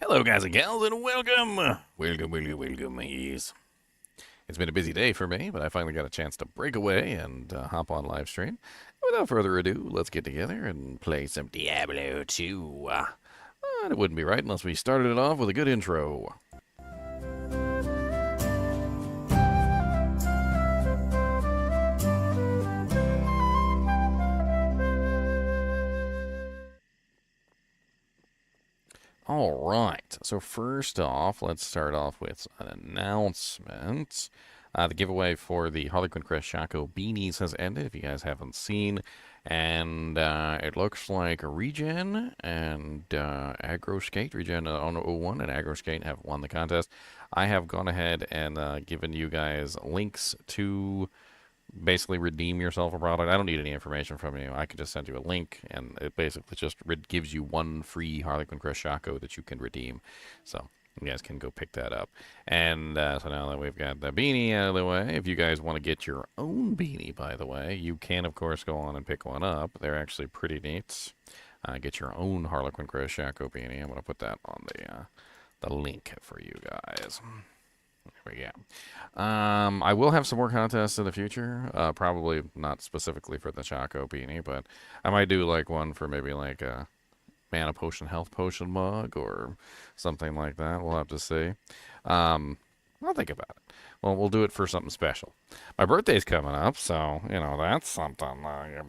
Hello, guys and gals, and welcome. Welcome, yes. It's been a busy day for me, but I finally got a chance to break away and hop on live stream. Without further ado, let's get together and play some Diablo 2. And it wouldn't be right unless we started it off with a good intro. All right, so first off, let's start off with an announcement. The giveaway for the Harlequin Crest Shaco beanies has ended, if you guys haven't seen. And it looks like Regen and Aggro Skate, Regen on 01 and Aggro Skate have won the contest. I have gone ahead and given you guys links to basically redeem yourself a product. I don't need any information from you. I can just send you a link, and it basically just gives you one free Harlequin Crest Shaco that you can redeem. So you guys can go pick that up. And so now that we've got the beanie out of the way, if you guys want to get your own beanie, by the way, you can, of course, go on and pick one up. They're actually pretty neat. Get your own Harlequin Crest Shaco beanie. I'm going to put that on the link for you guys. There we go. I will have some more contests in the future. Probably not specifically for the Chaco beanie, but I might do like one for maybe like a mana potion, health potion mug or something like that. We'll have to see. I'll think about it. Well, we'll do it for something special. My birthday's coming up, so, you know, that's something. I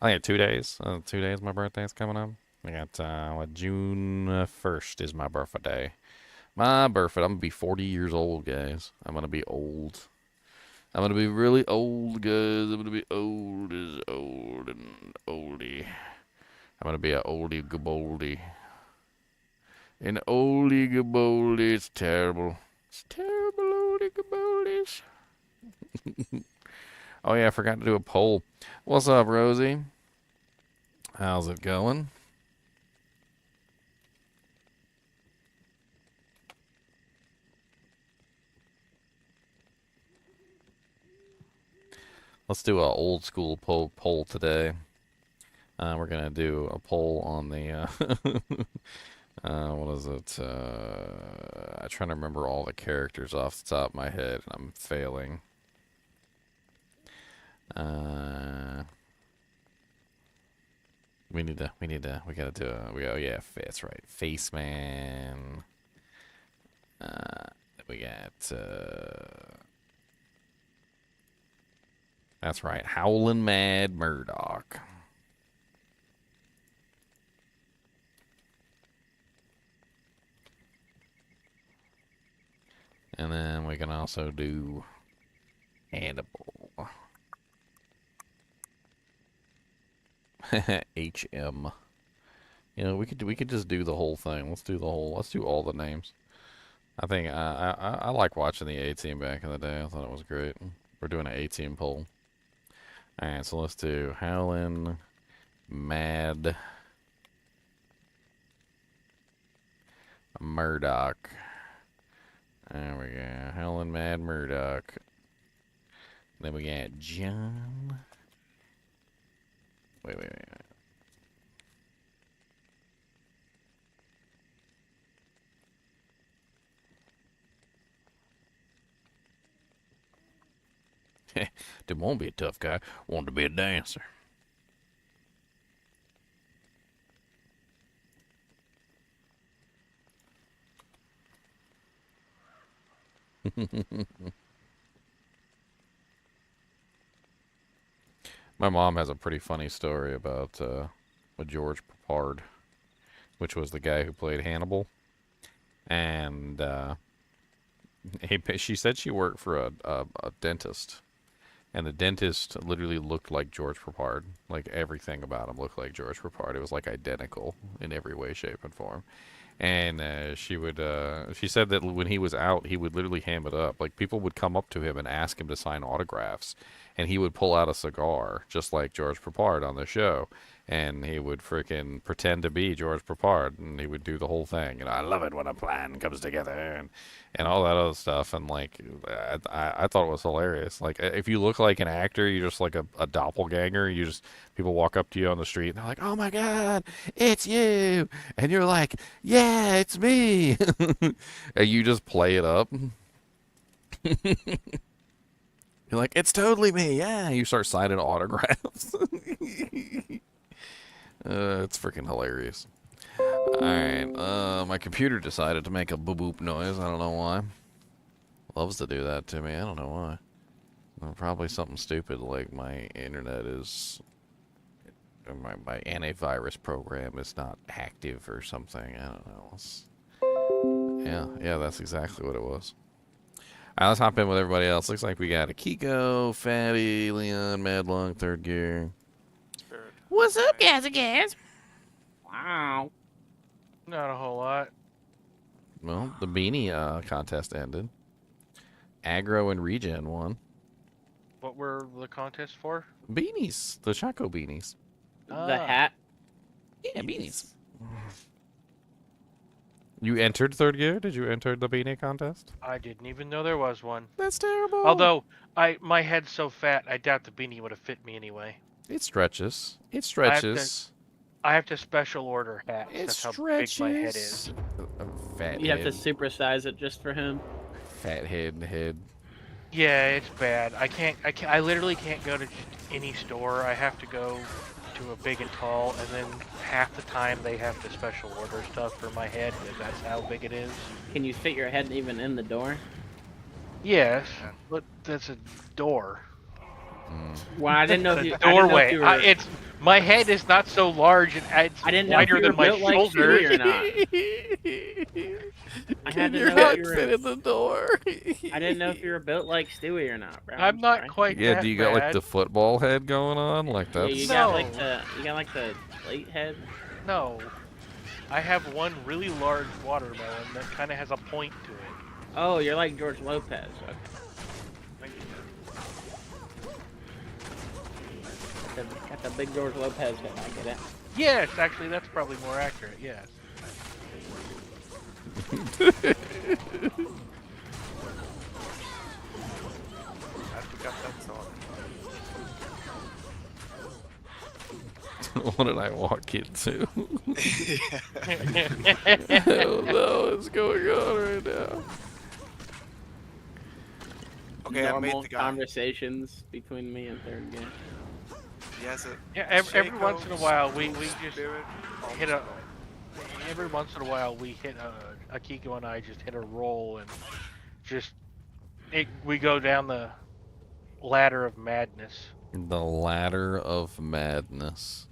got 2 days. 2 days my birthday's coming up. I got, June 1st is my birthday. My birthday. I'm going to be 40 years old, guys. I'm going to be old. I'm going to be really old, guys. I'm going to be old as old and oldie. I'm going to be an oldie gaboldy. An oldie gaboldy. It's terrible. It's terrible, oldie gaboldies. Oh, yeah, I forgot to do a poll. What's up, Rosie? How's it going? Let's do an old school poll today. We're going to do a poll on the, what is it? I'm trying to remember all the characters off the top of my head, and I'm failing. We gotta do oh yeah, that's right. Face Man. We got, that's right, Howlin' Mad Murdoch. And then we can also do Hannibal. HM. You know, we could just do the whole thing. Let's do all the names. I think I like watching the A team back in the day. I thought it was great. We're doing an A team poll. Alright, so let's do Howlin' Mad Murdoch. There we go. Howlin' Mad Murdoch. Then we got John. Wait. Didn't want to be a tough guy. Wanted to be a dancer. My mom has a pretty funny story about with George Papard, which was the guy who played Hannibal. And she said she worked for a dentist. And the dentist literally looked like George Papard. Like, everything about him looked like George Papard. It was, like, identical in every way, shape, and form. And she said that when he was out, he would literally ham it up. Like, people would come up to him and ask him to sign autographs. And he would pull out a cigar, just like George Papard on the show. and he would freaking pretend to be George Papard, and he would do the whole thing. You know, I love it when a plan comes together, and all that other stuff. And like, I thought it was hilarious. Like, if you look like an actor, you're just like a doppelganger. You just people walk up to you on the street and they're like, "Oh my God, it's you," and you're like, "Yeah, it's me," and you just play it up. You're like, "It's totally me." Yeah, you start signing autographs. It's freaking hilarious. Alright, my computer decided to make a boop boop noise. I don't know why. Loves to do that to me. I don't know why. Probably something stupid like my internet is... My antivirus program is not active or something. I don't know. Yeah, that's exactly what it was. Alright, let's hop in with everybody else. Looks like we got a Kiko, Fatty, Leon, Madlong, Third Gear. What's up, guys and guys? Wow. Not a whole lot. Well, the beanie contest ended. Aggro and Regen won. What were the contests for? Beanies. The Chaco beanies. The hat. Yeah, beanies. You entered Third Gear? Did you enter the beanie contest? I didn't even know there was one. That's terrible. Although, my head's so fat, I doubt the beanie would have fit me anyway. It stretches. It stretches. I have to special order hats. It That's stretches. how big my head is. Fat You head. have to supersize it just for him. Fat head. Yeah, it's bad. I literally can't go to any store. I have to go to a big and tall, and then half the time they have to special order stuff for my head because that's how big it is. Can you fit your head even in the door? Yes, but that's a door. Well, I didn't know if you. Doorway. I didn't know if you were, It's my head is not so large, and it's I didn't know if wider you were than my built like shoulder. Stewie or not. I had to Your know head if you were. fit in the door. I didn't know if you were built like Stewie or not, bro. I'm not sorry. quite. Yeah, that do you got like bad. the football head going on? Like Yeah, that's you No. got like the plate head. No, I have one really large watermelon that kind of has a point to it. Oh, you're like George Lopez. Okay. Got the big George Lopez head. I get it. Yes, actually, that's probably more accurate. Yes. I forgot that song. what did I walk into? Yeah. I don't know what's going on right now. Okay, I made Normal the guy. conversations between me and Third Gear. He has a Yeah, every Shaco, once in a while we just Spirit, hit a. Every once in a while we hit a Akiko and I just hit a roll and just we go down the ladder of madness. The ladder of madness.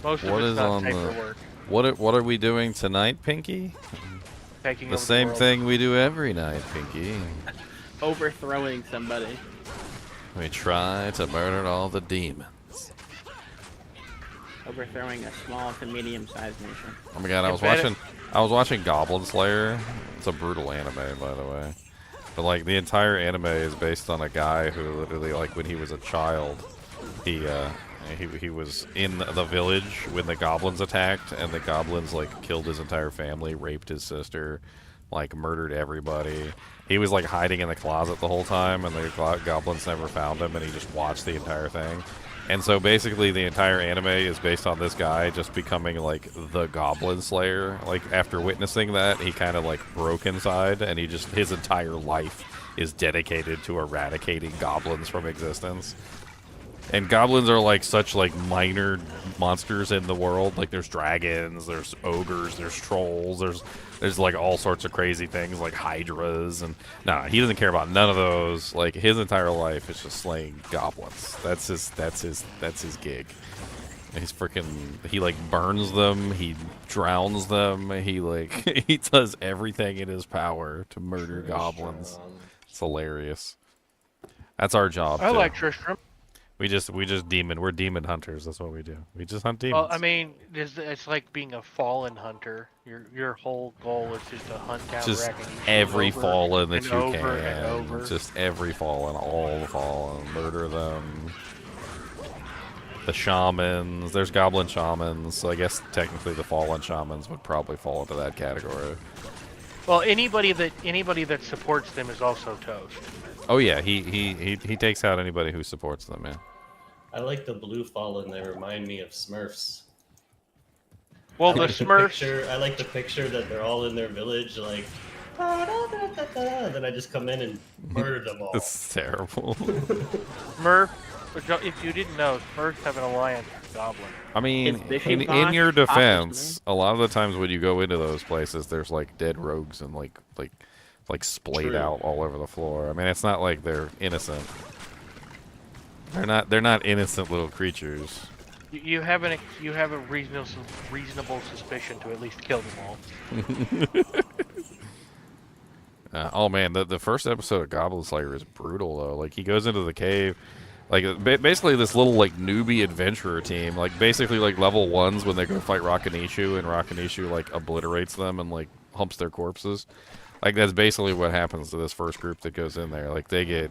Most What of is it's not on the- paperwork. What are we doing tonight, Pinky? Taking The over same world. thing we do every night, Pinky. Overthrowing somebody. We try to murder all the demons. Overthrowing a small to medium-sized nation. Oh my god, I was watching Goblin Slayer. It's a brutal anime, by the way. But like the entire anime is based on a guy who literally, like, when he was a child, he was in the village when the goblins attacked, and the goblins like killed his entire family, raped his sister, like murdered everybody. He was like hiding in the closet the whole time, and the goblins never found him, and he just watched the entire thing. And so basically the entire anime is based on this guy just becoming like the Goblin Slayer. Like after witnessing that, he kind of like broke inside, and his entire life is dedicated to eradicating goblins from existence. And goblins are like such like minor monsters in the world. Like there's dragons, there's ogres, there's trolls, there's like all sorts of crazy things like hydras, and he doesn't care about none of those. Like his entire life is just slaying goblins. That's his gig. And he like burns them, he drowns them, he does everything in his power to murder goblins. It's hilarious. That's our job. I too. like Tristram. We're demon hunters. That's what we do. We just hunt demons. Well, I mean, it's like being a fallen hunter. Your whole goal is just to hunt down just wrecking every over fallen that and you over can. and over. Just every fallen, all the fallen. Murder them. the shamans. There's goblin shamans. So I guess technically the fallen shamans would probably fall into that category. Well, anybody that supports them is also toast. Oh yeah, he takes out anybody who supports them. Yeah. I like the blue fallen. They remind me of Smurfs. Well, I the like Smurfs. I like the picture that they're all in their village, like. "Da, da, da, da, da," then I just come in and murder them all. It's terrible. Smurf. If you didn't know, Smurfs have an alliance with Goblin. I mean, Is Bishy in Bosh your Bosh's defense, a lot of the times when you go into those places, there's like dead rogues and like splayed True. out all over the floor. I mean, it's not like they're innocent. They're not innocent little creatures. You have a reasonable suspicion to at least kill them all. Oh man, the first episode of Goblin Slayer is brutal though. Like he goes into the cave, like basically this little like newbie adventurer team, like basically like level 1s when they go fight Rakanishu, and Rakanishu like obliterates them and like humps their corpses. Like that's basically what happens to this first group that goes in there. Like they get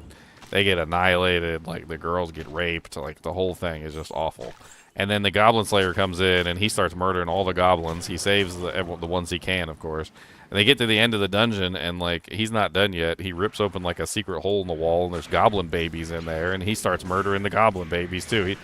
annihilated. Like the girls get raped. Like the whole thing is just awful. And then the Goblin Slayer comes in and he starts murdering all the goblins. He saves the ones he can, of course. And they get to the end of the dungeon and like he's not done yet. He rips open like a secret hole in the wall and there's goblin babies in there and he starts murdering the goblin babies too.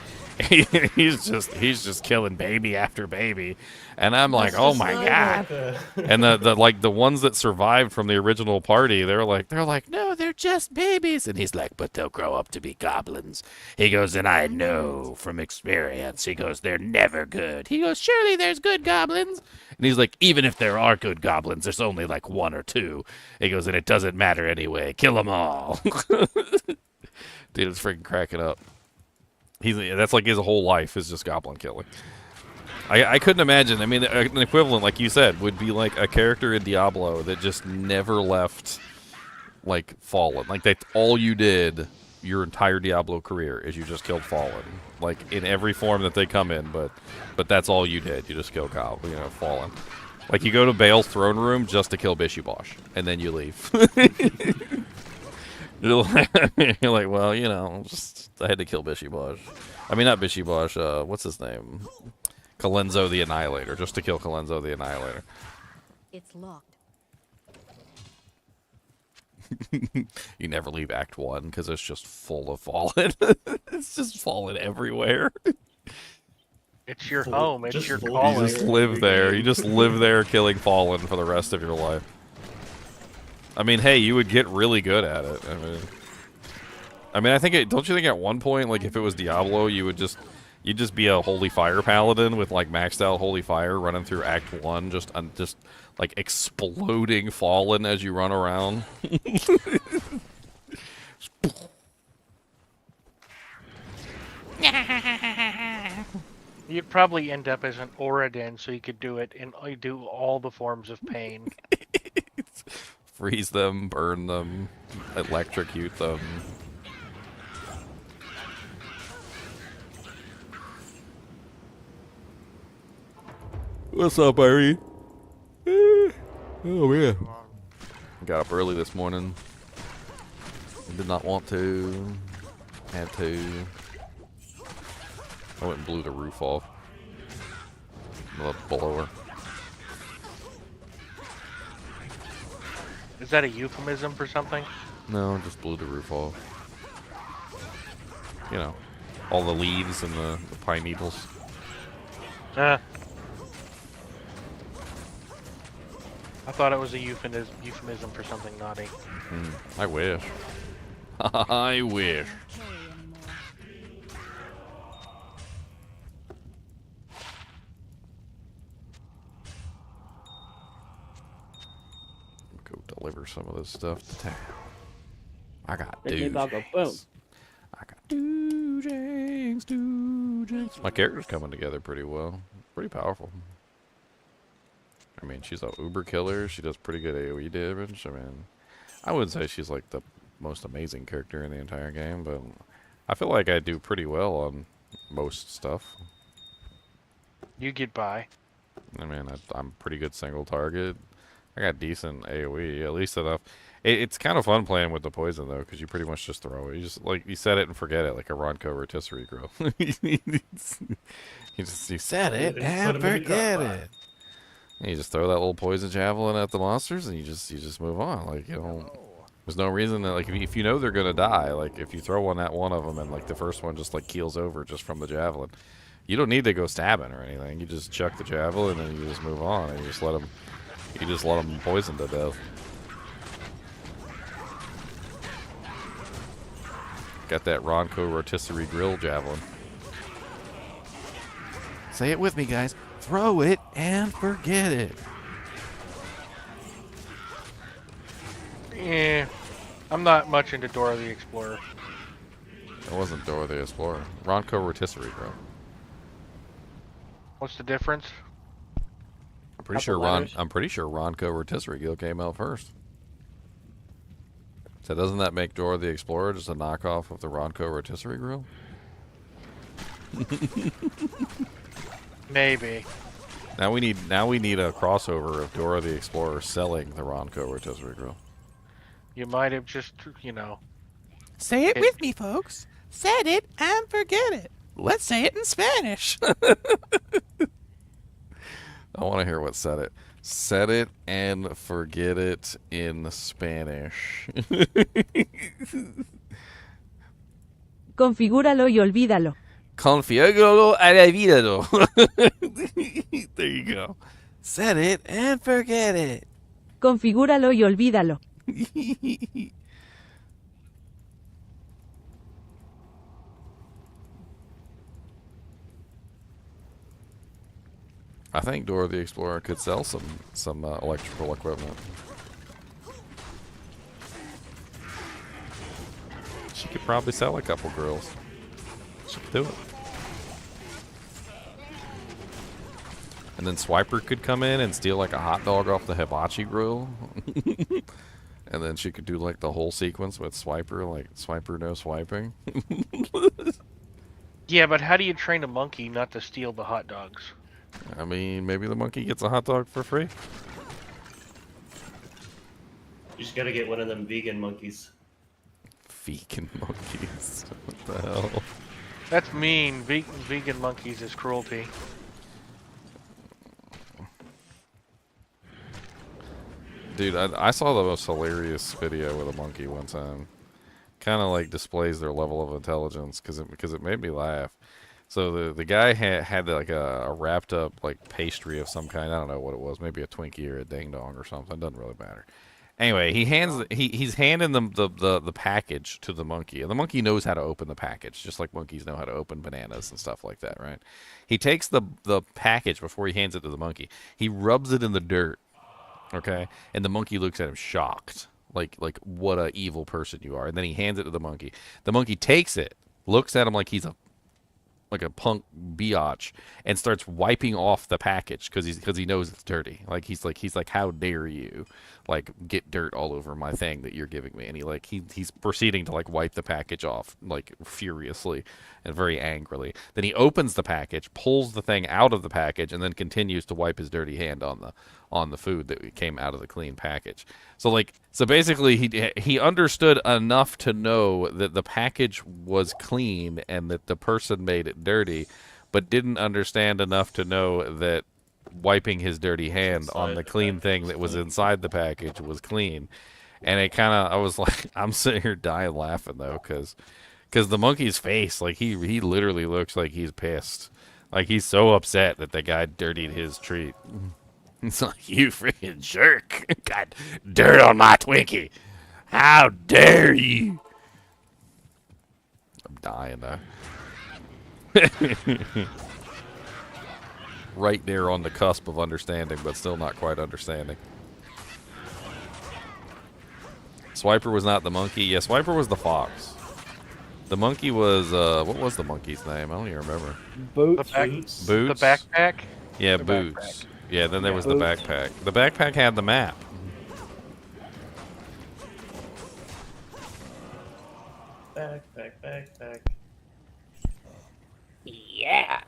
He's just killing baby after baby. And I'm like, That's "Oh just my not god." like And the like the ones that survived from the original party, they're like, "No, they're just babies." And he's like, "But they'll grow up to be goblins." He goes, "And I know from experience." He goes, "They're never good." He goes, "Surely there's good goblins." And he's like, "Even if there are good goblins, there's only like 1 or 2." He goes, "And it doesn't matter anyway. Kill them all." Dude, it's freaking cracking up. That's like his whole life is just goblin killing. I couldn't imagine. I mean, an equivalent, like you said, would be like a character in Diablo that just never left, like, Fallen. Like, that all you did your entire Diablo career is you just killed Fallen. Like, in every form that they come in, but that's all you did. You just killed Fallen. Like, you go to Baal's throne room just to kill Bishy Bosh, and then you leave. You're like, well, I had to kill Bishy Bosh. I mean, not Bishy Bosh, what's his name? Kalenzo the Annihilator, just to kill Kalenzo the Annihilator. It's locked. You never leave Act 1 because it's just full of Fallen. It's just Fallen everywhere. It's your home. It's just your full calling. You just live there. You just live there killing Fallen for the rest of your life. I mean, hey, you would get really good at it. I mean, I think don't you think at one point, like if it was Diablo, you'd just be a Holy Fire Paladin with like maxed out Holy Fire running through Act 1, just like exploding Fallen as you run around. You'd probably end up as an Oradin, so you could do it and do all the forms of pain. Freeze them, burn them, electrocute them. What's up, Irene? Oh, man. Got up early this morning. Did not want to. Had to. I went and blew the roof off. The blower. Is that a euphemism for something? No, just blew the roof off. You know, all the leaves and the pine needles. I thought it was a euphemism for something naughty. I wish. I wish. Can't carry anymore. Go deliver some of this stuff to town. I got Big new doggo, boom. doojings. I got doojings. My character's coming together pretty well. Pretty powerful. I mean, she's a uber killer. She does pretty good AoE damage. I mean, I wouldn't say she's like the most amazing character in the entire game, but I feel like I do pretty well on most stuff. You get by. I mean, I'm pretty good single target. I got decent AoE, at least enough. It's kind of fun playing with the poison though, because you pretty much just throw it. You just like you set it and forget it, like a Ronco rotisserie grill. You set it Just and put 'em in the forget crockpot. it. And you just throw that little poison javelin at the monsters, and you just move on. Like you don't. There's no reason that like if you know they're gonna die, like if you throw one at one of them and like the first one just like keels over just from the javelin, you don't need to go stabbing or anything. You just chuck the javelin and you just move on and you just let them poison to death. Got that Ronco rotisserie grill javelin. Say it with me, guys. Throw it and forget it. Yeah, I'm not much into Dora the Explorer. It wasn't Dora the Explorer. Ronco rotisserie grill. What's the difference? I'm pretty Couple sure letters. I'm pretty sure Ronco rotisserie grill came out first. So doesn't that make Dora the Explorer just a knockoff of the Ronco rotisserie grill? Maybe. Now we need a crossover of Dora the Explorer selling the Ronco rotisserie grill. You might have just, you know. Say it It- with me, folks. Set it and forget it. Let's say it in Spanish. I want to hear what said it. Set it and forget it in Spanish. Configúralo y olvídalo. Confígalo olvídalo. There you go. Set it and forget it. Configúralo y olvídalo. I think Dora the Explorer could sell some electrical equipment. She could probably sell a couple grills. She could do it. And then Swiper could come in and steal like a hot dog off the hibachi grill. And then she could do like the whole sequence with Swiper, like Swiper no swiping. Yeah, but how do you train a monkey not to steal the hot dogs? I mean, maybe the monkey gets a hot dog for free. You just gotta get one of them vegan monkeys. Vegan monkeys. What the hell? That's mean. Vegan monkeys is cruelty. Dude, I saw the most hilarious video with a monkey one time. Kind of like displays their level of intelligence because it made me laugh. So the guy had like a wrapped up like pastry of some kind. I don't know what it was. Maybe a Twinkie or a ding dong or something. Doesn't really matter. Anyway, he's handing them the package to the monkey, and the monkey knows how to open the package, just like monkeys know how to open bananas and stuff like that, right? He takes the package before he hands it to the monkey. He rubs it in the dirt, okay? And the monkey looks at him shocked, like what a evil person you are. And then he hands it to the monkey. The monkey takes it, looks at him like he's a punk biatch, and starts wiping off the package because he knows it's dirty. Like he's like how dare you like get dirt all over my thing that you're giving me. And he's proceeding to like wipe the package off like furiously and very angrily. Then he opens the package, pulls the thing out of the package, and then continues to wipe his dirty hand on the food that came out of the clean package. So basically he understood enough to know that the package was clean and that the person made it dirty, but didn't understand enough to know that wiping his dirty hand on the clean thing that was inside the package was clean. And I was like, I'm sitting here dying laughing though, because the monkey's face, like he literally looks like he's pissed. Like he's so upset that the guy dirtied his treat. It's like, you freaking jerk. Got dirt on my Twinkie. How dare you? I'm dying now. Right there on the cusp of understanding, but still not quite understanding. Swiper was not the monkey. Yeah, Swiper was the fox. The monkey was, what was the monkey's name? I don't even remember. Boots. Boots. Boots? The backpack? Yeah, The Boots. backpack. Yeah, then there was the Boots. backpack. The backpack had the map. Back. Yeah.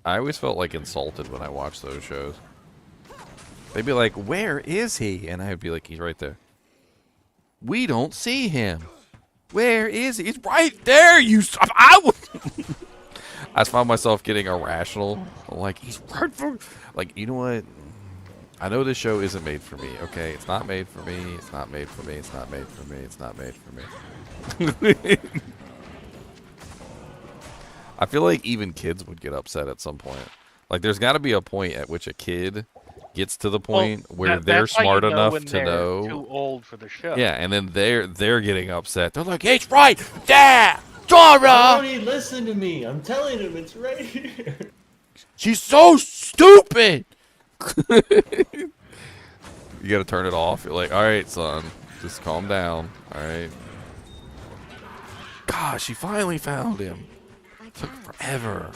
I always felt like insulted when I watched those shows. They'd be like, "Where is he?" And I'd be like, "He's right there." We don't see him. Where is he? He's right there. I just found myself getting irrational. Like, he's right for. Like, you know what? I know this show isn't made for me. Okay, it's not made for me. It's not made for me. It's not made for me. It's not made for me. I feel like even kids would get upset at some point. Like, there's got to be a point at which a kid gets to the point where they're that's how you smart know enough when to they're know. too old for the show. Yeah, and then they're getting upset. They're like, "It's right there, Why Dora. won't he listen to me? I'm telling him it's right here. She's so stupid." You gotta turn it off. You're like, "All right, son, just calm down. All right." Gosh, she finally found him. I Took can't. forever.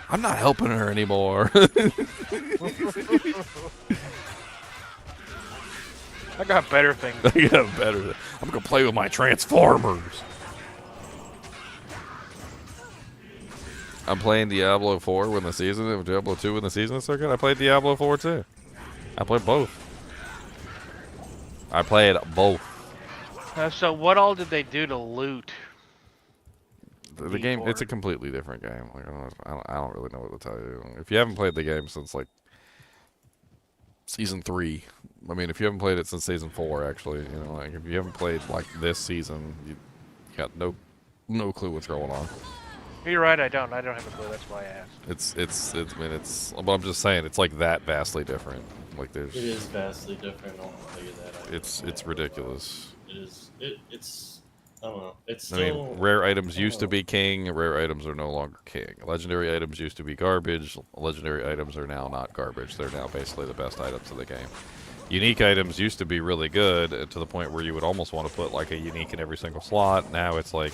I'm not helping her anymore. I got better things. I got better. I'm gonna play with my Transformers. I'm playing Diablo 4 when the season, Diablo 2 when the season is so good. I played Diablo 4 too. I played both. I played both. So what all did they do to loot? The game, it's a completely different game. Like, I don't really know what to tell you. If you haven't played the game since like season 3, I mean, if you haven't played it since season 4, actually, you know, like if you haven't played like this season, you got no clue what's going on. You're right. I don't have a clue. That's why I asked. I mean, but I'm just saying, it's like that vastly different. Like there's, It is vastly different. I'll tell you that. it's ridiculous. It is. It's. I don't know. It's I still. mean, rare items used to be king. Rare items are no longer king. Legendary items used to be garbage. Legendary items are now not garbage. They're now basically the best items of the game. Unique items used to be really good to the point where you would almost want to put like a unique in every single slot. Now it's like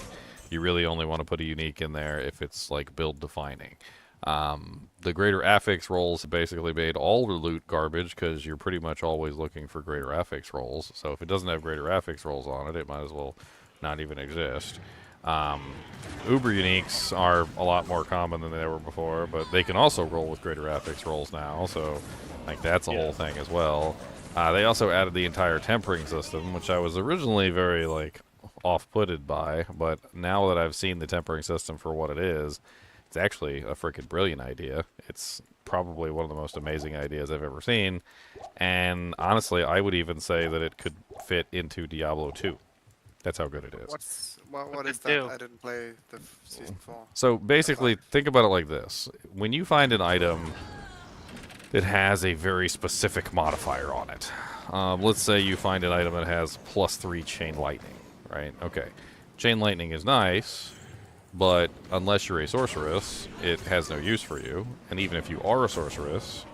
you really only want to put a unique in there if it's like build defining. The greater affix rolls basically made all the loot garbage because you're pretty much always looking for greater affix rolls. So if it doesn't have greater affix rolls on it, it might as well not even exist. Uber uniques are a lot more common than they were before, but they can also roll with greater affix rolls now, so like that's a whole thing as well. They also added the entire tempering system, which I was originally very like off-putted by, but now that I've seen the tempering system for what it is, it's actually a freaking brilliant idea. It's probably one of the most amazing ideas I've ever seen, and honestly, I would even say that it could fit into Diablo 2. That's how good it is. What is do? that? I didn't play the season 4. So basically, think about it like this. When you find an item that has a very specific modifier on it, let's say you find an item that has +3 chain lightning, right? Okay. Chain lightning is nice, but unless you're a sorceress, it has no use for you. And even if you are a sorceress,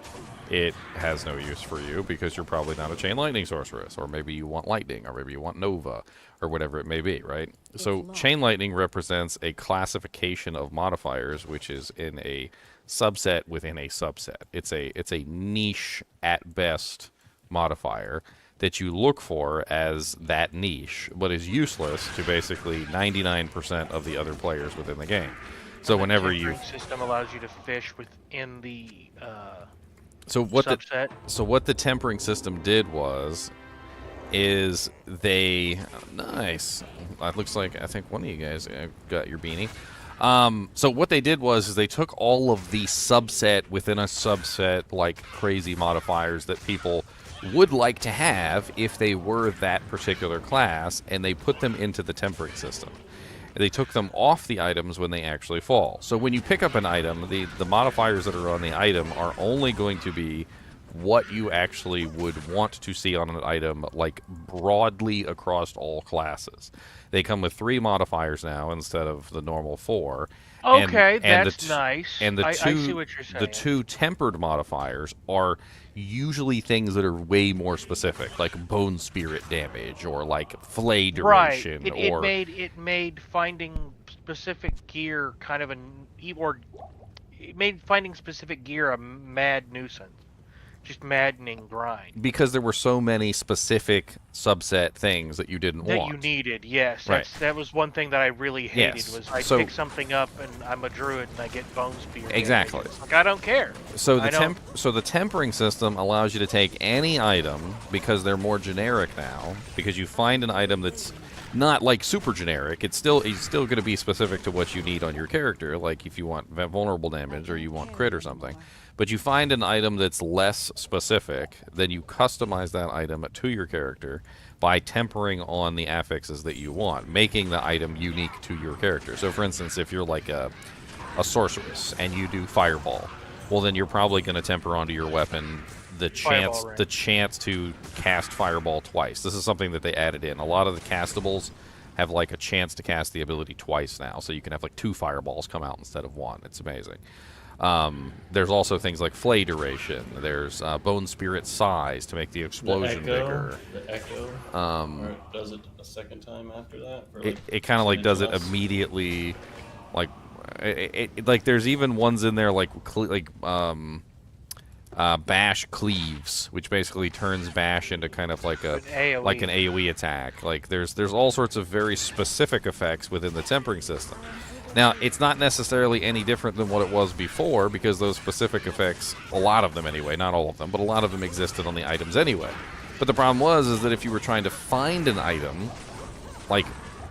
it has no use for you because you're probably not a chain lightning sorceress, or maybe you want lightning, or maybe you want nova, or whatever it may be, right? So chain lightning represents a classification of modifiers, which is in a subset within a subset. It's a niche at best modifier that you look for as that niche, but is useless to basically 99% of the other players within the game. So whenever the you tempering system allows you to fish within the subset. subset. What the tempering system did is they nice. It looks like I think one of you guys got your beanie. So what they did is they took all of the subset within a subset, like crazy modifiers that people would like to have if they were that particular class, and they put them into the tempering system. They took them off the items when they actually fall. So when you pick up an item, the modifiers that are on the item are only going to be what you actually would want to see on an item, like broadly across all classes. They come with 3 modifiers now instead of the normal 4. Okay, and that's nice. And I see what you're saying. the 2 tempered modifiers are usually things that are way more specific, like bone spirit damage or like flay duration. Right. It made finding specific gear kind of it made finding specific gear a mad nuisance. just maddening grind. Because there were so many specific subset things that you didn't That want. you needed, yes. Right. That was one thing that I really hated, Yes. was I So- pick something up and I'm a druid and I get bone spear. Exactly. damage. It's like, I don't care. So I don't- the tempering system allows you to take any item, because they're more generic now, because you find an item that's not like super generic. It's still going to be specific to what you need on your character, like if you want vulnerable damage or you want crit or something. But you find an item that's less specific, then you customize that item to your character by tempering on the affixes that you want, making the item unique to your character. So for instance, if you're like a sorceress and you do fireball, well then you're probably going to temper onto your weapon the chance to cast fireball twice. This is something that they added in. A lot of the castables have like a chance to cast the ability twice now, so you can have like 2 fireballs come out instead of 1. It's amazing. There's also things like flay duration. There's bone spirit size to make the explosion bigger. The echo. Or does it a second time after that? For, like, It kind of like does it less? immediately, like like there's even ones in there like bash cleaves, which basically turns bash into kind of like an AoE attack. Like there's all sorts of very specific effects within the tempering system. Now, it's not necessarily any different than what it was before, because those specific effects, a lot of them anyway, not all of them, but a lot of them existed on the items anyway. But the problem is that if you were trying to find an item, like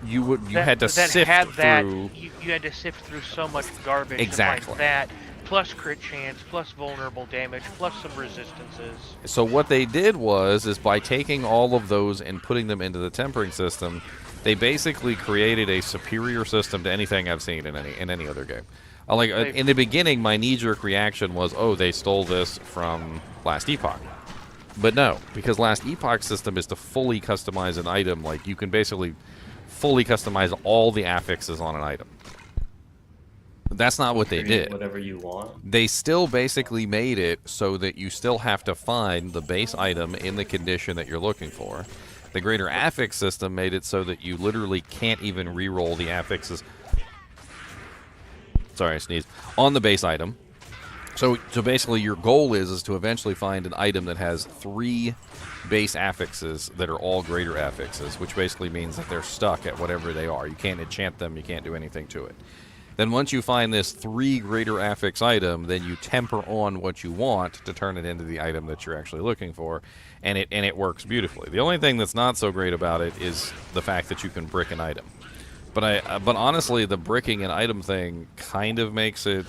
you had to sift through. You had to sift through so much garbage. Exactly. To find that, plus crit chance, plus vulnerable damage, plus some resistances. So what they did is by taking all of those and putting them into the tempering system, they basically created a superior system to anything I've seen in any other game. In the beginning, my knee-jerk reaction was, oh, they stole this from Last Epoch. But no, because Last Epoch system is to fully customize an item. Like, you can basically fully customize all the affixes on an item. That's not what they did. Whatever you want. They still basically made it so that you still have to find the base item in the condition that you're looking for. The greater affix system made it so that you literally can't even re-roll the affixes. Sorry, I sneezed. On the base item. So basically your goal is to eventually find an item that has 3 base affixes that are all greater affixes, which basically means that they're stuck at whatever they are. You can't enchant them, you can't do anything to it. Then once you find this 3 greater affix item, then you temper on what you want to turn it into the item that you're actually looking for, and it works beautifully. The only thing that's not so great about it is the fact that you can brick an item. But honestly, the bricking an item thing kind of makes it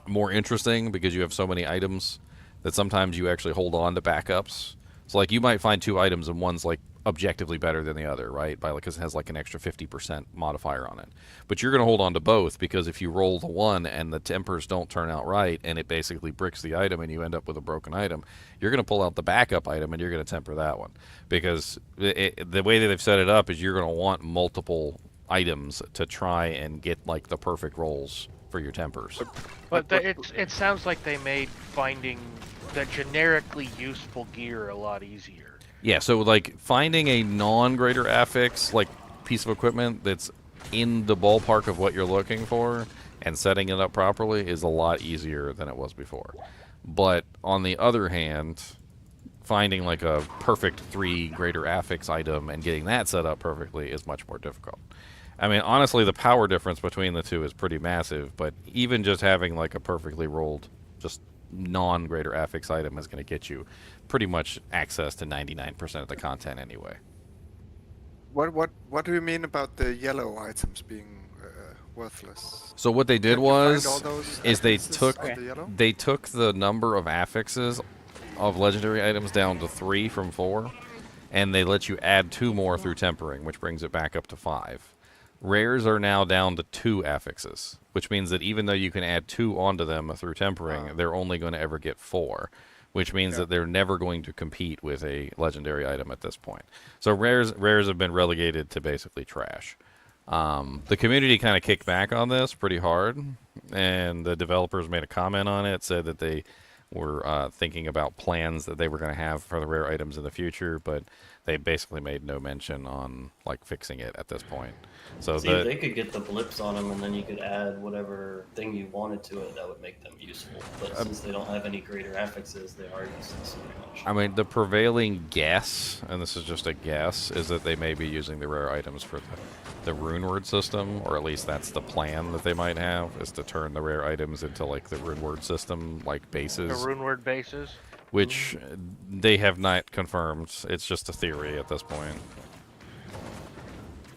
more interesting, because you have so many items that sometimes you actually hold on to backups. So like you might find 2 items and one's like objectively better than the other, right? Because it has like an extra 50% modifier on it. But you're going to hold on to both, because if you roll the one and the tempers don't turn out right and it basically bricks the item and you end up with a broken item, you're going to pull out the backup item and you're going to temper that one. Because the way that they've set it up is you're going to want multiple items to try and get like the perfect rolls for your tempers. But it sounds like they made finding the generically useful gear a lot easier. Yeah, so like finding a non-greater affix like piece of equipment that's in the ballpark of what you're looking for and setting it up properly is a lot easier than it was before. But on the other hand, finding like a perfect 3 greater affix item and getting that set up perfectly is much more difficult. I mean, honestly, the power difference between the two is pretty massive, but even just having like a perfectly rolled, just non-greater affix item is going to get you pretty much access to 99% of the content anyway. What do you mean about the yellow items being worthless? So what they did Can you find was all those is they affixes took on the yellow? they took the number of affixes of legendary items down to 3 from 4, and they let you add 2 more through tempering, which brings it back up to 5. Rares are now down to 2 affixes, which means that even though you can add 2 onto them through tempering, they're only going to ever get 4, which means that they're never going to compete with a legendary item at this point. So rares have been relegated to basically trash. The community kind of kicked back on this pretty hard, and the developers made a comment on it, said that they were thinking about plans that they were going to have for the rare items in the future, but they basically made no mention on like fixing it at this point. So See, if they could get the blips on them, and then you could add whatever thing you wanted to it, that would make them useful. But since they don't have any greater affixes, they are useless pretty much. I mean, the prevailing guess, and this is just a guess, is that they may be using the rare items for the rune word system, or at least that's the plan that they might have, is to turn the rare items into like the rune word system, like bases. The rune word bases. Which they have not confirmed. It's just a theory at this point.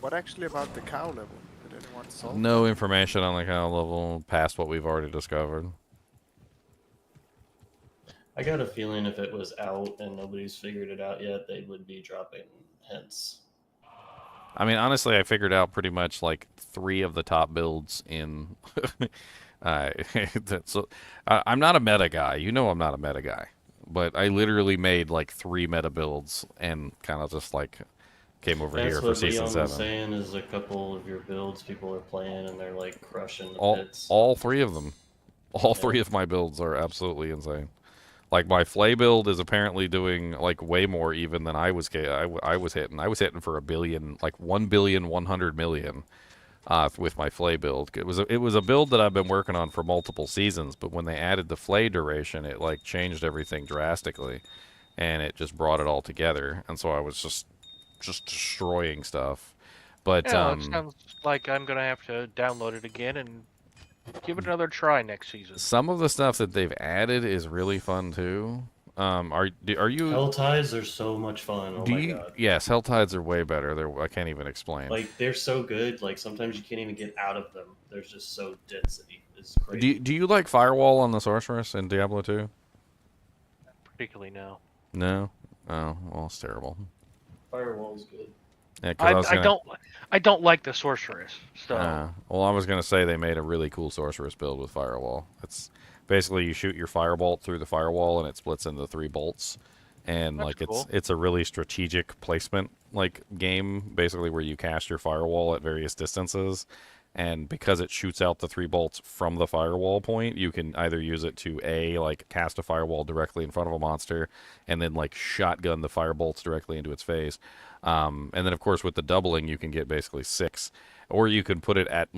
What actually about the cow level? Did anyone solve? No information on the cow level past what we've already discovered. I got a feeling if it was out and nobody's figured it out yet, they would be dropping hints. I mean, honestly, I figured out pretty much like 3 of the top builds in. So, I'm not a meta guy. You know, I'm not a meta guy. But I literally made like 3 meta builds and kind of just like came over here for season That's 7. what Leon was saying is a couple of your builds people are playing and they're like crushing the pits. All 3 of them. All 3 of my builds are absolutely insane. Like my Flay build is apparently doing like way more even than I was hitting. I was hitting for 1 billion, like 1,100,000,000 with my Flay build. It was a build that I've been working on for multiple seasons, but when they added the Flay duration, it like changed everything drastically, and it just brought it all together. And so I was just destroying stuff. But Yeah, it sounds like I'm gonna have to download it again and give it another try next season. some of the stuff that they've added is really fun too. Are you? Hell Tides are so much fun. Oh my god. Yes, Hell Tides are way better. I can't even explain. Like they're so good, like sometimes you can't even get out of them. They're just so density. It's crazy. Do you like Firewall on the Sorceress in Diablo 2? Particularly now. No? Oh, well, it's terrible. Firewall's good. Yeah, 'cause I don't like the sorceress. So well, I was gonna say they made a really cool Sorceress build with Firewall. It's basically you shoot your firebolt through the firewall and it splits into 3 bolts, and That's like cool. it's a really strategic placement like game, basically where you cast your firewall at various distances, and because it shoots out the 3 bolts from the firewall point, you can either use it to like cast a firewall directly in front of a monster, and then like shotgun the firebolts directly into its face. And then of course with the doubling, you can get basically 6. Or you can put it at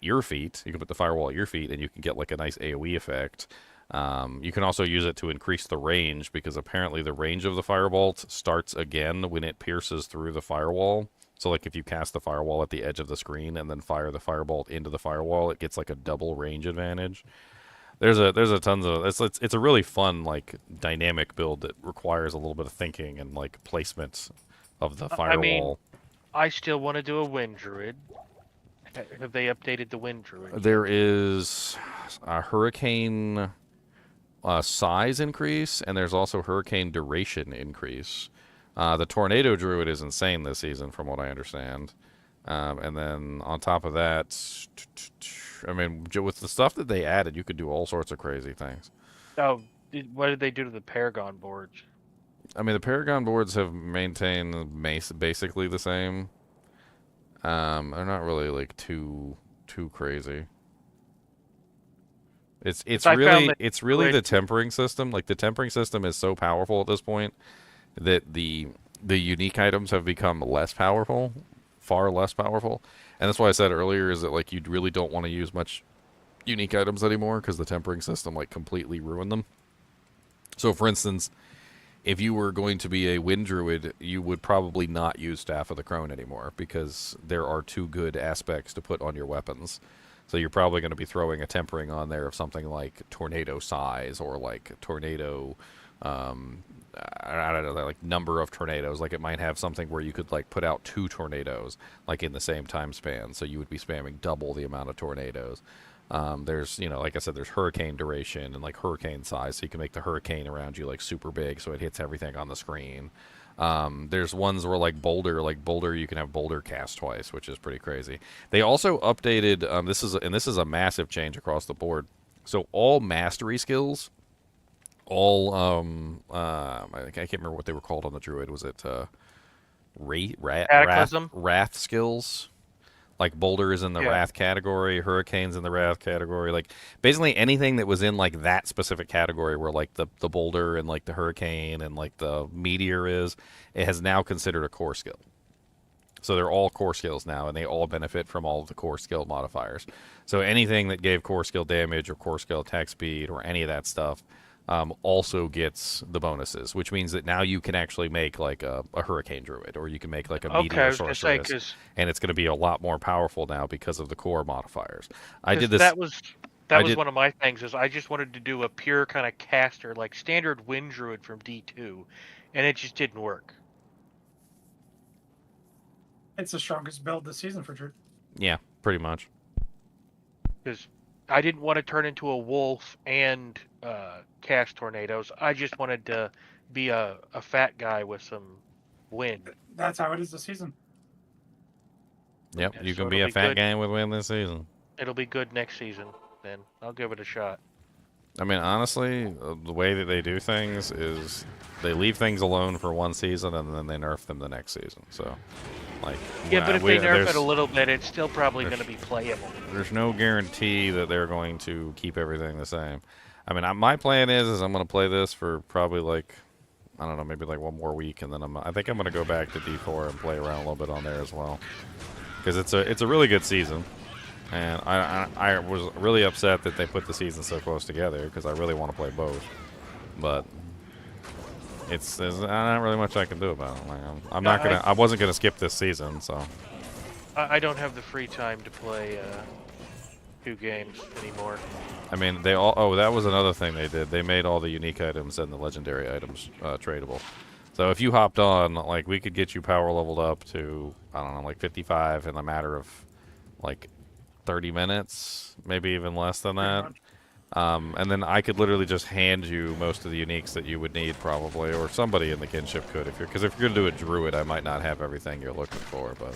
your feet. You can put the firewall at your feet, and you can get like a nice AoE effect. You can also use it to increase the range, because apparently the range of the firebolt starts again when it pierces through the firewall. So like if you cast the firewall at the edge of the screen and then fire the firebolt into the firewall, it gets like a double range advantage. There's a tons of it's a really fun like dynamic build that requires a little bit of thinking and like placement of the firewall. I mean, I still want to do a wind druid. Have they updated the wind druid? There is a hurricane size increase, and there's also hurricane duration increase. The tornado druid is insane this season, from what I understand. And then on top of that, I mean, with the stuff that they added, you could do all sorts of crazy things. Oh, what did they do to the Paragon boards? I mean, the Paragon boards have maintained basically the same. They're not really like too crazy. It's really the tempering system. Like the tempering system is so powerful at this point that the unique items have become less powerful, far less powerful. And that's why I said earlier is that like you really don't want to use much unique items anymore, because the tempering system like completely ruined them. So for instance, if you were going to be a wind druid, you would probably not use Staff of the Crone anymore, because there are 2 good aspects to put on your weapons. So you're probably going to be throwing a tempering on there of something like tornado size, or like tornado, I don't know, like number of tornadoes. Like it might have something where you could like put out 2 tornadoes like in the same time span. So you would be spamming double the amount of tornadoes. There's, like I said, there's hurricane duration and like hurricane size, so you can make the hurricane around you like super big, so it hits everything on the screen. There's ones where like boulder, you can have boulder cast twice, which is pretty crazy. They also updated, this is a massive change across the board. So all mastery skills, all I can't remember what they were called on the druid. Was it Cataclysm? wrath skills? Like Boulder is in the Yeah. Wrath category, Hurricane's in the Wrath category. Like basically anything that was in like that specific category where like the Boulder and like the Hurricane and like the Meteor is, it has now considered a core skill. So they're all core skills now, and they all benefit from all of the core skill modifiers. So anything that gave core skill damage or core skill attack speed or any of that stuff also gets the bonuses, which means that now you can actually make like a Hurricane Druid, or you can make like a Okay, I Meteor was gonna say, Sorceress, and it's going to be a lot more powerful now because of the core modifiers. I did this. That was I did- one of my things. Is I just wanted to do a pure kind of caster, like standard Wind Druid from D2, and it just didn't work. It's the strongest build this season for Druid. Yeah, pretty much. Because I didn't want to turn into a wolf and cast tornadoes. I just wanted to be a fat guy with some wind. That's how it is this season. Yep, Yeah, you so can be it'll a be fat good. guy with win this season. It'll be good next season. Then I'll give it a shot. I mean, honestly, the way that they do things is they leave things alone for one season and then they nerf them the next season. So, like, Yeah, but if they nerf there's- it a little bit, it's still probably there's- going to be playable. there's no guarantee that they're going to keep everything the same. I mean, my plan is I'm going to play this for probably like, I don't know, maybe like one more week, and then I think I'm going to go back to D4 and play around a little bit on there as well, because it's a really good season, and I was really upset that they put the season so close together because I really want to play both, but there's not really much I can do about it. Like, I wasn't gonna skip this season, so. I don't have the free time to play 2 games anymore. I mean, they all. Oh, that was another thing they did. They made all the unique items and the legendary items tradable. So if you hopped on, like, we could get you power leveled up to, I don't know, like 55 in a matter of like 30 minutes, maybe even less than that. And then I could literally just hand you most of the uniques that you would need, probably, or somebody in the kinship could. Because if you're gonna do a druid, I might not have everything you're looking for, but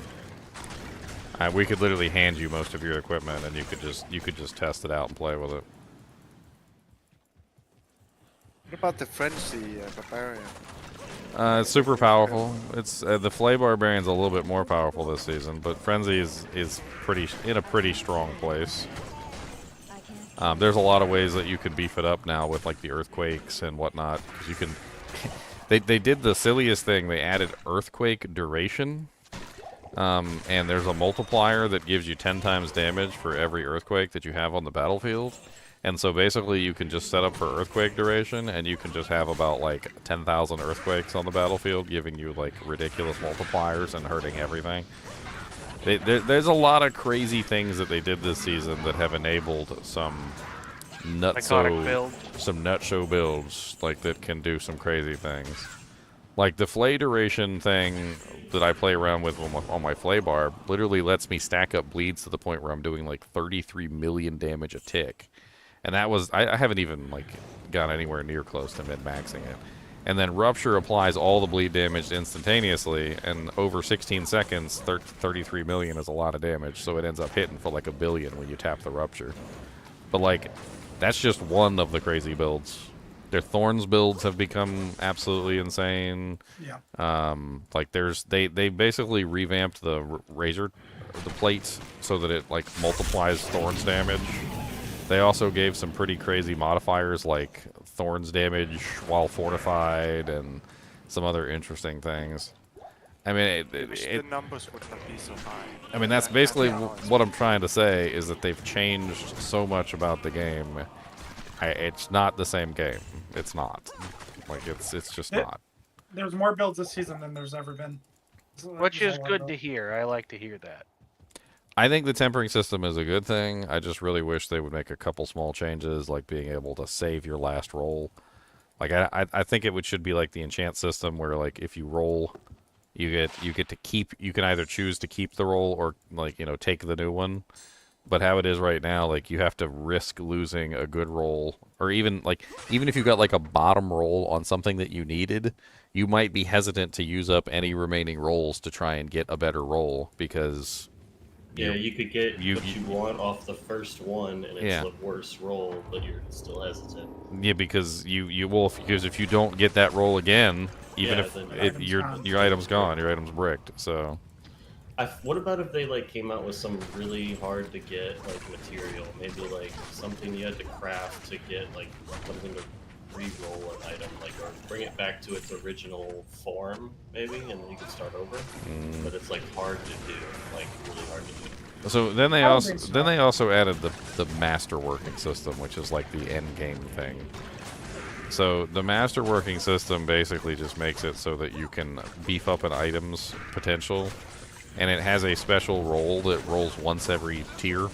we could literally hand you most of your equipment, and you could just test it out and play with it. What about the Frenzy Barbarian? It's super powerful. It's the Flay Barbarian's a little bit more powerful this season, but Frenzy is pretty in a pretty strong place. There's a lot of ways that you could beef it up now with like the earthquakes and whatnot, because you can. They did the silliest thing. They added earthquake duration, and there's a multiplier that gives you 10 times damage for every earthquake that you have on the battlefield. And so basically you can just set up for earthquake duration, and you can just have about like 10,000 earthquakes on the battlefield, giving you like ridiculous multipliers and hurting everything. There's a lot of crazy things that they did this season that have enabled some nutso builds like that can do some crazy things. Like the flay duration thing that I play around with on my flay bar literally lets me stack up bleeds to the point where I'm doing like 33 million damage a tick. And that was, I haven't even like got anywhere near close to min-maxing it. And then Rupture applies all the bleed damage instantaneously, and over 16 seconds, 33 million is a lot of damage, so it ends up hitting for like 1 billion when you tap the Rupture. But like, that's just one of the crazy builds. Their Thorns builds have become absolutely insane. Yeah. Like they basically revamped the the plates so that it like multiplies Thorns damage. They also gave some pretty crazy modifiers like Thorns damage while fortified and some other interesting things. I mean, the numbers would not be so high. I mean, that's basically what I'm trying to say, is that they've changed so much about the game. It's not the same game. It's not. Like, it's just not. There's more builds this season than there's ever been. Which is good to hear. I like to hear that. I think the tempering system is a good thing. I just really wish they would make a couple small changes, like being able to save your last roll. Like I think it should be like the enchant system, where like if you roll, you get to keep. You can either choose to keep the roll or like take the new one. But how it is right now, like you have to risk losing a good roll, or even if you got like a bottom roll on something that you needed, you might be hesitant to use up any remaining rolls to try and get a better roll because. Yeah, you could get what you want off the first one, and it's the worst roll, but you're still hesitant. Yeah, because because if you don't get that roll again, even if your item's gone, your item's bricked. So What about if they like came out with some really hard to get like material? Maybe like something you had to craft to get like something to re-roll an item, like or bring it back to its original form, maybe, and then you can start over. But it's like hard to do, like really hard to do. So then they I don't also think so. then they also added the Masterworking system, which is like the end game thing. So the Masterworking system basically just makes it so that you can beef up an item's potential, and it has a special roll that rolls once every tier.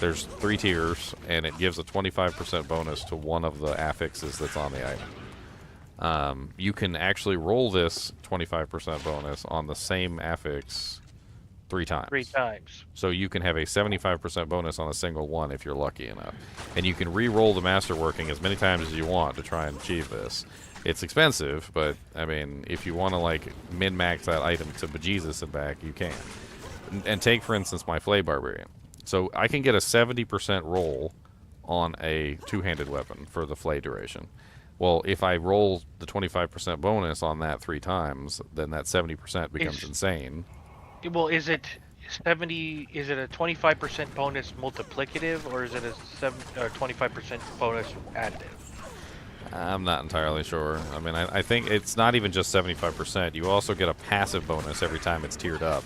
There's 3 tiers, and it gives a 25% bonus to one of the affixes that's on the item. You can actually roll this 25% bonus on the same affix 3 times. 3 times. So you can have a 75% bonus on a single one if you're lucky enough. And you can re-roll the Masterworking as many times as you want to try and achieve this. It's expensive, but, I mean, if you want to, like, min-max that item to bejesus and back, you can. And take, for instance, my Flay Barbarian. So I can get a 70% roll on a 2-handed weapon for the Flay duration. Well, if I roll the 25% bonus on that 3 times, then that 70% becomes insane. Well, is it 70? Is it a 25% bonus multiplicative, or is it a 25% bonus additive? I'm not entirely sure. I mean, I think it's not even just 75%. You also get a passive bonus every time it's tiered up.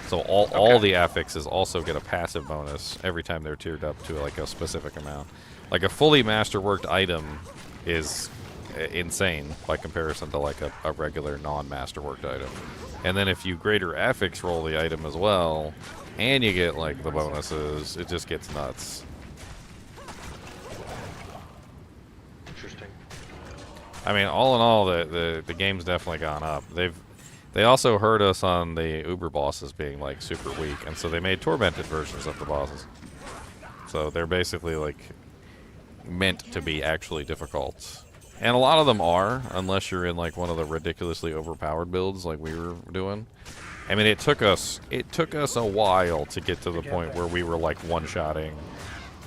So all the affixes also get a passive bonus every time they're tiered up to like a specific amount. Like a fully masterworked item is insane by comparison to like a regular non-masterworked item. And then if you greater affix roll the item as well, and you get like the bonuses, it just gets nuts. Interesting. I mean, all in all, the game's definitely gone up. They also heard us on the Uber bosses being like super weak, and so they made tormented versions of the bosses. So they're basically like meant to be actually difficult. And a lot of them are, unless you're in like one of the ridiculously overpowered builds like we were doing. I mean, it took us a while to get to the point where we were like one-shotting,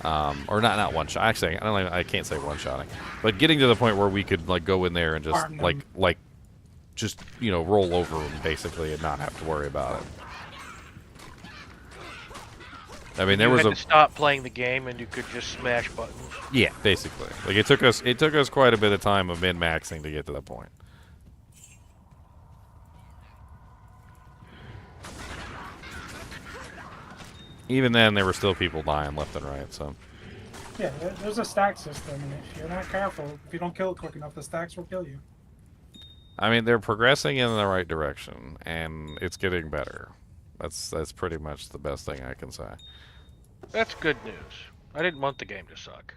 or not one-shot. Actually, I can't say one-shotting, but getting to the point where we could like go in there and just just roll over them basically and not have to worry about it. I mean, there was to stop playing the game and you could just smash buttons. Yeah, basically. Like it took us quite a bit of time of min-maxing to get to that point. Even then, there were still people dying left and right. So. Yeah, there's a stack system, and if you're not careful, if you don't kill it quick enough, the stacks will kill you. I mean, they're progressing in the right direction, and it's getting better. That's pretty much the best thing I can say. That's good news. I didn't want the game to suck.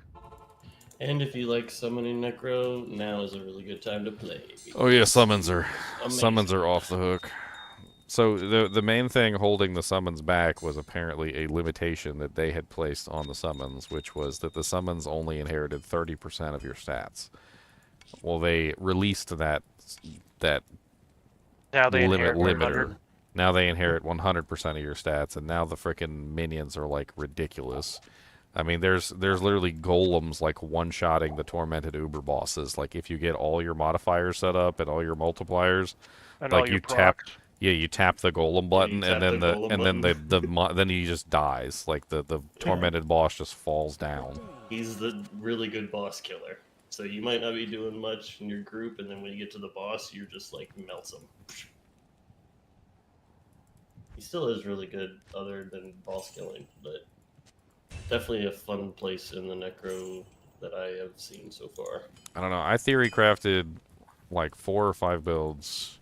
And if you like summoning Necro, now is a really good time to play. Oh yeah, summons are Amazing. off the hook. So the main thing holding the summons back was apparently a limitation that they had placed on the summons, which was that the summons only inherited 30% of your stats. Well, they released that Now they inherit limiter. 100. Now they inherit 100% of your stats, and now the frickin' minions are like ridiculous. I mean, there's literally golems like one-shotting the tormented Uber bosses. Like if you get all your modifiers set up and all your multipliers, And like all your you tap, procs. you tap the golem button, tap and then the golem then he just dies. Like the tormented boss just falls down. He's the really good boss killer. So you might not be doing much in your group, and then when you get to the boss, you're just like melts him. He still is really good, other than boss killing, but definitely a fun place in the Necro that I have seen so far. I don't know. I theory crafted like 4 or 5 builds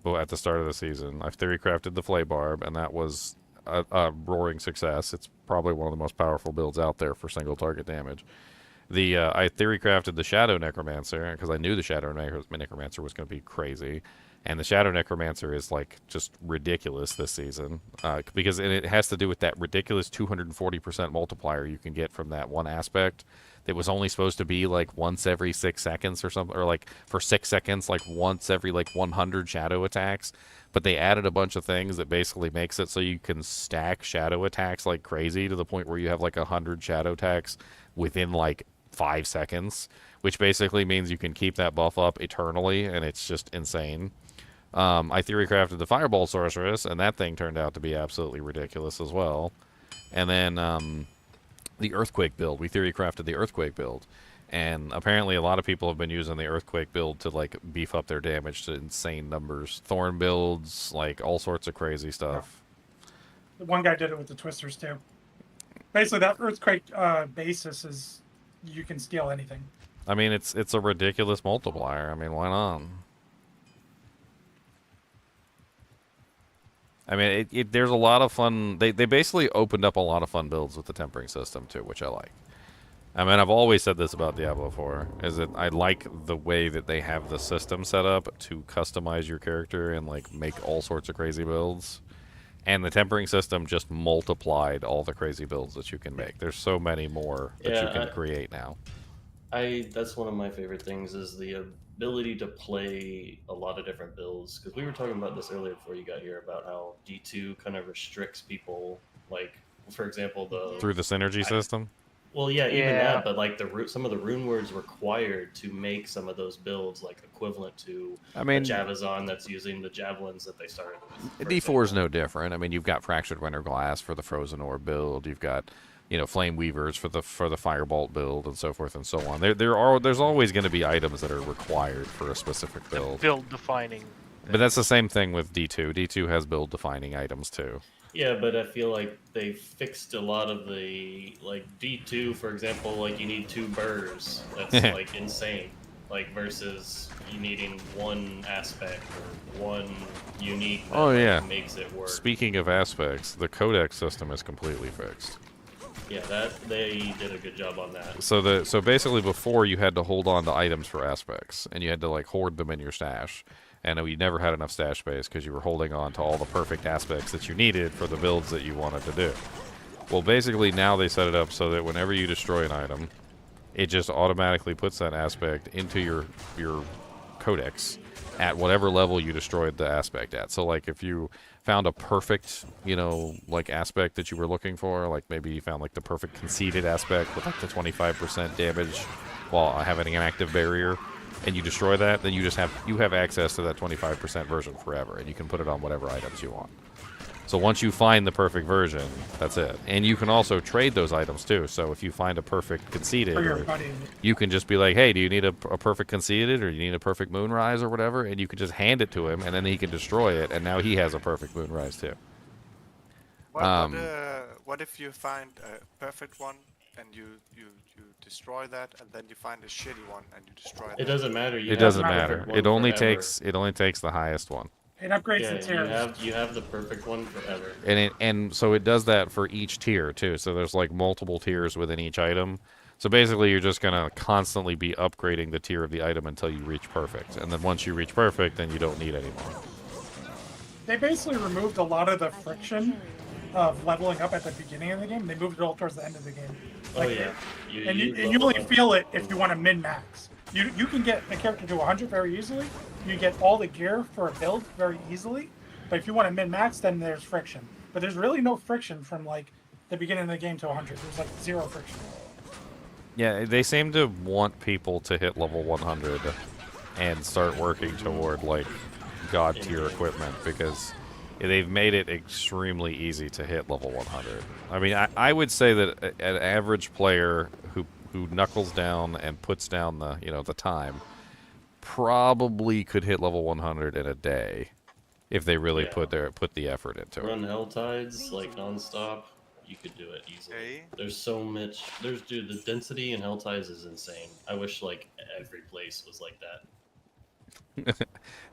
at the start of the season. I theory crafted the Flay Barb, and that was a roaring success. It's probably one of the most powerful builds out there for single target damage. I theory crafted the Shadow Necromancer because I knew the Shadow Necromancer was going to be crazy, and the Shadow Necromancer is like just ridiculous this season because it has to do with that ridiculous 240% multiplier you can get from that one aspect that was only supposed to be like once every 6 seconds or something, or like for 6 seconds, like once every like 100 shadow attacks. But they added a bunch of things that basically makes it so you can stack shadow attacks like crazy to the point where you have like 100 shadow attacks within like 5 seconds, which basically means you can keep that buff up eternally, and it's just insane. I theory crafted the Fireball Sorceress, and that thing turned out to be absolutely ridiculous as well. And then the Earthquake build. We theory crafted the Earthquake build. And apparently a lot of people have been using the Earthquake build to, like, beef up their damage to insane numbers. Thorn builds, like, all sorts of crazy stuff. The one guy did it with the Twisters, too. Basically, that Earthquake basis is you can steal anything. I mean, it's a ridiculous multiplier. I mean, why not? I mean, there's a lot of fun. They basically opened up a lot of fun builds with the tempering system, too, which I like. I mean, I've always said this about Diablo 4, is that I like the way that they have the system set up to customize your character and, like, make all sorts of crazy builds. And the tempering system just multiplied all the crazy builds that you can make. There's so many more that you can create now. That's one of my favorite things is the ability to play a lot of different builds. Because we were talking about this earlier before you got here about how D2 kind of restricts people, like, for example, through the synergy system? Well, yeah, even that, but like some of the rune words required to make some of those builds, like equivalent to a Javazon that's using the javelins that they started with. D4 is no different. I mean, you've got Fractured Winter Glass for the Frozen Orb build. You've got, you know, Flame Weavers for the Firebolt build, and so forth and so on. There's always going to be items that are required for a specific build. Build defining. But that's the same thing with D2. D2 has build defining items too. Yeah, but I feel like they fixed a lot of the, like, D2, for example, like, you need 2 burrs. That's, like, insane. Like, versus you needing one aspect or one unique that makes it work. Speaking of aspects, the Codex system is completely fixed. Yeah, they did a good job on that. So basically before you had to hold on to items for aspects, and you had to, like, hoard them in your stash. And you never had enough stash space because you were holding on to all the perfect aspects that you needed for the builds that you wanted to do. Well, basically now they set it up so that whenever you destroy an item, it just automatically puts that aspect into your codex at whatever level you destroyed the aspect at. So, like, if you found a perfect, you know, like, aspect that you were looking for, like maybe you found, like, the perfect conceded aspect with, like, the 25% damage while having an active barrier, and you destroy that, then you have access to that 25% version forever, and you can put it on whatever items you want. So once you find the perfect version, that's it. And you can also trade those items too. So if you find a perfect conceded, you can just be like, hey, do you need a perfect conceded, or you need a perfect moonrise or whatever, and you can just hand it to him, and then he can destroy it, and now he has a perfect moonrise too. What if you find a perfect one and you destroy that, and then you find a shitty one and you destroy it? It doesn't matter. It doesn't matter. It only takes the highest one. It upgrades the tiers. You have the perfect one forever. And so it does that for each tier too. So there's, like, multiple tiers within each item. So basically you're just gonna constantly be upgrading the tier of the item until you reach perfect. And then once you reach perfect, then you don't need any more. They basically removed a lot of the friction of leveling up at the beginning of the game. They moved it all towards the end of the game. Like, oh yeah. You only feel it if you want to min-max. You can get a character to 100 very easily. You get all the gear for a build very easily. But if you want to min-max, then there's friction. But there's really no friction from, like, the beginning of the game to 100. There's, like, 0 friction. Yeah, they seem to want people to hit level 100 and start working toward, like, god tier equipment, because they've made it extremely easy to hit level 100. I mean, I would say that an average player who knuckles down and puts down the time probably could hit level 100 in a day if they really put the effort into it. Run Helltides like nonstop, you could do it easily. Hey. There's so much. Dude, the density in Helltides is insane. I wish, like, every place was like that.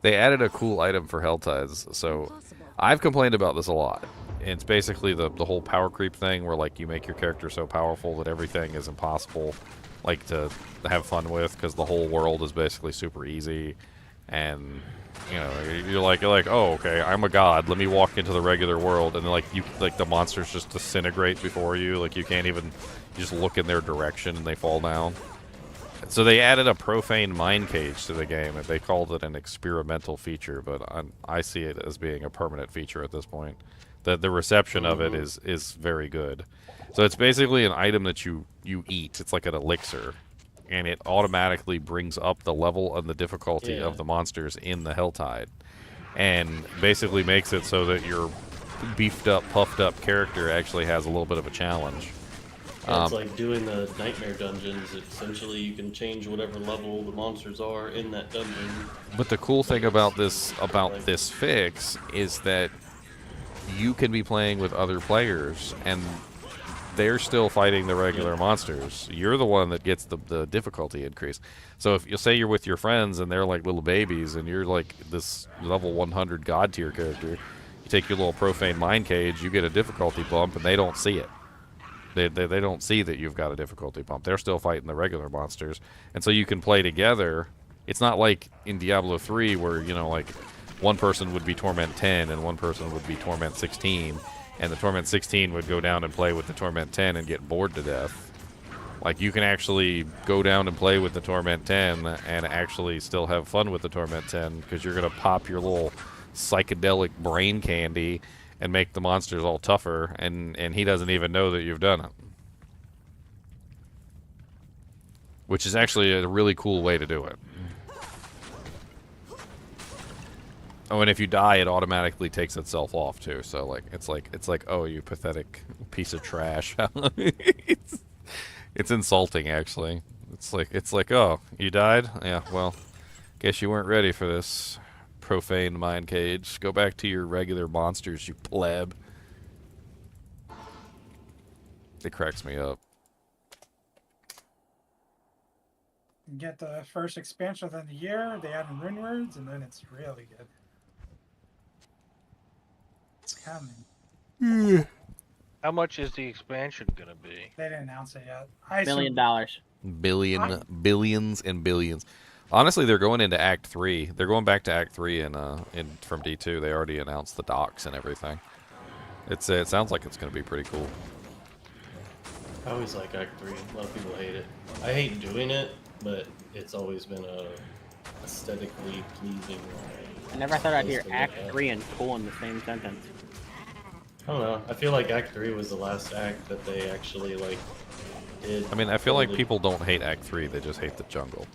They added a cool item for Helltides, so I've complained about this a lot. It's basically the whole power creep thing, where, like, you make your character so powerful that everything is impossible, like, to have fun with, because the whole world is basically super easy, and you're like, oh, okay, I'm a god. Let me walk into the regular world, and then, like, the monsters just disintegrate before you. Like, you can't even just look in their direction and they fall down. So they added a Profane Mindcage to the game, and they called it an experimental feature, but I see it as being a permanent feature at this point. The reception of it is very good. So it's basically an item that you eat. It's like an elixir, and it automatically brings up the level and the difficulty of the monsters in the Helltide. and basically makes it so that your beefed up, puffed up character actually has a little bit of a challenge. Yeah, it's like doing the nightmare dungeons. Essentially, you can change whatever level the monsters are in that dungeon. But the cool thing about this fix is that you can be playing with other players and they're still fighting the regular monsters. You're the one that gets the difficulty increase. So if you say you're with your friends and they're like little babies and you're like this level 100 god tier character, you take your little Profane Mindcage, you get a difficulty bump and they don't see it. They don't see that you've got a difficulty bump. They're still fighting the regular monsters. And so you can play together. It's not like in Diablo 3 where, you know, like one person would be Torment 10 and one person would be Torment 16. And the Torment 16 would go down and play with the Torment 10 and get bored to death. Like, you can actually go down and play with the Torment 10 and actually still have fun with the Torment 10 because you're going to pop your little psychedelic brain candy and make the monsters all tougher, and he doesn't even know that you've done it. Which is actually a really cool way to do it. Oh, and if you die, it automatically takes itself off too. So like, it's like, oh, you pathetic piece of trash. it's insulting, actually. It's like, oh, you died? Yeah, well, guess you weren't ready for this. Profane Mindcage. Go back to your regular monsters, you pleb. It cracks me up. You get the first expansion within the year, they add in rune words, and then it's really good. It's coming. How much is the expansion gonna be? They didn't announce it yet. $1 million. Billions and billions. Honestly, they're going into Act 3. They're going back to Act 3 in from D2. They already announced the docks and everything. It sounds like it's going to be pretty cool. I always like Act 3. A lot of people hate it. I hate doing it, but it's always been a aesthetically pleasing. I never thought I'd hear place to Act look at. 3 and cool in the same sentence. I don't know. I feel like Act 3 was the last act that they actually, like, did. I mean, I feel like totally- people don't hate Act 3. They just hate the jungle.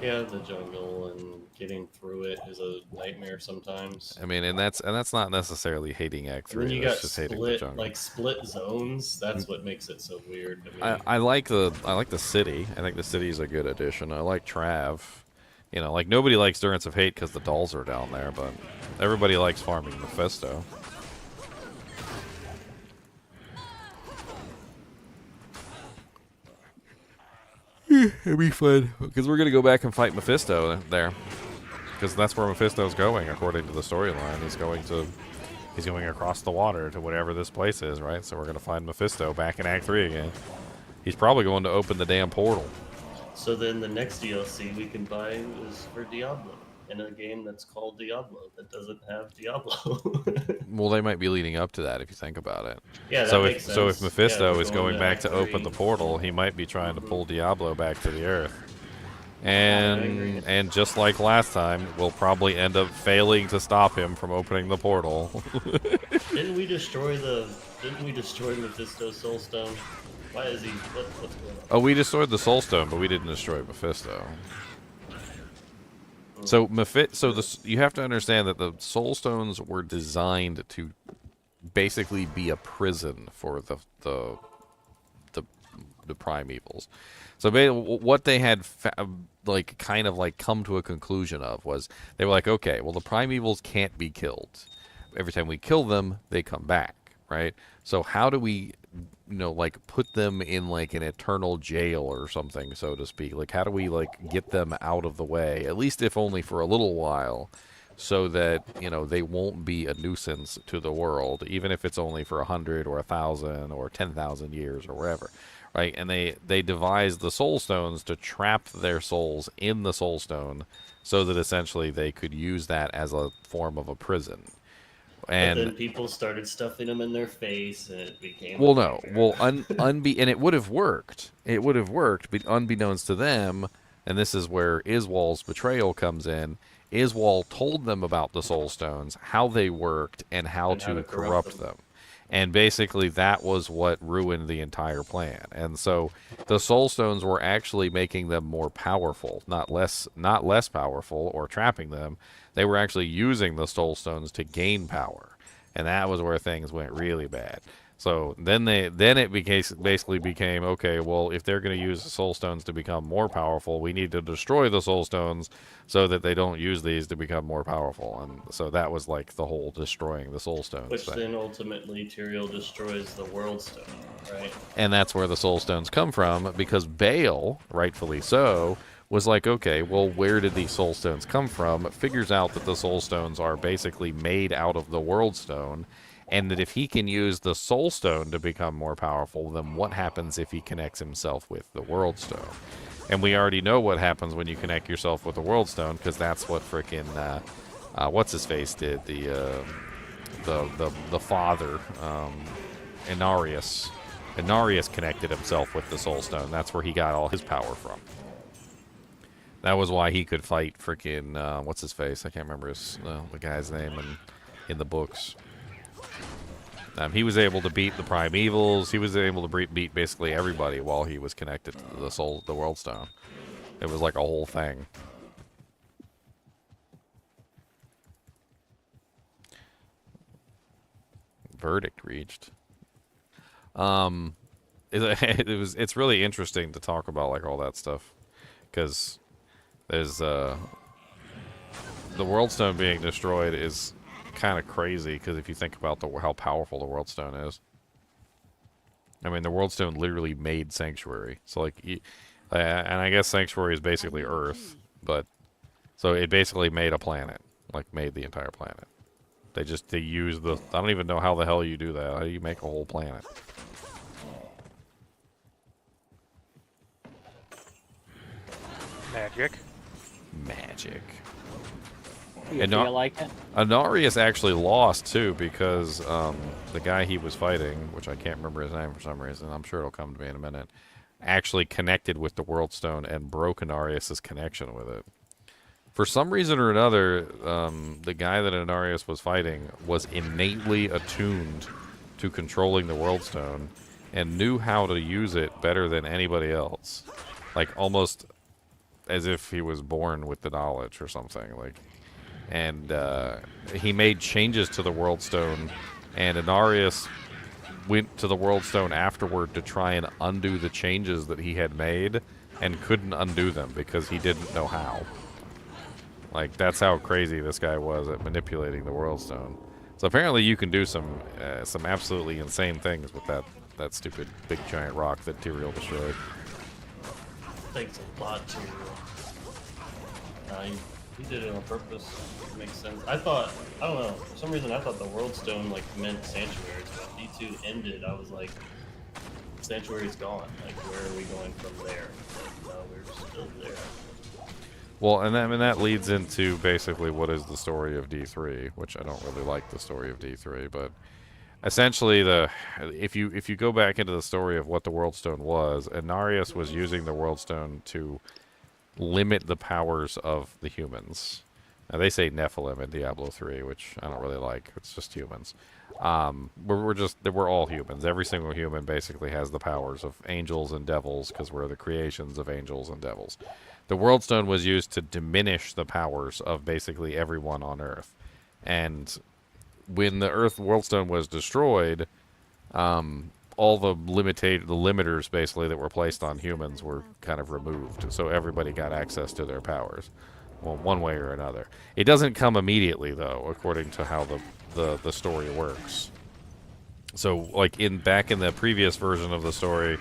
Yeah, the jungle and getting through it is a nightmare sometimes. I mean, and that's not necessarily hating Act 3. When you That's got just hating the split, jungle. like split zones, that's what makes it so weird to me. I like the city. I think the city's a good addition. I like Trav. You know, like nobody likes Durance of Hate because the dolls are down there, but everybody likes farming Mephisto. It'd be fun because we're gonna go back and fight Mephisto there, because that's where Mephisto's going according to the storyline. He's going across the water to whatever this place is, right? So we're gonna find Mephisto back in Act 3 again. He's probably going to open the damn portal. So then the next DLC we can buy is for Diablo, in a game that's called Diablo that doesn't have Diablo. Well, they might be leading up to that if you think about it. Yeah, that so makes if so, if sense. Mephisto Yeah, is going to back Act to open 3. the portal, he might be trying to pull Diablo back to the earth. I agree. And just like last time, we'll probably end up failing to stop him from opening the portal. Didn't we destroy Mephisto's Soulstone? Why is he? What's going on? Oh, we destroyed the Soulstone, but we didn't destroy Mephisto. So you have to understand that the Soulstones were designed to basically be a prison for the primevals. So what they had kind of come to a conclusion of was they were like, okay, well the primevals can't be killed. Every time we kill them, they come back, right? So how do we put them in an eternal jail or something, so to speak? Like, how do we get them out of the way, at least if only for a little while, so that they won't be a nuisance to the world, even if it's only for 100 or 1,000 or 10,000 years or wherever, right? And they devised the soul stones to trap their souls in the soul stone, so that essentially they could use that as a form of a prison. And but then people started stuffing them in their face, and it became. Well, no. Well, and it would have worked. It would have worked, but unbeknownst to them, and this is where Iswal's betrayal comes in. Iswal told them about the soul stones, how they worked, and how to corrupt them. And basically that was what ruined the entire plan. And so the soul stones were actually making them more powerful, not less powerful or trapping them. They were actually using the soul stones to gain power. And that was where things went really bad. So then it basically became, okay, well, if they're going to use the soul stones to become more powerful, we need to destroy the soul stones so that they don't use these to become more powerful. And so that was like the whole destroying the soul stones Which thing. then ultimately Tyrael destroys the world stone, right? And that's where the soul stones come from, because Baal, rightfully so, was like, okay, well, where did these soul stones come from? Figures out that the soul stones are basically made out of the world stone, and that if he can use the soul stone to become more powerful, then what happens if he connects himself with the world stone? And we already know what happens when you connect yourself with the world stone, because that's what frickin' what's his face did, the father, Inarius. Inarius connected himself with the soul stone. That's where he got all his power from. That was why he could fight frickin' what's his face? I can't remember the guy's name in the books. He was able to beat the primevals. He was able to beat basically everybody while he was connected to the world stone. It was like a whole thing. Verdict reached. It's really interesting to talk about like all that stuff, because there's the world stone being destroyed is kind of crazy, because if you think about how powerful the world stone is. I mean, the world stone literally made Sanctuary. So like, and I guess Sanctuary is basically Earth, but so it basically made a planet, like made the entire planet. They use I don't even know how the hell you do that. How do you make a whole planet? Magic. You feel like it? Inarius actually lost too, because the guy he was fighting, which I can't remember his name for some reason, I'm sure it'll come to me in a minute, actually connected with the world stone and broke Inarius' connection with it. For some reason or another, the guy that Inarius was fighting was innately attuned to controlling the world stone and knew how to use it better than anybody else. Like almost as if he was born with the knowledge or something. And he made changes to the world stone, and Inarius went to the world stone afterward to try and undo the changes that he had made, and couldn't undo them because he didn't know how. Like, that's how crazy this guy was at manipulating the world stone. So apparently you can do some absolutely insane things with that stupid big giant rock that Tyrael destroyed. Thanks a lot, Tyrael. He did it on purpose. It makes sense. I don't know, for some reason I thought the world stone like meant Sanctuary. So when D2 ended, I was like, Sanctuary's gone. Like, where are we going from there? But no, we're still there. Well, and that leads into basically what is the story of D3, which I don't really like the story of D3, but essentially if you go back into the story of what the world stone was, Inarius was using the world stone to limit the powers of the humans. Now they say Nephilim in Diablo 3, which I don't really like. It's just humans. We're all humans. Every single human basically has the powers of angels and devils, because we're the creations of angels and devils. The world stone was used to diminish the powers of basically everyone on Earth. And when the world stone was destroyed, all the limiters basically that were placed on humans were kind of removed, so everybody got access to their powers, well, one way or another. It doesn't come immediately, though, according to how the story works. So, like back in the previous version of the story,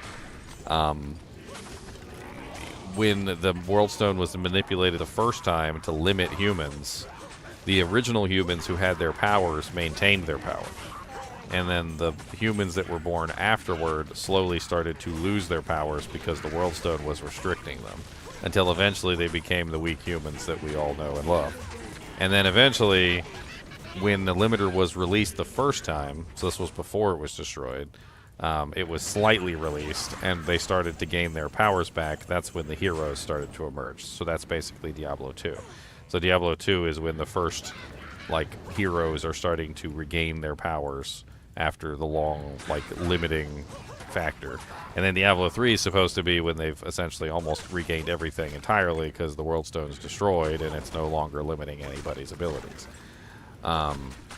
when the world stone was manipulated the first time to limit humans, the original humans who had their powers maintained their powers. And then the humans that were born afterward slowly started to lose their powers because the world stone was restricting them, until eventually they became the weak humans that we all know and love. And then eventually, when the limiter was released the first time, so this was before it was destroyed, it was slightly released, and they started to gain their powers back. That's when the heroes started to emerge. So that's basically Diablo 2. So Diablo 2 is when the first, like, heroes are starting to regain their powers after the long, like, limiting factor. And then Diablo 3 is supposed to be when they've essentially almost regained everything entirely because the World Stone is destroyed and it's no longer limiting anybody's abilities.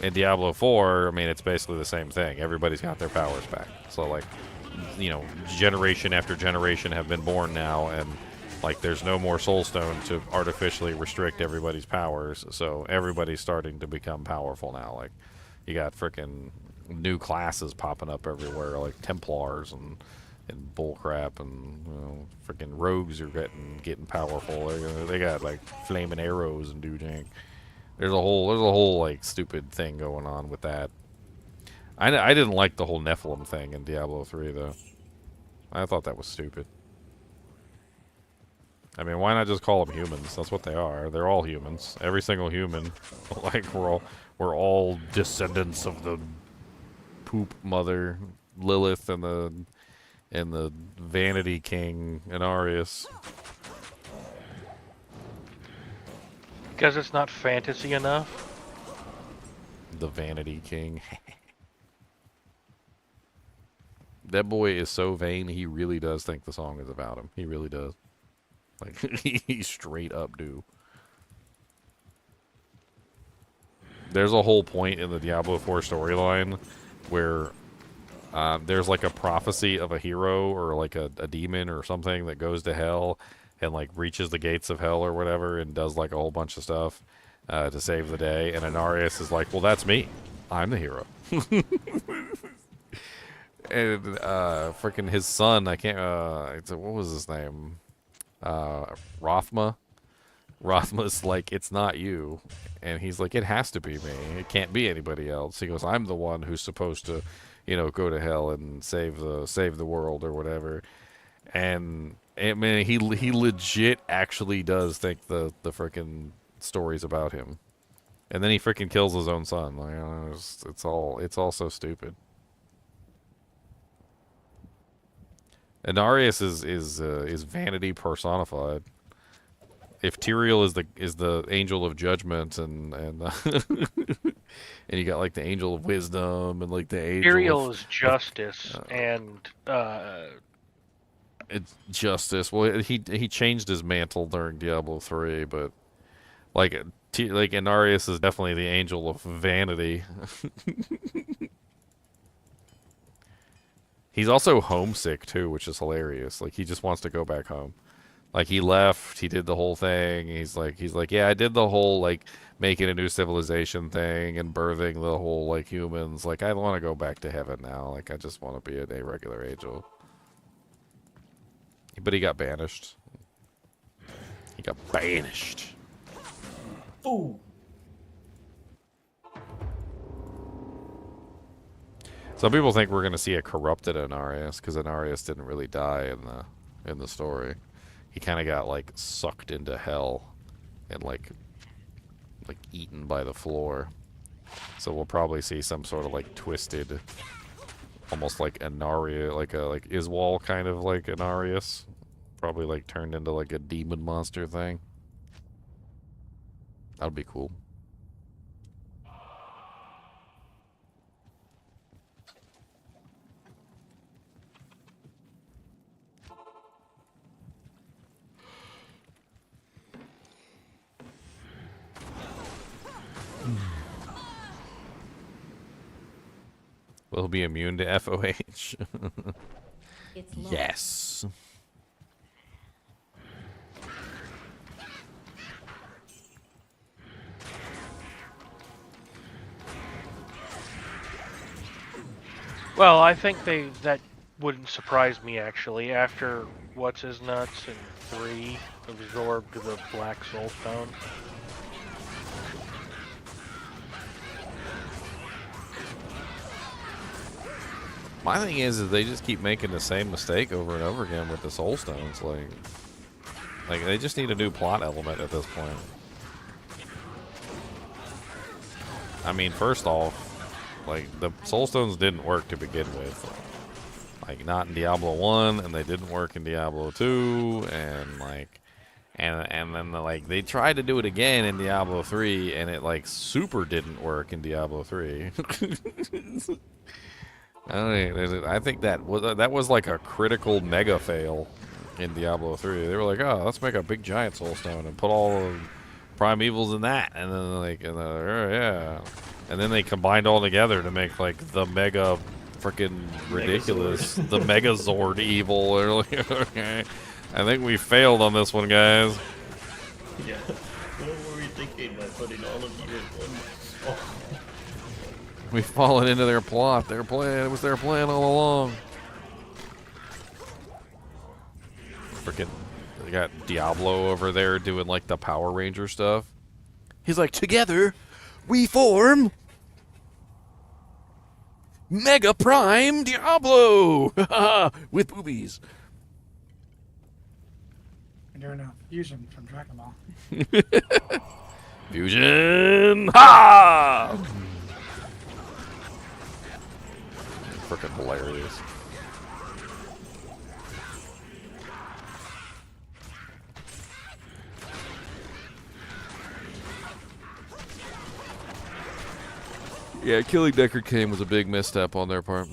In Diablo 4, I mean, it's basically the same thing. Everybody's got their powers back. So, like, you know, generation after generation have been born now, and, like, there's no more Soul Stone to artificially restrict everybody's powers. So everybody's starting to become powerful now. Like, you got frickin' new classes popping up everywhere, like Templars and bullcrap, and you know, freaking rogues are getting powerful. They got like flaming arrows and doojang. There's a whole like stupid thing going on with that. I didn't like the whole Nephilim thing in Diablo 3 though. I thought that was stupid. I mean, why not just call them humans? That's what they are. They're all humans. Every single human. Like we're all descendants of the poop mother Lilith and the Vanity King Inarius. Because it's not fantasy enough. The Vanity King. That boy is so vain, he really does think the song is about him. He really does. Like, he straight up do. There's a whole point in the Diablo 4 storyline where there's like a prophecy of a hero or like a demon or something that goes to hell and like reaches the gates of hell or whatever and does like a whole bunch of stuff to save the day. And Inarius is like, well, that's me. I'm the hero. And freaking his son, I can't, what was his name? Rothma. Rothma's like, it's not you. And he's like, it has to be me. It can't be anybody else. He goes, I'm the one who's supposed to, you know, go to hell and save the world or whatever. And man, he legit actually does think the freaking story's about him. And then he freaking kills his own son. Like, it's all so stupid. Inarius is vanity personified. If Tyrael is the angel of judgment and and you got like the angel of wisdom and like the angel Tyrael is justice and it's justice. Well, he changed his mantle during Diablo 3, but like Inarius is definitely the angel of vanity. He's also homesick too, which is hilarious. Like he just wants to go back home. Like he left, he did the whole thing. He's like, yeah, I did the whole like making a new civilization thing and birthing the whole like humans. Like I want to go back to heaven now. Like I just want to be a regular angel. But he got banished. He got banished. Ooh. Some people think we're going to see a corrupted Inarius because Inarius didn't really die in the story. He kind of got like sucked into hell and like eaten by the floor. So we'll probably see some sort of like twisted, almost like Inarius, like Iswal kind of like Inarius, probably like turned into like a demon monster thing. That'd be cool. Will be immune to FOH. It's locked. Yes. well, I think that wouldn't surprise me actually. After what's his nuts and 3 absorbed the Black Soul Stone. My thing is they just keep making the same mistake over and over again with the Soul Stones. Like they just need a new plot element at this point. I mean, first off, like the Soul Stones didn't work to begin with. Like not in Diablo 1, and they didn't work in Diablo 2, and And then like they tried to do it again in Diablo 3, and it like super didn't work in Diablo 3. I think that was like a critical mega fail in Diablo 3. They were like, oh, let's make a big giant soulstone and put all the primevals in that, and then like, oh, yeah, and then they combined all together to make like the mega freaking ridiculous, the Megazord evil. They're like, okay, I think we failed on this one, guys. Yeah. What were we thinking by putting all of you in one? Oh. We've fallen into their plot. Their plan. It was their plan all along. Freaking, they got Diablo over there doing like the Power Ranger stuff. He's like, together, we form Mega Prime Diablo with boobies. And doing a fusion from Dragon Ball. Fusion! Ha! Freaking hilarious. Yeah, killing Deckard Cain was a big misstep on their part.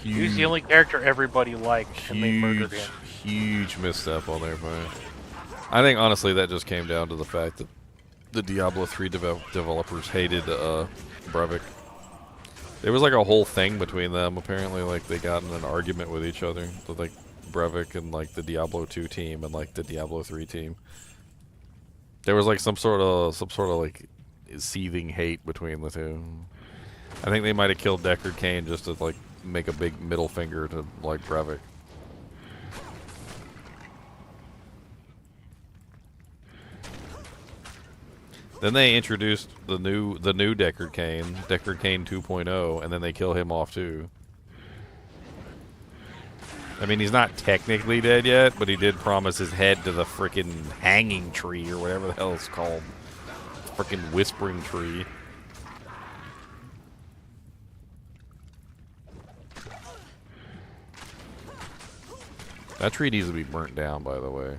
He's the only character everybody liked, and they murdered him. Huge misstep on their part. I think, honestly, that just came down to the fact that the Diablo 3 developers hated Brevik. There was like a whole thing between them, apparently. Like, they got in an argument with each other. With, like, Brevik and, like, the Diablo 2 team and, like, the Diablo 3 team. There was, like, some sort of like, seething hate between the two. I think they might have killed Deckard Cain just to, like, make a big middle finger to, like, Brevik. Then they introduced the new Deckard Cain 2.0, and then they kill him off too. I mean, he's not technically dead yet, but he did promise his head to the frickin' hanging tree or whatever the hell it's called. Frickin' whispering tree. That tree needs to be burnt down, by the way.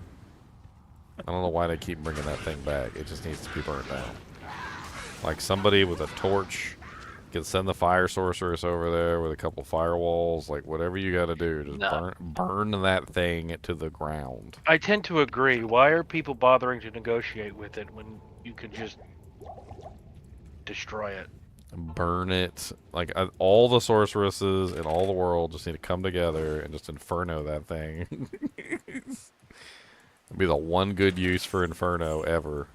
I don't know why they keep bringing that thing back. It just needs to be burnt down. Like somebody with a torch can send the fire sorceress over there with a couple firewalls. Like whatever you got to do, just burn that thing to the ground. I tend to agree. Why are people bothering to negotiate with it when you could just destroy it? Burn it. Like all the sorceresses in all the world just need to come together and just inferno that thing. It'd be the one good use for Inferno ever.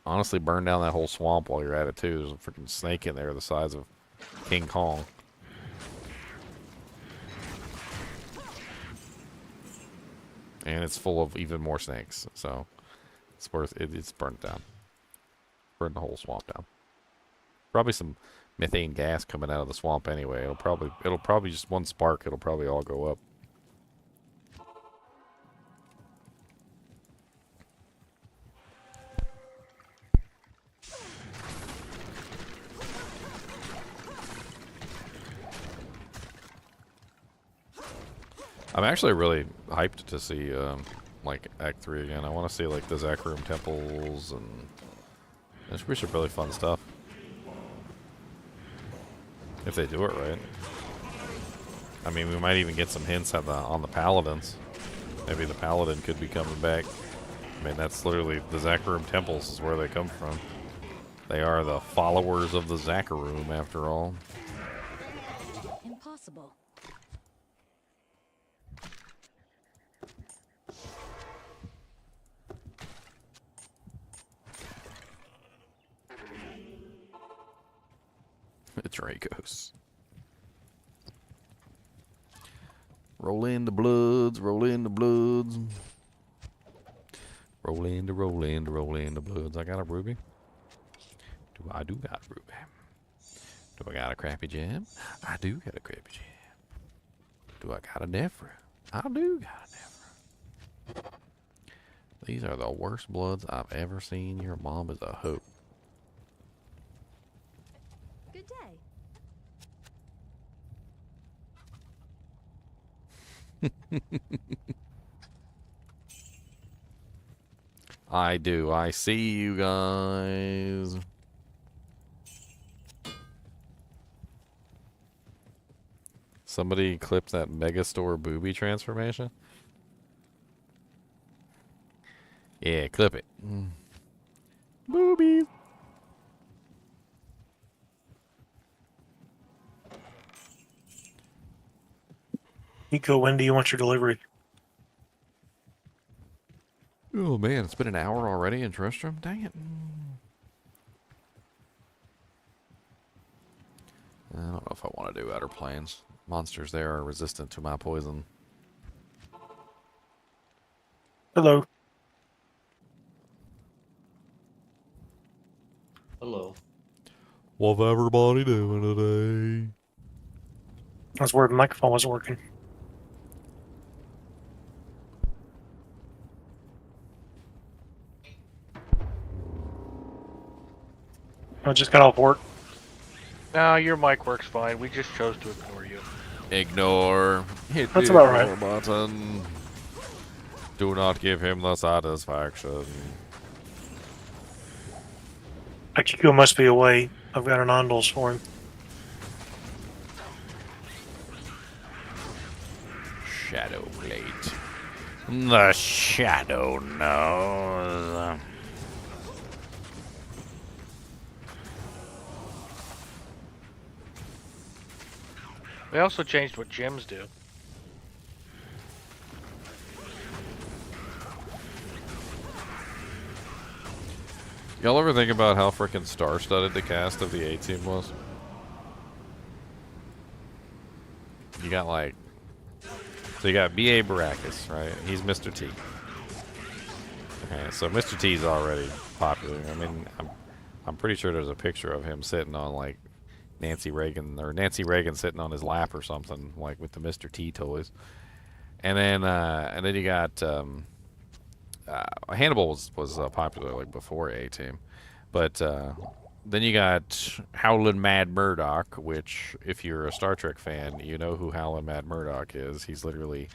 Honestly, burn down that whole swamp while you're at it too. There's a freaking snake in there the size of King Kong. And it's full of even more snakes, so it's worth it. It's burnt down. Burn the whole swamp down. Probably some methane gas coming out of the swamp anyway. It'll probably just one spark. It'll probably all go up. I'm actually really hyped to see like Act 3 again. I want to see like the Zacharium temples, and there should be some really fun stuff if they do it right. I mean, we might even get some hints at on the paladins. Maybe the paladin could be coming back. I mean, that's literally the Zacharium temples is where they come from. They are the followers of the Zacharium, after all. Impossible. Dracos. Roll in the bloods, roll in the bloods. Roll in the bloods. I got a ruby. I do got a ruby. Do I got a crappy gem? I do got a crappy gem. Do I got a Nephra? I do got a Nephra. These are the worst bloods I've ever seen. Your mom is a hope. Good day. I do. I see you guys. Somebody clipped that Megastore booby transformation. Yeah, clip it. Boobies. Nico, when do you want your delivery? Oh man, it's been an hour already in Tristram. Dang it. I don't know if I want to do Outer Plains. Monsters there are resistant to my poison. Hello. Hello. What's everybody doing today? I was worried the microphone wasn't working. I just got off work. No, your mic works fine. We just chose to ignore you. Ignore. Hit That's the about right. ignore button. Do not give him the satisfaction. Akiko must be away. I've got an Ondos for him. Shadow Blade. The Shadow knows. They also changed what gems do. Y'all ever think about how freaking star-studded the cast of the A-Team was? You got like... So you got B.A. Baracus, right? He's Mr. T. Okay, so Mr. T's already popular. I mean, I'm pretty sure there's a picture of him sitting on like Nancy Reagan, or Nancy Reagan sitting on his lap or something, like with the Mr. T toys. And then you got Hannibal was popular like before A-Team, but then you got Howlin' Mad Murdoch, which if you're a Star Trek fan, you know who Howlin' Mad Murdoch is. He's literally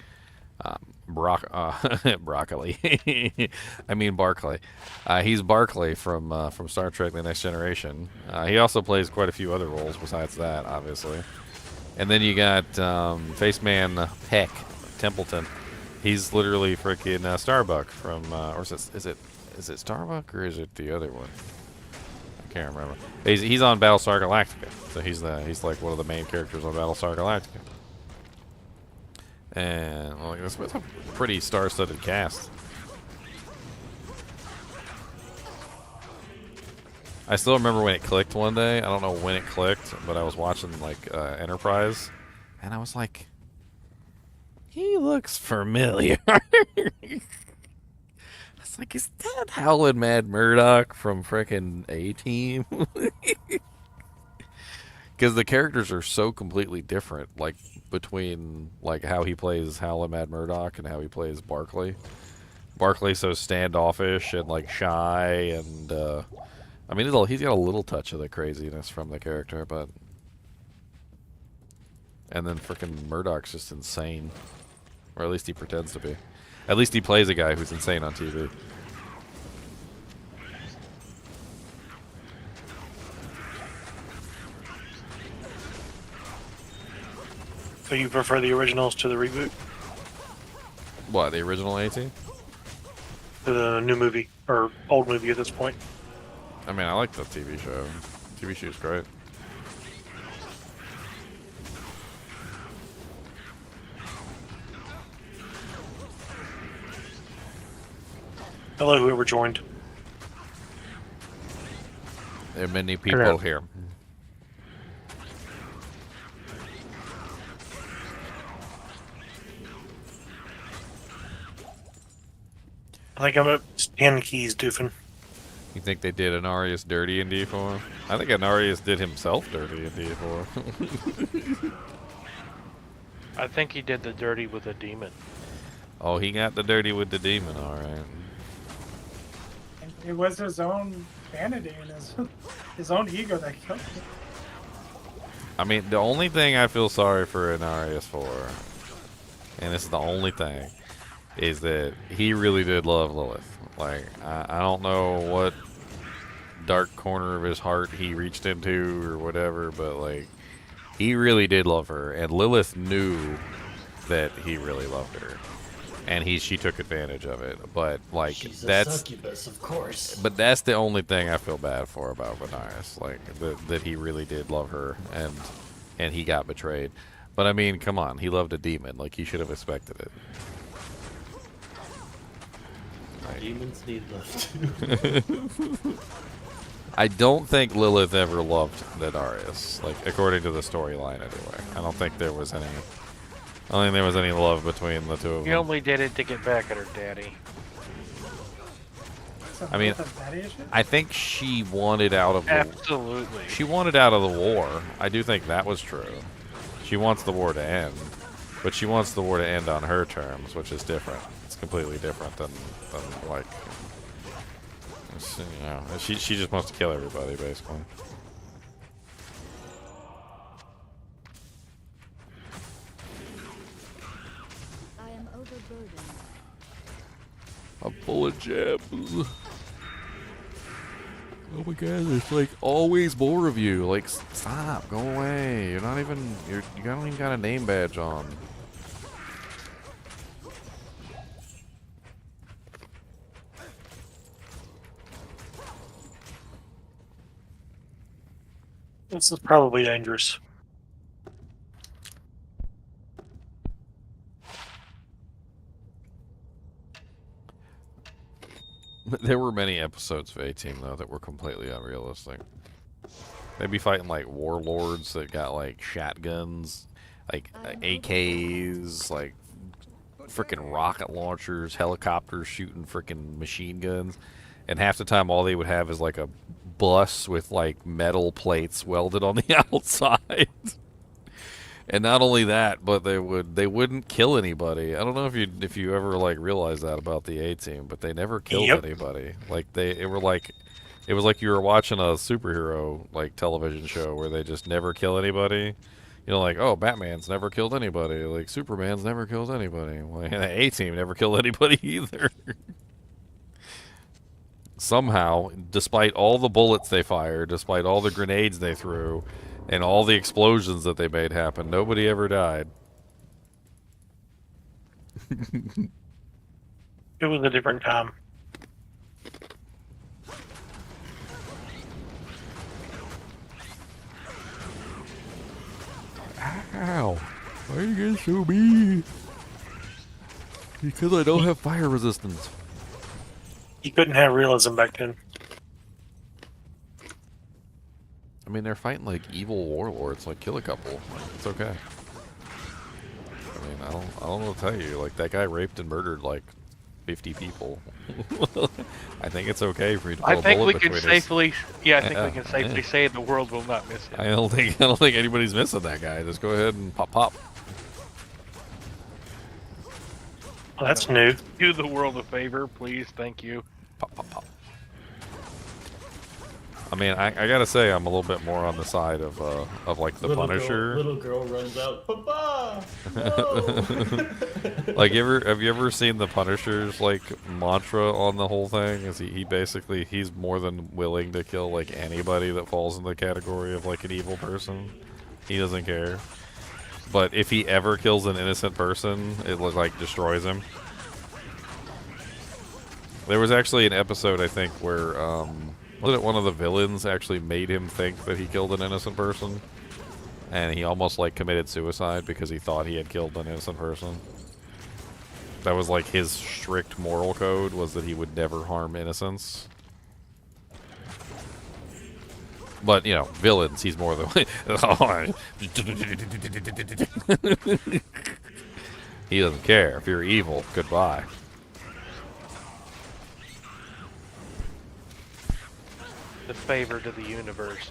broccoli. I mean Barclay. He's Barclay from Star Trek: The Next Generation. He also plays quite a few other roles besides that, obviously. And then you got Faceman Peck Templeton. He's literally freaking Starbuck from, or is it Starbuck or is it the other one? I can't remember. He's on Battlestar Galactica, so he's like one of the main characters on Battlestar Galactica. And well, it's a pretty star-studded cast. I still remember when it clicked one day. I don't know when it clicked, but I was watching like Enterprise, and I was like, he looks familiar. It's like, is that Howlin' Mad Murdoch from frickin' A-Team? Because the characters are so completely different, like between like how he plays Howlin' Mad Murdoch and how he plays Barclay. Barclay's so standoffish and like shy, and I mean he's got a little touch of the craziness from the character, but and then frickin' Murdoch's just insane. Or at least he pretends to be. At least he plays a guy who's insane on TV. So you prefer the originals to the reboot? What, the original A-Team? To the new movie, or old movie at this point? I mean, I like the TV show. TV show's great. Hello, whoever joined. There are many people here. I think I'm at 10 keys, doofing. You think they did Anarius dirty in D4? I think Anarius did himself dirty in D4. I think he did the dirty with a demon. Oh, he got the dirty with the demon, alright. It was his own vanity and his own ego that killed him. I mean, the only thing I feel sorry for Inarius for, and this is the only thing, is that he really did love Lilith. Like, I don't know what dark corner of his heart he reached into or whatever, but like, he really did love her, and Lilith knew that he really loved her, and she took advantage of it. But like, She's a that's succubus, of course. But that's the only thing I feel bad for about Venarius, like that he really did love her, and he got betrayed. But I mean, come on, he loved a demon. Like, he should have expected it. Like, Demons need love too. I don't think Lilith ever loved Venarius, like according to the storyline anyway. I don't think there was any. I don't think there was any love between the two of He them. only did it to get back at her daddy. So I mean, both of daddy issues? I think she wanted out of the Absolutely. She wanted out of the war. I do think that was true. She wants the war to end, but she wants the war to end on her terms, which is different. It's completely different than like, you know, she just wants to kill everybody basically. I am overburdened. I'm full of jabs. Oh my god, there's like always more of you. Like, stop, go away. You're not even, you don't even got a name badge on. This is probably dangerous. There were many episodes of A-Team, though, that were completely unrealistic. They'd be fighting, like, warlords that got, like, shotguns, like, AKs, like, freaking rocket launchers, helicopters shooting freaking machine guns. And half the time, all they would have is, like, a bus with, like, metal plates welded on the outside. And not only that, but they wouldn't kill anybody. I don't know if you ever like realized that about the A-Team, but they never killed anybody. Like it was like you were watching a superhero like television show where they just never kill anybody. You know, like, oh, Batman's never killed anybody, like Superman's never killed anybody. Like, and the A-Team never killed anybody either. Somehow, despite all the bullets they fired, despite all the grenades they threw, and all the explosions that they made happen, nobody ever died. It was a different time. Ow! Why are you guys so mean? Because I don't have fire resistance. You couldn't have realism back then. I mean, they're fighting like evil warlords. Like, kill a couple. Like, it's okay. I mean, I don't know what to tell you. Like, that guy raped and murdered like 50 people. I think it's okay for you to pull I think a we bullet can between us. safely, we can safely say the world will not miss him. I don't think anybody's missing that guy. Just go ahead and pop. Well, that's new. Do the world a favor, please. Thank you. Pop. I mean, I gotta say, I'm a little bit more on the side of like the Punisher. Little girl runs out, Papa! No! Like, have you ever seen the Punisher's like mantra on the whole thing? Is he basically, he's more than willing to kill like anybody that falls in the category of like an evil person. He doesn't care. But if he ever kills an innocent person, it like destroys him. There was actually an episode, I think, where wasn't it one of the villains actually made him think that he killed an innocent person? And he almost like committed suicide because he thought he had killed an innocent person. That was like his strict moral code, was that he would never harm innocents. But, you know, villains, he's more than... He doesn't care. If you're evil, goodbye. The favor to the universe.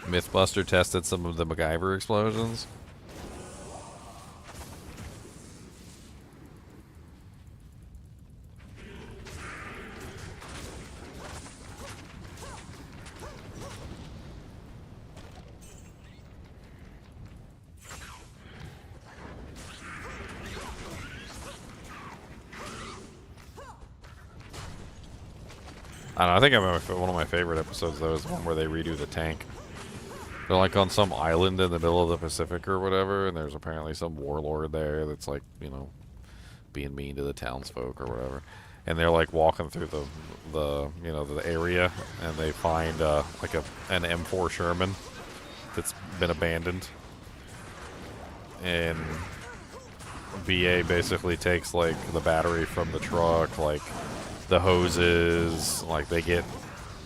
Mythbuster tested some of the MacGyver explosions. I don't know, I think one of my favorite episodes though is the one where they redo the tank. They're like on some island in the middle of the Pacific or whatever, and there's apparently some warlord there that's like, you know, being mean to the townsfolk or whatever. And they're like walking through the you know, the area, and they find like an M4 Sherman that's been abandoned. And BA basically takes like the battery from the truck, like the hoses, like they get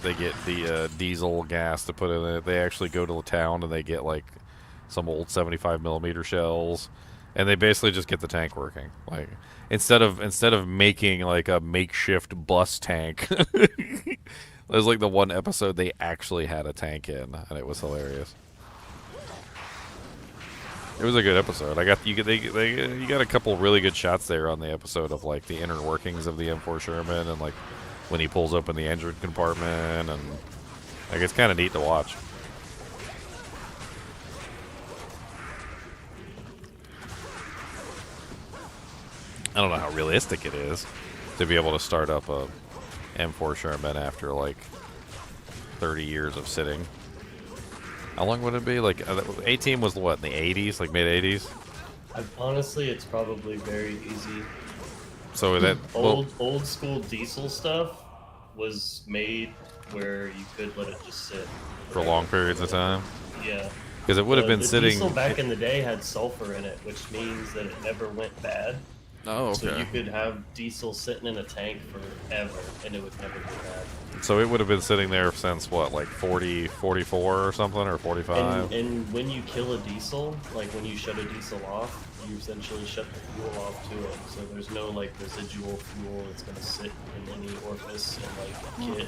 the diesel gas to put in it. They actually go to the town and they get like some old 75mm shells, and they basically just get the tank working. Like instead of making like a makeshift bus tank, there's like the one episode they actually had a tank in, and it was hilarious. It was a good episode. You got a couple really good shots there on the episode of like the inner workings of the M4 Sherman, and like when he pulls open the engine compartment, and like it's kind of neat to watch. I don't know how realistic it is to be able to start up a M4 Sherman after like 30 years of sitting. How long would it be? Like, A-Team was what, in the 80s? Like, mid-80s? Honestly, it's probably very easy. So that... Old school diesel stuff was made where you could let it just sit. For long periods of time? Yeah. Because it would have been sitting... Diesel back in the day had sulfur in it, which means that it never went bad. Oh, okay. So you could have diesel sitting in a tank forever, and it would never go bad. So it would have been sitting there since, what, like 44 or something, or 45? And when you kill a diesel, like when you shut a diesel off, you essentially shut the fuel off to it. So there's no, like, residual fuel that's going to sit in any orifice and, like, get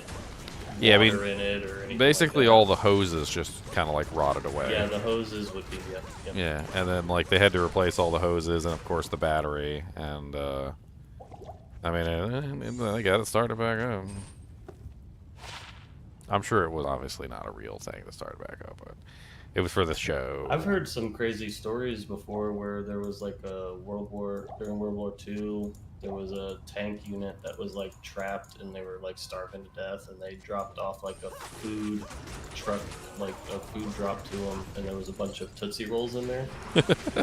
yeah, I mean, water in it or anything basically like that. all the hoses just kind of, like, rotted away. Yeah, the hoses would be, yeah. Yeah, and then, like, they had to replace all the hoses and, of course, the battery, and, I mean, they got it started back up. I'm sure it was obviously not a real thing to start back up, but it was for the show. I've heard some crazy stories before where there was like during World War II, there was a tank unit that was like trapped and they were like starving to death, and they dropped off like a food truck, like a food drop to them, and there was a bunch of Tootsie Rolls in there.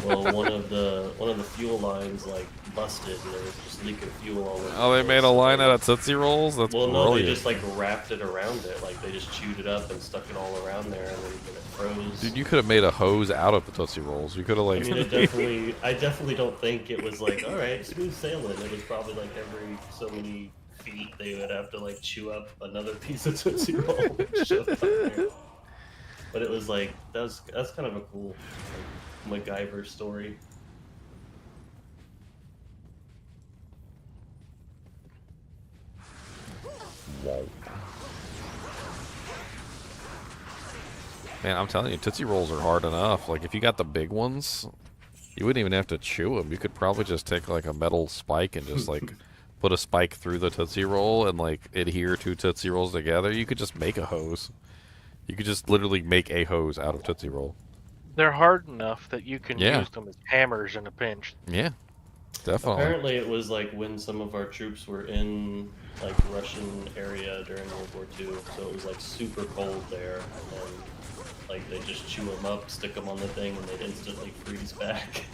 Well, one of the fuel lines like busted, and there was just leaking fuel all over. Oh, they made a line out of Tootsie Rolls? That's well, brilliant. no, they just like wrapped it around it, like they just chewed it up and stuck it all around there, and then when it froze. Dude, you could have made a hose out of the Tootsie Rolls. You could have like. I mean, I definitely don't think it was like, all right, smooth sailing. It was probably like every so many feet they would have to like chew up another piece of Tootsie Roll and shove it up there. But it was like that's kind of a cool like, MacGyver story. Whoa. Man, I'm telling you, Tootsie Rolls are hard enough. Like, if you got the big ones, you wouldn't even have to chew them. You could probably just take, like, a metal spike and just, like, put a spike through the Tootsie Roll and, like, adhere two Tootsie Rolls together. You could just make a hose. You could just literally make a hose out of Tootsie Roll. They're hard enough that you can Yeah. use them as hammers in a pinch. Yeah, definitely. Apparently it was like when some of our troops were in like Russian area during World War II, so it was like super cold there, and then like they just chew them up, stick them on the thing, and they'd instantly freeze back.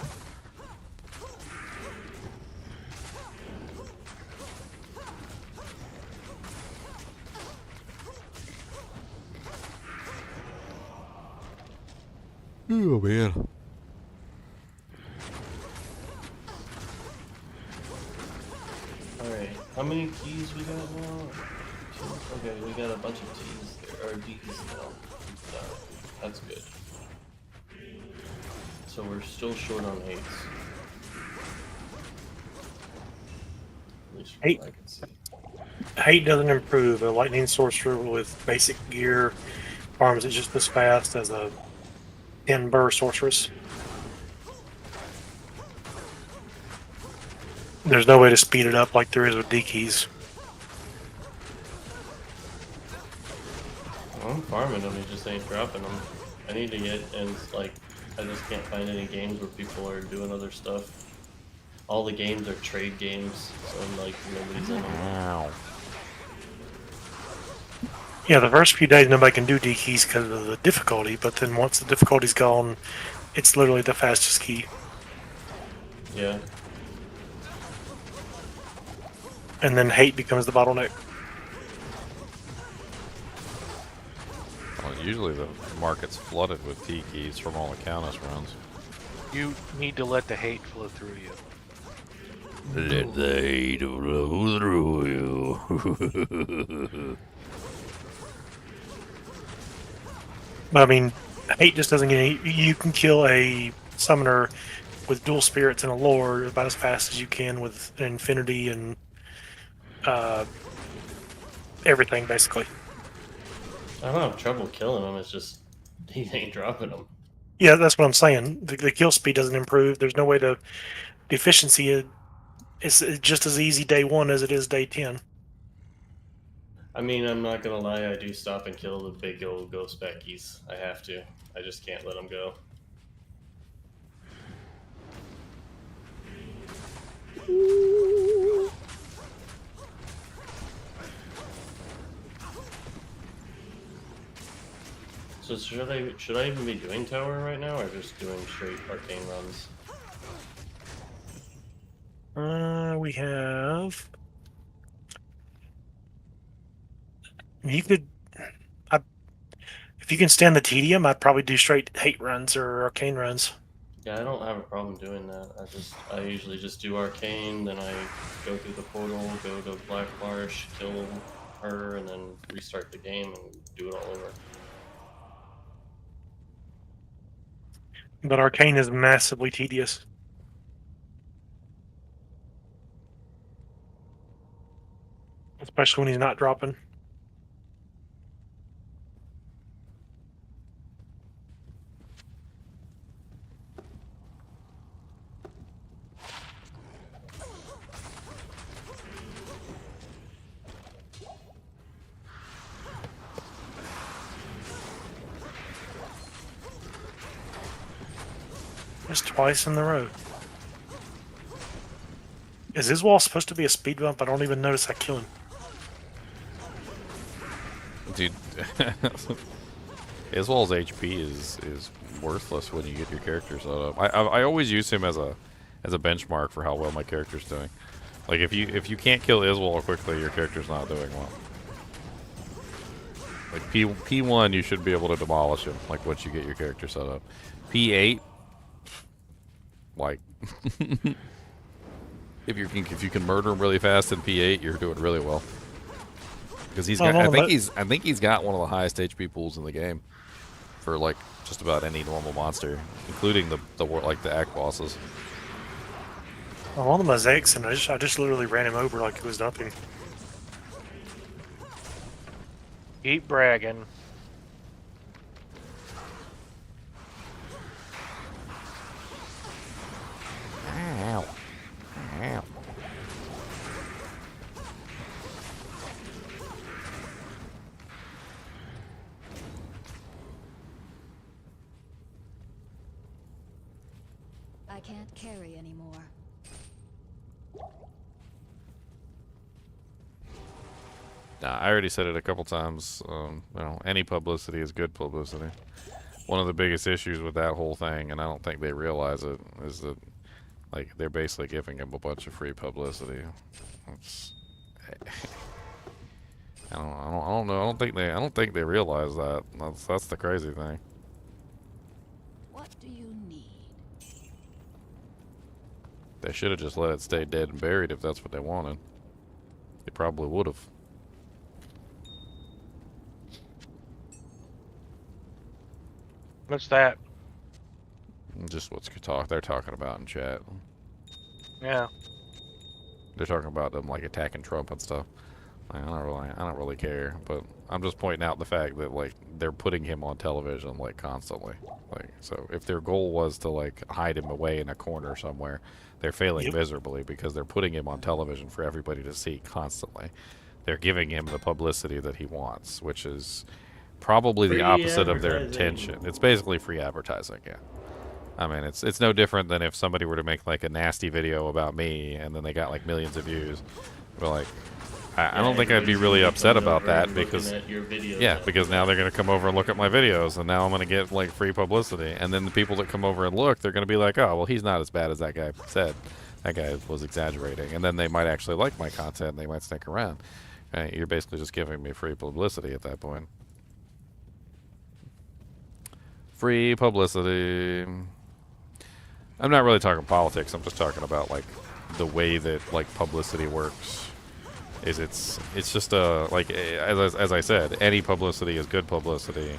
Oh, man. Alright, how many keys we got now? Two? Okay, we got a bunch of T's there, or D's now. That's good. So we're still short on 8s. At least from what I can see. Hate doesn't improve. A lightning sorcerer with basic gear farms it just as fast as a 10 burr sorceress. There's no way to speed it up like there is with D keys. Well, I'm farming them, he just ain't dropping them. I need to get, and like, I just can't find any games where people are doing other stuff. All the games are trade games, so I'm like, nobody's in them. Wow. Yeah, the first few days nobody can do D keys because of the difficulty, but then once the difficulty's gone, it's literally the fastest key. Yeah. And then hate becomes the bottleneck. Well, usually the market's flooded with T keys from all the Countess runs. You need to let the hate flow through you. Let the hate flow through you. But I mean, hate just doesn't get any. You can kill a summoner with dual spirits and a lore about as fast as you can with an infinity and everything, basically. I don't have trouble killing him. It's just he ain't dropping them. Yeah, that's what I'm saying. The kill speed doesn't improve. There's no way to. The efficiency is just as easy day 1 as it is day 10. I mean, I'm not gonna lie. I do stop and kill the big old ghost Beckies. I have to. I just can't let them go. So should I even be doing tower right now, or just doing straight arcane runs? We have. You could. If you can stand the tedium, I'd probably do straight hate runs or arcane runs. Yeah, I don't have a problem doing that. I usually just do arcane, then I go through the portal, go to Black Marsh, kill her, and then restart the game and do it all over. But arcane is massively tedious. Especially when he's not dropping. Just twice in the row. Is his wall supposed to be a speed bump? I don't even notice I kill him. Dude, Iswall's HP is worthless when you get your character set up. I always use him as a benchmark for how well my character's doing. Like if you can't kill Iswall quickly, your character's not doing well. Like P1, you should be able to demolish him. Like once you get your character set up. P8, like if you can murder him really fast in P8, you're doing really well. Because he's got, I think he's got one of the highest HP pools in the game for like just about any normal monster, including the act bosses. I'm on the mosaics, and I just literally ran him over like it was nothing. Keep bragging. Ow. Ow. I can't carry anymore. Nah, I already said it a couple times. Any publicity is good publicity. One of the biggest issues with that whole thing, and I don't think they realize it, is that like they're basically giving him a bunch of free publicity. It's, I don't know. I don't think they realize that. That's the crazy thing. What do you need? They should have just let it stay dead and buried if that's what they wanted. They probably would have. What's that? Just what's they're talking about in chat. Yeah. They're talking about them like attacking Trump and stuff. Like, I don't really care, but I'm just pointing out the fact that like they're putting him on television like constantly. Like, so if their goal was to like hide him away in a corner somewhere, they're failing miserably because they're putting him on television for everybody to see constantly. They're giving him the publicity that he wants, which is probably the opposite of their intention. It's basically free advertising, yeah. I mean, it's no different than if somebody were to make like a nasty video about me and then they got like millions of views. But like, I don't think I'd be really upset about that because yeah, because now they're gonna come over and look at my videos, and now I'm gonna get like free publicity. And then the people that come over and look, they're gonna be like, oh, well, he's not as bad as that guy said. That guy was exaggerating, and then they might actually like my content, and they might stick around. Right? You're basically just giving me free publicity at that point. Free publicity. I'm not really talking politics. I'm just talking about like the way that like publicity works. Is it's just like as I said, any publicity is good publicity,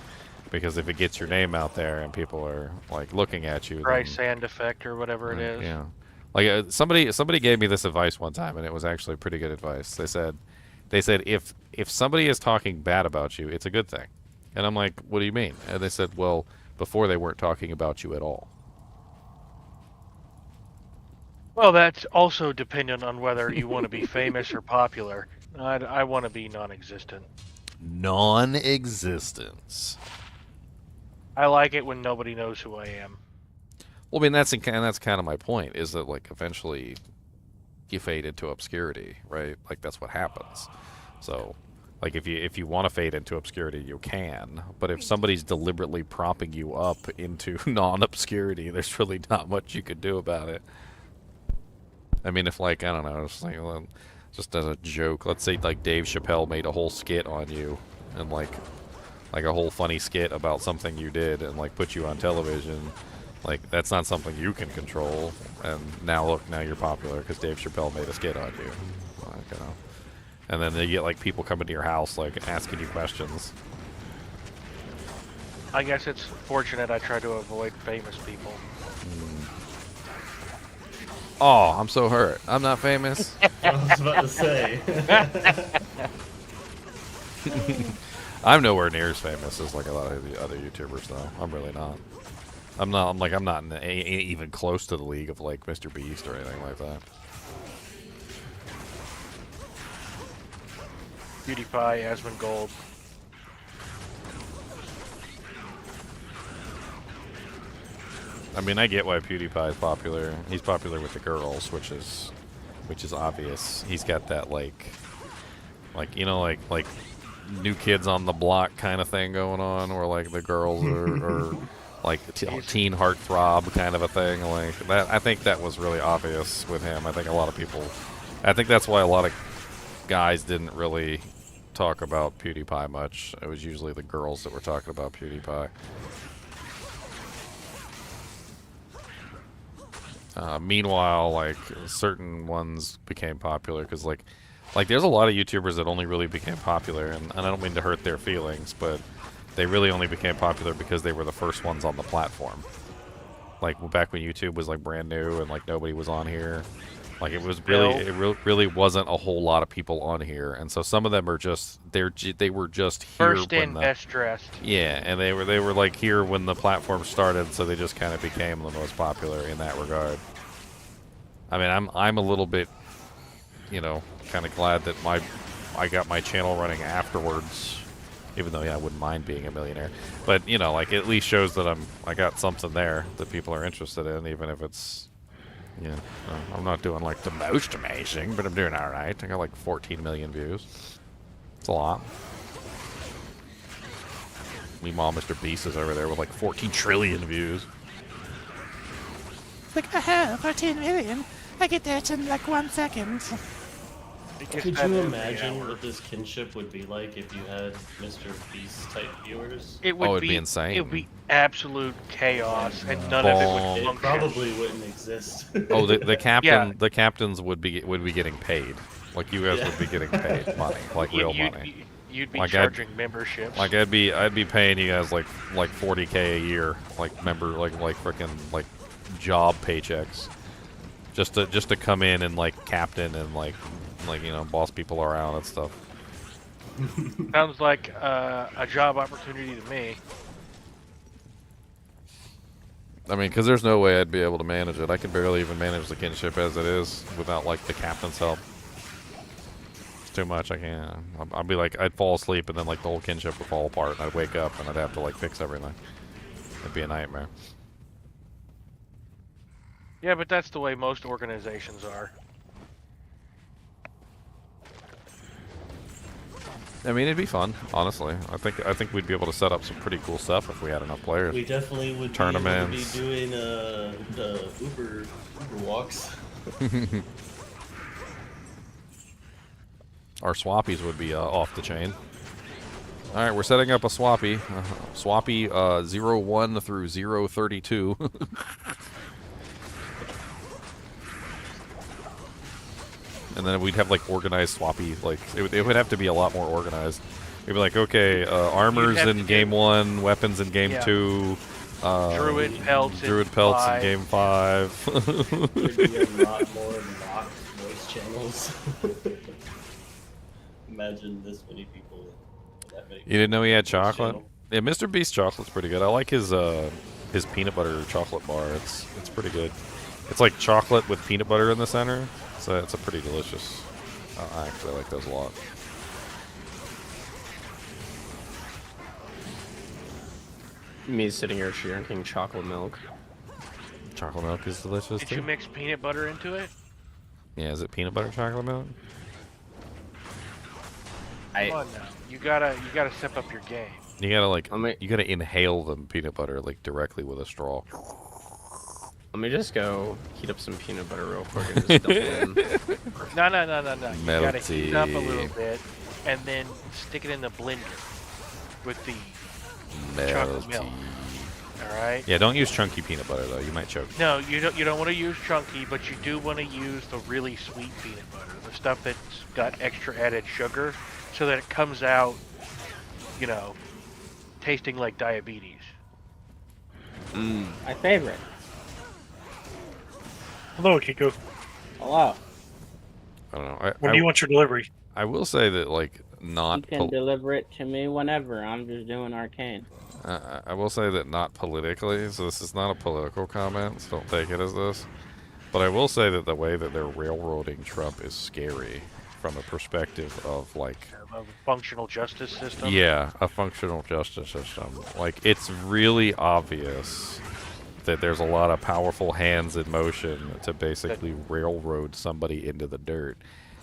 because if it gets your name out there and people are like looking at you, Dry sand effect or whatever it is. Yeah, like somebody gave me this advice one time, and it was actually pretty good advice. They said if somebody is talking bad about you, it's a good thing. And I'm like, what do you mean? And they said, well, before they weren't talking about you at all. Well, that's also dependent on whether you want to be famous or popular. I want to be non-existent. Non-existence. I like it when nobody knows who I am. Well, I mean, that's kind of my point, is that like eventually you fade into obscurity, right? Like that's what happens. So, like if you want to fade into obscurity, you can. But if somebody's deliberately propping you up into non-obscurity, there's really not much you could do about it. I mean, if like, I don't know, just as a joke, let's say like Dave Chappelle made a whole skit on you, and like a whole funny skit about something you did, and like put you on television, like that's not something you can control. And now look, now you're popular because Dave Chappelle made a skit on you, like, you know. And then they get like people coming to your house like asking you questions. I guess it's fortunate I try to avoid famous people. Oh, I'm so hurt. I'm not famous. I was about to say. I'm nowhere near as famous as like a lot of the other YouTubers, though. I'm really not. I'm not in even close to the league of like Mr. Beast or anything like that. PewDiePie, Asmongold. I mean, I get why PewDiePie is popular. He's popular with the girls, which is obvious. He's got that like you know, like New Kids on the Block kind of thing going on, where like the girls are like teen heartthrob kind of a thing. Like that, I think that was really obvious with him. I think a lot of people, I think that's why a lot of guys didn't really talk about PewDiePie much. It was usually the girls that were talking about PewDiePie. Meanwhile, like certain ones became popular because like there's a lot of YouTubers that only really became popular, and I don't mean to hurt their feelings, but they really only became popular because they were the first ones on the platform. Like back when YouTube was like brand new and like nobody was on here, like it was really really wasn't a whole lot of people on here, and so some of them are just they were just here First in, best dressed. Yeah, and they were like here when the platform started, so they just kind of became the most popular in that regard. I mean, I'm a little bit, you know, kind of glad that I got my channel running afterwards, even though yeah, I wouldn't mind being a millionaire. But you know, like it at least shows that I got something there that people are interested in, even if it's, you know, I'm not doing like the most amazing, but I'm doing all right. I got like 14 million views. It's a lot. Meanwhile, Mr. Beast is over there with like 14 trillion views. Like, aha, 14 million. I get that in like 1 second. Could you imagine what this kinship would be like if you had Mr. Beast type viewers? It would it'd be insane. It would be absolute chaos, and none of it would function. It probably wouldn't exist. Oh, the captain, Yeah. the captains would be getting paid. Like you guys would be getting paid money, like real money. You'd be Like charging memberships. Like I'd be paying you guys like 40K a year, like freaking like job paychecks, just to come in and like captain and like you know, boss people around and stuff. Sounds like a job opportunity to me. I mean, because there's no way I'd be able to manage it. I can barely even manage the kinship as it is without like the captain's help. It's too much. I can't. I'd be like, I'd fall asleep and then like the whole kinship would fall apart, and I'd wake up and I'd have to like fix everything. It'd be a nightmare. Yeah, but that's the way most organizations are. I mean, it'd be fun, honestly. I think we'd be able to set up some pretty cool stuff if we had enough players. We definitely would Tournaments. be able to be doing the Uber walks. Our swappies would be off the chain. All right, we're setting up a swappy. Swappy 01 through 032. And then we'd have like organized swappy. Like it would have to be a lot more organized. We'd be like, okay, armors in game 1, weapons in game 2. Druid pelts in game 5. There'd be a lot more locked voice channels. Imagine this many people. That many You didn't know he had chocolate? channel. Yeah, Mr. Beast's chocolate's pretty good. I like his peanut butter chocolate bar. It's pretty good. It's like chocolate with peanut butter in the center. So it's a pretty delicious. I actually like those a lot. Me sitting here drinking chocolate milk. Chocolate milk is delicious Did too. you mix peanut butter into it? Yeah, is it peanut butter chocolate milk? Come on now. You gotta step up your game. You gotta like, you gotta inhale the peanut butter like directly with a straw. Let me just go heat up some peanut butter real quick and just dump it in. No. You gotta heat it up a Melty. little bit, and then stick it in the blender with the chocolate milk. All right. Yeah, don't use chunky peanut butter though. You might choke. No, you don't want to use chunky, but you do want to use the really sweet peanut butter, the stuff that's got extra added sugar, so that it comes out, you know, tasting like diabetes. My favorite. Hello, Kiko. Hello. I don't know. When do you want your delivery? I will say that like You not. can deliver it to me whenever. I'm just doing arcane. I will say that not politically. So this is not a political comment. So don't take it as this. But I will say that the way that they're railroading Trump is scary from a perspective of like. A functional justice system. Yeah, a functional justice system. Like it's really obvious that there's a lot of powerful hands in motion to basically railroad somebody into the dirt.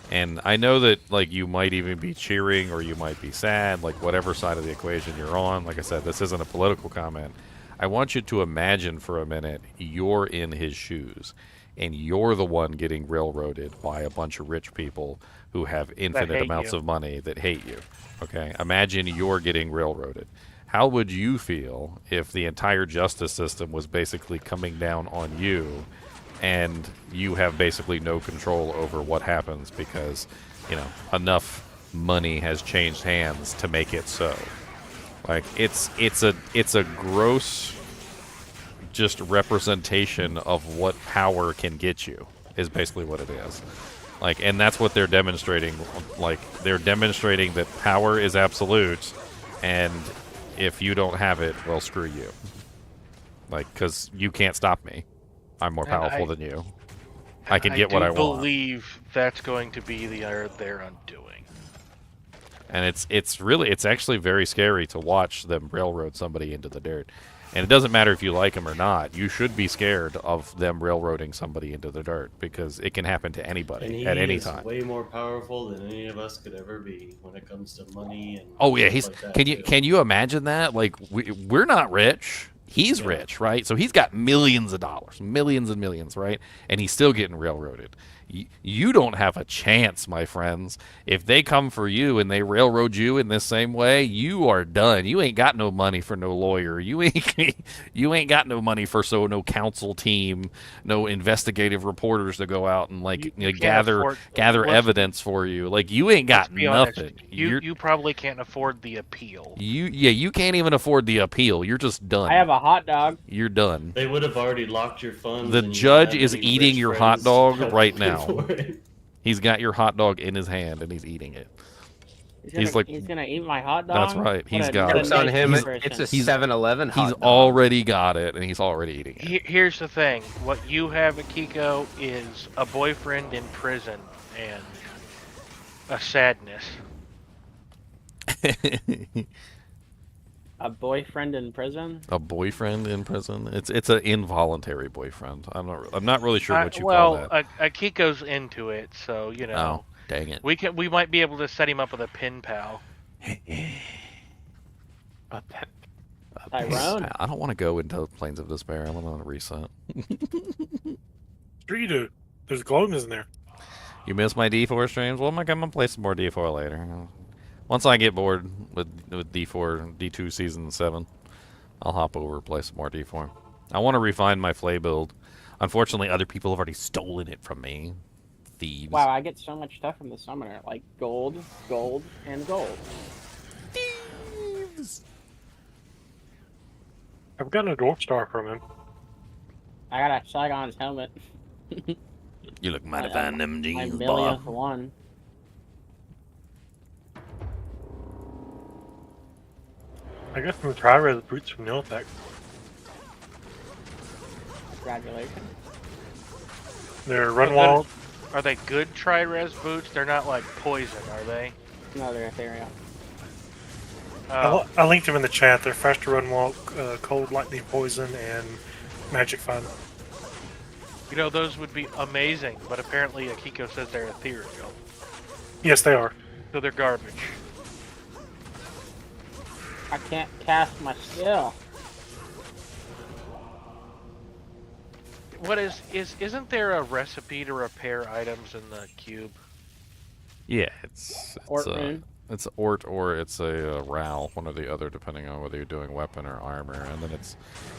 And I know that like you might even be cheering or you might be sad, like whatever side of the equation you're on. Like I said, this isn't a political comment. I want you to imagine for a minute you're in his shoes and you're the one getting railroaded by a bunch of rich people who have infinite amounts of money that hate you. Okay? Imagine you're getting railroaded. How would you feel if the entire justice system was basically coming down on you and you have basically no control over what happens because, you know, enough money has changed hands to make it so? Like it's a gross just representation of what power can get you is basically what it is. Like, and that's what they're demonstrating. Like they're demonstrating that power is absolute, and if you don't have it, well, screw you. Like, because you can't stop me. I'm more powerful than you. I can get what I want. I believe that's going to be their undoing. And it's actually very scary to watch them railroad somebody into the dirt. And it doesn't matter if you like them or not. You should be scared of them railroading somebody into the dirt because it can happen to anybody at any time. Way more powerful than any of us could ever be when it comes to money and. Oh yeah, stuff like that, can you imagine that? Like we're not rich. He's rich, right? So he's got millions of dollars, millions and millions, right? And he's still getting railroaded. You don't have a chance, my friends. If they come for you and they railroad you in this same way, you are done. You ain't got no money for no lawyer. You ain't got no money for no counsel team, no investigative reporters to go out and like gather evidence for you. Like you ain't got nothing. You probably can't afford the appeal. You can't even afford the appeal. You're just done. I have a hot dog. You're done. They would have already locked your funds. The judge is eating your hot dog right now. He's got your hot dog in his hand and he's eating it. He's gonna eat my hot dog. That's right. He's got It's on him. It's a 7-Eleven hot He's dog. already got it and he's already eating it. Here's the thing: what you have, Akiko, is a boyfriend in prison and a sadness. A boyfriend in prison? A boyfriend in prison? It's an involuntary boyfriend. I'm not really sure what you call that. Well, Akiko's into it, so you know. Oh, dang it. We might be able to set him up with a pen pal. Tyrone. I don't want to go into Plains of Despair. I want to reset. Sure you do. There's glowings in there. You missed my D4 streams? Well, I'm going to play some more D4 later. Once I get bored with D4, D2 Season 7, I'll hop over and play some more D4. I want to refine my Flay build. Unfortunately, other people have already stolen it from me. Thieves. Wow, I get so much stuff from the summoner, like gold, gold, and gold. Thieves! I've gotten a Dwarf Star from him. I got a Saigon's helmet. You look mighty fine, them My jeans, millionth Bob. one. I got some Tri-Res boots from Niltec. Congratulations. They're run wall. Are they good tri-res boots? They're not like poison, are they? No, they're ethereal. I linked them in the chat. They're faster run walk, cold, lightning, poison, and magic fun. You know, those would be amazing, but apparently Akiko says they're ethereal. Yes, they are. So they're garbage. I can't cast my skill. What isn't there a recipe to repair items in the cube? Yeah, it's Ort rune. it's Ort or it's a Ral, one or the other, depending on whether you're doing weapon or armor. And then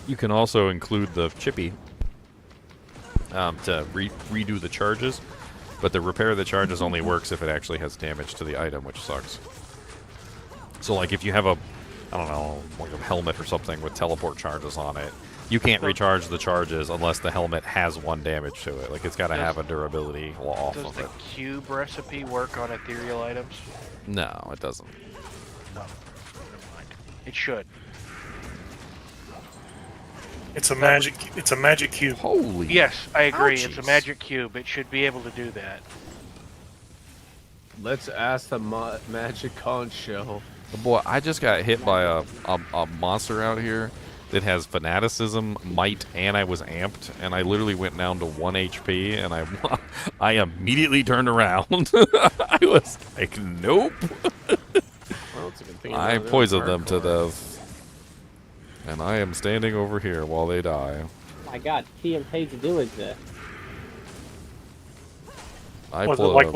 you can also include the chippy to redo the charges, but the repair of the charges only works if it actually has damage to the item, which sucks. So like if you have I don't know, like a helmet or something with teleport charges on it, you can't recharge the charges unless the helmet has 1 damage to it. Like, it's got to have a durability off Does of the it. cube recipe work on ethereal items? No, it doesn't. No. Never mind. It should. It's a magic cube. Holy. Yes, I agree. It's a ouchies. magic cube. It should be able to do that. Let's ask the magic conch show. Boy, I just got hit by a monster out here that has fanaticism, might, and I was amped, and I literally went down to 1 HP, and I immediately turned around. I was like, nope. Well, it's a good thing I poisoned them to death. And I am standing over here while they die. Oh my god, TMK to do is this. Was it like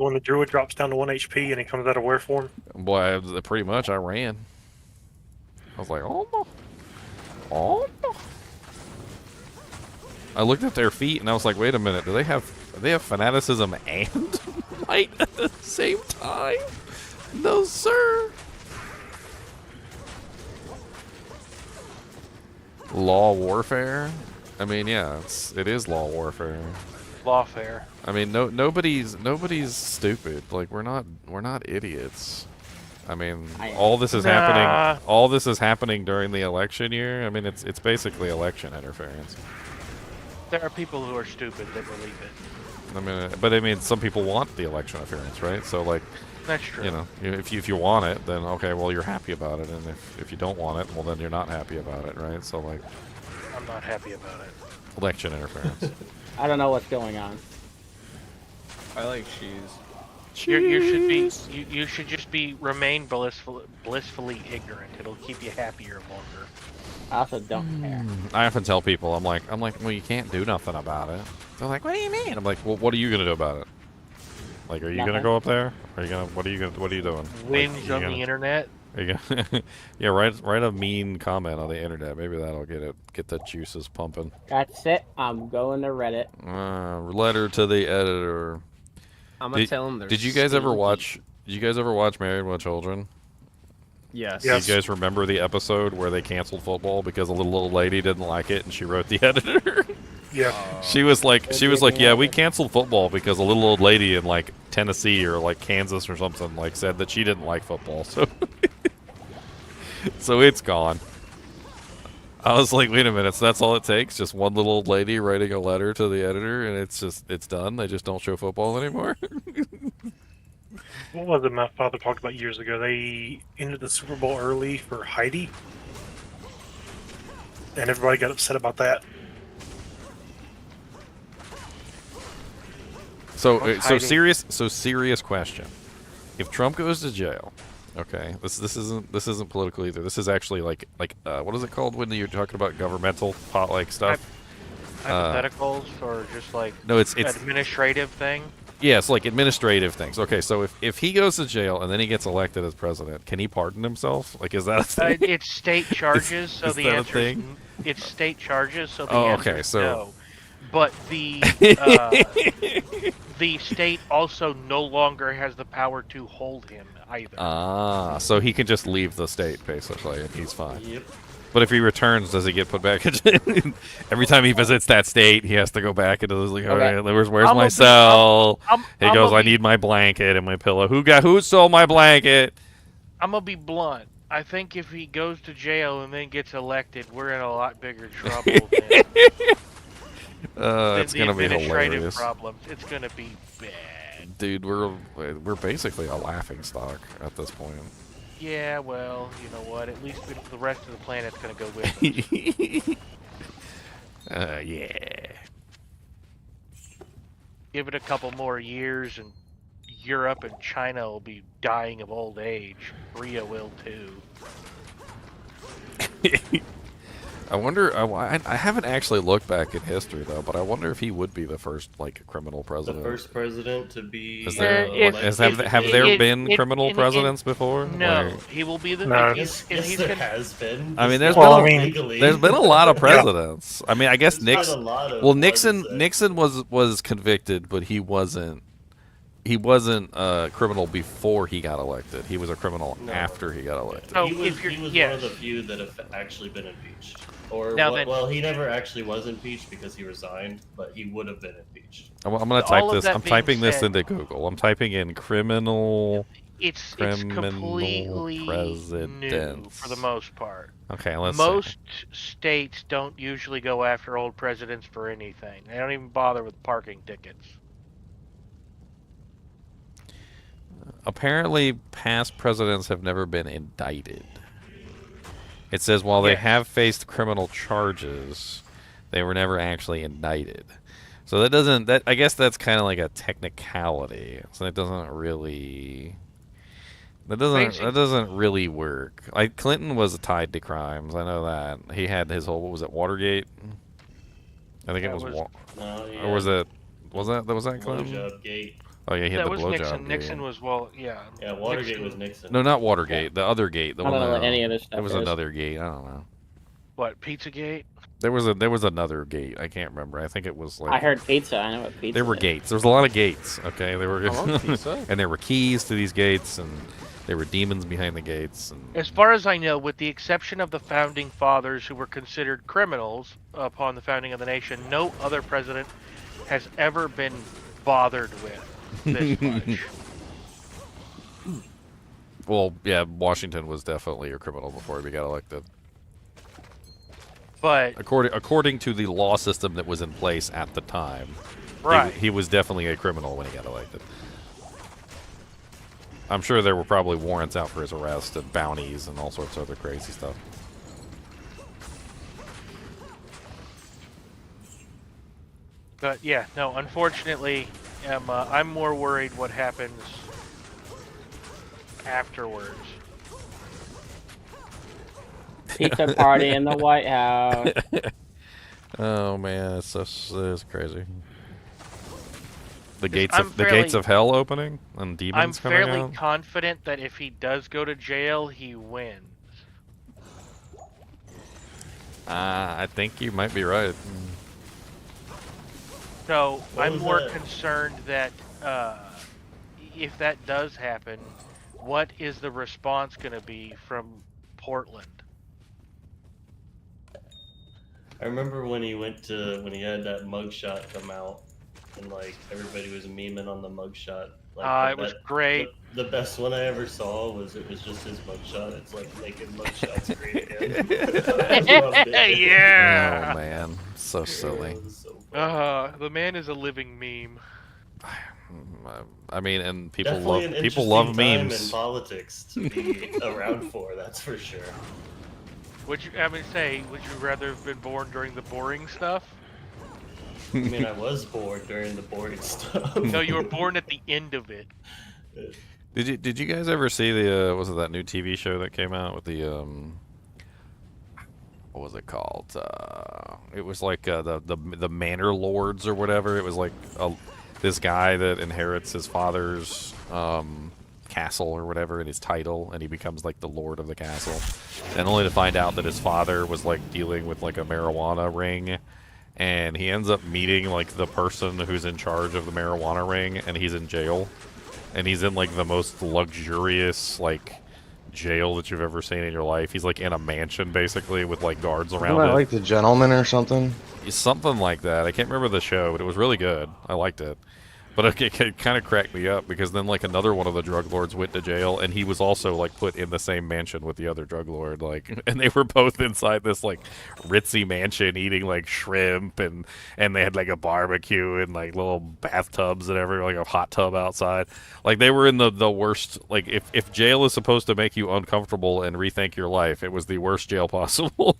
when the druid drops down to 1 HP and he comes out of were form? Boy, pretty much I ran. I was like, oh no. Oh no. I looked at their feet and I was like, wait a minute, do they have fanaticism and might at the same time? No, sir. Law warfare? I mean, yeah, it is law warfare. Lawfare. I mean, nobody's stupid. Like, we're not idiots. I mean, all this is happening. All this is happening during the election year. I mean, it's basically election interference. There are people who are stupid that believe it. I mean, but I mean, some people want the election interference, right? So, like, That's true. you know, if you want it, then okay, well, you're happy about it, and if you don't want it, well, then you're not happy about it, right? So, like, I'm not happy about it. election interference. I don't know what's going on. I like cheese. You should just remain blissfully ignorant. It'll keep you happier longer. I also don't care. I often tell people, I'm like, well, you can't do nothing about it. They're like, what do you mean? I'm like, well, what are you gonna do about it? Like, are you gonna go up there? Are you gonna? What are you doing? Whinge on the internet. Are you gonna, yeah, write a mean comment on the internet. Maybe that'll get the juices pumping. That's it. I'm going to Reddit. Letter to the editor. I'm gonna tell them. Did you guys ever watch? Did you guys ever watch Married with Children? Yes. Do you guys remember the episode where they canceled football because a little old lady didn't like it and she wrote the editor? Yeah. She was like, yeah, we canceled football because a little old lady in like Tennessee or like Kansas or something like said that she didn't like football. So, so it's gone. I was like, wait a minute, so that's all it takes? Just one little old lady writing a letter to the editor and it's done? They just don't show football anymore? What was it my father talked about years ago? They ended the Super Bowl early for Heidi. And everybody got upset about that. So serious question. if Trump goes to jail, okay, this isn't political either. This is actually like what is it called when you're talking about governmental like stuff? Hypotheticals or just like No, it's administrative thing. Yeah, it's like administrative things. Okay, so if he goes to jail and then he gets elected as president, can he pardon himself? Like, is that a thing? It's state charges, so is the that a answer thing? it's state charges, so the Oh, answer okay, is so- no. But the the state also no longer has the power to hold him either. Ah, so he can just leave the state basically, and he's fine. Yep. But if he returns, does he get put back? Every time he visits that state, he has to go back into this. Like, all right, where's my cell? He goes, I need my blanket and my pillow. Who stole my blanket? I'm gonna be blunt. I think if he goes to jail and then gets elected, we're in a lot bigger trouble than It's gonna the be administrative hilarious, problems. It's gonna be bad. dude. We're basically a laughing stock at this point. Yeah, well, you know what? At least the rest of the planet's gonna go with us. Yeah. Give it a couple more years, and Europe and China will be dying of old age. Korea will too. I wonder. I haven't actually looked back in history though, but I wonder if he would be the first like criminal The president. first president to be. Is there, elected. have there been criminal presidents before? No, Like- he will be the. No. Yes, he's there gonna, has been. I mean, there's Just not been legally. there's been a lot of presidents. I mean, I guess There's not Nixon. a lot of Well, presidents. Nixon was convicted, but he wasn't a criminal before he got elected. He was a criminal No. after he got elected. Oh, he was, if you're- he was yes. one of the few that have actually been impeached. Or Now well, then- he never actually was impeached because he resigned, but he would have been impeached. I'm gonna All type of this. that I'm being typing this said- into Google. I'm typing in criminal it's criminal completely new presidents. for the most part. Okay, let's see. Most states don't usually go after old presidents for anything. They don't even bother with parking tickets. Apparently, past presidents have never been indicted. It says while they Yes. have faced criminal charges, they were never actually indicted. So that doesn't. That I guess that's kind of like a technicality. So it doesn't really. That doesn't really work. Like Clinton was tied to crimes. I know that he had his whole. What was it? Watergate. I think it was. No, yeah. Or was it? Was that Clinton? Blowjob gate. Oh yeah, he had That the was blowjob. Nixon. gate. Nixon was Yeah, Watergate was Nixon. No, not Watergate. The other gate. The I don't one know what that, any of this stuff It was is. another gate. I don't know. What, Pizzagate? There was another gate. I can't remember. I think it was like I heard pizza. I know what pizza there were is. gates. There was a lot of gates. Okay, there were I love pizza. and there were keys to these gates, and there were demons behind the gates. And As far as I know, with the exception of the founding fathers who were considered criminals upon the founding of the nation, no other president has ever been bothered with this much. well, yeah, Washington was definitely a criminal before he got elected. But According to the law system that was in place at the time, right, he was definitely a criminal when he got elected. I'm sure there were probably warrants out for his arrest and bounties and all sorts of other crazy stuff. but yeah, no. Unfortunately, I'm more worried what happens afterwards. Pizza party in the White House. Oh man, it's crazy. The I'm gates of hell opening and I'm demons coming fairly out. confident that if he does go to jail, he wins. I think you might be right. So What I'm was more that? concerned that if that does happen, what is the response going to be from Portland? I remember when he had that mugshot come out, and like everybody was memeing on the mugshot. Like It was great. The best one I ever saw was just his mugshot. It's like making mugshots great again. I loved it. Yeah. Oh man, so silly. It was so funny. The man is a living meme. I mean, and people Definitely an people love interesting time memes. in politics to be around for. That's for sure. Would you rather have been born during the boring stuff? I mean, I was bored during the boring stuff. No, you were born at the end of it. Did you guys ever see the was it that new TV show that came out with the what was it called? It was like the Manor Lords or whatever. It was like this guy that inherits his father's castle or whatever and his title, and he becomes like the lord of the castle, and only to find out that his father was like dealing with like a marijuana ring, and he ends up meeting like the person who's in charge of the marijuana ring, and he's in jail, and he's in like the most luxurious like jail that you've ever seen in your life. He's like in a mansion basically with like guards around Isn't that it. like The Gentleman or something? Something like that. I can't remember the show, but it was really good. I liked it. But it kind of cracked me up because then like another one of the drug lords went to jail, and he was also like put in the same mansion with the other drug lord, like, and they were both inside this like ritzy mansion eating like shrimp, and they had like a barbecue and like little bathtubs and everything, like a hot tub outside. Like they were in the worst. Like if jail is supposed to make you uncomfortable and rethink your life, it was the worst jail possible.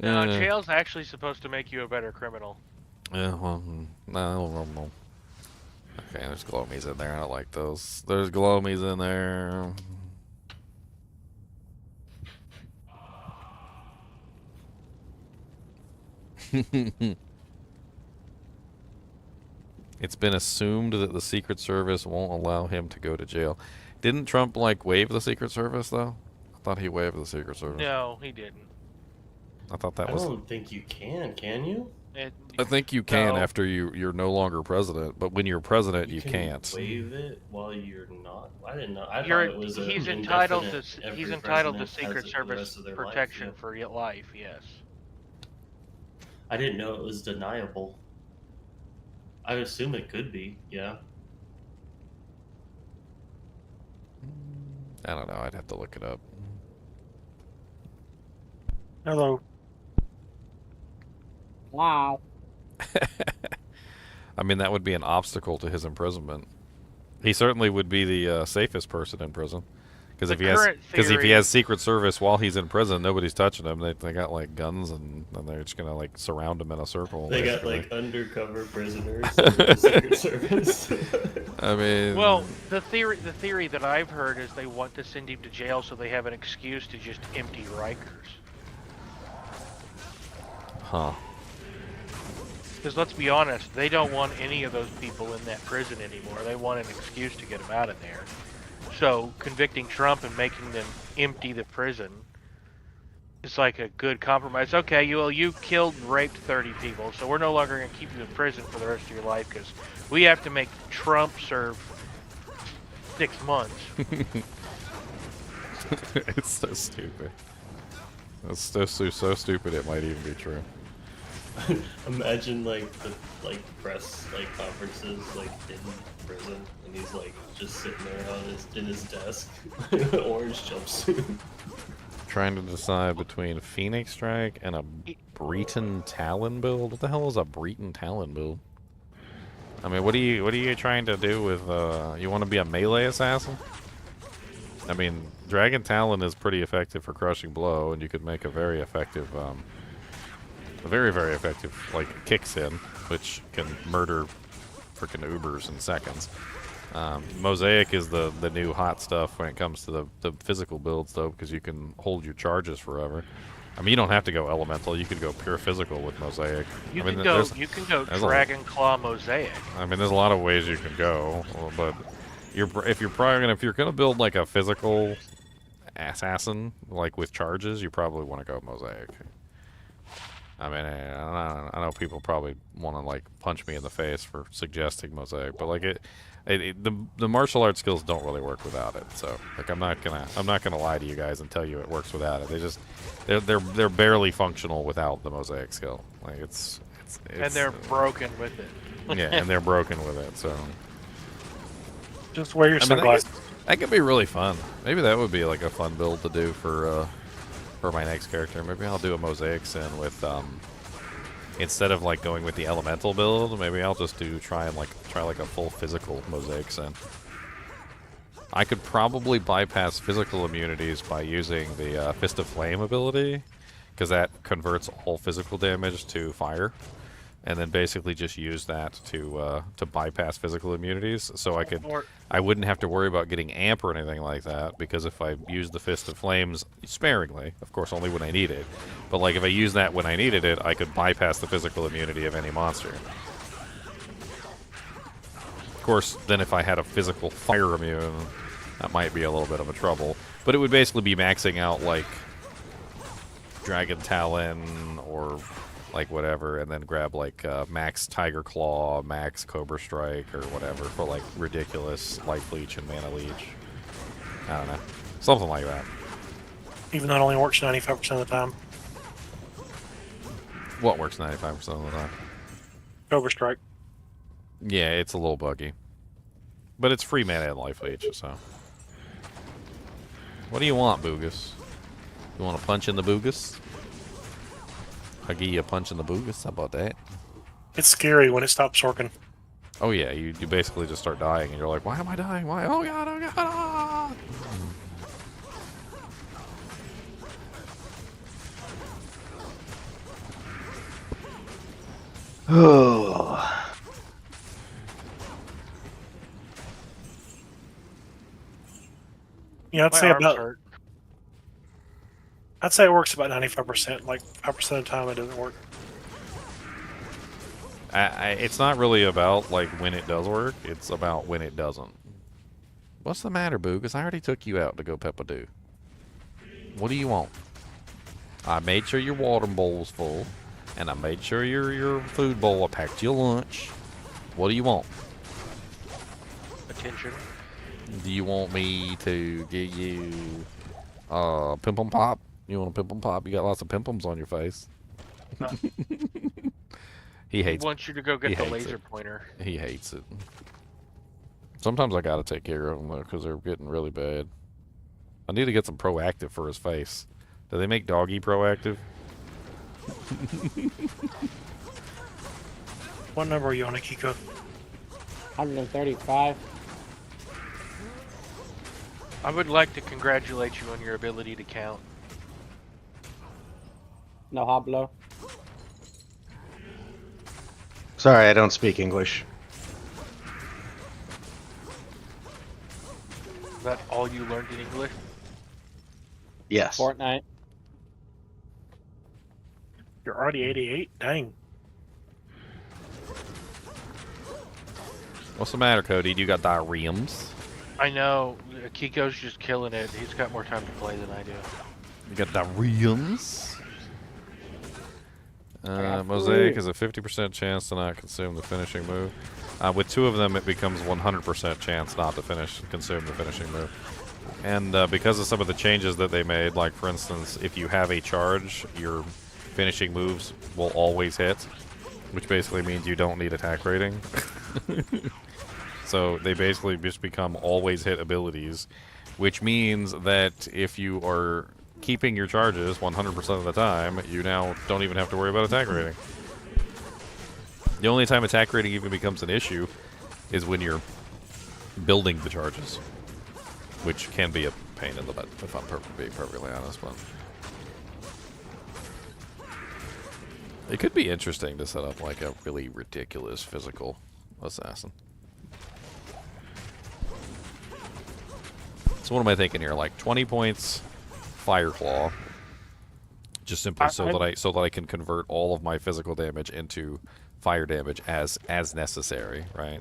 No, jail's actually supposed to make you a better criminal. Yeah, well, no. Okay, there's glomies in there. I don't like those. There's glomies in there. It's been assumed that the Secret Service won't allow him to go to jail. Didn't Trump, like, waive the Secret Service, though? I thought he waived the Secret Service. No, he didn't. I thought that was... I don't think you can you? I think you can after you're no longer president, but when you're president, you can't. Waive it while you're not. I didn't know. I You're, thought it was a he's entitled to indefinite, he's every entitled to president has Secret it the Service rest of their protection life, yeah. for your life. Yes. I didn't know it was deniable. I assume it could be. Yeah. I don't know. I'd have to look it up. Hello. Wow. I mean, that would be an obstacle to his imprisonment. He certainly would be the safest person in prison, because if he has Secret Service while he's in prison, nobody's touching him. They got like guns, and they're just gonna like surround him in a circle. They basically. got like undercover prisoners in the Secret Service. I mean, well, the theory that I've heard is they want to send him to jail so they have an excuse to just empty Rikers. Huh. Because let's be honest, they don't want any of those people in that prison anymore. They want an excuse to get them out of there. So convicting Trump and making them empty the prison is like a good compromise. Okay, you killed and raped 30 people, so we're no longer going to keep you in prison for the rest of your life because we have to make Trump serve 6 months. It's so stupid. It's so stupid it might even be true. Imagine like the press conferences in prison, and he's like just sitting there in his desk, orange jumpsuit. Trying to decide between Phoenix Strike and a Breton Talon build. What the hell is a Breton Talon build? I mean, what are you trying to do with? You want to be a melee assassin? I mean, Dragon Talon is pretty effective for crushing blow, and you could make a very effective. Very, very effective, like, kicks in, which can murder freaking Ubers in seconds. Mosaic is the new hot stuff when it comes to the physical builds, though, because you can hold your charges forever. I mean, you don't have to go elemental. You could go pure physical with Mosaic. You I mean, can go Dragon Claw Mosaic. I mean, there's a lot of ways you can go, but if you're gonna build like a physical assassin, like with charges, you probably want to go Mosaic. I mean, I know people probably want to like punch me in the face for suggesting Mosaic, but like the martial arts skills don't really work without it. So like I'm not gonna lie to you guys and tell you it works without it. They're barely functional without the Mosaic skill. Like it's and they're broken with it. Yeah, and they're broken with it. So just wear your sunglasses. That could be really fun. Maybe that would be like a fun build to do for my next character. Maybe I'll do a Mosaic Sin with instead of like going with the elemental build, maybe I'll just try like a full physical Mosaic Sin. I could probably bypass physical immunities by using the Fist of Flame ability, because that converts all physical damage to fire. and then basically just use that to bypass physical immunities. So Or I wouldn't have to worry about getting amp or anything like that, because if I use the Fist of Flames sparingly, of course only when I need it, but like if I use that when I needed it, I could bypass the physical immunity of any monster. Of course, then if I had a physical fire immune, that might be a little bit of a trouble. But it would basically be maxing out like Dragon Talon or like whatever, and then grab like max Tiger Claw, max Cobra Strike, or whatever for like ridiculous Life Leech and Mana Leech. I don't know. Something like that. Even though it only works 95% of the time. What works 95% of the time? Cobra Strike. Yeah, it's a little buggy. But it's free mana and Life Leech, so. What do you want, Boogus? You want a punch in the Boogus? I'll give you a punch in the Boogus. How about that? It's scary when it stops working. Oh yeah, you basically just start dying, and you're like, why am I dying? Why? Oh god, oh god, ah! Oh. Yeah, my arms hurt. I'd say it works about 95%. Like 5% of the time, it doesn't work. It's not really about like when it does work. It's about when it doesn't. What's the matter, Boo? Because I already took you out to go Peppa-Doo. What do you want? I made sure your water bowl was full, and I made sure your food bowl. I packed you lunch. What do you want? Attention. Do you want me to give you Pimpum Pop? You want a Pimpum Pop? You got lots of Pimpums on your face. No. He hates. He wants you to go get the hates laser it. pointer. He hates it. Sometimes I gotta take care of them though, because they're getting really bad. I need to get some proactive for his face. Do they make Doggy proactive? What number are you on, Akiko? 135. I would like to congratulate you on your ability to count. No hablo. Sorry, I don't speak English. Is that all you learned in English? Yes. Fortnite. You're already 88? Dang. What's the matter, Cody? You got diarrheums? I know. Kiko's just killing it. He's got more time to play than I do. You got diarrheums? Mosaic is a 50% chance to not consume the finishing move. With two of them, it becomes 100% chance not to consume the finishing move. And because of some of the changes that they made, like for instance, if you have a charge, your finishing moves will always hit, which basically means you don't need attack rating. So they basically just become always hit abilities, which means that if you are keeping your charges 100% of the time, you now don't even have to worry about attack rating. The only time attack rating even becomes an issue is when you're building the charges, which can be a pain in the butt, if I'm being perfectly honest. But it could be interesting to set up like a really ridiculous physical assassin. So what am I thinking here? Like 20 points Fire Claw, just simply so that I can convert all of my physical damage into fire damage as necessary, right?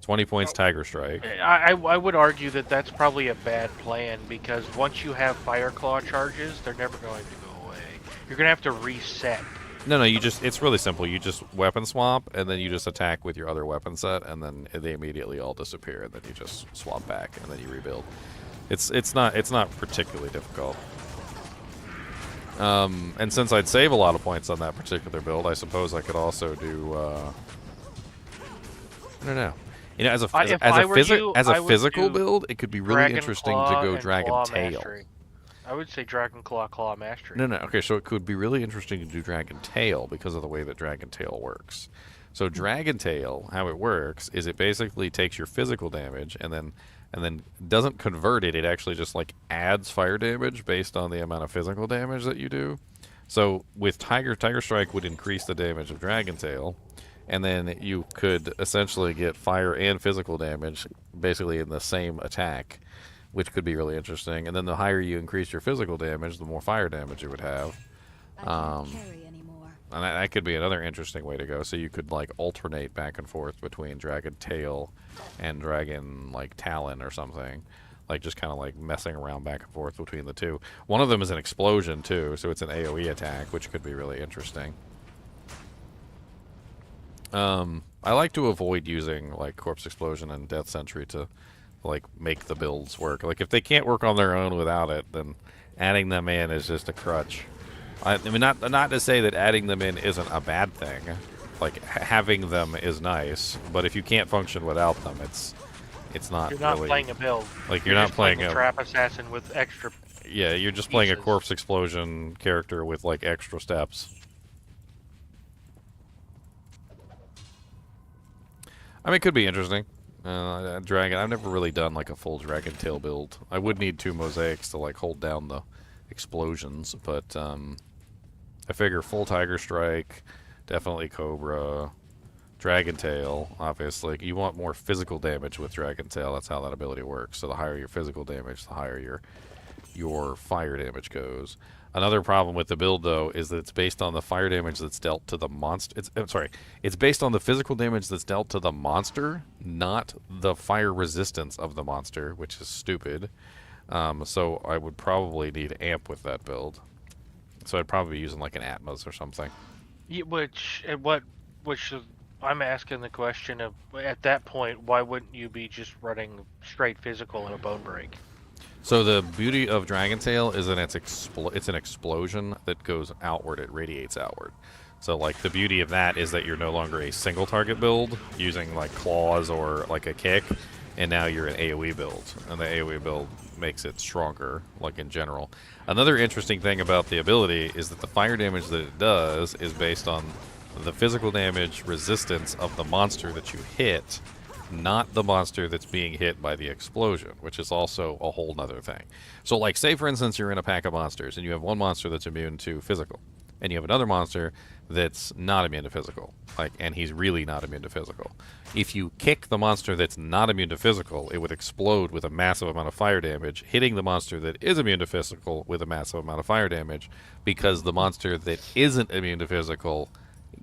20 points Tiger Strike. I would argue that that's probably a bad plan, because once you have Fire Claw charges, they're never going to go away. You're going to have to reset. No, it's really simple. You just weapon swap, and then you just attack with your other weapon set, and then they immediately all disappear, and then you just swap back, and then you rebuild. It's not particularly difficult. And since I'd save a lot of points on that particular build, I suppose I could also do. I don't know. You know, as a physical build, it could be really interesting to go Dragon Tail. Mastery. I would say Dragon Claw Mastery. No. Okay, so it could be really interesting to do Dragon Tail because of the way that Dragon Tail works. So Dragon Tail, how it works is it basically takes your physical damage and then doesn't convert it. It actually just like adds fire damage based on the amount of physical damage that you do. So with Tiger Strike would increase the damage of Dragon Tail, and then you could essentially get fire and physical damage basically in the same attack, which could be really interesting. And then the higher you increase your physical damage, the more fire damage you would have. I can't carry anymore. And that could be another interesting way to go. So you could like alternate back and forth between Dragon Tail and Dragon like Talon or something. Like just kind of like messing around back and forth between the two. One of them is an explosion too, so it's an AoE attack, which could be really interesting. I like to avoid using like Corpse Explosion and Death Sentry to like make the builds work. Like if they can't work on their own without it, then adding them in is just a crutch. I mean, not to say that adding them in isn't a bad thing. Like having them is nice, but if you can't function without them, it's not. You're not really, playing a build. Like you're not just playing a trap assassin with extra. Yeah, you're just playing a pieces. Corpse Explosion character with like extra steps. I mean, it could be interesting. Dragon. I've never really done like a full Dragon Tail build. I would need 2 mosaics to like hold down the explosions, but I figure full Tiger Strike, definitely Cobra, Dragon Tail. Obviously, you want more physical damage with Dragon Tail. That's how that ability works. So the higher your physical damage, the higher your fire damage goes. Another problem with the build, though, is that it's based on the fire damage that's dealt to the monster. It's based on the physical damage that's dealt to the monster, not the fire resistance of the monster, which is stupid. So I would probably need amp with that build. So I'd probably be using like an Atmos or something. Yeah, which I'm asking the question of at that point, why wouldn't you be just running straight physical and a bone break? So the beauty of Dragon Tail is that it's an explosion that goes outward. It radiates outward. So like the beauty of that is that you're no longer a single target build using like claws or like a kick, and now you're an AoE build, and the AoE build makes it stronger, like in general. Another interesting thing about the ability is that the fire damage that it does is based on the physical damage resistance of the monster that you hit, not the monster that's being hit by the explosion, which is also a whole nother thing. So like say for instance you're in a pack of monsters and you have one monster that's immune to physical, and you have another monster that's not immune to physical, and he's really not immune to physical. If you kick the monster that's not immune to physical, it would explode with a massive amount of fire damage, hitting the monster that is immune to physical with a massive amount of fire damage, because the monster that isn't immune to physical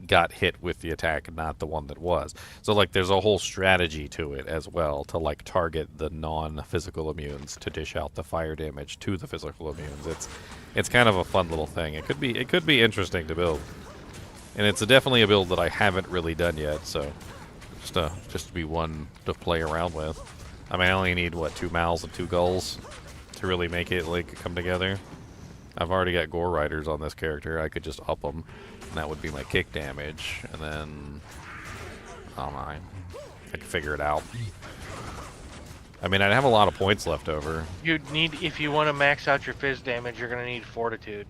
got hit with the attack, not the one that was. So like there's a whole strategy to it as well, to like target the non-physical immunes to dish out the fire damage to the physical immunes. It's kind of a fun little thing. It could be interesting to build, and it's definitely a build that I haven't really done yet. So just to be one to play around with. I mean, I only need what 2 mouths and 2 gulls to really make it like come together. I've already got Gore Riders on this character. I could just up them, and that would be my kick damage. And then, oh my, I can figure it out. I mean, I'd have a lot of points left over. You'd need, if you want to max out your fizz damage, you're going to need Fortitude.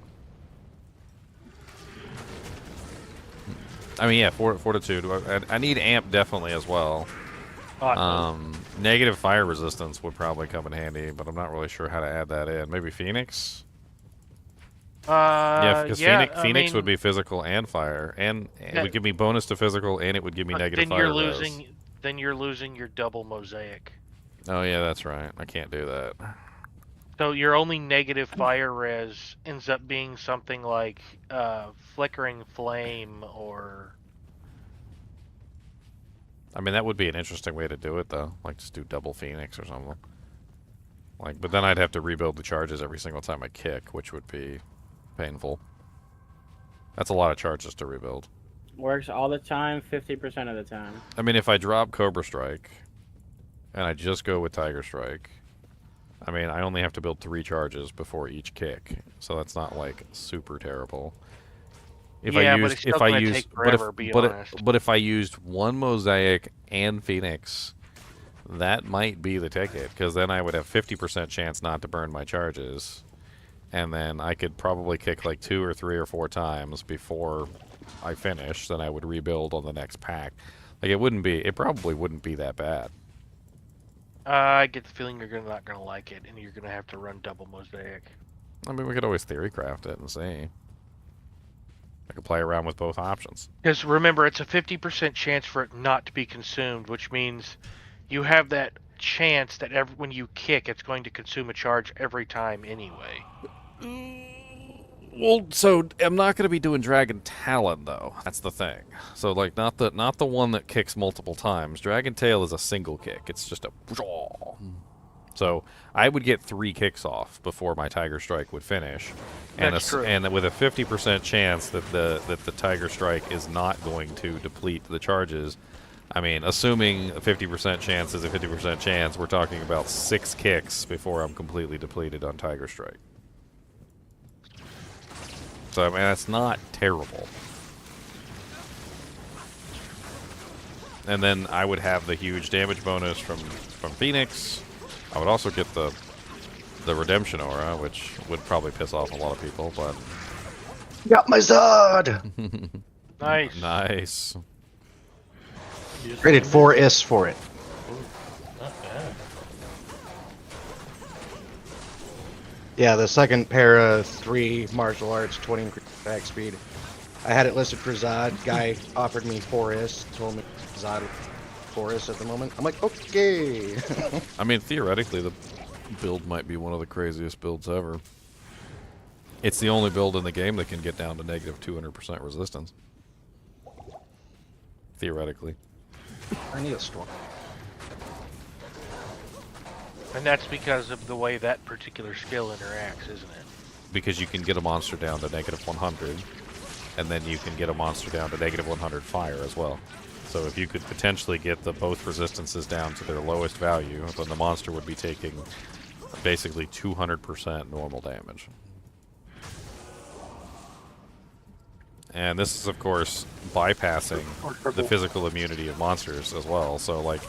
I mean, yeah, Fortitude. I need Amp definitely as well. Negative fire resistance would probably come in handy, but I'm not really sure how to add that in. Maybe Phoenix? Yeah, because Phoenix would be physical and fire, and it would give me bonus to physical, and it would give me negative fire res. Then you're losing your double mosaic. Oh yeah, that's right. I can't do that. So your only negative fire res ends up being something like flickering flame, or I mean, that would be an interesting way to do it, though. Like just do double Phoenix or something. Like, but then I'd have to rebuild the charges every single time I kick, which would be painful. That's a lot of charges to rebuild. Works all the time, 50% of the time. I mean, if I drop Cobra Strike and I just go with Tiger Strike, I mean, I only have to build 3 charges before each kick, so that's not like super terrible. If yeah, I used, but it's still if I gonna used, take forever, be honest. but if I used 1 Mosaic and Phoenix, that might be the ticket, because then I would have 50% chance not to burn my charges, and then I could probably kick like 2 or 3 or 4 times before I finish. Then I would rebuild on the next pack. Like it probably wouldn't be that bad. I get the feeling you're not gonna like it, and you're gonna have to run double mosaic. I mean, we could always theory craft it and see. I can play around with both options. Because remember, it's a 50% chance for it not to be consumed, which means you have that chance that when you kick, it's going to consume a charge every time anyway. Well, so I'm not going to be doing Dragon Talon though. That's the thing. So like not the one that kicks multiple times. Dragon Tail is a single kick. It's just a. So I would get 3 kicks off before my Tiger Strike would finish, and with a 50% chance that the Tiger Strike is not going to deplete the charges. I mean, assuming a 50% chance is a 50% chance, we're talking about 6 kicks before I'm completely depleted on Tiger Strike. So I mean, that's not terrible. And then I would have the huge damage bonus from Phoenix. I would also get the Redemption Aura, which would probably piss off a lot of people, but... Got my Zod! Nice. Nice. Rated 4 is for it. Not bad. Yeah, the second para 3 martial arts, 20 attack speed. I had it listed for Zod. Guy offered me 4S, told me Zod 4S at the moment. I'm like, okay. I mean, theoretically, the build might be one of the craziest builds ever. It's the only build in the game that can get down to negative 200% resistance. Theoretically. I need a storm. And that's because of the way that particular skill interacts, isn't it? Because you can get a monster down to negative 100, and then you can get a monster down to negative 100 fire as well. So if you could potentially get both resistances down to their lowest value, then the monster would be taking basically 200% normal damage. And this is, of course, bypassing the physical immunity of monsters as well. So, like,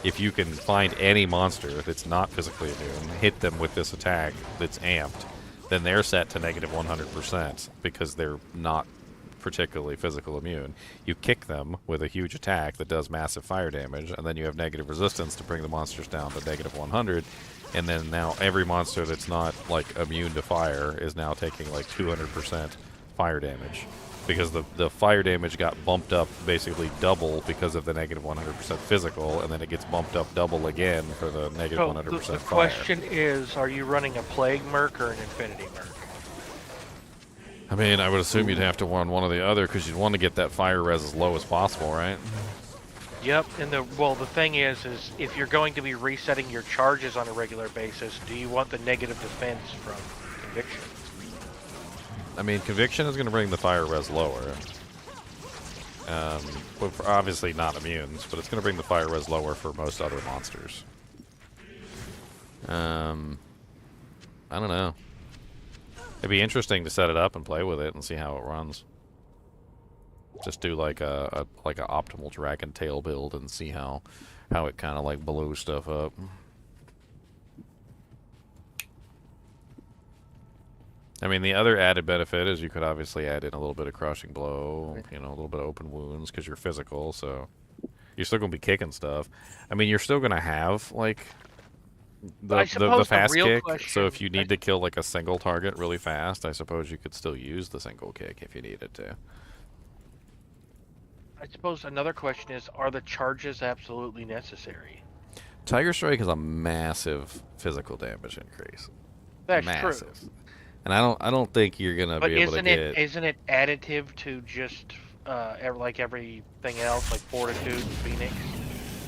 if you can find any monster that's not physically immune, hit them with this attack that's amped, then they're set to negative 100% because they're not particularly physical immune. You kick them with a huge attack that does massive fire damage, and then you have negative resistance to bring the monsters down to negative 100, and then now every monster that's not, like, immune to fire is now taking, like, 200% fire damage. Because the fire damage got bumped up basically double because of the negative 100% physical, and then it gets bumped up double again for the negative 100% fire. The question is, are you running a Plague Merc or an Infinity Merc? I mean, I would assume you'd have to run one or the other because you'd want to get that fire res as low as possible, right? Yep, and the thing is if you're going to be resetting your charges on a regular basis, do you want the negative defense from Conviction? I mean, Conviction is going to bring the fire res lower. But obviously not immunes, but it's going to bring the fire res lower for most other monsters. I don't know. It'd be interesting to set it up and play with it and see how it runs. Just do like a optimal Dragon Tail build and see how it kind of like blows stuff up. I mean, the other added benefit is you could obviously add in a little bit of Crushing Blow, you know, a little bit of Open Wounds because you're physical, so you're still going to be kicking stuff. I mean, you're still going to have, like, the fast kick, so if you need to kill, like, a single target really fast, I suppose you could still use the single kick if you needed to. I suppose another question is, are the charges absolutely necessary? Tiger Strike is a massive physical damage increase. That's massive. True. And I don't think you're gonna be able to get. But isn't it additive to just like everything else, like Fortitude and Phoenix?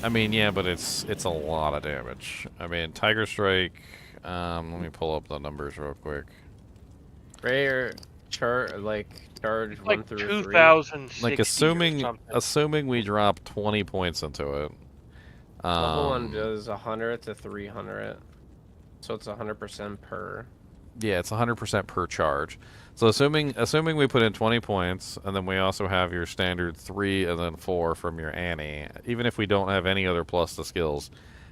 I mean, yeah, but it's a lot of damage. I mean, Tiger Strike. Let me pull up the numbers real quick. Rare charge like 1 through 3. 2,060. Like assuming we drop 20 points into it. Level 1 does 100 to 300, so it's 100% per. Yeah, it's 100% per charge. So assuming we put in 20 points, and then we also have your standard 3 and then 4 from your Annie, even if we don't have any other plus the skills,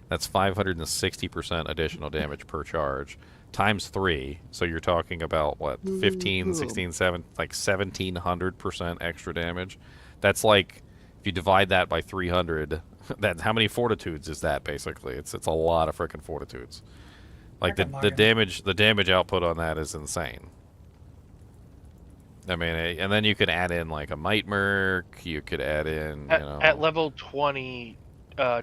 that's 560% additional damage per charge, times 3. So you're talking about, what, 15, 16, 7, like 1,700% extra damage. That's like, if you divide that by 300, how many fortitudes is that, basically? It's a lot of freaking fortitudes. Like the damage output on that is insane. I mean, and then you could add in like a Might Merc. You could add in, you know. At level 20,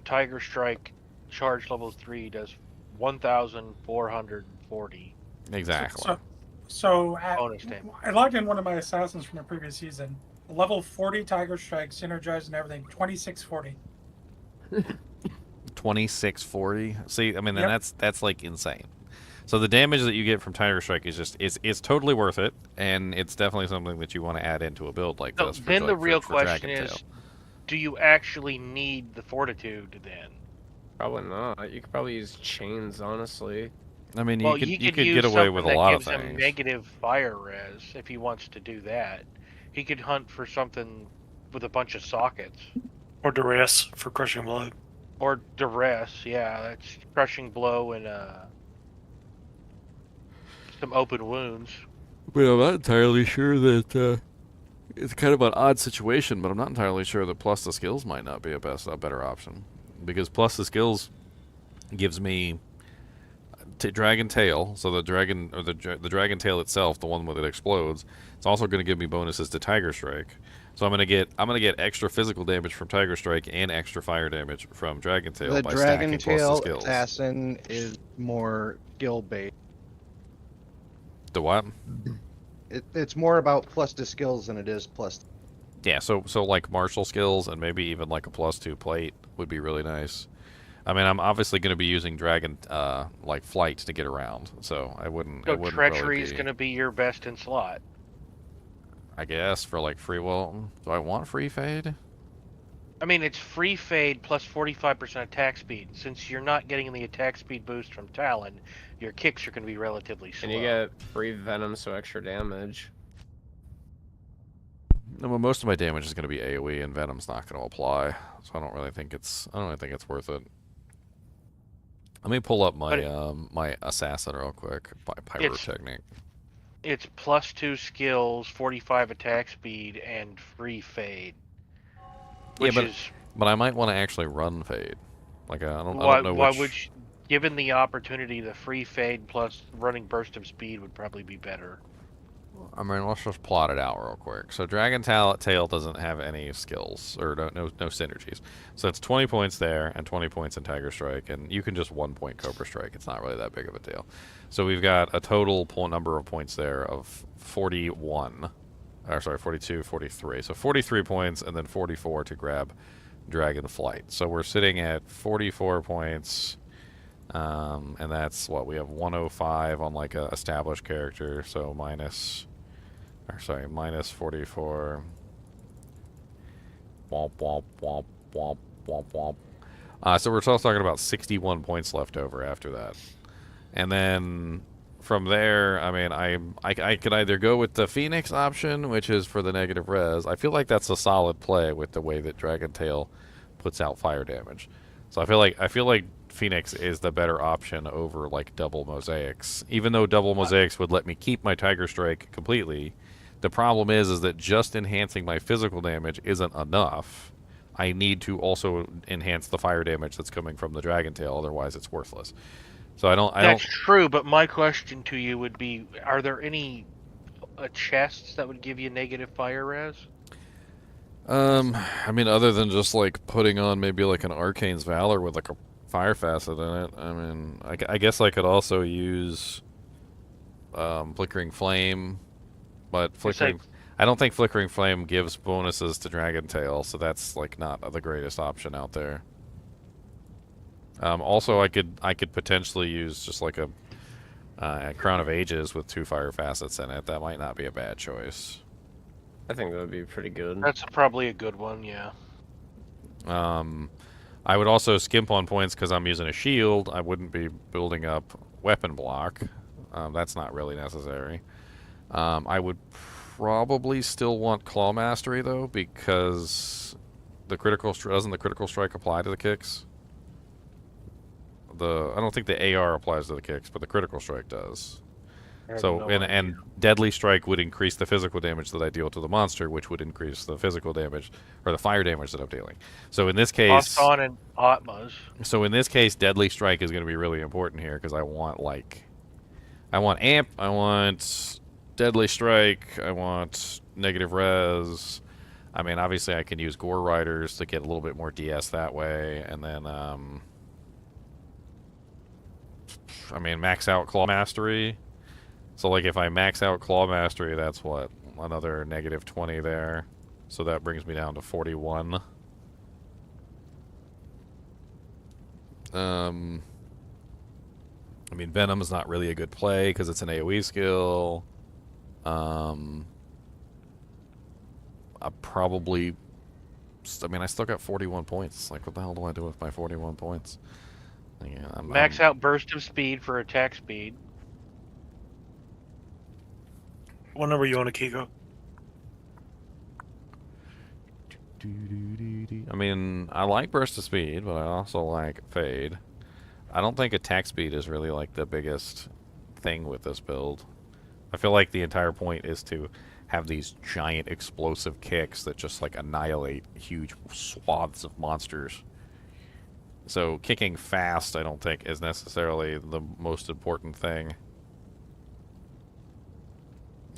Tiger Strike charge level 3 does 1,440. Exactly. So bonus damage. I logged in one of my assassins from the previous season. Level 40 Tiger Strike, synergized and everything, 2640. 2640. See, I mean, then Yep. that's like insane. So the damage that you get from Tiger Strike is just it's totally worth it, and it's definitely something that you want to add into a build like So this. then the real question Dragon is, Tail. do you actually need the Fortitude then? Probably not. You could probably use chains, honestly. I mean, Well, you he could use get away something with a that lot of gives him things. negative fire res if he wants to do that. He could hunt for something with a bunch of sockets. Or duress for crushing blow. Or duress, yeah, that's crushing blow and some open wounds. But I'm not entirely sure that it's kind of an odd situation. But I'm not entirely sure that plus the skills might not be a better option, because plus the skills gives me dragon tail. So the dragon or the dragon tail itself, the one that explodes, it's also going to give me bonuses to Tiger Strike. So I'm gonna get extra physical damage from Tiger Strike and extra fire damage from Dragon Tail The by Dragon stacking plus the Tail skills. assassin is more skill based. The what? It's more about plus the skills than it is plus. Yeah, so like martial skills and maybe even like a +2 plate would be really nice. I mean, I'm obviously going to be using dragon like flight to get around, so I wouldn't. So it wouldn't treachery really is be, going to be your best in slot. I guess, for like free will. Do I want free fade? I mean, it's free fade plus 45% attack speed. Since you're not getting the attack speed boost from Talon, your kicks are going to be relatively slow. And you get free venom, so extra damage. No, well, most of my damage is going to be AoE, and Venom's not going to apply, so I don't really think it's worth it. Let me pull up my my assassin real quick by pyrotechnic. It's +2 skills, 45 attack speed, and free fade. Which but I might want to actually run fade. Like I don't know why which. would you, given the opportunity, the free fade plus running burst of speed would probably be better. I mean, let's just plot it out real quick. So Dragon Tail doesn't have any skills or no synergies. So it's 20 points there and 20 points in Tiger Strike, and you can just 1 point Cobra Strike. It's not really that big of a deal. So we've got a total number of points there of 41. Or sorry, 42, 43. So 43 points and then 44 to grab Dragon Flight. So we're sitting at 44 points. And that's what we have 105 on like a established character, so minus 44. Womp womp womp womp womp womp. So we're still talking about 61 points left over after that, and then from there, I mean, I could either go with the Phoenix option, which is for the negative res. I feel like that's a solid play with the way that Dragon Tail puts out fire damage. So I feel like Phoenix is the better option over like double mosaics. Even though double mosaics would let me keep my Tiger Strike completely, the problem is that just enhancing my physical damage isn't enough. I need to also enhance the fire damage that's coming from the Dragon Tail, otherwise it's worthless. So That's true, but my question to you would be: are there any chests that would give you negative fire res? I mean, other than just like putting on maybe like an Arcane's Valor with like a fire facet in it. I mean, I guess I could also use Flickering Flame, but I don't think Flickering Flame gives bonuses to Dragon Tail, so that's like not the greatest option out there. Also, I could potentially use just like a Crown of Ages with 2 fire facets in it. That might not be a bad choice. I think that would be pretty good. That's probably a good one, yeah. I would also skimp on points because I'm using a shield. I wouldn't be building up weapon block. That's not really necessary. I would probably still want Claw Mastery though, because doesn't the critical strike apply to the kicks? I don't think the AR applies to the kicks, but the critical strike does. So and Deadly Strike would increase the physical damage that I deal to the monster, which would increase the physical damage or the fire damage that I'm dealing. So in this case, on and Atmas. So in this case, Deadly Strike is going to be really important here because I want amp, I want Deadly Strike. I want negative res. I mean, obviously I can use Gore Riders to get a little bit more DS that way, and then, I mean, max out Claw Mastery. So, like, if I max out Claw Mastery, that's what? Another negative 20 there. So that brings me down to 41. I mean, Venom is not really a good play because it's an AoE skill. I probably... I mean, I still got 41 points. Like, what the hell do I do with my 41 points? Yeah, Max out burst of speed for attack speed. What number you want to Kiko? I mean, I like burst of speed, but I also like fade. I don't think attack speed is really like the biggest thing with this build. I feel like the entire point is to have these giant explosive kicks that just like annihilate huge swaths of monsters. So kicking fast, I don't think, is necessarily the most important thing.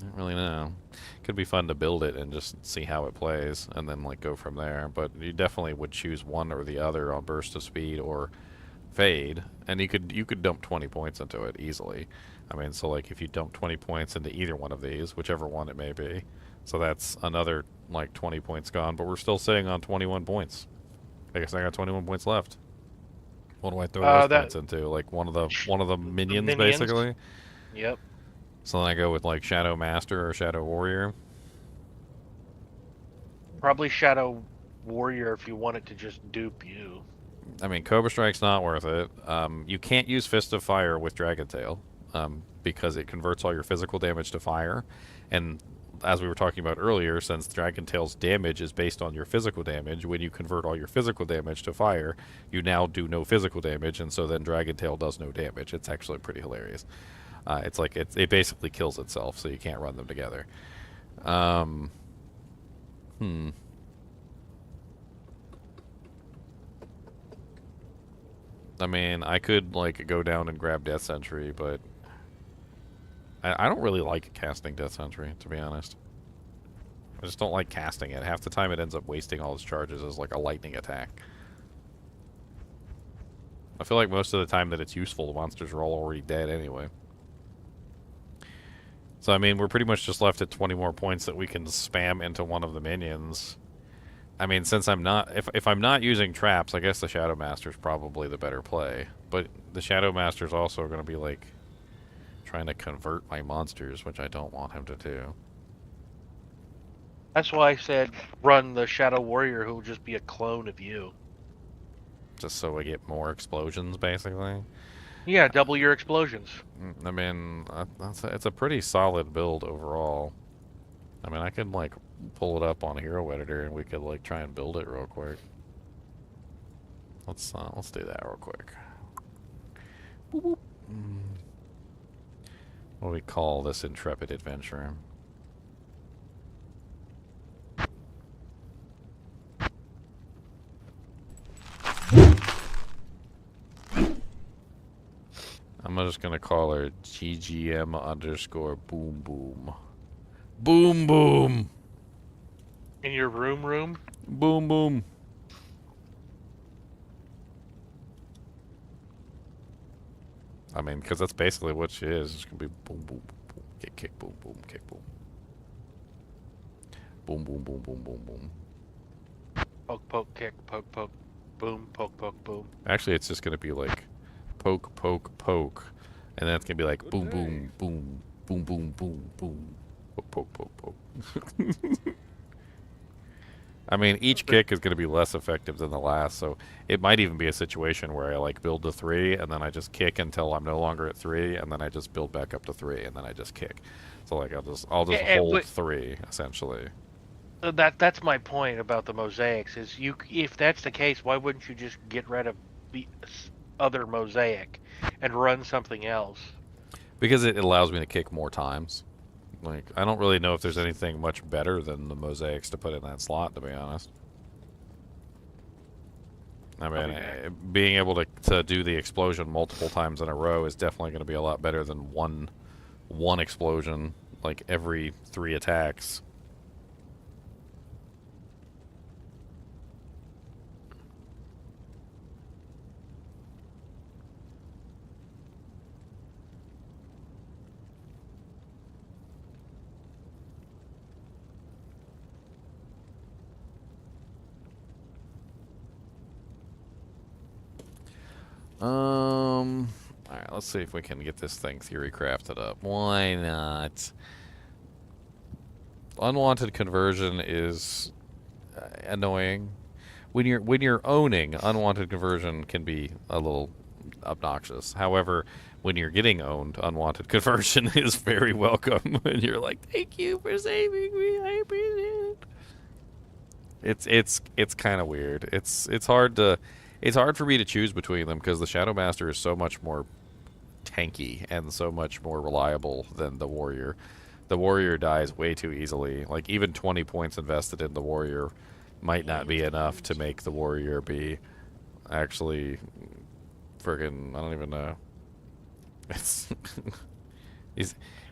I don't really know. Could be fun to build it and just see how it plays, and then like go from there. But you definitely would choose one or the other on burst of speed or fade, and you could dump 20 points into it easily. I mean, so like if you dump 20 points into either one of these, whichever one it may be, so that's another like 20 points gone. But we're still sitting on 21 points. I guess I got 21 points left. What do I throw those points into? Like one of the minions, basically. Yep. So then I go with like Shadow Master or Shadow Warrior. Probably Shadow Warrior if you want it to just dupe you. I mean, Cobra Strike's not worth it. You can't use Fist of Fire with Dragon Tail because it converts all your physical damage to fire. And as we were talking about earlier, since Dragon Tail's damage is based on your physical damage, when you convert all your physical damage to fire, you now do no physical damage, and so then Dragon Tail does no damage. It's actually pretty hilarious. It's like it basically kills itself, so you can't run them together. I mean, I could like go down and grab Death Sentry, but I don't really like casting Death Sentry, to be honest. I just don't like casting it. Half the time it ends up wasting all its charges as like a lightning attack. I feel like most of the time that it's useful, the monsters are all already dead anyway. So, I mean, we're pretty much just left at 20 more points that we can spam into one of the minions. I mean, since I'm not... If I'm not using traps, I guess the Shadow Master's probably the better play. But the Shadow Master's also going to be, like, trying to convert my monsters, which I don't want him to do. That's why I said run the Shadow Warrior, who will just be a clone of you. Just so we get more explosions, basically? Yeah, double your explosions. I mean, it's a pretty solid build overall. I mean, I could, like, pull it up on Hero Editor and we could, like, try and build it real quick. Let's do that real quick. Boop, boop. What do we call this intrepid adventurer? I'm just gonna call her GGM_boom boom. Boom boom! In your room? Boom boom. I mean, because that's basically what she is. It's gonna be boom boom boom. Kick kick boom boom kick boom. Boom boom boom boom boom boom. Poke poke kick poke poke boom poke poke boom. Actually, it's just gonna be like poke poke poke, and then it's gonna be like boom boom boom boom boom boom boom. Poke poke poke. I mean, each kick is going to be less effective than the last, so it might even be a situation where I like build to 3 and then I just kick until I'm no longer at 3, and then I just build back up to 3 and then I just kick. So like I'll just hold 3 essentially. That's my point about the mosaics. Is if that's the case, why wouldn't you just get rid of the other mosaic and run something else? Because it allows me to kick more times. Like, I don't really know if there's anything much better than the mosaics to put in that slot, to be honest. I mean, being able to do the explosion multiple times in a row is definitely going to be a lot better than one explosion like every 3 attacks. Alright, let's see if we can get this thing theory crafted up. Why not? Unwanted conversion is annoying. When you're owning, unwanted conversion can be a little obnoxious. However, when you're getting owned, unwanted conversion is very welcome. And you're like, thank you for saving me. I appreciate it. It's kind of weird. It's hard for me to choose between them because the Shadow Master is so much more tanky and so much more reliable than the Warrior. The Warrior dies way too easily. Like, even 20 points invested in the Warrior might not be enough to make the Warrior be actually friggin', I don't even know. It's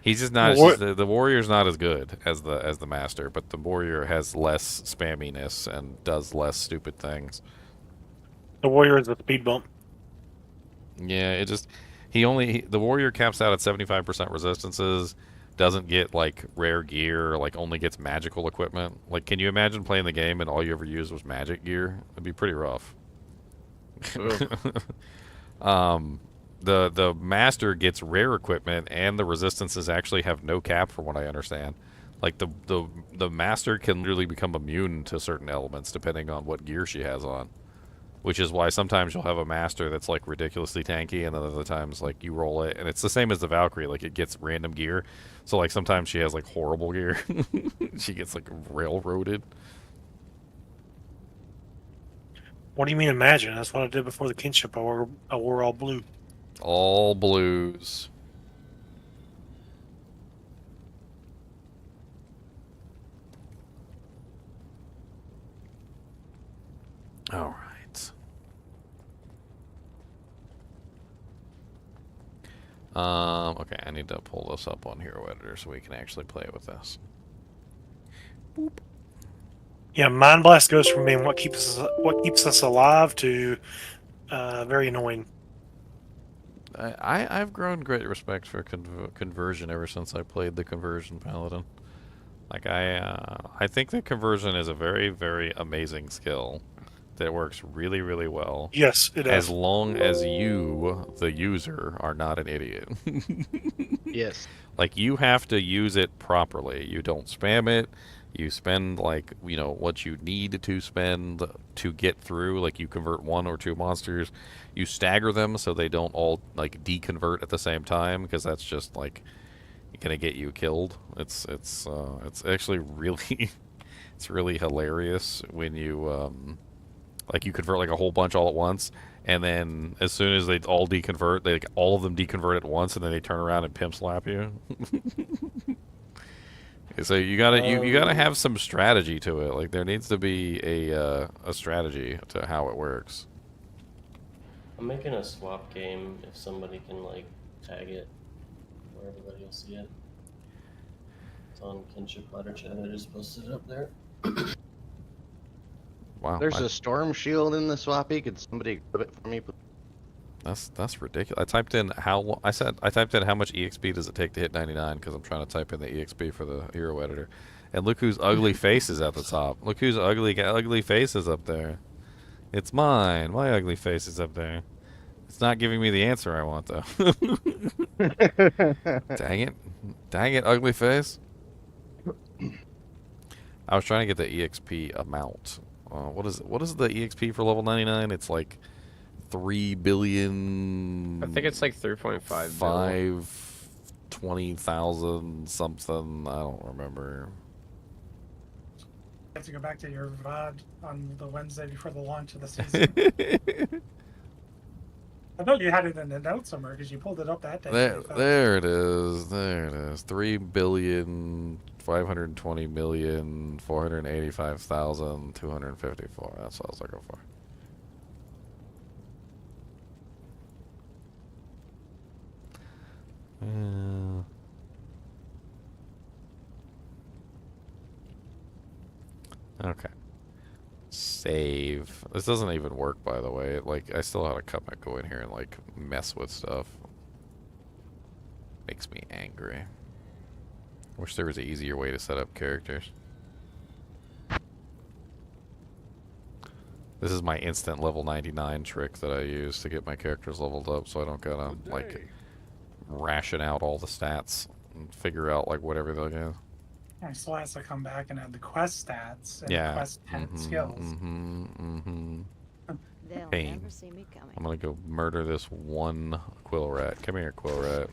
he's just not. The Warrior's not as good as the Master, but the Warrior has less spamminess and does less stupid things. The Warrior is a speed bump. Yeah, it just the Warrior caps out at 75% resistances. Doesn't get like rare gear, or, like only gets magical equipment. Like, can you imagine playing the game and all you ever used was magic gear? It'd be pretty rough. The Master gets rare equipment, and the resistances actually have no cap, from what I understand. Like the Master can literally become immune to certain elements depending on what gear she has on. Which is why sometimes you'll have a Master that's like ridiculously tanky, and then other times like you roll it, and it's the same as the Valkyrie. Like, it gets random gear, so like sometimes she has like horrible gear. She gets like railroaded. What do you mean imagine? That's what I did before the kinship. I wore all blue. All blues. All right. Okay, I need to pull this up on Hero Editor so we can actually play with this. Boop. Yeah, Mind Blast goes from being what keeps us alive to very annoying. I've grown great respect for conversion ever since I played the Conversion Paladin. Like, I think that conversion is a very, very amazing skill that works really, really well. Yes, it does. As long as you, the user, are not an idiot. Yes. Like, you have to use it properly. You don't spam it. You spend, like, you know, what you need to spend to get through. Like, you convert 1 or 2 monsters. You stagger them so they don't all, like, deconvert at the same time, because that's just, like, gonna get you killed. It's actually really it's really hilarious when you like, you convert like a whole bunch all at once, and then as soon as they all deconvert, they, like, all of them deconvert at once, and then they turn around and pimp slap you. So you gotta have some strategy to it. Like, there needs to be a strategy to how it works. I'm making a swap game if somebody can like tag it where everybody will see it. It's on Kinship Ladder Chat. I just posted it up there. Wow. There's a storm shield in the swappy. Could somebody grab it for me? That's ridiculous. I typed in how much EXP does it take to hit 99, because I'm trying to type in the EXP for the Hero Editor, and look whose ugly face is at the top. Look whose ugly face is up there. It's mine. My ugly face is up there. It's not giving me the answer I want, though. Dang it, ugly face. I was trying to get the EXP amount. What is the EXP for level 99? It's like 3 billion. I think it's like 3.5. 520,000 something. I don't remember. You have to go back to your VOD on the Wednesday before the launch of the season. I thought you had it in the notes somewhere because you pulled it up that day. There it is. 3,520,485,254. That's what I was looking for. Okay. Save. This doesn't even work, by the way. Like, I still had to go in here and, like, mess with stuff. Makes me angry. Wish there was an easier way to set up characters. This is my instant level 99 trick that I use to get my characters leveled up, so I don't gotta, like, ration out all the stats and figure out, like, whatever they'll get. I still has to come back and add the quest stats and Yeah. quest skills. They'll Pain. never see me coming. I'm gonna go murder this one quill rat. Come here, quill rat.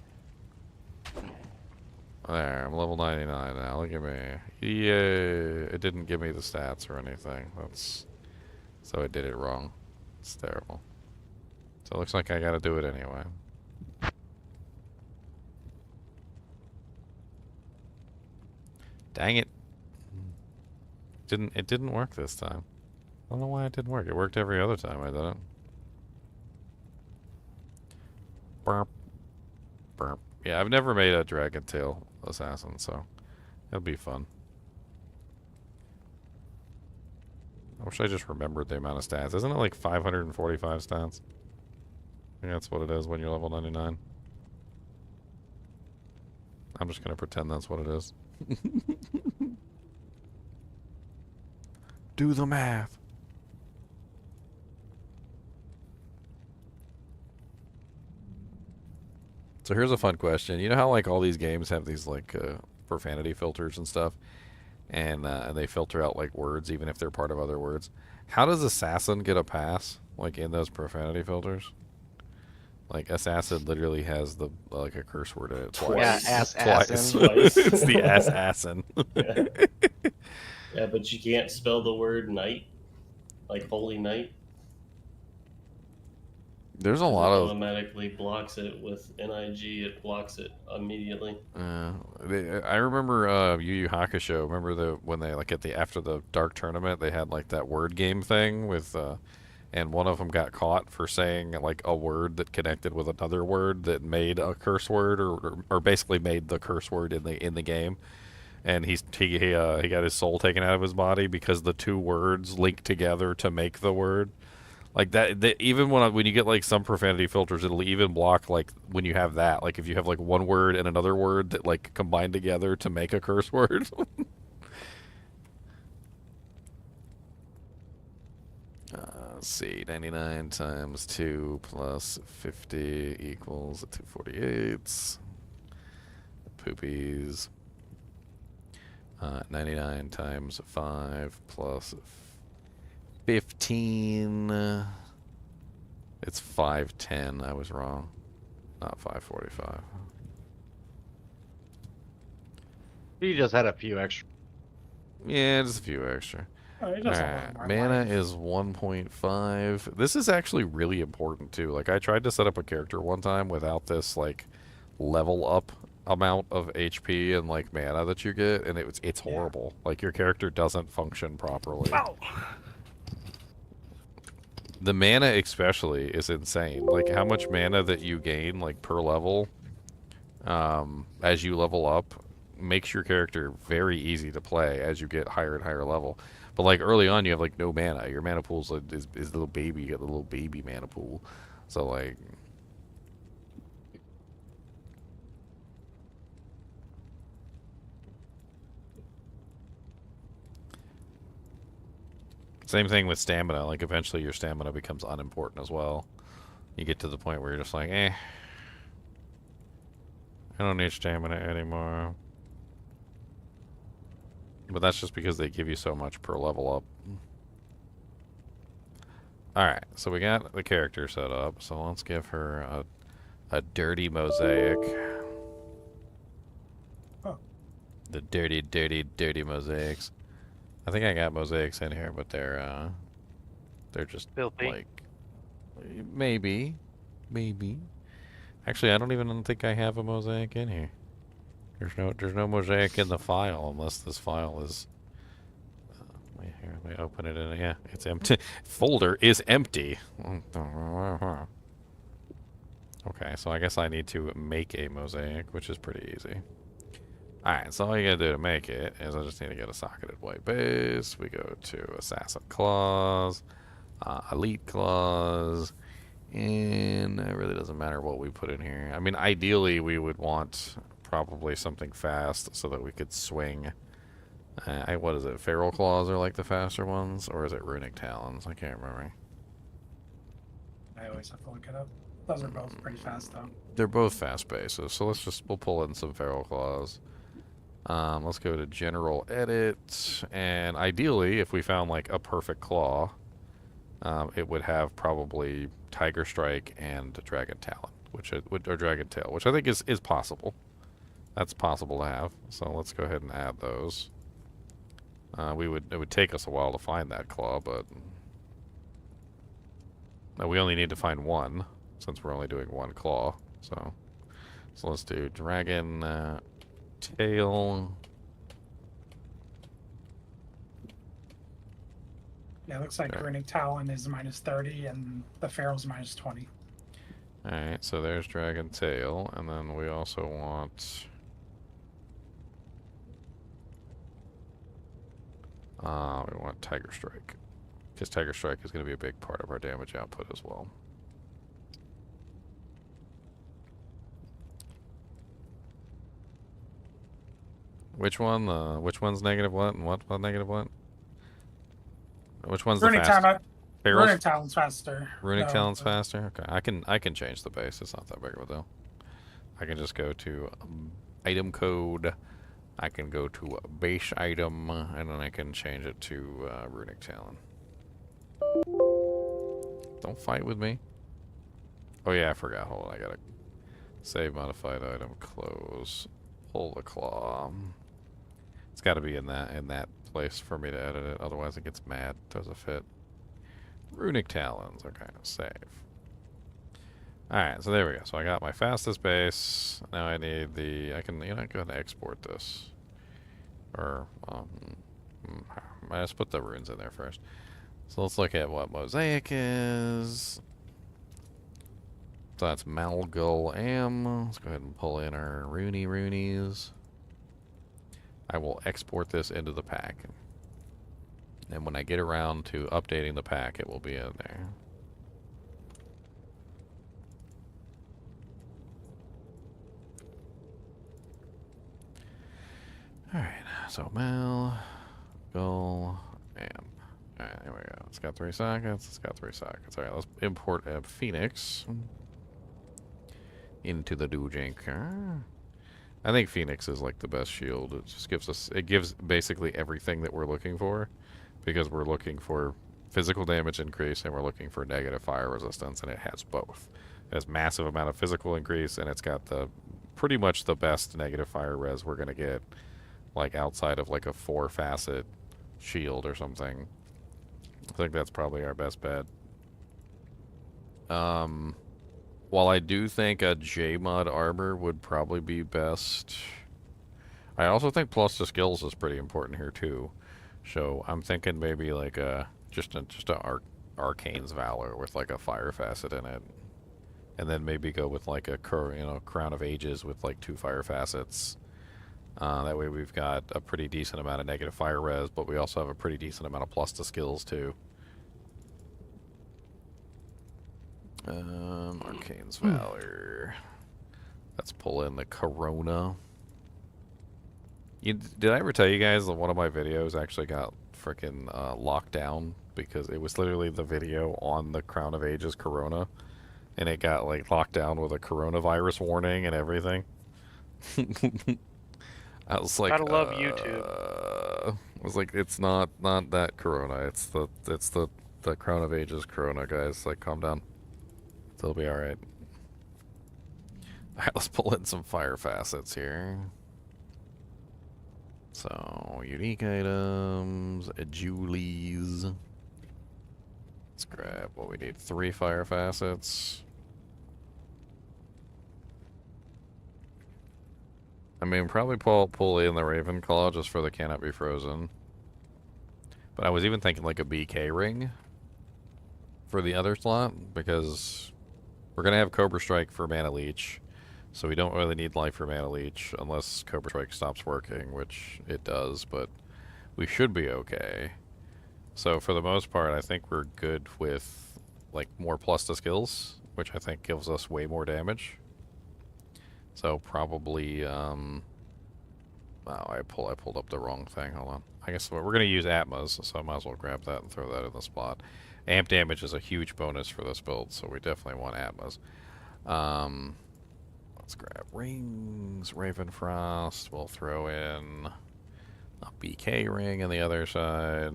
There, I'm level 99 now. Look at me. Yeah, it didn't give me the stats or anything. So I did it wrong. It's terrible. So it looks like I gotta do it anyway. Dang it. It didn't work this time. I don't know why it didn't work. It worked every other time I did it. Burp. Burp. Yeah, I've never made a dragon tail assassin, so it'll be fun. I wish I just remembered the amount of stats. Isn't it like 545 stats? I think that's what it is when you're level 99. I'm just gonna pretend that's what it is. Do the math. So here's a fun question. You know how like all these games have these like profanity filters and stuff, and they filter out like words even if they're part of other words. How does assassin get a pass like in those profanity filters? Like assassin literally has the like a curse word in it twice. Yeah, Twice. Twice. It's the assassin. Yeah. Yeah, but you can't spell the word knight, like holy knight. There's a lot of automatically blocks it with NIG. It blocks it immediately. I remember Yu Yu Hakusho. Remember when they like after the Dark Tournament they had like that word game thing with and one of them got caught for saying like a word that connected with another word that made a curse word or basically made the curse word in the game. And he got his soul taken out of his body because the two words linked together to make the word. Like that even when you get like some profanity filters, it'll even block like when you have that. Like if you have like one word and another word that like combine together to make a curse word. Let's see, 99 times 2 plus 50 equals 248. Poopies. 99 times 5 plus 15. It's 510. I was wrong. Not 545. You just had a few extra. Yeah, just a few extra. It does a lot more Mana life. is 1.5. This is actually really important too. Like I tried to set up a character one time without this like level up amount of HP and like mana that you get, and it's horrible. Like your character doesn't function properly. Ow. The mana especially is insane. Like how much mana that you gain like per level as you level up makes your character very easy to play as you get higher and higher level. But like early on you have like no mana. Your mana pool is little baby. You got the little baby mana pool. So like same thing with stamina. Like eventually your stamina becomes unimportant as well. You get to the point where you're just like, I don't need stamina anymore. But that's just because they give you so much per level up. Alright, so we got the character set up. So let's give her a dirty mosaic. Oh. The dirty, dirty, dirty mosaics. I think I got mosaics in here, but they're just Filthy. like maybe. Actually, I don't even think I have a mosaic in here. There's no mosaic in the file unless this file is. Let me open it in. Yeah, it's empty. Folder is empty. Okay, so I guess I need to make a mosaic, which is pretty easy. Alright, so all you gotta do to make it is I just need to get a socketed white base. We go to Assassin Claws, Elite Claws, and it really doesn't matter what we put in here. I mean, ideally we would want probably something fast so that we could swing. What is it? Feral Claws are like the faster ones? Or is it Runic Talons? I can't remember. I always have to look it up. Those are both pretty fast, though. They're both fast bases, so we'll pull in some Feral Claws. Let's go to General Edit, and ideally, if we found like a perfect claw, it would have probably Tiger Strike and Dragon Talon, or Dragon Tail, which I think is possible. That's possible to have. So let's go ahead and add those. It would take us a while to find that claw, but we only need to find one since we're only doing one claw. So let's do Dragon Tail. Yeah, it looks like Runic Talon is -30 and the Feral's -20. Alright, so there's Dragon Tail, and then we also want we want Tiger Strike. Because Tiger Strike is going to be a big part of our damage output as well. Which one? Which one's negative what and what negative what? Which one's Runic the fastest? Runic Talon's faster. Runic Talon's faster? Okay, I can change the base. It's not that big of a deal. I can just go to item code. I can go to base item, and then I can change it to Runic Talon. Don't fight with me. Oh yeah, I forgot. Hold on, I gotta save modified item, close, pull the claw. It's got to be in that place for me to edit it. Otherwise, it gets mad. Does it fit? Runic Talons. Okay, save. All right, so there we go. So I got my fastest base. Now I need the. I can go ahead and export this, or let's put the runes in there first. So let's look at what Mosaic is. So that's Malgul Am. Let's go ahead and pull in our Roonies. I will export this into the pack. And when I get around to updating the pack, it will be in there. Alright, so Malgul Am. Alright, there we go. It's got 3 sockets. It's got 3 sockets. Alright, let's import a Phoenix into the Dujinker. I think Phoenix is like the best shield. It just gives basically everything that we're looking for, because we're looking for physical damage increase and we're looking for negative fire resistance, and it has both. It has massive amount of physical increase, and it's got pretty much the best negative fire res we're gonna get, like outside of like a 4-facet shield or something. I think that's probably our best bet. While I do think a J-Mod armor would probably be best, I also think plus to skills is pretty important here too. So I'm thinking maybe like just a Arcane's Valor with like a fire facet in it, and then maybe go with like a Crown of Ages with like 2 fire facets. That way we've got a pretty decent amount of negative fire res, but we also have a pretty decent amount of plus to skills too. Arcane's Valor. Let's pull in the Corona. Did I ever tell you guys that one of my videos actually got freaking locked down because it was literally the video on the Crown of Ages Corona, and it got like locked down with a coronavirus warning and everything? I was like, gotta love YouTube. I was like, it's not that Corona. It's the Crown of Ages Corona, guys. Like, calm down. It'll be all right. All right, let's pull in some fire facets here. So, unique items, Julie's. Let's grab what we need. 3 fire facets. I mean, probably pull in the Ravenclaw just for the cannot be frozen. But I was even thinking like a BK ring for the other slot, because we're going to have Cobra Strike for Mana Leech. So we don't really need Life or Mana Leech unless Cobra Strike stops working, which it does, but we should be okay. So for the most part, I think we're good with like more plus to skills, which I think gives us way more damage. So probably, oh, I pulled up the wrong thing. Hold on. I guess we're going to use Atmas, so I might as well grab that and throw that in the spot. Amp damage is a huge bonus for this build, so we definitely want Atmas. Let's grab rings, Ravenfrost. We'll throw in a BK ring on the other side.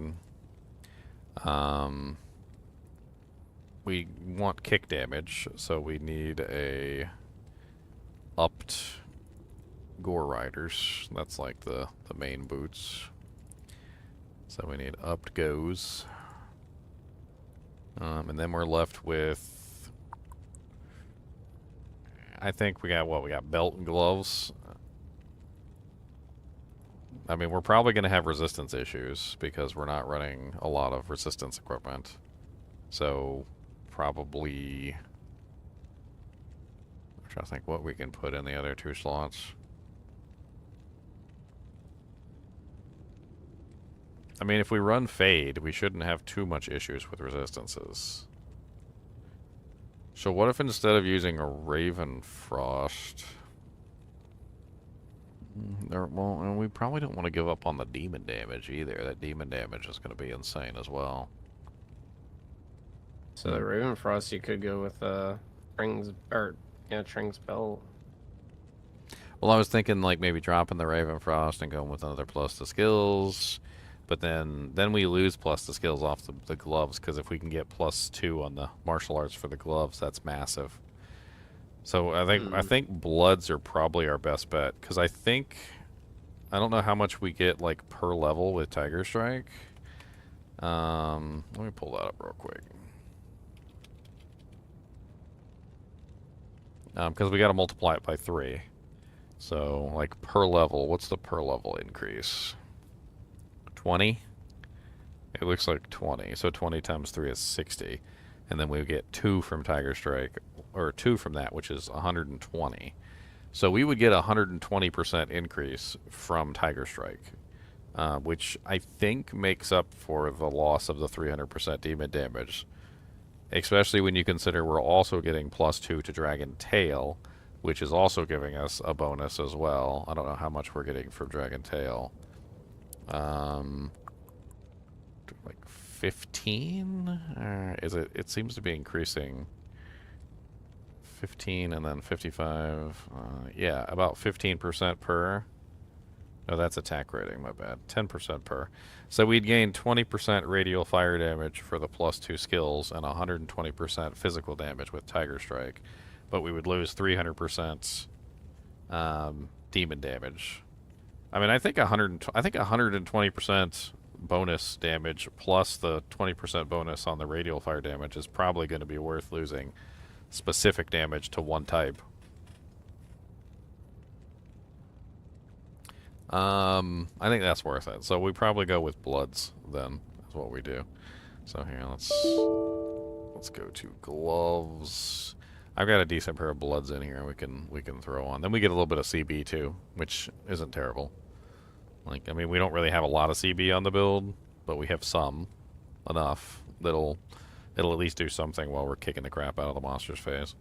We want kick damage, so we need a upped Gore Riders. That's like the main boots. So we need upped goes. And then we're left with, I think we got what? We got belt and gloves. I mean, we're probably going to have resistance issues because we're not running a lot of resistance equipment. So probably, I'm trying to think what we can put in the other 2 slots. I mean, if we run Fade, we shouldn't have too much issues with resistances. So what if instead of using a Raven Frost... Well, and we probably don't want to give up on the demon damage either. That demon damage is going to be insane as well. So the Raven Frost, you could go with Tring's Belt. Well, I was thinking like maybe dropping the Raven Frost and going with another plus to skills. But then we lose plus the skills off the gloves, because if we can get +2 on the martial arts for the gloves, that's massive. So I think Bloods are probably our best bet, because I don't know how much we get like per level with Tiger Strike. Let me pull that up real quick. Because we got to multiply it by 3. So like per level, what's the per level increase? 20? It looks like 20. So 20 times 3 is 60. And then we get 2 from Tiger Strike, or 2 from that, which is 120. So we would get a 120% increase from Tiger Strike, which I think makes up for the loss of the 300% demon damage. Especially when you consider we're also getting +2 to Dragon Tail, which is also giving us a bonus as well. I don't know how much we're getting from Dragon Tail. Like 15? Is it? It seems to be increasing. 15 and then 55. Yeah, about 15% per. No, that's attack rating, my bad. 10% per. So we'd gain 20% radial fire damage for the +2 skills and 120% physical damage with Tiger Strike. But we would lose 300% demon damage. I mean, I think 120% bonus damage plus the 20% bonus on the radial fire damage is probably going to be worth losing specific damage to one type. I think that's worth it. So we probably go with Bloods then, is what we do. So here, let's go to gloves. I've got a decent pair of Bloods in here we can throw on. Then we get a little bit of CB too, which isn't terrible. Like, I mean, we don't really have a lot of CB on the build, but we have some, enough that'll at least do something while we're kicking the crap out of the monsters phase.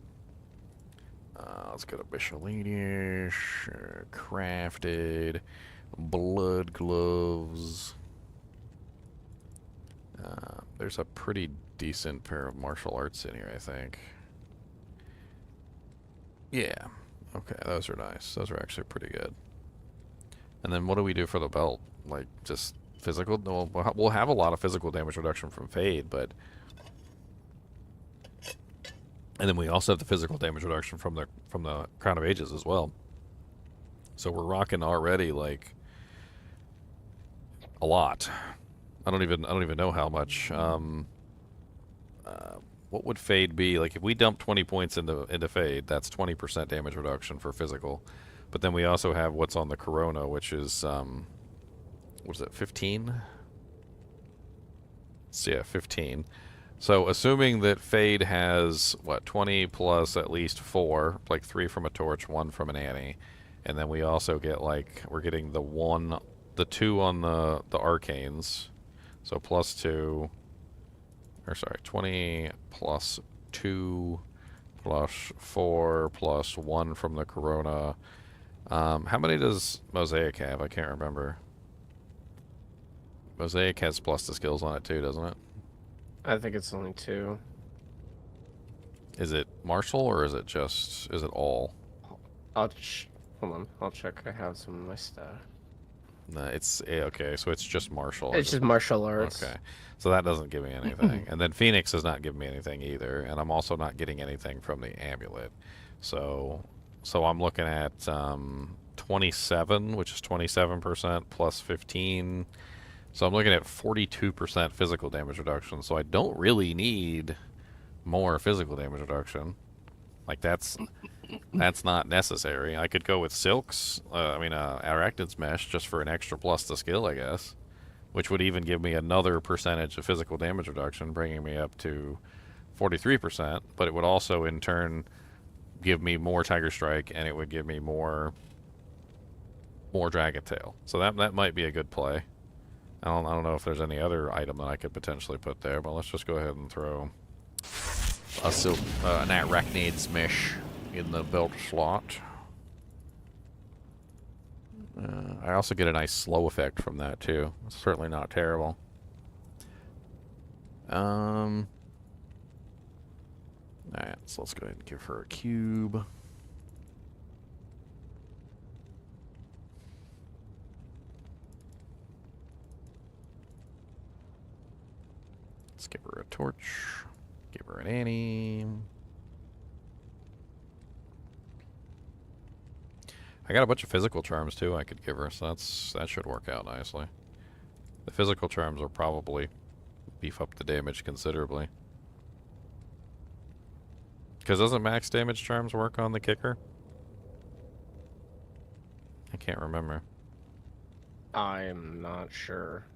Let's go to Bishalinish, crafted, blood gloves. There's a pretty decent pair of martial arts in here, I think. Yeah. Okay, those are nice. Those are actually pretty good. And then what do we do for the belt? Like, just physical? Well, we'll have a lot of physical damage reduction from Fade, but... And then we also have the physical damage reduction from the Crown of Ages as well. So we're rocking already, like, a lot. I don't even know how much. What would Fade be? Like, if we dump 20 points into Fade, that's 20% damage reduction for physical. But then we also have what's on the Corona, which is, what is it, 15? So yeah, 15. So assuming that Fade has what 20 plus at least 4, like 3 from a torch, 1 from an Annie, and then we also get like we're getting the 2 on the arcanes, so plus 2, or sorry, 20 plus 2 plus 4 plus 1 from the Corona. How many does Mosaic have? I can't remember. Mosaic has plus the skills on it too, doesn't it? I think it's only 2. Is it martial or is it all? Hold on. I'll check. I have some of my stuff. No, it's okay. So it's just martial. It's just martial arts. Okay, so that doesn't give me anything, and then Phoenix is not giving me anything either, and I'm also not getting anything from the amulet. So I'm looking at 27, which is 27% plus 15. So I'm looking at 42% physical damage reduction. So I don't really need more physical damage reduction. Like that's not necessary. I could go with Silk's, Arachnid's Mesh just for an extra plus to skill, I guess, which would even give me another percentage of physical damage reduction, bringing me up to 43%. But it would also, in turn, give me more Tiger Strike, and it would give me more Dragon Tail. So that might be a good play. I don't know if there's any other item that I could potentially put there, but let's just go ahead and throw an Arachnid's Mesh in the belt slot. I also get a nice slow effect from that too. It's certainly not terrible. Alright, so let's go ahead and give her a cube. Let's give her a torch. Give her an Annie. I got a bunch of physical charms too I could give her, so that should work out nicely. The physical charms will probably beef up the damage considerably. Because doesn't max damage charms work on the kicker? I can't remember. I'm not sure.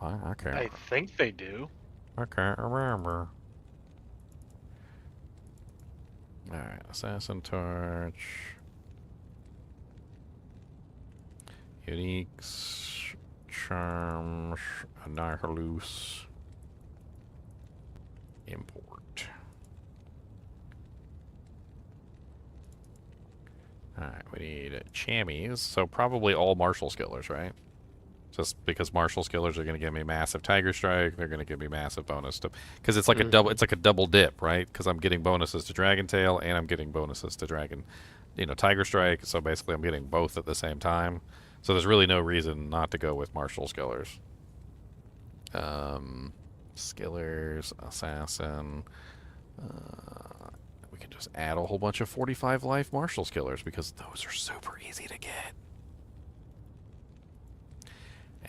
I can't. I think they do. I can't remember. Alright, Assassin Torch. Uniques. Charms. Annihilus. Import. Alright, we need Chammies. So probably all martial skillers, right? Just because martial skillers are going to give me massive Tiger Strike, they're going to give me massive bonus to, because it's like a double dip, right? Because I'm getting bonuses to Dragon Tail and I'm getting bonuses to Tiger Strike. So basically, I'm getting both at the same time. So there's really no reason not to go with martial skillers. Skillers, assassin. We can just add a whole bunch of 45 life martial skillers because those are super easy to get.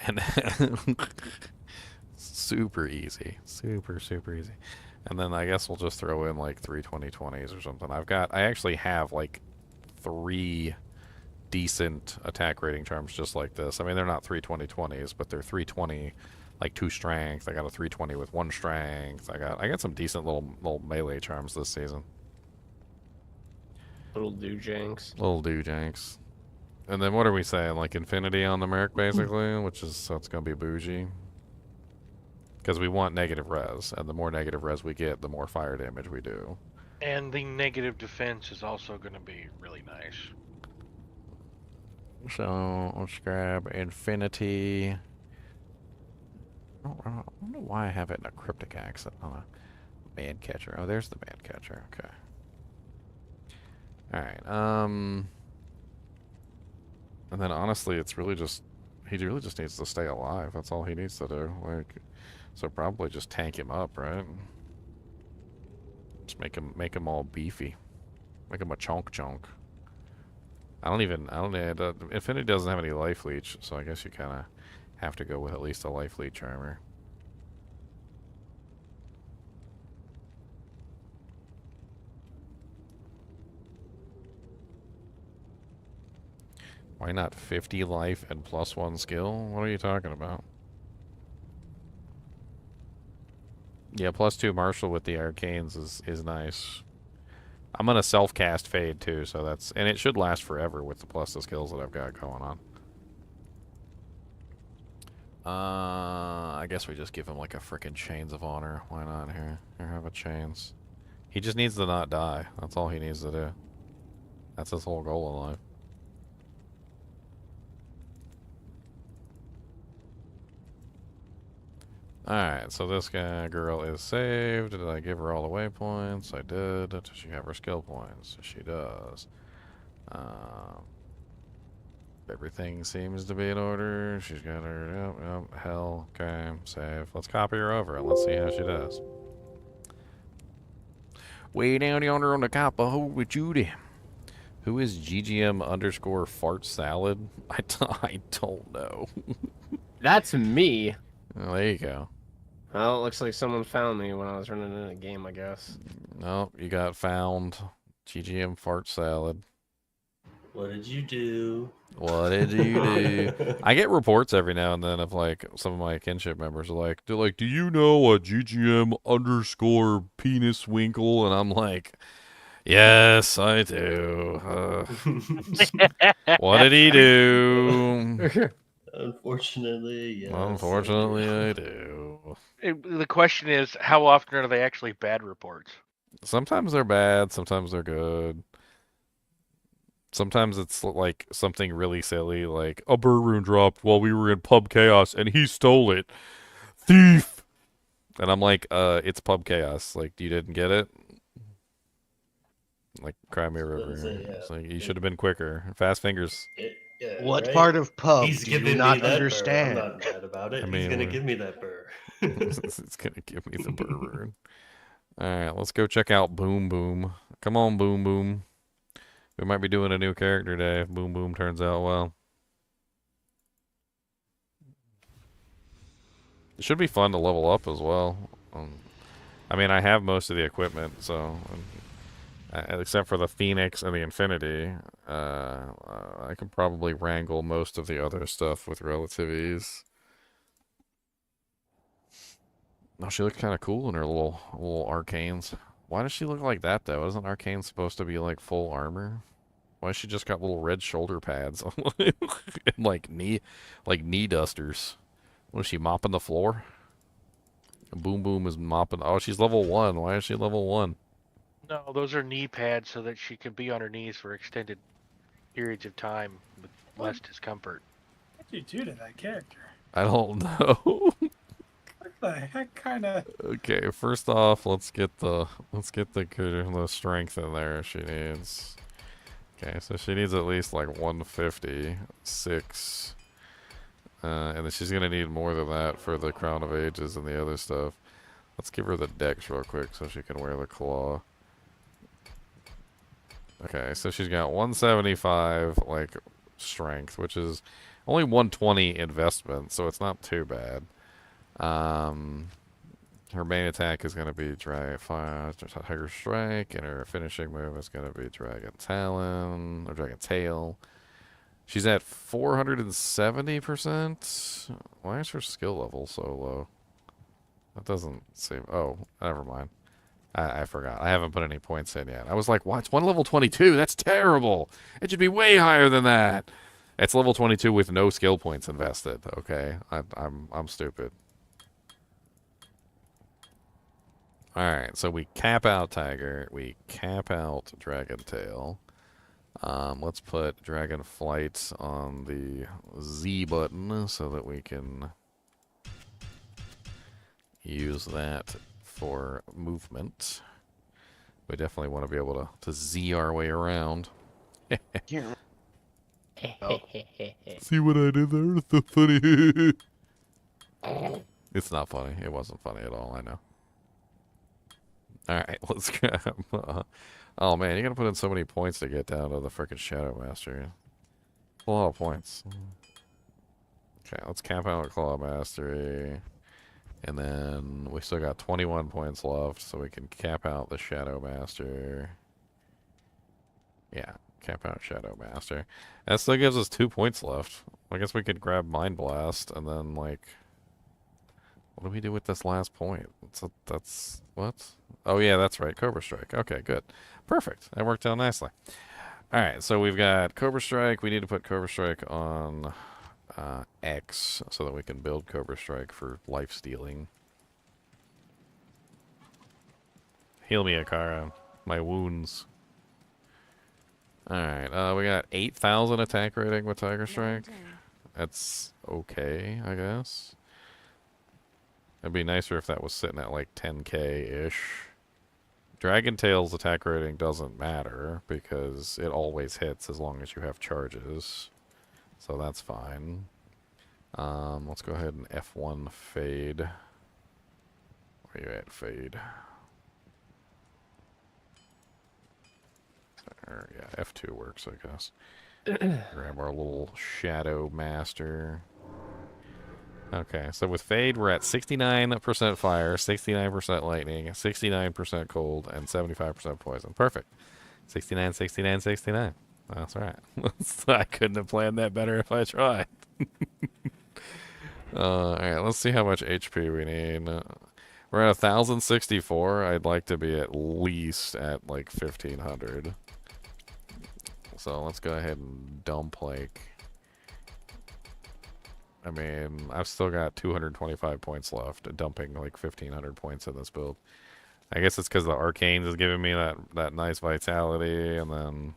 And super easy. Super easy. And then I guess we'll just throw in like 3 20/20s or something. I actually have like 3 decent attack rating charms just like this. I mean, they're not 3 20/20s, but they're 320, like 2 strength. I got a 320 with 1 strength. I got some decent little melee charms this season. Little doojanks. And then what are we saying? Like infinity on the Merc, basically, which is, so it's going to be bougie. Because we want negative res, and the more negative res we get, the more fire damage we do. And the negative defense is also going to be really nice. So let's grab infinity. I don't know why I have it in a cryptic accent on a man catcher. Oh, there's the man catcher. Okay. All right. And then honestly, it's really just, he really just needs to stay alive. That's all he needs to do. Like, so probably just tank him up, right? Just make him all beefy. Make him a chunk. Infinity doesn't have any life leech, so I guess you kind of have to go with at least a life leech armor. Why not 50 life and +1 skill? What are you talking about? Yeah, +2 Martial with the Arcanes is nice. I'm gonna self-cast Fade too, so that's... And it should last forever with the plus the skills that I've got going on. I guess we just give him like a frickin' Chains of Honor. Why not here? Here, have a Chains. He just needs to not die. That's all he needs to do. That's his whole goal in life. Alright, so this girl is saved. Did I give her all the waypoints? I did. Does she have her skill points? She does. Everything seems to be in order. She's got her... Yep, hell. Okay, save. Let's copy her over and let's see how she does. Way down yonder on the Kappa with Judy. Who is GGM_fart salad? I don't know. That's me. Well, there you go. Well, it looks like someone found me when I was running in a game, I guess. No, you got found. GGM fart salad. What did you do? What did you do? I get reports every now and then of like some of my kinship members are they're like, do you know a GGM_penis winkle? And I'm like, yes, I do. What did he do? Unfortunately, yes. Unfortunately, I do. The question is, how often are they actually bad reports? Sometimes they're bad, sometimes they're good. Sometimes it's like something really silly, like a bird rune dropped while we were in Pub Chaos and he stole it. Thief! And I'm like, it's Pub Chaos. Like, you didn't get it? Like, Cry Me a River. It's like, you should have been quicker. Fast fingers. Yeah, What right? part of pub He's do you giving not me that understand? Burr. I'm not mad about it. I mean, he's gonna give me that burr. It's gonna give me the bird rune. Alright, let's go check out Boom Boom. Come on, Boom Boom. We might be doing a new character day if Boom Boom turns out well. It should be fun to level up as well. I mean, I have most of the equipment, so... except for the Phoenix and the Infinity, I can probably wrangle most of the other stuff with relative ease. Oh, she looks kind of cool in her little arcanes. Why does she look like that, though? Isn't arcane supposed to be, like, full armor? Why has she just got little red shoulder pads? And, like knee dusters. What is she, mopping the floor? Boom Boom is mopping... Oh, she's level 1. Why is she level 1? No, those are knee pads so that she can be on her knees for extended periods of time with less discomfort. What do you do to that character? I don't know. What the heck kind of... Okay, first off, let's get the strength in there she needs. Okay, so she needs at least like 156. And then she's gonna need more than that for the Crown of Ages and the other stuff. Let's give her the dex real quick so she can wear the claw. Okay, so she's got 175 like strength, which is only 120 investment, so it's not too bad. Her main attack is going to be Tiger Strike, and her finishing move is going to be Dragon Talon, or Dragon Tail. She's at 470%. Why is her skill level so low? That doesn't seem... Oh, never mind. I forgot. I haven't put any points in yet. I was like, what? It's one level 22? That's terrible. It should be way higher than that. It's level 22 with no skill points invested. Okay, I'm stupid. Alright, so we cap out Tiger. We cap out Dragon Tail. Let's put Dragon Flight on the Z button so that we can use that for movement. We definitely want to be able to Z our way around. Oh. See what I did there? It's so funny. It's not funny. It wasn't funny at all, I know. Alright, let's grab... oh man, you're gonna put in so many points to get down to the frickin' Shadow Master. A lot of points. Okay, let's cap out Claw Mastery. And then we still got 21 points left, so we can cap out the Shadow Master. Yeah, cap out Shadow Master. That still gives us 2 points left. I guess we could grab Mind Blast and then, like... What do we do with this last point? That's what? Oh yeah, that's right. Cobra Strike. Okay, good. Perfect. That worked out nicely. All right, so we've got Cobra Strike. We need to put Cobra Strike on X so that we can build Cobra Strike for life stealing. Heal me, Akara. My wounds. Alright, we got 8,000 attack rating with Tiger Strike. That's okay, I guess. It'd be nicer if that was sitting at like 10k-ish. Dragon Tail's attack rating doesn't matter because it always hits as long as you have charges. So that's fine. Let's go ahead and F1 Fade. Where you at, Fade? Or, yeah, F2 works, I guess. Grab our little Shadow Master. Okay, so with Fade, we're at 69% fire, 69% lightning, 69% cold, and 75% poison. Perfect. 69, 69, 69. That's right. I couldn't have planned that better if I tried. Alright, let's see how much HP we need. We're at 1,064. I'd like to be at least at like 1,500. So let's go ahead and dump like... I mean, I've still got 225 points left, dumping like 1,500 points in this build. I guess it's because the Arcanes is giving me that nice vitality, and then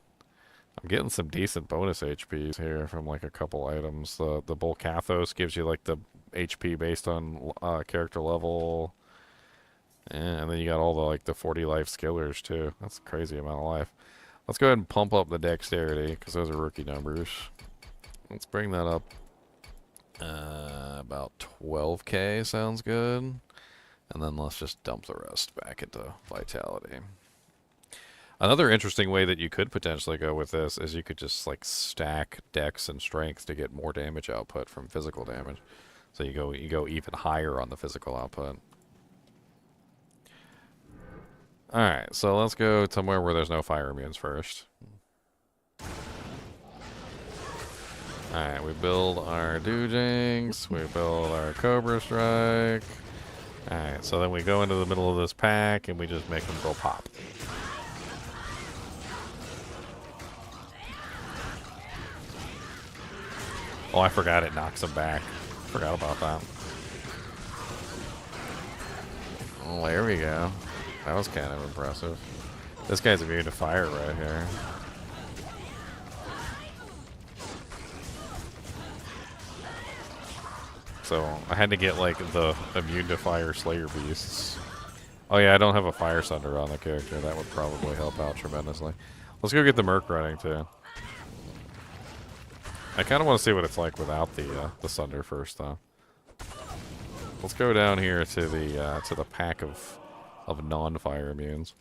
I'm getting some decent bonus HPs here from like a couple items. The Bolcathos gives you like the HP based on character level, and then you got all the like the 40 life skillers too. That's a crazy amount of life. Let's go ahead and pump up the dexterity because those are rookie numbers. Let's bring that up. About 12k sounds good. And then let's just dump the rest back into vitality. Another interesting way that you could potentially go with this is you could just like stack dex and strength to get more damage output from physical damage. So you go even higher on the physical output. Alright, so let's go somewhere where there's no fire immunes first. Alright, we build our Dujinx, we build our Cobra Strike. Alright, so then we go into the middle of this pack and we just make them go pop. Oh, I forgot it knocks them back. Forgot about that. Oh, there we go. That was kind of impressive. This guy's immune to fire right here. So I had to get like the immune to fire Slayer beasts. Oh yeah, I don't have a Fire Sunder on the character. That would probably help out tremendously. Let's go get the Merc running too. I kind of want to see what it's like without the Sunder first though. Let's go down here to the pack of non-fire immunes.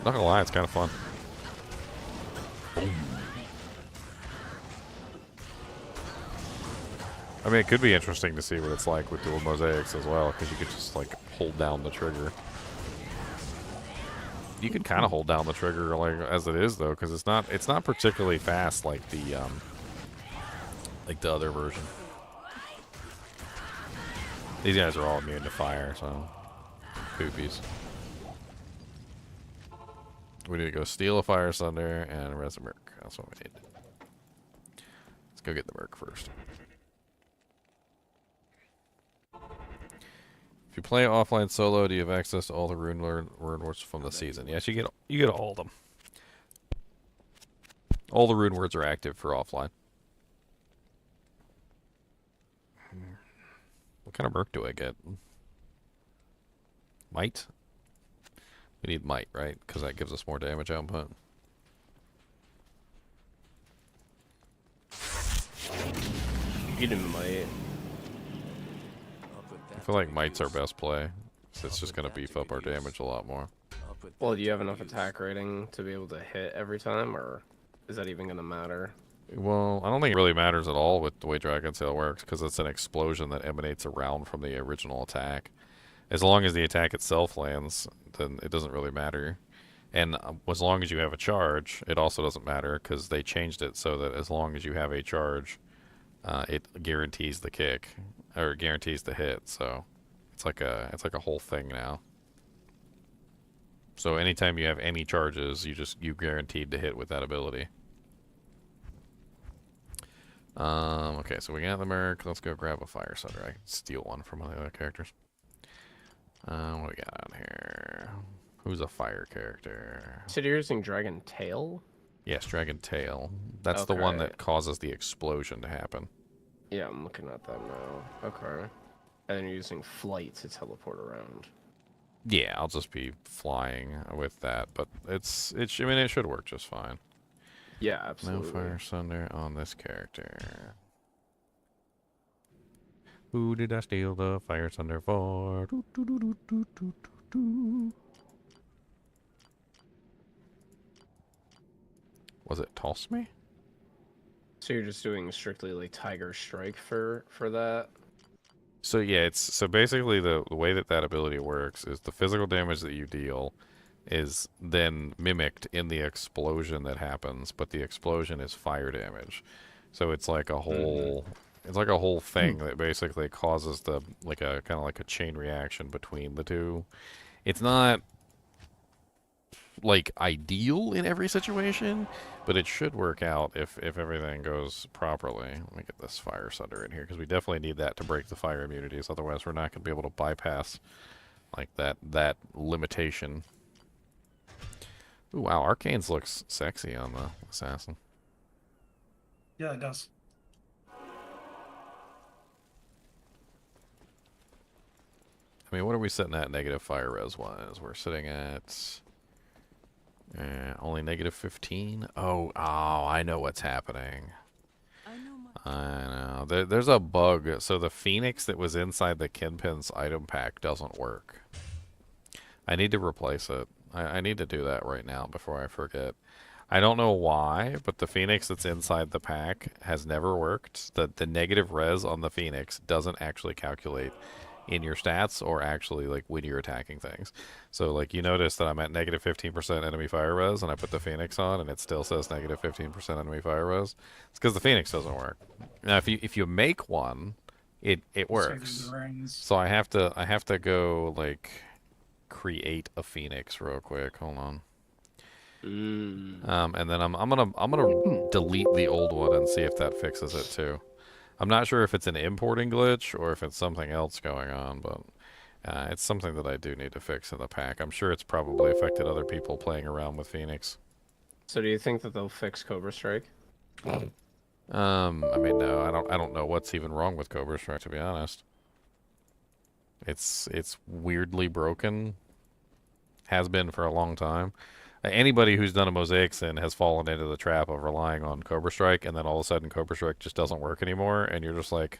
Not gonna lie, it's kind of fun. Boom. I mean, it could be interesting to see what it's like with dual mosaics as well, because you could just like hold down the trigger. You can kind of hold down the trigger like as it is though, because it's not particularly fast like the other version. These guys are all immune to fire, so poopies. We need to go steal a Fire Sunder and a Res Merc. That's what we need. Let's go get the Merc first. If you play offline solo, do you have access to all the rune words from the season? Yes, you get all of them. All the rune words are active for offline. What kind of Merc do I get? Might? We need Might, right? Because that gives us more damage output. You didn't Might. I feel like Might's our best play. So it's just going to beef up our damage a lot more. Well, do you have enough attack rating to be able to hit every time, or is that even going to matter? Well, I don't think it really matters at all with the way Dragon Tail works, because it's an explosion that emanates around from the original attack. As long as the attack itself lands, then it doesn't really matter. And as long as you have a charge, it also doesn't matter, because they changed it so that as long as you have a charge, it guarantees the kick, or guarantees the hit. So it's like a whole thing now. So anytime you have any charges, you guaranteed to hit with that ability. Okay, so we got the Merc. Let's go grab a Fire Sunder. I can steal one from one of the other characters. What do we got on here? Who's a fire character? So you're using Dragon Tail? Yes, Dragon Tail. That's the one that causes the explosion to happen. Yeah, I'm looking at that now. Okay. And then you're using Flight to teleport around. Yeah, I'll just be flying with that, but I mean, it should work just fine. Yeah, absolutely. No Fire Sunder on this character. Who did I steal the Fire Sunder for? Doo, doo, doo, doo, doo, doo, doo. Was it Toss Me? So you're just doing strictly like Tiger Strike for that? So yeah, so basically the way that ability works is the physical damage that you deal is then mimicked in the explosion that happens, but the explosion is fire damage. So it's like a whole thing that basically causes kind of like a chain reaction between the two. It's not like ideal in every situation, but it should work out if everything goes properly. Let me get this Fire Sunder in here, because we definitely need that to break the fire immunities. Otherwise, we're not going to be able to bypass like that limitation. Ooh, wow, Arcanes looks sexy on the Assassin. Yeah, it does. I mean, what are we sitting at negative fire res wise? We're sitting at only negative 15. Oh, I know what's happening. I know. There's a bug. So the Phoenix that was inside the Kinpin's item pack doesn't work. I need to replace it. I need to do that right now before I forget. I don't know why, but the Phoenix that's inside the pack has never worked. The negative res on the Phoenix doesn't actually calculate in your stats or actually like when you're attacking things. So like you notice that I'm at negative 15% enemy fire res and I put the Phoenix on and it still says negative 15% enemy fire res. It's because the Phoenix doesn't work. Now if you make one, it works. So I have to go like create a Phoenix real quick. Hold on. And then I'm gonna delete the old one and see if that fixes it too. I'm not sure if it's an importing glitch or if it's something else going on, but it's something that I do need to fix in the pack. I'm sure it's probably affected other people playing around with Phoenix. So do you think that they'll fix Cobra Strike? I mean, no, I don't know what's even wrong with Cobra Strike, to be honest. It's weirdly broken. Has been for a long time. Anybody who's done a Mosaic Sin has fallen into the trap of relying on Cobra Strike, and then all of a sudden Cobra Strike just doesn't work anymore, and you're just like...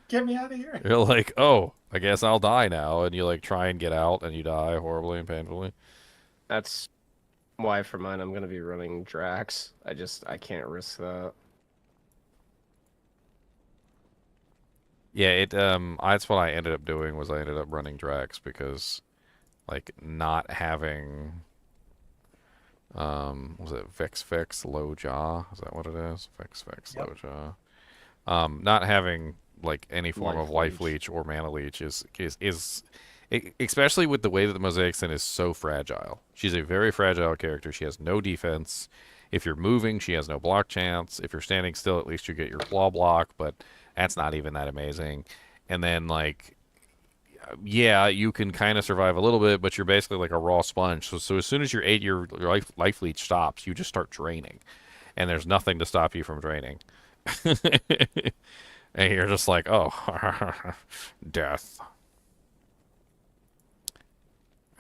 Get me out of here. You're like, oh, I guess I'll die now, and you like try and get out, and you die horribly and painfully. That's why for mine I'm going to be running Drax. I can't risk that. Yeah, that's what I ended up doing, was I ended up running Drax, because like not having... was it Vex Low Jaw? Is that what it is? Vex Low Jaw. Not having like any form of life leech or mana leech is especially with the way that the Mosaic Sin is so fragile. She's a very fragile character. She has no defense. If you're moving, she has no block chance. If you're standing still, at least you get your claw block, but that's not even that amazing. And then like, yeah, you can kind of survive a little bit, but you're basically like a raw sponge. So as soon as your life leech stops, you just start draining, and there's nothing to stop you from draining. And you're just like, oh, death.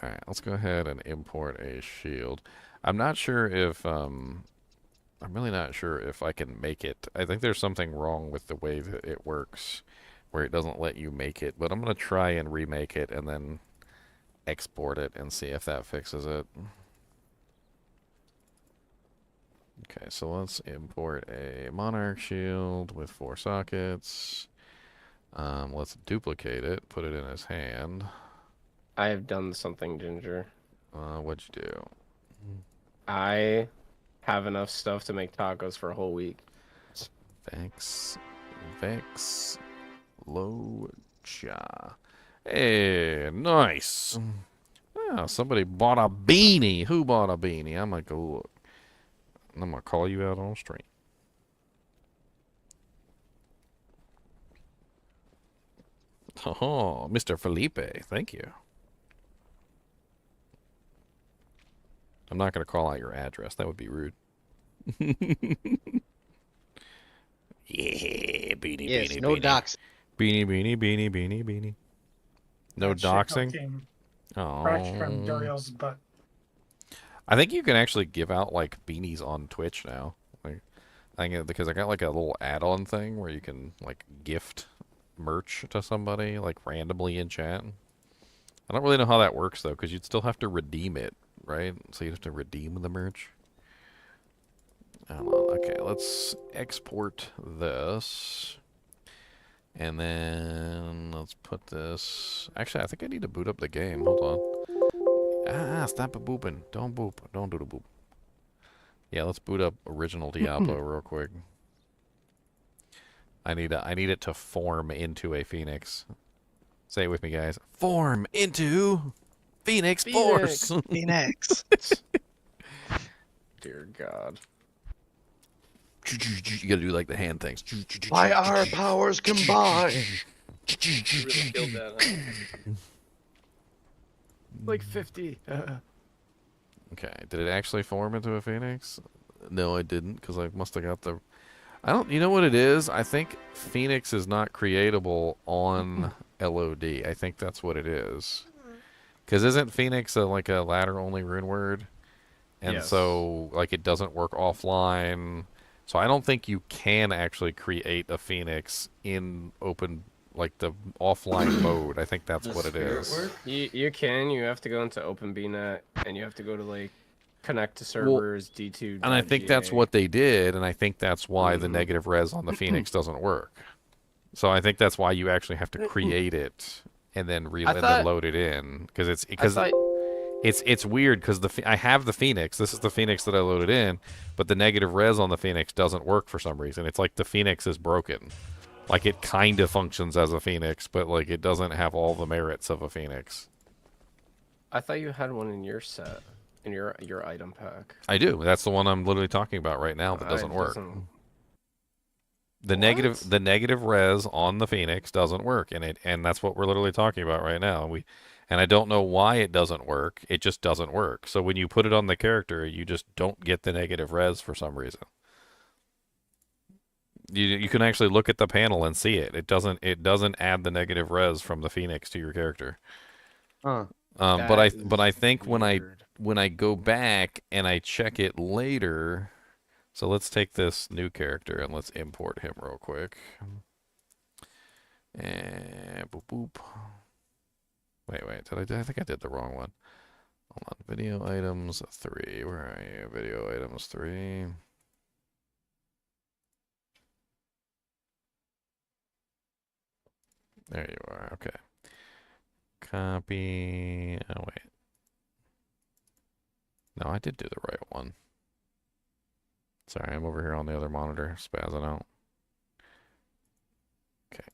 All right, let's go ahead and import a shield. I'm not sure if I'm really not sure if I can make it. I think there's something wrong with the way that it works, where it doesn't let you make it, but I'm going to try and remake it and then export it and see if that fixes it. Okay, so let's import a Monarch Shield with 4 sockets. Let's duplicate it, put it in his hand. I have done something, Ginger. What'd you do? I have enough stuff to make tacos for a whole week. Vex, Locha. Hey, nice. Yeah, somebody bought a beanie. Who bought a beanie? I'm gonna go look. I'm gonna call you out on stream. Oh, Mr. Felipe, thank you. I'm not gonna call out your address. That would be rude. Yeah, beanie, Yes, beanie, no beanie. docs. Beanie, beanie, beanie, beanie, beanie. No That shit doxing? came Oh. fresh from Duriel's butt. I think you can actually give out like beanies on Twitch now. Like, I think because I got like a little add-on thing where you can like gift merch to somebody like randomly in chat. I don't really know how that works though, because you'd still have to redeem it, right? So you'd have to redeem the merch. Hold on. Okay, let's export this. And then let's put this... Actually, I think I need to boot up the game. Hold on. Stop it booping. Don't boop. Don't do the boop. Yeah, let's boot up original Diablo real quick. I need it to form into a phoenix. Say it with me, guys. Form into Phoenix Force. Phoenix. Dear God. You gotta do like the hand things. By our powers combined. You really killed that, huh? Like 50. Okay, did it actually form into a phoenix? No, I didn't, because I must have got the... I don't... You know what it is? I think phoenix is not creatable on LOD. I think that's what it is. Because isn't phoenix like a ladder-only rune word? And Yes. so, like, it doesn't work offline. So I don't think you can actually create a phoenix in open, like, the offline mode. I think that's Does what it spirit is. work? You can. You have to go into OpenBNet, and you have to go to, like, connect to servers, D2. And I think that's what they did, and I think that's why the negative res on the Phoenix doesn't work. So I think that's why you actually have to create it and then then load it in, because it's weird because I have the Phoenix. This is the Phoenix that I loaded in, but the negative res on the Phoenix doesn't work for some reason. It's like the Phoenix is broken. Like it kind of functions as a Phoenix, but like it doesn't have all the merits of a Phoenix. I thought you had one in your set, in your item pack. I do. That's the one I'm literally talking about right now that doesn't work. The negative res on the Phoenix doesn't work, and that's what we're literally talking about right now. And I don't know why it doesn't work. It just doesn't work. So when you put it on the character, you just don't get the negative res for some reason. You can actually look at the panel and see it. It doesn't add the negative res from the Phoenix to your character. Huh. But I think when I go back and I check it later. So let's take this new character and let's import him real quick. And boop boop. Wait, I think I did the wrong one. Hold on. Video items 3. Where are you? Video items 3. There you are. Okay. Copy. Oh, wait. No, I did do the right one. Sorry, I'm over here on the other monitor, spazzing out. Okay.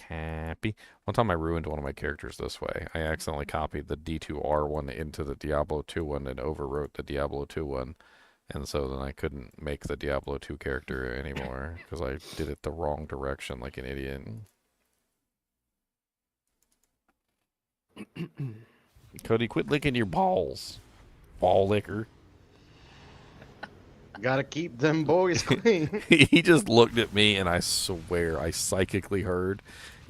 Copy. One time I ruined one of my characters this way. I accidentally copied the D2R one into the Diablo 2 one and overwrote the Diablo 2 one. And so then I couldn't make the Diablo 2 character anymore because I did it the wrong direction like an idiot. Cody, quit licking your balls. Ball licker. Gotta keep them boys clean. He just looked at me and I swear I psychically heard,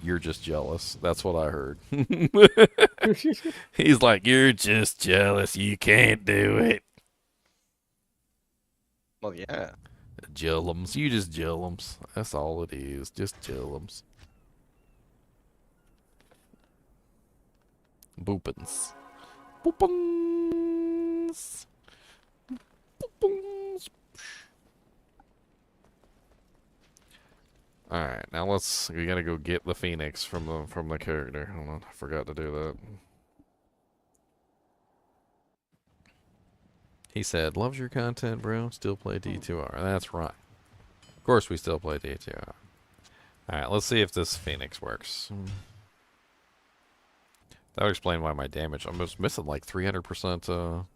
"You're just jealous." That's what I heard. He's like, "You're just jealous. You can't do it." Well, yeah. Jellums. You just jellums. That's all it is. Just jellums. Boopins. Boopins. Boopins. Alright, now we gotta go get the Phoenix from the character. Hold on, I forgot to do that. He said, loves your content, bro. Still play D2R. That's right. Of course we still play D2R. Alright, let's see if this Phoenix works. That would explain why my damage... I'm just missing like 300%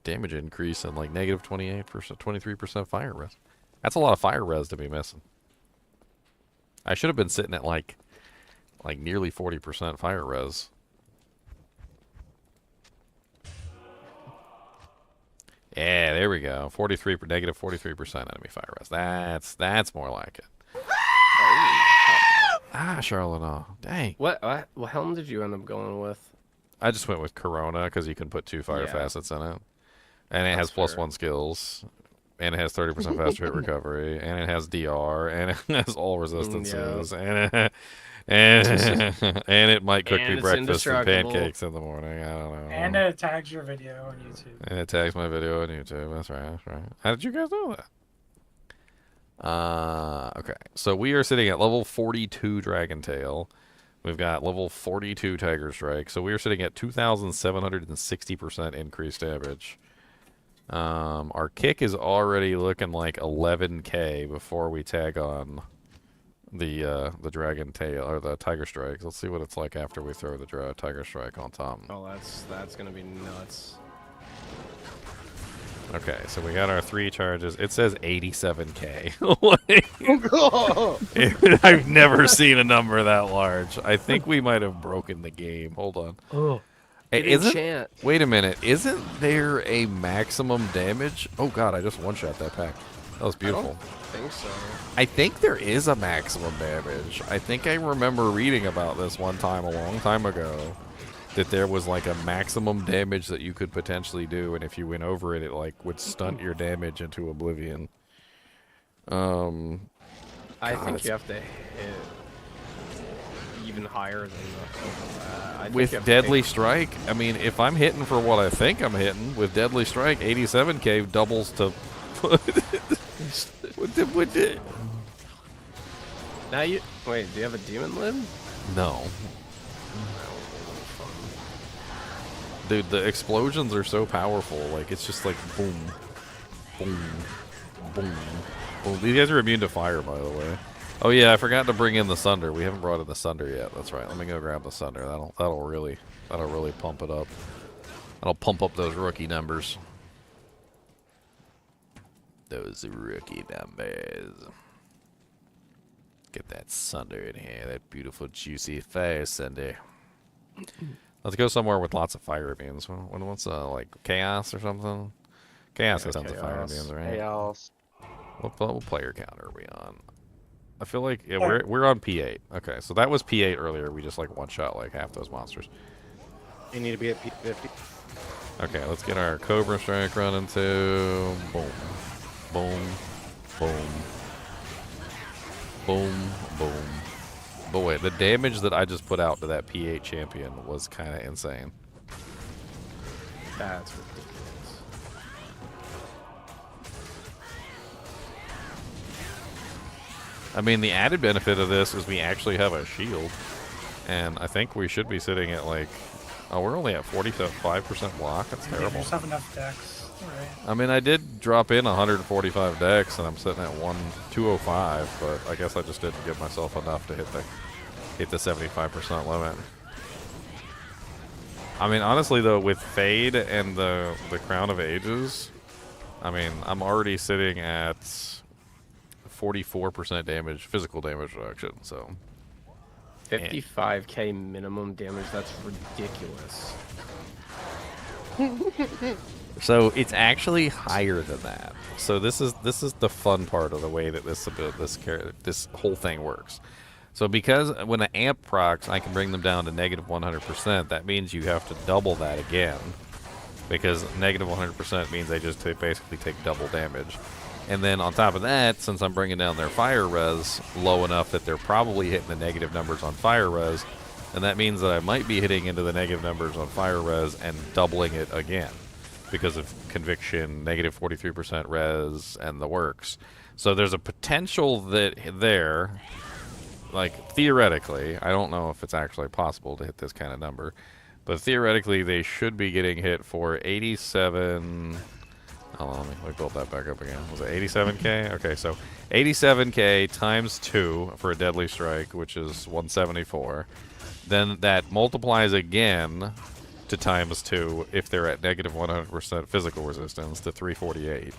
damage increase and like negative 28%, 23% fire res. That's a lot of fire res to be missing. I should have been sitting at like nearly 40% fire res. Yeah, there we go. Negative 43% enemy fire res. That's more like it. Charlotte, dang. What helm did you end up going with? I just went with Corona because you can put 2 fire facets in it. And it has +1 skills. And it has 30% faster hit recovery. And it has DR. And it has all resistances. And it might cook me breakfast and pancakes in the morning. I don't know. And it tags your video on YouTube. And it tags my video on YouTube. That's right. That's right. How did you guys know that? Okay. So we are sitting at level 42 Dragon Tail. We've got level 42 Tiger Strike. So we are sitting at 2,760% increased damage. Our kick is already looking like 11k before we tag on the Dragon Tail or the Tiger Strike. Let's see what it's like after we throw the Tiger Strike on top. Oh, that's gonna be nuts. Okay, so we got our 3 charges. It says 87k. I've never seen a number that large. I think we might have broken the game. Hold on. Oh. Wait a minute. Isn't there a maximum damage? Oh god, I just one-shot that pack. That was beautiful. I think so. I think there is a maximum damage. I think I remember reading about this one time a long time ago. That there was like a maximum damage that you could potentially do, and if you went over it, it like would stunt your damage into oblivion. I think you have to hit even higher than the. With Deadly Strike, I mean, if I'm hitting for what I think I'm hitting, with Deadly Strike, 87k doubles to. What did? Now you wait. Do you have a demon lid? No. Dude, the explosions are so powerful. Like, it's just like boom, boom, boom, boom. These guys are immune to fire, by the way. Oh yeah, I forgot to bring in the Sunder. We haven't brought in the Sunder yet. That's right. Let me go grab the Sunder. That'll really pump it up. That'll pump up those rookie numbers. Those rookie numbers. Get that Sunder in here. That beautiful, juicy fire Sunder. Let's go somewhere with lots of fire beams. What's like Chaos or something? Chaos has tons of fire beams, right? Chaos. What player count are we on? I feel like we're on P8. Okay, so that was P8 earlier. We just like one shot like half those monsters. You need to be at P50. Okay, let's get our Cobra Strike running too. Boom, boom, boom, boom, boom. But wait, the damage that I just put out to that P8 champion was kind of insane. That's ridiculous. I mean, the added benefit of this is we actually have a shield. And I think we should be sitting at like... Oh, we're only at 45% block. That's terrible. You just have enough decks. Right. I mean, I did drop in 145 decks, and I'm sitting at 205, but I guess I just didn't give myself enough to hit the 75% limit. I mean, honestly, though, with Fade and the Crown of Ages, I mean, I'm already sitting at 44% damage, physical damage reduction, so... 55k minimum damage, that's ridiculous. So it's actually higher than that. So this is the fun part of the way that this whole thing works. So because when an amp procs, I can bring them down to negative 100%. That means you have to double that again, because negative 100% means they just basically take double damage. And then on top of that, since I'm bringing down their fire res low enough that they're probably hitting the negative numbers on fire res, and that means that I might be hitting into the negative numbers on fire res and doubling it again because of conviction, negative 43% res, and the works. So there's a potential that there, like theoretically, I don't know if it's actually possible to hit this kind of number, but theoretically they should be getting hit for 87. Hold on, let me build that back up again. Was it 87k? Okay, so 87k times 2 for a deadly strike, which is 174. Then that multiplies again to times 2 if they're at negative 100% physical resistance to 348.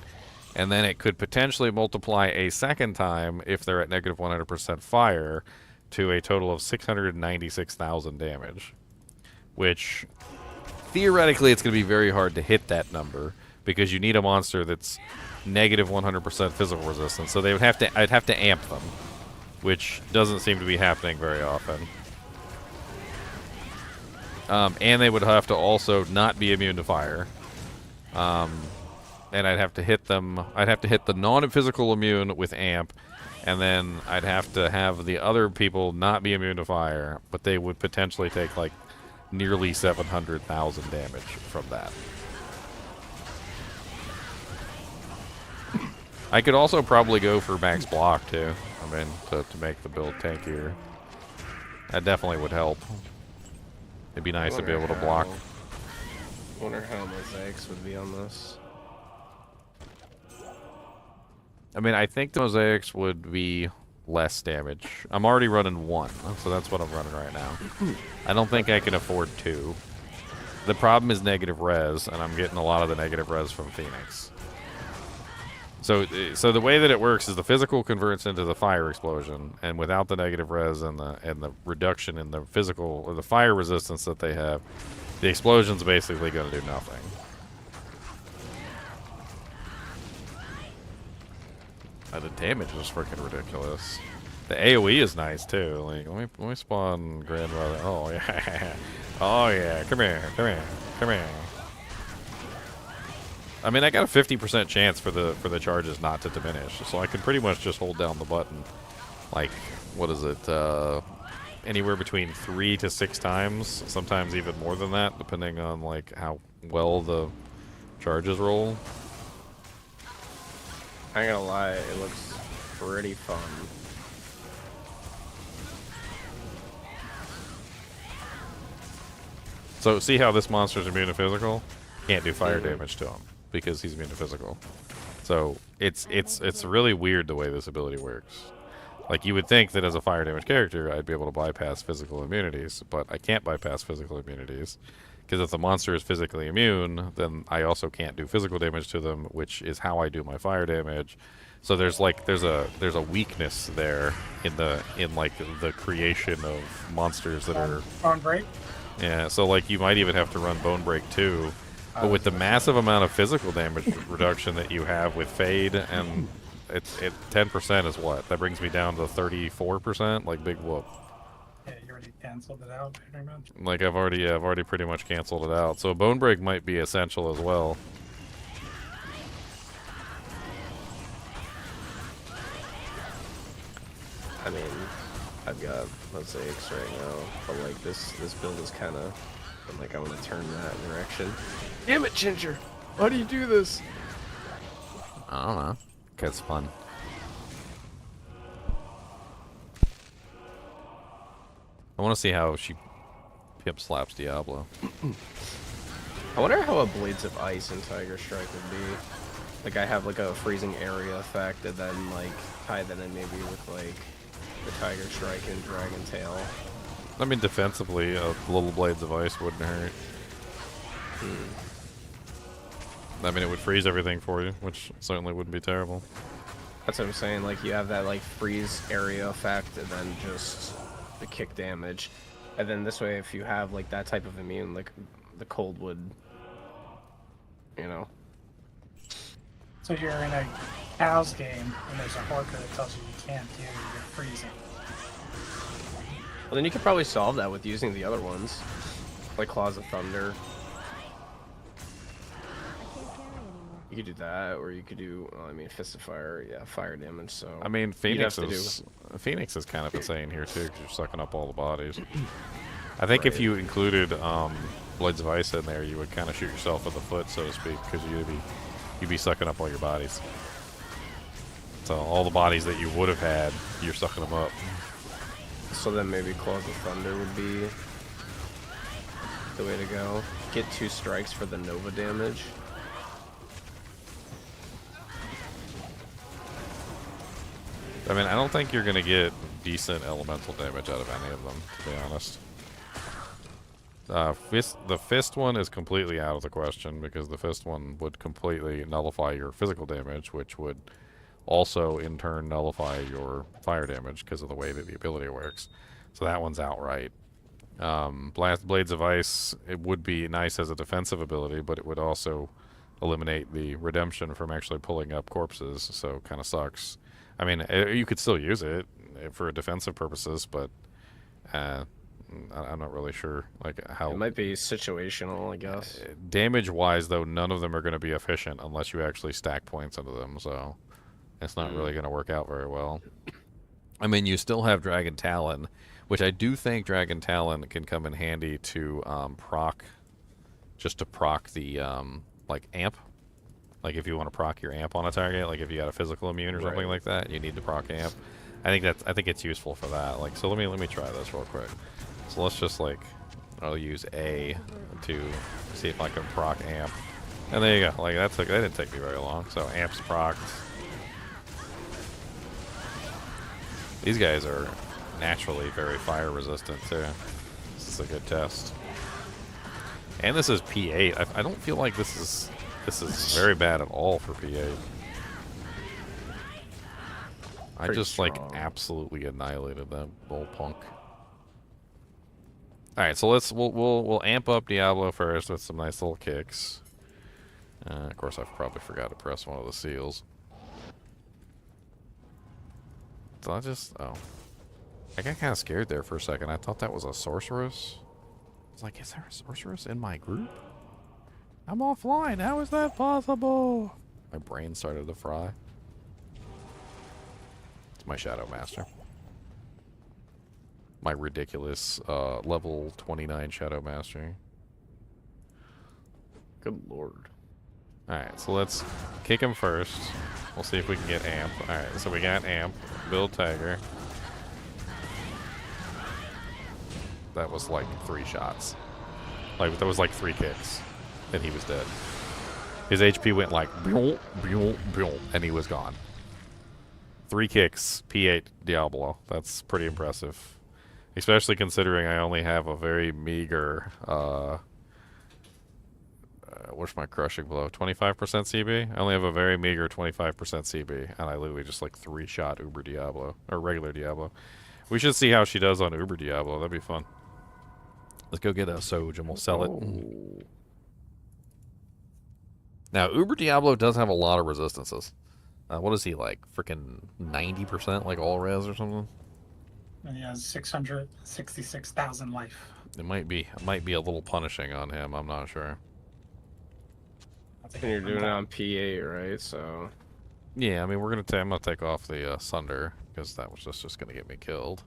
And then it could potentially multiply a second time if they're at negative 100% fire to a total of 696,000 damage. Which, theoretically, it's going to be very hard to hit that number because you need a monster that's negative 100% physical resistance. So they would have to, I'd have to amp them, which doesn't seem to be happening very often. And they would have to also not be immune to fire. And I'd have to hit them. I'd have to hit the non-physical immune with amp, and then I'd have to have the other people not be immune to fire, but they would potentially take like nearly 700,000 damage from that. I could also probably go for max block too. I mean, to make the build tankier. That definitely would help. It'd be nice to be able to block. I wonder how mosaics would be on this. I mean, I think the mosaics would be less damage. I'm already running 1, so that's what I'm running right now. I don't think I can afford 2. The problem is negative res, and I'm getting a lot of the negative res from Phoenix. So the way that it works is the physical converts into the fire explosion, and without the negative res and the reduction in the physical or the fire resistance that they have, the explosion's basically going to do nothing. The damage was freaking ridiculous. The AoE is nice too. Like, let me spawn grandmother. Oh yeah, oh yeah. Come here, come here, come here. I mean, I got a 50% chance for the charges not to diminish, so I can pretty much just hold down the button. Like, what is it? Anywhere between 3 to 6 times, sometimes even more than that, depending on like how well the charges roll. I ain't gonna lie, it looks pretty fun. So see how this monster's immune to physical? Can't do fire damage to him because he's immune to physical. So it's really weird the way this ability works. Like, you would think that as a fire damage character, I'd be able to bypass physical immunities, but I can't bypass physical immunities. Because if the monster is physically immune, then I also can't do physical damage to them, which is how I do my fire damage. So there's a weakness there in the creation of monsters that are Bone break. Yeah, so like you might even have to run Bone Break too. But with the massive amount of physical damage reduction that you have with Fade, and it's 10% is what? That brings me down to 34%, like big whoop. Yeah, you already canceled it out, pretty much. Like I've already pretty much canceled it out. So Bone Break might be essential as well. I mean, I've got mosaics right now, but like this build is kind of like I want to turn that direction. Damn it, Ginger! Why do you do this? I don't know. It's fun. I want to see how she pimp slaps Diablo. I wonder how a Blades of Ice and Tiger Strike would be. Like, I have like a freezing area effect, and then like tie that in maybe with like the Tiger Strike and Dragon Tail. I mean, defensively, little Blades of Ice wouldn't hurt. I mean, it would freeze everything for you, which certainly wouldn't be terrible. That's what I'm saying. Like, you have that like freeze area effect, and then just the kick damage. And then this way, if you have like that type of immune, like the cold would, you know. So you're in a cows game, and there's a horker that tells you you can't do, you're freezing. Well, then you could probably solve that with using the other ones, like Claws of Thunder. You could do that, or you could do, well, I mean, Fist of Fire, yeah, fire damage. So I mean, Phoenix is kind of insane here too, because you're sucking up all the bodies. I think if you included Blades of Ice in there, you would kind of shoot yourself in the foot, so to speak, because you'd be sucking up all your bodies. So all the bodies that you would have had, you're sucking them up. So then maybe Claws of Thunder would be the way to go. Get 2 strikes for the Nova damage. I mean, I don't think you're going to get decent elemental damage out of any of them, to be honest. The fist one is completely out of the question, because the fist one would completely nullify your physical damage, which would also in turn nullify your fire damage because of the way that the ability works. So that one's outright. Blades of Ice, it would be nice as a defensive ability, but it would also eliminate the redemption from actually pulling up corpses, so kind of sucks. I mean, you could still use it for defensive purposes, but I'm not really sure like how. It might be situational, I guess. Damage-wise, though, none of them are going to be efficient unless you actually stack points into them, so it's not really going to work out very well. I mean, you still have Dragon Talon, which I do think Dragon Talon can come in handy to proc, just to proc the like amp. Like if you want to proc your amp on a target, like if you got a physical immune or something like that, you need to proc amp. I think it's useful for that. Like, so let me try this real quick. So let's just like, I'll use A to see if I can proc amp. And there you go. Like that didn't take me very long. So amp's procced. These guys are naturally very fire resistant too. This is a good test. And this is P8. I don't feel like this is very bad at all for P8. I just like absolutely annihilated that bull punk. All right, so we'll amp up Diablo first with some nice little kicks. Of course, I probably forgot to press one of the seals. So I got kind of scared there for a second. I thought that was a sorceress. I was like, is there a sorceress in my group? I'm offline. How is that possible? My brain started to fry. It's my Shadow Master. My ridiculous level 29 Shadow Master. Good lord. Alright, so let's kick him first. We'll see if we can get amp. Alright, so we got amp. Build Tiger. That was like 3 shots. Like, that was like 3 kicks. And he was dead. His HP went like, and he was gone. 3 kicks, P8 Diablo. That's pretty impressive. Especially considering I only have a very meager, what's my crushing blow? 25% CB? I only have a very meager 25% CB, and I literally just like 3-shot Uber Diablo, or regular Diablo. We should see how she does on Uber Diablo. That'd be fun. Let's go get a Soj and we'll sell it. Now, Uber Diablo does have a lot of resistances. What is he, like, freaking 90%, like all res or something? And he has 666,000 life. It might be a little punishing on him. I'm not sure. And you're doing it on P8, right? So. Yeah, I mean, I'm gonna take off the Sunder because that was just gonna get me killed.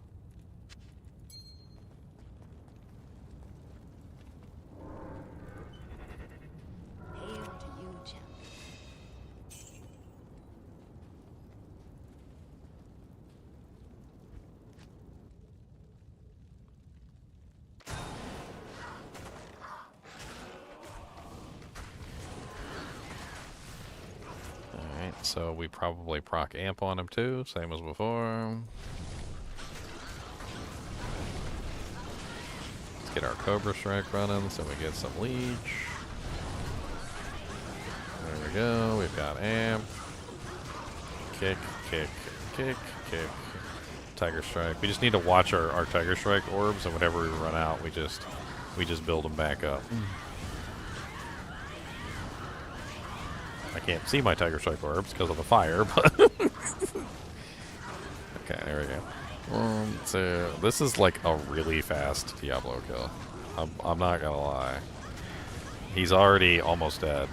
So we probably proc amp on him too, same as before. Let's get our Cobra Strike running so we get some leech. There we go, we've got amp. Kick, kick, kick, kick. Tiger Strike. We just need to watch our Tiger Strike orbs, and whenever we run out, we just build them back up. I can't see my Tiger Strike orbs because of the fire, but... Okay, there we go. 1, 2... This is like a really fast Diablo kill. I'm not gonna lie. He's already almost dead.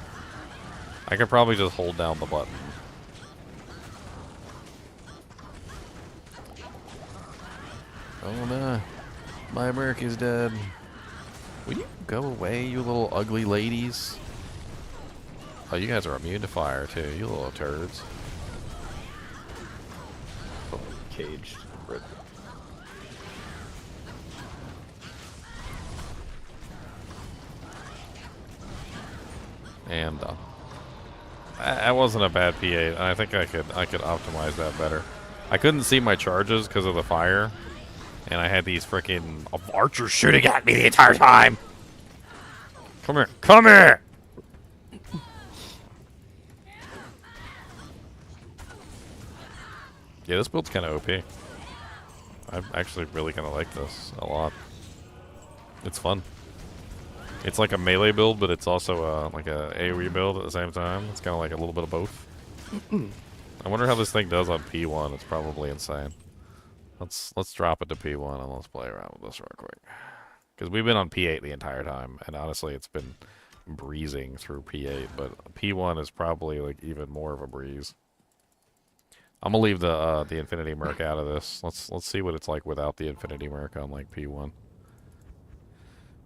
I could probably just hold down the button. Oh no. My Merc is dead. Will you go away, you little ugly ladies? Oh, you guys are immune to fire, too, you little turds. caged. Rip. And that wasn't a bad P8. I think I could optimize that better. I couldn't see my charges because of the fire, and I had these freaking archers shooting at me the entire time. Come here, come here! Yeah, this build's kind of OP. I actually really kind of like this a lot. It's fun. It's like a melee build, but it's also like a AoE build at the same time. It's kind of like a little bit of both. I wonder how this thing does on P1. It's probably insane. Let's drop it to P1 and let's play around with this real quick. Because we've been on P8 the entire time, and honestly, it's been breezing through P8. But P1 is probably like even more of a breeze. I'm gonna leave the Infinity Merc out of this. Let's see what it's like without the Infinity Merc on like P1.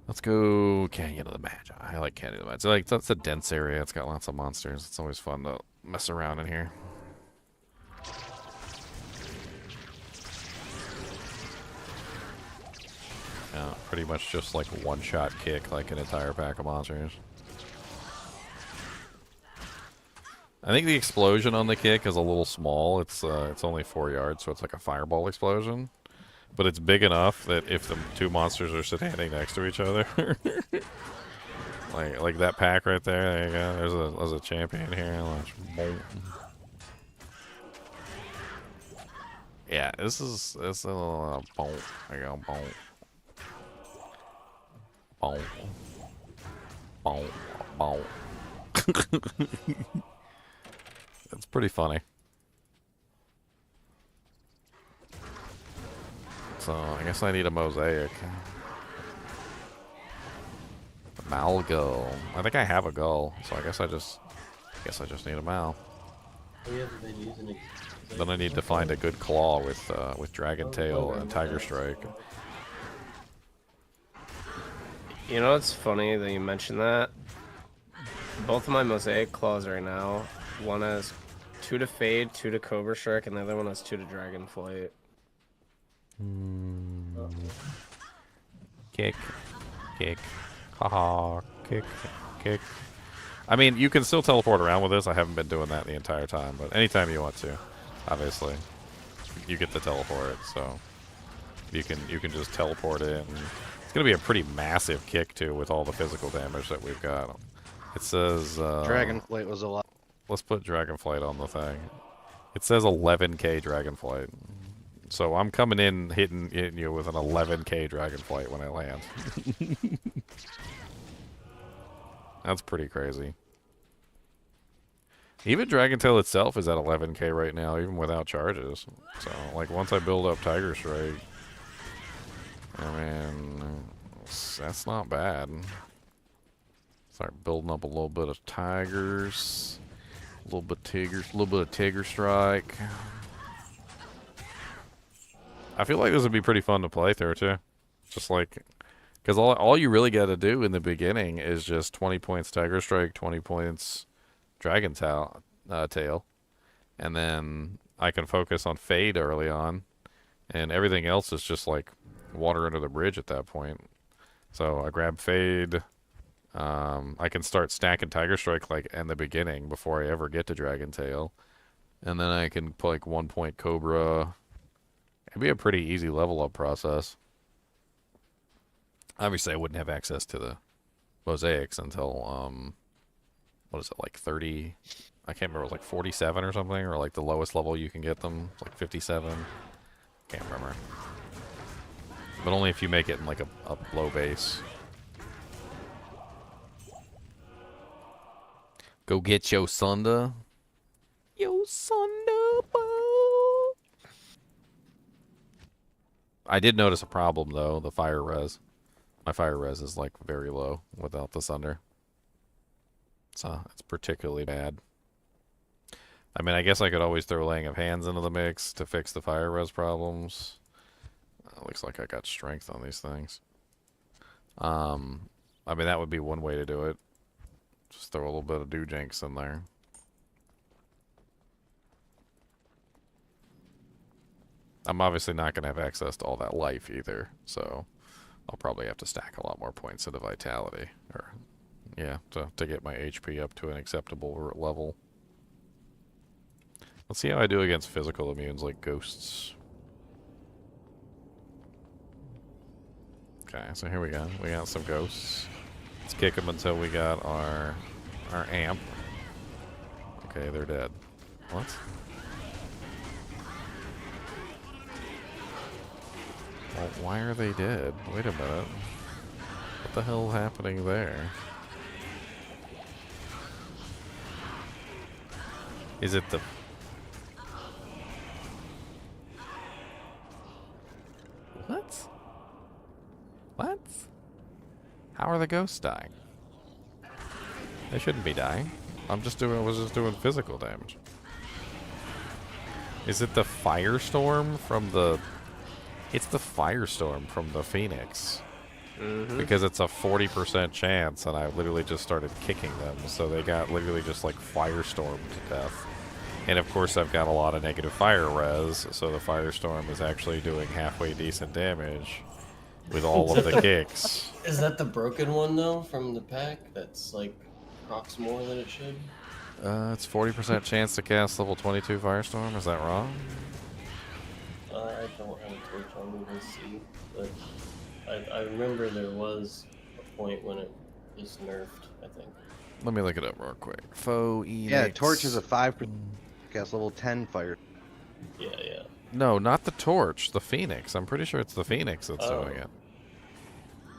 Let's go Canyon of the Magi. I like Canyon of the Magi. Like that's a dense area. It's got lots of monsters. It's always fun to mess around in here. Yeah, pretty much just like one-shot kick like an entire pack of monsters. I think the explosion on the kick is a little small. It's only 4 yards, so it's like a fireball explosion. But it's big enough that if the two monsters are standing next to each other, like that pack right there, there you go. There's a champion here. Yeah, this is a little boom. There you go, boom, boom, boom, boom. It's pretty funny. So I guess I need a mosaic. Malgull. I think I have a gull, so I guess I just need a mal. We haven't been using it. Then I need to find a good claw with dragon tail and tiger strike. You know, it's funny that you mentioned that. Both of my mosaic claws right now, one has 2 to Fade, 2 to Cobra Strike, and the other one has 2 to Dragon Flight. Kick, kick, haha, kick, kick. I mean, you can still teleport around with this. I haven't been doing that the entire time, but anytime you want to, obviously, you get to teleport. So you can just teleport in. It's gonna be a pretty massive kick too, with all the physical damage that we've got. It says Dragonflight was a lot. Let's put Dragonflight on the thing. It says 11k Dragonflight. So I'm coming in hitting you with an 11k Dragonflight when I land. That's pretty crazy. Even Dragontail itself is at 11k right now, even without charges. So, like, once I build up Tiger Strike, I mean, that's not bad. Start building up a little bit of Tigers. A little bit of Tigers, a little bit of Tiger Strike. I feel like this would be pretty fun to play through too. Just like, because all you really got to do in the beginning is just 20 points Tiger Strike, 20 points Dragon Tail, and then I can focus on Fade early on, and everything else is just like water under the bridge at that point. So I grab Fade. I can start stacking Tiger Strike like in the beginning before I ever get to Dragon Tail, and then I can put like 1 point Cobra. It'd be a pretty easy level up process. Obviously, I wouldn't have access to the mosaics until what is it, like 30? I can't remember. It was like 47 or something, or like the lowest level you can get them, it's like 57. Can't remember. But only if you make it in like a low base. Go get yo Sunda. Yo Sunda. I did notice a problem though, the fire res. My fire res is like very low without the Sunder. So it's particularly bad. I mean, I guess I could always throw Laying of Hands into the mix to fix the fire res problems. Looks like I got strength on these things. I mean, that would be one way to do it. Just throw a little bit of Dewjinx in there. I'm obviously not going to have access to all that life either, so I'll probably have to stack a lot more points into vitality, or yeah, to get my HP up to an acceptable level. Let's see how I do against physical immunes like ghosts. Okay, so here we go. We got some ghosts. Let's kick them until we got our amp. Okay, they're dead. What? Well, why are they dead? Wait a minute. What the hell is happening there? Is it the... What? What? How are the ghosts dying? They shouldn't be dying. I was just doing physical damage. Is it the firestorm from the... It's the firestorm from the Phoenix. Mm-hmm. Because it's a 40% chance, and I literally just started kicking them, so they got literally just like firestormed to death. And of course I've got a lot of negative fire res, so the firestorm is actually doing halfway decent damage with all of the kicks. Is that the broken one though from the pack? That's like procs more than it should. It's 40% chance to cast level 22 firestorm. Is that wrong? I don't have a torch on me to see, but I remember there was a point when it was nerfed, I think. Let me look it up real quick. Foe Enix. Yeah, torch is a 5% cast level 10 fire. Yeah, yeah. No, not the torch. The Phoenix. I'm pretty sure it's the Phoenix that's doing it.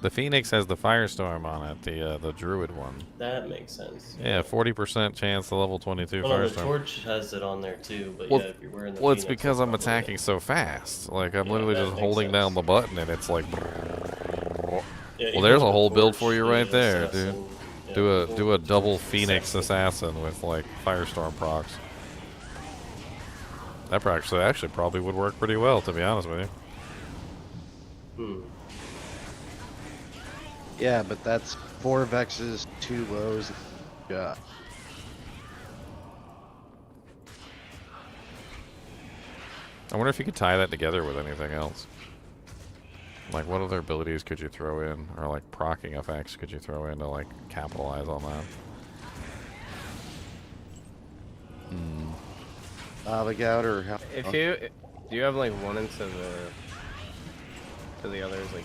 The Phoenix has the firestorm on it. The Druid one. That makes sense. Yeah, 40% chance to level 22 Well, no, firestorm. the torch has it on there too, but Well, yeah, if you're wearing the well, it's Phoenix, because that's I'm probably attacking it. so fast. Like, I'm Yeah, literally that just makes holding sense. down the button, and it's like... Yeah, Well, there's a even whole the build torch, for you the right there, assassin, dude. yeah, Do a double assassin. Phoenix assassin with like firestorm procs. That actually probably would work pretty well, to be honest with you. Yeah, but that's 4 Vexes, 2 lows. Yeah. I wonder if you could tie that together with anything else. Like, what other abilities could you throw in, or like proccing effects could you throw in to like capitalize on that? Lava Gout or how? If you do you have like one into the others like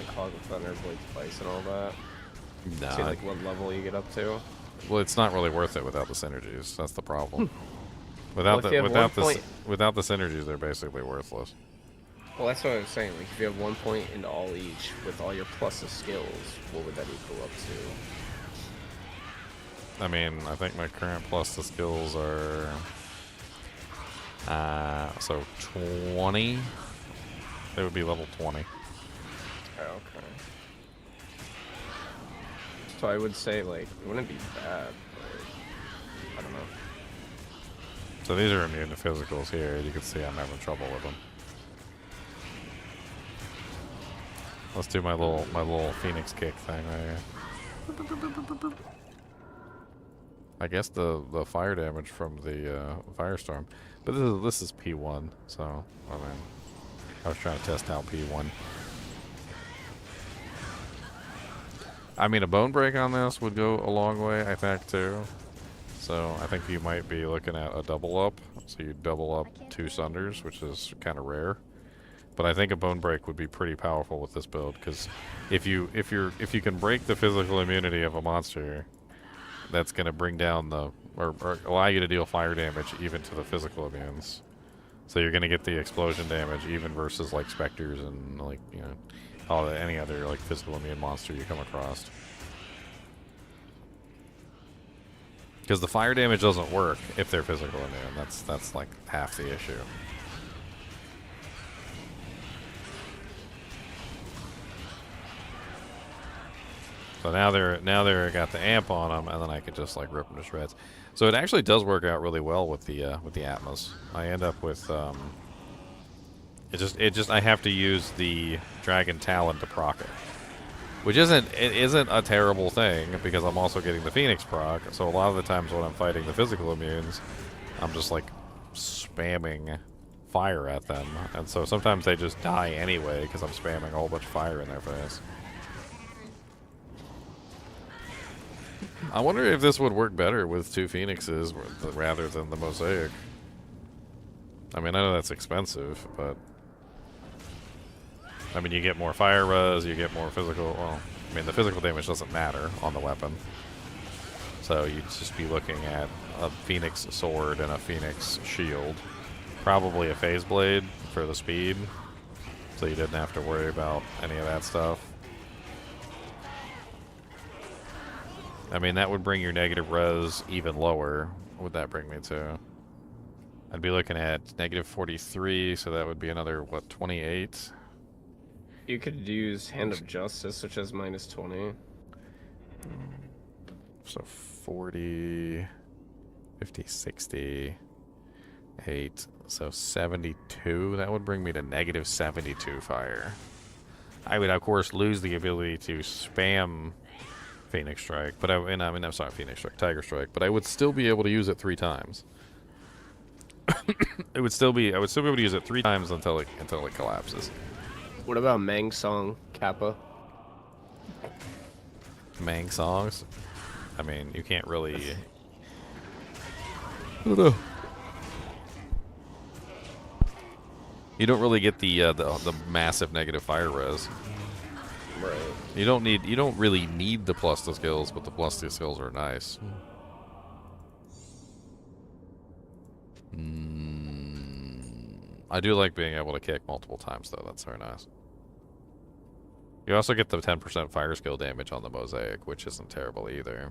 Hog of Thunder, Blade Spice, and all that? Nah. See like what level you get up to? Well, it's not really worth it without the synergies. That's the problem. Well, if you have one point- without the synergies, they're basically worthless. Well, that's what I was saying. Like, if you have 1 point into all each with all your pluses skills, what would that equal up to? I mean, I think my current plus the skills are so 20. It would be level 20. Oh, okay. So I would say like it wouldn't be bad, but I don't know. So these are immune to physicals here. You can see I'm having trouble with them. Let's do my little Phoenix kick thing right here. I guess the fire damage from the firestorm, but this is P1, so I mean, I was trying to test out P1. I mean, a bone break on this would go a long way, I think, too. So I think you might be looking at a double up. So you double up 2 Sunders, which is kind of rare. But I think a bone break would be pretty powerful with this build, because if you can break the physical immunity of a monster, that's going to bring down or allow you to deal fire damage even to the physical immunes. So you're going to get the explosion damage even versus like specters and like, you know, any other like physical immune monster you come across. Because the fire damage doesn't work if they're physical immune. That's like half the issue. So now they're got the amp on them, and then I can just like rip them to shreds. So it actually does work out really well with the Atmos. I end up with I have to use the Dragon Talon to proc it, which isn't a terrible thing because I'm also getting the Phoenix proc. So a lot of the times when I'm fighting the physical immunes, I'm just like spamming fire at them, and so sometimes they just die anyway because I'm spamming a whole bunch of fire in their face. I wonder if this would work better with 2 Phoenixes rather than the Mosaic. I mean, I know that's expensive, but I mean, you get more fire res, you get more physical. Well, I mean, the physical damage doesn't matter on the weapon, so you'd just be looking at a Phoenix sword and a Phoenix shield, probably a phase blade for the speed, so you didn't have to worry about any of that stuff. I mean, that would bring your negative res even lower. What would that bring me to? I'd be looking at negative 43, so that would be another, what, 28? You could use Hand of Justice, which has minus 20. So 40, 50, 60, 8, so 72. That would bring me to negative 72 fire. I would, of course, lose the ability to spam Phoenix Strike, but I'm sorry, Phoenix Strike, Tiger Strike, but I would still be able to use it 3 times. I would still be able to use it 3 times until it collapses. What about Mang Song Kappa? Mang songs? I mean, you can't really. I don't know. You don't really get the massive negative fire res. Right. You don't really need the plus 2 skills, but the plus 2 skills are nice. I do like being able to kick multiple times, though. That's very nice. You also get the 10% fire skill damage on the Mosaic, which isn't terrible either.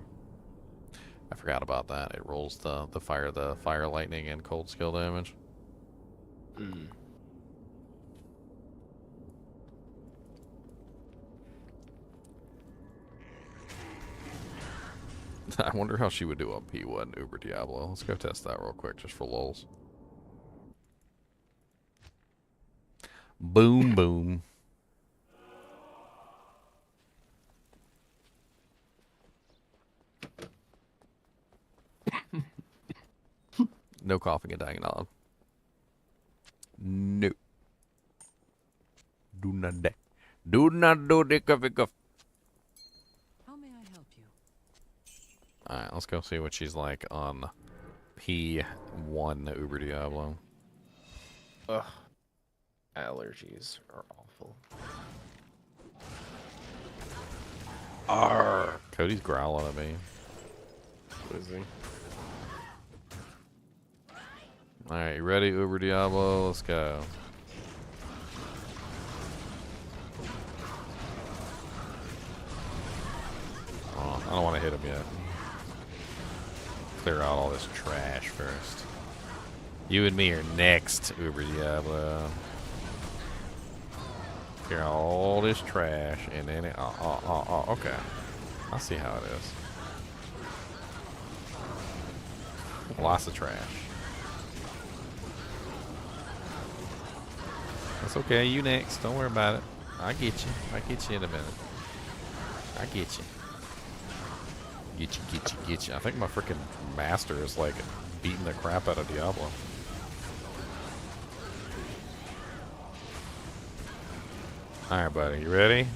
I forgot about that. It rolls the fire, lightning, and cold skill damage. I wonder how she would do on P1 Uber Diablo. Let's go test that real quick, just for lulz. Boom, boom. No coughing and dying on. No. Do not die. Do not do the coffee cough. How may I help you? Alright, let's go see what she's like on P1 Uber Diablo. Ugh. Allergies are awful. Arr. Cody's growling at me. Is he? Alright, you ready, Uber Diablo? Let's go. Oh, I don't want to hit him yet. Clear out all this trash first. You and me are next, Uber Diablo. Clear out all this trash, and then it... okay. I'll see how it is. Lots of trash. That's okay, you next. Don't worry about it. I get you. I get you in a minute. I get you. Get you. I think my freaking master is like beating the crap out of Diablo. Alright, buddy. You ready?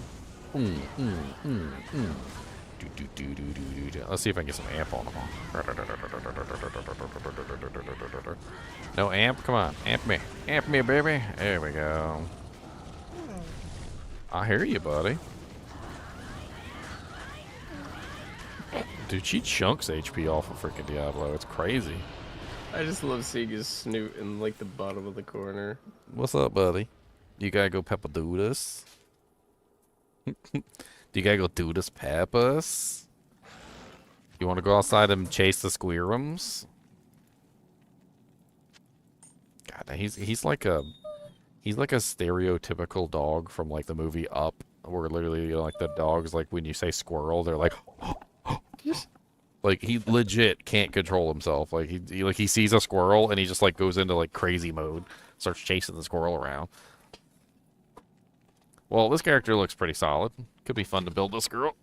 Let's see if I can get some amp on them all. No amp? Come on. Amp me. Amp me, baby. There we go. I hear you, buddy. Dude, she chunks HP off of freaking Diablo. It's crazy. I just love seeing his snoot in like the bottom of the corner. What's up, buddy? You gotta go pepper do this? You gotta go do this, peppers? You wanna go outside and chase the squirrums? God, he's like a stereotypical dog from like the movie Up, where literally, you know, like the dogs, like when you say squirrel, they're like like he legit can't control himself. Like he sees a squirrel and he just like goes into like crazy mode, starts chasing the squirrel around. Well, this character looks pretty solid. Could be fun to build this girl.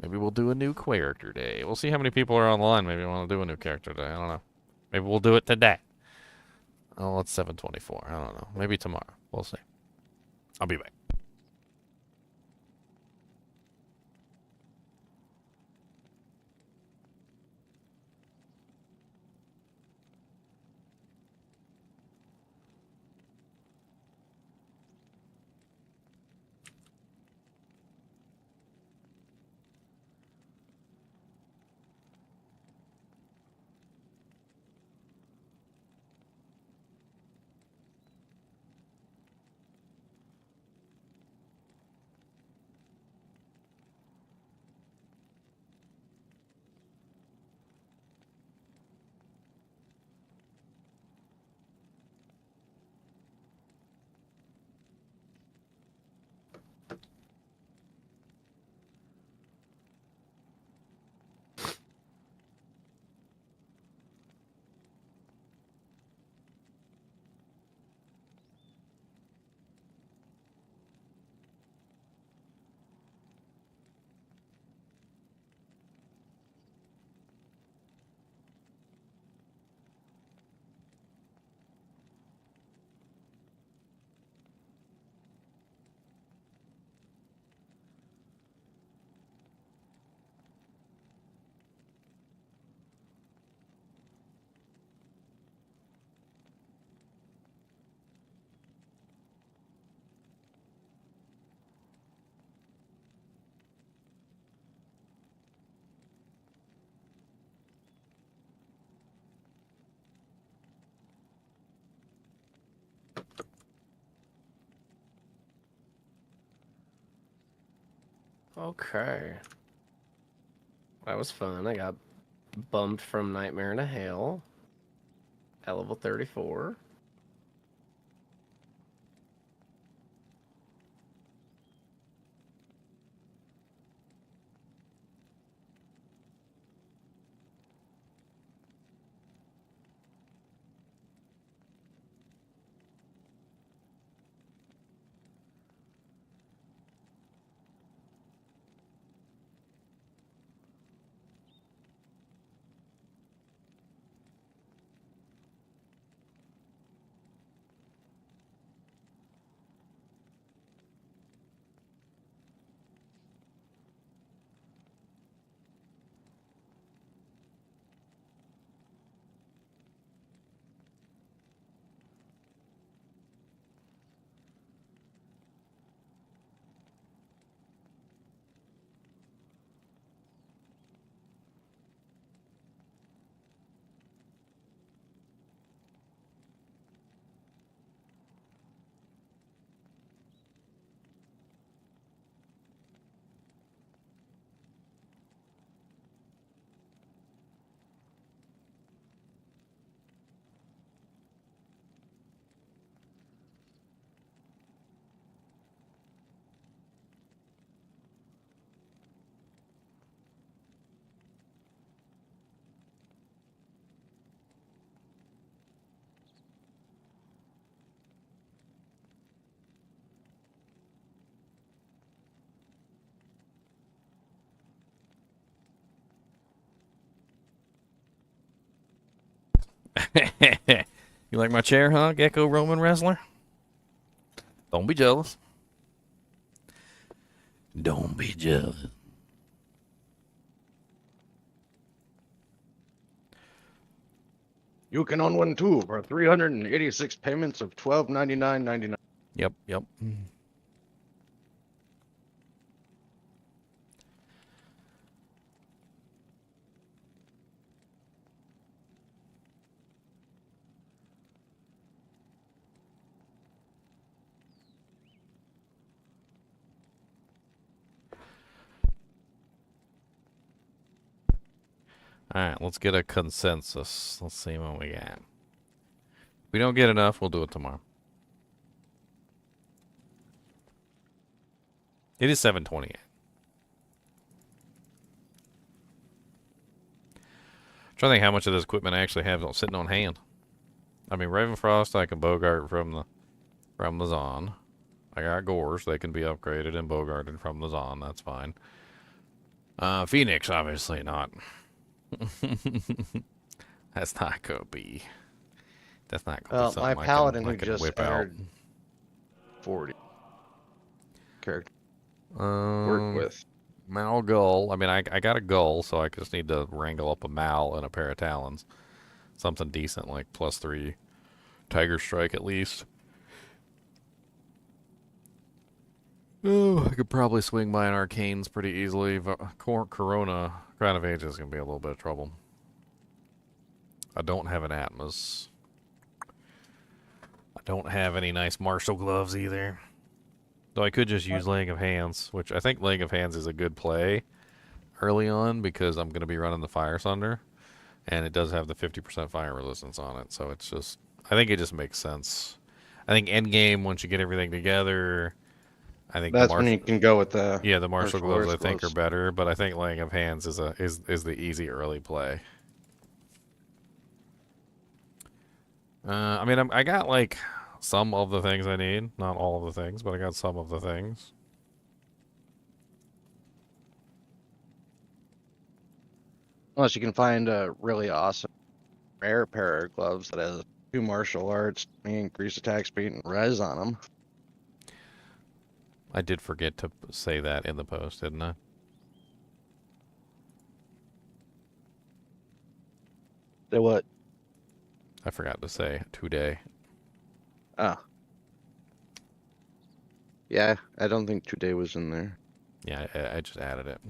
Maybe we'll do a new character day. We'll see how many people are online. Maybe we want to do a new character day. I don't know. Maybe we'll do it today. Oh, it's 7:24. I don't know. Maybe tomorrow. We'll see. I'll be back. Okay. That was fun. I got bumped from Nightmare into Hell at level 34. You like my chair, huh, Gecko Roman Wrestler? Don't be jealous. Don't be jealous. You can own one too for 386 payments of $12.99.99. Yep. Alright, let's get a consensus. Let's see what we got. If we don't get enough, we'll do it tomorrow. It is 7:28. Trying to think how much of this equipment I actually have sitting on hand. I mean, Ravenfrost I can bogart from the Zon. I got Gores, they can be upgraded and bogarted from the Zon, that's fine. Phoenix, obviously not. That's not gonna be That's not gonna be Well, something my I paladin can who just whip out. entered 40 character work with. Mal Gull. I mean, I got a Gull, so I just need to wrangle up a Mal and a pair of Talons. Something decent, like +3 Tiger Strike at least. Oh, I could probably swing by an Arcanes pretty easily. Corona, Crown of Ages is going to be a little bit of trouble. I don't have an Atmos. I don't have any nice martial gloves either. Though I could just use Laying of Hands, which I think Laying of Hands is a good play early on because I'm going to be running the Fire Sunder, and it does have the 50% fire resistance on it, so it's just, I think it just makes sense. I think endgame, once you get everything together, I think That's when you can go with the the martial gloves I think gloves. are better, but I think Laying of Hands is the easy early play. I mean, I got like some of the things I need, not all of the things, but I got some of the things. Unless you can find a really awesome rare pair of gloves that has 2 martial arts, increased attack speed, and res on them. I did forget to say that in the post, didn't I? They what? I forgot to say today. Oh. Yeah, I don't think today was in there. Yeah, I just added it.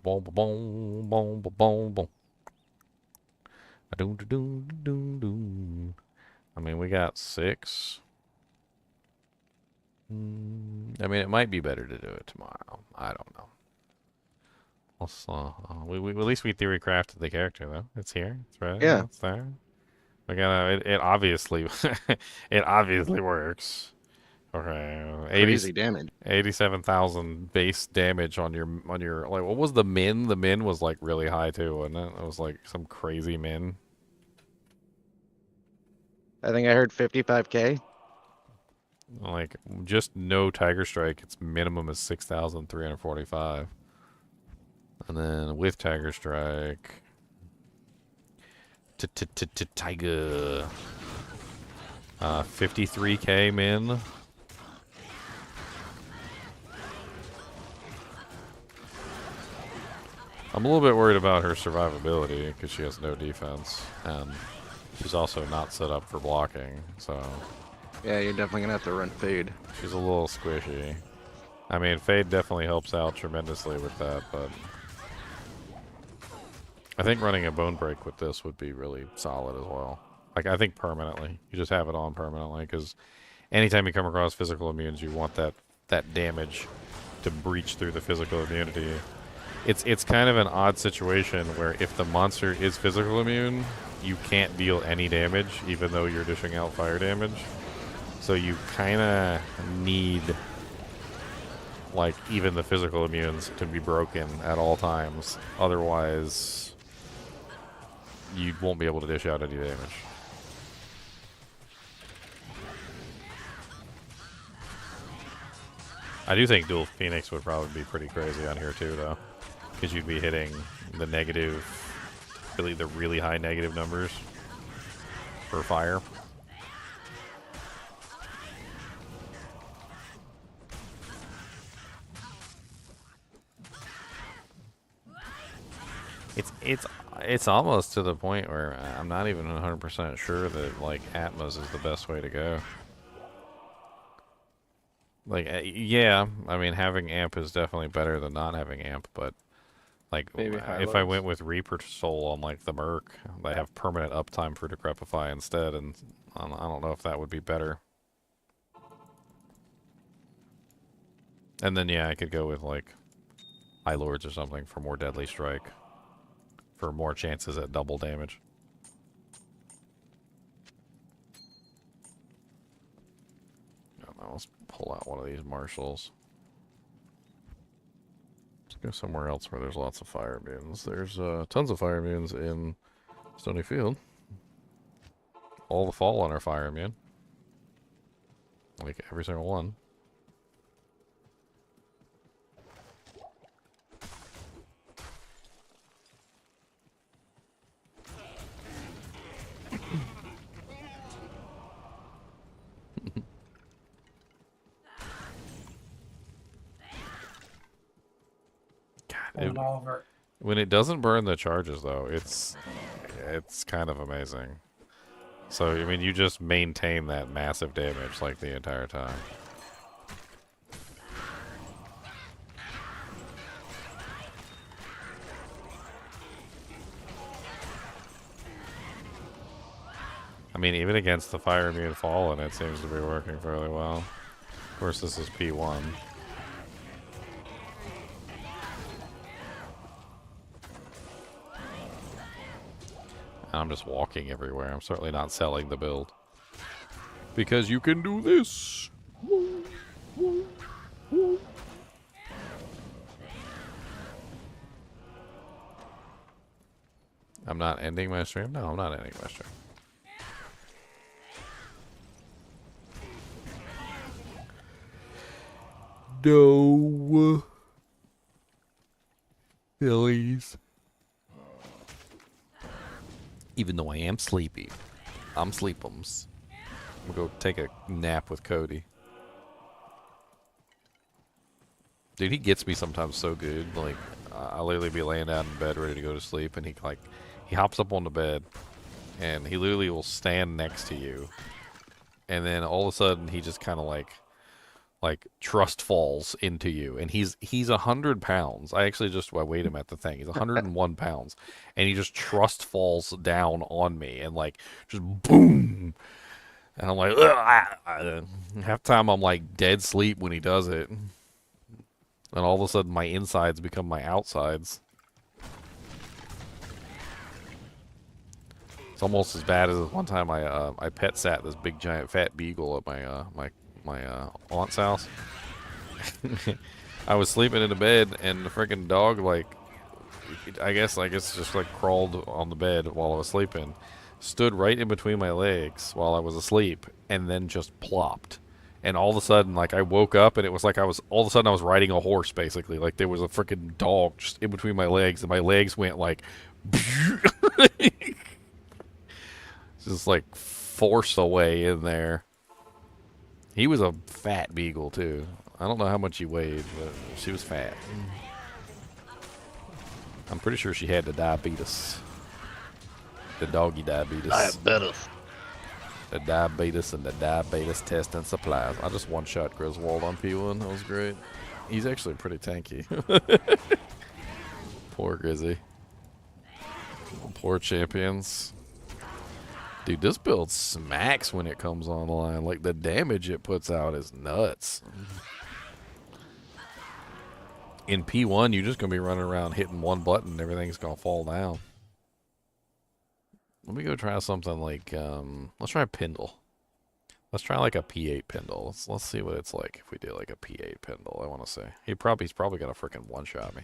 Boom, boom, boom, boom, boom, boom. I mean, we got 6. I mean, it might be better to do it tomorrow. I don't know. Let's, at least we theory crafted the character though. It's here. It's right. Yeah. It's there. We gotta. It obviously, it obviously works. Okay. Crazy damage. 87,000 base damage on your like. What was the min? The min was like really high too, wasn't it? It was like some crazy min. I think I heard 55k. Like just no Tiger Strike, its minimum is 6,345. And then with Tiger Strike, Tiger, 53k min. I'm a little bit worried about her survivability because she has no defense, and she's also not set up for blocking, so... Yeah, you're definitely going to have to run Fade. She's a little squishy. I mean, Fade definitely helps out tremendously with that, but... I think running a Bone Break with this would be really solid as well. Like, I think permanently. You just have it on permanently, because anytime you come across physical immunes, you want that damage to breach through the physical immunity. It's kind of an odd situation where if the monster is physical immune, you can't deal any damage, even though you're dishing out fire damage. So you kind of need, like, even the physical immunes to be broken at all times. Otherwise, you won't be able to dish out any damage. I do think Dual Phoenix would probably be pretty crazy on here too, though. Because you'd be hitting the negative, the really high negative numbers for fire. It's almost to the point where I'm not even 100% sure that like Atmos is the best way to go. Like, yeah, I mean having amp is definitely better than not having amp, but like if I went with Reaper Soul on like the Merc, they have permanent uptime for Decrepify instead, and I don't know if that would be better. And then yeah, I could go with like High Lords or something for more deadly strike. For more chances at double damage. I don't know, let's pull out one of these marshals. Let's go somewhere else where there's lots of fire immunes. There's tons of fire immunes in Stony Field. all the fallen are fire immune. Like every single one. Going over. When it doesn't burn the charges, though, it's kind of amazing. So, I mean, you just maintain that massive damage, like, the entire time. I mean, even against the fire immune fallen, it seems to be working fairly well. Of course, this is P1. I'm just walking everywhere. I'm certainly not selling the build. Because you can do this. I'm not ending my stream? No, I'm not ending my stream. No. Please. Even though I am sleepy. I'm sleepums. I'm gonna go take a nap with Cody. Dude, he gets me sometimes so good. Like, I'll literally be laying down in bed ready to go to sleep, and he hops up on the bed, and he literally will stand next to you. And then all of a sudden, he just kind of like trust falls into you, and he's 100 pounds. I weighed him at the thing. He's 101 pounds, and he just trust falls down on me, and like just boom, and I'm like, half time I'm like dead sleep when he does it, and all of a sudden my insides become my outsides. It's almost as bad as one time I pet sat this big giant fat beagle at my aunt's house. I was sleeping in the bed, and the freaking dog, like, I guess just like crawled on the bed while I was sleeping, stood right in between my legs while I was asleep, and then just plopped. And all of a sudden, like, I woke up, and it was like all of a sudden I was riding a horse, basically. Like, there was a freaking dog just in between my legs, and my legs went like just like force away in there. He was a fat beagle, too. I don't know how much he weighed, but she was fat. I'm pretty sure she had the diabetes. The doggy diabetes. Diabetes. The diabetes and the diabetes test and supplies. I just one-shot Griswold on P1. That was great. He's actually pretty tanky. Poor Grizzy. Poor champions. Dude, this build smacks when it comes online. Like, the damage it puts out is nuts. In P1, you're just going to be running around hitting one button and everything's going to fall down. Let me go try something like, let's try Pindle. Let's try like a P8 Pindle. Let's see what it's like if we do like a P8 Pindle, I want to say. He's probably going to freaking one-shot me.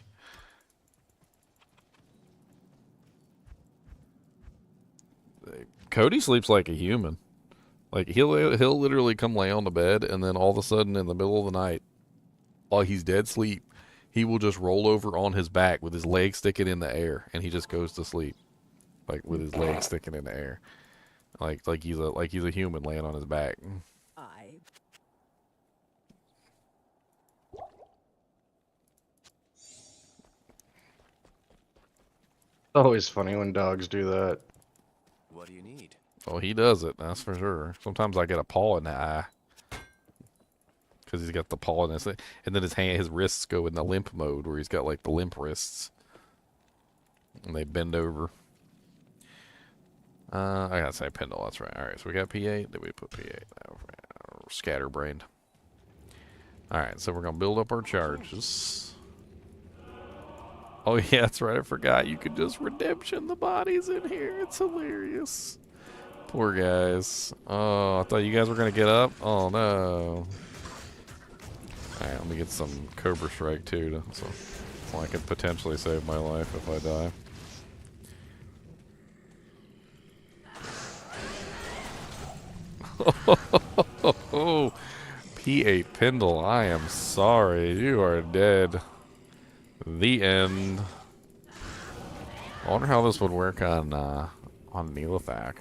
Cody sleeps like a human. Like, he'll literally come lay on the bed, and then all of a sudden in the middle of the night, while he's dead asleep, he will just roll over on his back with his legs sticking in the air, and he just goes to sleep, like with his legs sticking in the air, like he's a human laying on his back. Always funny when dogs do that. What do you need? Oh, he does it, that's for sure. Sometimes I get a paw in the eye. Because he's got the paw in his... And then his wrists go in the limp mode, where he's got, like, the limp wrists. And they bend over. I gotta say Pendle, that's right. Alright, so we got P8. Did we put P8? Scatterbrained. Alright, so we're gonna build up our charges. Oh, yeah, that's right. I forgot. You could just redemption the bodies in here. It's hilarious. Poor guys. Oh, I thought you guys were going to get up. Oh, no. Alright, let me get some Cobra Strike, too. So I could potentially save my life if I die. P8 Pindle, I am sorry. You are dead. The end. I wonder how this would work on Neelathak.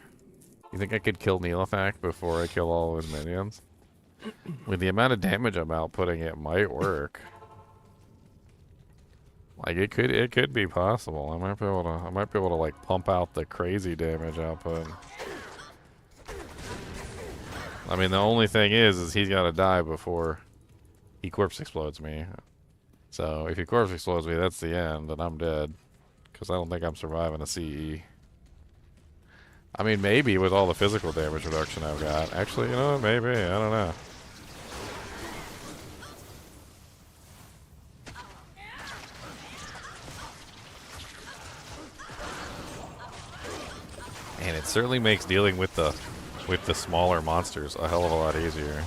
You think I could kill Neelathak before I kill all of his minions? With the amount of damage I'm outputting, it might work. Like it could be possible. I might be able to like pump out the crazy damage output. I mean, the only thing is he's got to die before he corpse explodes me. So if he corpse explodes me, that's the end, and I'm dead. Because I don't think I'm surviving a CE. I mean, maybe with all the physical damage reduction I've got. Actually, you know what? Maybe. I don't know. And it certainly makes dealing with the smaller monsters a hell of a lot easier.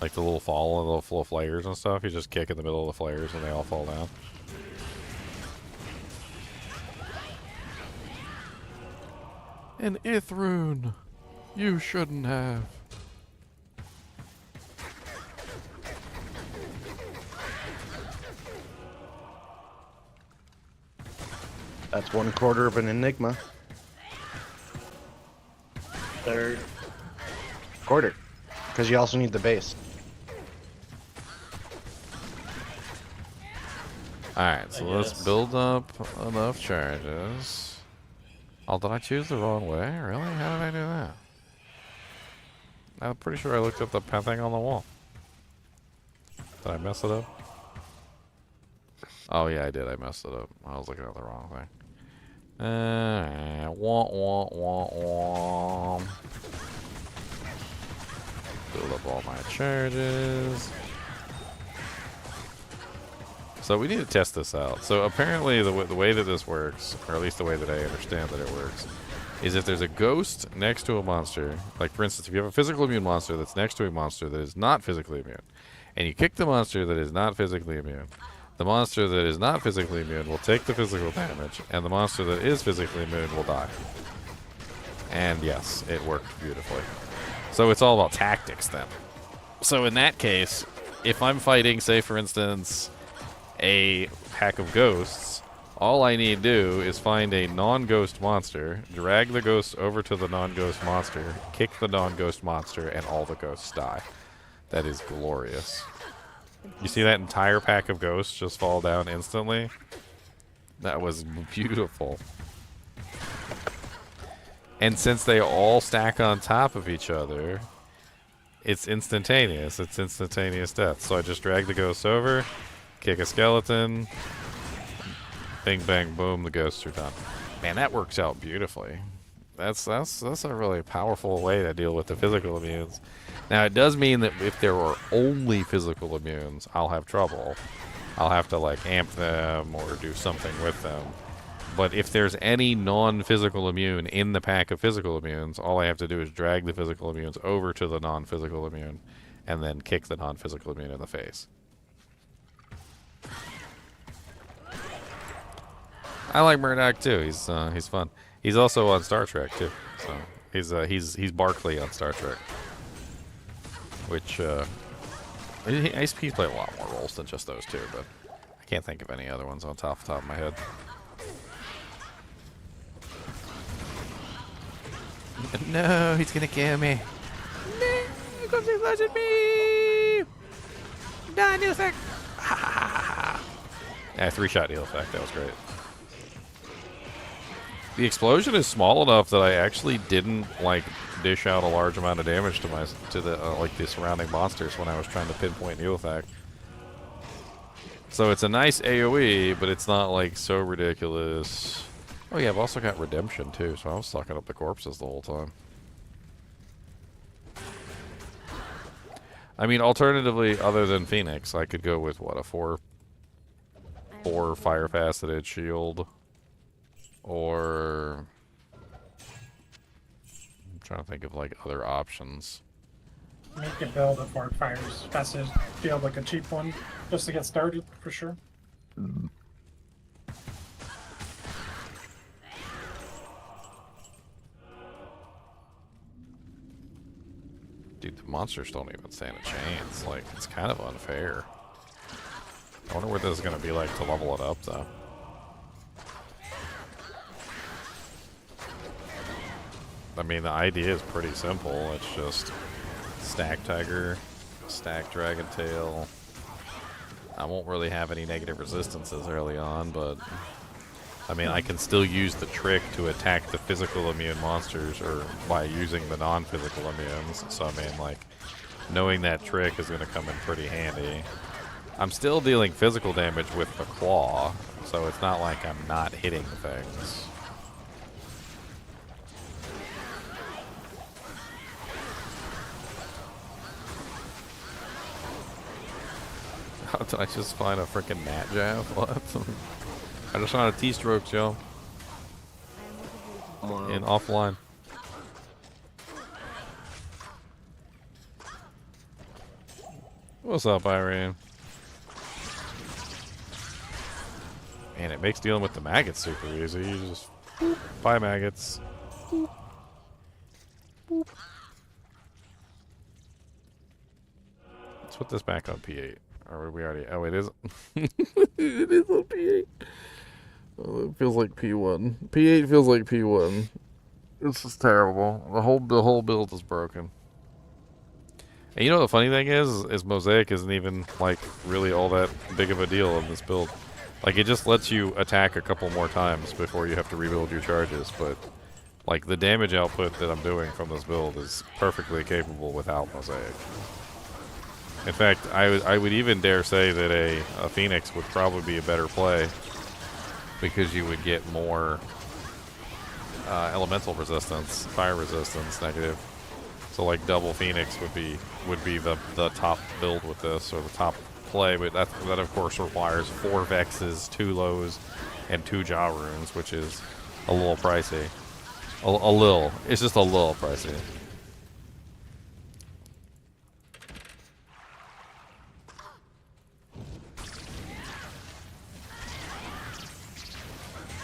Like the little little flayers and stuff. You just kick in the middle of the flayers and they all fall down. An Ithrune! You shouldn't have. That's 1/4 of an enigma. Third. Quarter. Because you also need the base. Alright, so let's build up enough charges. Oh, did I choose the wrong way? Really? How did I do that? I'm pretty sure I looked at the thing on the wall. Did I mess it up? Oh yeah, I did. I messed it up. I was looking at the wrong thing. Build up all my charges. So we need to test this out. So apparently the way that this works, or at least the way that I understand that it works, is if there's a ghost next to a monster, like for instance, if you have a physical immune monster that's next to a monster that is not physically immune, and you kick the monster that is not physically immune, the monster that is not physically immune will take the physical damage, and the monster that is physically immune will die. And yes, it worked beautifully. So it's all about tactics then. So in that case, if I'm fighting, say for instance, a pack of ghosts, all I need to do is find a non-ghost monster, drag the ghost over to the non-ghost monster, kick the non-ghost monster, and all the ghosts die. That is glorious. You see that entire pack of ghosts just fall down instantly? That was beautiful. And since they all stack on top of each other, it's instantaneous. It's instantaneous death. So I just drag the ghosts over, kick a skeleton, bing, bang, boom, the ghosts are done. Man, that works out beautifully. That's a really powerful way to deal with the physical immunes. Now, it does mean that if there are only physical immunes, I'll have trouble. I'll have to, like, amp them or do something with them. But if there's any non-physical immune in the pack of physical immunes, all I have to do is drag the physical immunes over to the non-physical immune and then kick the non-physical immune in the face. I like Murdoch too. He's fun. He's also on Star Trek too. So he's Barclay on Star Trek, which he's played a lot more roles than just those two, but I can't think of any other ones on top of my head. No, he's gonna kill me. No, come to me. Die, Neelathak. Yeah, 3-shot Neelathak. That was great. The explosion is small enough that I actually didn't like dish out a large amount of damage to the surrounding monsters when I was trying to pinpoint Neelathak. So it's a nice AoE, but it's not like so ridiculous. Oh yeah, I've also got Redemption too, so I was sucking up the corpses the whole time. I mean, alternatively, other than Phoenix, I could go with what, a 4 fire faceted shield. Or I'm trying to think of like other options. Make a build of Arc Fire's faceted shield, like a cheap one, just to get started for sure. Dude, the monsters don't even stand a chance. Like, it's kind of unfair. I wonder what this is going to be like to level it up, though. I mean, the idea is pretty simple. It's just stack tiger, stack dragon tail. I won't really have any negative resistances early on, but I mean, I can still use the trick to attack the physical immune monsters, or by using the non-physical immunes. So I mean, like, knowing that trick is going to come in pretty handy. I'm still dealing physical damage with the claw, so it's not like I'm not hitting things. How did I just find a freaking gnat jab? What? I just found a T-stroke, yo. In offline. What's up, Irene? Man, it makes dealing with the maggots super easy. You just buy maggots. Let's put this back on P8. Or we already? Oh, it is. It is on P8. Oh, it feels like P1. P8 feels like P1. This is terrible. The whole build is broken. And you know the funny thing is Mosaic isn't even like really all that big of a deal in this build. Like, it just lets you attack a couple more times before you have to rebuild your charges, but like the damage output that I'm doing from this build is perfectly capable without Mosaic. In fact, I would even dare say that a Phoenix would probably be a better play, because you would get more elemental resistance, fire resistance, negative. So like double Phoenix would be the top build with this, or the top play, but that of course requires 4 Vexes, 2 Lows, and 2 Jaw Runes, which is a little pricey. A little. It's just a little pricey.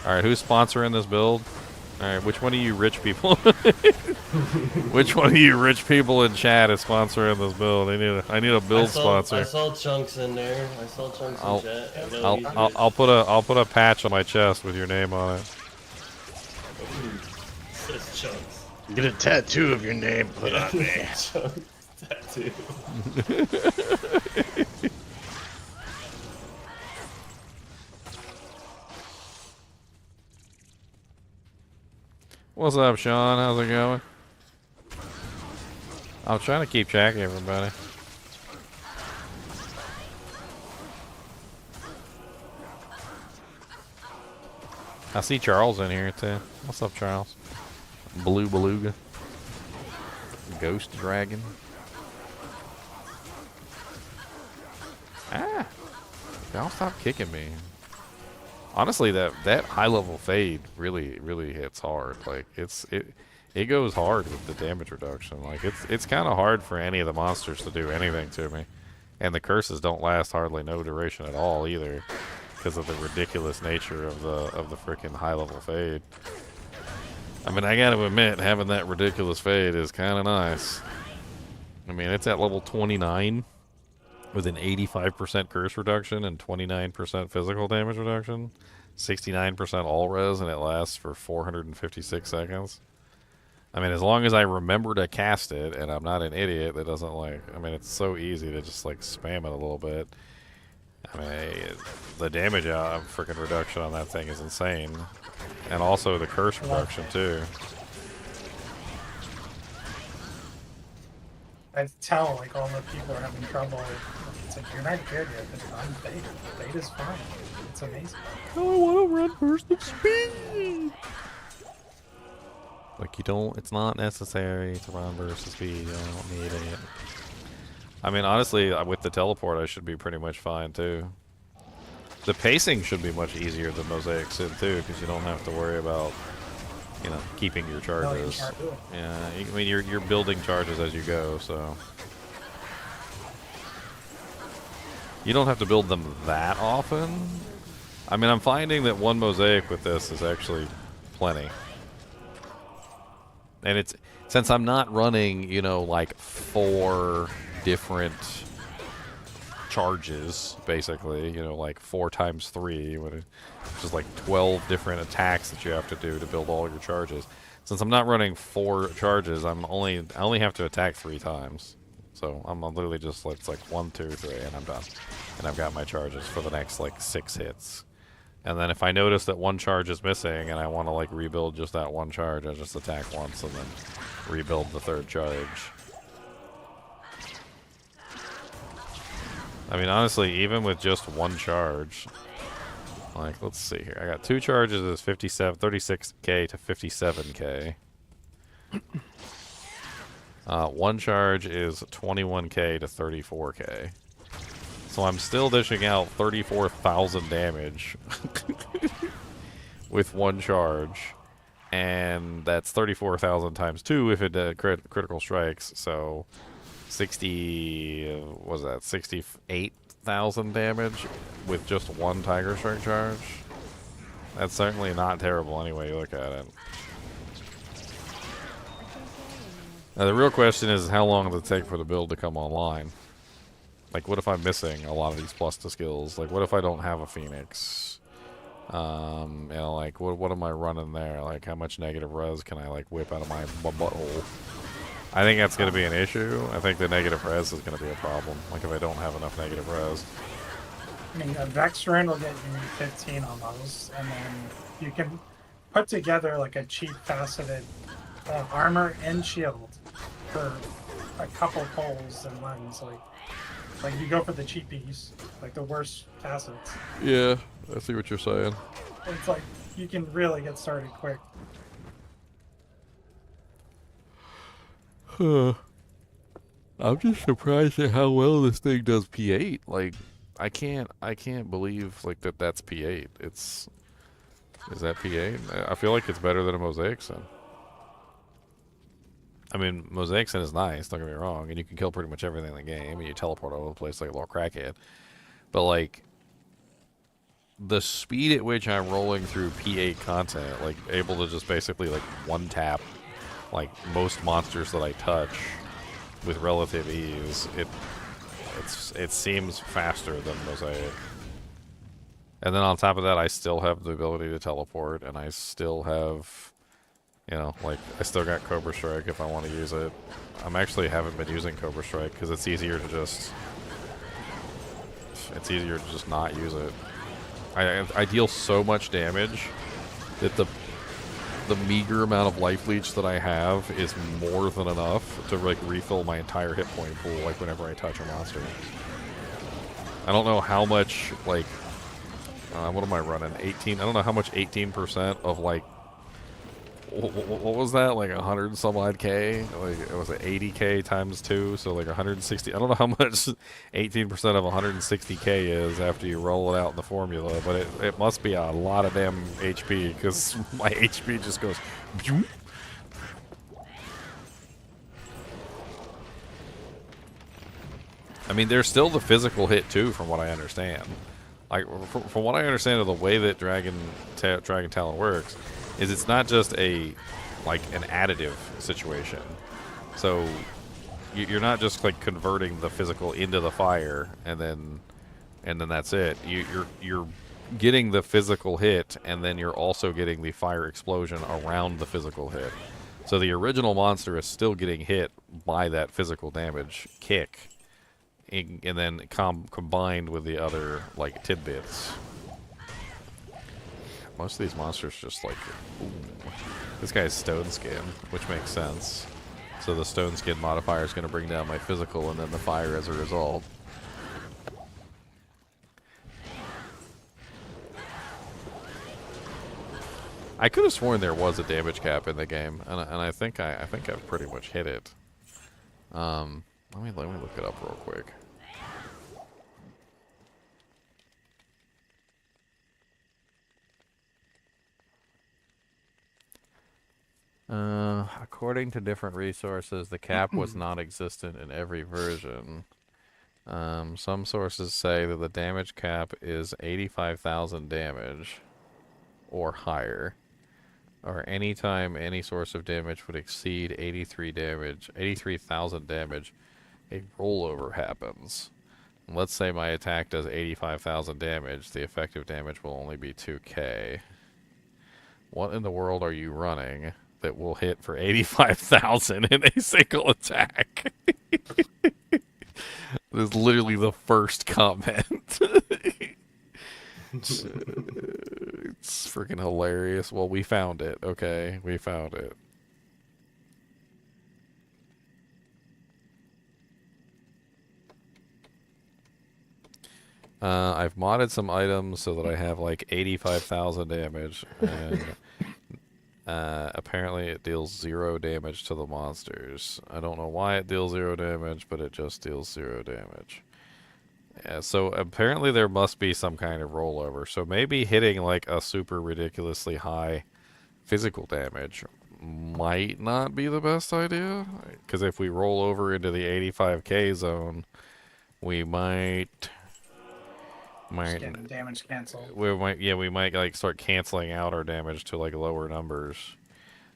Alright, who's sponsoring this build? Alright, which one of you rich people? Which one of you rich people in chat is sponsoring this build? I need a build sponsor. I saw Chunks in there. I saw Chunks in chat. I know he's rich. I'll put a patch on my chest with your name on it. Says Chunks. Get a tattoo of your name put on me. Chunks tattoo. What's up, Sean? How's it going? I'm trying to keep track of everybody. I see Charles in here too. What's up, Charles? Blue Beluga. Ghost Dragon. Ah! Y'all stop kicking me. Honestly, that high level fade really hits hard. Like, it goes hard with the damage reduction. Like, it's kind of hard for any of the monsters to do anything to me, and the curses don't last hardly no duration at all either, because of the ridiculous nature of the freaking high level fade. I mean, I gotta admit, having that ridiculous fade is kind of nice. I mean, it's at level 29 with an 85% curse reduction and 29% physical damage reduction, 69% all res, and it lasts for 456 seconds. I mean, as long as I remember to cast it, and I'm not an idiot that doesn't like... I mean, it's so easy to just, like, spam it a little bit. I mean, the damage freaking reduction on that thing is insane. And also the curse reduction, too. I tell, like, all the people are having trouble. It's like, you're not good yet. It's fine. Fade is fine. It's amazing. I want to run burst of speed! Like, you don't... It's not necessary to run burst of speed. You don't need it. I mean, honestly, with the teleport, I should be pretty much fine, too. The pacing should be much easier than Mosaic Sid, too, because you don't have to worry about, you know, keeping your charges. Yeah, I mean, you're building charges as you go, so... You don't have to build them that often. I mean, I'm finding that 1 Mosaic with this is actually plenty. And since I'm not running, you know, like 4 different charges, basically, you know, like 4 times 3, which is like 12 different attacks that you have to do to build all your charges. Since I'm not running 4 charges, I only have to attack 3 times. So I'm literally just, it's like 1, 2, 3, and I'm done. And I've got my charges for the next, like, 6 hits. And then if I notice that 1 charge is missing and I want to, like, rebuild just that 1 charge, I just attack once and then rebuild the 3rd charge. I mean, honestly, even with just 1 charge, like, let's see here. I got 2 charges is 36k to 57k. 1 charge is 21k to 34k. So I'm still dishing out 34,000 damage with 1 charge. And that's 34,000 times 2 if it critical strikes. So 68,000 damage with just 1 Tiger Strike charge. That's certainly not terrible any way you look at it. Now the real question is, how long does it take for the build to come online? Like, what if I'm missing a lot of these plus to skills? Like, what if I don't have a Phoenix? You know, like, what am I running there? Like, how much negative res can I, like, whip out of my butthole? I think that's going to be an issue. I think the negative res is going to be a problem. Like, if I don't have enough negative res. I mean, a Vex Rune will get you 15 on those, and then you can put together, like, a cheap faceted armor and shield for a couple pulls and lens. Like you go for the cheapies, like the worst facets. Yeah, I see what you're saying. It's like you can really get started quick. I'm just surprised at how well this thing does P8. Like, I can't believe like that's P8. Is that P8? I feel like it's better than a Mosaic Sin. I mean, Mosaic Sin is nice, don't get me wrong, and you can kill pretty much everything in the game, and you teleport all over the place like a little crackhead. But, like, the speed at which I'm rolling through P8 content, like, able to just basically, like, one-tap, like, most monsters that I touch with relative ease, it seems faster than Mosaic. And then on top of that, I still have the ability to teleport, and I still have... You know, like, I still got Cobra Strike if I want to use it. I'm actually haven't been using Cobra Strike because it's easier to just... It's easier to just not use it. I deal so much damage that the meager amount of life leech that I have is more than enough to, like, refill my entire hit point pool, like, whenever I touch a monster. I don't know how much, like... what am I running? 18? I don't know how much 18% of, like... What was that? Like 100 some odd K? Like, it was 80K times 2, so like 160. I don't know how much 18% of 160K is after you roll it out in the formula, but it must be a lot of damn HP, because my HP just goes... I mean, there's still the physical hit too, from what I understand. Like, from what I understand of the way that Dragon Talon works, is it's not just an additive situation. So you're not just like converting the physical into the fire and then that's it. You're getting the physical hit, and then you're also getting the fire explosion around the physical hit. So the original monster is still getting hit by that physical damage kick, and then combined with the other like tidbits. Most of these monsters just like... Ooh. This guy's Stone Skin, which makes sense. So the Stone Skin modifier is going to bring down my physical and then the fire as a result. I could have sworn there was a damage cap in the game, and I think I've pretty much hit it. Let me look it up real quick. According to different resources, the cap was non-existent in every version. Some sources say that the damage cap is 85,000 damage or higher. or anytime any source of damage would exceed 83,000 damage, a rollover happens. Let's say my attack does 85,000 damage, the effective damage will only be 2k. What in the world are you running that will hit for 85,000 in a single attack? This is literally the first comment. It's freaking hilarious. Well, we found it, okay? We found it. I've modded some items so that I have like 85,000 damage, and apparently it deals 0 damage to the monsters. I don't know why it deals 0 damage, but it just deals 0 damage. Yeah, so apparently there must be some kind of rollover. So maybe hitting like a super ridiculously high physical damage might not be the best idea. Because if we roll over into the 85k zone, we might Just getting damage canceled. we might like start canceling out our damage to like lower numbers.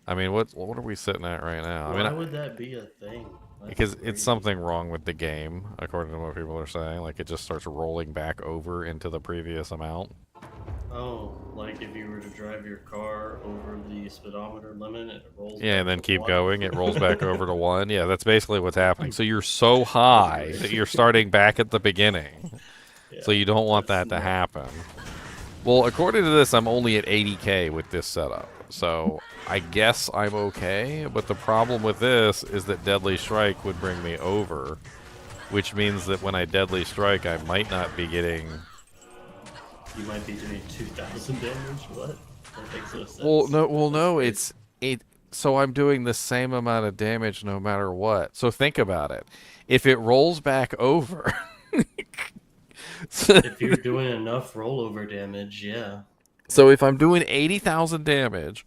I mean, what are we sitting at right now? Why I mean, would that be a thing? because it's something wrong with the game, according to what people are saying. Like, it just starts rolling back over into the previous amount. Oh, like if you were to drive your car over the speedometer limit, it rolls. Yeah, back and then to keep 1. going. It rolls back over to 1. Yeah, that's basically what's happening. So you're so high that you're starting back at the beginning. So you don't want that to happen. Well, according to this, I'm only at 80k with this setup. So I guess I'm okay. But the problem with this is that Deadly Strike would bring me over. Which means that when I Deadly Strike, I might not be getting... You might be doing 2,000 damage? What? That makes no sense. Well, no, it's... So I'm doing the same amount of damage no matter what. So think about it. If it rolls back over... If you're doing enough rollover damage, yeah. So if I'm doing 80,000 damage,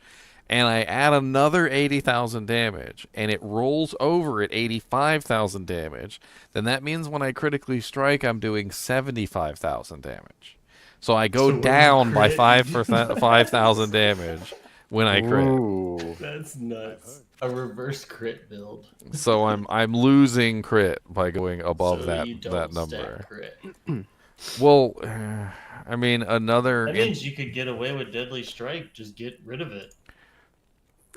and I add another 80,000 damage, and it rolls over at 85,000 damage, then that means when I critically strike, I'm doing 75,000 damage. So I go down by 5,000 damage when I crit. Ooh. That's nuts. A reverse crit build. So I'm losing crit by going above So you that don't number. stack crit. Well, I mean, another... That means you could get away with Deadly Strike. Just get rid of it.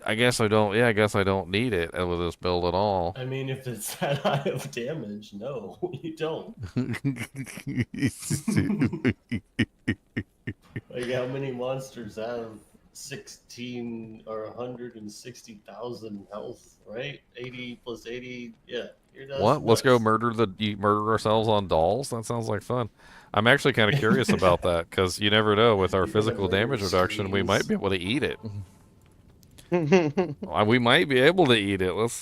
I guess I don't... Yeah, I guess I don't need it with this build at all. I mean, if it's that high of damage, no, you don't. Like, how many monsters have 16 or 160,000 health, right? 80 plus 80, yeah. What? Let's go murder ourselves on dolls? That sounds like fun. I'm actually kind of curious about that, because you never know. With our physical damage reduction, we might be able to eat it. We might be able to eat it. Let's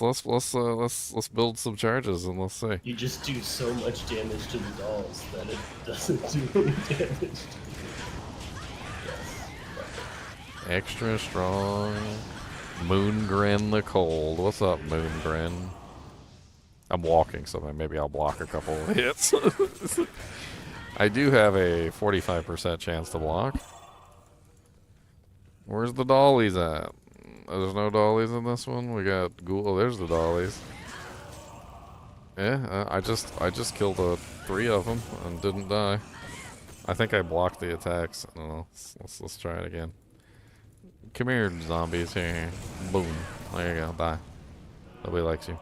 build some charges and let's see. You just do so much damage to the dolls that it doesn't do any damage. Extra strong. Moongrin the Cold. What's up, Moongrin? I'm walking, so maybe I'll block a couple of hits. I do have a 45% chance to block. Where's the dollies at? There's no dollies in this one. We got ghoul. Oh, there's the dollies. Yeah, I just killed 3 of them and didn't die. I think I blocked the attacks. I don't know. Let's try it again. Come here, zombies. Here. Boom. There you go. Die. Nobody likes you.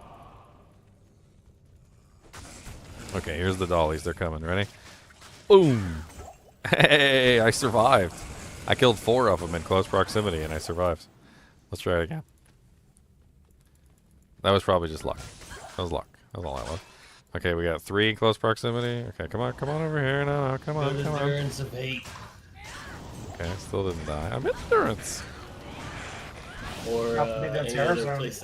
Okay, here's the dollies. They're coming. Ready? Boom! Hey, I survived. I killed 4 of them in close proximity, and I survived. Let's try it again. That was probably just luck. That was luck. That's all that was. Okay, we got 3 in close proximity. Okay, come on over here. No, come on. Endurance of 8. Okay, still didn't die. I'm endurance. Or any other place.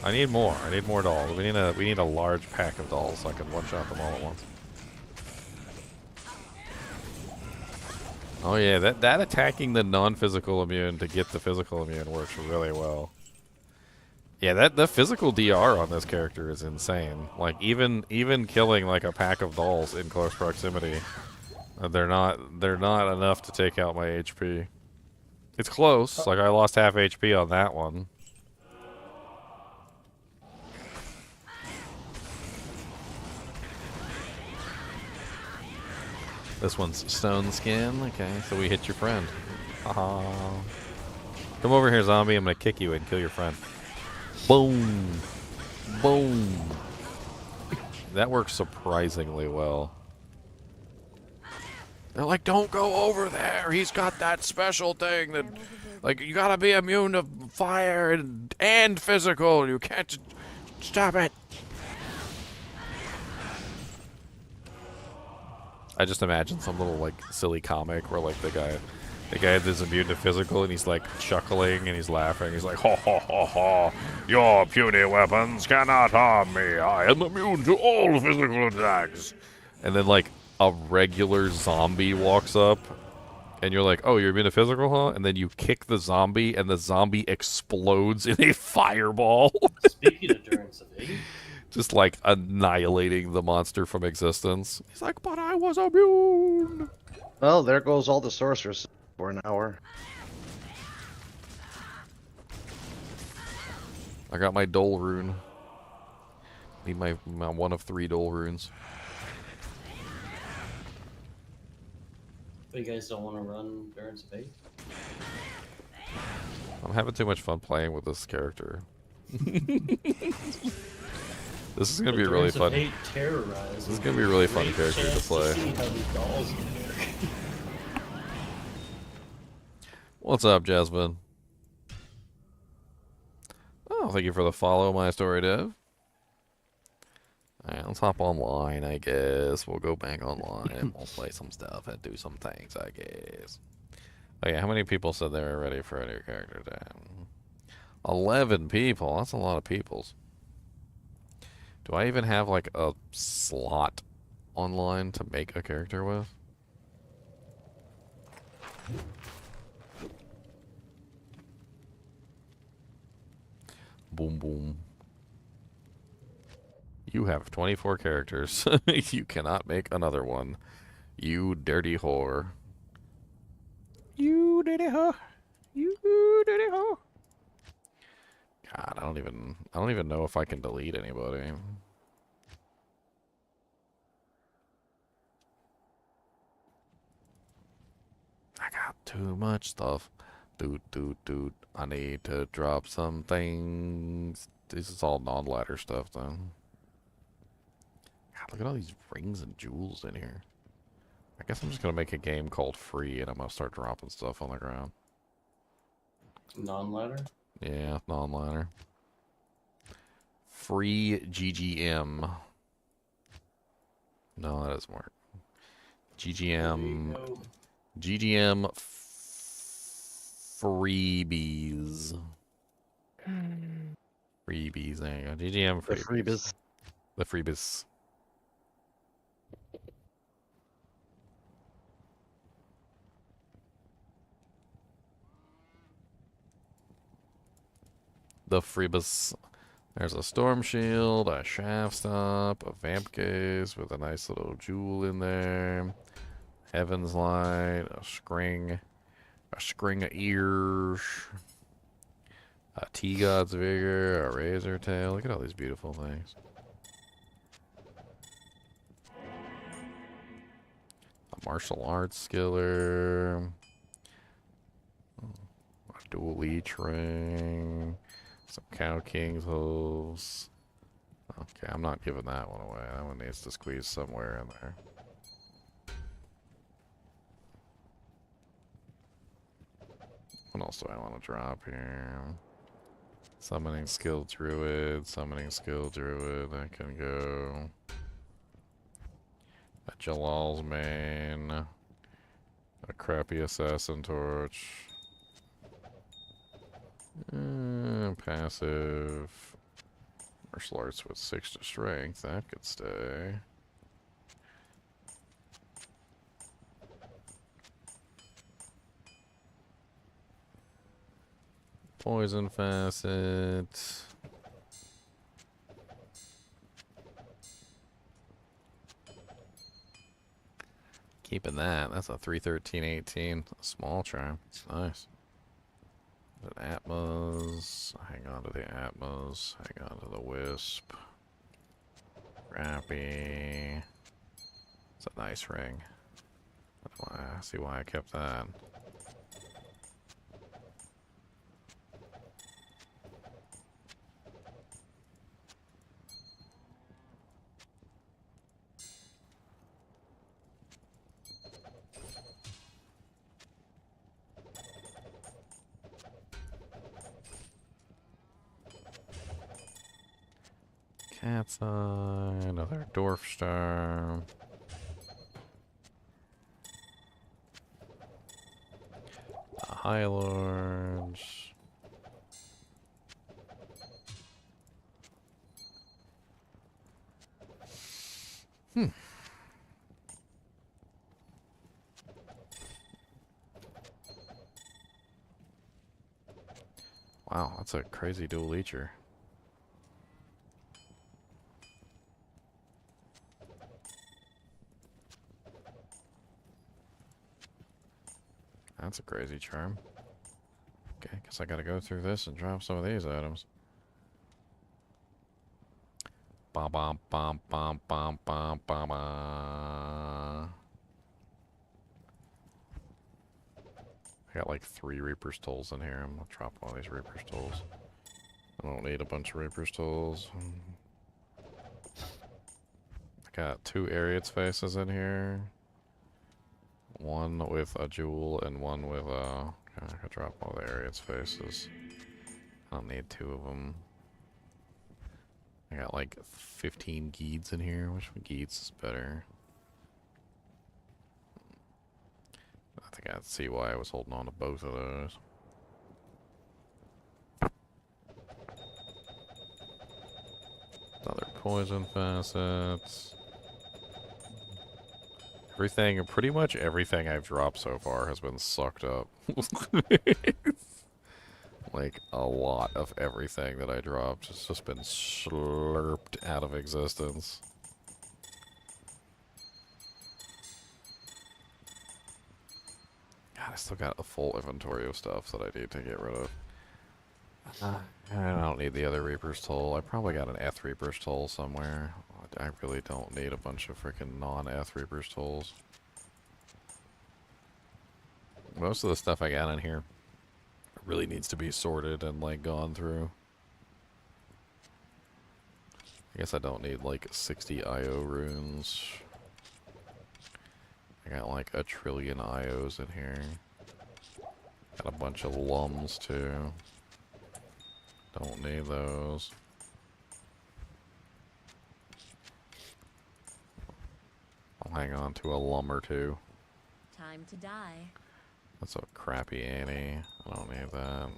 I need more. I need more dolls. We need a large pack of dolls so I can one-shot them all at once. Oh yeah, that attacking the non-physical immune to get the physical immune works really well. Yeah, the physical DR on this character is insane. Like even killing like a pack of dolls in close proximity, they're not enough to take out my HP. It's close. Like, I lost half HP on that one. This one's stone skin. Okay, so we hit your friend. Haha. Come over here, zombie. I'm gonna kick you and kill your friend. Boom. Boom. That works surprisingly well. They're like, don't go over there. He's got that special thing that, like, you gotta be immune to fire and physical. You can't stop it. I just imagine some little, like, silly comic where, like, the guy is immune to physical and he's, like, chuckling and he's laughing. He's like, ho, ho, ho, ho. Your puny weapons cannot harm me. I am immune to all physical attacks. And then, like, a regular zombie walks up and you're like, oh, you're immune to physical, huh? And then you kick the zombie and the zombie explodes in a fireball. Speaking of Durance of 8, just like annihilating the monster from existence. He's like, but I was immune. Well, there goes all the sorceress for an hour. I got my Dole rune. Need my one of 3 Dole runes. but you guys don't want to run Durance of 8? I'm having too much fun playing with this character. This is gonna be really fun. This is gonna be a really fun character to play. What's up, Jasmine? Oh, thank you for the follow, my story dev. Alright, let's hop online, I guess. We'll go back online and we'll play some stuff and do some things, I guess. Okay, how many people said they were ready for a new character then? 11 people. That's a lot of peoples. Do I even have, like, a slot online to make a character with? Boom, boom. You have 24 characters. You cannot make another one. You dirty whore. You dirty whore. You dirty whore. God, I don't even know if I can delete anybody. I got too much stuff. Dude. I need to drop some things. This is all non-ladder stuff, though. God, look at all these rings and jewels in here. I guess I'm just gonna make a game called Free, and I'm gonna start dropping stuff on the ground. Non-ladder? Yeah, non-ladder. Free GGM. No, that doesn't work. GGM. GGM freebies. Freebies, there you go. GGM freebies. The freebies. The freebies. The freebies. There's a storm shield, a shaft stop, a vamp gaze with a nice little jewel in there. Heaven's light, a string of ears, a T-God's vigor, a razor tail. Look at all these beautiful things. A martial arts skiller, a dual leech ring, some Cow King's hooves. Okay, I'm not giving that one away. That one needs to squeeze somewhere in there. What else do I want to drop here? Summoning skill druid, that can go. A Jalal's main, a crappy assassin torch, passive, martial arts with 6 to strength, that could stay. Poison facet. Keeping that. That's a 313-18 small charm. It's nice. An Atmos. Hang on to the Atmos. Hang on to the Wisp. Crappy. It's a nice ring. I see why I kept that. Cat's Eye, another Dwarf Star. High Lords. Wow, that's a crazy dual leecher. That's a crazy charm. Okay, guess I gotta go through this and drop some of these items. Bum bum bum bum bum bum bum. I got like 3 Reaper's Tools in here. I'm gonna drop one of these Reaper's Tools. I don't need a bunch of Reaper's Tools. I got 2 Ariad's Faces in here. One with a jewel and one with I could drop all the Ariad's Faces. I don't need 2 of them. I got like 15 Geeds in here. Which one Geeds is better? I think I'd see why I was holding on to both of those. Other poison facets. Everything, pretty much everything I've dropped so far has been sucked up. Like, a lot of everything that I dropped has just been slurped out of existence. God, I still got a full inventory of stuff that I need to get rid of. I don't need the other Reaper's Toll. I probably got an Eth Reaper's Toll somewhere. I really don't need a bunch of freaking non-Eth Reaper's Tolls. Most of the stuff I got in here really needs to be sorted and, like, gone through. I guess I don't need, like, 60 IO runes. I got, like, 1 trillion IOs in here. Got a bunch of lums, too. Don't need those. I'll hang on to a lum or 2. Time to die. That's a crappy Annie. I don't need that.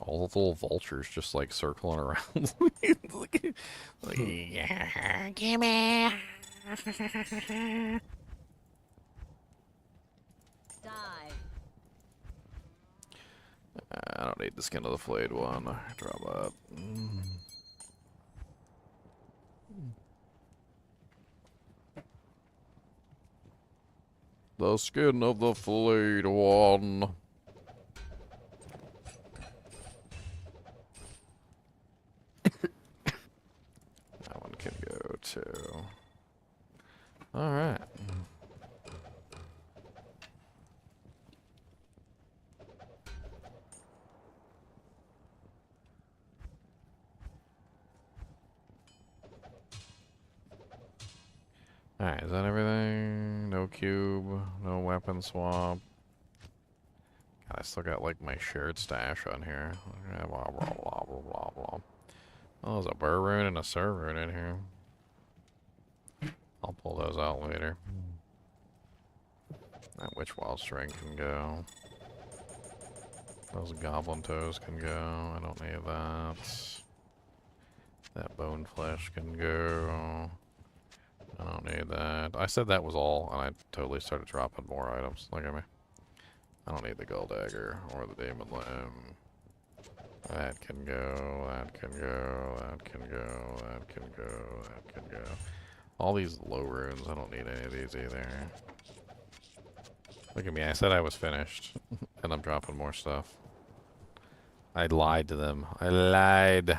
All the little vultures just like circling around. like, yeah, gimme. Die. I don't need the skin of the flayed one. Drop that. The skin of the flayed one. That one can go too. Alright. Alright, is that everything? No cube, no weapon swap. God, I still got like my shared stash on here. Blah, blah, blah, blah, blah, blah. Oh, there's a burr rune and a ser rune in here. I'll pull those out later. That witch wild string can go. Those goblin toes can go. I don't need that. That bone flesh can go. I don't need that. I said that was all, and I totally started dropping more items. Look at me. I don't need the gold dagger or the demon limb. That can go, that can go, that can go, that can go, that can go. All these low runes, I don't need any of these either. Look at me, I said I was finished. And I'm dropping more stuff. I lied to them. I lied.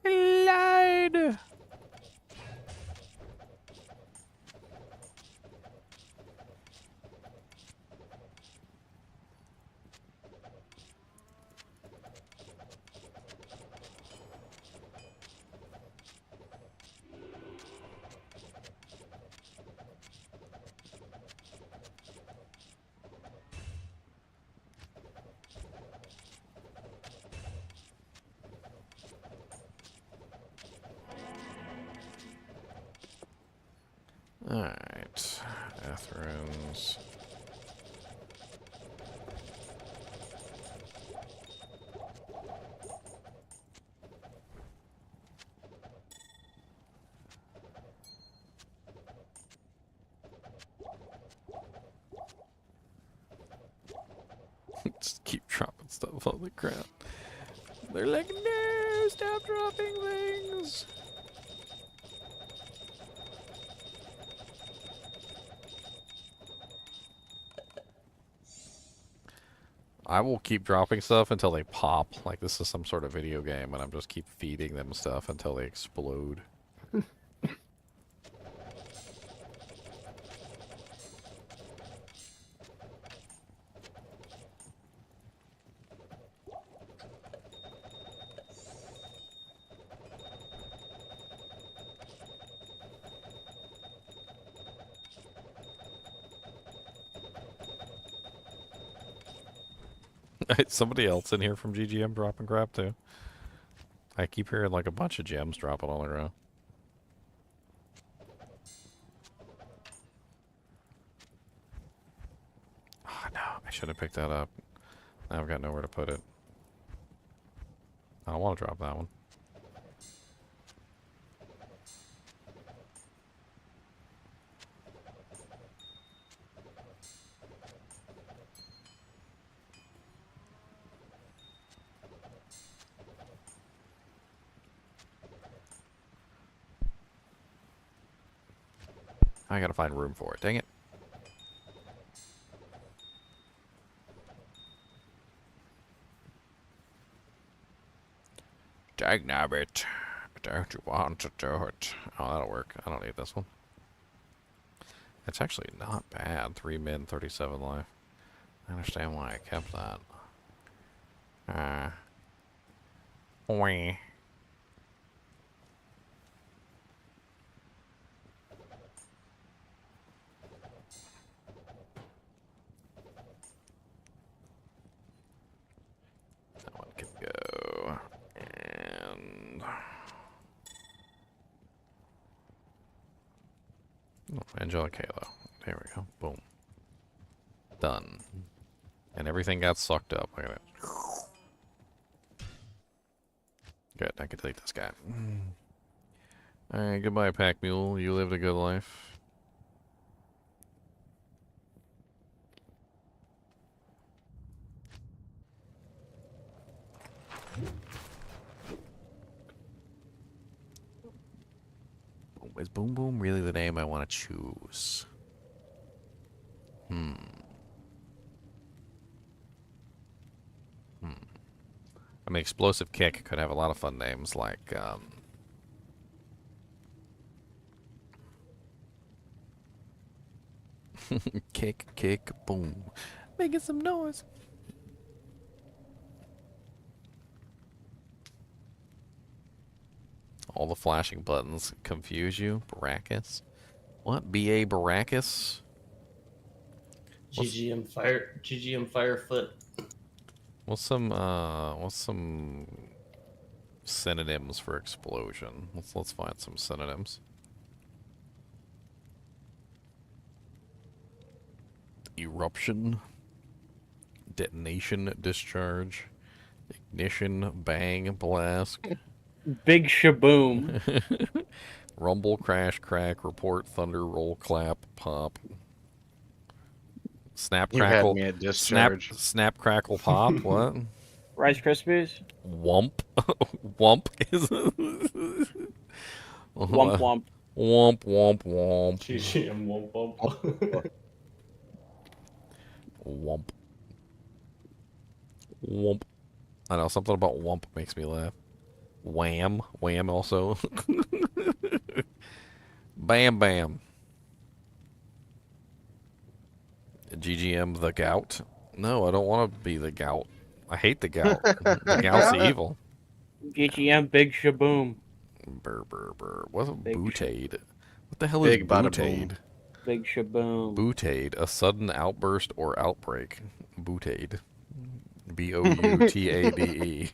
I lied! Alright. Bathrooms. Just keep dropping stuff on the ground. They're like, no, stop dropping things. I will keep dropping stuff until they pop. Like this is some sort of video game, and I'm just keep feeding them stuff until they explode. Somebody else in here from GGM dropping crap too. I keep hearing like a bunch of gems dropping all around. Oh no, I should have picked that up. Now I've got nowhere to put it. I don't want to drop that one. I gotta find room for it. Dang it. Dagnabbit. Don't you want to do it? Oh, that'll work. I don't need this one. It's actually not bad. 3 min, 37 life. I understand why I kept that. Wee. That one can go. And... oh, Angelic Halo. There we go. Boom. Done. And everything got sucked up. Look at it. Good, I can delete this guy. Alright, goodbye, Pack Mule. You lived a good life. Is Boom Boom really the name I want to choose? I mean, Explosive Kick could have a lot of fun names like, Kick, Kick, Boom. Making some noise. All the flashing buttons confuse you? Baracus? What? B.A. Baracus? GGM Firefoot. What's some synonyms for explosion? Let's find some synonyms. Eruption, detonation, discharge, ignition, bang, blast, Big shaboom. rumble, crash, crack, report, thunder, roll, clap, pop. Snap, You had crackle, me at snap, discharge. snap, crackle, pop. What? Rice Krispies. Wump, wump is. Wump wump. Womp womp womp. GGM womp womp. Womp. Womp. I know, something about womp makes me laugh. Wham. Wham also. Bam bam. GGM the gout? No, I don't want to be the gout. I hate the gout. The gout's evil. GGM Big Shaboom. Brr brr brr. What's a Big bootade? What the hell Big is bada bootade? Big Shaboom. Bootade, a sudden outburst or outbreak. Bootade. B-O-U-T-A-D-E.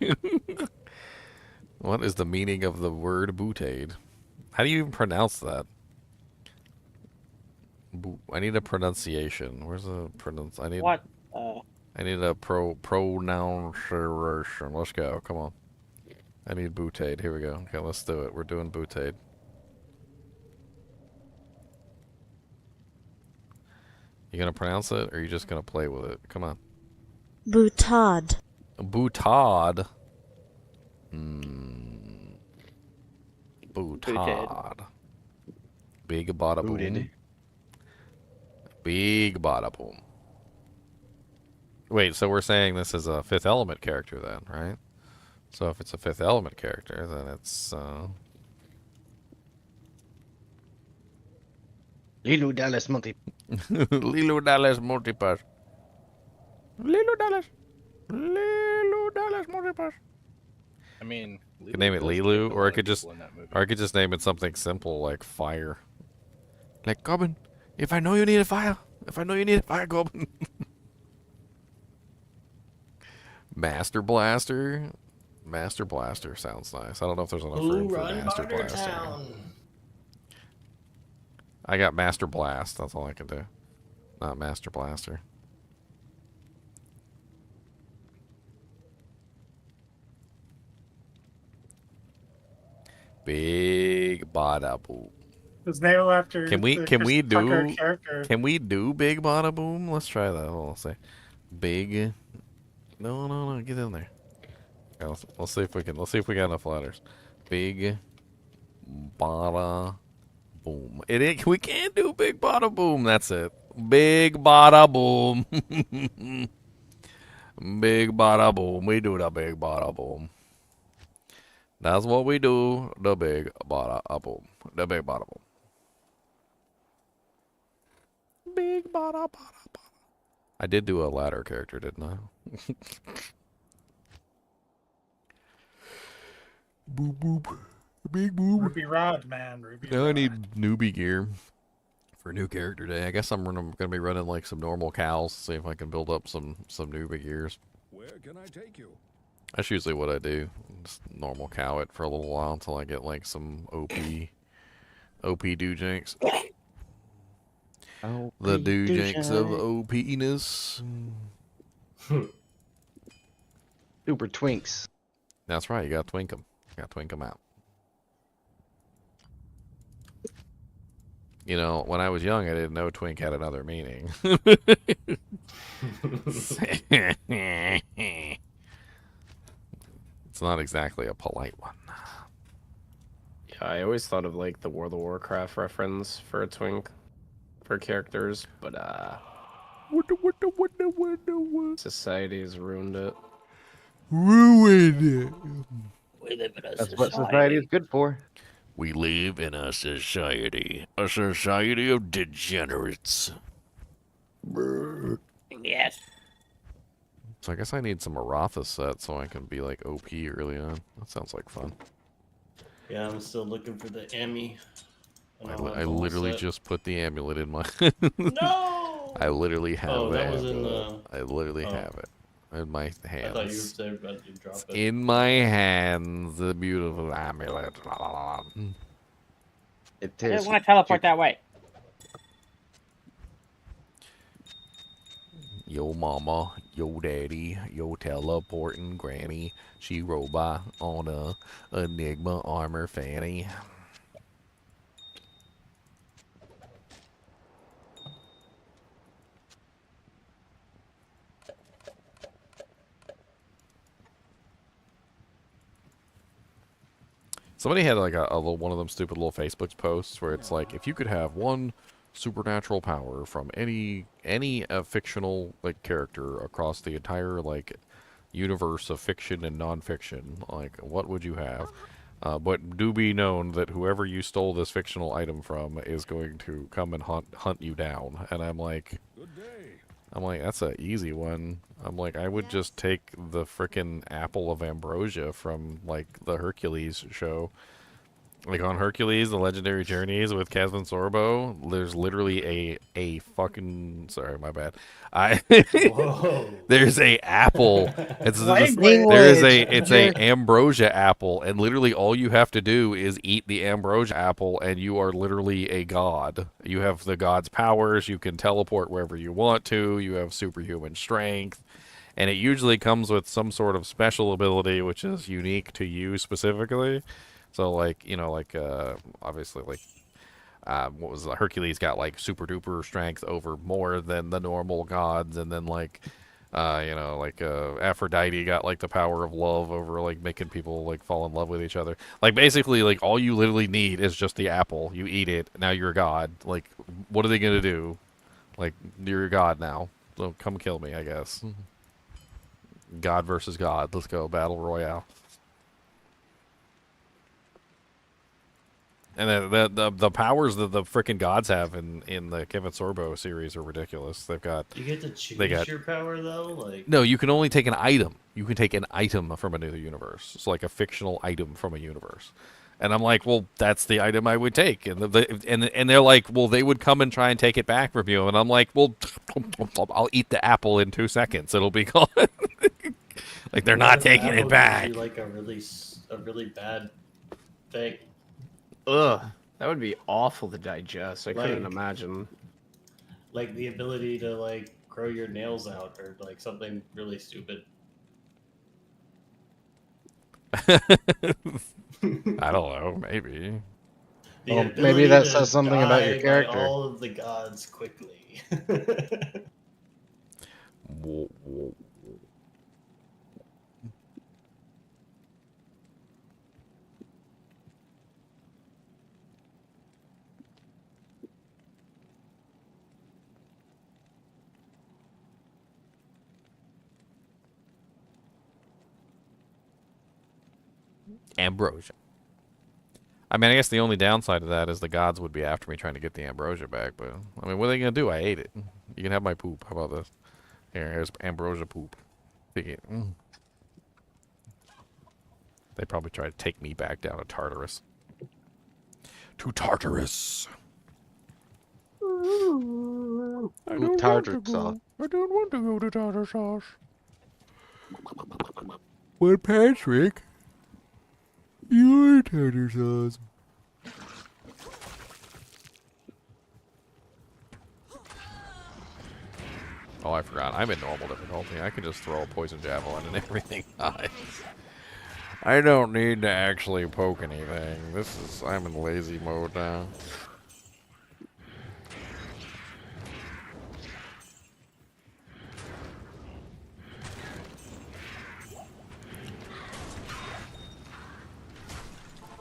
What is the meaning of the word bootade? How do you even pronounce that? I need a pronunciation. Where's the pronounce? I need. What? I need a pronunciation. Let's go. Come on. I need bootade. Here we go. Okay, let's do it. We're doing bootade. You gonna pronounce it, or are you just gonna play with it? Come on. Boutade. Boutade. Boutade. Big bada boom. Booted. Big bada boom. Wait, so we're saying this is a Fifth Element character then, right? So if it's a Fifth Element character, then it's Lilo Dallas multi. Lilo Dallas multipass. Lilo Dallas. Lilo Dallas multipass. I mean, I could name it Lilu, or I could just name it something simple like fire. Like Goblin, if I know you need a fire, Goblin. Master Blaster. Master Blaster sounds nice. I don't know if there's enough room for Master Blaster. I got Master Blast. That's all I can do. Not Master Blaster. Big Bada Boom. It's named after. Can we the do Chris Tucker character. Can we do Big Bada Boom? Let's try that. Hold on, let's say big. No, get in there. Okay, let's see if we can. Let's see if we got enough letters. Big Bada Boom. We can't do Big Bada Boom. That's it. Big Bada Boom. Big Bada Boom. We do the Big Bada Boom. That's what we do. The Big Bada Boom. The Big Bada Boom. Big Bada Bada Bada. I did do a ladder character, didn't I? Boop boop. Big boop. Ruby Rod, man. Ruby Now Rod. I need newbie gear for new character day. I guess I'm gonna be running like some normal cows, see if I can build up some newbie gears. Where can I take you? That's usually what I do. Just normal cow it for a little while until I get like some OP doojanks. The doojanks of OP-ness. Super twinks. That's right, you gotta twink them. Gotta twink them out. You know, when I was young, I didn't know twink had another meaning. It's not exactly a polite one. Yeah, I always thought of like the World of Warcraft reference for a twink for characters, but society has ruined it. Ruined it. We live in a That's what society is good for. We live in a society of degenerates. Yes. So I guess I need some Aratha set so I can be like OP early on. That sounds like fun. Yeah, I'm still looking for the Emmy. I literally just put the amulet in my. No. I literally have Oh, that it. was in the. I literally have it in my hands. I thought you were about to drop it. In my hands, the beautiful amulet. It I is. didn't want to teleport that way. Yo mama, yo daddy, yo teleporting granny. She rode by on a Enigma armor fanny. Somebody had like a little one of them stupid little Facebook posts where it's like, if you could have one supernatural power from any fictional like character across the entire like universe of fiction and non-fiction, like what would you have? But do be known that whoever you stole this fictional item from is going to come and hunt you down. And I'm like, that's an easy one. I'm like, I would just take the frickin' apple of ambrosia from like the Hercules show. Like on Hercules, the Legendary Journeys with Casvan Sorbo, there's literally a fucking, sorry, my bad. Whoa. There's a apple. It's a ambrosia apple, and literally all you have to do is eat the ambrosia apple, and you are literally a god. You have the god's powers. You can teleport wherever you want to. You have superhuman strength, and it usually comes with some sort of special ability, which is unique to you specifically. So, like, you know, like, obviously, like, what was the Hercules got, like, super duper strength over more than the normal gods, and then, like, you know, like, Aphrodite got, like, the power of love over, like, making people, like, fall in love with each other. Like, basically, like, all you literally need is just the apple. You eat it, now you're a god. Like, what are they gonna do? Like, you're a god now. So come kill me, I guess. God versus god. Let's go. Battle Royale. And the powers that the freaking gods have in the Kevin Sorbo series are ridiculous. They've got You get to choose your power though, like no, you can only take an item. You can take an item from another universe. It's like a fictional item from a universe. And I'm like, well, that's the item I would take. And and they're like, well, they would come and try and take it back from you. And I'm like, well, I'll eat the apple in 2 seconds. It'll be gone. Like they're not taking it back. Like a really bad thing. Ugh, that would be awful to digest. I couldn't imagine. Like the ability to like grow your nails out or like something really stupid. I don't know, maybe. Well, maybe that says something about your character. All of the gods quickly. Ambrosia. I mean, I guess the only downside of that is the gods would be after me trying to get the ambrosia back, but I mean, what are they gonna do? I ate it. You can have my poop. How about this? Here's ambrosia poop. Take it. They probably try to take me back down to Tartarus. To Tartarus. Tartar sauce. I don't want to go to tartar sauce. But Patrick, you're tartar sauce. Oh, I forgot. I'm in normal difficulty. I can just throw a poison javelin and everything dies. I don't need to actually poke anything. I'm in lazy mode now.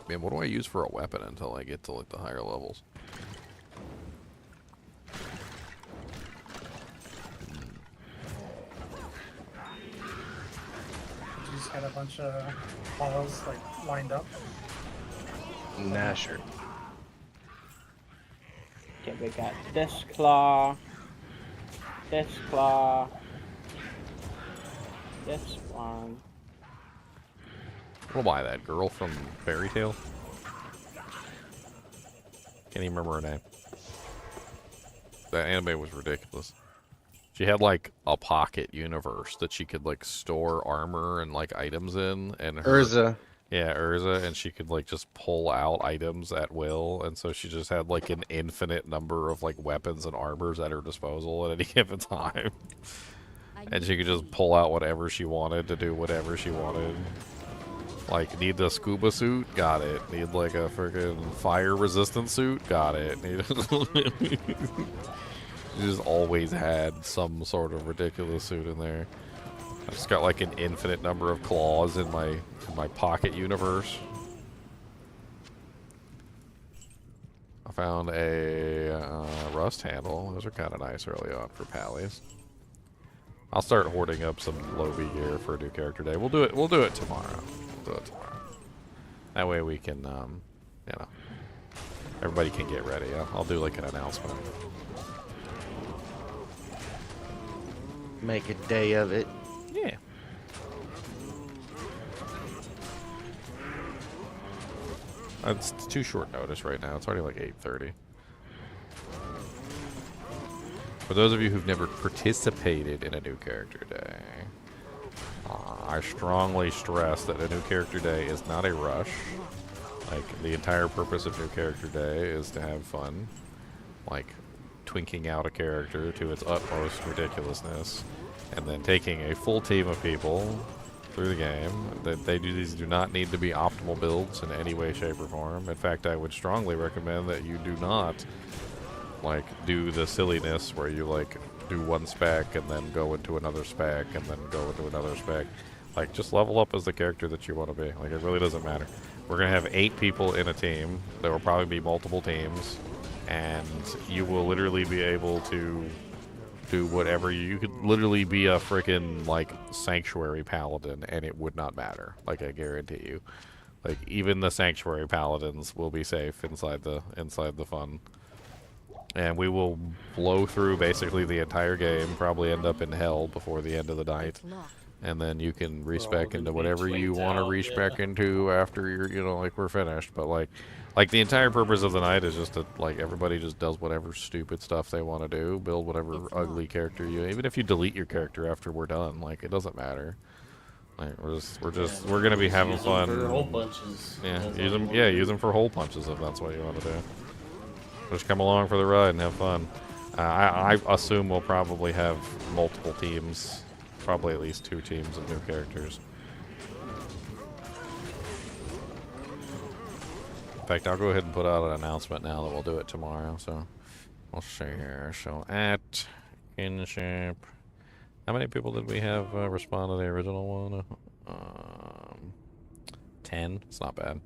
Man, what do I use for a weapon until I get to like the higher levels? You just had a bunch of balls like lined up. Nasher. Okay, we got this claw, this one. What am I, that girl from Fairy Tale? Can't even remember her name. That anime was ridiculous. She had like a pocket universe that she could like store armor and like items in, and Urza. Yeah, Urza, and she could like just pull out items at will, and so she just had like an infinite number of like weapons and armors at her disposal at any given time. And she could just pull out whatever she wanted to do whatever she wanted. Like, need the scuba suit? Got it. Need like a freaking fire resistant suit? Got it. She just always had some sort of ridiculous suit in there. I just got like an infinite number of claws in my pocket universe. I found a rust handle. Those are kind of nice early on for pallies. I'll start hoarding up some Lobby gear for a new character day. We'll do it. We'll do it tomorrow. We'll do it tomorrow. That way we can, you know, everybody can get ready. I'll do like an announcement. Make a day of it. Yeah. It's too short notice right now. It's already like 8:30. For those of you who've never participated in a new character day, I strongly stress that a new character day is not a rush. Like, the entire purpose of new character day is to have fun. Like, twinking out a character to its utmost ridiculousness, and then taking a full team of people through the game. These do not need to be optimal builds in any way, shape, or form. In fact, I would strongly recommend that you do not like do the silliness where you like do one spec and then go into another spec and then go into another spec. Like, just level up as the character that you want to be. Like, it really doesn't matter. We're gonna have 8 people in a team. There will probably be multiple teams, and you will literally be able to do whatever you could. Literally be a freaking like Sanctuary Paladin, and it would not matter. Like, I guarantee you. Like, even the Sanctuary Paladins will be safe inside the fun. And we will blow through basically the entire game, probably end up in hell before the end of the night. And then you can respec into whatever you want to respec into after you're, you know, like, we're finished. But like the entire purpose of the night is just that, like, everybody just does whatever stupid stuff they want to do, build whatever ugly character you, even if you delete your character after we're done, like, it doesn't matter. Like, we're gonna be having fun. For hole punches. Yeah, use them for hole punches if that's what you want to do. Just come along for the ride and have fun. I assume we'll probably have multiple teams, probably at least 2 teams of new characters. In fact, I'll go ahead and put out an announcement now that we'll do it tomorrow. So, we'll see here. So, at Kinship, how many people did we have respond to the original one? 10. It's not bad.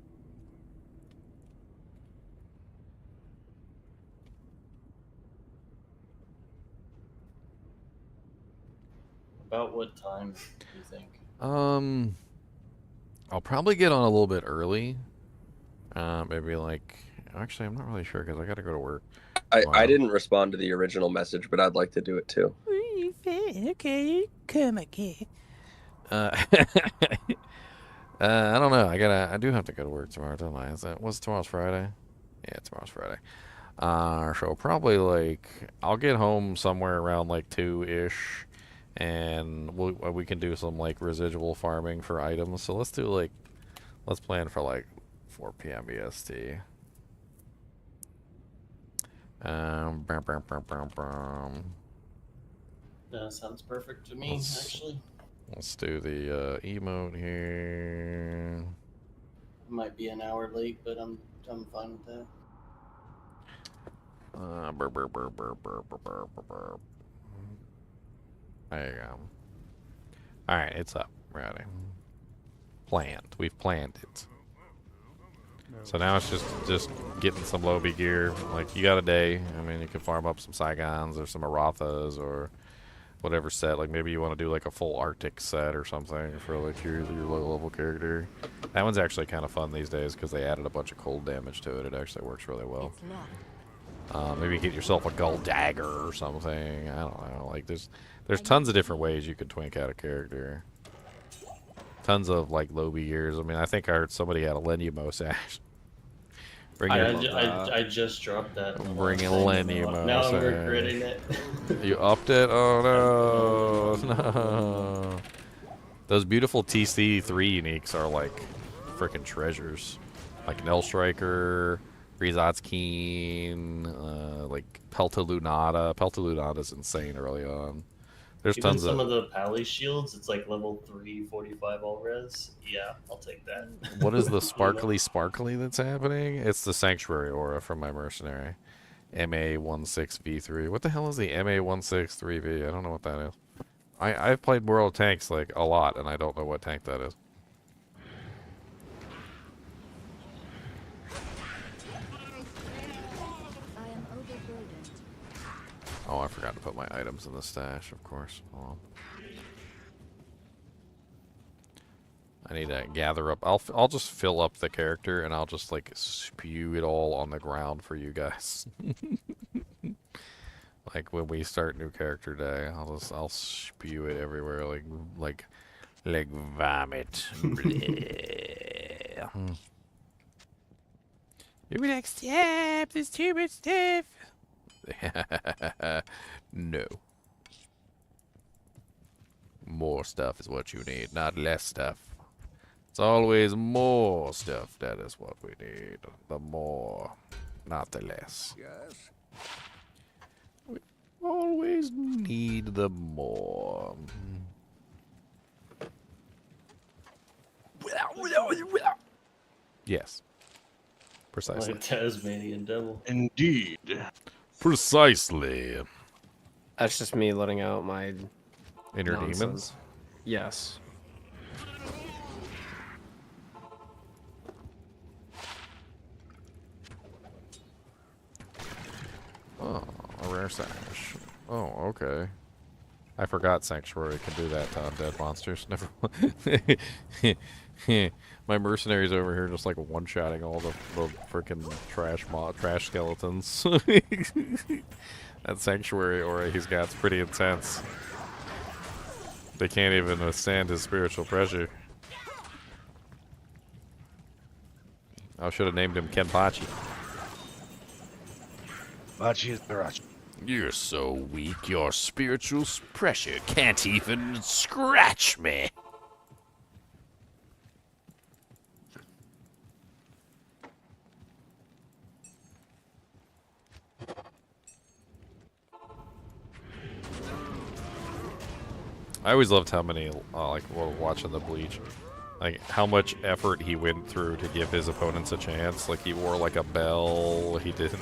About what time do you think? I'll probably get on a little bit early. Maybe like, actually, I'm not really sure because I gotta go to work. I didn't respond to the original message, but I'd like to do it too. Okay, come again. I don't know. I do have to go to work tomorrow, don't I? What's tomorrow's Friday? Yeah, tomorrow's Friday. So probably like, I'll get home somewhere around like 2-ish. And we can do some like residual farming for items. So let's plan for like 4 p.m. EST. Sounds perfect to me, actually. Let's do the emote here. Might be an hour late, but I'm fine with that. There you go. Alright, it's up. Ready. Planned. We've planned it. So now it's just getting some Lobby gear. Like, you got a day. I mean, you can farm up some Saigons or some Arathas or whatever set. Like, maybe you want to do like a full Arctic set or something for like your low level character. That one's actually kind of fun these days because they added a bunch of cold damage to it. It actually works really well. Maybe get yourself a gold dagger or something. I don't know. Like, there's tons of different ways you could twink out a character. Tons of like Lobby gears. I mean, I think I heard somebody had a Lenimo sash. I just dropped that. Bring a Lenimo. Now I'm regretting it. You upped it? Oh no! No. Those beautiful TC3 uniques are like freaking treasures. Like Nell Striker, Rizat's Keen, like Pelta Lunata. Pelta Lunata's insane early on. There's Even tons some of the Pally shields, it's like level 3, 45 all res. Yeah, I'll take that. What is the sparkly that's happening? It's the Sanctuary aura from my mercenary. MA16V3. What the hell is the MA163V? I don't know what that is. I've played World of Tanks like a lot, and I don't know what tank that is. Oh, I forgot to put my items in the stash, of course. Hold on. I need to gather up. I'll just fill up the character and I'll just like spew it all on the ground for you guys. Like when we start new character day, I'll spew it everywhere like vomit. You'll be like, stop, there's too much stuff. No. More stuff is what you need, not less stuff. It's always more stuff. That is what we need. The more, not the less. Yes. We always need the more. Yes. Precisely. Like a Tasmanian devil. Indeed. Precisely. That's just me letting out my inner nonsense. demons? Yes. Oh, a rare sash. Oh, okay. I forgot Sanctuary can do that to undead monsters. Never mind. My mercenaries over here just like one-shotting all the freaking trash skeletons. That Sanctuary aura he's got's pretty intense. They can't even withstand his spiritual pressure. I should have named him Kenpachi. Bachi is Barachi. You're so weak, your spiritual pressure can't even scratch me. I always loved how many, like, while watching the Bleach, like, how much effort he went through to give his opponents a chance. Like, he wore, like, a bell, he didn't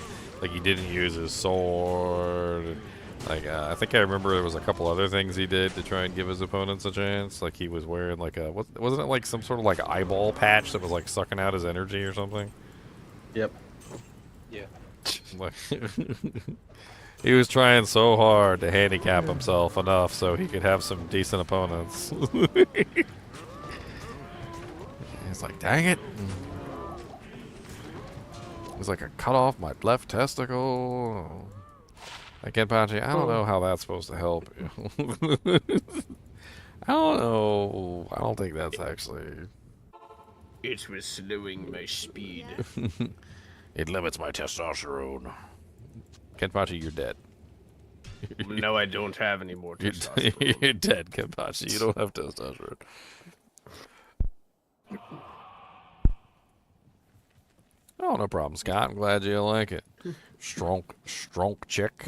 use his sword. Like, I think I remember there was a couple other things he did to try and give his opponents a chance. Like, he was wearing, like, wasn't it, like, some sort of, like, eyeball patch that was, like, sucking out his energy or something? Yep. Yeah. Like, he was trying so hard to handicap himself enough so he could have some decent opponents. He's like, dang it. He's like, I cut off my left testicle. I can't Kenpachi, I don't know how that's supposed to help you. I don't know. I don't think that's actually... It was slowing my speed. It limits my testosterone. Kenpachi, you're dead. No, I don't have any more testosterone. You're dead, Kenpachi. You don't have testosterone. Oh, no problem, Scott. I'm glad you like it. Strong chick.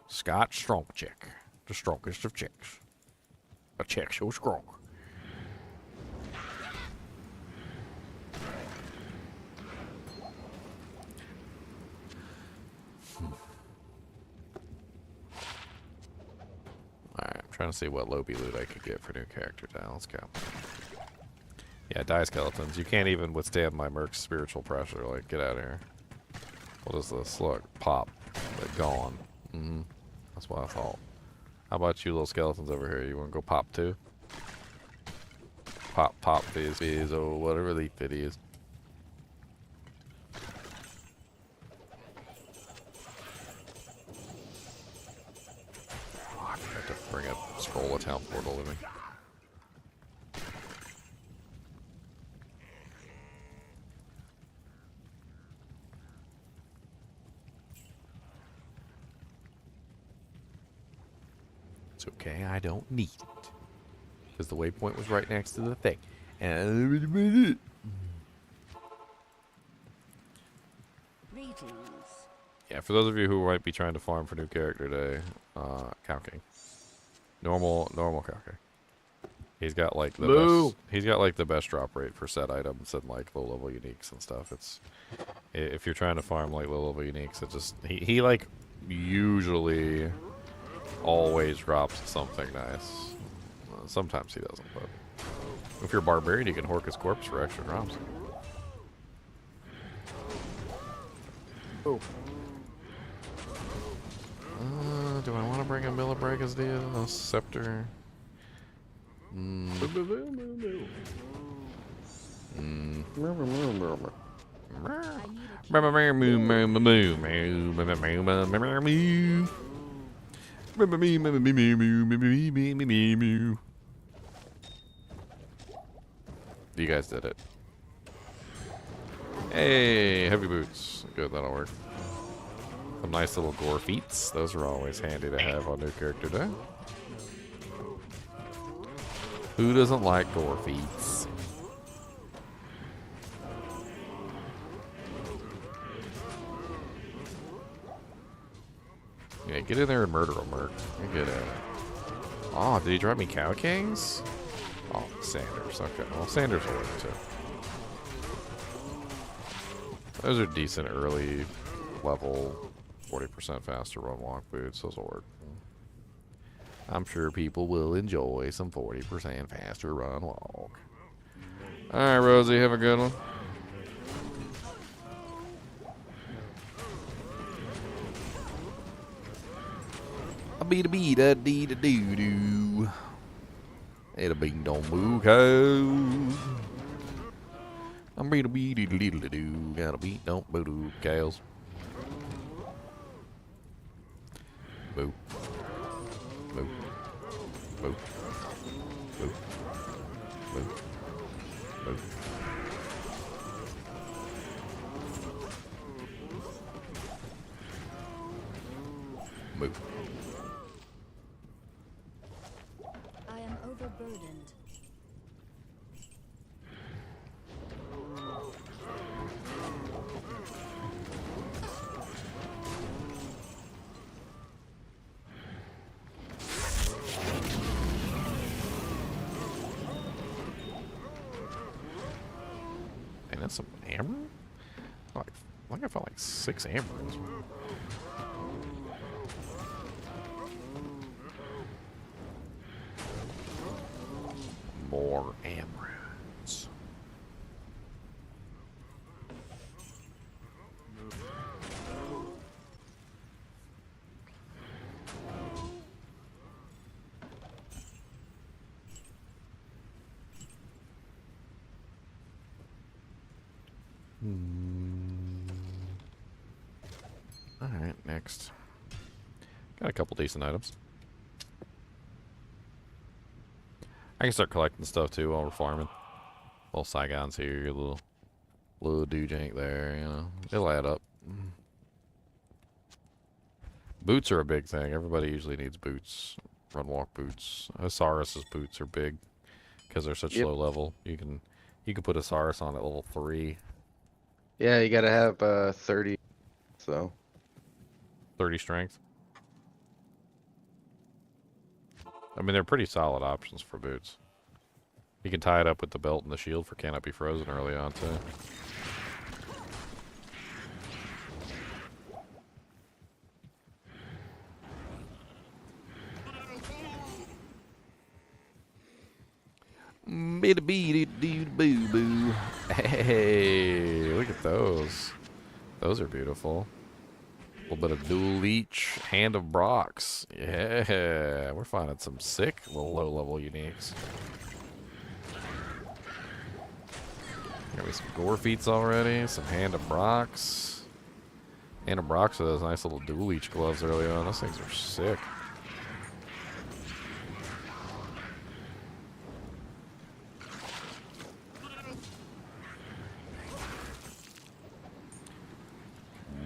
Scott, strong chick. The strongest of chicks. A chick so strong. Alright, I'm trying to see what Lobi loot I could get for new character now. Let's go. Yeah, die skeletons. You can't even withstand my Merc's spiritual pressure. Like, get out of here. What is this? Look, pop. They're gone. That's what I thought. How about you little skeletons over here? You want to go pop too? Pop these, or whatever leaf it is. Oh, I forgot to bring up Scroll of Town Portal with me. It's okay, I don't need it. Because the waypoint was right next to the thing. And yeah, for those of you who might be trying to farm for new character day, Cow King. Normal Cow King. He's got like the best, he's got like the best drop rate for set items and like low level uniques and stuff. It's if you're trying to farm like low level uniques, it just he like usually always drops something nice. Sometimes he doesn't, but if you're a barbarian, you can hork his corpse for extra drops. Do I want to bring a Millibragas deal? A scepter? You guys did it. Hey, heavy boots. Good, that'll work. Some nice little gore feats. Those are always handy to have on new character day. Who doesn't like gore feats? Yeah, get in there and murder a merc. Get at it. Oh, did he drop me Cow Kings? Oh, Sanders. Okay, well, Sanders will work too. Those are decent early level, 40% faster run walk boots. Those will work. I'm sure people will enjoy some 40% faster run walk. Alright, Rosie, have a good one. A beat a beat a dee da doo doo. It a beat don't move cow. I'm beat a beat a dee da doo. Got a beat don't boo doo cows. Boo. Boo. Boo. Boo. Boo. Boo. Boo. I am overburdened. And that's some amber? Like, I think I felt like 6 ambers. More emeralds. Alright, next. Got a couple decent items. I can start collecting stuff too while we're farming. Little Saigons here, little doojank there, you know. It'll add up. Boots are a big thing. Everybody usually needs boots. Run walk boots. Sorceress's boots are big because they're such low level. You can put a Sorceress on at level 3. Yeah, you gotta have 30. So 30 strength. I mean, they're pretty solid options for boots. You can tie it up with the belt and the shield for Cannot Be Frozen early on, too. Boo-boo. Hey, look at those. Those are beautiful. A little bit of dual leech, Hand of Brox. Yeah, we're finding some sick little low-level uniques. Got me some gore feats already, some Hand of Brox. Hand of Brox with those nice little dual leech gloves early on. Those things are sick.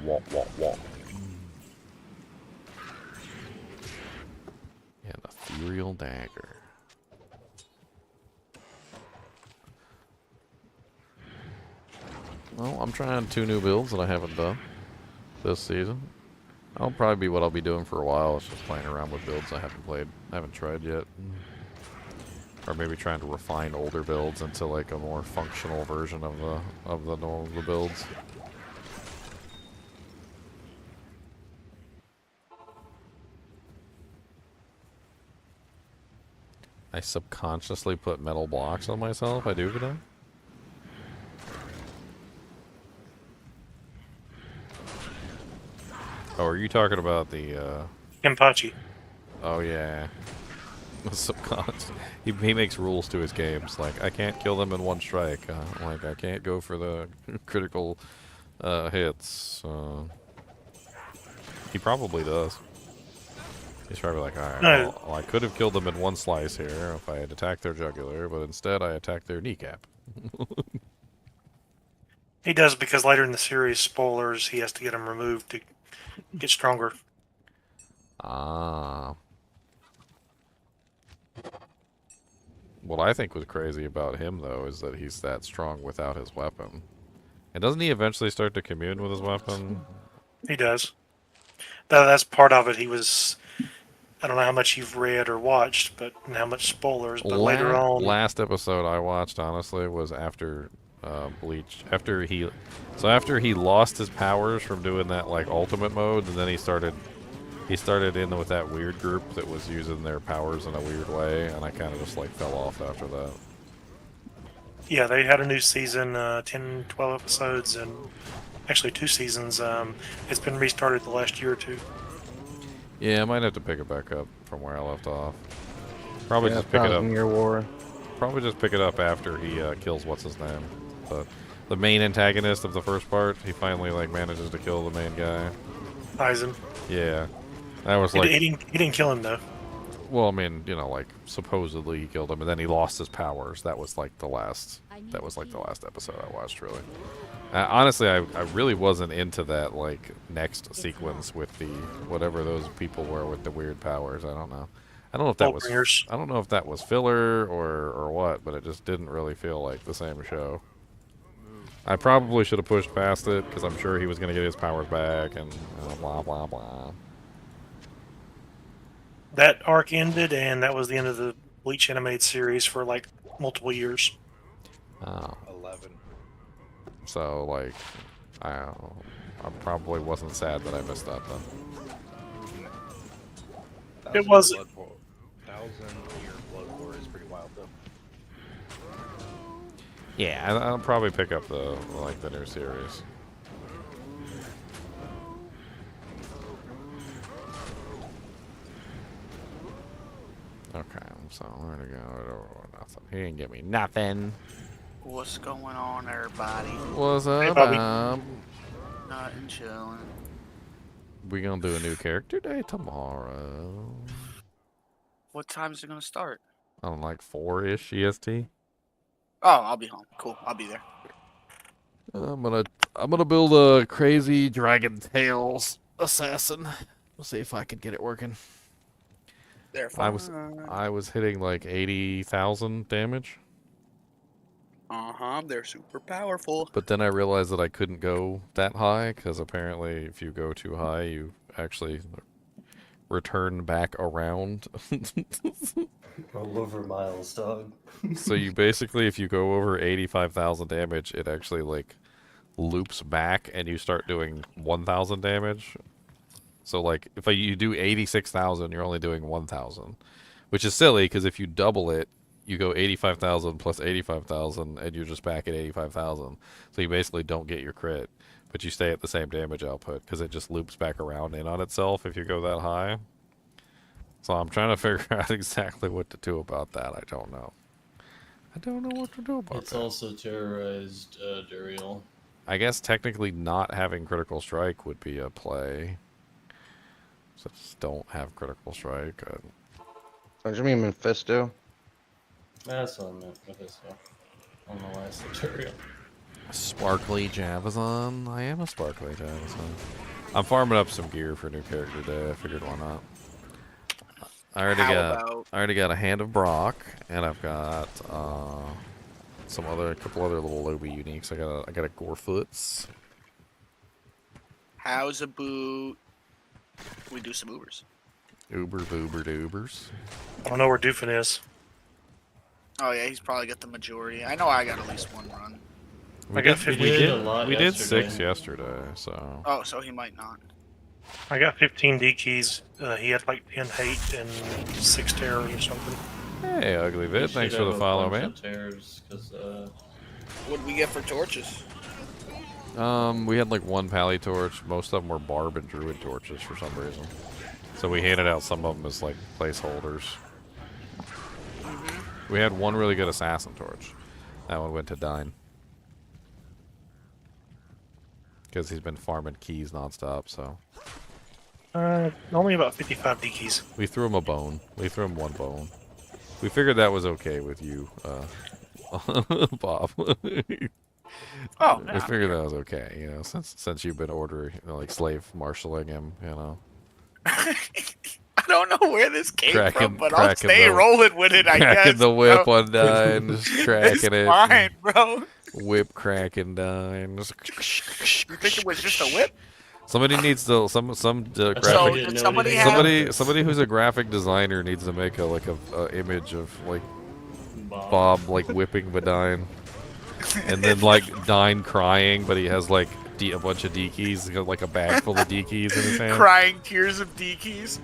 Walk, walk, walk. And a Ethereal Dagger. Well, I'm trying 2 new builds that I haven't done this season. That'll probably be what I'll be doing for a while. It's just playing around with builds I haven't tried yet. Or maybe trying to refine older builds into like a more functional version of the builds. I subconsciously put metal blocks on myself. I do that. Oh, are you talking about the Kenpachi. Oh yeah. Subconscious. He makes rules to his games. Like, I can't kill them in one strike. Like, I can't go for the critical hits. He probably does. He's probably like, alright, No. well, I could have killed them in one slice here if I had attacked their jugular, but instead I attacked their kneecap. He does because later in the series, spoilers, he has to get them removed to get stronger. Ah. What I think was crazy about him, though, is that he's that strong without his weapon. And doesn't he eventually start to commune with his weapon? He does. That's part of it. He was... I don't know how much you've read or watched, but and how much spoilers, but later on... Last episode I watched, honestly, was after Bleach. After he lost his powers from doing that, like, ultimate mode, and then he started in with that weird group that was using their powers in a weird way, and I kind of just, like, fell off after that. Yeah, they had a new season, 10, 12 episodes, and actually 2 seasons. It's been restarted the last year or two. Yeah, I might have to pick it back up from where I left off. Probably Yeah, just pick it up. Year War. Probably just pick it up after he kills what's his name, the main antagonist of the first part. He finally like manages to kill the main guy. Aizen. Yeah, that was He like didn't kill him though. Well, I mean, you know, like supposedly he killed him, and then he lost his powers. That was like the last. That was like the last episode I watched. Really, honestly, I really wasn't into that like next sequence with the whatever those people were with the weird powers. I don't know. I don't know if that was. I don't know if that was filler or what, but it just didn't really feel like the same show. I probably should have pushed past it because I'm sure he was going to get his powers back and blah blah blah. That arc ended, and that was the end of the Bleach animated series for like multiple years. Oh. 11. So, like, I probably wasn't sad that I missed that then. It was. 1,000-year blood war is pretty wild though. Yeah, I'll probably pick up the new series. Okay, so where to go? Nothing. He didn't give me nothing. What's going on, everybody? What's up, Hey, Bobby. Nothing, chilling. We gonna do a new character day tomorrow. What time is it gonna start? On like 4-ish EST. Oh, I'll be home. Cool, I'll be there. I'm gonna build a crazy Dragon Tails assassin. We'll see if I can get it working. They're I fine. was hitting like 80,000 damage. They're super powerful. But then I realized that I couldn't go that high because apparently if you go too high, you actually return back around. All over miles, dog. So you basically, if you go over 85,000 damage, it actually like loops back and you start doing 1,000 damage. So like if you do 86,000, you're only doing 1,000, which is silly because if you double it, you go 85,000 plus 85,000 and you're just back at 85,000. So you basically don't get your crit, but you stay at the same damage output because it just loops back around in on itself if you go that high. So I'm trying to figure out exactly what to do about that. I don't know. I don't know what to do about It's that. also terrorized Duriel. I guess technically not having critical strike would be a play. So just don't have critical strike. What do you mean Mephisto? That's what I meant with this stuff. I don't know why it's Duriel. Sparkly Javazon. I am a Sparkly Javazon. I'm farming up some gear for new character day. I figured why not. I already got a Hand of Brock, and I've got a couple other little lobby uniques. I got a Gorefoots. How's a boot? We do some Ubers. Uber boober doobers. I don't know where Doofin is. Oh yeah, he's probably got the majority. I know I got at least one run. I got 15. We did 6 yesterday, so. Oh, so he might not. I got 15 D keys. He had like 10 hate and 6 terrors or something. Hey, Ugly Vid, thanks for the follow, man. What did we get for torches? We had like 1 pally torch. Most of them were barb and druid torches for some reason. So we handed out some of them as like placeholders. Mm-hmm. We had one really good assassin torch. That one went to Dine. Because he's been farming keys nonstop, so. Only about 55 D keys. We threw him a bone. We threw him one bone. We figured that was okay with you, Bob. Oh, We figured that was okay, you know, since you've been ordering, you know, like slave marshaling him, you know. I don't know where this came from, but I'll cracking stay rolling with it, I guess. Cracking the whip bro. on Dine, just cracking it. Fine, bro. Whip cracking Dine. You think it was just a whip? Somebody needs to some graphic. So, did somebody have... somebody who's a graphic designer needs to make a image of like Bob like whipping the Dine, and then like Dine crying, but he has like a bunch of D keys, he's got like a bag full of D keys in his hand. Crying tears of D keys.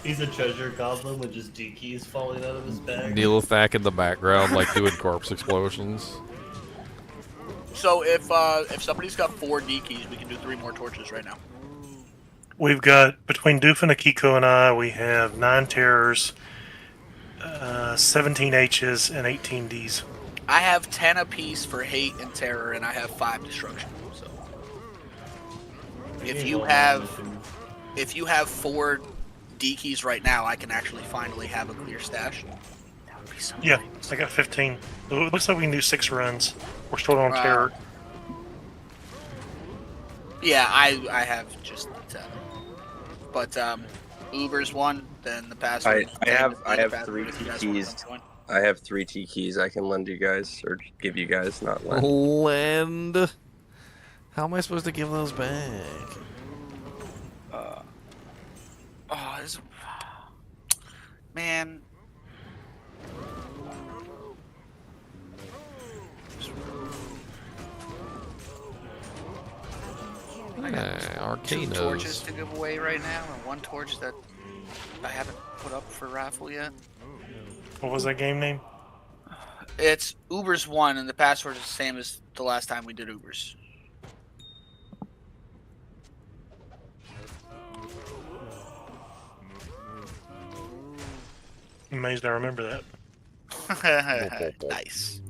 He's a treasure goblin with just D keys falling out of his bag. Neelathak in the background, like doing corpse explosions. So if somebody's got 4 D keys, we can do 3 more torches right now. We've got, between Doof and Akiko and I, we have 9 terrors, 17 H's, and 18 D's. I have 10 apiece for hate and terror, and I have 5 destruction. So if you have 4 D keys right now, I can actually finally have a clear stash. That would be so Yeah, nice. I got 15. It looks like we can do 6 runs. We're still on terror. Yeah, I have just 10. But Uber's 1, then the password. I have 3 T keys. I have 3 T keys I can lend you guys, or give you guys, not lend. Lend. How am I supposed to give those back? Man. I got 2 torches to give away right now, and 1 torch that I haven't put up for raffle yet. What was that game name? It's Uber's 1, and the password is the same as the last time we did Uber's. I'm amazed I remember that. Nice.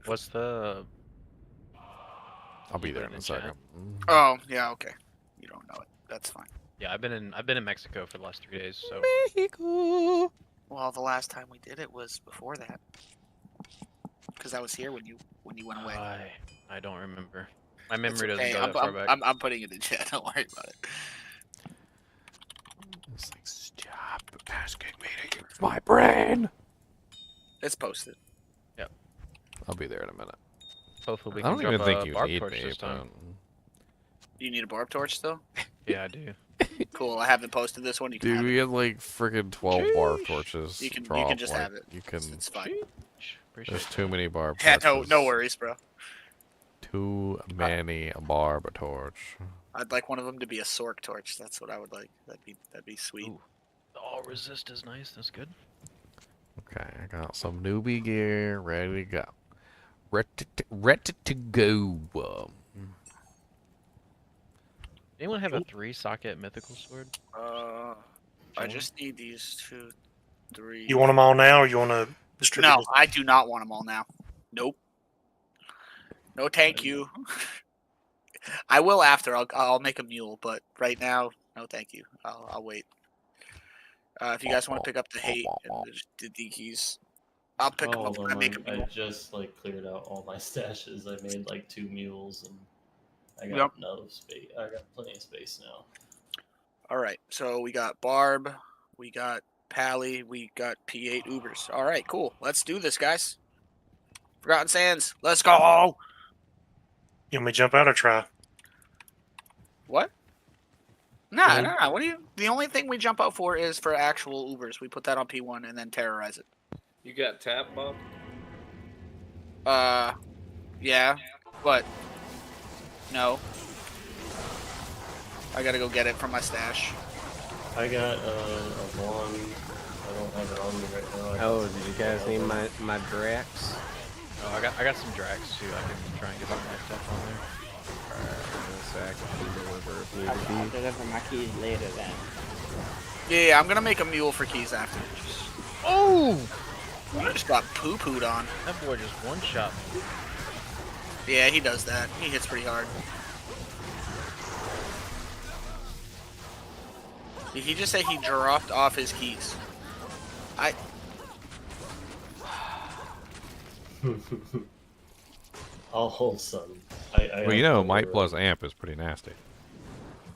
What's the... I'll be there in a second. Oh, yeah, okay. You don't know it. That's fine. Yeah, I've been in Mexico for the last 3 days, so... Mexico! Well, the last time we did it was before that. Because I was here when you went away. I don't remember. My memory doesn't okay. go that far back. I'm putting it in chat. Don't worry about it. It's like, stop asking me to use my brain. It's posted. Yep. I'll be there in a minute. Hopefully we I can don't even drop think a you barb need torch me, this time. Do you need a barb torch still? Yeah, I do. Cool. I haven't posted this one. You can Dude, have we it. had like freaking 12 barb torches. You can drop, just like, have it. You can. It's fine. There's too many barb Yeah, torches. no worries, bro. Too many barb torch. I'd like one of them to be a Sork torch. That's what I would like. That'd be sweet. Ooh. The all resist is nice. That's good. Okay, I got some newbie gear ready to go. Ready to go. Anyone have a 3-socket mythical sword? I just need these 2, 3. You want them all now, or you want to distribute No, them? I do not want them all now. Nope. No, thank you. I will after. I'll make a mule, but right now, no, thank you. I'll wait. If you guys want to pick up the hate and the D keys, I'll pick them up when I make a mule. I just like cleared out all my stashes. I made like 2 mules, and I got enough space. I got plenty of space now. All right, so we got Barb, we got Pally, we got P8 Ubers. All right, cool. Let's do this, guys. Forgotten Sands, let's go. You want me to jump out or try? What? Nah. What do you? The only thing we jump out for is for actual Ubers. We put that on P1 and then terrorize it. You got tap, Bob? Yeah. What? No. I gotta go get it from my stash. I got a wand. I don't have it on me right now. Oh, did you guys need my Drax? Oh, I got some Drax too. I can try and get some of my stuff on there. sack and deliver if need I'll to be. deliver my keys later then. Yeah, I'm gonna make a mule for keys after. Oh! I just got poo-pooed on. That boy just one-shot me. Yeah, he does that. He hits pretty hard. Did he just say he dropped off his keys? I'll hold some. Well, you know, might plus amp is pretty nasty.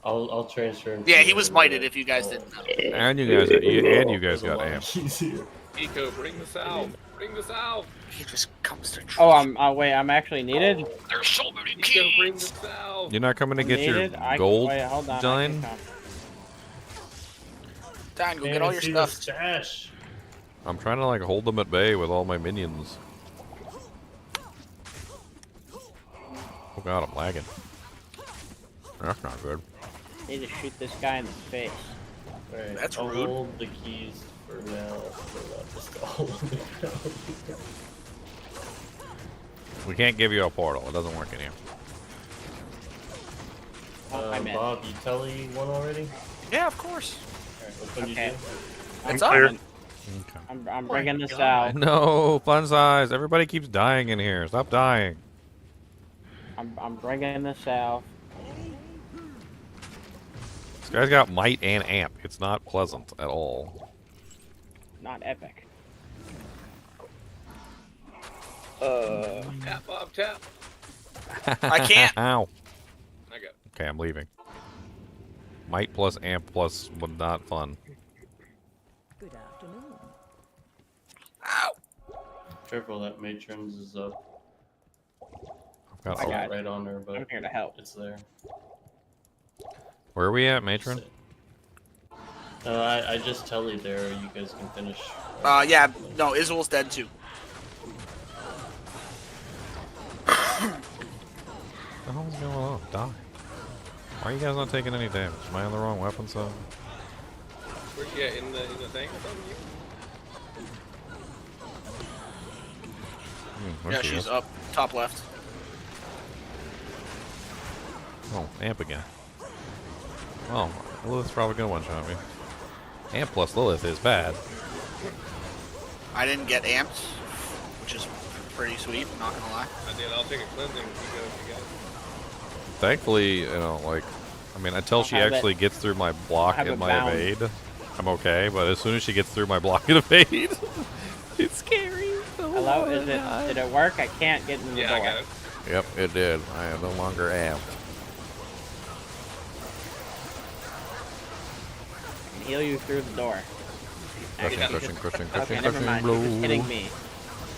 I'll transfer him. Yeah, he was mighted if you guys didn't know. And you guys got amp. Eco, bring the salve. Bring the salve. He just comes to. Oh, I'm actually needed. There's so many Eco, bring the salve. You're not coming to get your Needed? gold Wait, hold on, done? Dan, go get all your stuff. Stash. I'm trying to like hold them at bay with all my minions. Oh god, I'm lagging. That's not good. Need to shoot this guy in the face. Alright, That's I'll rude. hold the keys for now. So not just all on the ground. We can't give you a portal. It doesn't work in here. Bob, you telly one already? Yeah, of course. Alright, which one Okay. you do? It's clear. up. Okay. I'm bringing this out. No, fun size. Everybody keeps dying in here. Stop dying. I'm bringing this out. This guy's got might and amp. It's not pleasant at all. Not epic. Tap, Bob, tap. I can't. Ow. I got. Okay, I'm leaving. Might plus amp plus was not fun. Good afternoon. Ow. Careful, that matrons is up. I've got I all- got it. Right on her, but I'm here to help. it's there. Where are we at, matron? I just tellied there. You guys can finish. Yeah, no, Isol's dead too. What the hell's going on? Die. Why are you guys not taking any damage? Am I on the wrong weapon zone? Yeah, in the thing or something. Where Yeah, she she's is? up, top left. Oh, amp again. Oh, Lilith's probably gonna one-shot me. Amp plus Lilith is bad. I didn't get amped, which is pretty sweet, not gonna lie. I did. I'll take a cleansing. You got it. Thankfully, you know, like, I mean, until she have it. actually gets through my block have and it my bound. evade, I'm okay. But as soon as she gets through my block and evade, it's scary. Hello, did it work? I can't get in the Yeah, door. I got it. Yep, it did. I am no longer amped. I can heal you through the door. Crushing, Actually, crushing, crushing, okay, crushing, never crushing, mind. blow. You're just hitting me.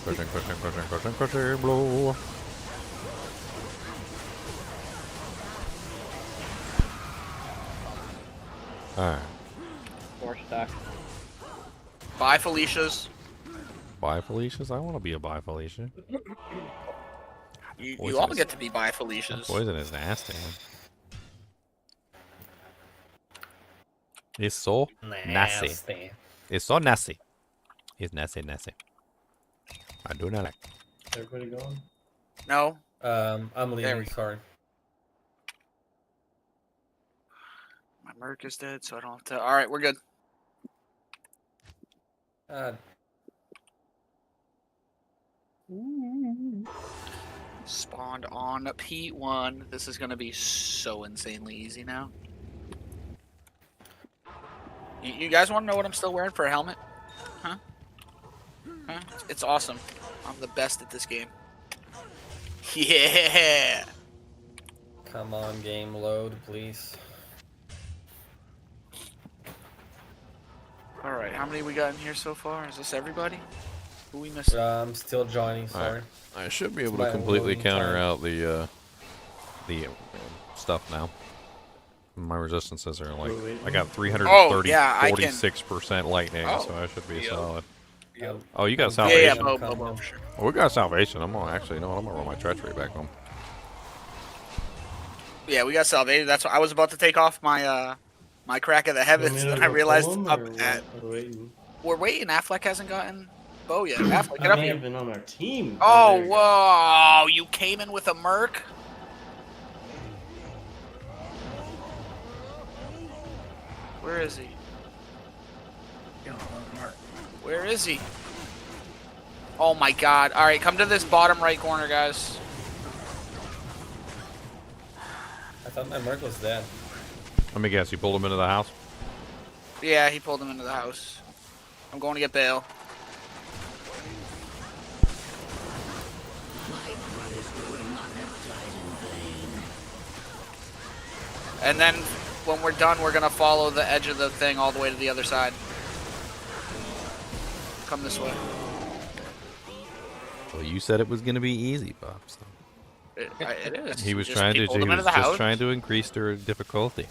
Crushing, crushing, crushing, crushing, crushing, blow. Alright. Door stuck. Bye, Felicia's. Bye, Felicia's? I want to be a bye, Felicia. You Poison all is- get to be bye, Felicia's. Poison is nasty. It's so nasty. It's so nasty. It's nasty, nasty. I do not like. Everybody going? No. I'm There leaving. we go. Sorry. My Merc is dead, so I don't have to. All right, we're good. Spawned on P1. This is gonna be so insanely easy now. You guys want to know what I'm still wearing for a helmet? Huh? Huh? It's awesome. I'm the best at this game. Yeah. Come on, game load, please. All right, how many we got in here so far? Is this everybody? Who we missing? I'm still joining. Sorry. I should be able My to completely loading counter time. out the stuff now. My resistances are like, I got 46% lightning, Oh. so I should be Yep. solid. Yep. Oh, you got Yeah, salvation. Bo, sure. Oh, we got salvation. I'm gonna actually, you know what, I'm gonna roll my treachery back home. Yeah, we got salvated. That's what I was about to take off my my crack of the heavens, and I realized we're waiting. Affleck hasn't gotten Bo yet. Affleck, get I up may here. have been on our team. Oh, there you go. whoa! You came in with a Merc? Where is he? Where is he? Oh my god. Alright, come to this bottom right corner, guys. I thought my Merc was dead. Let me guess, you pulled him into the house? Yeah, he pulled him into the house. I'm going to get bail. And then when we're done, we're gonna follow the edge of the thing all the way to the other side. Come this way. Well, you said it was going to be easy, Bob. So. It is. He was Just trying to. pulled He him was into the just house. trying to increase their difficulty.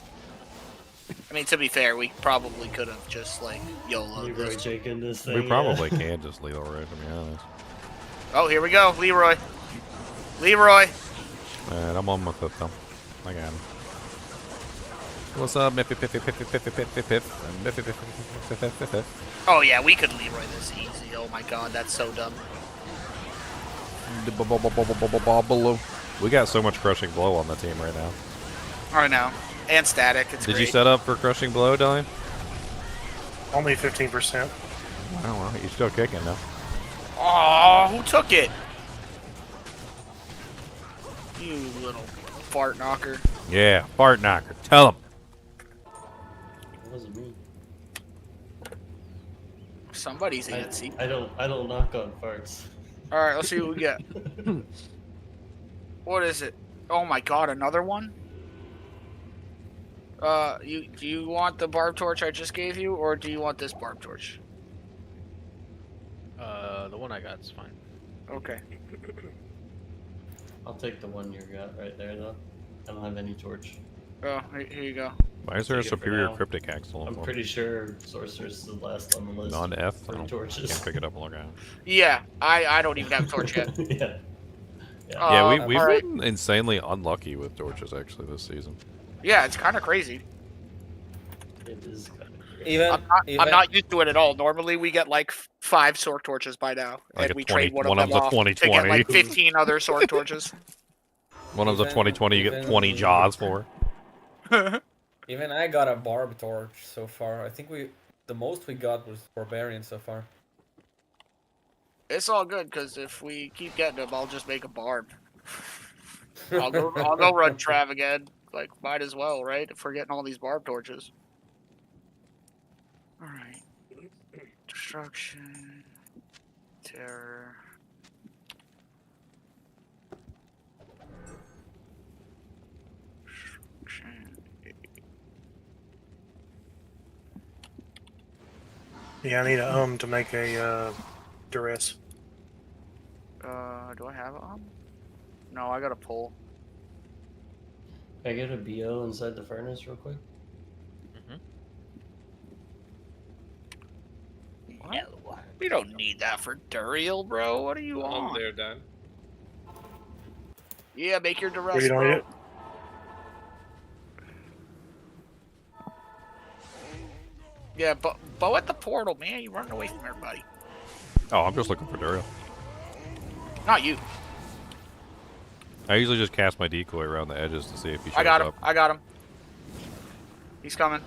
I mean, to be fair, we probably could have just like YOLO'd Leroy this. taking this thing. We probably can just Leroy, to be honest. Oh, here we go, Leroy. Leroy. Alright, I'm on with it though. I got him. What's up, Miffy Piffy Piffy Piffy Piffy Piffy Piffy Piffy? Oh yeah, we could Leroy this easy. Oh my god, that's so dumb. We got so much crushing blow on the team right now. I know. And static. It's Did great. you set up for crushing blow, Dime? Only 15%. Oh well, you're still kicking though. Oh, who took it? You little fart knocker. Yeah, fart knocker. Tell him. It wasn't me. Somebody's antsy. I don't knock on farts. All right, let's see what we get. What is it? Oh my god, another one? Do you want the barb torch I just gave you, or do you want this barb torch? The one I got is fine. Okay. I'll take the one you got right there, though. I don't have any torch. Oh, here you go. Why is there a Take it for superior now. cryptic axle? I'm pretty sure Sorceress is the last on the list. Non-F? for I torches. can't pick it up and look at it. Yeah, I don't even have a torch yet. Yeah. Yeah, we've alright. been insanely unlucky with torches actually this season. Yeah, it's kind of crazy. It is kind of Even I'm not used to it at all. Normally, we get like 5 sword torches by now, Like and a we 20 trade one one of of them them's a off to get 2020. like 15 other sword torches. One of the 2020 you get 20 jaws for. Even I got a barb torch so far. I think the most we got was Barbarian so far. It's all good because if we keep getting them, I'll just make a barb. I'll go run Trav again. Like, might as well, right? If we're getting all these barb torches. All right. Destruction. Terror. Destruction. Yeah, I need a to make a duress. Do I have it on? No, I got a pull. Can I get a BO inside the furnace real quick? No, we don't need that for Duriel, bro. What are you on? There, Dan. Yeah, make your duress, You don't need bro. it? Yeah, but bow at the portal, man. You running away from everybody. Oh, I'm just looking for Duriel. Not you. I usually just cast my decoy around the edges to see if he shows I got him. up. I got him. He's coming.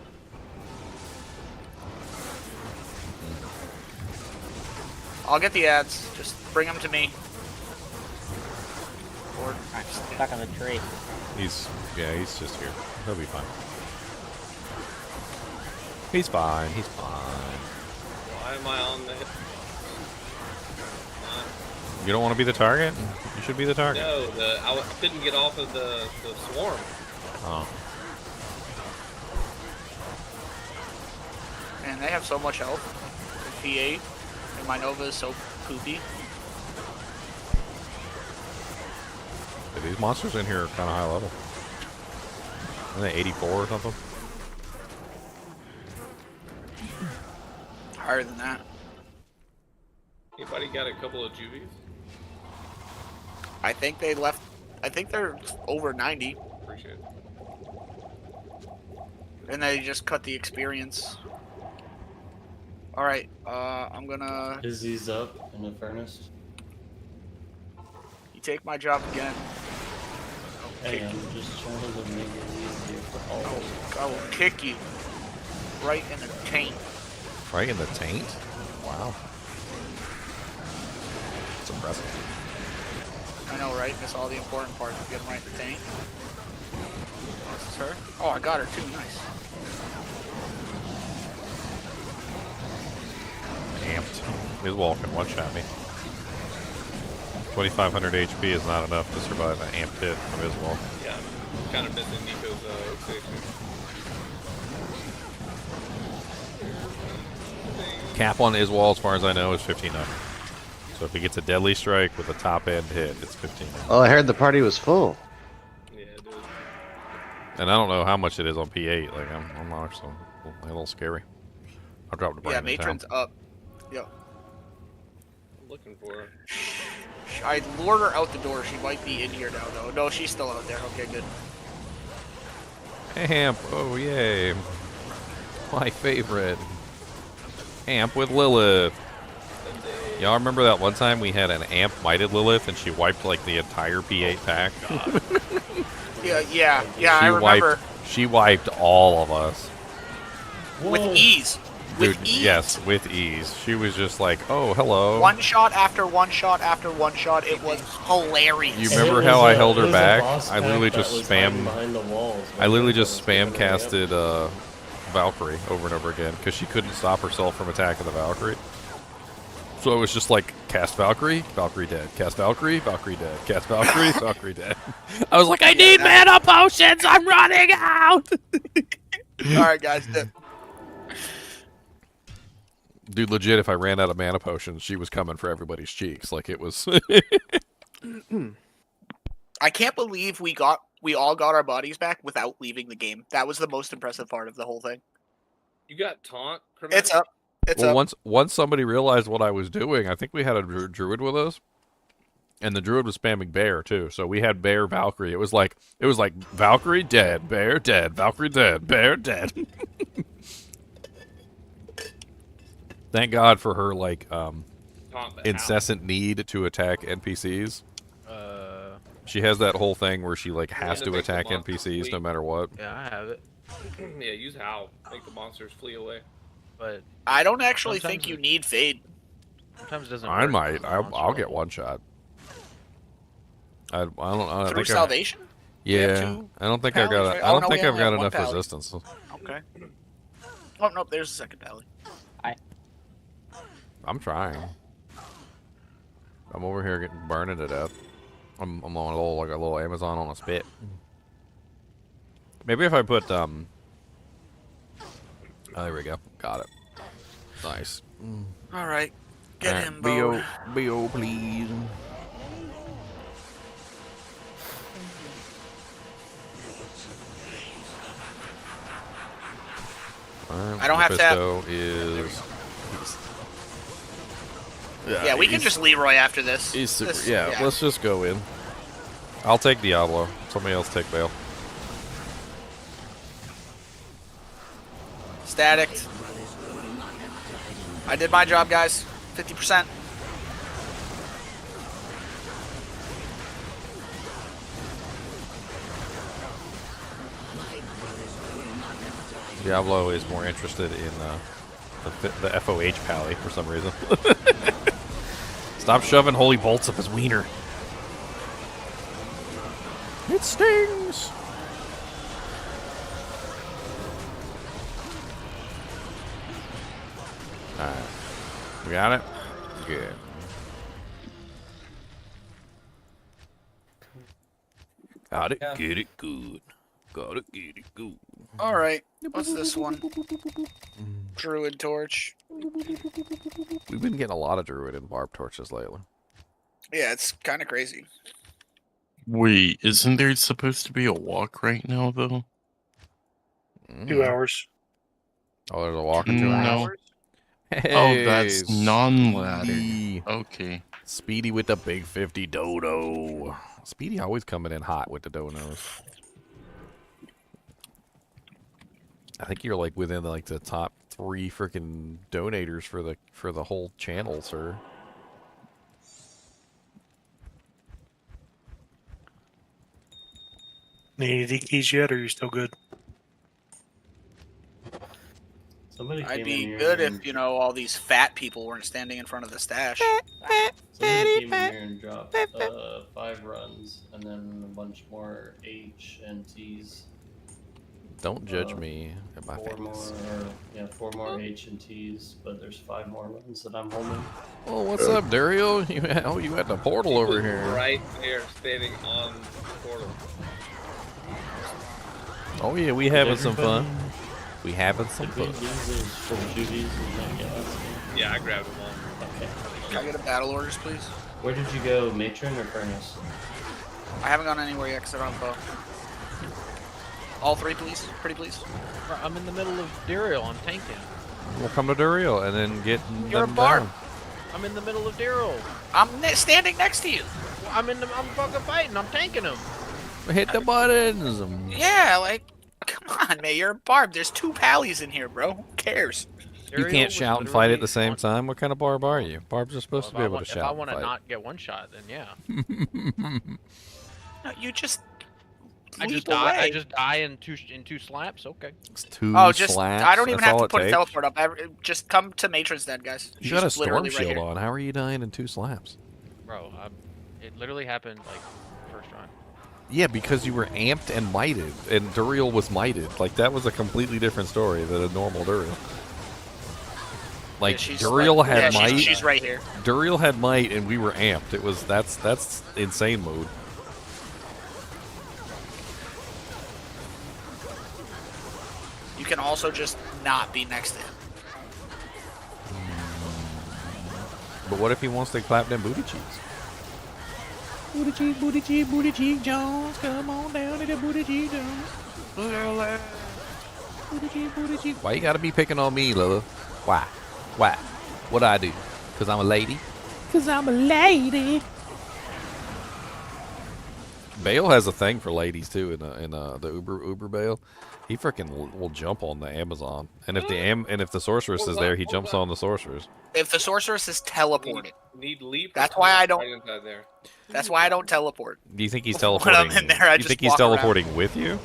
I'll get the ads. Just bring them to me. Or I'm stuck on the tree. He's just here. He'll be fine. He's fine. He's fine. Why am I on the... You don't want to be the target? You should be the target. No, I couldn't get off of the swarm. Oh. Man, they have so much health. P8. And my Nova is so poopy. Yeah, these monsters in here are kind of high level. Aren't they 84 or something? Higher than that. Anybody got a couple of juvies? I think they left. I think they're over 90. Appreciate it. And they just cut the experience. Alright, I'm gonna... Izzy's up in the furnace. You take my job again. Hey, I'm just trying to make it easier for all of us. I will kick you. right in the taint. Right in the taint? Wow. That's impressive. I know, right? That's all the important parts. Get him right in the taint. Oh, is this her? Oh, I got her too. Nice. Amped. He's walking. One shot me. 2,500 HP is not enough to survive an amped hit from his wall. Yeah, I'm kind of missing Nico's station. Cap on his wall, as far as I know, is 1,500. So if he gets a deadly strike with a top end hit, it's 1,500. Oh, I heard the party was full. Yeah, dude. And I don't know how much it is on P8. Like I'm actually a little scary. I'll drop the brain. Yeah, in matron's town. up. Yo. I'm looking for her. I lured her out the door. She might be in here now, though. No, she's still out there. Okay, good. Amp. Oh, yay. My favorite. Amp with Lilith. Y'all remember that one time we had an Amp Mighted Lilith and she wiped like the entire P8 pack? Yeah, I remember. She wiped all of us. With ease. Dude, yes, with ease. She was just like, oh, hello. One shot after one shot after one shot. It was hilarious. You remember how I held her back? I literally just spam. behind the walls. I literally just spam casted Valkyrie over and over again because she couldn't stop herself from attacking the Valkyrie. So it was just like cast Valkyrie, Valkyrie dead, cast Valkyrie, Valkyrie dead, cast Valkyrie, Valkyrie dead. I was like, I need mana potions. I'm running out. All right, guys. Dude, legit, if I ran out of mana potions, she was coming for everybody's cheeks. Like, it was... I can't believe we all got our bodies back without leaving the game. That was the most impressive part of the whole thing. You got taunt? It's up. It's well, up. once somebody realized what I was doing, I think we had a druid with us, and the druid was spamming bear, too. So we had bear Valkyrie. It was like Valkyrie dead, bear dead, Valkyrie dead, bear dead. Thank God for her, like, incessant need to attack NPCs. She has that whole thing where she, like, has to attack NPCs no matter what. Yeah, I have it. Yeah, use Howl. Make the monsters flee away. But I don't actually think you need Fade. Sometimes it doesn't I work. might. I'll get one shot. I don't know. I Through think Salvation? Yeah. I don't think I've got. I don't think I've got enough resistance. Okay. Oh, nope, there's the second pally. I'm trying. I'm over here getting burning to death. I'm on a little Amazon on a spit. Maybe if I put oh, there we go. Got it. Nice. All right. Get him, B.O. please. I don't have to have... is... Yeah, we can just Leroy after this. He's super, yeah, let's just go in. I'll take Diablo. Somebody else take Bale. Static. I did my job, guys. 50%. Diablo is more interested in the FOH pally for some reason. Stop shoving holy bolts up his wiener. It stings. Alright. We got it? Good. Got it, get it good. Got it, get it good. Alright. What's this one? Druid Torch. We've been getting a lot of Druid and Barb Torches lately. Yeah, it's kind of crazy. Wait, isn't there supposed to be a walk right now, though? 2 hours. Oh, there's a walk in 2 hours? Hey, oh, that's non-ladder. Okay. Speedy with the big 50 dodo. Speedy always coming in hot with the donos. I think you're like within like the top 3 freaking donators for the whole channel, sir. Need any DKs yet, or are you still good? Somebody I'd came in be here good and if, you know, all these fat people weren't standing in front of the stash. somebody came in here and dropped 5 runs and then a bunch more H and T's. Don't judge me at my 4 more, face. yeah, 4 more H and T's, but there's 5 more runs that I'm holding. Oh, what's up, Dario? You had the portal over here. Right there, standing on the portal. Oh yeah, we having some fun. We having some Did we fun. lose those 4 juvies in that gas? Yeah, I grabbed them all. Okay. Can I get a battle orders, please? Where did you go, Matron or Furnace? I haven't gone anywhere yet because I don't have bow. All 3, please. Pretty please. I'm in the middle of Daryl. I'm tanking. We'll come to Dario and then get You're a them barb. down. I'm in the middle of Daryl. I'm standing next to you. I'm fucking fighting. I'm tanking him. Hit the buttons. Yeah, like, come on, man. You're a barb. There's 2 pallies in here, bro. Who cares? You can't shout and fight at the same time. What kind of barb are you? Barbs are supposed to be able to shout. If I and want to fight. not get one shot, then yeah. No, you just. I just leap die. away. I just die in two slaps. Okay. It's 2 just slaps. I don't even That's have all to it put a takes? teleport up. Just come to Matron's den, guys. You got a She's literally storm shield right here. on. How are you dying in 2 slaps? Bro, it literally happened like first run. Yeah, because you were amped and mited, and Duriel was mited. Like, that was a completely different story than a normal Duriel. Like, she's Duriel like- had yeah, might. she's right here. Duriel had might, and we were amped. It was that's insane mode. You can also just not be next to him. But what if he wants to clap them booty cheeks? Booty cheek, Jones. Come on down to the booty cheek, Jones. Booty cheek. Why you gotta be picking on me, Lila? Why? Why? What'd I do? Because I'm a lady? Cause I'm a lady. Bale has a thing for ladies too in the Uber Bale. He freaking will jump on the Amazon, and if the sorceress is there, he jumps on the sorceress. If the sorceress is teleported, Need leap. that's why I don't. Right inside there. That's why I don't teleport. Do you think he's When teleporting? I'm in there, I you just think he's walk around. teleporting with you?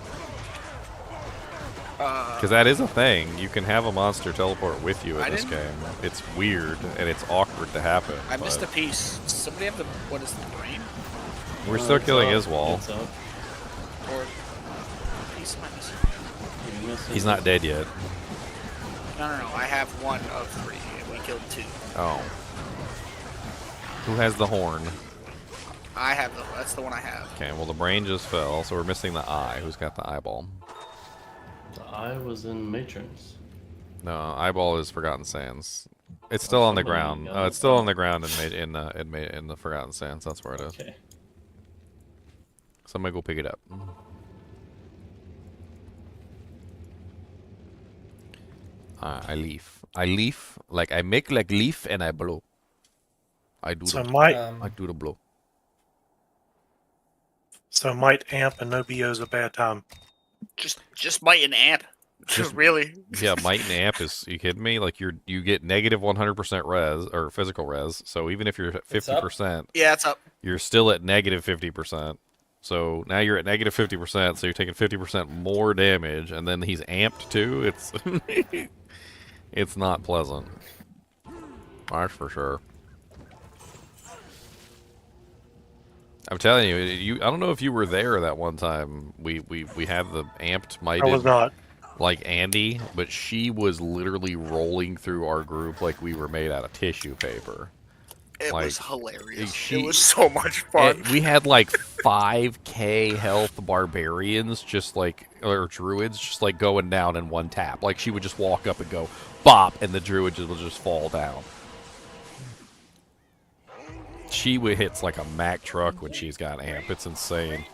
Because that is a thing. You can have a monster teleport with you in I this didn't- game. It's weird and it's awkward to happen. I missed a but piece. Does somebody have the what is the brain? We're still killing his wall. Or piece am I missing? He's not dead yet. No. I have 1 of 3. And we killed 2. Oh. Who has the horn? I have that's the one I have. Okay, well the brain just fell, so we're missing the eye. Who's got the eyeball? The eye was in Matrons. No, eyeball is Forgotten Sands. It's still on the ground. It's still on the ground in the Forgotten Sands. That's where it is. Okay. Somebody go pick it up. I leaf. Like I make like leaf and I blow. I do. So the, I do the blow. So might amp and no BO is a bad time. Just might an amp. Just really. Yeah, might and amp is. You kidding me? Like you get negative 100% res or physical res. So even if you're at 50%, Yeah, it's up. you're still at negative 50%. So now you're at negative 50%. So you're taking 50% more damage, and then he's amped too. It's it's not pleasant. That's for sure. I'm telling you, I don't know if you were there that one time. We had the amped mighted. I was not. Like Andy, but she was literally rolling through our group like we were made out of tissue paper. It Like, was hilarious. she- It was so much fun. We had like 5k health barbarians, just like, or druids, just like going down in one tap. Like she would just walk up and go bop, and the druid would just fall down. She hits like a Mack truck when she's got amp. It's insane.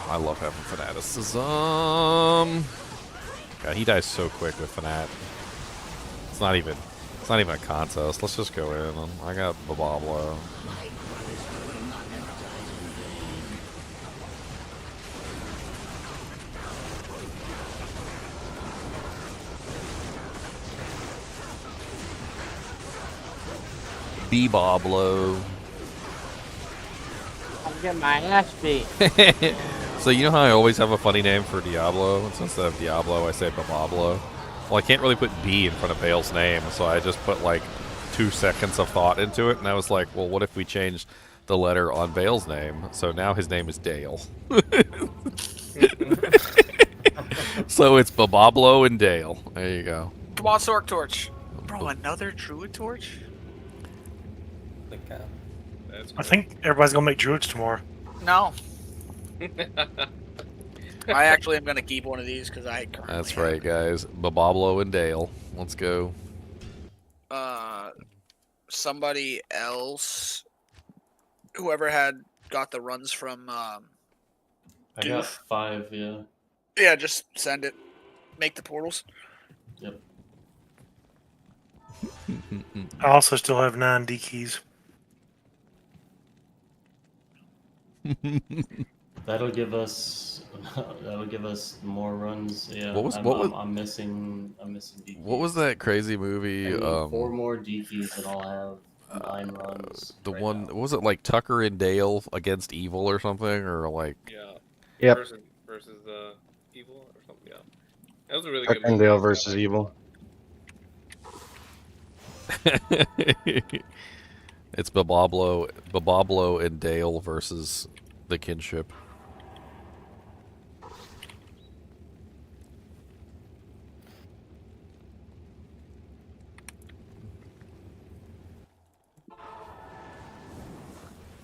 I love having fanaticism. God, he dies so quick with fanat. It's not even a contest. Let's just go in. I got Babablo. Beboblo. I'm getting my ass beat. So you know how I always have a funny name for Diablo? And so instead of Diablo, I say Beboblo. Well, I can't really put B in front of Bale's name, so I just put like 2 seconds of thought into it, and I was like, well, what if we changed the letter on Bale's name? So now his name is Dale. So it's Beboblo and Dale. There you go. Come on, Sork Torch. Bro, another Druid Torch? I think everybody's gonna make druids tomorrow. No. I actually am going to keep one of these because I currently That's right, guys. Beboblo and Dale. Let's go. Somebody else, whoever got the runs from I got 5, yeah. Yeah, just send it. Make the portals. Yep. I also still have 9 D keys. That'll give us more runs. Yeah. I'm missing D keys. What was that crazy movie? I need 4 more D keys and I'll have 9 runs. The one, what was it, like Tucker and Dale against evil or something, or like? Yeah. Yep. Versus evil or something. Yeah. That was a really Tucker good and movie. Dale versus evil. It's Beboblo and Dale versus the kinship.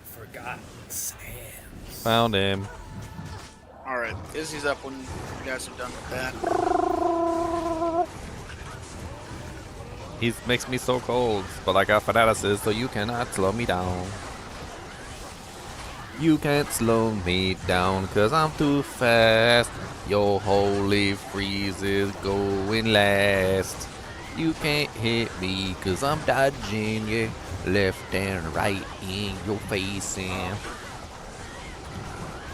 Forgotten Sands. Found him. Alright, Izzy's up when you guys are done with that. He makes me so cold, but I got paralysis, so you cannot slow me down. You can't slow me down, cause I'm too fast. Your holy freeze is going last. You can't hit me, cause I'm dodging you left and right in your face. And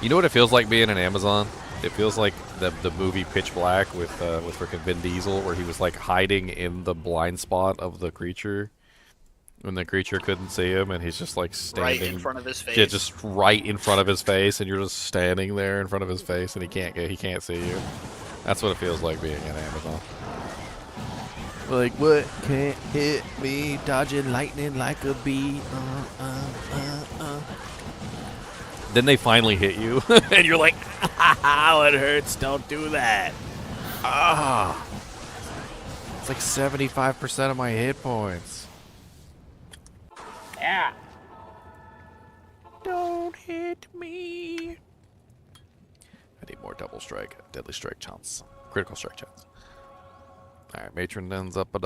you know what it feels like being an Amazon? It feels like the movie Pitch Black with freaking Vin Diesel, where he was like hiding in the blind spot of the creature when the creature couldn't see him, and he's just like standing Right in front of his face. Yeah, just right in front of his face, and you're just standing there in front of his face, and he can't see you. That's what it feels like being an Amazon. Like, what can't hit me? Dodging lightning like a bee. Then they finally hit you, and you're like, "Ow, it hurts! Don't do that!" Ah, it's like 75% of my hit points. Yeah. Don't hit me. I need more double strike, deadly strike chance, critical strike chance. All right, matron ends up, up.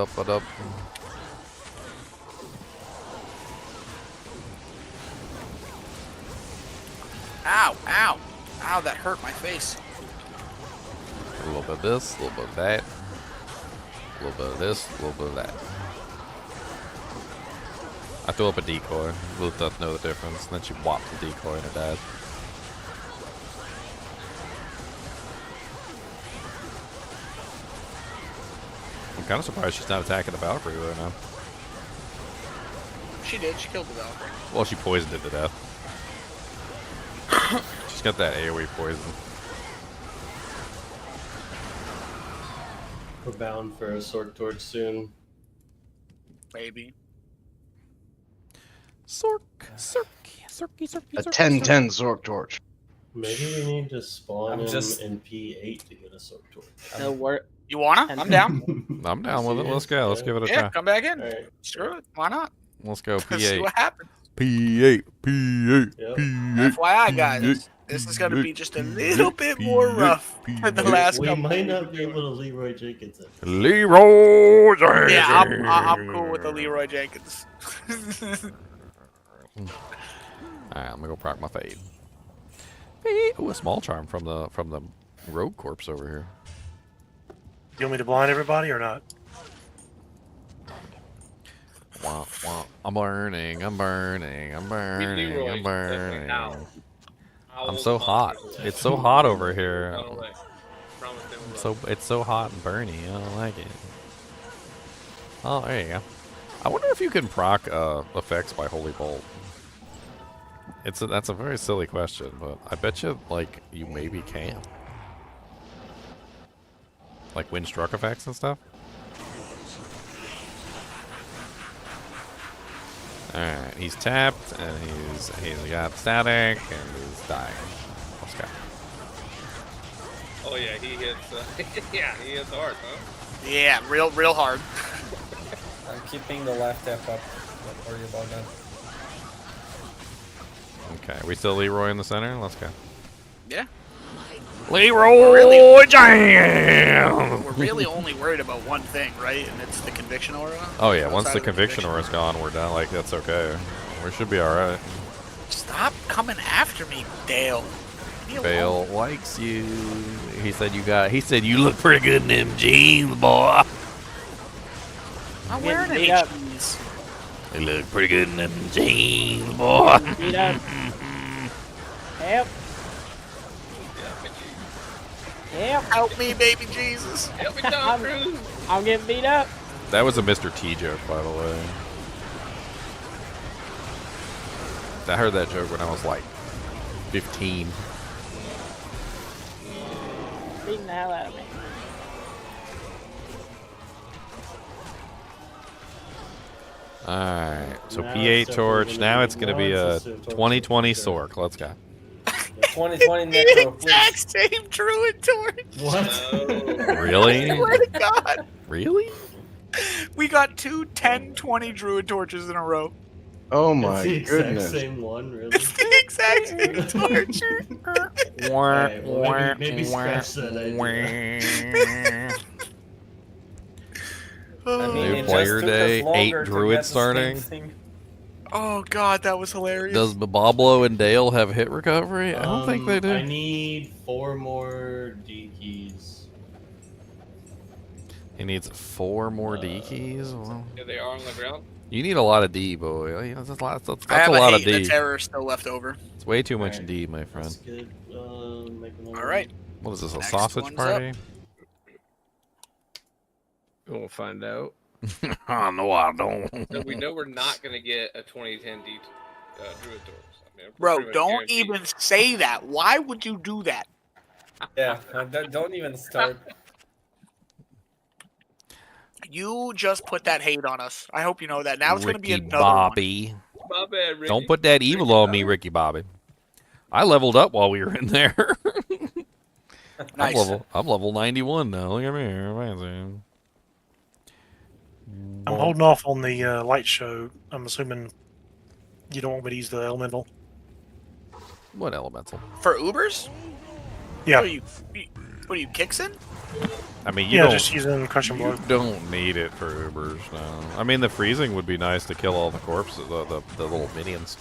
Ow, ow, ow, that hurt my face. A little bit of this, a little bit of that, a little bit of this, a little bit of that. I threw up a decoy. Luke doesn't know the difference. And then she whopped the decoy and it died. I'm kind of surprised she's not attacking the Valkyrie right now. She did, she killed the Valkyrie. Well, she poisoned it to death. She's got that AoE poison. We're bound for a Sork Torch soon. Maybe. Sorky. A 10-10 Sork Torch. Maybe we need to spawn him just- in P8 to get a Sork Torch. No work. You wanna? I'm down. I'm down with it. Let's go. Let's give it a Yeah, try. come back in. Alright. Screw it. Why not? Let's go. See P8. what happens. P8. Yep. FYI, guys, this is gonna be just a little bit more rough than the last We couple. might not be able to Leroy Jenkins it. Leroy Jenkins. Yeah, I'm cool with the Leroy Jenkins. Alright, I'm gonna go proc my fade. Ooh, a small charm from the rogue corpse over here. You want me to blind everybody or not? Wah, wah. I'm burning. I'm burning. I'm so hot. It's so hot over here. It's so hot and burny. I don't like it. Oh, there you go. I wonder if you can proc effects by Holy Bolt. That's a very silly question, but I bet you like you maybe can. Like wind struck effects and stuff. Alright, he's tapped and he's got static and he's dying. Let's go. Oh yeah, he hits. Yeah, he hits hard, huh? Yeah, real hard. I'm keeping the left tap up. Don't worry about that. Okay, are we still Leroy in the center? Let's go. Yeah. Leroy Jam! We're really only worried about one thing, right? And it's the conviction aura. Oh yeah, once the conviction aura's gone, we're done. Like that's okay. We should be all right. Stop coming after me, Dale. Bale likes you. He said you look pretty good in them jeans, boy. I'm wearing Beat an up. jeans. They look pretty good in them jeans, boy. Beat up. Help. Help. Help me, baby Jesus. Help me, Tom Cruise. I'm getting beat up. That was a Mr. T joke, by the way. I heard that joke when I was like 15. Beating the hell out of me. Alright, so Now P8 it's torch. definitely Now gonna it's be going to be a non-sister torch. 2020 Sork. Let's go. 2020 The Necro, please. exact same Druid torch. What? Really? I swear to God. Really? We got 2 10-20 Druid torches in a row. Oh It's my the exact goodness. same one, really. It's the exact same torch. Alright, well, maybe scratch that idea. I mean, New it player just took us day, longer 8 to druids get the same starting. thing. Oh God, that was hilarious. Does Babablo and Dale have hit recovery? I don't think they do. I need 4 more D keys. He needs 4 more D keys. Well, Yeah, they are on the ground. you need a lot of D, boy. That's a lot, that's I have a lot a of hate and D. a terror still left over. It's way too much Alright. D, my friend. That's good. Make another All right. What is this, a Next sausage one's party? We'll find out. Oh, no, I don't. So we know we're not gonna get a 2010 Druid Doors. I mean, I'm Bro, pretty much don't guaranteed. even say that. Why would you do that? Yeah, don't even start. You just put that hate on us. I hope you know that. Now it's going to be Ricky another Bobby. My bad, Ricky. Don't put that evil on me, Ricky Bobby. I leveled up while we were in there. Nice. I'm level 91 now. Look at me. Amazing. I'm holding off on the light show. I'm assuming you don't want me to use the elemental. What elemental? For Ubers? Yeah. What are you, Kixin? I mean, you Yeah, don't, just using Crushing Blow. you don't need it for Ubers, no. I mean, the freezing would be nice to kill all the corpses, the little minions.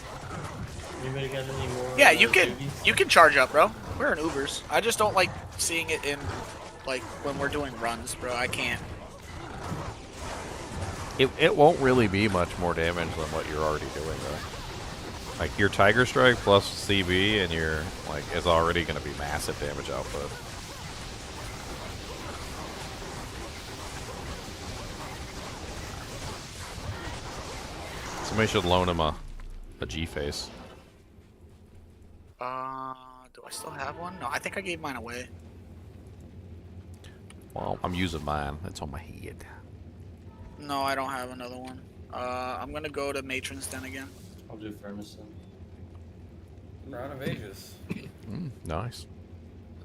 Anybody got any more? Yeah, you can Juvies? you can charge up, bro. We're in Ubers. I just don't like seeing it in like when we're doing runs, bro. I can't. It won't really be much more damage than what you're already doing, though. Like, your Tiger Strike plus CB and your, like, is already going to be massive damage output. Somebody should loan him a G-face. Do I still have one? No, I think I gave mine away. Well, I'm using mine. It's on my head. No, I don't have another one. I'm gonna go to Matron's Den again. I'll do Furnace then. Crown of Ages. Nice.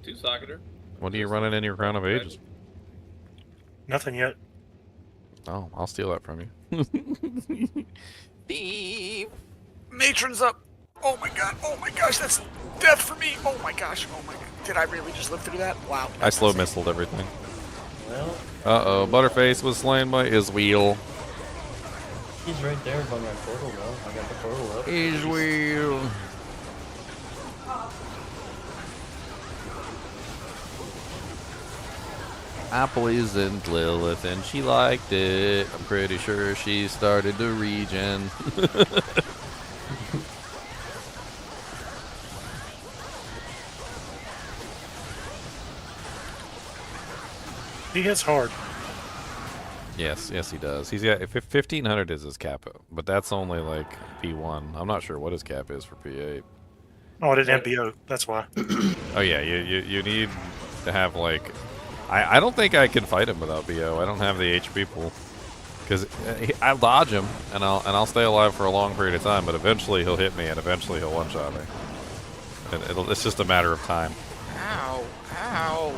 2-socketer. What are you running in your Crown of Ages? Nothing yet. Oh, I'll steal that from you. Thief! Matron's up. Oh my god. Oh my gosh, that's death for me. Oh my gosh. Oh my god. Did I really just live through that? Wow. I slow missiled everything. Well, Uh-oh, Butterface was slain by Iswheel. he's right there by my portal though. I got the portal up. Iswheel. I poisoned Lilith and she liked it. I'm pretty sure she started the region. He hits hard. Yes, yes, he does. He's got 1500 is his cap, but that's only like P1. I'm not sure what his cap is for P8. Oh, I didn't have BO. That's why. Oh yeah, you need to have like, I don't think I can fight him without BO. I don't have the HP pool because I'll dodge him and I'll stay alive for a long period of time, but eventually he'll hit me and eventually he'll one shot me. It's just a matter of time. Ow! Ow!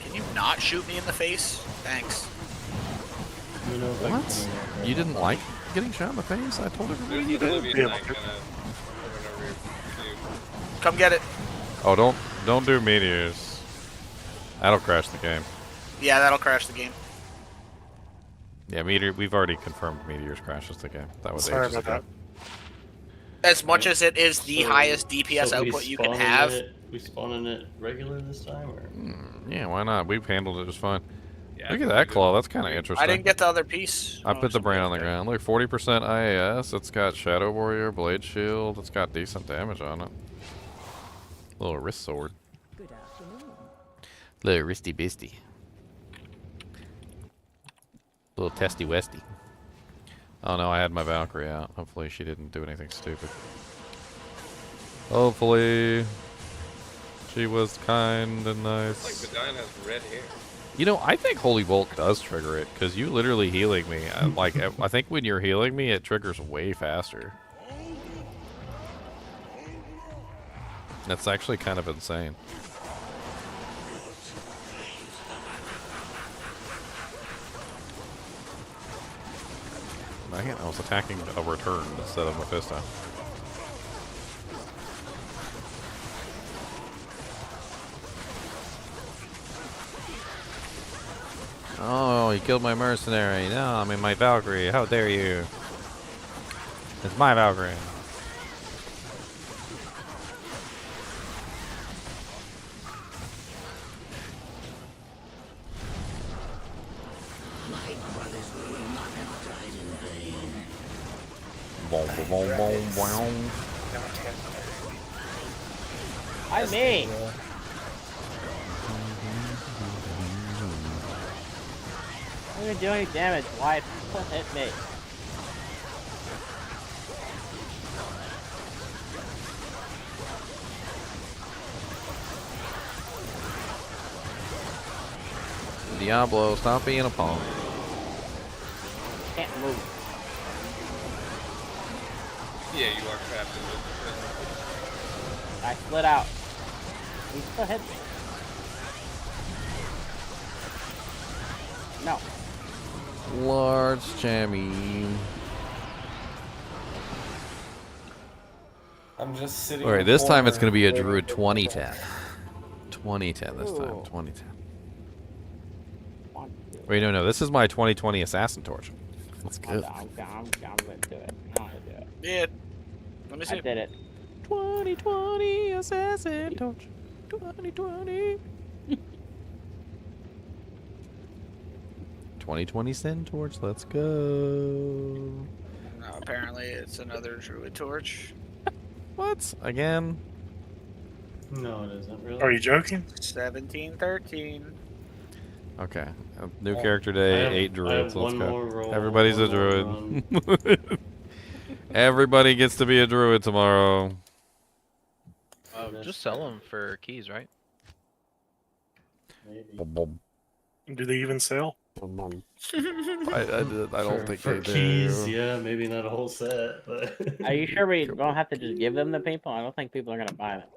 Can you not shoot me in the face? Thanks. What? You didn't like getting shot in the face? I told everybody you did. Come get it. Oh, don't do meteors. That'll crash the game. Yeah, that'll crash the game. Yeah, meteor. We've already confirmed meteors crashes the game. That was Sorry ages about ago. As much as it is the highest DPS output you can have. We spawning it regular this time, or? Yeah, why not? We've handled it just fine. Yeah, Look at that claw. That's kind of interesting. I didn't get the other piece. I put the brain on the ground. Look, 40% IAS. It's got Shadow Warrior, Blade Shield. It's got decent damage on it. Little wrist sword. Good afternoon. Little wristy bisty. Little testy westy. Oh no, I had my Valkyrie out. Hopefully she didn't do anything stupid. Hopefully she was kind and nice. It's like Medine has red hair. You know, I think Holy Bolt does trigger it, because you literally healing me. I think when you're healing me, it triggers way faster. That's actually kind of insane. I was attacking a return instead of Mephisto. Oh, you killed my mercenary. No, I mean my Valkyrie. How dare you? It's my Valkyrie. Boom, boom, boom, boom. I me. I didn't do any damage. Why people hit me? Diablo, stop being a punk. Can't move. Yeah, you are trapped in the I split out. He still hit me. No. Large jammy. I'm just sitting. Alright, this time it's going to be a Druid 2010. 2010 this time. Ooh. 2010. Wait, no, this is my 2020 Assassin Torch. That's good. I'm gonna do it. I'm gonna do it. Yeah. Let me see. I did it. 2020 Assassin Torch. 2020. 2020 Sin Torch. Let's go. No, apparently it's another Druid torch. What? Again? No, it isn't really. Are you joking? 1713. Okay. New character day, 8 druids. Let's one go. more roll, Everybody's a one more druid. Everybody gets to be a druid tomorrow. Just sell them for keys, right? Maybe. Do they even sell? I don't think For they do. keys, yeah, maybe not a whole set, but. Are you sure we don't have to just give them to people? I don't think people are gonna buy them.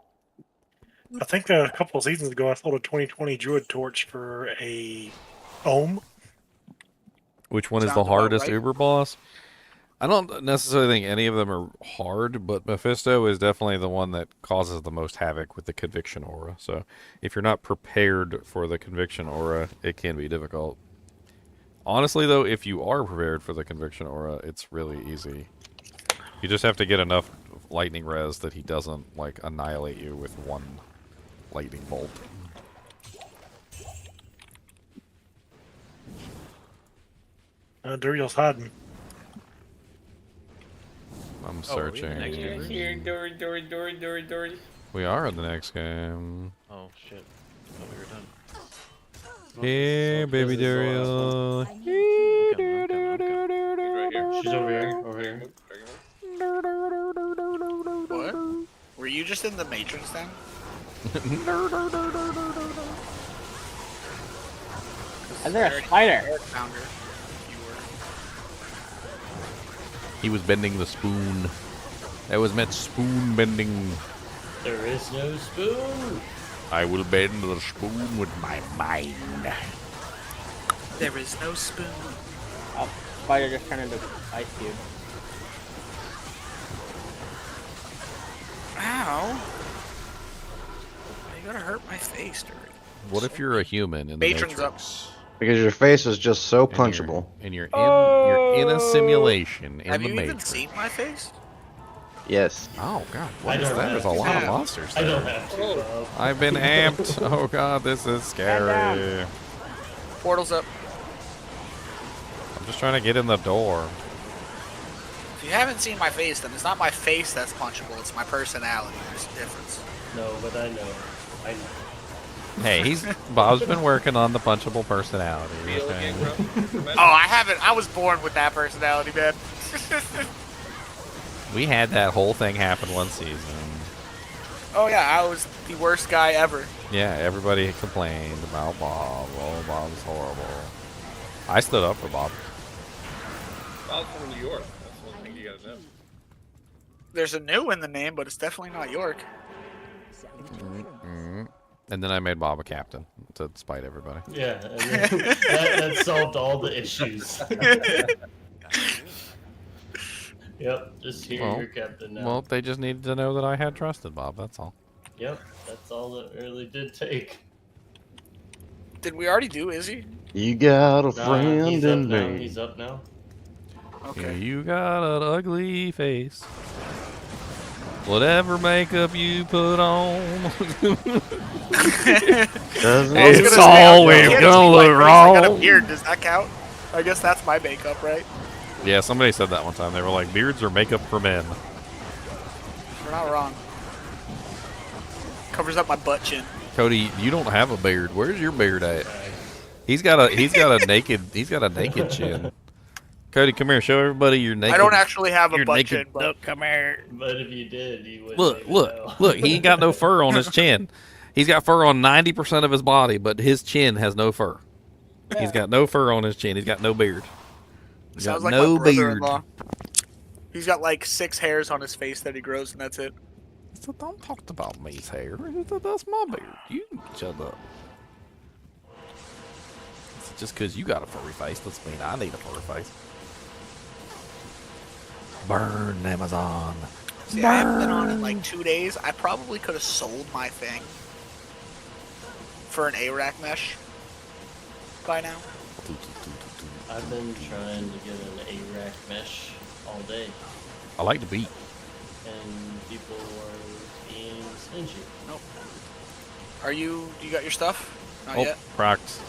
I think a couple of seasons ago I sold a 2020 Druid Torch for a Ohm. Which one is Sounds the about hardest right. Uber boss? I don't necessarily think any of them are hard, but Mephisto is definitely the one that causes the most havoc with the Conviction Aura. So if you're not prepared for the Conviction Aura, it can be difficult. Honestly, though, if you are prepared for the Conviction Aura, it's really easy. You just have to get enough lightning res that he doesn't, like, annihilate you with one lightning bolt. Duriel's hiding. I'm Oh, are we in the searching. next game? Here, Dory. We are in the next game. Oh shit! I thought we were done. Here, baby Daryl. She's over here. Over here. What? Were you just in the Matrix then? Is there a spider? He was bending the spoon. That was meant spoon bending. There is no spoon. I will bend the spoon with my mind. There is no spoon. Oh, spider just turned into ice cube. Ow! You gotta hurt my face, dude. What if you're a human in the Patrons up. Matrix? Because your face is just so punchable. And you're in a simulation in Have the you even Matrix. seen my face? Yes. Oh god, I what is don't that? have There's a to. lot of Yeah. monsters I there. don't have to. Bob. I've been amped. Oh god, this is scary. Portal's up. I'm just trying to get in the door. If you haven't seen my face, then it's not my face that's punchable, it's my personality. There's a difference. No, but I know. I know. Hey, Bob's been working on the punchable personality. Real Okay. again, bro. Oh, I haven't. I was born with that personality, man. We had that whole thing happen one season. Oh yeah, I was the worst guy ever. Yeah, everybody complained about Bob. Oh, Bob's horrible. I stood up for Bob. Bob's from New York. That's one thing you gotta know. There's a new in the name, but it's definitely not York. And then I made Bob a captain to spite everybody. Yeah, and then that solved all the issues. Yep, just here, Well, you're captain now. Well, they just needed to know that I had trusted Bob, that's all. Yep, that's all it really did take. Did we already do Izzy? You got a Nah, friend he's up in now. me. He's up now. Okay. You got an ugly face. Whatever makeup you put on. It's always gonna look I got a wrong. beard. Does that count? I guess that's my makeup, right? Yeah, somebody said that one time. They were like, beards are makeup for men. We're not wrong. Covers up my butt chin. Cody, you don't have a beard. Where's your beard at? He's got a naked chin. Cody, come here. Show everybody your naked. I don't actually have a your butt naked chin, but come here. But if you did, you would. Look. He ain't got no fur on his chin. He's got fur on 90% of his body, but his chin has no fur. He's got no fur on his chin. He's got no beard. He's got sounds like no my beard. brother-in-law. He's got like 6 hairs on his face that he grows, and that's it. So don't talk about me's hair. That's my beard. You shut up. It's just because you got a furry face doesn't mean I need a furry face. Burn, Amazon. See, I haven't been on in like 2 days. I probably could have sold my thing for an A-rack mesh by now. I've been trying to get an A-rack mesh all day, I like to beat. and people are being stingy. Nope. You got your stuff? Not Oh, yet? procs.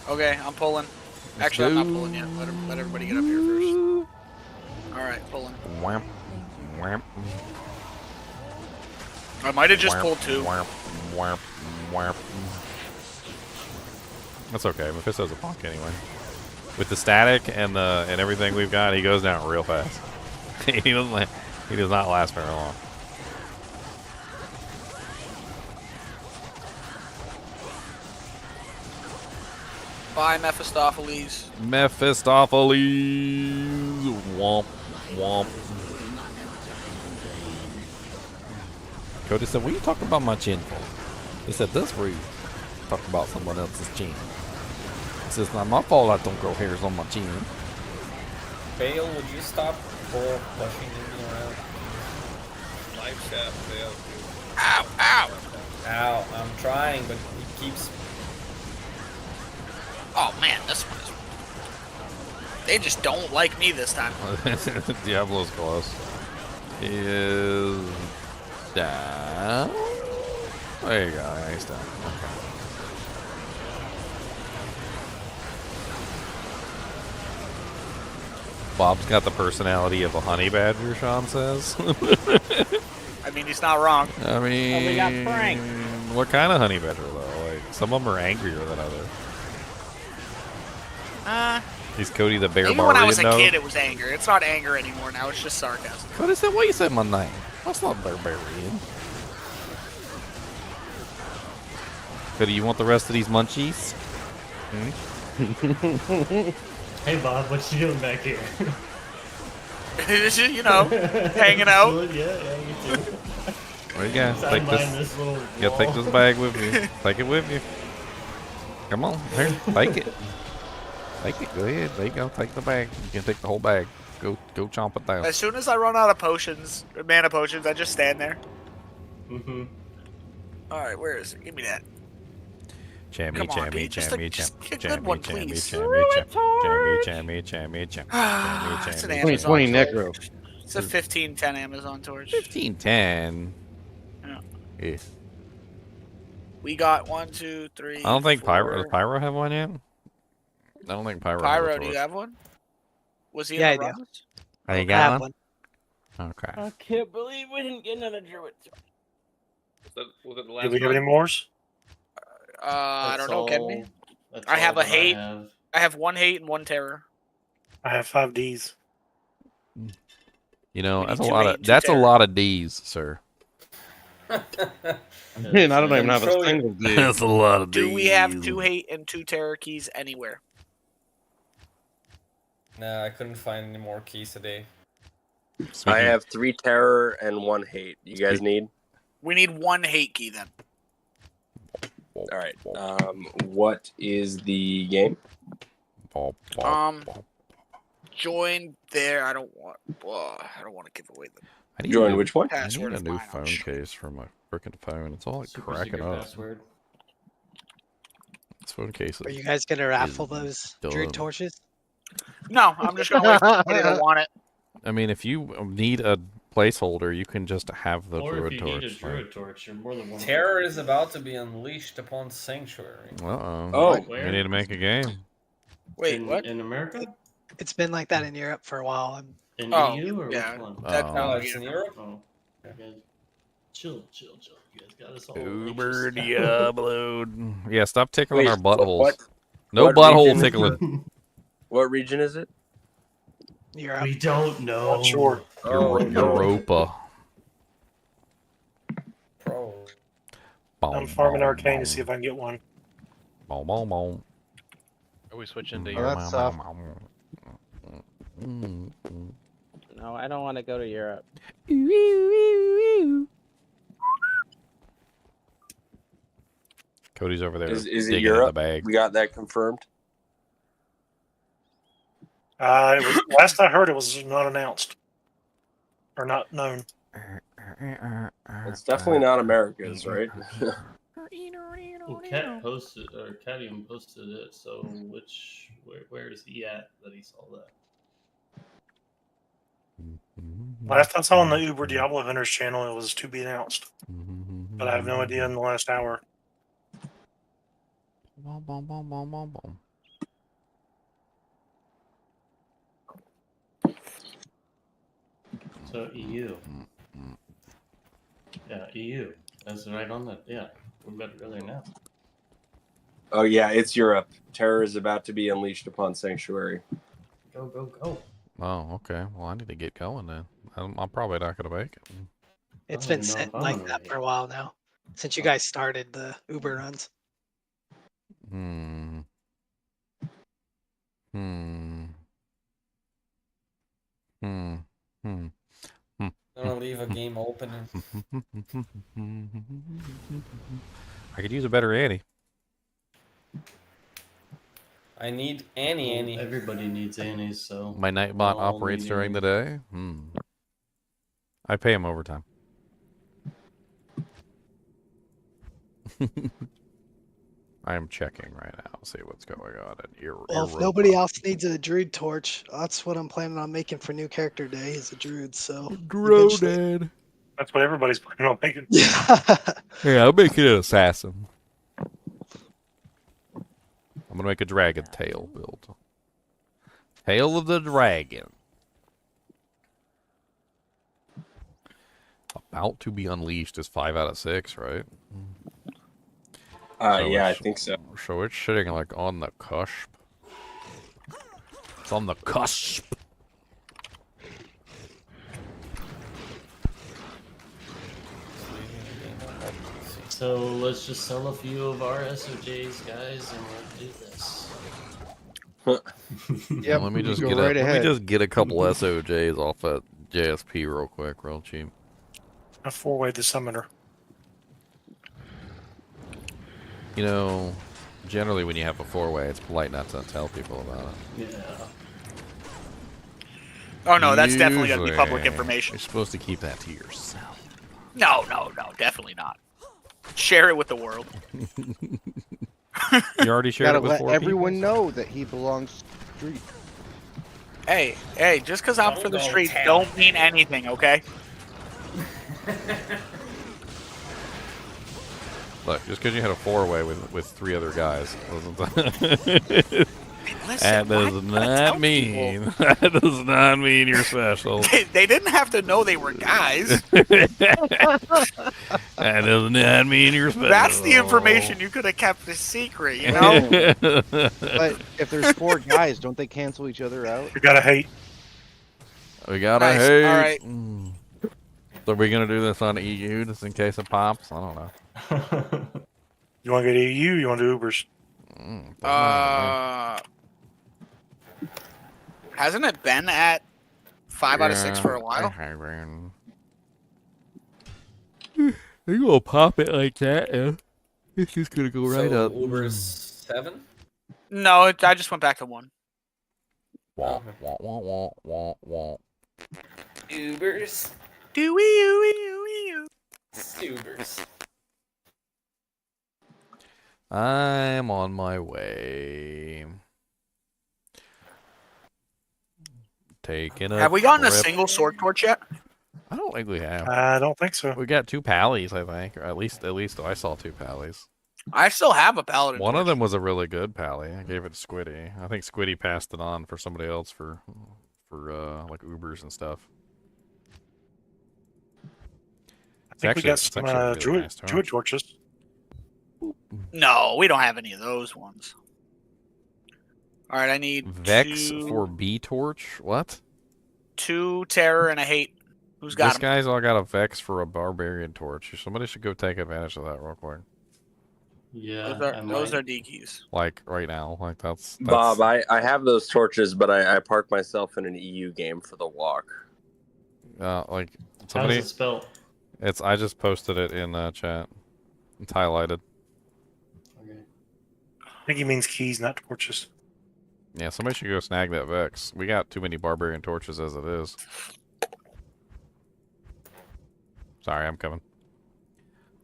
Okay, I'm pulling. Actually, I'm not pulling yet. Let everybody get up here first. Alright, pulling. Wham. Wham. I might have just Wham, pulled 2. wham, wham, wham. That's okay. Mephisto's a punk anyway. With the static and everything we've got, he goes down real fast. He does not last very long. Bye, Mephistopheles. Mephistopheles. Womp, womp. Cody said, what are you talking about my chin for? He said, that's rude. Talk about someone else's chin. He says, it's not my fault I don't grow hairs on my chin. Bale, would you stop for pushing me around? Life shaft failed. Ow, ow! Ow, I'm trying, but he keeps... Oh man, this one is... They just don't like me this time. Diablo's close. He is down. There you go. He's down. Okay. Bob's got the personality of a honey badger, Sean says. I mean, he's not wrong. I mean, Oh, we got pranked. what kind of honey badger though? Like some of them are angrier than others. He's Cody the Bear Maybe Barbarian. when I was a now? kid, it was anger. It's not anger anymore now. It's just sarcasm. What is that? Why you said my name? That's not Barbarian. Cody, you want the rest of these munchies? Hmm? Hey Bob, what you doing back here? You know, hanging out. Yeah, you too. There you go. I Take mind this. this little Yeah, take this wall. bag with you. Take it with you. Come on, here, take it. Take it. Go ahead. There you go. Take the bag. You can take the whole bag. Go chomp it down. As soon as I run out of potions, mana potions, I just stand there. Mm-hmm. All right, where is it? Give me that. Chammy, Come on, chammy, dude, just a- chammy, just chammy, a good one, chammy, please. chammy, chammy, chammy, chammy, It's an chammy, Amazon 2020 torch. Necro. It's a 1510 Amazon torch. 1510. Yeah. Yeah. We got 1, 2, 3. I don't think Pyro. 4. Does Pyro have one yet? I don't think Pyro. Pyro, has a do you torch. have one? Was he Yeah, in the I do. runs? Oh, you I got have one? one. Okay. I can't believe we didn't get another druid. Was it the last Do we have any one? mores? I don't know. Get me. That's I have all a that hate. have. I have 1 hate and 1 terror. I have 5 Ds. You know, We that's a need 2 lot hate of and 2 that's a terror. lot of D's, sir. Man, I don't even have a Throw single D. That's a lot of D's. Do we have 2 hate and 2 terror keys anywhere? Nah, I couldn't find any more keys today. I have 3 terror and 1 hate. You guys need? We need 1 hate key then. All right. What is the game? Join there. I don't want to give away the I need Join a new- which one? I need password a of new mine. phone case for my frickin' phone. It's all like Super cracking secret up. password. This phone case Are is you guys gonna raffle those druid dumb. torches? No, I'm just gonna wait for somebody to want it. I mean, if you need a placeholder, you can just have the Or druid if you torch. need a druid torch, you're more than one. Terror is about to be unleashed upon Sanctuary. Uh-oh. Oh, We need to make a game. Wait, what? In America? It's been like that in Europe for a while. In Oh, EU or yeah. which one? That's Oh. No, not it's in Europe. Oh, okay. Chill. You guys got us all. Uber anxious. Diablo. Yeah, stop tickling Wait, our buttholes. what- No what butthole region- tickling. What region is it? Europe. We don't know. Not sure. Oh, Europa. Bro. I'm farming arcane to see if I can get one. Boom, boom, boom. Are we switching to Oh, Europe? that's soft. No, I don't want to go to Europe. Cody's over there Is it digging in Europe? the bag. We got that confirmed. It was, last I heard, it was not announced or not known. It's definitely not America's, right? Well, Cat posted, or Cat even posted it. So where is he at that he saw that? Last I saw on the Uber Diablo Hunters channel, it was to be announced. But I have no idea in the last hour. Boom, boom, boom, boom, boom, boom. So EU. Yeah, EU. That's right on that. Yeah, we better really now. Oh yeah, it's Europe. Terror is about to be unleashed upon Sanctuary. Go. Oh, okay. Well, I need to get going then. I'm probably not going to make it. It's Oh, been no, sitting I'm like on that it. for a while now. Since you guys started the Uber runs. Hmm. I'm gonna leave a game open. I could use a better Annie. I need Annie. Well, everybody needs Annie's, so My Nightbot we all operates need during the day. I pay him overtime. I am checking right now. See what's going on in Well, if nobody else needs a druid torch, that's what I'm planning on making for new character day is a druid. So eventually- That's what everybody's planning on making. Yeah, I'll make it an assassin. I'm gonna make a dragon tail build. Tail of the dragon. About to be unleashed is 5 out of 6, right? Yeah, I think so. So it's sitting like on the cusp. It's on the cusp. So let's just sell a few of our SOJs, guys, and we'll do this. Yep, Let me just go get right let me ahead. just get a couple SOJs off that JSP real quick, real cheap. A 4-way the summoner. You know, generally when you have a 4-way, it's polite not to tell people about it. Yeah. Oh no, that's definitely gonna be public Usually, information. You're supposed to keep that to yourself. No, definitely not. Share it with the world. You already shared Gotta it with let 4 everyone people? know that he belongs to the street. Hey, just because I'm for the streets don't mean anything, okay? Look, just because you had a 4-way with 3 other guys, that does not mean that does not mean you're special. They didn't have to know they were guys. That does not mean you're special. That's the information you could have kept a secret, you know? But if there's 4 guys, don't they cancel each other out? We gotta hate. We gotta Nice. hate. All right. So are we gonna do this on EU just in case it pops? I don't know. You want to get EU? You want to do Ubers? Hasn't it been at 5 out of 6 for a while? You gonna pop it like that? Yeah. It's just gonna go right So up. Uber's 7? No, I just went back to 1. Wah, wah, wah, wah, wah, wah. Ubers. Ubers. I'm on my way. Taking a Have we gotten a trip. single sword torch yet? I don't think we have. I don't think so. We got 2 pallies, I think, or at least I saw 2 pallies. I still have a paladin. One of them was a really good pally. I gave it to Squiddy. I think Squiddy passed it on for somebody else for like Ubers and stuff. I think we got some druid torches. No, we don't have any of those ones. All right, I need Vex 2, for B torch. What? 2 terror and a hate. Who's got This them? guy's all got a Vex for a barbarian torch. Somebody should go take advantage of that real quick. Yeah, Those are D keys. Like right now, like that's Bob, I have those torches, but I parked myself in an EU game for the walk. Like How's somebody. it spelled? I just posted it in chat. It's highlighted. Okay. I think he means keys, not torches. Yeah, somebody should go snag that Vex. We got too many barbarian torches as it is. Sorry, I'm coming.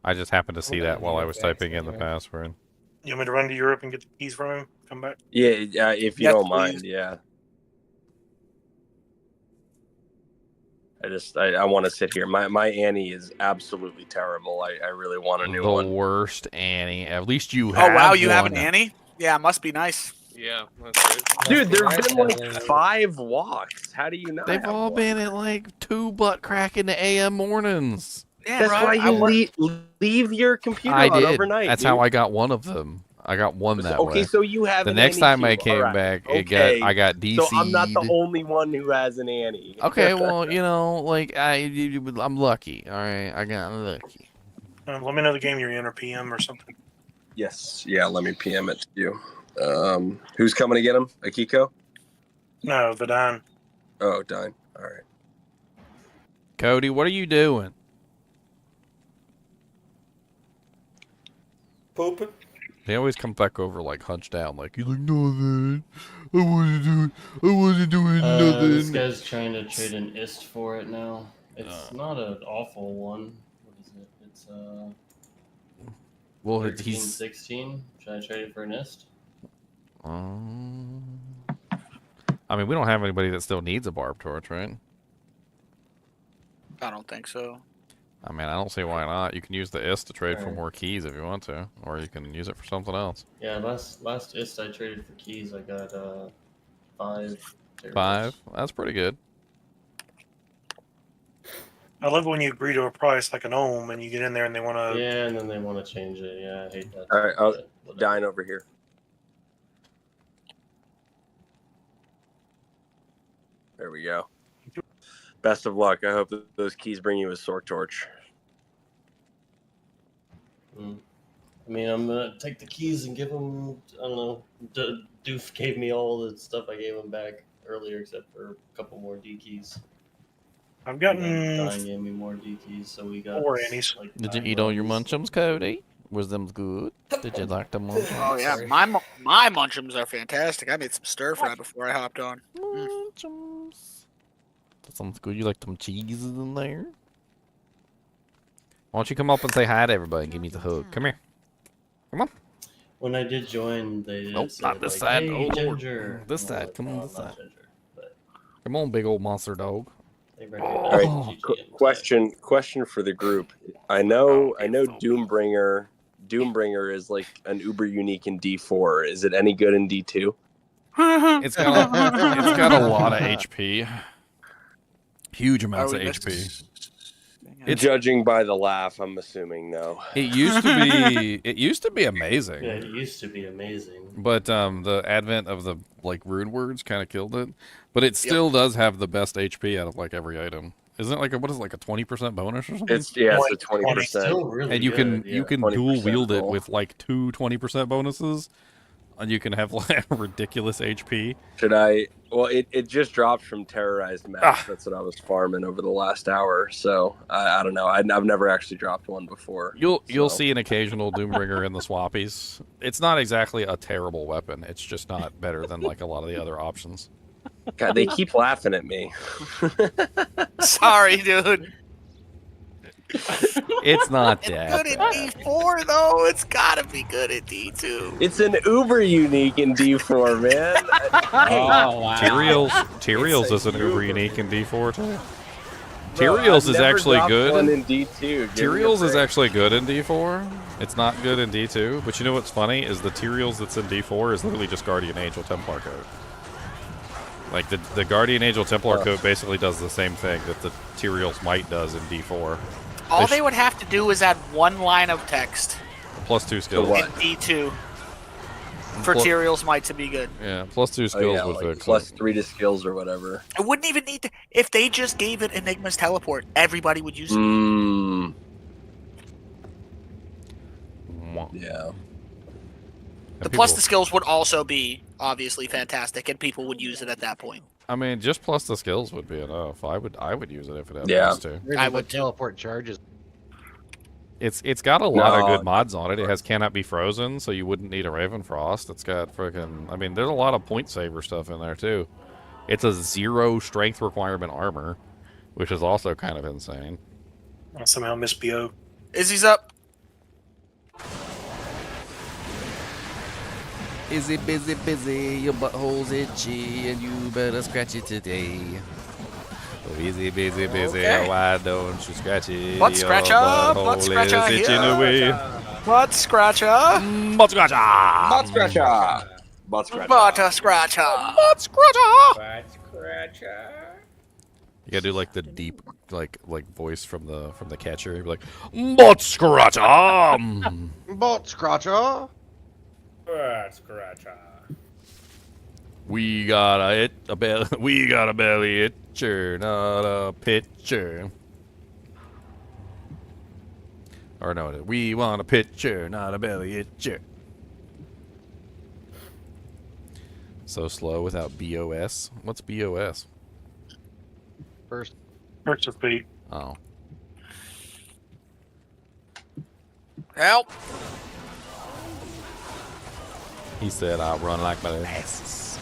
I just happened to see that while I was typing in the password. You want me to run to Europe and get the keys from him? Come back? Yeah, if you don't mind, yeah. I want to sit here. My Annie is absolutely terrible. I really want a new one. The worst Annie. At least you Oh have wow, you have one. an Annie? Yeah, it must be nice. Yeah, that's good. Dude, there's been like 5 walks. How do you not? They've have all one? been at like 2 butt crack in the AM mornings. Yeah, That's why you leave your computer I on did. overnight. That's dude. how I got one of them. I got one that way. Okay, so you have the an next Annie time too. I came Alright, back, okay. I got DC. So I'm not the only one who has an Annie. Okay, well, you know, like I'm lucky. All right, I got lucky. Let me know the game you're in or PM or something. Yes, yeah. Let me PM it to you. Who's coming to get him? Akiko? No, the Dine. Oh, Dine. All right. Cody, what are you doing? Pooping. They always come back over like hunched down, like you're like nothing. I wasn't doing nothing. This guy's trying to trade an ist for it now. It's not an awful one. What is it? It's well, 13, he's 16. Should I trade it for an ist? I mean, we don't have anybody that still needs a barb torch, right? I don't think so. I mean, I don't see why not. You can use the ist to trade for more keys if you want to, or you can use it for something else. Yeah, last ist I traded for keys. I got 5. 5? That's pretty good. I love when you agree to a price like an ohm and you get in there and they want to. Yeah, and then they want to change it. Yeah, I hate that. All right, I'll Dine over here. There we go. Best of luck. I hope that those keys bring you a Sork Torch. I mean, I'm gonna take the keys and give them. I don't know. Doof gave me all the stuff I gave him back earlier, except for a couple more D keys. I've gotten Dying gave me more D keys, so we got 4 annies. Like, Did you 9 eat all your runs. munchums, Cody? Was them good? Did you like the munchums? Oh yeah, my munchums are fantastic. I made some stir fry before I hopped on. Munchums. That sounds good. You like some cheeses in there? Why don't you come up and say hi to everybody and give me the hug? Come here. Come on. When I did join, they Nope, said, not this like, side. Hey, Oh, Lord. Ginger. This I'm side. like, Come on, "No, this I'm not side. Ginger," but Come on, big old monster dog. they All right. Question for the group. I know Doombringer is like an uber unique in D4. Is it any good in D2? It's got a lot of HP. Huge amounts of HP. It's Judging by the laugh, I'm assuming no. It used to be amazing. Yeah, it used to be amazing. But the advent of the rune words kind of killed it. But it still does have the best HP out of like every item. Isn't it like a 20% bonus or something? It's a 20%. And you can dual wield it roll. with like 2 20% bonuses. And you can have like ridiculous HP. Should I? Well, it just dropped from Terrorized Maps. That's what I was farming over the last hour. So I don't know. I've never actually dropped one before. You'll see an occasional Doombringer in the swappies. It's not exactly a terrible weapon. It's just not better than like a lot of the other options. God, they keep laughing at me. Sorry, dude. It's not that Good in D4 though. It's gotta be good at D2. It's an uber unique in D4, man. Tyrael's is an uber unique in D4 too. Tyrael's is actually good. One in D2. Tyrael's is actually good in D4. It's not good in D2. But you know what's funny is the Tyrael's that's in D4 is literally just Guardian Angel Templar code. Like the Guardian Angel Templar code basically does the same thing that the Tyrael's Might does in D4. All they would have to do is add one line of text Plus 2 skills. in D2 for Tyrael's Might to be good. Yeah, plus 2 skills would fix plus 3 to skills or whatever. It wouldn't even need to. If they just gave it Enigma's teleport, everybody would use it. Yeah. The plus the skills would also be obviously fantastic, and people would use it at that point. I mean, just plus the skills would be enough. I would use it if it had plus 2. I would teleport charges. It's got a lot of good mods on it. It has cannot be frozen, so you wouldn't need a Ravenfrost. It's got freaking. I mean, there's a lot of point saver stuff in there too. It's a 0 strength requirement armor, which is also kind of insane. I somehow missed BO. Izzy's up. Is it busy, your butthole's itchy, and you better scratch it today. Oh, busy, Okay. why don't you scratch it? Butt scratcher, butt scratcher is itching here. away. Butt scratcher. Butt scratcher. Butt scratcher. Butt scratcher. Butt scratcher. Butt scratcher. Butt scratcher. You gotta do like the deep, like voice from the catcher. You'd be like, butt scratcher. Butt scratcher. Butt scratcher. We got a belly itcher, not a pitcher. Or no, we want a pitcher, not a belly itcher. So slow without BOS. What's BOS? First of feet. Oh. Help. He said, I'll run like molasses.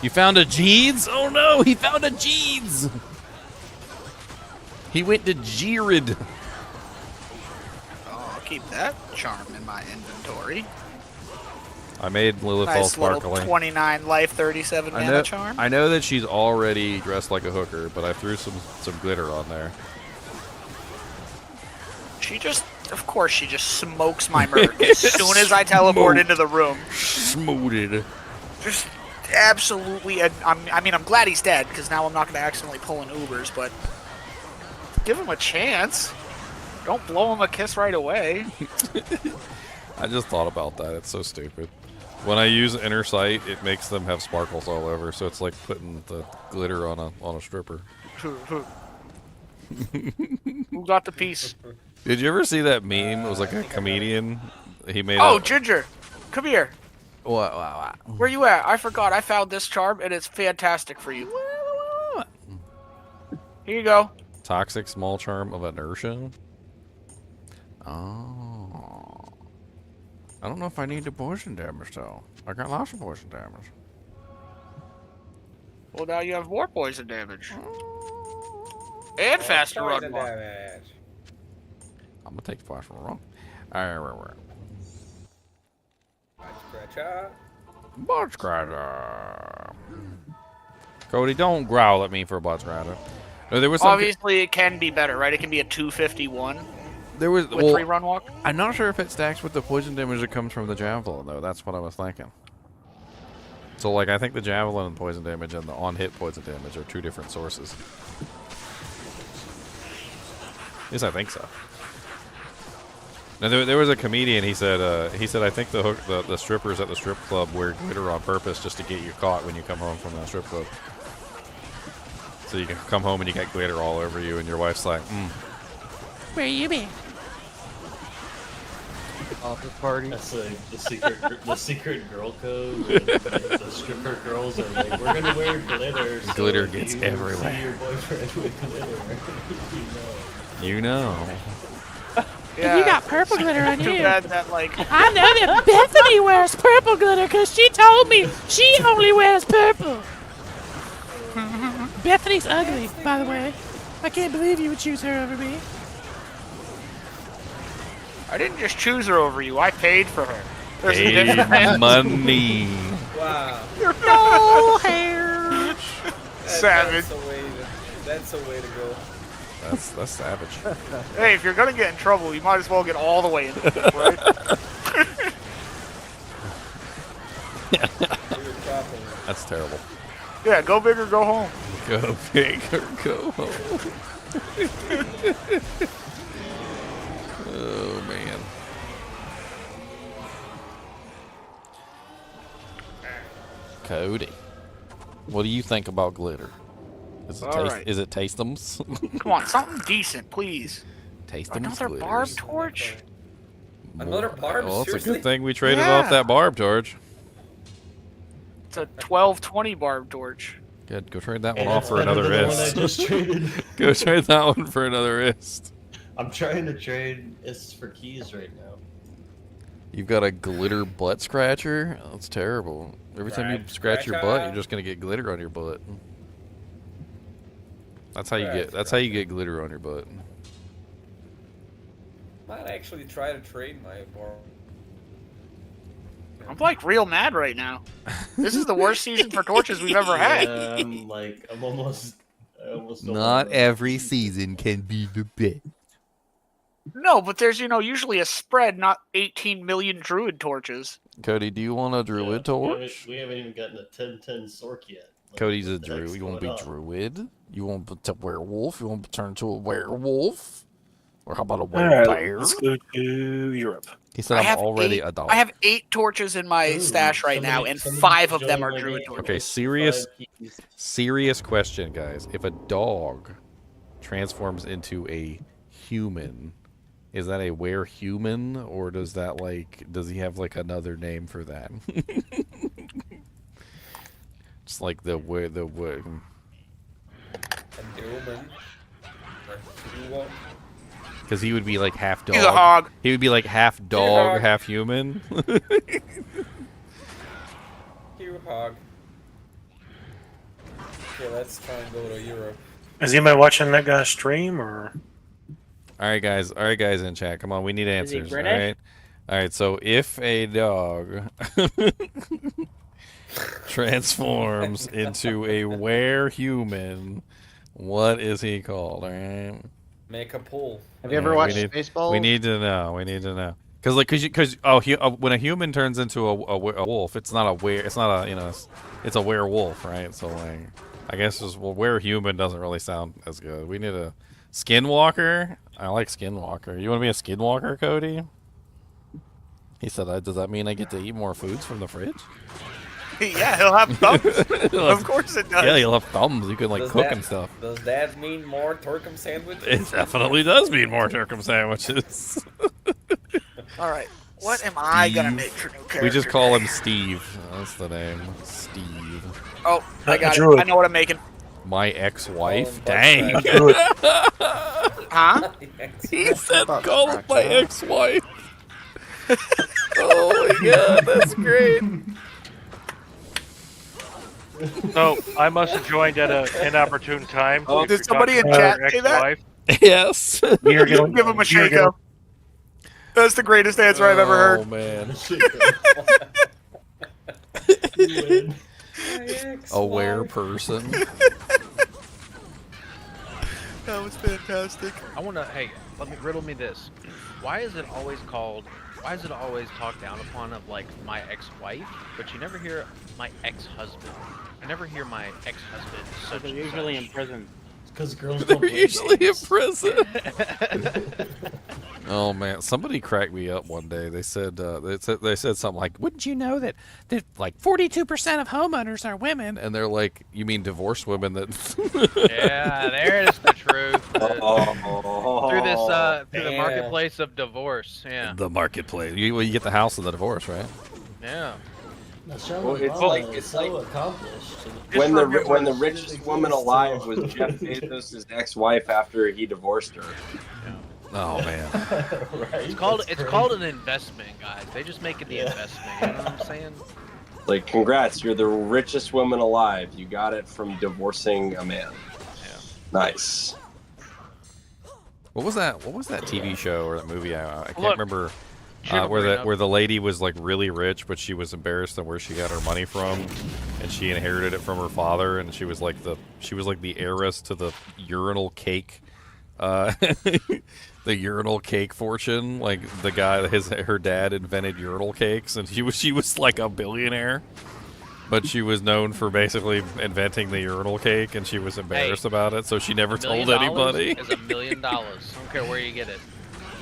You found a Jeeds? Oh no, he found a Jeeds! He went to Jeerid. Oh, I'll keep that charm in my inventory. I made Lilith all Nice little sparkling. 29 life, 37 mana charm. I know that she's already dressed like a hooker, but I threw some glitter on there. She just, of course, she just smokes my merc as soon as I teleport into the room. Smooted. Just absolutely. I mean, I'm glad he's dead because now I'm not going to accidentally pull in Ubers, but give him a chance. Don't blow him a kiss right away. I just thought about that. It's so stupid. When I use inner sight, it makes them have sparkles all over, so it's like putting the glitter on a stripper. Who got the piece? Did you ever see that meme? It was like a comedian. He made. Oh, Ginger, come here. What? Where you at? I forgot. I found this charm, and it's fantastic for you. Here you go. Toxic small charm of inertia. Oh. I don't know if I need the poison damage though. I got lots of poison damage. Well, now you have more poison damage. And faster run. Poison damage. I'm gonna take the faster run. Alright. Butt scratcher. Cody, don't growl at me for a butt scratcher. No, there was Obviously, it can be better, right? It can be a 251. There was with 3 run walk. I'm not sure if it stacks with the poison damage that comes from the javelin though. That's what I was thinking. So like I think the javelin and poison damage and the on-hit poison damage are 2 different sources. At least I think so. Now there was a comedian. He said I think the strippers at the strip club wear glitter on purpose just to get you caught when you come home from that strip club. So you can come home and you got glitter all over you, and your wife's like, Where you been? Office party. That's like the secret girl code. The stripper girls are like, we're gonna wear glitter. So glitter if gets you everywhere. See your boyfriend with glitter. You know. And you got purple glitter on Too you. bad that, like... I know that Bethany wears purple glitter because she told me she only wears purple. Bethany's ugly, by the way. I can't believe you would choose her over me. I didn't just choose her over you. I paid for her. There's a Hey, difference. money. Wow. No hair. Savage. That's a way to go. That's savage. Hey, if you're gonna get in trouble, you might as well get all the way in, right? That's terrible. Yeah, go big or go home. Go big or go home. Oh man. Cody, what do you think about glitter? Is it All right. Is it tasteums? Come on, something decent, please. Tasteums. Another glitters. barb torch? Another barb? Well, it's a Seriously? good thing we traded Yeah. off that barb torch. It's a 1220 barb torch. Good. Go trade that one Hey, off that's for better another than the one wrist. I just traded. Go trade that one for another wrist. I'm trying to trade ists for keys right now. You've got a glitter butt scratcher? That's terrible. Every time you Right. scratch your butt, you're just gonna get glitter on your butt. That's how you get. That's how you get glitter on your butt. Might actually try to trade my barb. I'm like real mad right now. This is the worst season for torches we've ever had. Yeah, I'm almost. I almost don't Not wanna- every season can be the best. No, but there's, usually a spread, not 18 million druid torches. Cody, do you want a druid torch? We haven't even gotten a 10-10 sork yet. Like, Cody's a what the heck's druid. You want to going be on? druid? You want to be a werewolf? You want to turn into a werewolf? Or how about a Alright, bear? let's go to Europe. He said I I'm have already eight, a dog. I have 8 torches in my stash right now, and 5 of them are druid torches. Okay, serious question, guys. If a dog transforms into a human, is that a were-human, or does he have like another name for that? Just like the because he would be like half dog. He's a hog. He would be like half dog, hog. half human. You hog. Okay, let's try and go to Europe. Is anybody watching that guy stream or? All right, guys in chat. Come on, we need he answers. All British? right. So if a dog transforms into a were-human, what is he called? All right. Make a poll. Have you ever Yeah, watched we need, Spaceballs? We need to know. Because when a human turns into a wolf, it's not a it's a werewolf, right? So like, I guess were-human doesn't really sound as good. We need a skinwalker. I like skinwalker. You want to be a skinwalker, Cody? He said, "Does that mean I get to eat more foods from the fridge?" Yeah, he'll have thumbs. Of course it does. Yeah, you'll have thumbs. You can like Does cook that- and stuff. Does that mean more Turkum sandwiches? It definitely does mean more turkey sandwiches. All right. What am I gonna make for new character? We just call him Steve. That's the name, Steve. Oh, I got it. Druid. I know what I'm making. My ex-wife. Dang. Huh? He said, "Call him my ex-wife." Oh my god, that's great. So I must have joined at an inopportune time. Oh, If did you're somebody in talking about chat your say that? ex-wife. Yes. You're Give him a shake-up. That's the greatest answer I've ever heard. Oh man. Aware person. That was fantastic. I want to. Hey, riddle me this. Why is it always talked down upon of like my ex-wife, but you never hear my ex-husband? I never hear my ex-husband. Such They're and usually such. in prison. Because girls They're don't play usually in games. prison. Oh man, somebody cracked me up one day. They said something like, "Wouldn't you know that like 42% of homeowners are women?" And they're like, "You mean divorced women that?" Yeah, there's the truth. Through this through the Damn. marketplace of divorce. Yeah. The marketplace. You get the house of the divorce, right? Yeah. Well, it's like accomplished. when the richest woman alive was Jeff Bezos' ex-wife after he divorced her. Oh man. Right? It's called an investment, guys. They just make it the investment. You know what I'm saying? Like, congrats, you're the richest woman alive. You got it from divorcing a man. Yeah. Nice. What was that TV show or that movie? I can't Look, remember. should've bring up- Where the lady was like really rich, but she was embarrassed on where she got her money from, and she inherited it from her father, and she was like the heiress to the urinal cake, the urinal cake fortune. Like the guy, her dad invented urinal cakes, and she was like a billionaire, but she was known for basically inventing the urinal cake, and she was embarrassed about it, so she never told anybody. Is $1 million. I don't care where you get it.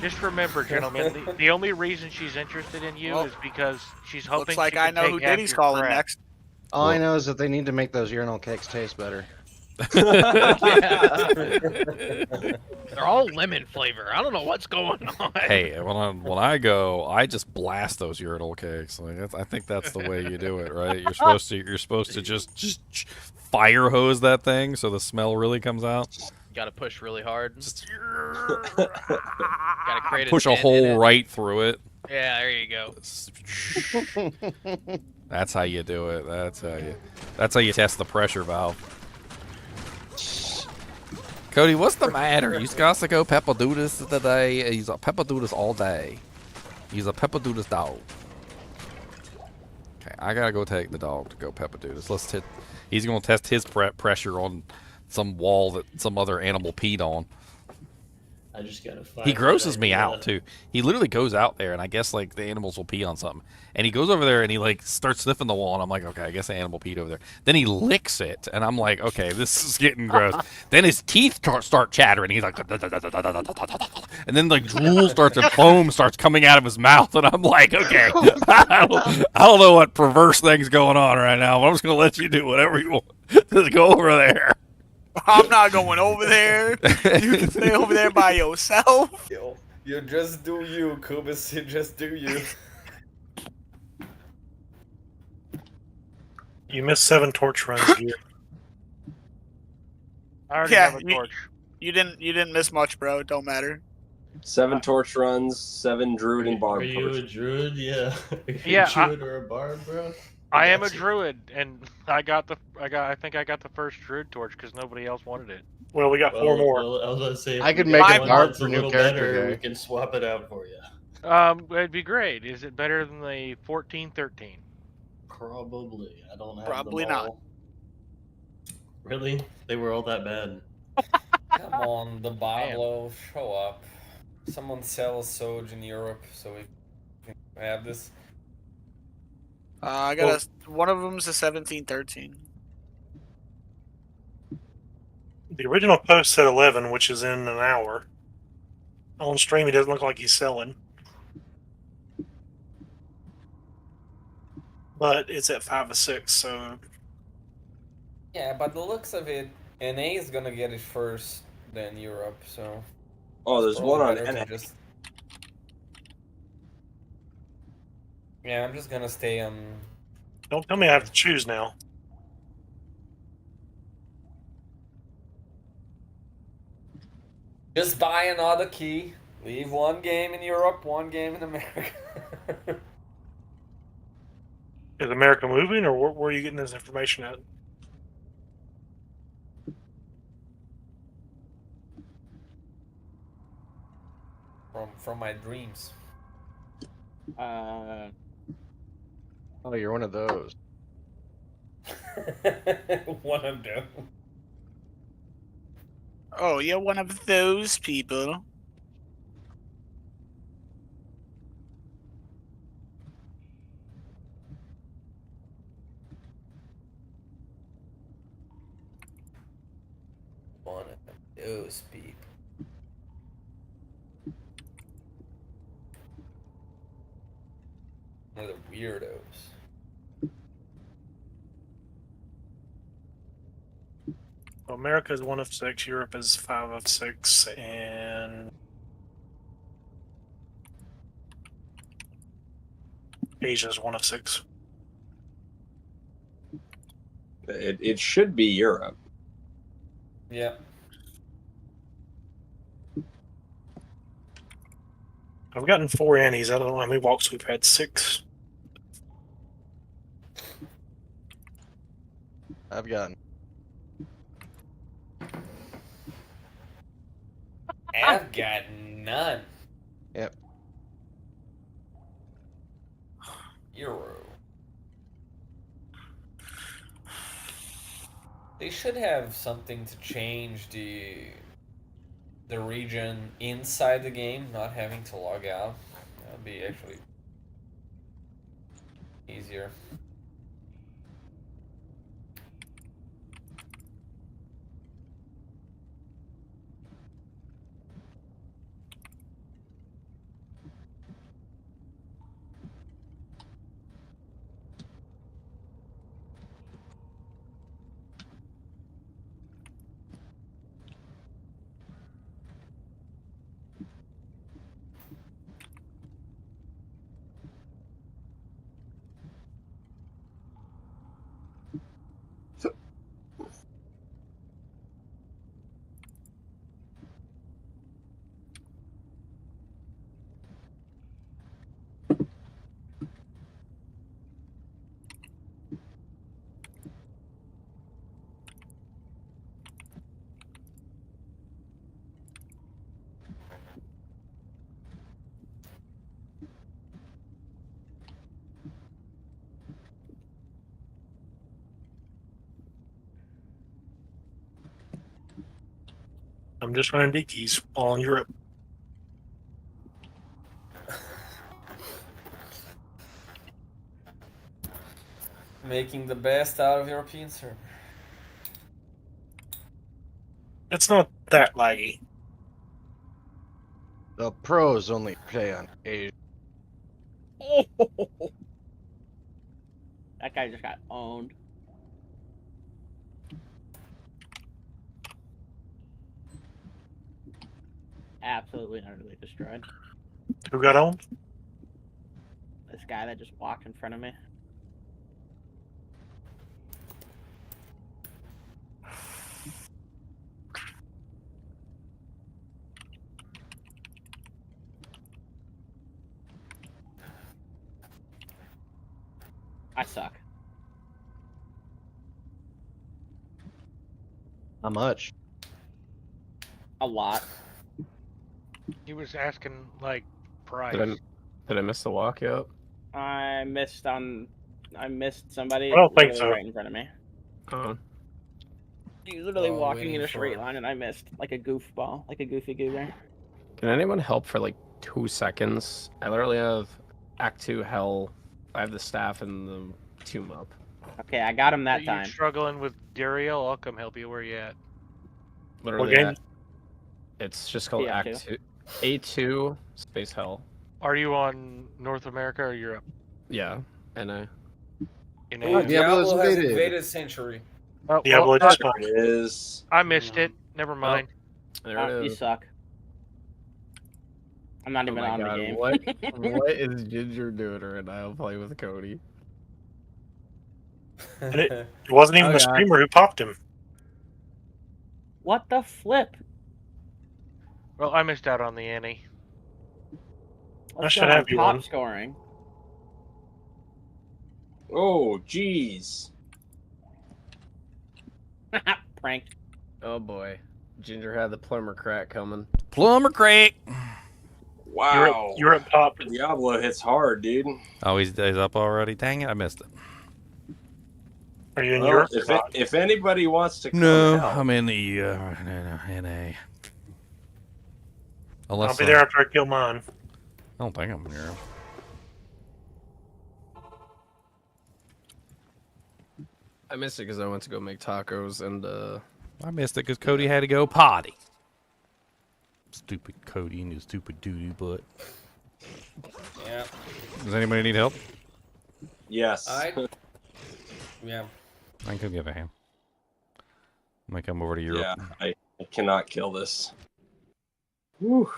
Just remember, gentlemen, the only reason she's interested in you is because she's hoping. Looks like she I can know take who half Diddy's your calling crap. next. All I know is that they need to make those urinal cakes taste better. They're all lemon flavor. I don't know what's going on. Hey, when I go, I just blast those urinal cakes. Like I think that's the way you do it, right? You're supposed to just fire hose that thing so the smell really comes out. Got to push really hard. Got to create Push a dent in hole it. right through it. Yeah, there you go. That's how you do it. That's how you test the pressure valve. Cody, what's the matter? You got to go peppadoodles today. He's a peppadoodles all day. He's a peppadoodles dog. Okay, I gotta go take the dog to go peppadoodles. He's gonna test his pressure on some wall that some other animal peed on. I just gotta find. He grosses me out too. He literally goes out there, and I guess like the animals will pee on something, and he goes over there and he like starts sniffing the wall, and I'm like, okay, I guess the animal peed over there. Then he licks it, and I'm like, okay, this is getting gross. Then his teeth start chattering. He's like, and then like drool starts and foam starts coming out of his mouth, and I'm like, okay, I don't know what perverse thing's going on right now, but I'm just gonna let you do whatever you want. Just go over there. I'm not going over there. You can stay over there by yourself. Yo, you just do you, Kubis. You just do you. You missed 7 torch runs here. I already Yeah, have a torch. you didn't miss much, bro. It don't matter. 7 torch runs, 7 druid and barb. Are you a druid? Yeah. Are you Yeah, a druid or a barb, bro? I am a druid, and I think I got the first druid torch because nobody else wanted it. Well, we got 4 more. Well, I was about to say, if I could we make get a one barb that's for a new little character better, day. we can swap it out for you. It'd be great. Is it better than the 1413? Probably. I don't have Probably them not. all. Really? They were all that bad? Come on, the Bible, show up. Someone sells Soj in Europe, so we can have this. I got one of them's a 1713. The original post said 11, which is in an hour. On stream, he doesn't look like he's selling. but it's at 5 of 6, so Yeah, but the looks of it, NA is gonna get it first, then Europe. So. Oh, it's there's probably one on better to NA. just. Yeah, I'm just gonna stay on. don't tell me I have to choose now. Just buy another key. Leave one game in Europe, one game in America. Is America moving, or where are you getting this information at? From my dreams. Oh, you're one of those. One of them. Oh, you're one of those people. One of those people. One of the weirdos. Well, America is 1 of 6, Europe is 5 of 6, and Asia is 1 of 6. It should be Europe. Yeah. I've gotten 4 Annies. I don't know how many walks we've had. 6. I've gotten. I've got none. Yep. Euro. They should have something to change the region inside the game, not having to log out. That would be actually easier. I'm just running D keys all in Europe. Making the best out of European server. It's not that laggy. The pros only play on Asia. That guy just got owned. Absolutely utterly destroyed. Who got owned? This guy that just walked in front of me. I suck. How much? A lot. He was asking like price. Did I miss the walk yet? I missed somebody I don't think literally so. right in front of me. Oh. He's literally walking waiting in a straight for- line and I missed like a goofball, like a goofy goober. Can anyone help for like 2 seconds? I literally have Act 2 Hell. I have the staff and the tomb up. Okay, I got him Are that you time. struggling with Dariel? I'll come help you. Where you at? Literally, game? it's just called Yeah, Act 2. A2 space Hell. Are you on North America or Europe? Yeah, and I. You know. Diablo has invaded Sanctuary. Oh, Diablo well, just There it is. I missed it. Never mind. There it You is. suck. I'm not Oh even my on God, the game. what is Ginger doing right now? Playing with Cody. And it wasn't even Oh, the God. streamer who popped him. What the flip? Well, I missed out on the Annie. Let's should go on have you top one. scoring. Oh, jeez. Prank. Oh boy, Ginger had the plumber crack coming. Plumber crack. Wow. You're up top. Diablo hits hard, dude. Oh, he's up already. Dang it, I missed it. Are you in Well, Europe? if anybody wants to come No, help, I'm in the NA. Unless I'll be there after I kill mine. I don't think I'm in Europe. I missed it because I went to go make tacos and I missed it because Cody had to go potty. Stupid Cody and his stupid doo-doo butt. Yeah. Does anybody need help? yes. Yeah. I can come give a hand. I might come over to Europe. Yeah, I cannot kill this. Whew.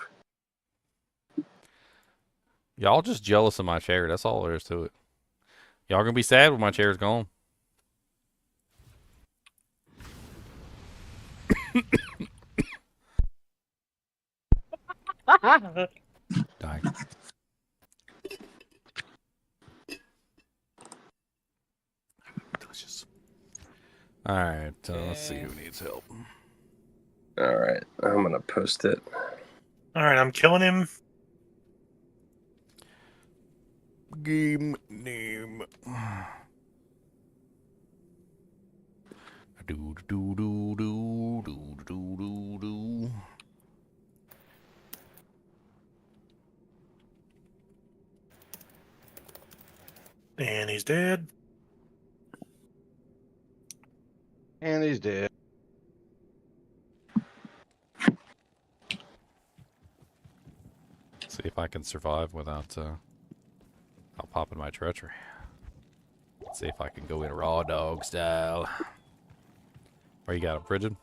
Y'all just jealous of my chair. That's all there is to it. Y'all gonna be sad when my chair's gone. Die. Delicious. All right, let's see who needs help. All right, I'm gonna post it. All right, I'm killing him. Game name. Do do do do do do do do. And he's dead. And he's dead. See if I can survive without I'll pop in my treachery. Let's see if I can go in raw dog style. Where you got him, Frigid?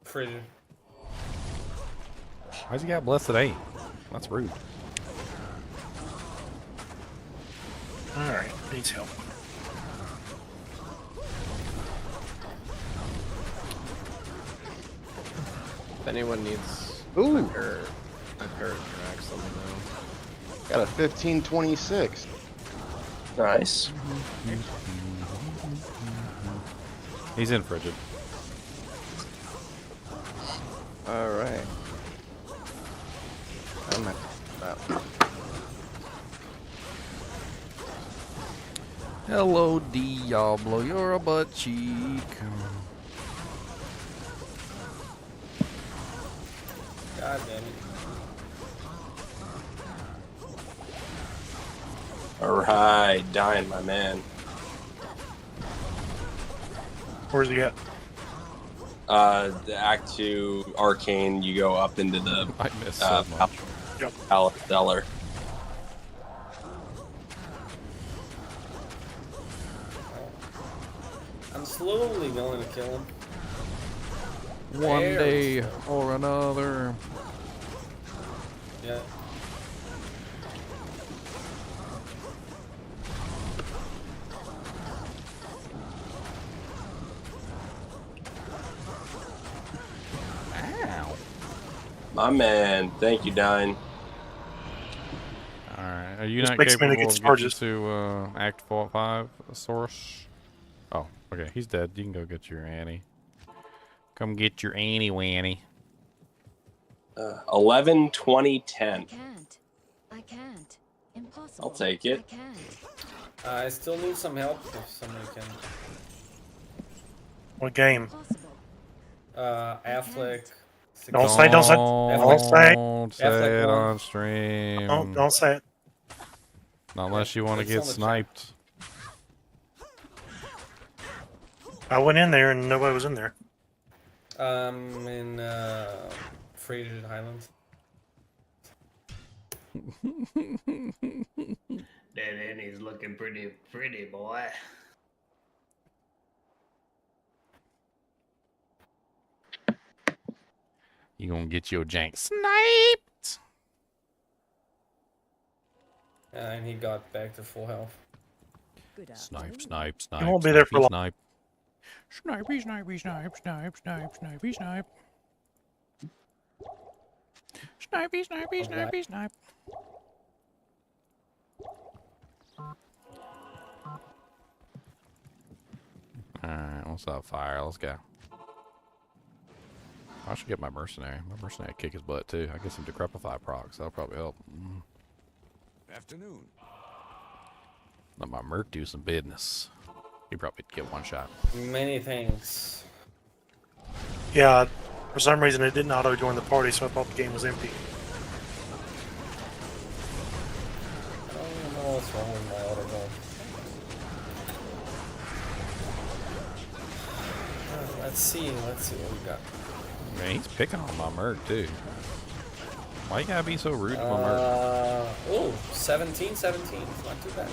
Frigid. Why's he got blessed aim? That's rude. Alright, needs help. if anyone needs Ooh. a pair of tracks, let me know. Got a 1526. Nice. He's in Frigid. All right. I'm not. Hello, Diablo. You're a butt cheek. God damn it. All right, dying, my man. Where's he at? The Act 2 Arcane, you go up into the I missed so much. Palace Cellar. I'm slowly going to kill him. One There day we go. or another. Yeah. Ow. My man, thank you, Dine. Alright, are you Just not makes me capable get of getting charges. to Act 5, Source? Oh, okay, he's dead. You can go get your Annie. Come get your Annie Wanny. 11, 20, 10. I can't. Impossible. I'll take it. I can't. I still need some help if somebody can. What game? Affleck. Don't say, don't say, don't say. Don't say Affleck it one. on stream. Don't say it. Not unless you want to It's get on the chat. sniped. I went in there and nobody was in there. In Frigid Highlands. That Annie's looking pretty boy. You gonna get your jank sniped? And he got back to full health. Snipe, snipe, snipe. He won't be there for long. Snipe. Snipey, snipey, snipe, snipe, snipe, snipey, snipe. Snipey, snipey, snipey, snipe. Alright, what's up, fire? Let's go. I should get my mercenary. My mercenary kick his butt too. I get some decrepify procs. That'll probably help. Afternoon. Let my merc do some business. He probably get one shot. Many things. Yeah, for some reason it didn't auto join the party, so I thought the game was empty. I don't know what's wrong with my auto gun. Let's see what we got. Man, he's picking on my merc too. Why you gotta be so rude to my merc? Oh, 17. It's not too bad.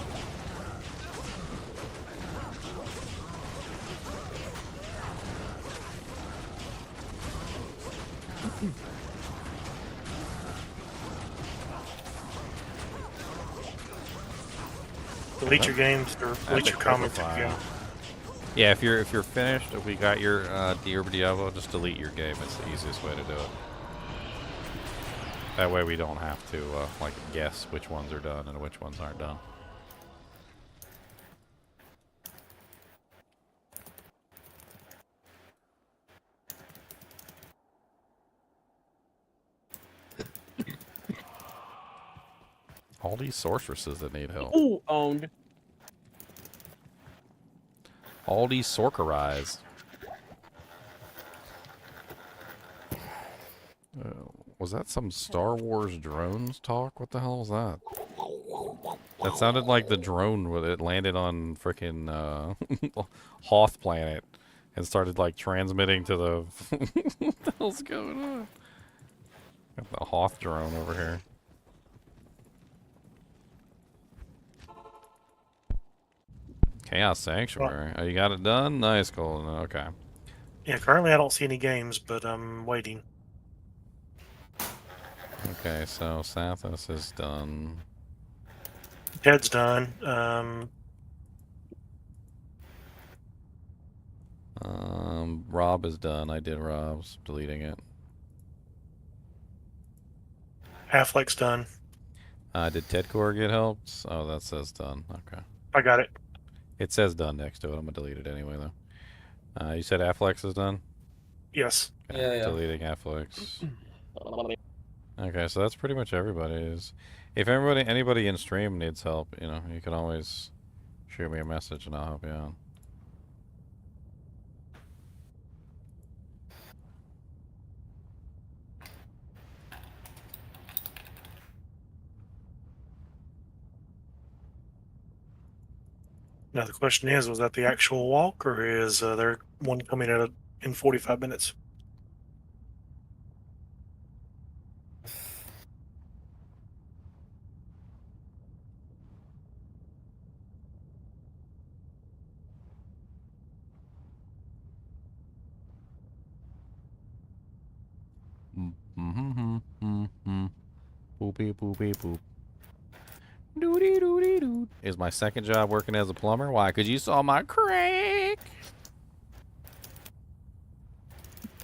Delete your games or delete your comments. Yeah, if you're finished, if we got your Diablo, just delete your game. It's the easiest way to do it. That way we don't have to like guess which ones are done and which ones aren't done. All these sorceresses that need help. Ooh, owned. All these sorceries. Was that some Star Wars drones talk? What the hell was that? That sounded like the drone when it landed on frickin' Hoth planet and started like transmitting to the. What the hell's going on? Got the Hoth drone over here. Chaos Sanctuary. Oh, you got it done? Nice, cool. Okay. Yeah, currently I don't see any games, but I'm waiting. Okay, so Sathos is done. Ted's done. Rob is done. I did Rob's, deleting it. Affleck's done. Did Tedcore get helped? Oh, that says done. Okay. I got it. It says done next to it. I'm gonna delete it anyway, though. You said Affleck's is done? Yes. Okay, deleting Affleck's. Okay, so that's pretty much everybody's. If anybody in stream needs help, you know, you can always shoot me a message and I'll help you out. Now the question is, was that the actual walk, or is there one coming out in 45 minutes? Boopy boopy boop. Doody doody doo. Is my second job working as a plumber? Why? Because you saw my crank.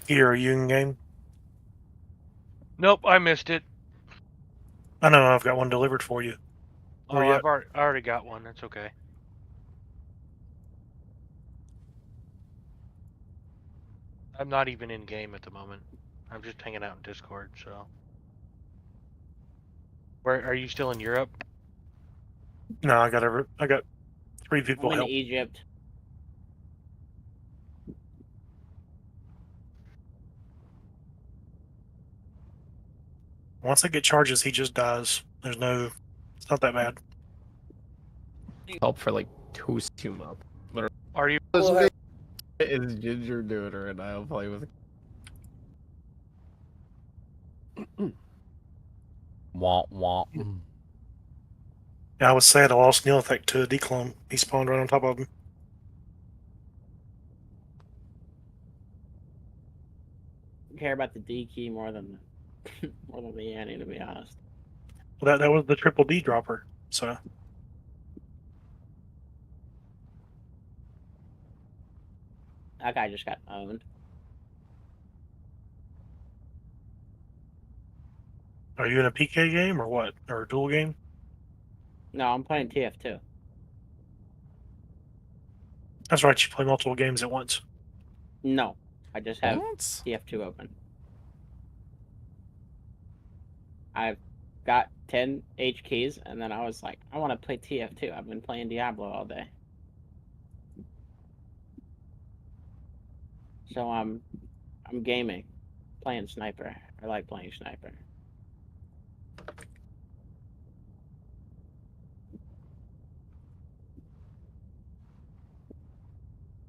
Here, are you in game? Nope, I missed it. I know, I've got one delivered for you. Oh, I already got one. That's okay. I'm not even in game at the moment. I'm just hanging out in Discord. So, where are you still in Europe? No, I got 3 people I'm in help. Egypt. Once I get charges, he just dies. It's not that bad. Help for like 2 months. Are you? Is Ginger doing it, and I'll play with. Womp womp. I was sad I lost Neil Effect to a declone. He spawned right on top of him. I care about the D key more than more than the Annie, to be honest. Well, that was the triple D dropper. So That guy just got owned. are you in a PK game or what? Or a duel game? No, I'm playing TF2. That's right, you play multiple games at once. No, I just have What? TF2 open. I've got 10 H keys, and then I was like, I want to play TF2. I've been playing Diablo all day. So I'm gaming, playing sniper. I like playing sniper.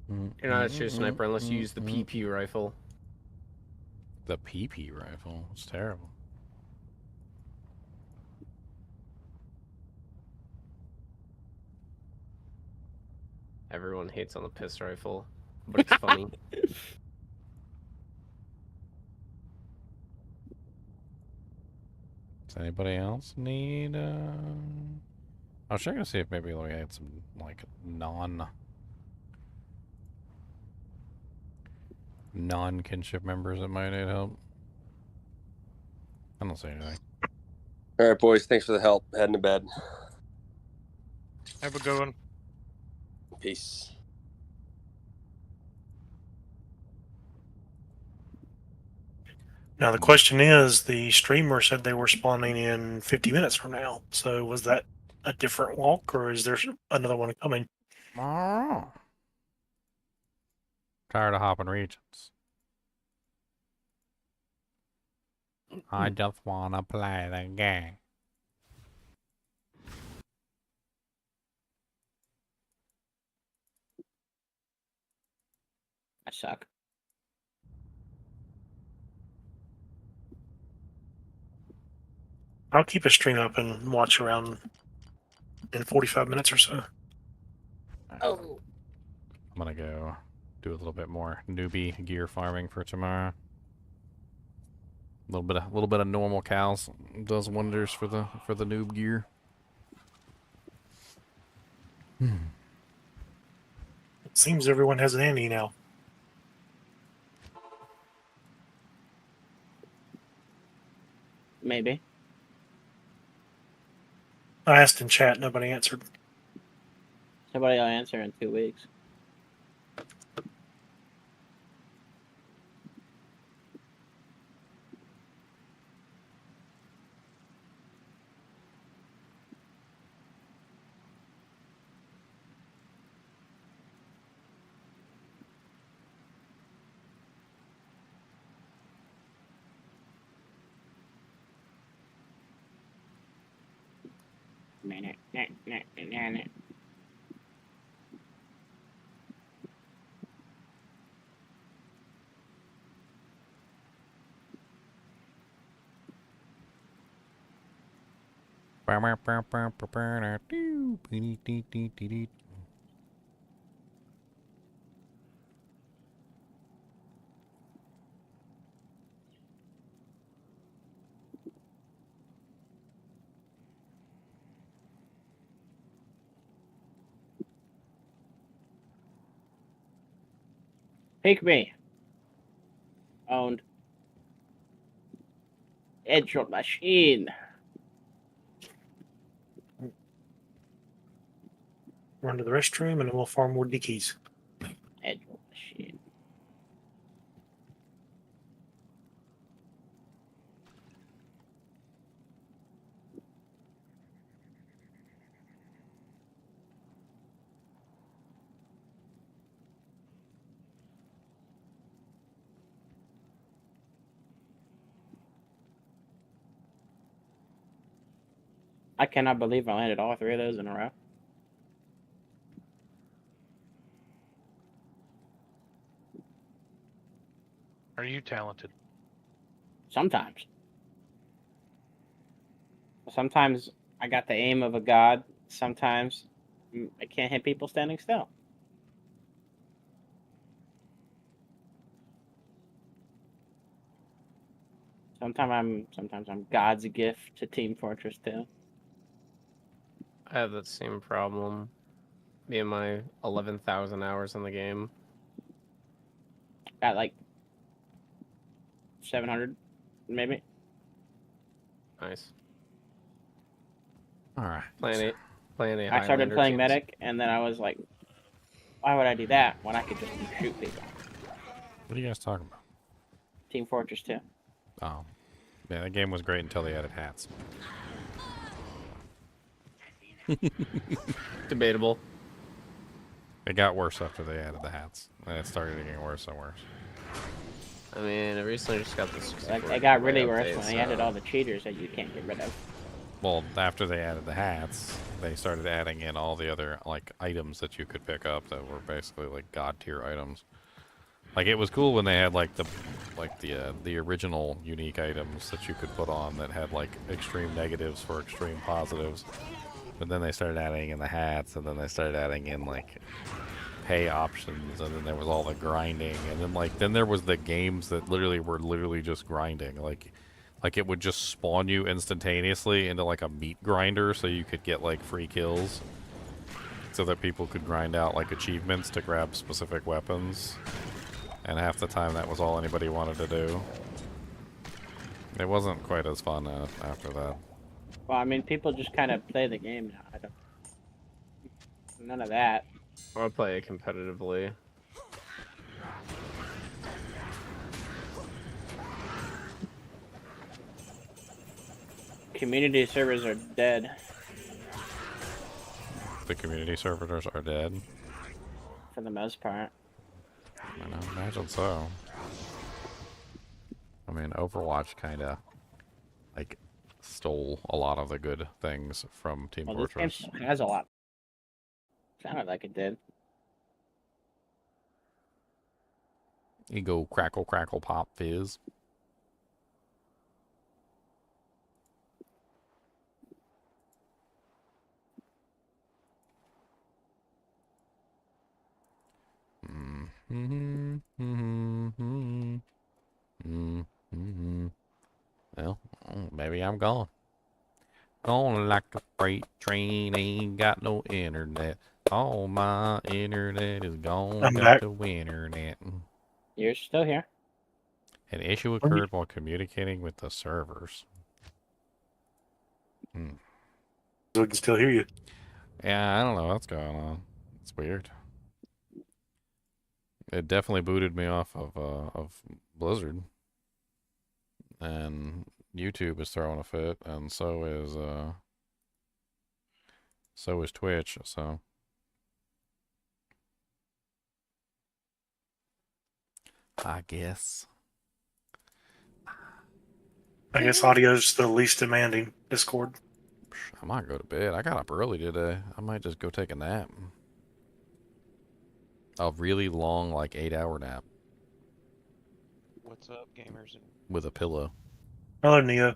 You're not a true sniper unless you use the PP rifle. The PP rifle? It's terrible. Everyone hates on the piss rifle, but it's funny. Does anybody else need? I was checking to see if maybe we had some like non kinship members that might need help. I don't see anything. All right, boys. Thanks for the help. Heading to bed. Have a good one. Peace. Now the question is, the streamer said they were spawning in 50 minutes from now. So was that a different walk, or is there another one coming? Oh. Tired of hopping regions. I just wanna play the game. I suck. I'll keep a stream up and watch around in 45 minutes or so. Oh. I'm gonna go do a little bit more newbie gear farming for tomorrow. A little bit of normal cows does wonders for the noob gear. It seems everyone has an Annie now. Maybe. I asked in chat, nobody answered. Somebody will answer in 2 weeks. Pick me. Owned. Headshot machine. Run to the restroom and then we'll farm more D-keys. Headshot machine. I cannot believe I landed all 3 of those in a row. Are you talented? Sometimes. Sometimes I got the aim of a god, sometimes I can't hit people standing still. Sometimes I'm God's gift to Team Fortress 2. I have that same problem. Me and my 11,000 hours in the game. Got like 700, maybe. Nice. All right. Playing a I started Highlander playing teams. medic, and then I was like, why would I do that when I could just shoot people? What are you guys talking about? Team Fortress 2. Oh. Yeah, that game was great until they added hats. Debatable. It got worse after they added the hats. And it started getting worse and worse. I mean, I recently just got this. It got really worse when they added all the cheaters that you can't get rid of. Well, after they added the hats, they started adding in all the other like items that you could pick up that were basically like god tier items. Like it was cool when they had like the original unique items that you could put on that had like extreme negatives for extreme positives. But then they started adding in the hats, and then they started adding in like pay options, and then there was all the grinding, and then there was the games that were just grinding. Like it would just spawn you instantaneously into like a meat grinder so you could get like free kills. So that people could grind out like achievements to grab specific weapons. And half the time that was all anybody wanted to do. It wasn't quite as fun after that. Well, I mean, people just kind of play the game now. I don't. None of that. I'll play it competitively. Community servers are dead. The community servers are dead? For the most part. I don't imagine so. I mean, Overwatch kind of like stole a lot of the good things from Team Well, Fortress. this game still has a lot. Sounded like it did. You go crackle, crackle, pop, fizz. Well, maybe I'm gone. Gone like a freight train, ain't got no internet. All my internet is gone. I'm got back. the internet. You're still here. An issue occurred while communicating with the servers. So we can still hear you. Yeah, I don't know what's going on. It's weird. It definitely booted me off of Blizzard, and YouTube is throwing a fit, and so is Twitch. So I guess audio's the least demanding Discord. I might go to bed. I got up early today. I might just go take a nap. A really long, like 8-hour nap. What's up, gamers? With a pillow. Hello, Neo.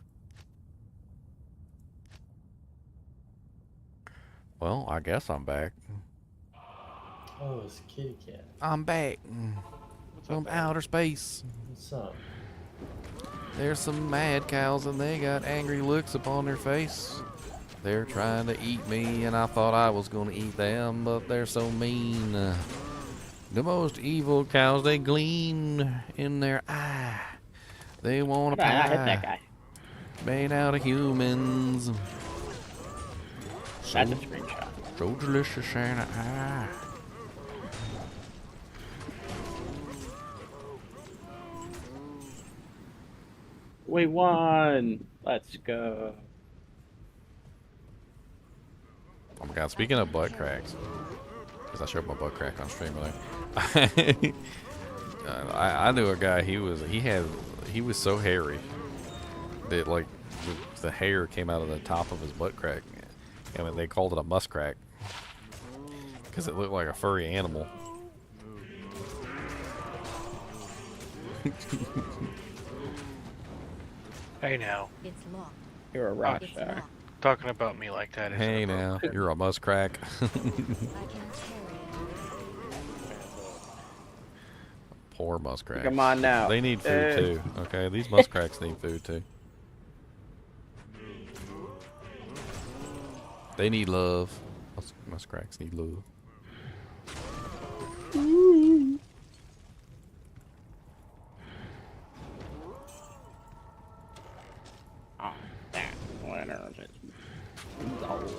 Well, I guess I'm back. Oh, it's a kitty cat. I'm back from outer space. What's up? There's some mad cows and they got angry looks upon their face. They're trying to eat me and I thought I was going to eat them, but they're so mean. The most evil cows, they gleam in their eye. They want a pie. I hit that guy. Made out of humans. That's a screenshot. So delicious and We won. Let's go. Oh my god, speaking of butt cracks, because I showed my butt crack on stream today. I knew a guy, he was so hairy that like the hair came out of the top of his butt crack. I mean, they called it a muskrat because it looked like a furry animal. Hey now. It's locked. You're a rock It's star. locked. Talking about me like that is Hey now, you're a muskrat. Poor muskrat. Come on now. They need food too. Okay, these muskrats need food too. They need love. Muskrats need love. Oh, that winner is gold.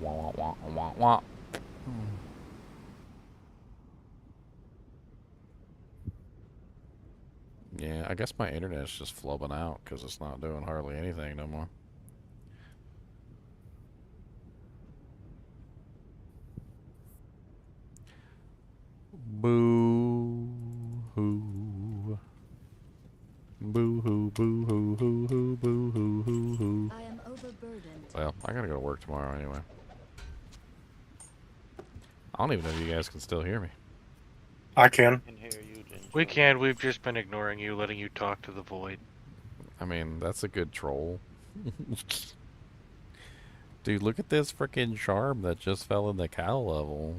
Wah, wah, wah, wah, wah. Yeah, I guess my internet's just flubbing out because it's not doing hardly anything no more. Boo hoo. Boo hoo, boo hoo, hoo hoo, boo hoo, hoo hoo. I am overburdened. Well, I gotta go to work tomorrow anyway. I don't even know if you guys can still hear me. I can. We can. We've just been ignoring you, letting you talk to the void. I mean, that's a good troll. Dude, look at this frickin' charm that just fell in the cow level.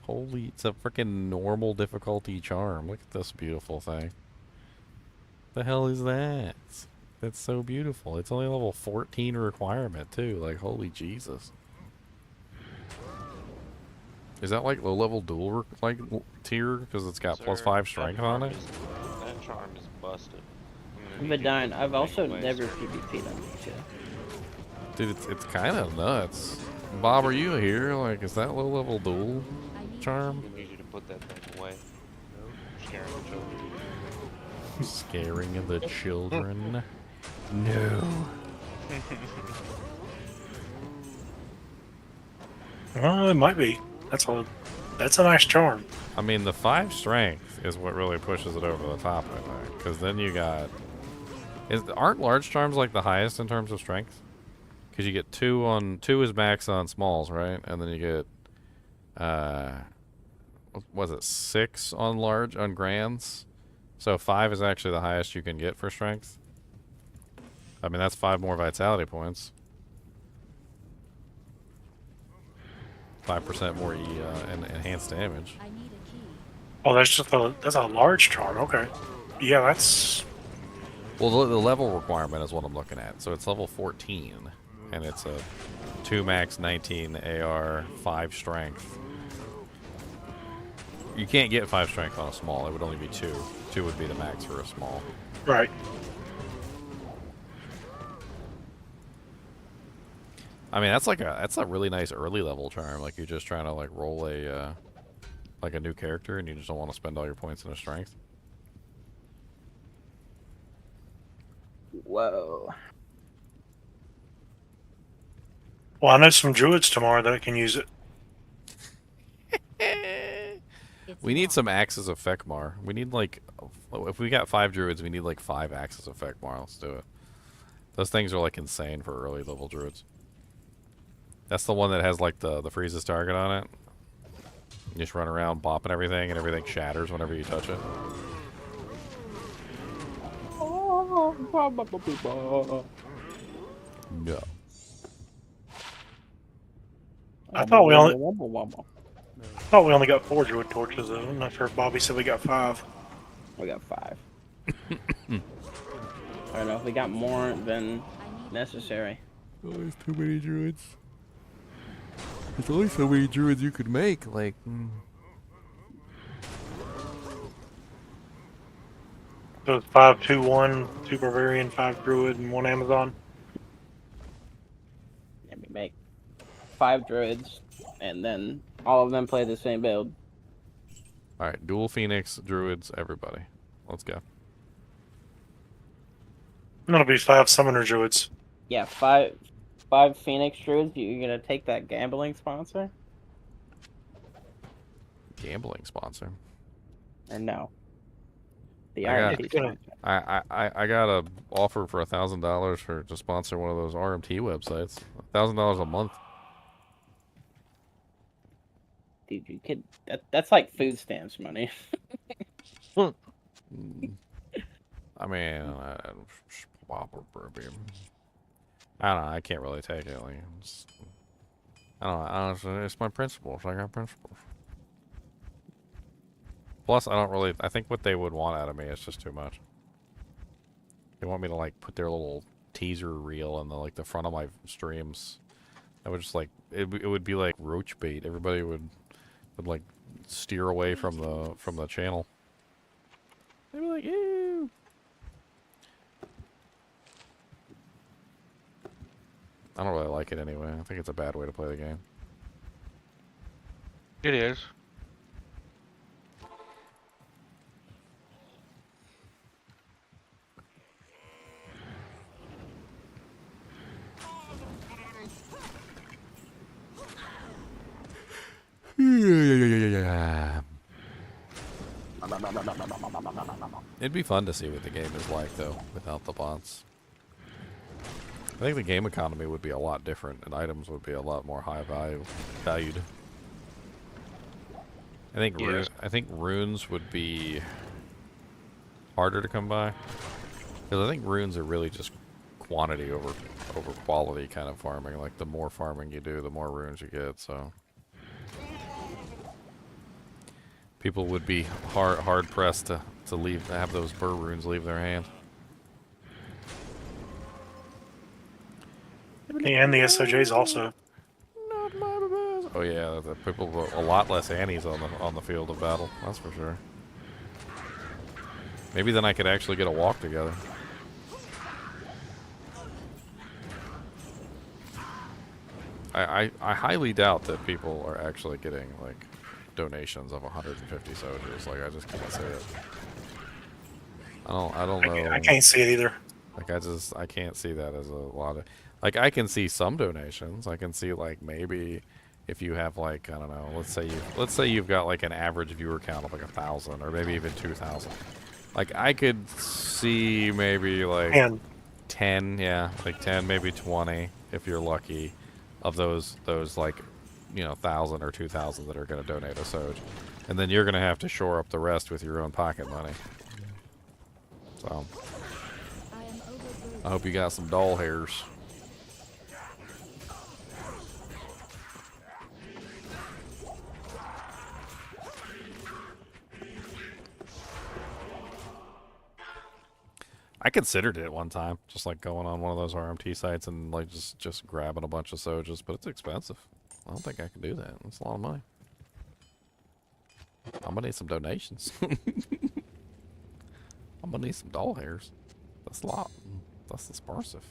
Holy, it's a frickin' normal difficulty charm. Look at this beautiful thing. The hell is that? That's so beautiful. It's only level 14 requirement too. Like, holy Jesus. Is that like low level dual like tier because it's got +5 strength on it? That charm is busted. Vidine, I've also never PvP'd on these yet. Dude, it's kind of nuts. Bob, are you here? Like, is that low level dual charm? I need you to put that thing away. Scaring the children. Scaring the children? No. Well, it might be. That's a nice charm. I mean, the 5 strength is what really pushes it over the top, I think. Because then you got... aren't large charms like the highest in terms of strength? Because you get 2 on... 2 is max on smalls, right? And then you get... what was it? 6 on large, on grands? So 5 is actually the highest you can get for strength. I mean, that's 5 more vitality points. 5% more enhanced damage. Oh, that's a large charm. Okay. Yeah, that's... Well, the level requirement is what I'm looking at. So it's level 14, and it's a 2 max, 19 AR, 5 strength. You can't get 5 strength on a small. It would only be 2. 2 would be the max for a small. Right. I mean, that's a really nice early level charm. Like, you're just trying to like roll a like a new character, and you just don't want to spend all your points in a strength. Whoa. Well, I know some druids tomorrow that can use it. We need some Axes of Fekmar. We need like, if we got 5 druids, we need like 5 Axes of Fekmar. Let's do it. Those things are like insane for early level druids. That's the one that has like the freezes target on it. You just run around bopping everything, and everything shatters whenever you touch it. No. I thought we only got 4 druid torches though. I'm not sure if Bobby said we got 5. We got 5. I don't know if we got more than necessary. Oh, there's too many druids. There's only so many druids you could make, like... So it's 5, 2, 1, 2 barbarian, 5 druid, and 1 Amazon. And we make 5 druids, and then all of them play the same build. Alright, dual phoenix, druids, everybody. Let's go. That'll be 5 summoner druids. Yeah, 5 phoenix druids. You're gonna take that gambling sponsor? Gambling sponsor? Or no? The I got, RMT sponsor. I got a offer for $1,000 for to sponsor one of those RMT websites. $1,000 a month. Dude, you could. That's like food stamps money. I mean, I don't know. I can't really take it. Like, I don't know. It's my principles. I got principles. Plus, I don't really. I think what they would want out of me is just too much. They want me to like put their little teaser reel in the front of my streams. I would just like it would be like roach bait. Everybody would like steer away from the channel. They'd be like, ew. I don't really like it anyway. I think it's a bad way to play the game. It is. It'd be fun to see what the game is like, though, without the bots. I think the game economy would be a lot different, and items would be a lot more valued. I think runes would be harder to come by, because I think runes are really just quantity over quality kind of farming. Like the more farming you do, the more runes you get. So people would be hard pressed to have those burr runes leave their hand. And the SOJs also. Oh yeah, the people a lot less Annies on the field of battle. That's for sure. Maybe then I could actually get a walk together. I highly doubt that people are actually getting like donations of 150 soldiers. Like I just can't see it. I don't know. I can't see it either. Like I can't see that as a lot of. Like I can see some donations. I can see like maybe if you have like I don't know. Let's say you've got like an average viewer count of like 1,000 or maybe even 2,000. Like I could see maybe like 10, yeah, like 10, maybe 20 if you're lucky, of those like 1,000 or 2,000 that are going to donate a Soj, and then you're going to have to shore up the rest with your own pocket money. So I hope you got some doll hairs. I considered it one time, just like going on one of those RMT sites and like just grabbing a bunch of Sojas, but it's expensive. I don't think I can do that. That's a lot of money. I'm gonna need some donations. I'm gonna need some doll hairs. That's a lot. That's expensive.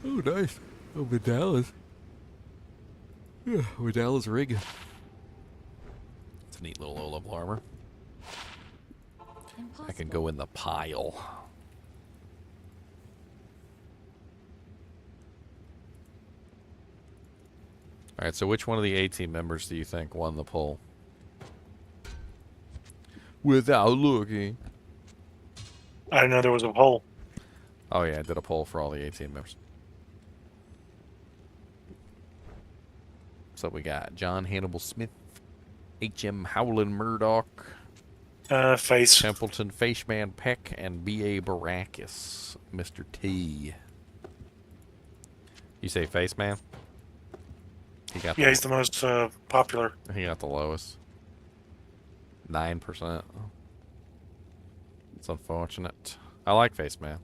Oh, nice. Oh, Vidala's. Yeah, Vidala's rig. It's a neat little low-level armor. I can go in the pile. Alright, so which one of the A-team members do you think won the poll? Without looking. I didn't know there was a poll. Oh yeah, I did a poll for all the A-team members. So we got John Hannibal Smith, H.M. Howlin' Murdoch, Face Templeton Faceman Peck, and B.A. Baracus, Mr. T. You say Faceman? He's the most popular. He got the lowest. 9%. It's unfortunate. I like Faceman.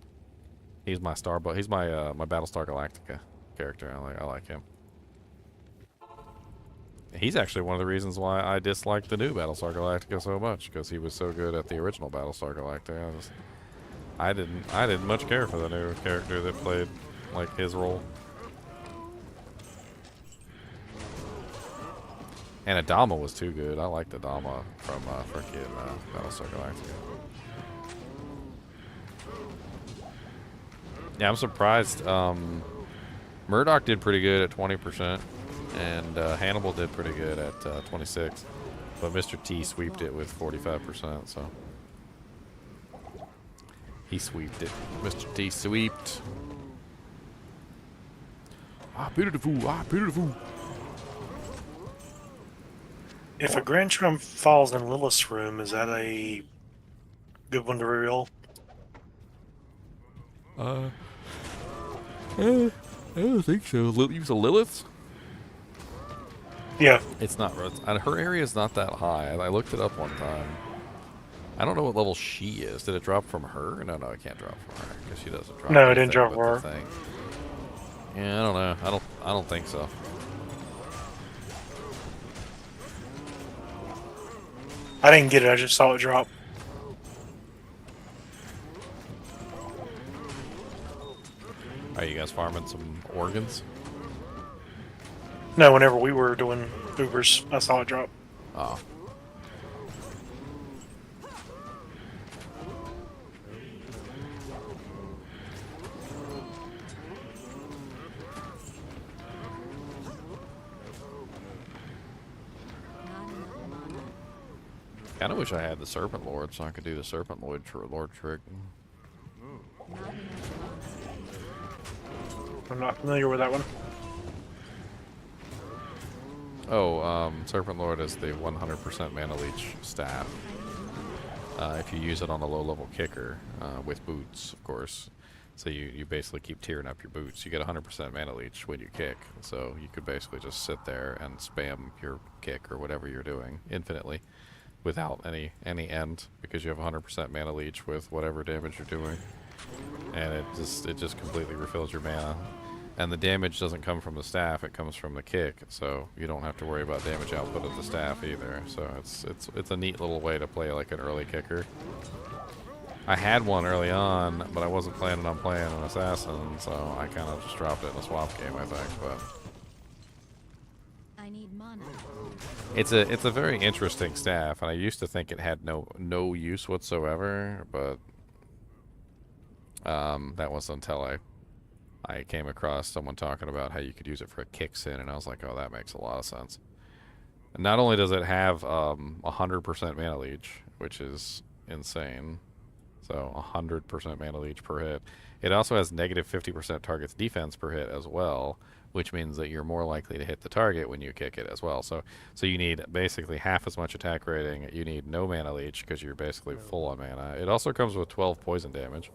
He's my Starbuck. He's my my Battlestar Galactica character. I like him. He's actually one of the reasons why I dislike the new Battlestar Galactica so much, because he was so good at the original Battlestar Galactica. I didn't much care for the new character that played like his role. And Adama was too good. I liked Adama from freaking Battlestar Galactica. Yeah, I'm surprised Murdoch did pretty good at 20%, and Hannibal did pretty good at 26. But Mr. T sweeped it with 45%, so he sweeped it. Mr. T sweeped. Ah, beautiful! Ah, beautiful! If a Grand Trump falls in Lilith's room, is that a good one to reroll? I don't think so. Use a Lilith? Yeah. It's not. Her area is not that high. I looked it up one time. I don't know what level she is. Did it drop from her? No, it can't drop from her because she doesn't drop. No, it didn't anything drop but from the her. thing. Yeah, I don't know. I don't think so. I didn't get it. I just saw it drop. Are you guys farming some organs? No, whenever we were doing Ubers, I saw it drop. Oh. I kinda wish I had the Serpent Lord so I could do the Serpent Lord trick. I'm not familiar with that one. Oh, Serpent Lord is the 100% mana leech staff. If you use it on a low-level kicker, with boots, of course. So you basically keep tearing up your boots. You get 100% mana leech when you kick. So you could basically just sit there and spam your kick or whatever you're doing infinitely without any end because you have 100% mana leech with whatever damage you're doing. And it just completely refills your mana. And the damage doesn't come from the staff, it comes from the kick, so you don't have to worry about damage output of the staff either. So it's a neat little way to play like an early kicker. I had one early on, but I wasn't planning on playing an assassin, so I kind of just dropped it in a swap game, I think. But I need mana. it's a very interesting staff, and I used to think it had no use whatsoever, but that was until I came across someone talking about how you could use it for a kick sin, and I was like, oh, that makes a lot of sense. And not only does it have 100% mana leech, which is insane, so 100% mana leech per hit, it also has negative 50% target's defense per hit as well, which means that you're more likely to hit the target when you kick it as well. So you need basically half as much attack rating. You need no mana leech because you're basically full on mana. It also comes with 12 poison damage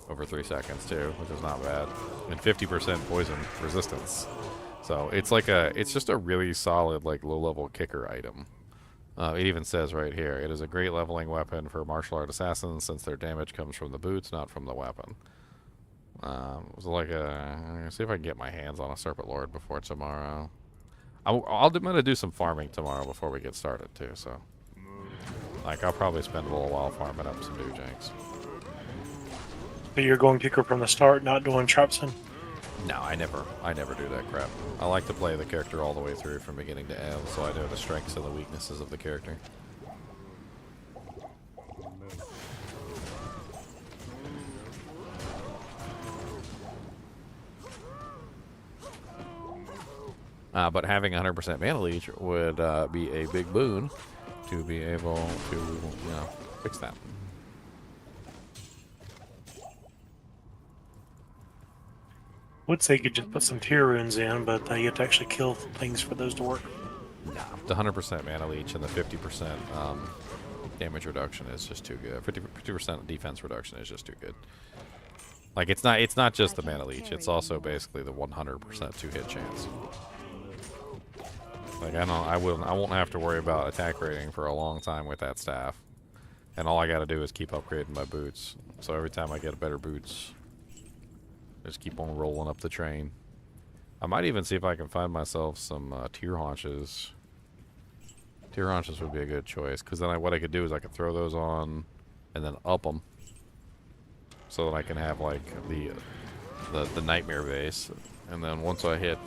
over 3 seconds too, which is not bad, and 50% poison resistance. So it's just a really solid like low-level kicker item. It even says right here, it is a great leveling weapon for martial art assassins since their damage comes from the boots, not from the weapon. So like see if I can get my hands on a Serpent Lord before tomorrow. I'm gonna do some farming tomorrow before we get started too. So like I'll probably spend a little while farming up some new janks. But you're going kicker from the start, not doing traps in? No, I never do that crap. I like to play the character all the way through from beginning to end, so I know the strengths and the weaknesses of the character. But having 100% mana leech would be a big boon to be able to, fix that. Would say you could just put some tier runes in, but you have to actually kill things for those to work. Nah, the 100% mana leech and the 50% damage reduction is just too good. 50% defense reduction is just too good. Like it's not just the mana leech; it's also basically the 100% 2-hit chance. Like I won't have to worry about attack rating for a long time with that staff, and all I got to do is keep upgrading my boots. So every time I get better boots, just keep on rolling up the train. I might even see if I can find myself some tier haunches. Tier haunches would be a good choice, because then what I could do is I could throw those on and then up them, so that I can have like the nightmare base. And then once I hit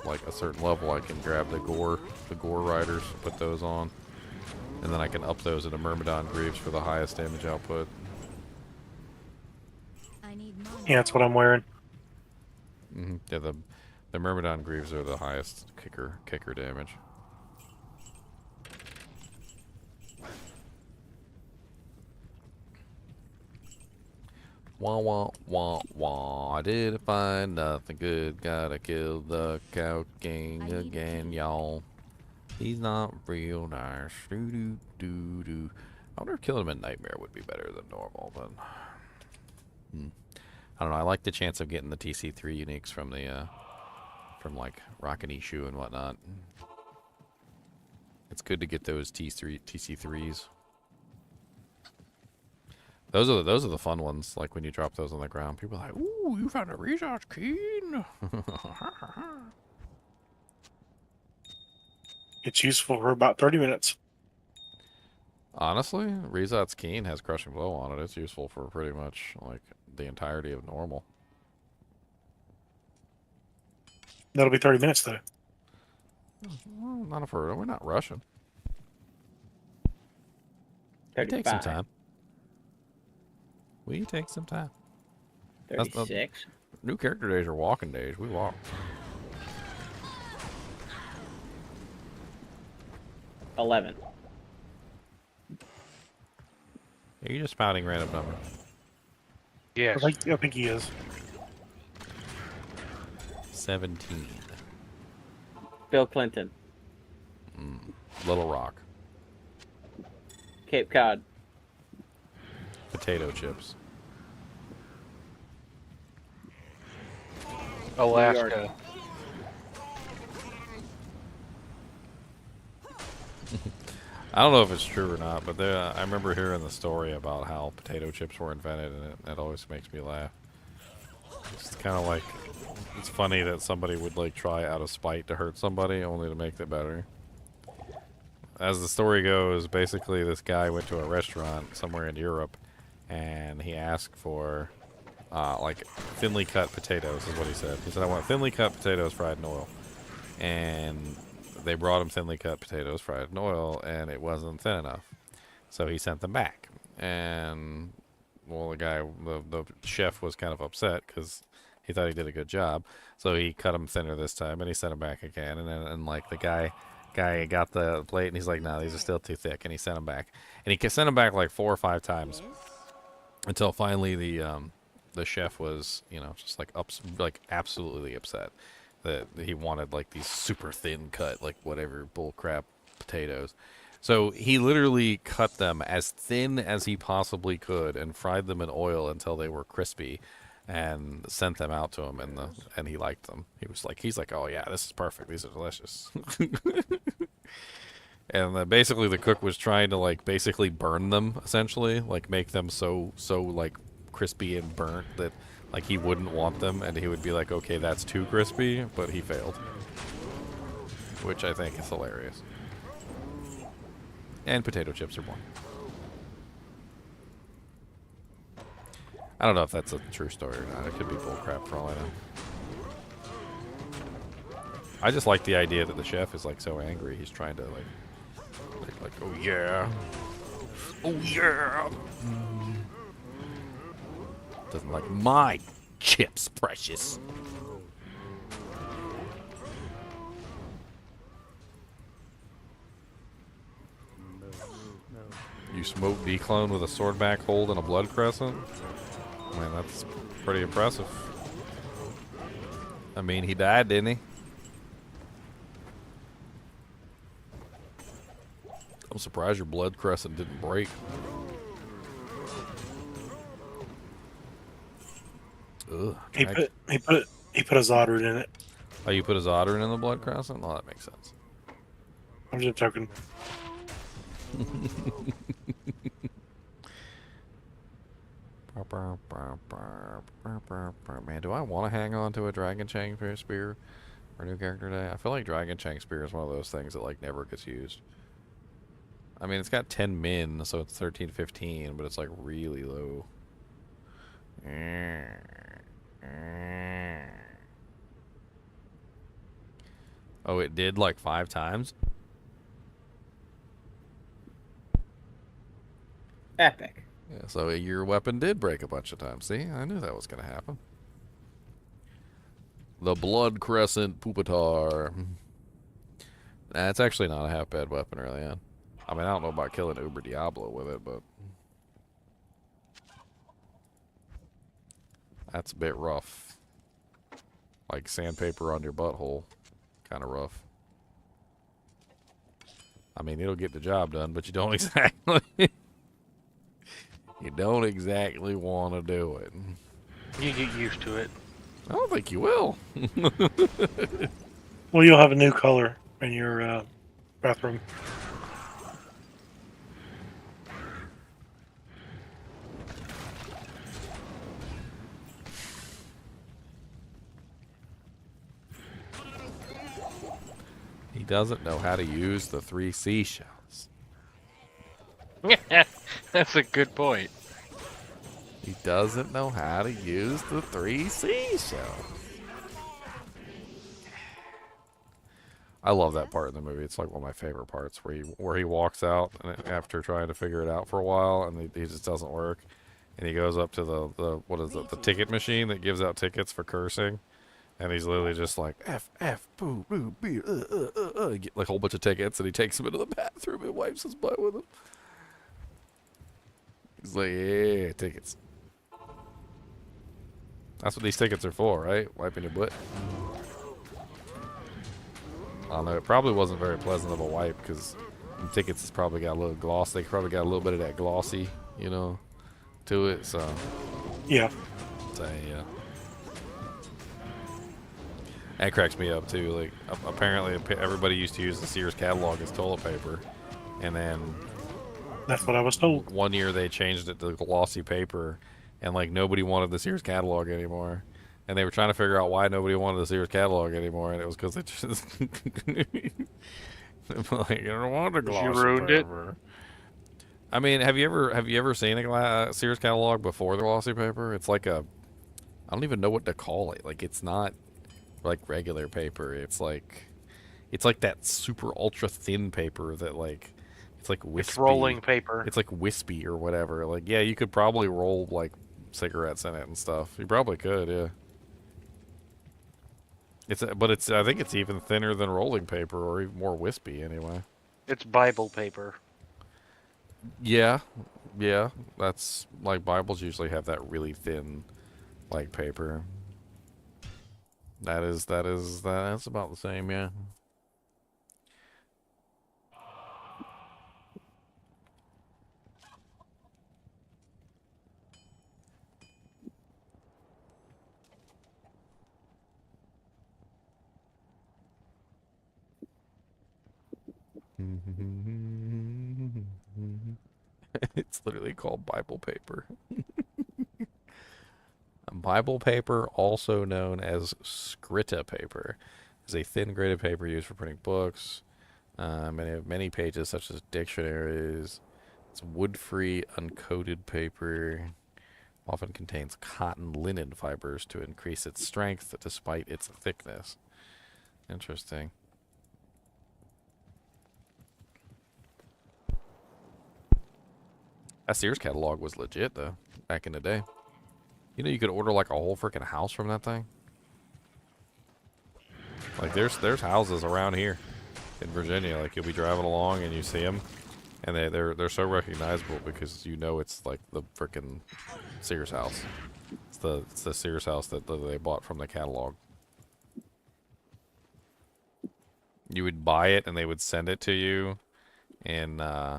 like a certain level, I can grab the gore riders, put those on, and then I can up those into Myrmidon Greaves for the highest damage output. Yeah, that's what I'm wearing. Yeah, The Myrmidon Greaves are the highest kicker damage. Wah wah wah wah. I didn't find nothing good. Gotta kill the Cow King again, y'all. He's not real nice. Doo doo doo doo. I wonder if killing him in Nightmare would be better than normal, but I don't know. I like the chance of getting the TC3 uniques from the from like Rocket Issue and whatnot. It's good to get those TC3s. Those are the fun ones. Like when you drop those on the ground, people are like, "Ooh, you found a research keen." It's useful for about 30 minutes. Honestly, Rezat's Keen has Crushing Blow on it. It's useful for pretty much like the entirety of normal. That'll be 30 minutes though. Well, not if we're not rushing. We take some 35. time. We take some time. 36. New character days are walking days. We walk. 11. Are you just spouting random numbers? Yes. I think he is. 17. Bill Clinton. Little Rock. Cape Cod. Potato chips. Alaska. I don't know if it's true or not, but I remember hearing the story about how potato chips were invented, and it always makes me laugh. It's kind of like, it's funny that somebody would like try out of spite to hurt somebody, only to make it better. As the story goes, basically this guy went to a restaurant somewhere in Europe, and he asked for like thinly cut potatoes, is what he said. He said, "I want thinly cut potatoes fried in oil," and they brought him thinly cut potatoes fried in oil, and it wasn't thin enough. So he sent them back. And, well, the chef was kind of upset because he thought he did a good job. So he cut them thinner this time, and he sent them back again. And like, the guy got the plate, and he's like, "No, these are still too thick," and he sent them back. And he sent them back like 4 or 5 times until finally the chef was, just like absolutely upset that he wanted like these super thin cut, like whatever bullcrap potatoes. So he literally cut them as thin as he possibly could and fried them in oil until they were crispy, and sent them out to him, and he liked them. He's like, "Oh yeah, this is perfect. These are delicious." And basically the cook was trying to like basically burn them, essentially, like make them so like crispy and burnt that like he wouldn't want them, and he would be like, "Okay, that's too crispy," but he failed. Which I think is hilarious. And potato chips are born. I don't know if that's a true story or not. It could be bullcrap for all I know. I just like the idea that the chef is like so angry. He's trying to like, "Oh yeah. Oh yeah." Doesn't like my chips, precious. You smoke Declone with a swordback hold and a blood crescent? Man, that's pretty impressive. I mean, he died, didn't he? I'm surprised your blood crescent didn't break. Ugh. He put a Zodroot in it. Oh, you put a Zodroot in the blood crescent? Well, that makes sense. I'm just joking. Man, do I want to hang on to a Dragon Chang Spear for new character day? I feel like Dragon Chang Spear is one of those things that like never gets used. I mean, it's got 10 min, so it's 13-15, but it's like really low. Oh, it did like 5 times? Epic. Yeah, so your weapon did break a bunch of times. See, I knew that was going to happen. The Blood Crescent Pupitar. Nah, it's actually not a half bad weapon, really. Yeah. I mean, I don't know about killing Uber Diablo with it, but that's a bit rough. Like sandpaper on your butthole. Kind of rough. I mean, it'll get the job done, but you don't exactly... you don't exactly want to do it. You get used to it. I don't think you will. Well, you'll have a new color in your bathroom. He doesn't know how to use the 3 seashells. That's a good point. He doesn't know how to use the 3 seashells. I love that part in the movie. It's like one of my favorite parts where he walks out after trying to figure it out for a while and he just doesn't work. And he goes up to the what is it, the ticket machine that gives out tickets for cursing. And he's literally just like, F, boo, boo, boo, get like a whole bunch of tickets, and he takes them into the bathroom and wipes his butt with them. He's like, yeah, tickets. That's what these tickets are for, right? Wiping your butt. I don't know, it probably wasn't very pleasant of a wipe, because tickets has probably got a little gloss. They probably got a little bit of that glossy, you know, to it, so. Yeah. So, yeah. That cracks me up too. Like, apparently everybody used to use the Sears catalog as toilet paper, and then that's what I was told. One year they changed it to glossy paper, and like nobody wanted the Sears catalog anymore, and they were trying to figure out why nobody wanted the Sears catalog anymore, and it was because they just like, I don't want the glossy You ruined paper. it. I mean, have you ever seen a Sears catalog before the glossy paper? It's like I don't even know what to call it. Like, it's not like regular paper. It's like that super ultra thin paper that like it's like wispy. It's rolling paper. It's like wispy or whatever. Like, yeah, you could probably roll like cigarettes in it and stuff. You probably could, yeah. I think it's even thinner than rolling paper, or even more wispy anyway. It's Bible paper. Yeah. That's like Bibles usually have that really thin like paper. That's about the same, yeah. It's literally called Bible paper. Bible paper, also known as scritta paper, is a thin graded paper used for printing books. And they have many pages such as dictionaries. It's wood-free, uncoated paper. Often contains cotton linen fibers to increase its strength despite its thickness. Interesting. That Sears catalog was legit, though, back in the day. You know, you could order like a whole freaking house from that thing. Like, there's houses around here in Virginia. Like, you'll be driving along and you see them, and they're so recognizable because you know it's like the freaking Sears house. It's the Sears house that they bought from the catalog. You would buy it and they would send it to you, and I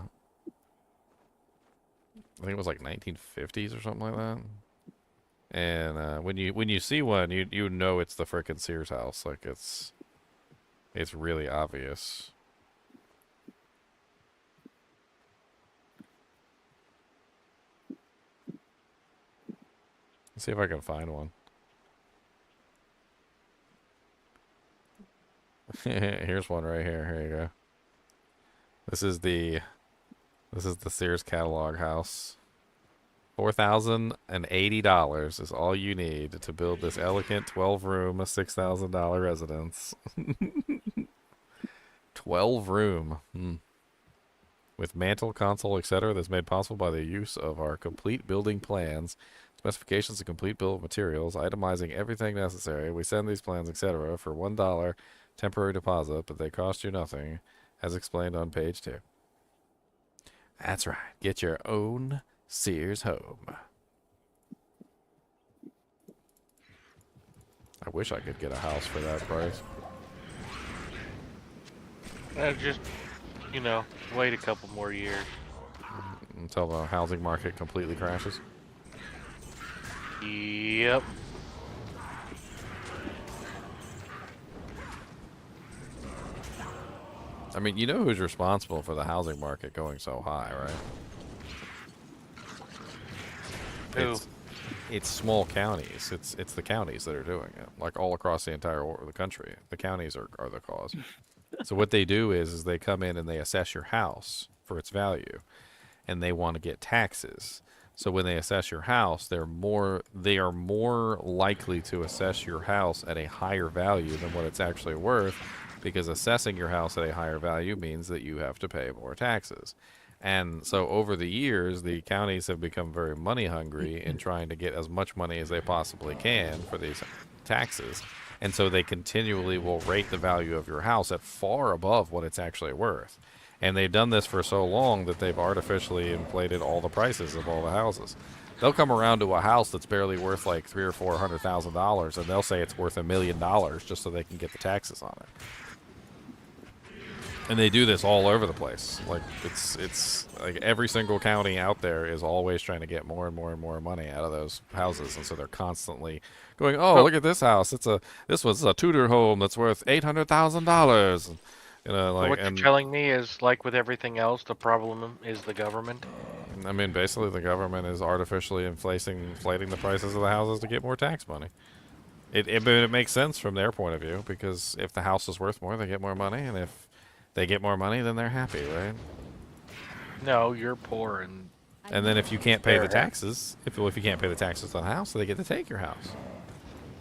think it was like 1950s or something like that. And when you see one, you know it's the frickin' Sears house. Like, it's really obvious. Let's see if I can find one. Here's one right here. Here you go. This is the Sears catalog house. $4,080 is all you need to build this elegant 12-room, $6,000 residence. 12-room. With mantle, console, etc. that's made possible by the use of our complete building plans, Specifications, a complete bill of materials, itemizing everything necessary. We send these plans, etc. for $1 temporary deposit, but they cost you nothing, as explained on page 2. That's right. Get your own Sears home. I wish I could get a house for that price. Just, wait a couple more years. Until the housing market completely crashes. Yep. I mean, you know who's responsible for the housing market going so high, right? Who? It's small counties. It's the counties that are doing it, like all across the entire the country. The counties are the cause. So what they do is they come in and they assess your house for its value, and they want to get taxes. So when they assess your house, they are more likely to assess your house at a higher value than what it's actually worth, because assessing your house at a higher value means that you have to pay more taxes. And so over the years, the counties have become very money hungry in trying to get as much money as they possibly can for these taxes. And so they continually will rate the value of your house at far above what it's actually worth. And they've done this for so long that they've artificially inflated all the prices of all the houses. They'll come around to a house that's barely worth like $300,000 or $400,000, and they'll say it's worth $1 million just so they can get the taxes on it. And they do this all over the place. Like it's like every single county out there is always trying to get more and more and more money out of those houses, and so they're constantly going, "Oh, look at this house! This was a Tudor home that's worth $800,000." What you're telling me is, like with everything else, the problem is the government. I mean, basically, the government is artificially inflating the prices of the houses to get more tax money. It makes sense from their point of view, because if the house is worth more, they get more money, and if they get more money, then they're happy, right? No, you're poor, and then if you can't pay the taxes, if you can't pay the taxes on the house, they get to take your house,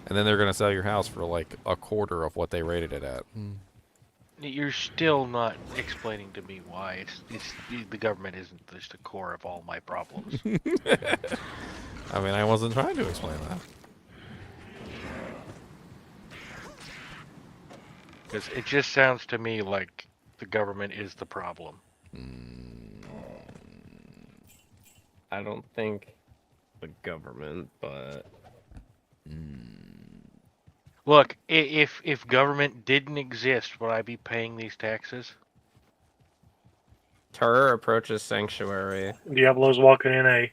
and then they're going to sell your house for like a quarter of what they rated it at. You're still not explaining to me why the government isn't just the core of all my problems. I mean, I wasn't trying to explain that. Because it just sounds to me like the government is the problem. I don't think the government, but Look, if government didn't exist, would I be paying these taxes? Terror approaches Sanctuary. Diablo's walking in a.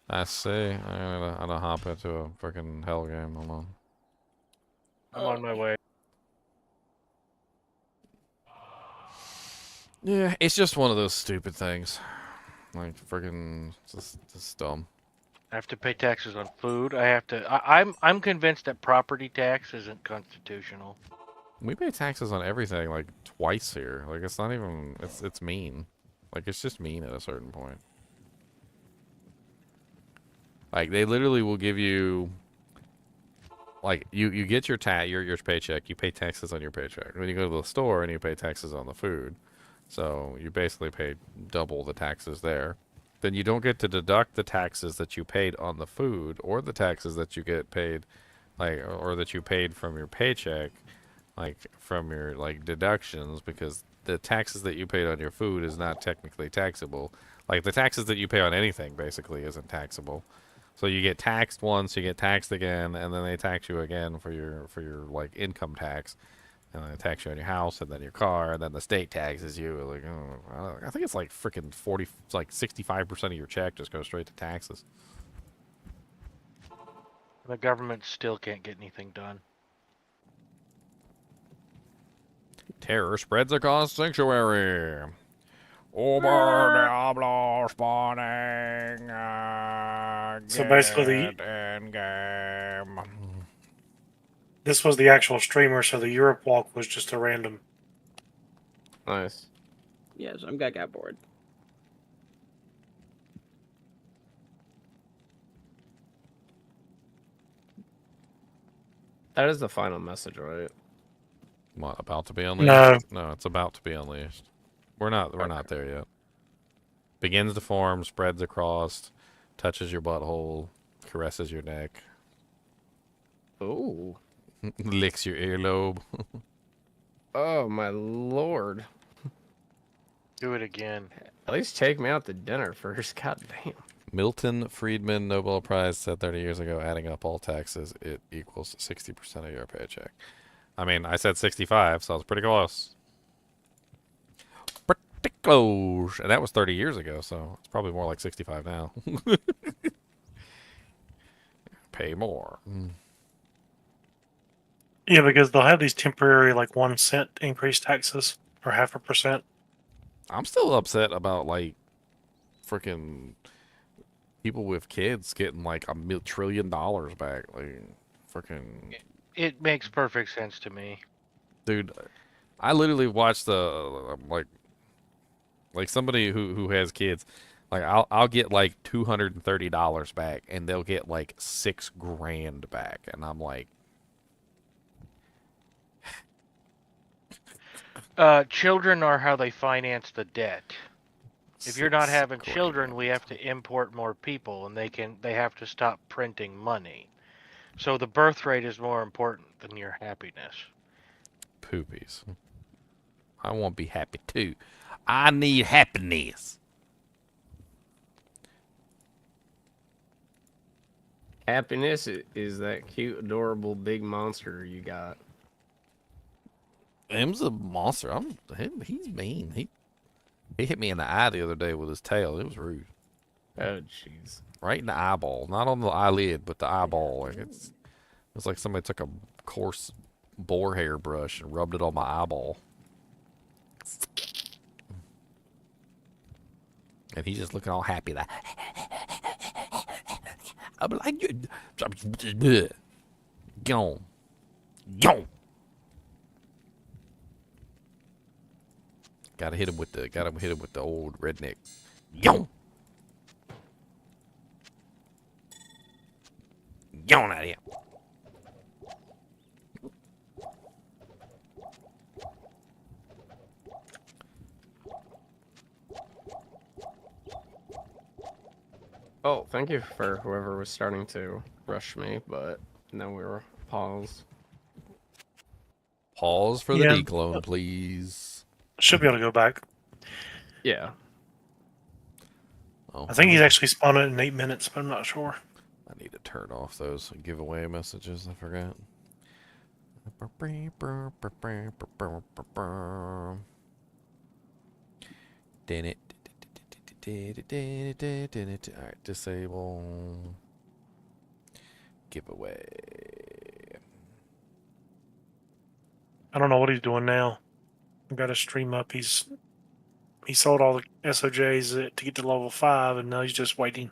I see. I gotta hop into a freaking hell game. Hold on. I'm on my way. Yeah, it's just one of those stupid things. Like, freaking, just dumb. I have to pay taxes on food. I have to. I'm convinced that property tax isn't constitutional. We pay taxes on everything like twice here. Like, it's not even. It's mean. Like, it's just mean at a certain point. Like, they literally will give you. Like, you get your your paycheck. You pay taxes on your paycheck. When you go to the store and you pay taxes on the food. So you basically pay double the taxes there. Then you don't get to deduct the taxes that you paid on the food, or the taxes that you get paid, like, or that you paid from your paycheck, like from your like deductions, because the taxes that you paid on your food is not technically taxable. Like, the taxes that you pay on anything basically isn't taxable. So you get taxed once, you get taxed again, and then they tax you again for your like income tax. And they tax you on your house, and then your car, and then the state taxes you. Like, I think it's like freaking 65% of your check just goes straight to taxes. The government still can't get anything done. Terror spreads across Sanctuary. Diablo spawning. So basically, endgame. This was the actual streamer, so the Europe walk was just a random. Nice. Yeah, so I'm got bored. That is the final message, right? What, about to be unleashed? No. No, it's about to be unleashed. We're not there yet. Begins to form, spreads across, touches your butthole, caresses your neck. Oh. Licks your earlobe. Oh my lord. Do it again. At least take me out to dinner first. God damn. Milton Friedman Nobel Prize said 30 years ago, adding up all taxes, it equals 60% of your paycheck. I mean, I said 65, so I was pretty close. Pretty close. And that was 30 years ago, so it's probably more like 65 now. Pay more. Yeah, because they'll have these temporary, like 1 cent increased taxes or 0.5%. I'm still upset about, like, freaking people with kids getting like $1 trillion back. Like, freaking. It makes perfect sense to me. Dude, I literally watched like somebody who has kids. Like, I'll get like $230 back, and they'll get like $6 grand back, and I'm like, Children are how they finance the debt. If you're not 6 having grand. children, we have to import more people, and they have to stop printing money. So the birth rate is more important than your happiness. Poopies. I want to be happy too. I need happiness. Happiness is that cute, adorable, big monster you got. Him's a monster. He's mean. He hit me in the eye the other day with his tail. It was rude. Oh, jeez. Right in the eyeball. Not on the eyelid, but the eyeball. Like it's like somebody took a coarse boar hair brush and rubbed it on my eyeball. And he's just looking all happy. Like, I'm like, gone. Gone. Gotta hit him with the old redneck. Gone. Gone out of here. Oh, thank you for whoever was starting to rush me, but now we're paused. Pause for the declone, please. Should be able to go back. Yeah. Oh, I think he's actually spawned it in 8 minutes, but I'm not sure. I need to turn off those giveaway messages. I forgot. Alright, disable. Giveaway. I don't know what he's doing now. I've got to stream up. He sold all the SOJs to get to level 5, and now he's just waiting.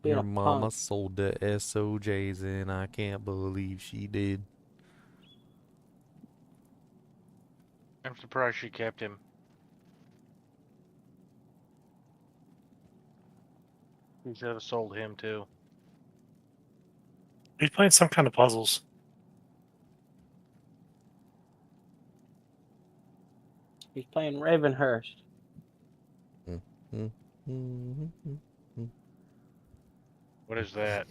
Your mama sold the SOJs, and I can't believe she did. I'm surprised she kept him. You should have sold him too. He's playing some kind of puzzles. He's playing Ravenhurst. What is that?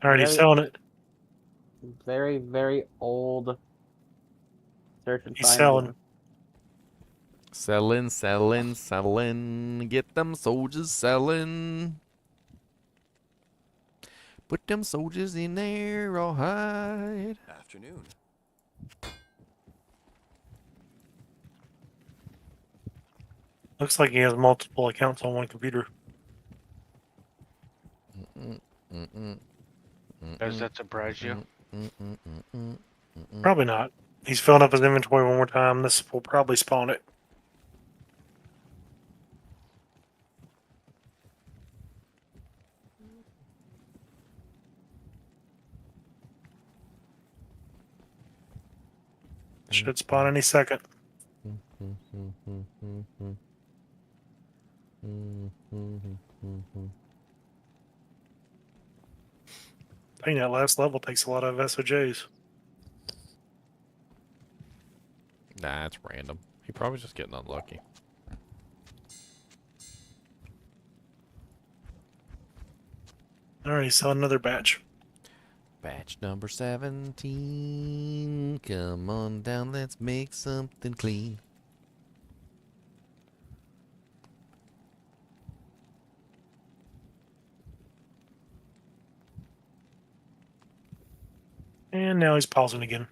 Alright, he's selling it. Very, very old. Search and He's find selling. game. Selling, selling, selling. Get them soldiers selling. Put them soldiers in there, all right. Afternoon. Looks like he has multiple accounts on one computer. Does that surprise you? Probably not. He's filling up his inventory one more time. This will probably spawn it. Should spawn any second. I think that last level takes a lot of SOJs. Nah, it's random. He probably just getting unlucky. Alrighty, sell another batch. Batch number 17. Come on down, let's make something clean. And now he's pausing again.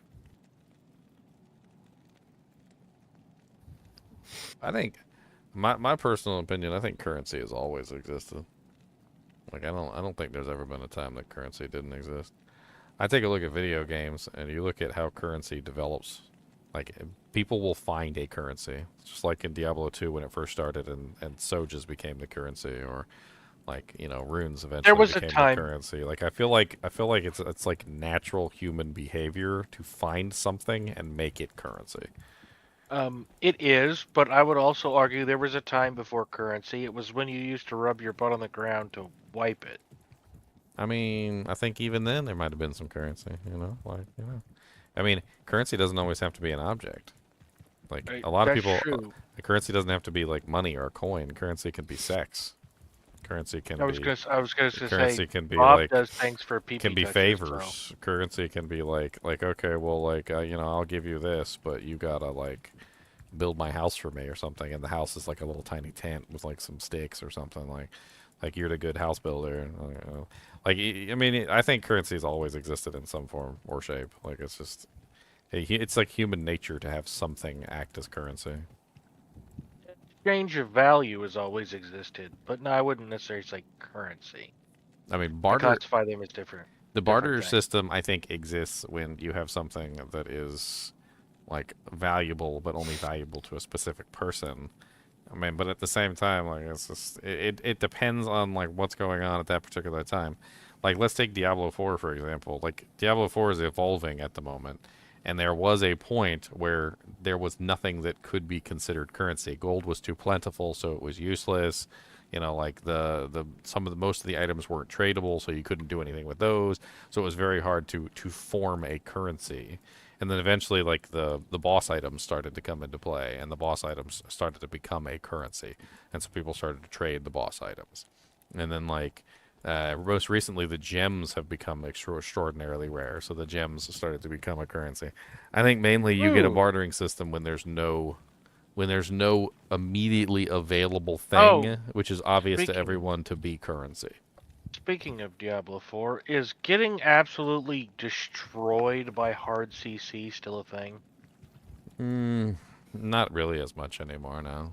I think, my personal opinion, I think currency has always existed. Like, I don't think there's ever been a time that currency didn't exist. I take a look at video games, and you look at how currency develops. Like, people will find a currency. It's just like in Diablo II when it first started, and Sojas became the currency, or like, you know, runes eventually was a became time- the currency. Like, I feel like it's like natural human behavior to find something and make it currency. It is, but I would also argue there was a time before currency. It was when you used to rub your butt on the ground to wipe it. I mean, I think even then there might have been some currency, you know? Like, you know. I mean, currency doesn't always have to be an object. Like, a lot of That's people, true. the currency doesn't have to be like money or a coin. Currency can be sex. Currency can I was be. gonna say, Currency can be Bob like. does things for people. Can be favors. Currency can be like okay, well, like you know, I'll give you this, but you gotta like build my house for me or something, and the house is like a little tiny tent with like some sticks or something, like you're the good house builder. Like, I mean, I think currency has always existed in some form or shape. Like, it's just, it's like human nature to have something act as currency. Exchange of value has always existed, but no, I wouldn't necessarily say currency. I mean, I barter. classify them as different. The different barter things. system, I think, exists when you have something that is like valuable, but only valuable to a specific person. I mean, but at the same time, like, it's just it depends on like what's going on at that particular time. Like, let's take Diablo 4 for example. Like, Diablo 4 is evolving at the moment, and there was a point where there was nothing that could be considered currency. Gold was too plentiful, so it was useless. You know, like most of the items weren't tradable, so you couldn't do anything with those. So it was very hard to form a currency. And then eventually, like, the boss items started to come into play, and the boss items started to become a currency. And so people started to trade the boss items. And then, like, most recently, the gems have become extraordinarily rare, so the gems started to become a currency. I think mainly you get a bartering system when there's no immediately available thing, which is obvious to everyone to be currency. Speaking of Diablo 4, is getting absolutely destroyed by hard CC still a thing? Not really as much anymore now.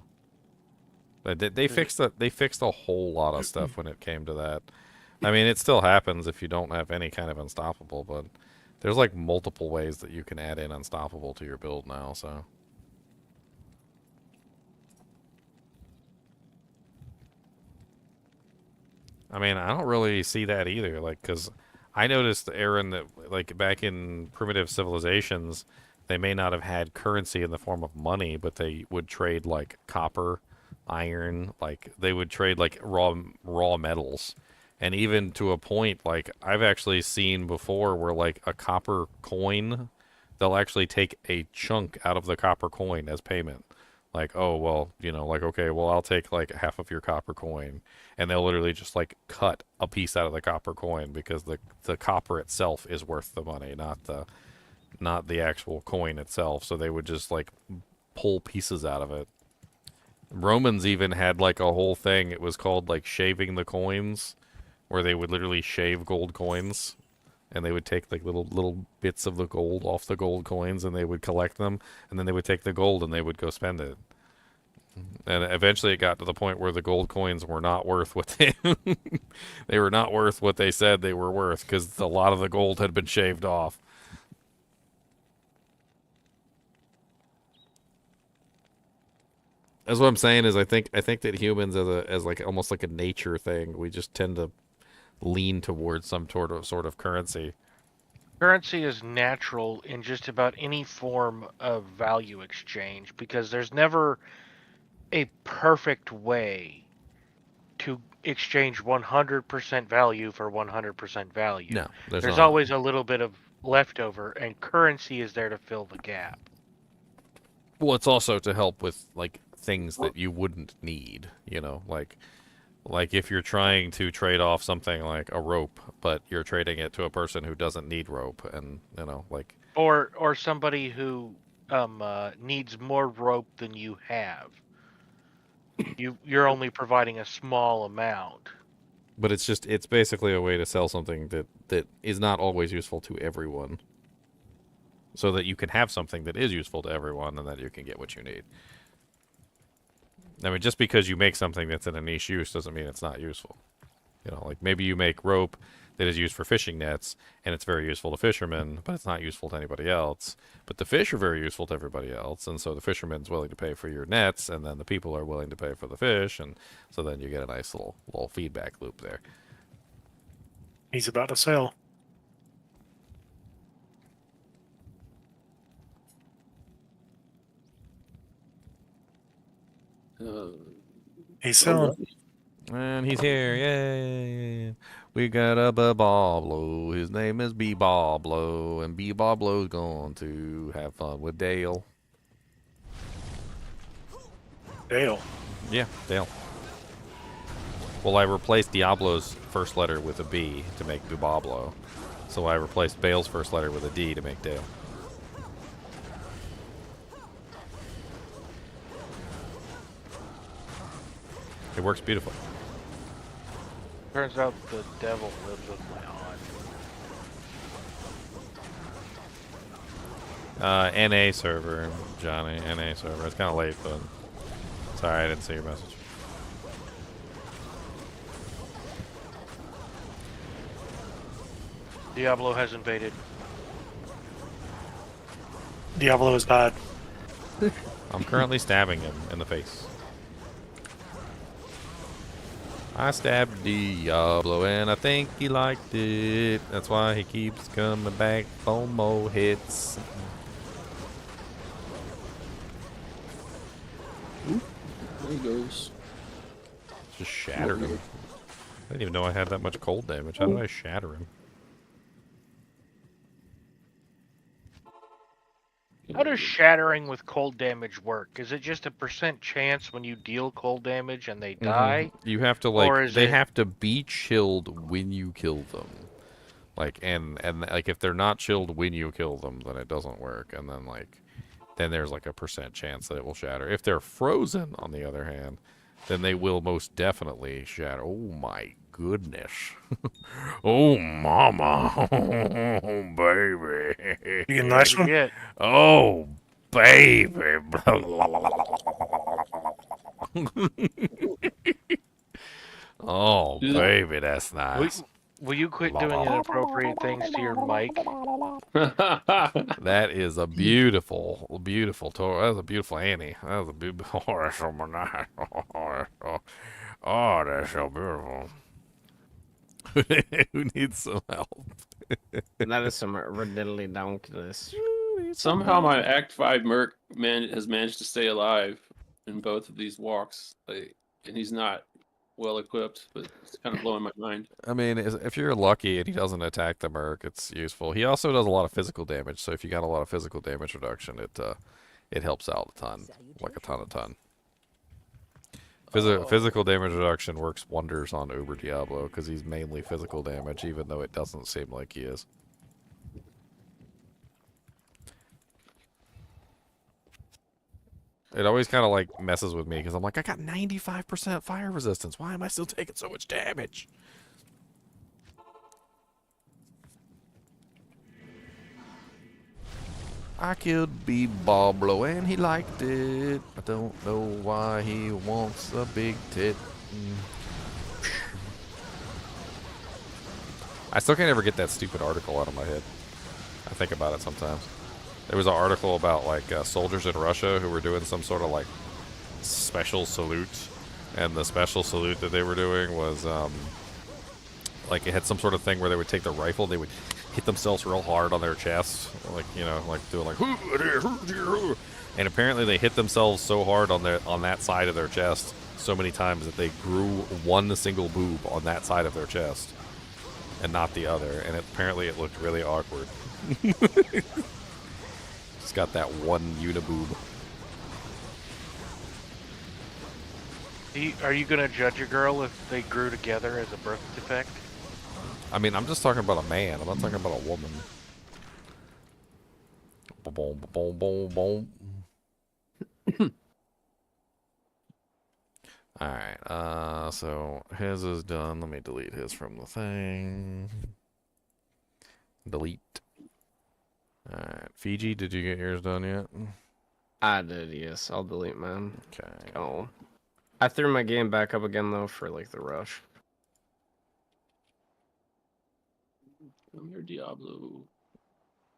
They fixed a whole lot of stuff when it came to that. I mean, it still happens if you don't have any kind of unstoppable, but there's like multiple ways that you can add in unstoppable to your build now, so. I mean, I don't really see that either, like, because I noticed, Aaron, that, like, back in primitive civilizations, they may not have had currency in the form of money, but they would trade, like, copper, iron, like, they would trade, like, raw metals. And even to a point, like, I've actually seen before where, like, a copper coin, they'll actually take a chunk out of the copper coin as payment. Like, oh, well, you know, like, okay, well, I'll take, like, half of your copper coin. And they'll literally just, like, cut a piece out of the copper coin because the copper itself is worth the money, not the actual coin itself. So they would just, like, pull pieces out of it. Romans even had, like, a whole thing. It was called, like, shaving the coins, where they would literally shave gold coins. And they would take, like, little bits of the gold off the gold coins, and they would collect them. And then they would take the gold, and they would go spend it. And eventually it got to the point where the gold coins were not worth what they were not worth what they said they were worth, because a lot of the gold had been shaved off. That's what I'm saying is I think that humans as like almost like a nature thing, we just tend to lean towards some sort of currency. Currency is natural in just about any form of value exchange because there's never a perfect way to exchange 100% value for 100% value. No, there's not. always a little bit of leftover, and currency is there to fill the gap. Well, it's also to help with like things that you wouldn't need, you know, like Like if you're trying to trade off something like a rope, but you're trading it to a person who doesn't need rope, and like Or somebody who needs more rope than you have. You're only providing a small amount. But it's basically a way to sell something that is not always useful to everyone. So that you can have something that is useful to everyone and that you can get what you need. I mean, just because you make something that's in a niche use doesn't mean it's not useful. Like maybe you make rope that is used for fishing nets, and it's very useful to fishermen, but it's not useful to anybody else. But the fish are very useful to everybody else, and so the fisherman's willing to pay for your nets, and then the people are willing to pay for the fish, and so then you get a nice little feedback loop there. He's about to sell. He's selling. And he's here, yay! We got a Boblo. His name is B-Boblo, and B-Boblo's going to have fun with Dale. Dale? Yeah, Dale. Well, I replaced Diablo's first letter with a B to make B-Boblo. So I replaced Bale's first letter with a D to make Dale. It works beautifully. Turns out the devil lives with my aunt. NA server, Johnny. NA server. It's kind of late, but sorry, I didn't see your message. Diablo has invaded. Diablo has died. I'm currently stabbing him in the face. I stabbed Diablo and I think he liked it. That's why he keeps coming back for more hits. Oop, there he goes. Just shattered him. I didn't even know I had that much cold damage. How did I shatter him? How does shattering with cold damage work? Is it just a % chance when you deal cold damage and they die? You have to have to be chilled when you kill them. Like and like if they're not chilled when you kill them, then it doesn't work. And then there's like a % chance that it will shatter. If they're frozen, on the other hand, then they will most definitely shatter. Oh my goodness. Oh mama. Oh baby. You get a nice one? Oh baby. Oh baby, that's nice. Will you quit doing inappropriate things to your mic? That is a beautiful, beautiful toy. That was a beautiful Annie. That was a beautiful. Oh, that's so nice. Oh, that's so beautiful. Who needs some help? That is some rididdly donkeys. Somehow my Act 5 Merc has managed to stay alive in both of these walks. And he's not well equipped, but it's kind of blowing my mind. I mean, if you're lucky and he doesn't attack the Merc, it's useful. He also does a lot of physical damage, so if you got a lot of physical damage reduction, it helps out a ton. Like a ton. Physical damage reduction works wonders on Uber Diablo because he's mainly physical damage, even though it doesn't seem like he is. It always kind of like messes with me because I'm like, I got 95% fire resistance. Why am I still taking so much damage? I killed B-Boblo and he liked it. I don't know why he wants a big tit. I still can't ever get that stupid article out of my head. I think about it sometimes. There was an article about like soldiers in Russia who were doing some sort of like special salute, and the special salute that they were doing was like it had some sort of thing where they would take their rifle, they would hit themselves real hard on their chest, like like doing like, and apparently they hit themselves so hard on that side of their chest so many times that they grew one single boob on that side of their chest and not the other, and apparently it looked really awkward. It's got that one uniboob. Are you gonna judge a girl if they grew together as a birth defect? I mean, I'm just talking about a man. I'm not talking about a woman. Boom, boom, boom, boom. Alright, so his is done. Let me delete his from the thing. Delete. Alright, Fiji, did you get yours done yet? I did, yes. I'll delete mine. Okay. Oh. I threw my game back up again, though, for, like, the rush. Come here, Diablo.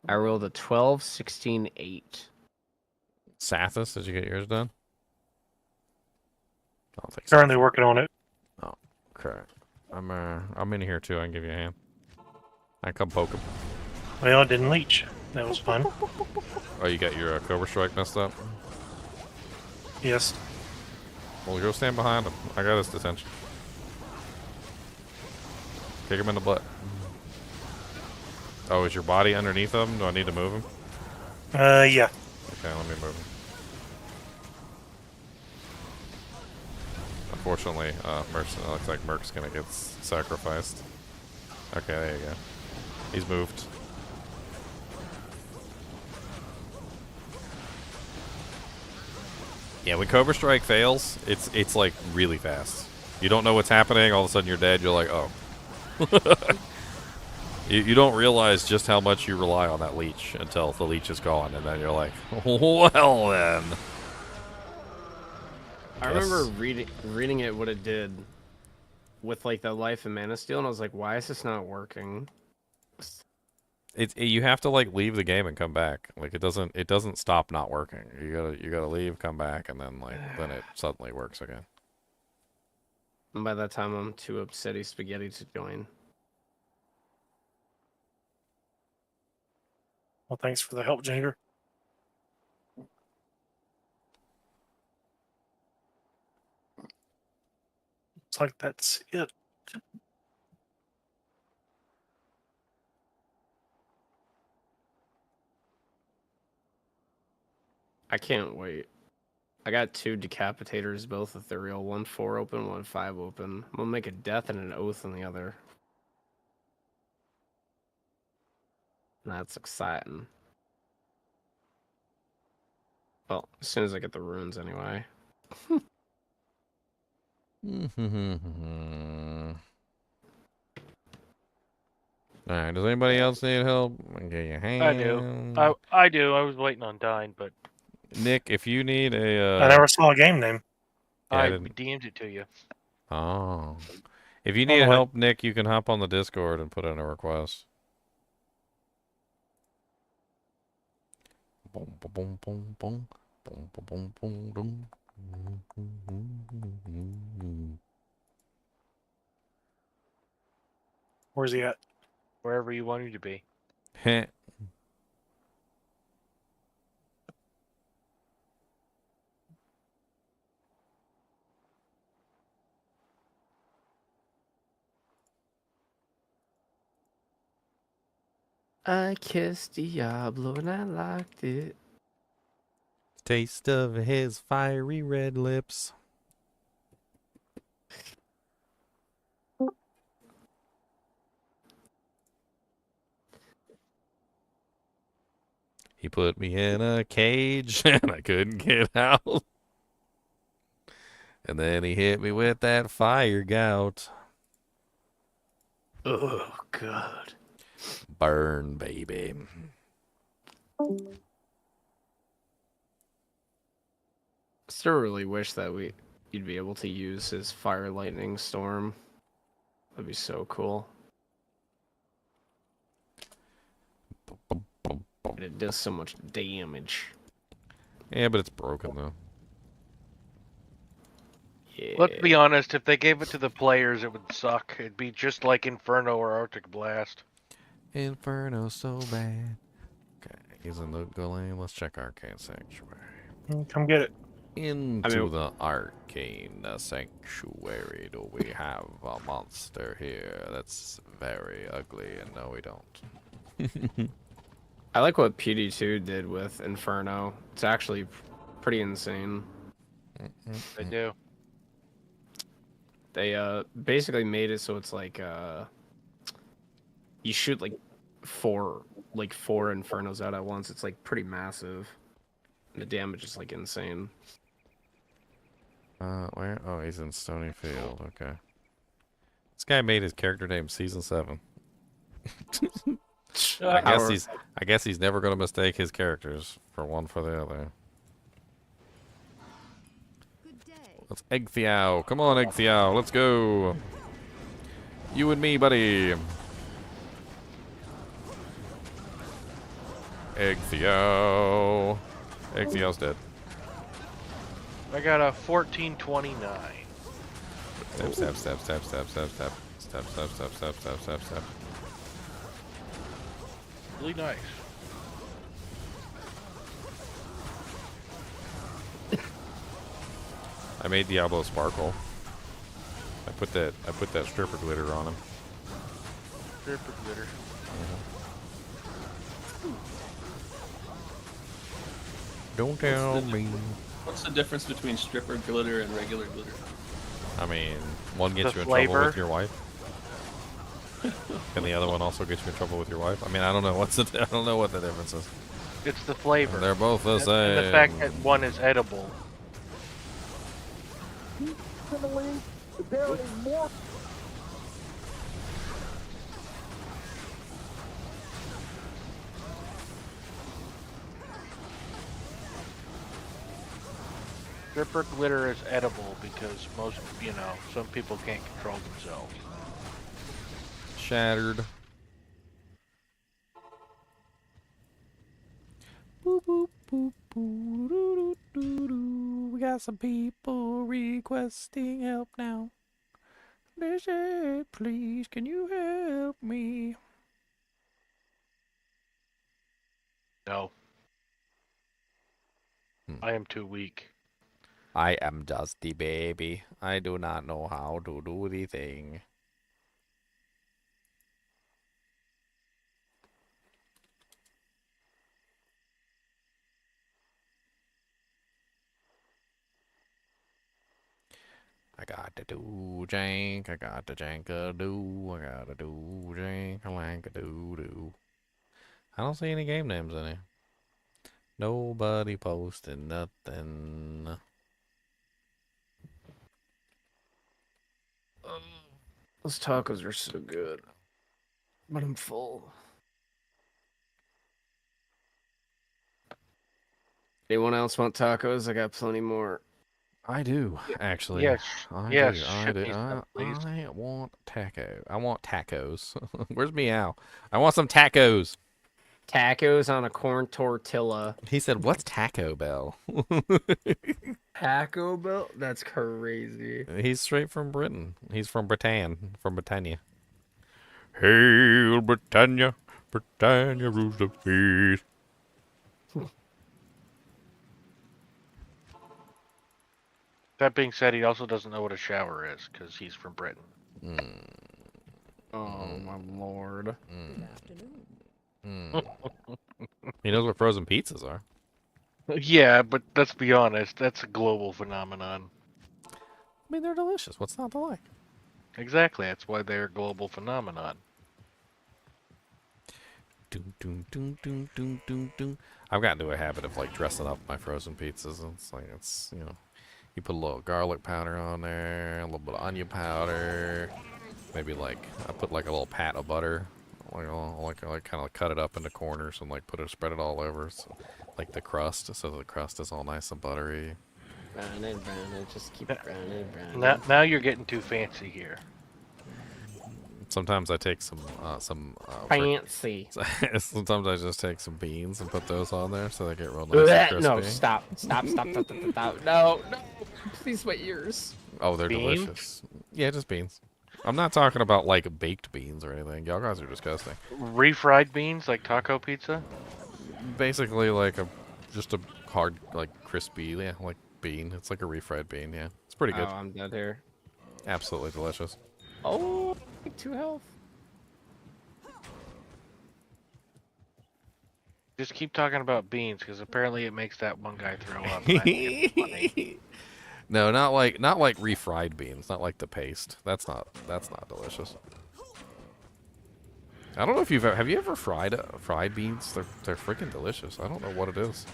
I rolled a 12, 16, 8. Sathis, did you get yours done? I don't think so. Currently working on it. Oh, okay. I'm in here too. I can give you a hand. I come poke him. Well, it didn't leech. That was fun. Oh, you got your Cobra Strike messed up? Yes. Well, go stand behind him. I got his detention. Kick him in the butt. Oh, is your body underneath him? Do I need to move him? Yeah. Okay, let me move him. Unfortunately, it looks like Merc's gonna get sacrificed. Okay, there you go. He's moved. Yeah, when Cobra Strike fails, it's like really fast. You don't know what's happening, all of a sudden you're dead, you're like, oh. you don't realize just how much you rely on that leech until the leech is gone, and then you're like, well then. I remember reading it, what it did with, like, the life and mana steal, and I was like, why is this not working? You have to like leave the game and come back. Like it doesn't stop not working. You gotta leave, come back, and then then it suddenly works again. And by that time, I'm too upsetty spaghetti to join. Well, thanks for the help, Janitor. Looks like that's it. I can't wait. I got 2 decapitators, both ethereal. 1 4 open, 1 5 open. I'm gonna make a death and an oath on the other. That's exciting. Well, as soon as I get the runes, anyway. Alright, does anybody else need help? Okay, your hand. I do. I do. I was waiting on dying, but Nick, if you need a I never saw a game name. Yeah, I I didn't. DM'd it to you. Oh. If you need help, Nick, you can hop on the Discord and put in a request. Boom, boom, boom, boom, boom, boom, boom, boom, boom. Where's he at? Wherever you want him to be. Heh. I kissed Diablo and I liked it. Taste of his fiery red lips. He put me in a cage and I couldn't get out. And then he hit me with that fire gout. Oh, God. Burn, baby. Still really wish that you'd be able to use his fire lightning storm. That'd be so cool. And it does so much damage. Yeah, but it's broken though. Yeah. Let's be honest, if they gave it to the players, it would suck. It'd be just like Inferno or Arctic Blast. Inferno so bad. Okay, he's in the lane. Let's check Arcane Sanctuary. Come get it. Into the Arcane Sanctuary, do we have a monster here that's very ugly? And no, we don't. I like what PD2 did with Inferno. It's actually pretty insane. They do. They basically made it so it's like you shoot like four infernos out at once. It's like pretty massive. The damage is like insane. Where? Oh, he's in Stonyfield. Okay. This guy made his character name Season 7. I guess he's never gonna mistake his characters for one for the other. Let's Egg Theow. Come on, Egg Theow. Let's go. You and me, buddy. Egg Theow. Egg Theow's dead. I got a 1429. Stab, stab, stab, stab, stab, stab, stab. Stab, stab, stab, stab, stab, stab, stab. Really nice. I made Diablo sparkle. I put that stripper glitter on him. Stripper glitter. Don't tell me. What's the difference between stripper glitter and regular glitter? I mean, one gets The you in flavor. trouble with your wife, and the other one also gets you in trouble with your wife. I mean, I don't know I don't know what the difference is. It's the flavor. They're both the same. And the fact that one is edible. Stripper glitter is edible because some people can't control themselves. Shattered. Boop, boop, boop, boop, doo, doo, doo, doo. We got some people requesting help now. They say, please, can you help me? No. I am too weak. I am just the baby. I do not know how to do the thing. I got to do jank, I got to jank-a-doo, I got to do jank-a-lank-a-doo-doo. I don't see any game names in here. Nobody posting nothing. Those tacos are so good, but I'm full. Anyone else want tacos? I got plenty more. I do, actually. Yes. I Yes, do. I ship do. me some, please. I want taco. I want tacos. Where's Meow? I want some tacos. Tacos on a corn tortilla. He said, "What's Taco Bell?" Taco Bell? That's crazy. He's straight from Britain. He's from Britannia. Hail Britannia, Britannia rules the feast. That being said, he also doesn't know what a shower is because he's from Britain. Oh my lord. He knows what frozen pizzas are. Yeah, but let's be honest, that's a global phenomenon. I mean, they're delicious. What's not to like? Exactly, that's why they're a global phenomenon. Doom, doom, doom, doom, doom, doom, doom. I've gotten into a habit of like dressing up my frozen pizzas. And it's you put a little garlic powder on there, a little bit of onion powder, maybe like I put like a little pat of butter, like kind of cut it up into corners and like spread it all over, so, like the crust, so the crust is all nice and buttery. Brown and just keep browning. Now you're getting too fancy here. Sometimes I take some fancy. Sometimes I just take some beans and put those on there so they get real nice and crispy. No, stop. No, please, my ears. Oh, they're Beans? delicious. Yeah, just beans. I'm not talking about like baked beans or anything. Y'all guys are disgusting. Refried beans like taco pizza? Basically, like just a hard, like crispy, like bean. It's like a refried bean. Yeah, it's pretty good. Oh, I'm dead here. Absolutely delicious. Oh, 2 health. Just keep talking about beans because apparently it makes that one guy throw up. And I think it's funny. No, not like refried beans, not like the paste. That's not delicious. I don't know if have you ever fried beans? They're freaking delicious. I don't know what it is.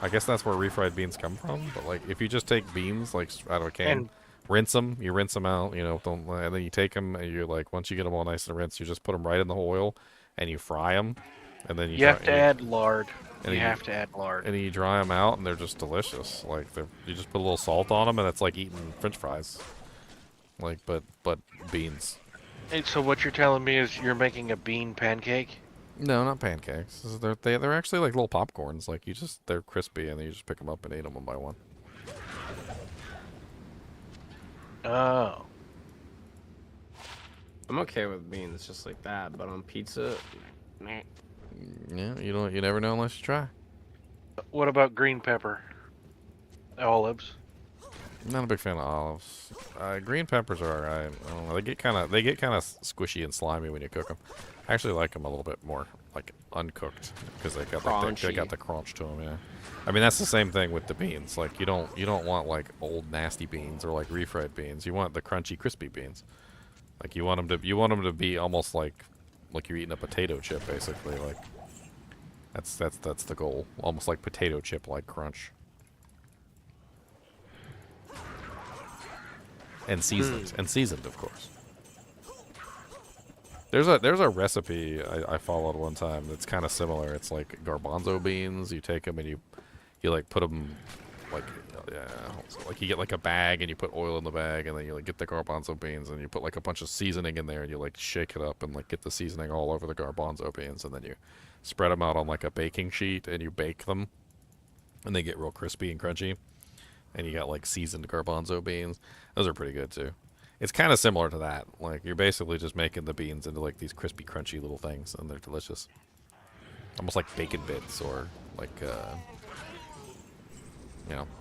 I guess that's where refried beans come from. But like, if you just take beans like out of a can, And- rinse them, you rinse them out, you know, and then you take them and you're like, once you get them all nice and rinsed, you just put them right in the oil and you fry them, and then You have to add lard. You have to add lard. and you dry them out, and they're just delicious. Like you just put a little salt on them, and it's like eating French fries. Like, but beans. And so what you're telling me is you're making a bean pancake? No, not pancakes. They're actually like little popcorns. Like they're crispy, and then you just pick them up and eat them one by one. Oh. I'm okay with beans just like that, but on pizza, meh. Yeah, you never know unless you try. What about green pepper? Olives? Not a big fan of olives. Green peppers are alright. I don't know. They get kind of squishy and slimy when you cook them. I actually like them a little bit more like uncooked because they got the crunch to them. Yeah. I mean that's the same thing with the beans. Like you don't want like old nasty beans or like refried beans. You want the crunchy, crispy beans. Like you want them to be almost like you're eating a potato chip basically. Like that's the goal. Almost like potato chip like crunch. And seasoned, of course. There's a recipe I followed one time that's kind of similar. It's like garbanzo beans. You take them and you like put them like you get like a bag and you put oil in the bag and then you like get the garbanzo beans and you put like a bunch of seasoning in there and you like shake it up and like get the seasoning all over the garbanzo beans and then you spread them out on like a baking sheet and you bake them and they get real crispy and crunchy. And you got like seasoned garbanzo beans. Those are pretty good too. It's kind of similar to that. Like you're basically just making the beans into like these crispy, crunchy little things, and they're delicious. Almost like bacon bits or like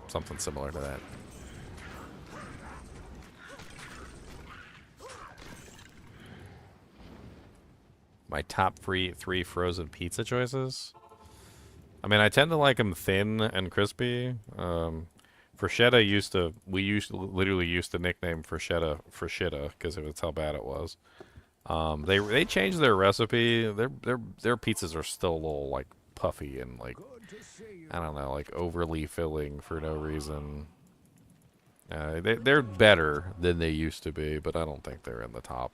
something similar to that. My top three frozen pizza choices. I mean, I tend to like them thin and crispy. Freshetta literally used to nickname Freshetta because that's how bad it was. They changed their recipe. Their pizzas are still a little like puffy and like I don't know, like overly filling for no reason. They're better than they used to be, but I don't think they're in the top.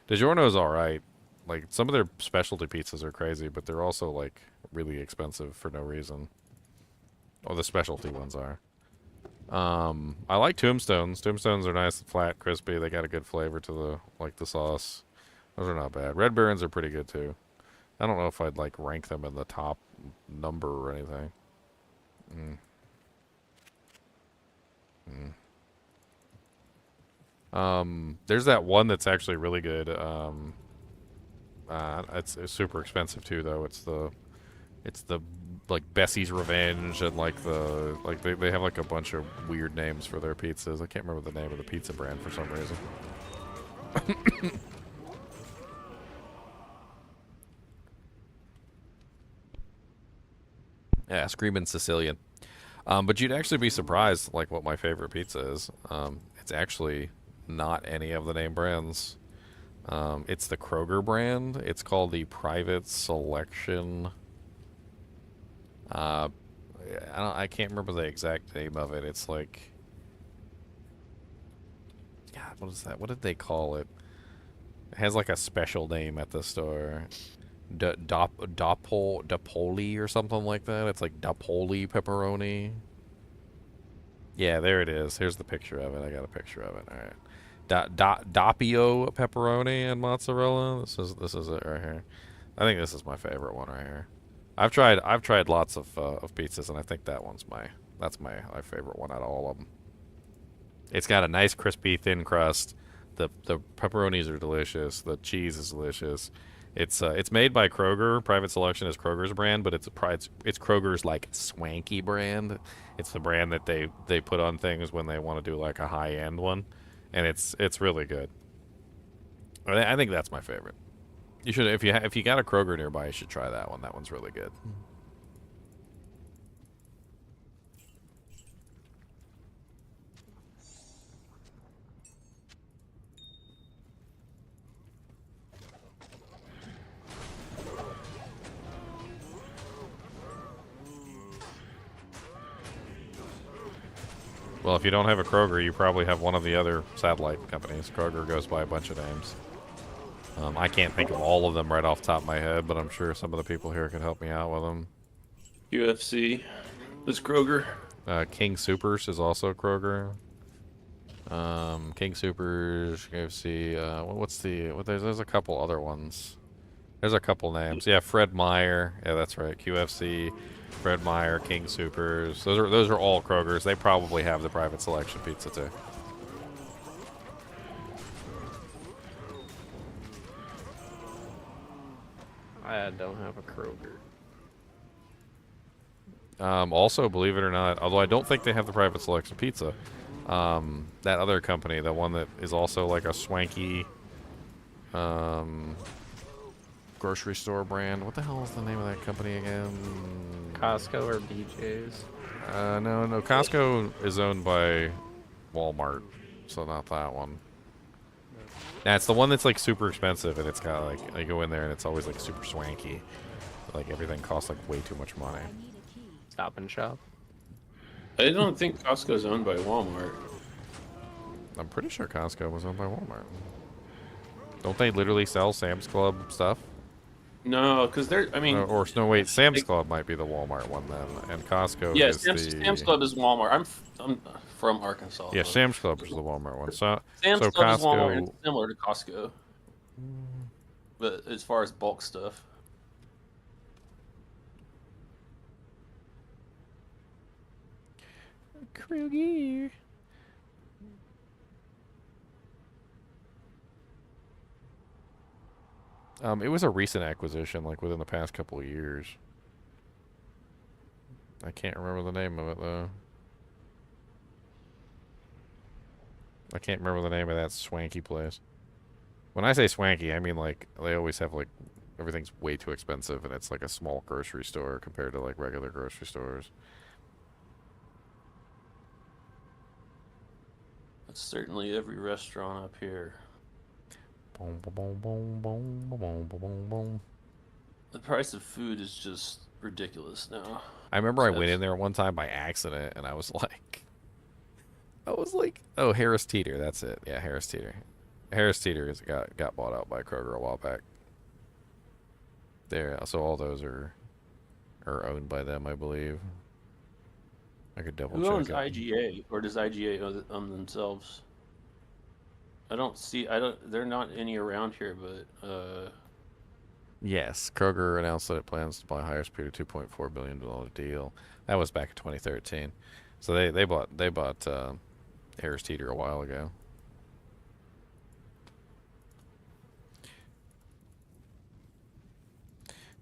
DiGiorno's all right. Like some of their specialty pizzas are crazy, but they're also like really expensive for no reason. Or the specialty ones are. I like Tombstones. Tombstones are nice and flat, crispy. They got a good flavor to the sauce. Those are not bad. Red Barons are pretty good too. I don't know if I'd like rank them in the top number or anything. There's that one that's actually really good. It's super expensive too though. It's the like Bessie's Revenge and like they have like a bunch of weird names for their pizzas. I can't remember the name of the pizza brand for some reason. Yeah, Screamin' Sicilian. But you'd actually be surprised like what my favorite pizza is. It's actually not any of the name brands. It's the Kroger brand. It's called the Private Selection. I can't remember the exact name of it. It's like, God, what is that? What did they call it? It has like a special name at the store. Dapoli or something like that. It's like Dapoli pepperoni. Yeah, there it is. Here's the picture of it. I got a picture of it. All right. Doppio pepperoni and mozzarella. This is it right here. I think this is my favorite one right here. I've tried lots of pizzas, and I think that's my favorite one out of all of them. It's got a nice crispy thin crust. The pepperonis are delicious. The cheese is delicious. It's made by Kroger. Private Selection is Kroger's brand, but it's Kroger's like swanky brand. It's the brand that they put on things when they want to do like a high end one, and it's really good. I think that's my favorite. You should if you got a Kroger nearby, you should try that one. That one's really good. Well, if you don't have a Kroger, you probably have one of the other satellite companies. Kroger goes by a bunch of names. I can't think of all of them right off the top of my head, but I'm sure some of the people here could help me out with them. UFC. This Kroger. King Supers is also Kroger. King Supers, UFC. There's a couple other ones. There's a couple names. Yeah, Fred Meyer. Yeah, that's right. QFC, Fred Meyer, King Supers. Those are all Krogers. They probably have the private selection pizza too. I don't have a Kroger. Also, believe it or not, although I don't think they have the private selection pizza, that other company, the one that is also like a swanky grocery store brand. What the hell is the name of that company again? Costco or BJ's? No. Costco is owned by Walmart, so not that one. Yeah, it's the one that's like super expensive, and it's got like you go in there and it's always like super swanky. Like everything costs like way too much money. Stop and Shop. I don't think Costco's owned by Walmart. I'm pretty sure Costco was owned by Walmart. Don't they literally sell Sam's Club stuff? No, because they're. I mean. Or no, wait. Sam's Club might be the Walmart one then, and Costco Yeah, is Sam's Club is Walmart. I'm from Arkansas. Yeah, so- Sam's Club is the Walmart one. So Sam's so Club is Walmart. Costco. It's similar to Costco. But as far as bulk stuff. Kruger. It was a recent acquisition, like within the past couple of years. I can't remember the name of it though. I can't remember the name of that swanky place. When I say swanky, I mean like they always have like everything's way too expensive, and it's like a small grocery store compared to like regular grocery stores. That's certainly every restaurant up here. Boom, boom, boom, boom, boom, boom, boom, boom. The price of food is just ridiculous now. I remember I went in there one time by accident, and I was like, oh, Harris Teeter, that's it. Yeah, Harris Teeter. Harris Teeter got bought out by Kroger a while back. There, so all those are owned by them, I believe. I could double Who check owns it. IGA, or does IGA own themselves? I don't see. They're not any around here, but. Yes, Kroger announced that it plans to buy higher speed a $2.4 billion deal. That was back in 2013. So they bought Harris Teeter a while ago.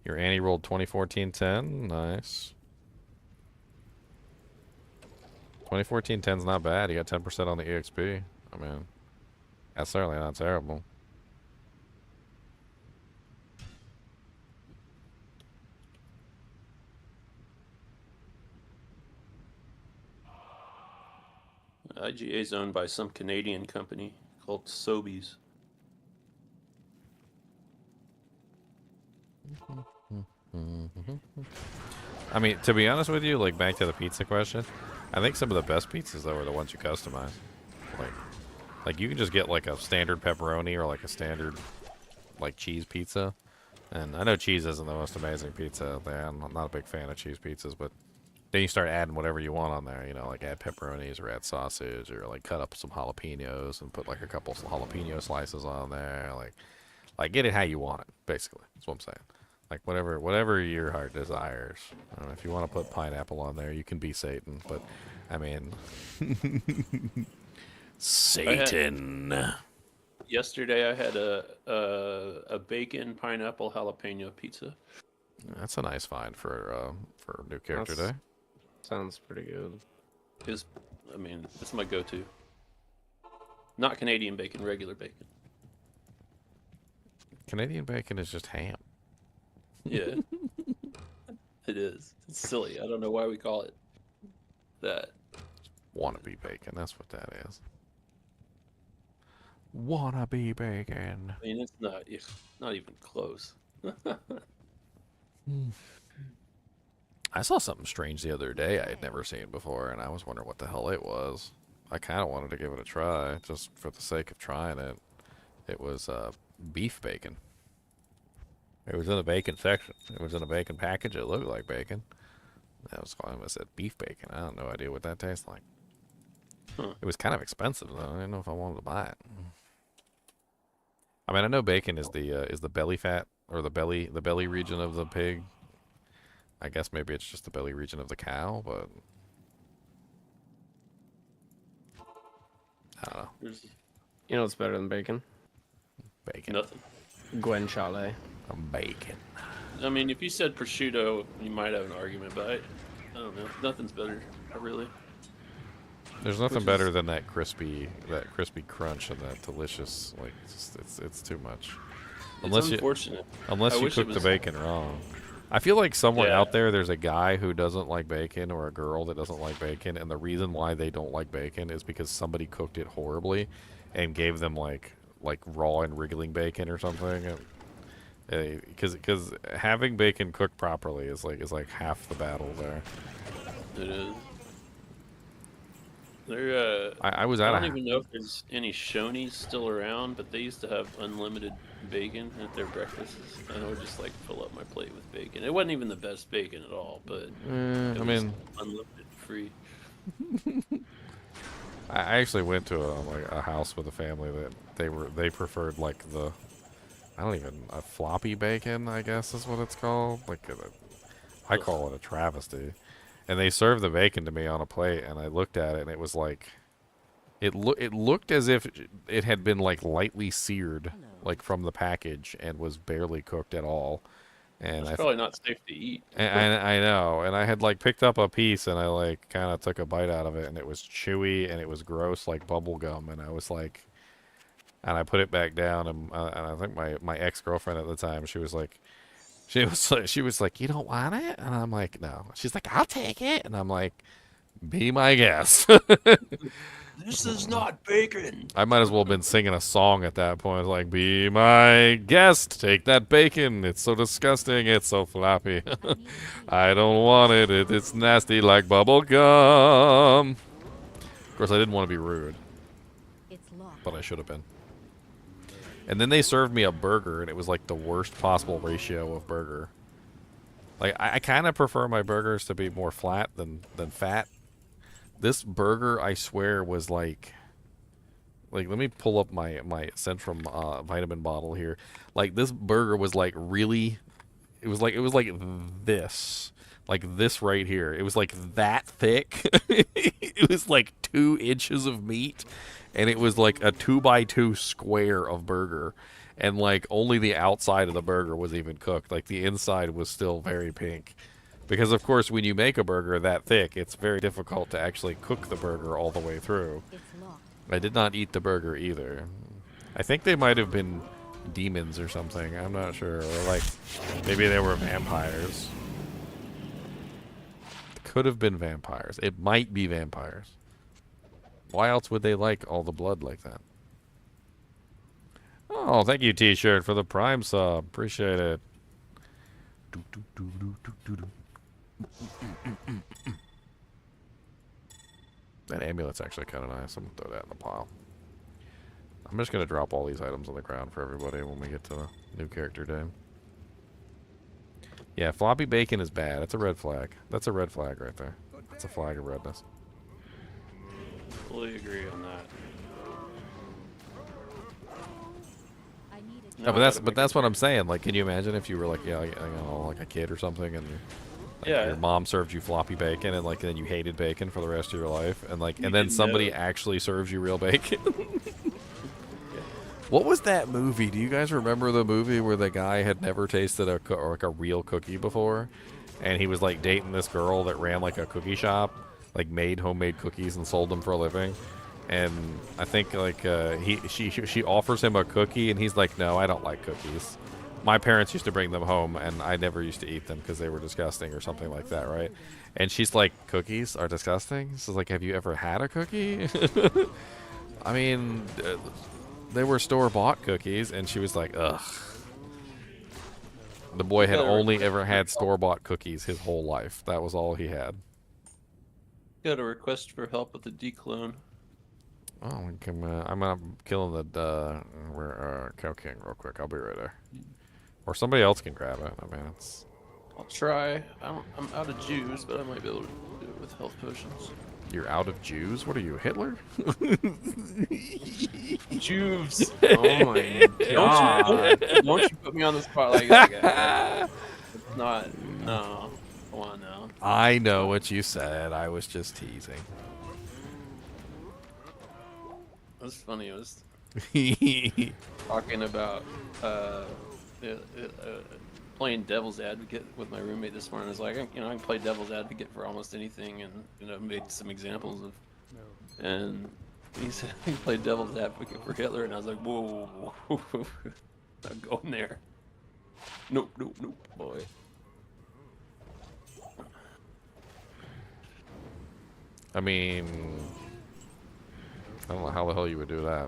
Your Annie rolled 2014-10. Nice. 2014-10's not bad. You got 10% on the EXP. I mean, that's certainly not terrible. IGA is owned by some Canadian company called Sobeys. I mean, to be honest with you, like back to the pizza question, I think some of the best pizzas though are the ones you customize. Like you can just get like a standard pepperoni or like a standard like cheese pizza. And I know cheese isn't the most amazing pizza out there. I'm not a big fan of cheese pizzas, but then you start adding whatever you want on there, you know, like add pepperonis or add sausage or like cut up some jalapenos and put like a couple jalapeno slices on there. Like get it how you want it, basically. That's what I'm saying. Like whatever your heart desires. I don't know, if you want to put pineapple on there, you can be Satan, but I mean Satan. Yesterday I had a bacon pineapple jalapeno pizza. That's a nice find for new character day. Sounds pretty good. I mean, it's my go-to. Not Canadian bacon, regular bacon. Canadian bacon is just ham. Yeah. It is. It's silly. I don't know why we call it that. Wannabe bacon, that's what that is. Wannabe bacon. I mean, it's not even close. I saw something strange the other day I had never seen before, and I was wondering what the hell it was. I kind of wanted to give it a try, just for the sake of trying it. It was beef bacon. It was in the bacon section. It was in a bacon package. It looked like bacon. That was why I said beef bacon. I have no idea what that tastes like. Huh. It was kind of expensive though. I didn't know if I wanted to buy it. I mean, I know bacon is the belly fat or the belly region of the pig. I guess maybe it's just the belly region of the cow, but I don't know. You know what's better than bacon? Bacon. Nothing. Guanciale. Bacon. I mean, if you said prosciutto, you might have an argument, but I don't know. Nothing's better. Not really. There's nothing better than that crispy crunch and that delicious, like, it's too much. It's unfortunate. Unless you cook the bacon wrong. I feel like somewhere out there's a guy who doesn't like bacon or a girl that doesn't like bacon, and the reason why they don't like bacon is because somebody cooked it horribly and gave them like raw and wriggling bacon or something. Because having bacon cooked properly is like half the battle there. It is. I was I at don't even know if there's any Shoney's still around, but they used to have unlimited bacon at their breakfasts, and I would just like fill up my plate with bacon. It wasn't even the best bacon at all, but it was unlimited free. I actually went to a house with a family that they preferred like a floppy bacon, I guess is what it's called. I call it a travesty. And they served the bacon to me on a plate, and I looked at it, and it was like, it looked as if it had been like lightly seared, like from the package, and was barely cooked at all. And It's probably not safe to eat. And I know, and I had like picked up a piece, and I like kind of took a bite out of it, and it was chewy, and it was gross like bubble gum, and I was like, and I put it back down, and I think my ex-girlfriend at the time, she was like, you don't want it? And I'm like, no. She's like, I'll take it. And I'm like, be my guest. This is not bacon. I might as well have been singing a song at that point. Like, be my guest. Take that bacon. It's so disgusting. It's so floppy. I don't want it. It's nasty like bubble gum. Of course, I didn't want to be rude. But I should have been. And then they served me a burger, and it was like the worst possible ratio of burger. Like, I kind of prefer my burgers to be more flat than fat. This burger, I swear, was like let me pull up my Centrum vitamin bottle here. Like, this burger was like really, it was like this. Like this right here. It was like that thick. It was like 2 inches of meat. And it was like a 2x2 square of burger. And like only the outside of the burger was even cooked. Like the inside was still very pink. Because of course when you make a burger that thick, it's very difficult to actually cook the burger all the way through. I did not eat the burger either. I think they might have been demons or something. I'm not sure. Or like maybe they were vampires. Could have been vampires. It might be vampires. Why else would they like all the blood like that? Oh, thank you, T-shirt, for the Prime sub. Appreciate it. That amulet's actually kind of nice. I'm going to throw that in the pile. I'm just going to drop all these items on the ground for everybody when we get to the new character day. Yeah, floppy bacon is bad. That's a red flag. That's a red flag right there. That's a flag of redness. Fully agree on that. No, but that's what I'm saying. Like, can you imagine if you were like, yeah, you know, like a kid or something, and your mom served you floppy bacon, and like then you hated bacon for the rest of your life, and like, and then somebody actually serves you real bacon. What was that movie? Do you guys remember the movie where the guy had never tasted a real cookie before, and he was like dating this girl that ran like a cookie shop, like made homemade cookies and sold them for a living? And I think like she offers him a cookie, and he's like, no, I don't like cookies. My parents used to bring them home, and I never used to eat them because they were disgusting or something like that, right? And she's like, cookies are disgusting? She's like, have you ever had a cookie? I mean, they were store-bought cookies, and she was like, ugh. The boy had Got a only request ever for had help. store-bought cookies his whole life. That was all he had. Got a request for help with the declone. Oh, I'm killing the Cow King real quick. I'll be right there. Or somebody else can grab it. I mean, it's. I'll try. I'm out of Jews, but I might be able to do it with health potions. You're out of Jews? What are you, Hitler? Jews. Oh my god. Don't you put me on the spot like that, guy. It's not. No. Come on now. I know what you said. I was just teasing. That's funny. I was talking about playing devil's advocate with my roommate this morning. I was like, I can play devil's advocate for almost anything, and made some examples of. And he said he played devil's advocate for Hitler, and I was like, whoa, not going there. Nope, boy. I mean, I don't know how the hell you would do that.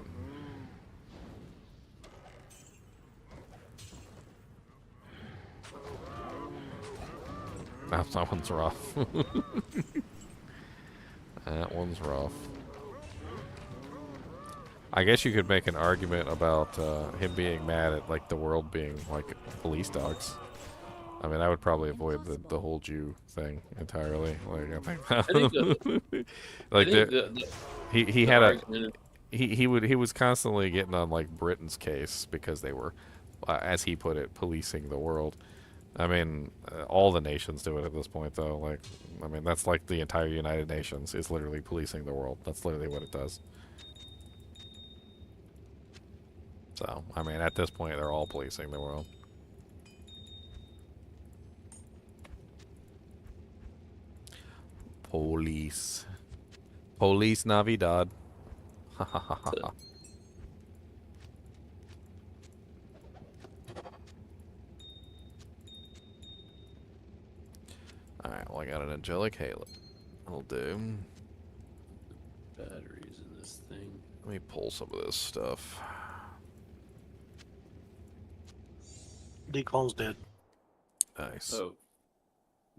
That one's rough. That one's rough. I guess you could make an argument about him being mad at like the world being like police dogs. I mean, I would probably avoid the whole Jew thing entirely. Like, I think like he had a he was constantly getting on like Britain's case because they were, as he put it, policing the world. I mean, all the nations do it at this point, though. Like, I mean, that's like the entire United Nations is literally policing the world. That's literally what it does. So, I mean, at this point, they're all policing the world. Police. Police Navidad. Ha ha ha ha. Alright, well, I got an angelic halo. That'll do. Batteries in this thing. Let me pull some of this stuff. Declone's dead. Nice. Oh.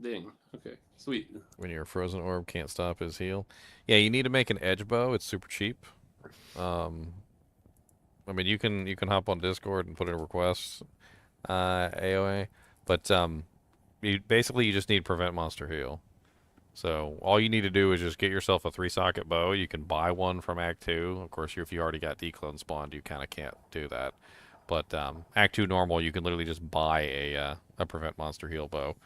Ding. Okay. Sweet. When you're a frozen orb, can't stop his heal. Yeah, you need to make an edge bow. It's super cheap. I mean, you can hop on Discord and put in requests, AOA, but you just need prevent monster heal. So all you need to do is just get yourself a 3-socket bow. You can buy one from Act 2. Of course, if you already got declone spawned, you kind of can't do that. But Act 2 normal, you can literally just buy a prevent monster heal bow,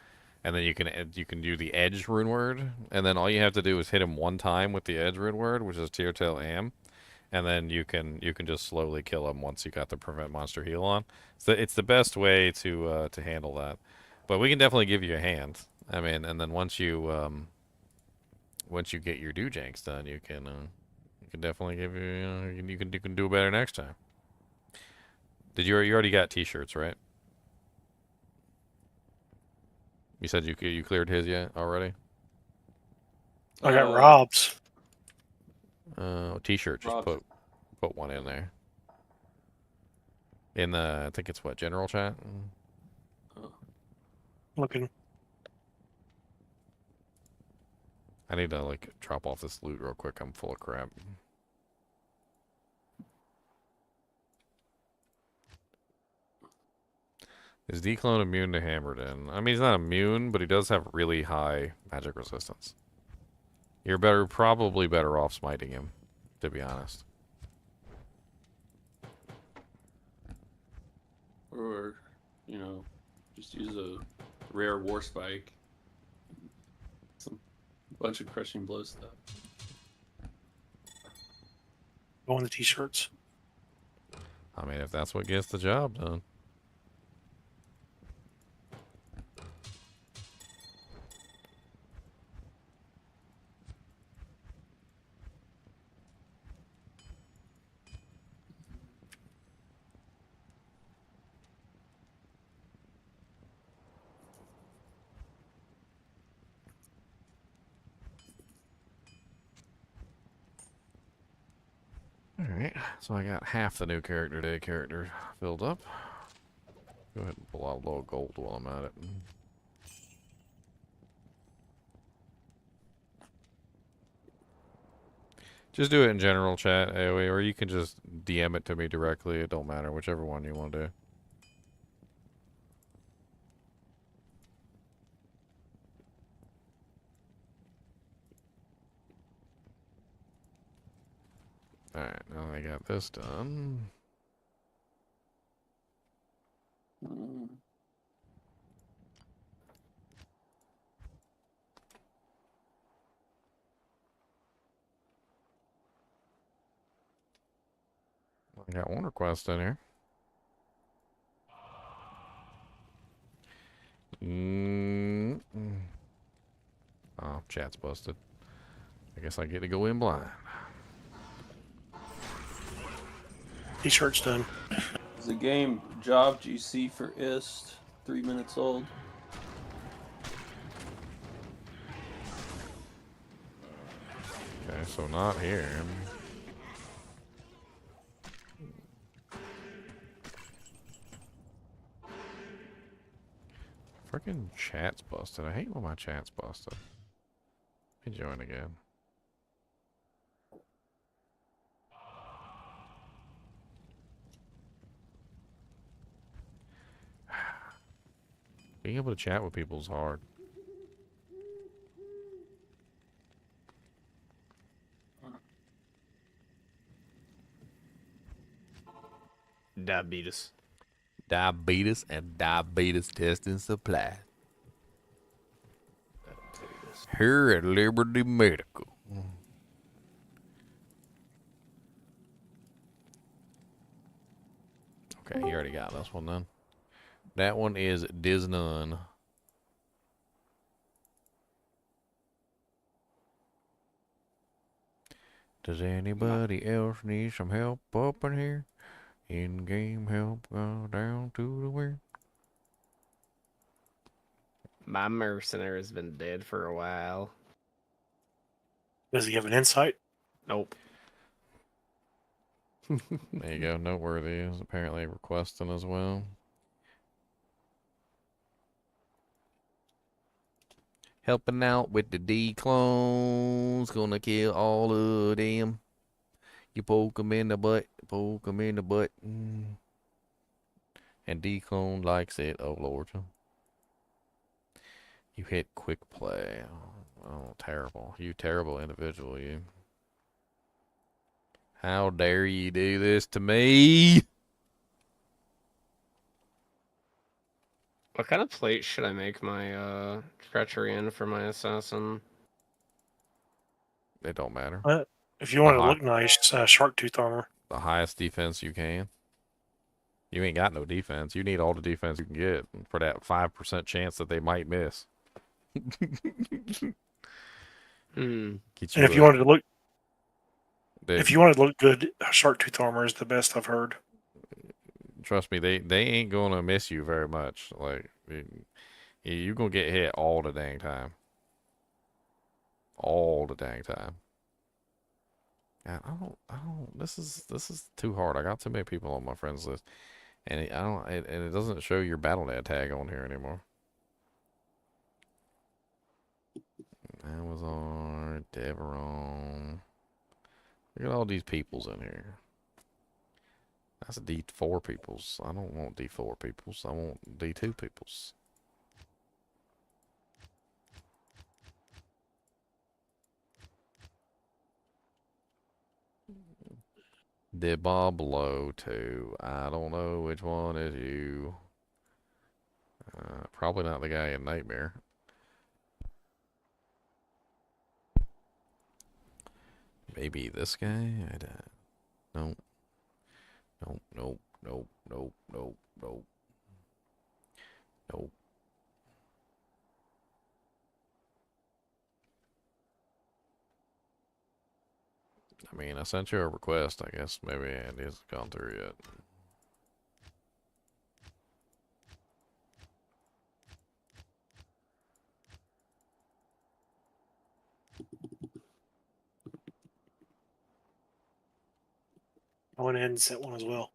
and then you can do the edge rune word, and then all you have to do is hit him one time with the edge rune word, which is Tear Tail Am, and then you can just slowly kill him once you got the prevent monster heal on. So it's the best way to handle that. But we can definitely give you a hand. I mean, and then once you get your do-janks done, you can definitely give you can do better next time. Did you already got t-shirts, right? You said you cleared his yet already? I got Rob's. T-shirt. Just put one in there. In the, I think it's what, general chat? Looking. I need to like drop off this loot real quick. I'm full of crap. Is Declone immune to Hammered In? I mean, he's not immune, but he does have really high magic resistance. You're probably better off smiting him, to be honest. Or, just use a rare war spike. Some bunch of crushing blow stuff. Go on the t-shirts. I mean, if that's what gets the job done. Alright, so I got half the new character day character filled up. Go ahead and pull out a little gold while I'm at it. Just do it in general chat, AoE, or you can just DM it to me directly. It don't matter, whichever one you want to do. Alright, now I got this done. I got one request in here. Oh, chat's busted. I guess I get to go in blind. T-shirt's done. The game Job GC for IST, 3 minutes old. Okay, so not here. Freaking chat's busted. I hate when my chat's busted. Let me join again. Being able to chat with people is hard. Diabetes. Diabetes and diabetes testing supply. Here at Liberty Medical. Okay, you already got this one then. That one is Disney. Does anybody else need some help up in here? In-game help go down to the where? My mercenary's been dead for a while. Does he have an insight? Nope. There you go. Noteworthy is apparently requesting as well. Helping out with the D-clones. Gonna kill all of them. You poke them in the butt. Poke them in the butt. And D-clone likes it. Oh, Lord. You hit quick play. Oh, terrible. You terrible individual, you. How dare you do this to me? What kind of plate should I make my treachery in for my assassin? It don't matter. If you want it to look nice, shark tooth armor. The highest defense you can. You ain't got no defense. You need all the defense you can get for that 5% chance that they might miss. And if you wanted to look, if you wanted to look good, shark tooth armor is the best I've heard. Trust me, they ain't gonna miss you very much. Like you gonna get hit all the dang time. All the dang time. God, I don't. This is too hard. I got too many people on my friends list, and it doesn't show your BattleNet tag on here anymore. Amazon, Deveron. Look at all these peoples in here. That's a D4 peoples. I don't want D4 peoples. I want D2 peoples. Diablo 2. I don't know which one is you. Probably not the guy in Nightmare. Maybe this guy? Nope. Nope, nope, nope, nope, nope, nope. Nope. I mean, I sent you a request. I guess maybe it hasn't gone through yet. I went ahead and sent one as well.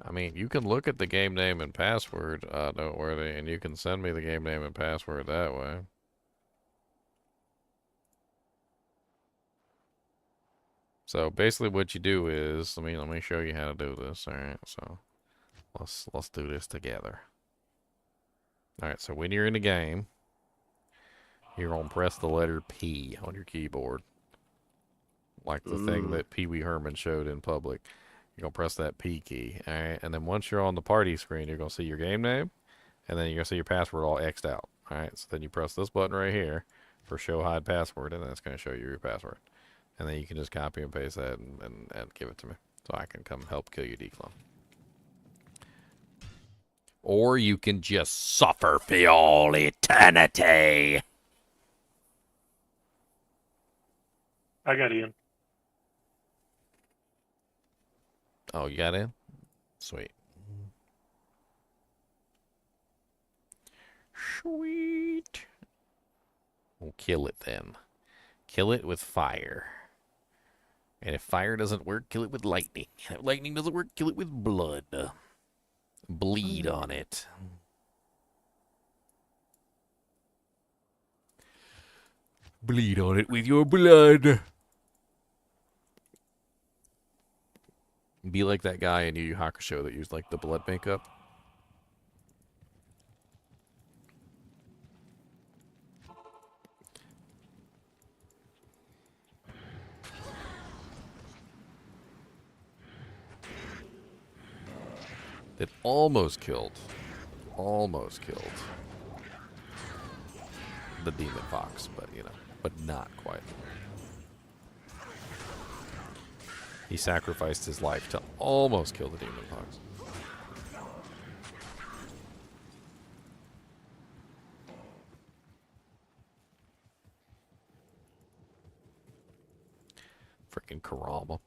I mean, you can look at the game name and password, Noteworthy, and you can send me the game name and password that way. So basically what you do is, let me show you how to do this. Alright, so let's do this together. Alright, so when you're in the game, you're gonna press the letter P on your keyboard. Like the thing that Pee Wee Herman showed in public. You're gonna press that P key. Alright, and then once you're on the party screen, you're gonna see your game name, and then you're gonna see your password all X'd out. Alright, so then you press this button right here for show hide password, and then it's gonna show you your password. And then you can just copy and paste that and give it to me. So I can come help kill you, D-Clone. Or you can just suffer for all eternity. I got Ian. Oh, you got in? Sweet. Sweet. We'll kill it then. Kill it with fire. And if fire doesn't work, kill it with lightning. And if lightning doesn't work, kill it with blood. Bleed on it. Bleed on it with your blood. Be like that guy in Yu Yu Hakusho that used like the blood makeup. That almost killed the demon fox, but you know, but not quite. He sacrificed his life to almost kill the demon fox. Freaking Karama.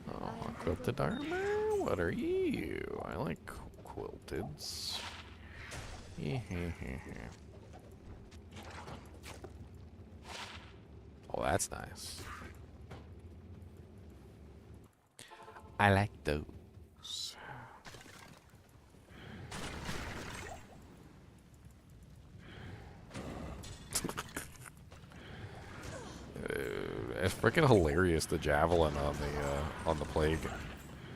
Oh, quilted armor? What are you? I like quilteds. Oh, that's nice. I like those. It's freaking hilarious. The javelin on the plague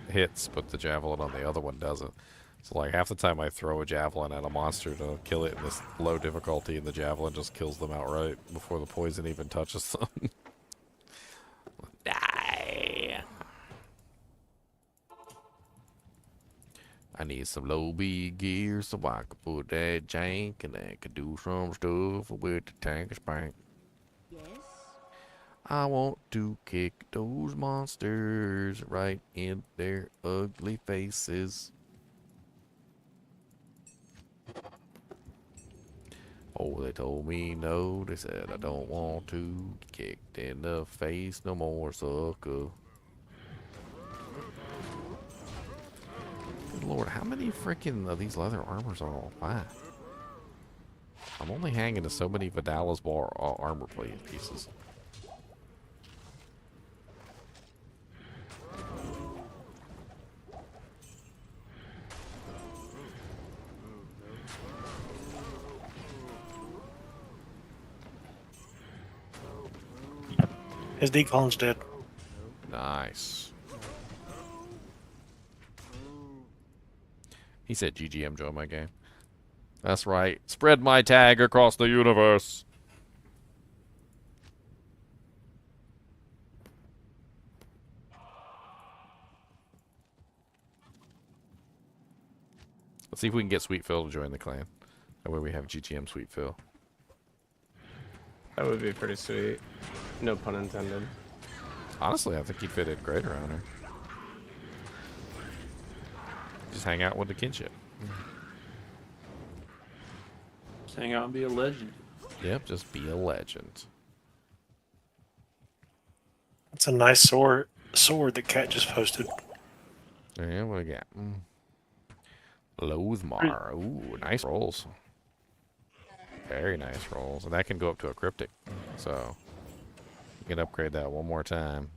hits, but the javelin on the other one doesn't. So like half the time I throw a javelin at a monster to kill it in this low difficulty, and the javelin just kills them outright before the poison even touches them. Die. I need some low B gear so I can put that jank and I can do some stuff with the tank spank. Yes? I want to kick those monsters right in their ugly faces. Oh, they told me no. They said I don't want to get kicked in the face no more, sucker. Good Lord, how many freaking of these leather armors are all fine? I'm only hanging to so many Vidala's bar armor plate pieces. His declon's dead. Nice. He said GGM join my game. That's right. Spread my tag across the universe. Let's see if we can get Sweet Phil to join the clan. That way we have GGM Sweet Phil. That would be pretty sweet. No pun intended. Honestly, I think he'd fit in great around her. Just hang out with the kinship. Just hang out and be a legend. Yep, just be a legend. That's a nice sword that Cat just posted. Yeah, what do we got? Loathmar. Ooh, nice rolls. Very nice rolls. And that can go up to a cryptic. So, You can upgrade that one more time.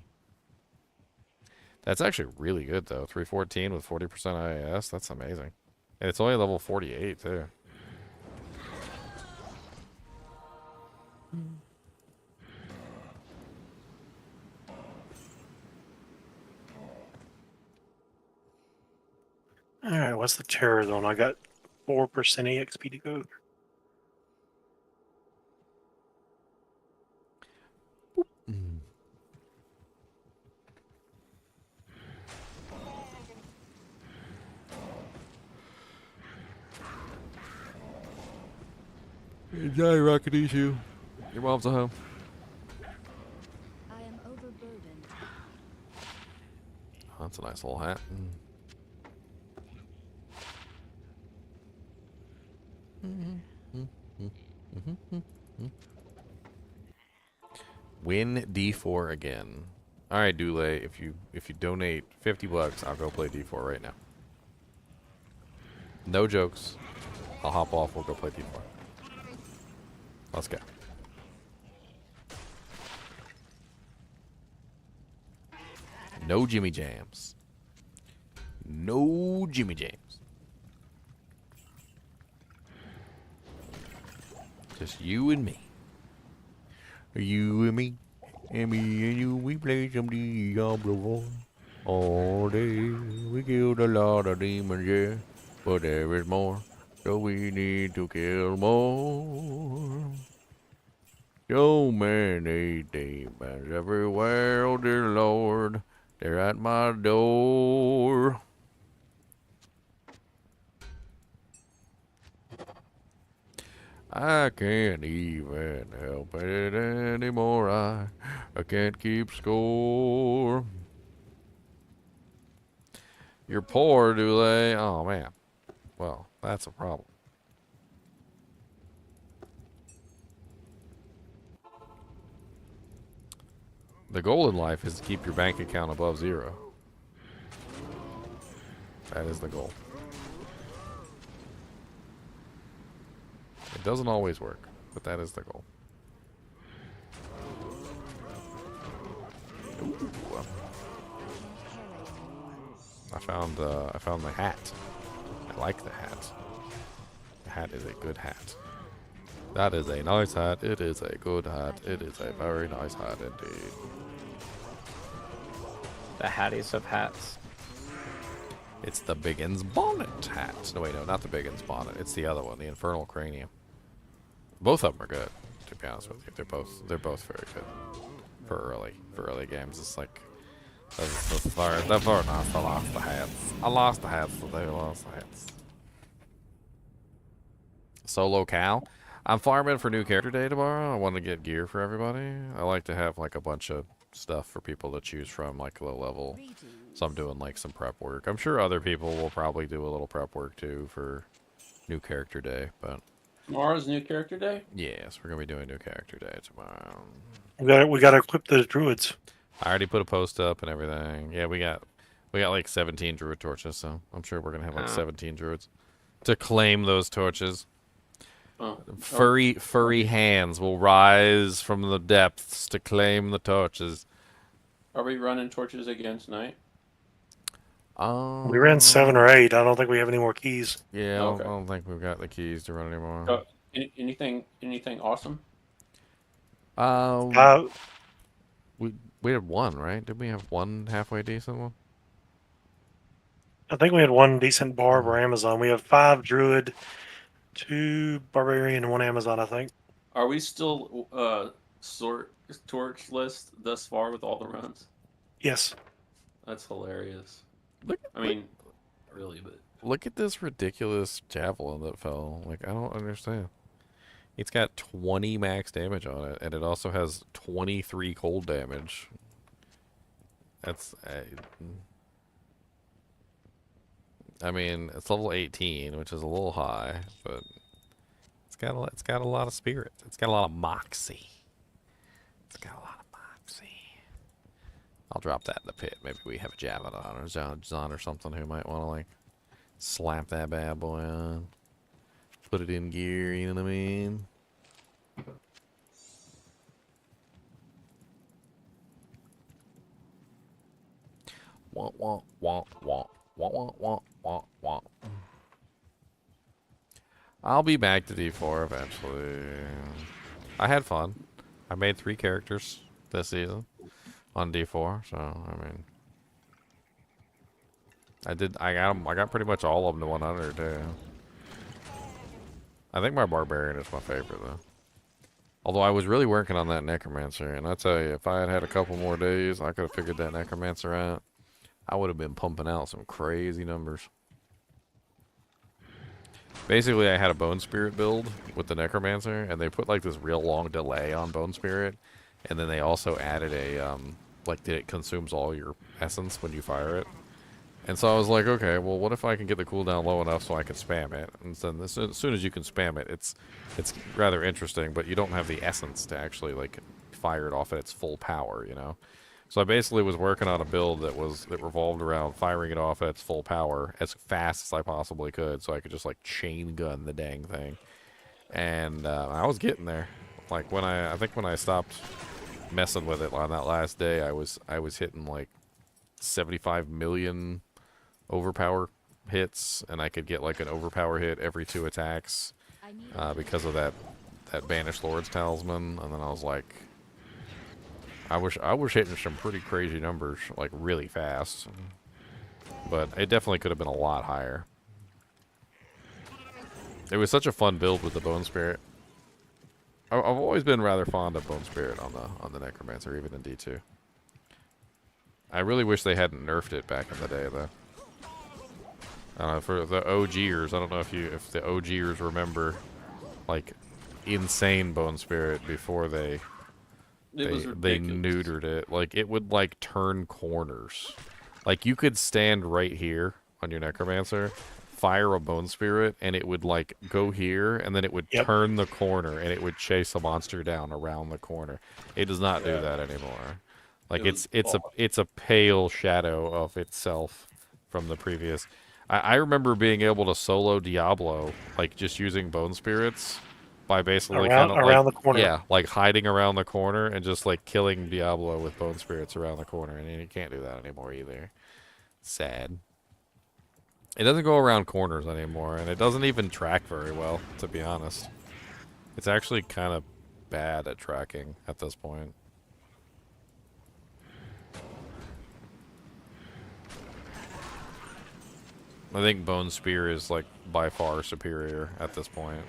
That's actually really good, though. 314 with 40% IAS. That's amazing. And it's only level 48, too. Alright, what's the terror zone? I got 4% EXP to go. Enjoy, Rocket Issue. Your mom's at home. I am overburdened. Oh, that's a nice little hat. Win D4 again. All right, Dule. If you donate $50, I'll go play D4 right now. No jokes. I'll hop off. We'll go play D4. Let's go. No Jimmy Jams. No Jimmy Jams. Just you and me. You and me. And me and you, we play some Diablo 4. All day. We killed a lot of demons, yeah. But there is more. So we need to kill more. So many demons everywhere, oh dear Lord. They're at my door. I can't even help it anymore. I can't keep score. You're poor, Dule. Oh, man. Well, that's a problem. The goal in life is to keep your bank account above 0. That is the goal. It doesn't always work, but that is the goal. Ooh. I found the hat. I like the hat. The hat is a good hat. That is a nice hat. It is a good hat. It is a very nice hat indeed. The hatties of hats. It's the Biggins bonnet hat. No, wait, no, not the Biggins bonnet. It's the other one, the Infernal Cranium. Both of them are good, to be honest with you. They're both very good for early games. It's like the third. I lost the hats. I lost the hats. They lost the hats. Solo cow. I'm farming for new character day tomorrow. I want to get gear for everybody. I like to have like a bunch of stuff for people to choose from, like low level. So I'm doing like some prep work. I'm sure other people will probably do a little prep work too for new character day, but Tomorrow's new character day? yes, we're gonna be doing new character day tomorrow. We got to equip the druids. I already put a post up and everything. Yeah, we got like 17 druid torches, so I'm sure we're gonna have like 17 druids to claim those torches. Furry hands will rise from the depths to claim the torches. Are we running torches again tonight? We ran 7 or 8. I don't think we have any more keys. Yeah, I don't think we've got the keys to run anymore. Anything awesome? We had one, right? Did we have one halfway decent one? I think we had 1 decent barb or Amazon. We have 5 druid, 2 barbarian, and 1 Amazon, I think. Are we still torch list thus far with all the runs? Yes. That's hilarious. Really, but Look at this ridiculous javelin that fell. Like, I don't understand. It's got 20 max damage on it, and it also has 23 cold damage. That's... I mean, it's level 18, which is a little high, but it's got a lot of spirit. It's got a lot of moxie. It's got a lot of moxie. I'll drop that in the pit. Maybe we have a Javelin or Zon or something who might want to like slap that bad boy on, put it in gear. You know what I mean? Wah, wah, wah, wah, wah, wah, wah, wah, wah. I'll be back to D4 eventually. I had fun. I made 3 characters this season on D4, so I mean, I got pretty much all of them to 100 too. I think my Barbarian is my favorite though. Although I was really working on that Necromancer, and I tell you, if I had had a couple more days, I could have figured that Necromancer out. I would have been pumping out some crazy numbers. Basically, I had a Bone Spirit build with the Necromancer, and they put like this real long delay on Bone Spirit, and then they also added a, like it consumes all your essence when you fire it. And so I was like, okay, well, what if I can get the cooldown low enough so I can spam it? And then as soon as you can spam it, it's rather interesting, but you don't have the essence to actually like fire it off at its full power, you know? So I basically was working on a build that revolved around firing it off at its full power as fast as I possibly could, so I could just like chain gun the dang thing. And I was getting there. Like I think when I stopped messing with it on that last day, I was hitting like 75 million overpower hits, and I could get like an overpower hit every 2 attacks because of that Banished Lord's Talisman. And then I was like, I was hitting some pretty crazy numbers like really fast, but it definitely could have been a lot higher. It was such a fun build with the Bone Spirit. I've always been rather fond of Bone Spirit on the Necromancer, even in D2. I really wish they hadn't nerfed it back in the day though. For the OGers, I don't know if the OGers remember like insane Bone Spirit before they neutered it. Like it would like turn corners. Like you could stand right here on your Necromancer, fire a Bone Spirit, and it would like go here, and then it would turn the corner, and it would chase a monster down around the corner. It does not do that anymore. Like it's a pale shadow of itself from the previous. I remember being able to solo Diablo, like just using Bone Spirits by basically kind of around the corner. Yeah, like hiding around the corner and just like killing Diablo with Bone Spirits around the corner, and you can't do that anymore either. Sad. It doesn't go around corners anymore, and it doesn't even track very well, to be honest. It's actually kind of bad at tracking at this point. I think Bone Spear is like by far superior at this point.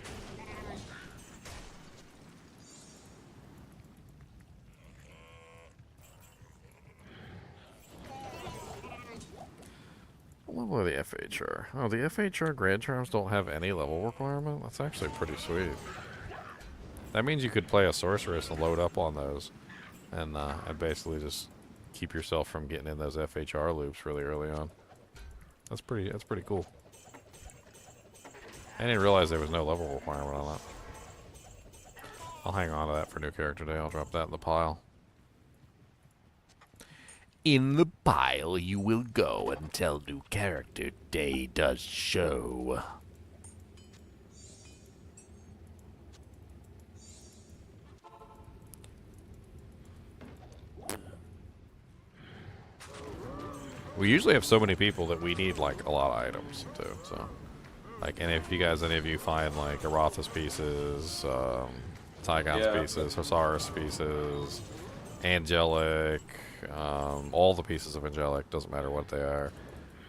What level are the FHR? Oh, the FHR Grand Charms don't have any level requirement? That's actually pretty sweet. That means you could play a Sorceress and load up on those. And basically just keep yourself from getting in those FHR loops really early on. That's pretty cool. I didn't realize there was no level requirement on that. I'll hang on to that for new character day. I'll drop that in the pile. In the pile you will go until new character day does show. We usually have so many people that we need like a lot of items too. So, like, and if you guys, any of you find like Arathis pieces, Tygon's pieces, Sorceress pieces, Angelic, all the pieces of Angelic, doesn't matter what they are.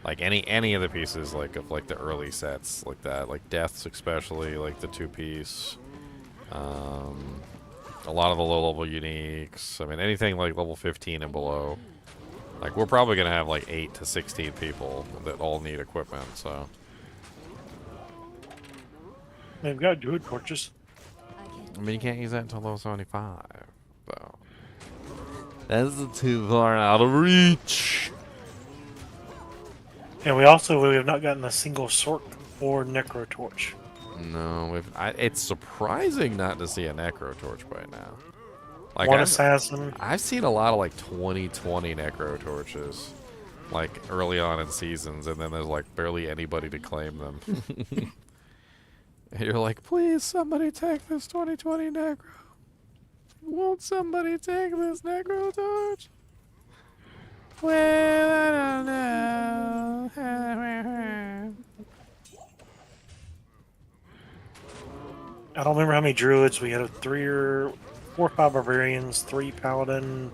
Like any of the pieces like of like the early sets like that, like Deaths especially, like the 2-piece. A lot of the low level uniques. I mean anything like level 15 and below. Like, we're probably going to have, like, 8 to 16 people that all need equipment, so. They've got Druid torches. I mean, you can't use that until level 75, so. That's too far out of reach. And we have not gotten a single Sorc or Necro torch. No, it's surprising not to see a Necro torch by now. Like One assassin. I've seen a lot of like 2020 Necro torches, like early on in seasons, and then there's like barely anybody to claim them. And you're like, please, somebody take this 2020 Necro. Won't somebody take this Necro torch? Well, I don't know. I don't remember how many druids we had. 4 or 5 barbarians, 3 paladin,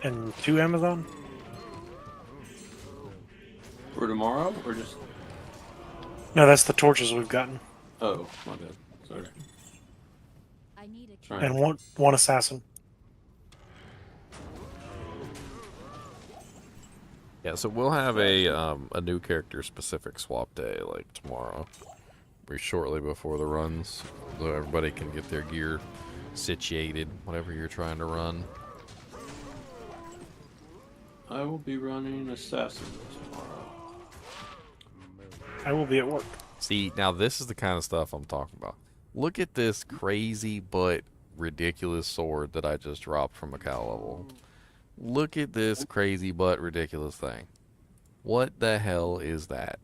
and 2 Amazon. For tomorrow, or just? No, that's the torches we've gotten. Oh, my bad. Sorry. I need a Trying And to- one assassin. Yeah, so we'll have a new character specific swap day like tomorrow, shortly before the runs, so everybody can get their gear situated, whatever you're trying to run. I will be running assassin tomorrow. I will be at work. See, now this is the kind of stuff I'm talking about. Look at this crazy but ridiculous sword that I just dropped from a cow level. Look at this crazy but ridiculous thing. What the hell is that?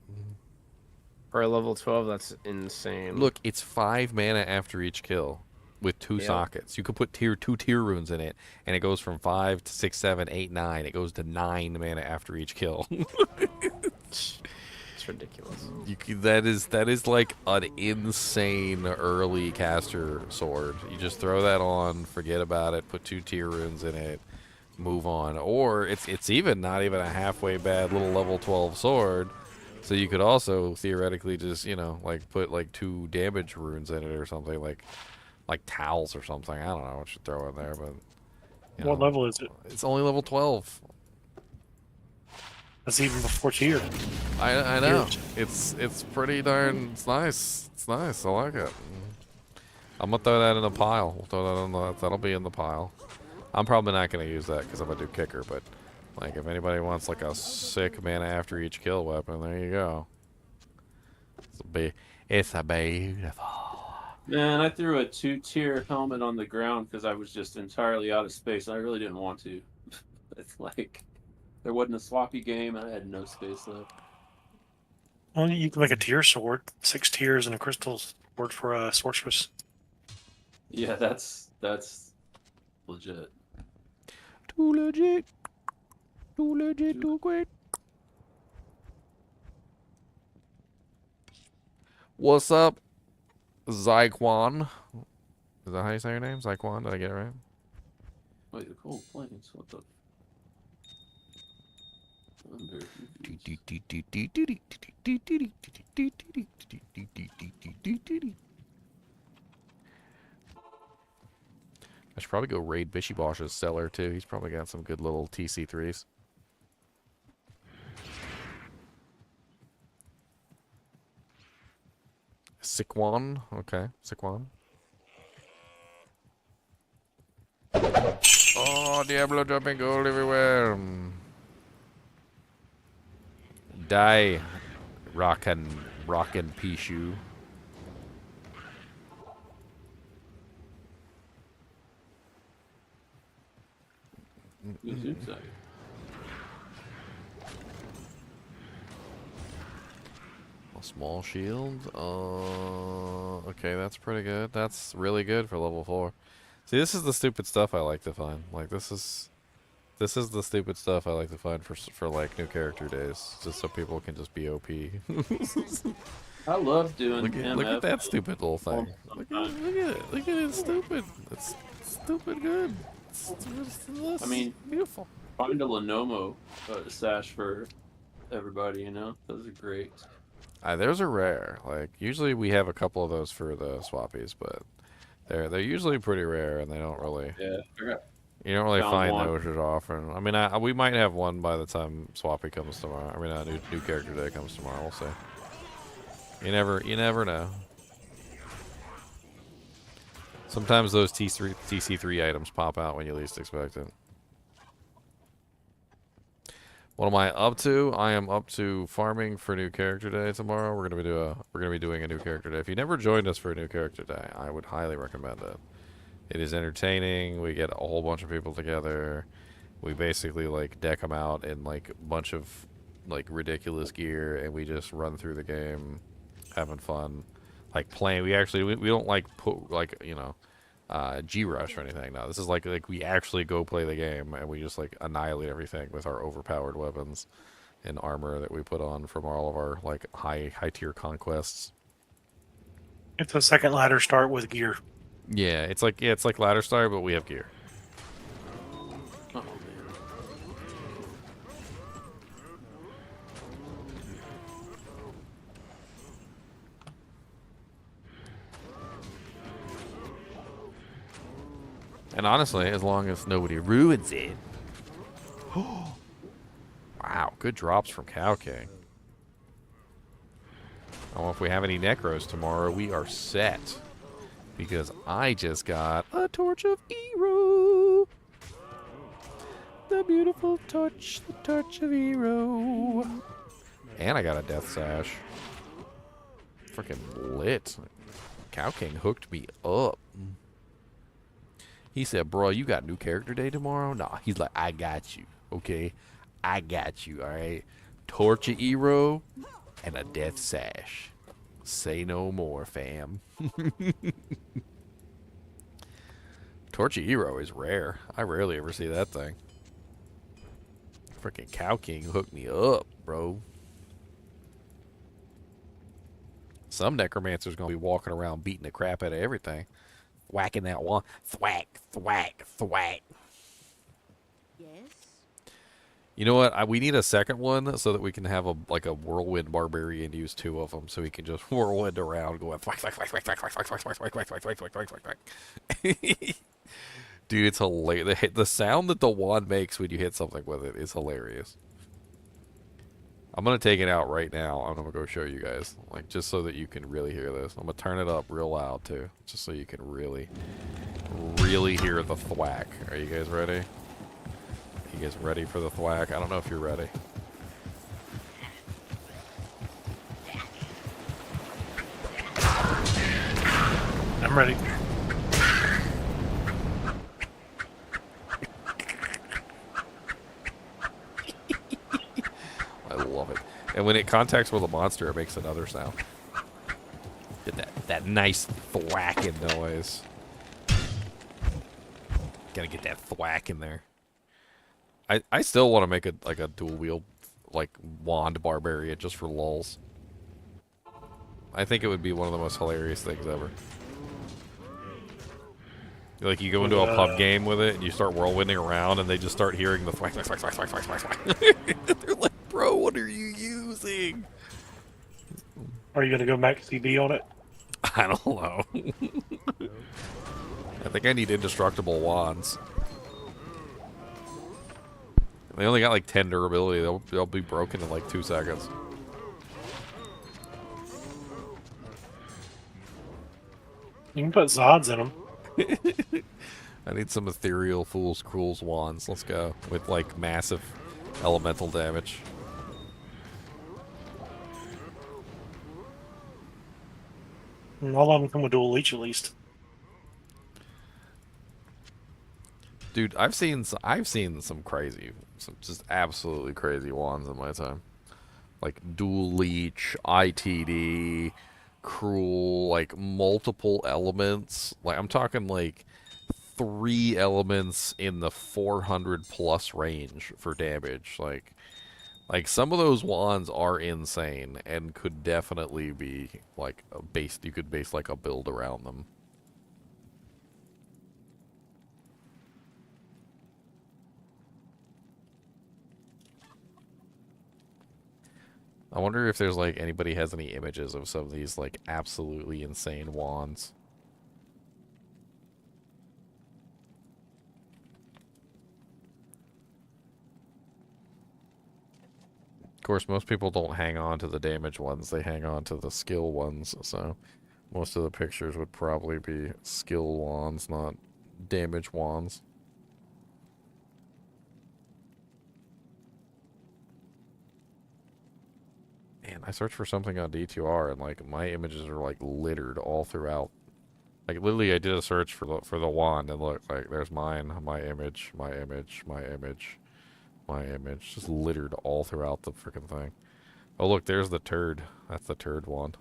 For a level 12, that's insane. Look, it's 5 mana after each kill with 2 sockets. You could put 2 tier runes in it, and it goes from 5 to 6, 7, 8, 9. It goes to 9 mana after each kill. It's ridiculous. That is like an insane early caster sword. You just throw that on, forget about it, put 2 tier runes in it, move on. Or it's even not even a halfway bad little level 12 sword. So you could also theoretically just, like put like 2 damage runes in it or something, like towels or something. I don't know what you throw in there, but What level is it? It's only level 12. That's even before tier. I know. It's pretty darn. It's nice. It's nice. I like it. I'm gonna throw that in a pile. We'll throw that in that'll be in the pile. I'm probably not gonna use that because I'm gonna do kicker, but like if anybody wants like a sick mana after each kill weapon, there you go. It's a beautiful. Man, I threw a 2-tier helmet on the ground because I was just entirely out of space. I really didn't want to. It's like there wasn't a swappy game, and I had no space left. Well, you can make a tier sword, 6 tiers and a crystal sword for a sorceress. Yeah, that's legit. Too legit. Too legit. Too great. What's up, Zyquan? Is that how you say your name? Zyquan? Did I get it right? Wait, the cold plains. What the? I'm very confused. I should probably go raid Bishy Bosh's cellar too. He's probably got some good little TC3s. Siquan, okay, Siquan. Oh, Diablo jumping gold everywhere. Die, rockin' Pichu. Who's inside? A small shield. Okay, that's pretty good. That's really good for level 4. See, this is the stupid stuff I like to find. Like this is the stupid stuff I like to find for like new character days, just so people can just be OP. I love doing Look at MF. that stupid little thing. Look at it. Look at it. It's stupid. It's stupid good. It's I mean, beautiful. Find a Lenomo sash for everybody, you know? Those are great. Those are rare. Like usually we have a couple of those for the swappies, but they're usually pretty rare, and they don't really. Yeah, I forgot. You don't really Found find one. those as often. I mean, we might have one by the time Swappy comes tomorrow. I mean, new character day comes tomorrow. We'll see. You never know. Sometimes those TC3 items pop out when you least expect it. What am I up to? I am up to farming for new character day tomorrow. We're gonna be doing a new character day. If you never joined us for a new character day, I would highly recommend it. It is entertaining. We get a whole bunch of people together. We basically like deck them out in like a bunch of like ridiculous gear, and we just run through the game, having fun, like playing. We don't like put like G-Rush or anything. No, this is like we actually go play the game and we just like annihilate everything with our overpowered weapons and armor that we put on from all of our like high tier conquests. It's a second ladder start with gear. Yeah, it's like Ladder Star, but we have gear. Oh, man. And honestly, as long as nobody ruins it. Wow, good drops from Cow King. Oh, if we have any Necros tomorrow, we are set. Because I just got a Torch of Hero. The beautiful torch, the Torch of Hero. And I got a Death Sash. Freaking lit. Cow King hooked me up. He said, bro, you got new character day tomorrow? Nah, he's like, I got you, okay? I got you, all right? Torch of Hero and a Death Sash. Say no more, fam. Torch of Hero is rare. I rarely ever see that thing. Freaking Cow King hooked me up, bro. Some necromancer's gonna be walking around beating the crap out of everything. Whacking that one. Thwack, thwack, thwack. Yes. You know what? We need a second one so that we can have a whirlwind barbarian use 2 of them, so he can just whirlwind around, going thwack, thwack, thwack, thwack, thwack, thwack, thwack, thwack, thwack, thwack, thwack, thwack, thwack, thwack, thwack. Dude, it's hilarious. The sound that the wand makes when you hit something with it is hilarious. I'm gonna take it out right now. I'm gonna go show you guys, like, just so that you can really hear this. I'm gonna turn it up real loud too, just so you can really hear the thwack. Are you guys ready? You guys ready for the thwack? I don't know if you're ready. I'm ready. I love it. And when it contacts with a monster, it makes another sound. Get that nice thwacking noise. Gotta get that thwack in there. I still want to make a dual wield like wand barbarian just for lulz. I think it would be one of the most hilarious things ever. Like, you go into a pub game with it and you start whirlwinding around and they just start hearing the thwack, thwack, thwack, thwack, thwack, thwack, thwack. They're like, bro, what are you using? Are you gonna go max CB on it? I don't know. I think I need indestructible wands. They only got like 10 durability. They'll be broken in like 2 seconds. You can put Zods in them. I need some ethereal Fool's Cruel's wands. Let's go. With like massive elemental damage. And all of them come with dual leech at least. Dude, I've seen some crazy, some just absolutely crazy wands in my time. Like dual leech, ITD, cruel, like multiple elements. Like, I'm talking like 3 elements in the 400 plus range for damage. Like some of those wands are insane and could definitely be like based. You could base like a build around them. I wonder if there's like anybody has any images of some of these like absolutely insane wands. Of course, most people don't hang on to the damage ones, they hang on to the skill ones, so most of the pictures would probably be skill wands, not damage wands. Man, I searched for something on D2R and like my images are like littered all throughout. Like literally, I did a search for the wand and look, like there's mine, my image, my image, my image, my image, just littered all throughout the freaking thing. Oh look, there's the turd. That's the turd wand.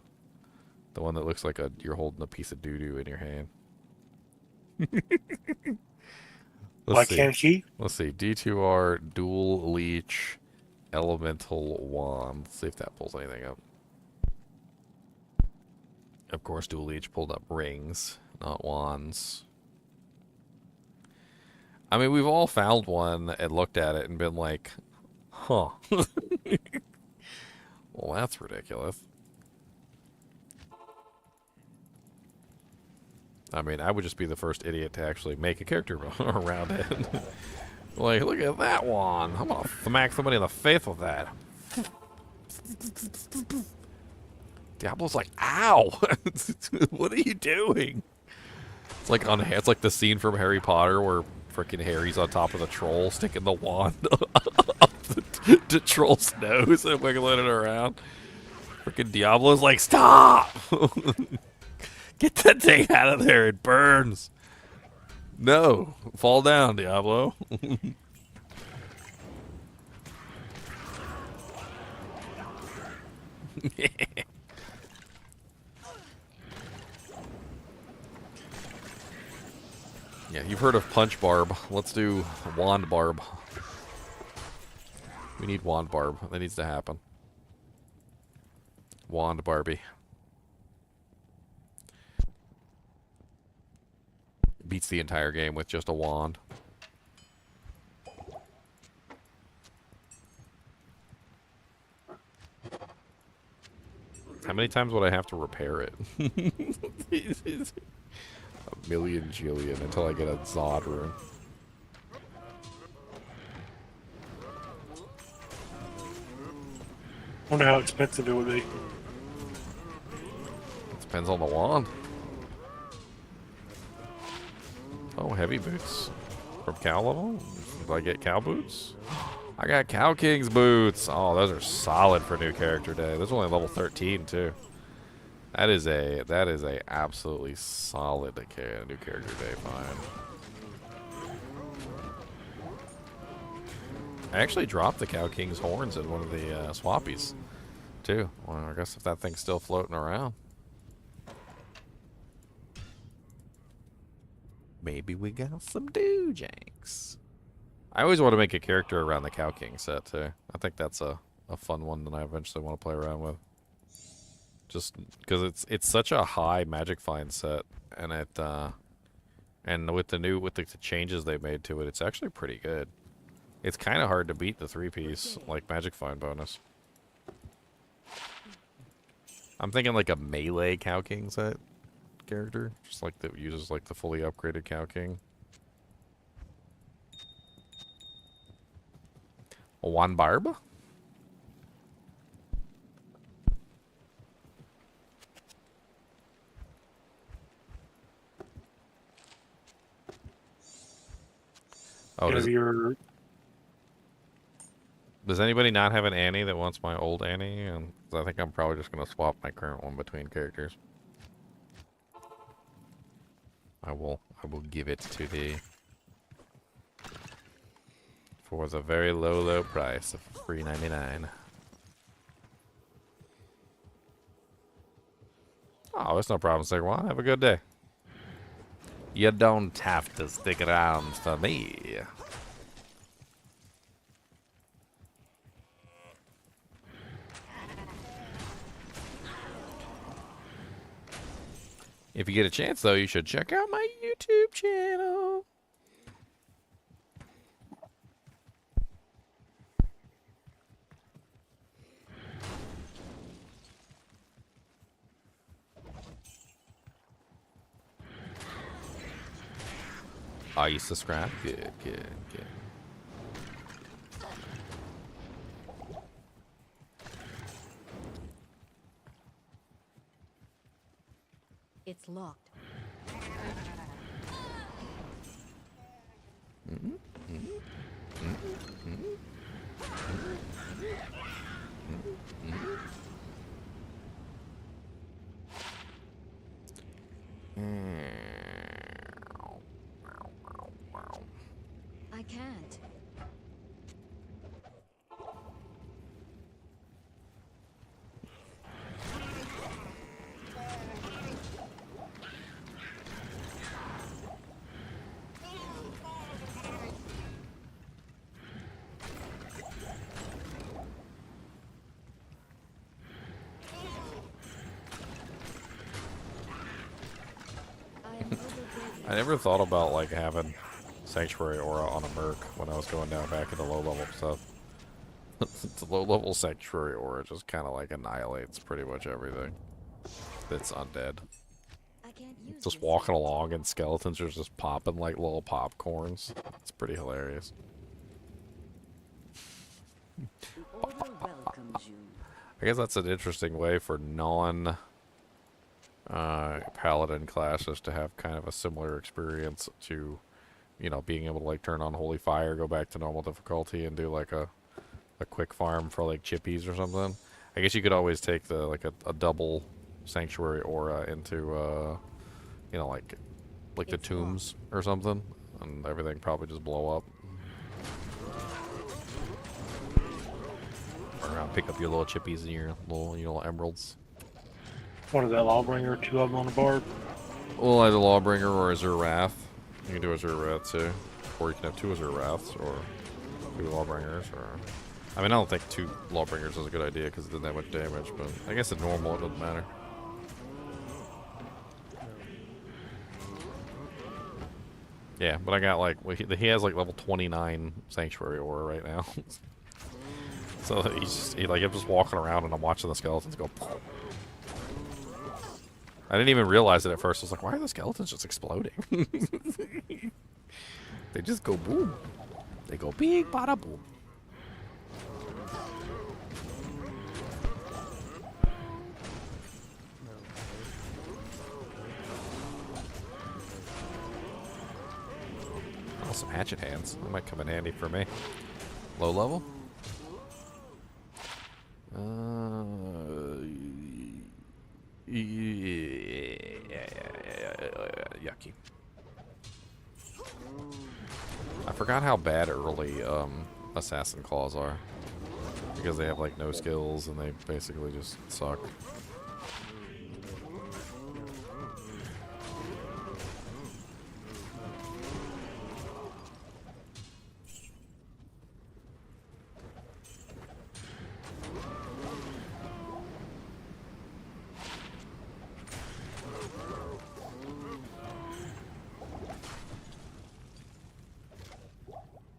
The one that looks like you're holding a piece of doo-doo in your hand. Like Kaneki? Let's see. D2R, Dual Leech, Elemental Wand. Let's see if that pulls anything up. Of course, Dual Leech pulled up rings, not wands. I mean, we've all found one and looked at it and been like, huh. Well, that's ridiculous. I mean, I would just be the first idiot to actually make a character around it. Like, look at that one. I'm gonna smack somebody in the face with that. Diablo's like, ow! What are you doing? It's like it's like the scene from Harry Potter where freaking Harry's on top of the troll, sticking the wand up the troll's nose and wiggling it around. Freaking Diablo's like, stop! Get that thing out of there, it burns. No, fall down, Diablo. Yeah, you've heard of Punch Barb. Let's do Wand Barb. We need Wand Barb. That needs to happen. Wand Barbie. Beats the entire game with just a wand. How many times would I have to repair it? A million jillion until I get a Zod rune. I wonder how expensive it would be. It depends on the wand. Oh, heavy boots. From cow level? Did I get cow boots? I got Cow King's boots. Oh, those are solid for new character day. Those are only level 13 too. That is a absolutely solid new character day find. I actually dropped the Cow King's horns in one of the swappies too. Well, I guess if that thing's still floating around. Maybe we got some doojanks. I always want to make a character around the Cow King set too. I think that's a fun one that I eventually want to play around with. Just because it's such a high magic find set, and and with the changes they made to it, it's actually pretty good. It's kind of hard to beat the 3-piece like magic find bonus. I'm thinking like a melee Cow King set character, just like that uses like the fully upgraded Cow King. One Barb. Oh, does anybody not have an Annie that wants my old Annie? And I think I'm probably just gonna swap my current one between characters. I will give it to thee for the very low price of $3.99. Oh, it's no problem, Sigma. Have a good day. You don't have to stick around for me. If you get a chance, though, you should check out my YouTube channel. Are you subscribed? Good, good, good. It's locked. I can't. I never thought about like having Sanctuary Aura on a Merc when I was going down back into low level stuff. The low level Sanctuary Aura just kind of like annihilates pretty much everything that's undead. Just walking along and skeletons are just popping like little popcorns. It's pretty hilarious. I guess that's an interesting way for non paladin classes to have kind of a similar experience to, you know, being able to like turn on Holy Fire, go back to normal difficulty, and do like a quick farm for like chippies or something. I guess you could always take the like a double Sanctuary Aura into you know, like the tombs or something, and everything probably just blow up. Or pick up your little chippies and your little emeralds. One of that Lawbringer, 2 of them on the board. Well, either Lawbringer or Azure Wrath. You can do Azure Wrath too. Or you can have 2 Azure Wraths or 2 Lawbringers. Or I mean, I don't think 2 Lawbringers is a good idea because it doesn't have much damage, but I guess at normal it doesn't matter. Yeah, but I got like, he has like level 29 Sanctuary Aura right now. So I'm just walking around and I'm watching the skeletons go. I didn't even realize it at first. I was like, why are the skeletons just exploding? They just go boom. They go big, bada boom. Oh, some hatchet hands. That might come in handy for me. Low level? Yucky. I forgot how bad early assassin claws are, because they have like no skills and they basically just suck.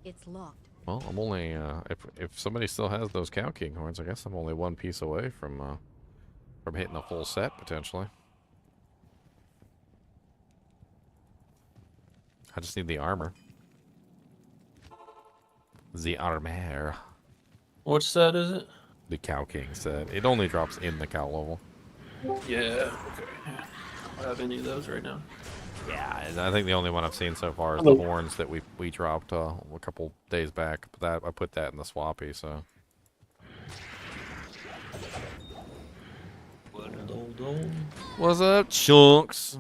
It's locked. Well, I'm only if somebody still has those Cow King horns, I guess I'm only one piece away from hitting a full set potentially. I just need the armor. The armor. What set is it? The Cow King set. It only drops in the cow level. Yeah. Okay. I don't have any of those right now. Yeah, I think the only one I've seen so far is the horns that we dropped a couple days back. But that I put that in the swappy, so. What's up, chunks?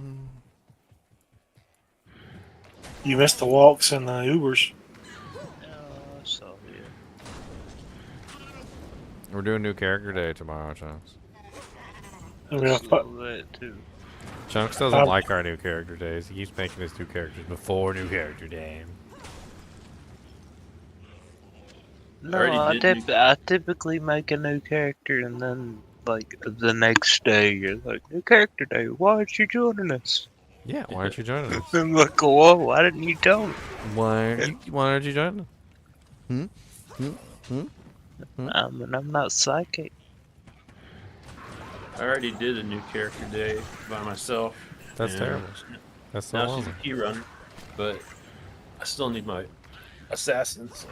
You missed the walks and the Ubers. We're doing new character day tomorrow, Chunks. Chunks doesn't like our new character days. He keeps making his new characters before new character day. No, I typically make a new character and then, like, the next day, you're like, new character day, why aren't you joining us? Yeah, why aren't you joining us? I'm like, whoa, why didn't you tell me? Why aren't you joining us? I'm not psychic. I already did a new character day by myself. That's terrible. That's so now she's a key runner, but I still need my assassins.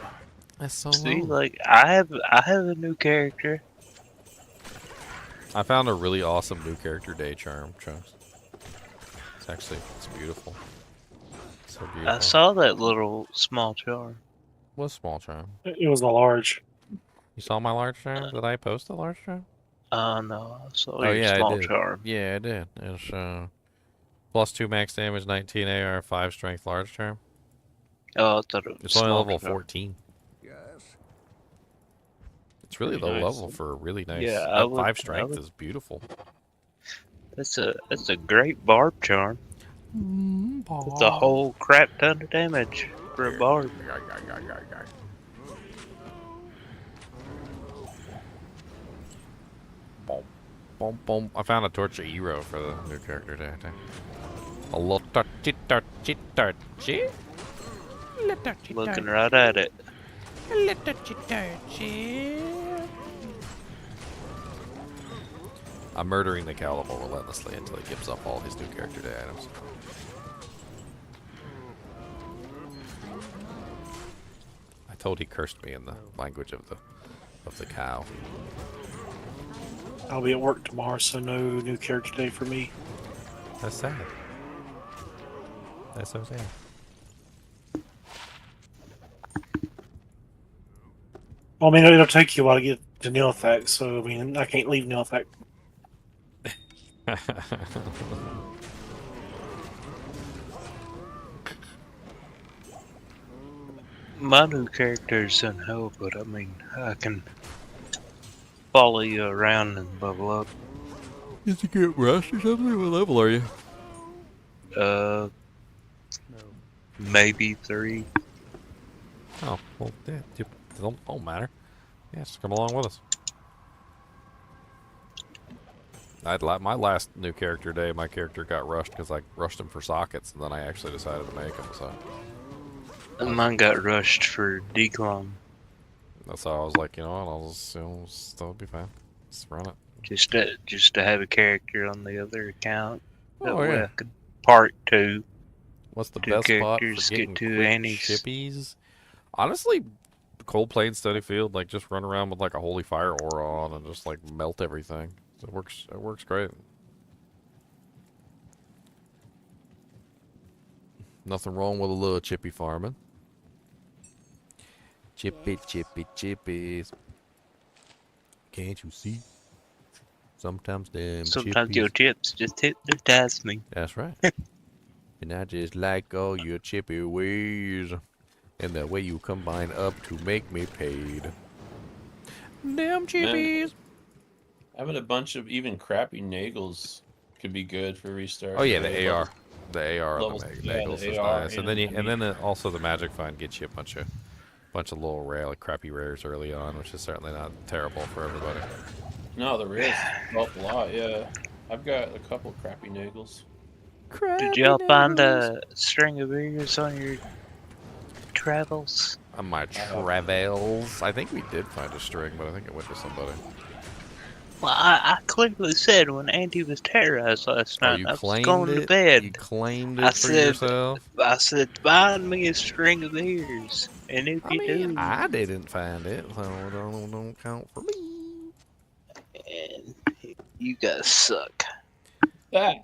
That's so See, like, I have a new character. I found a really awesome new character day charm, Chunks. It's beautiful. So beautiful. I saw that little small charm. What small charm? It was a large. You saw my large charm? Did I post a large charm? No, I saw your small charm. Yeah, I did. It's plus 2 max damage, 19 AR, 5 strength large charm. Oh, I thought it was It's only small level charm. 14. It's really low level for a really nice. Yeah, 5 strength is beautiful. That's a great barb charm. It's a whole crap ton of damage for a barb. Boom, boom. I found a Torch of Hero for the new character day, I think. A little touchy. Looking right at it. I'm murdering the Caliber relentlessly until he gives up all his new character day items. I told he cursed me in the language of the cow. I'll be at work tomorrow, so no new character day for me. That's sad. That's so sad. Well, I mean, it'll take you a while to get to Nilthak, so I mean, I can't leave Nilthak. My new character's in hell, but I mean, I can follow you around and level up. Did you get rust or something? What level are you? Maybe 3. Oh, well, yeah, it don't matter. Yeah, just come along with us. My last new character day, my character got rushed because I rushed him for sockets, and then I actually decided to make him, so. Mine got rushed for decline. That's how I was like, you know what, I'll just, still be fine. Just run it. Just to have a character on the other account. That Oh, way yeah. I could part 2. What's the Two best spot for characters getting get 2 quick annies. chippies? Honestly, Cold Plain Study Field, like just run around with like a holy fire aura on and just like melt everything. It works great. Nothing wrong with a little chippy farming. Chippies. Can't you see? Sometimes Sometimes your chips just hypnotize me. That's right. And I just like all your chippy ways. And the way you combine up to make me paid. Damn chippies. Having a bunch of even crappy nagels could be good for restart. Oh yeah, the AR. The AR levels- on the yeah, Nagels the is AR nice. And then also the Magic Find gets you a bunch of little rare, like crappy rares early on, which is certainly not terrible for everybody. No, the rares help a lot, yeah. I've got a couple crappy nagels. Did y'all find a string of ears on your travels? On my travels, I think we did find a string, but I think it went to somebody. Well, I clearly said when Andy was terrorized last night, you I was claimed going to it? bed. You claimed I it for yourself? I said, find me a string of ears. And if you do... I didn't find it, so it don't count for me. And you guys suck. Ah.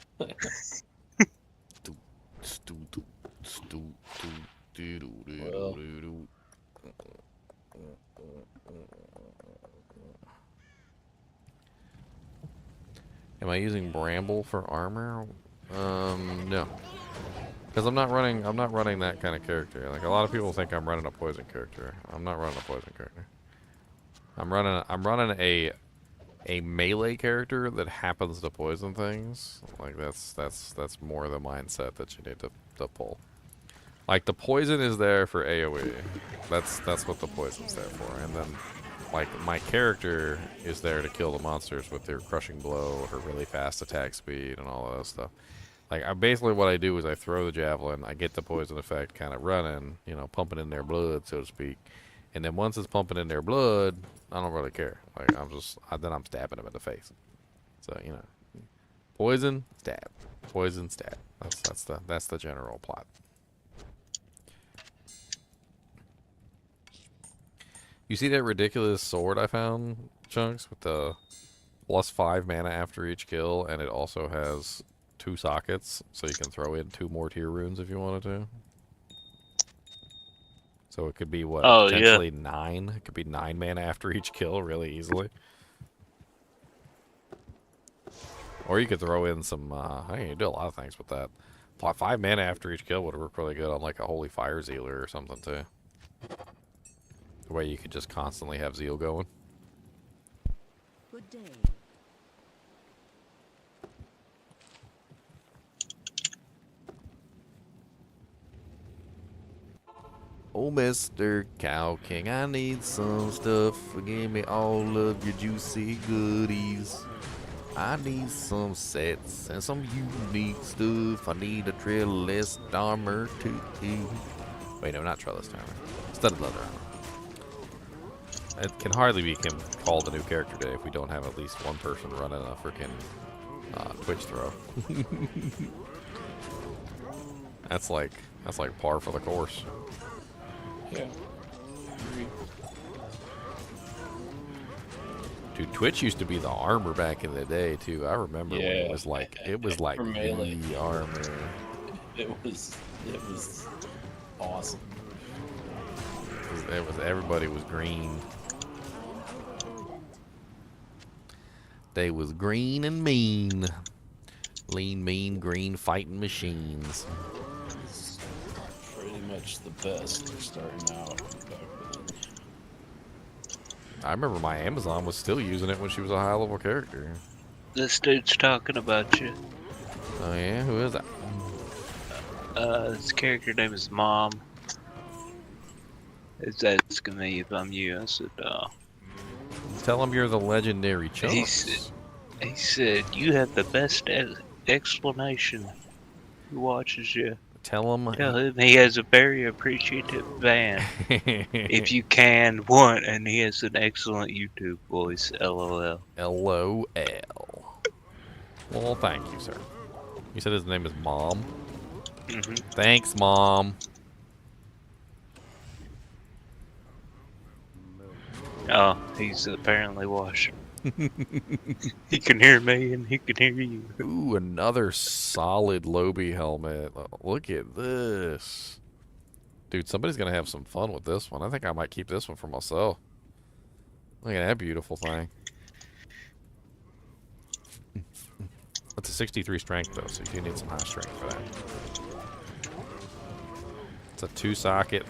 Am I using Bramble for armor? No. Because I'm not running that kind of character. Like a lot of people think I'm running a poison character. I'm not running a poison character. I'm running a melee character that happens to poison things. Like that's more the mindset that you need to pull. Like the poison is there for AoE. That's what the poison's there for. And then like my character is there to kill the monsters with their crushing blow, her really fast attack speed, and all of that stuff. Like basically what I do is I throw the javelin, I get the poison effect kind of running, you know, pumping in their blood, so to speak. And then once it's pumping in their blood, I don't really care. Like then I'm stabbing them in the face. So, you know, poison, stab. Poison, stab. That's the general plot. You see that ridiculous sword I found, Chunks, with the +5 mana after each kill, and it also has 2 sockets, so you can throw in 2 more tier runes if you wanted to. So it could be what? Oh, potentially 9? It could be 9 mana after each kill really easily. Or you could throw in some, I mean, you do a lot of things with that. 5 mana after each kill would work really good on like a Holy Fire Zealer or something too. The way you could just constantly have Zeal going. Good day. Oh, Mr. Cow King, I need some stuff. Give me all of your juicy goodies. I need some sets and some unique stuff. I need a trellis armor too. Wait, no, not trellis armor. Studded leather armor. It can hardly be called a new character day if we don't have at least one person running a freaking Twitch throw. That's like par for the course. Yeah. Dude, Twitch used to be the armor back in the day too. I remember when it was like For melee. the armor. It was awesome. Everybody was green. They was green and mean. Lean, mean, green fighting machines. It's pretty much the best starting out back then. I remember my Amazon was still using it when she was a high level character. This dude's talking about you. Oh yeah, who is that? His character name is Mom. It's asking me if I'm you. I said, Tell him you're the legendary Chunks. He said, you have the best explanation. Who watches you? Tell him he has a very appreciative fan. If you can, want, and he has an excellent YouTube voice. LOL. LOL. Well, thank you, sir. You said his name is Mom? Mm-hmm. Thanks, Mom. Oh, he's apparently washing. He can hear me and he can hear you. Ooh, another solid Lobby helmet. Look at this. Dude, somebody's going to have some fun with this one. I think I might keep this one for myself. Look at that beautiful thing. It's a 63 strength, though, so you do need some high strength for that. It's a 2-socket,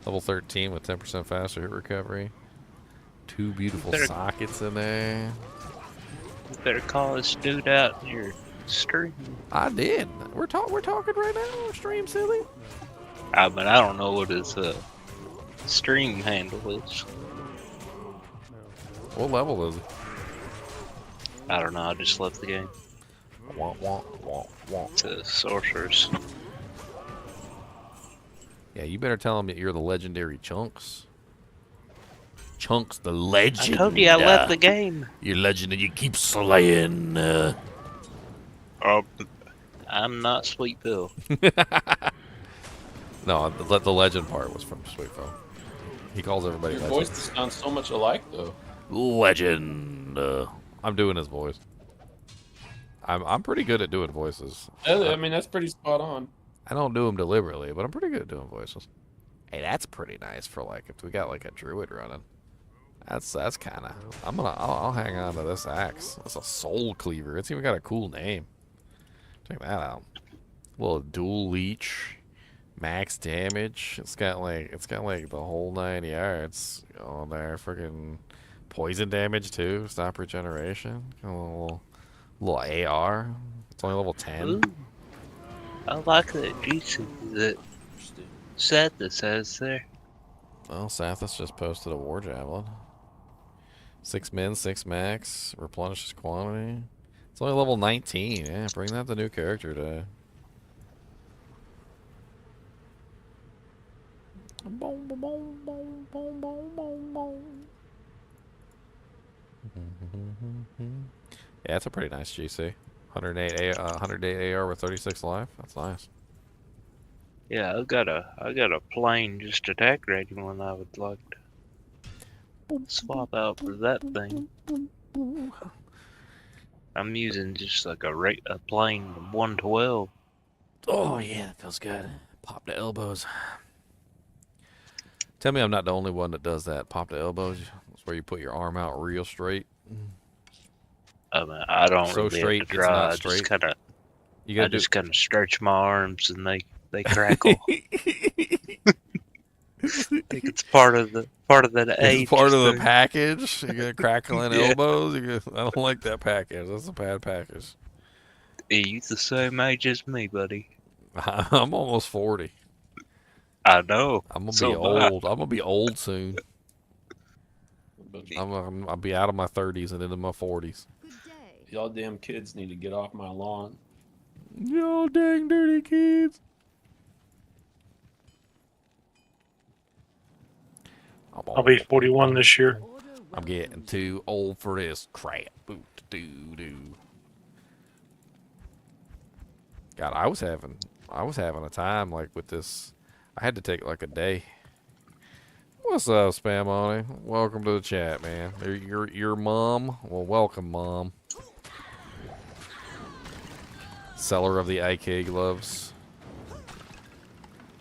level 13 with 10% faster hit recovery. 2 beautiful sockets in there. You better call this dude out in your stream. I did. We're talking right now on stream, silly. I mean, I don't know what his stream handle is. What level is it? I don't know. I just left the game. To Sorceress. Yeah, you better tell him that you're the legendary Chunks. Chunks the legend. I told you I left the game. You're legend and you keep slaying. I'm not Sweet Bill. No, the legend part was from Sweet Phil. He calls everybody Your legend. voices sound so much alike, though. Legend. I'm doing his voice. I'm pretty good at doing voices. I mean, that's pretty spot on. I don't do them deliberately, but I'm pretty good at doing voices. Hey, that's pretty nice for like if we got like a druid running. That's kind of. I'll hang on to this axe. It's a soul cleaver. It's even got a cool name. Check that out. Little dual leech, max damage. It's got like the whole 9 yards on there. Freaking poison damage too. Stop regeneration. Got a little AR. It's only level 10. Ooh. I like that GC that Sathis has there. Well, Sathis just posted a war javelin. 6 min, 6 max, replenishes quantity. It's only level 19. Yeah, bring that to new character day. Yeah, it's a pretty nice GC. 108 AR with 36 life. That's nice. Yeah, I got a plain just attack ready one I would like to swap out for that thing. I'm using just like a plain 112. Oh yeah, that feels good. Pop the elbows. Tell me I'm not the only one that does that. Pop the elbows. That's where you put your arm out real straight. I mean, I don't so really straight have to it's try. not I straight. just kind of stretch my arms and they crackle. I think it's part of the age. It's part of the thing. package. You get crackling Yeah. elbows. I don't like that package. That's a bad package. You the same age as me, buddy. I'm almost 40. I know. I'm gonna So be am I. old. I'm gonna be old soon. I'll be out of my 30s and into my 40s. Y'all damn kids need to get off my lawn. Y'all dang dirty kids. I'll be 41 this year. I'm getting too old for this crap. Doo-doo-doo. God, I was having a time like with this. I had to take like a day. What's up, Spamoni? Welcome to the chat, man. Your mom? Well, welcome, mom. Seller of the IK gloves.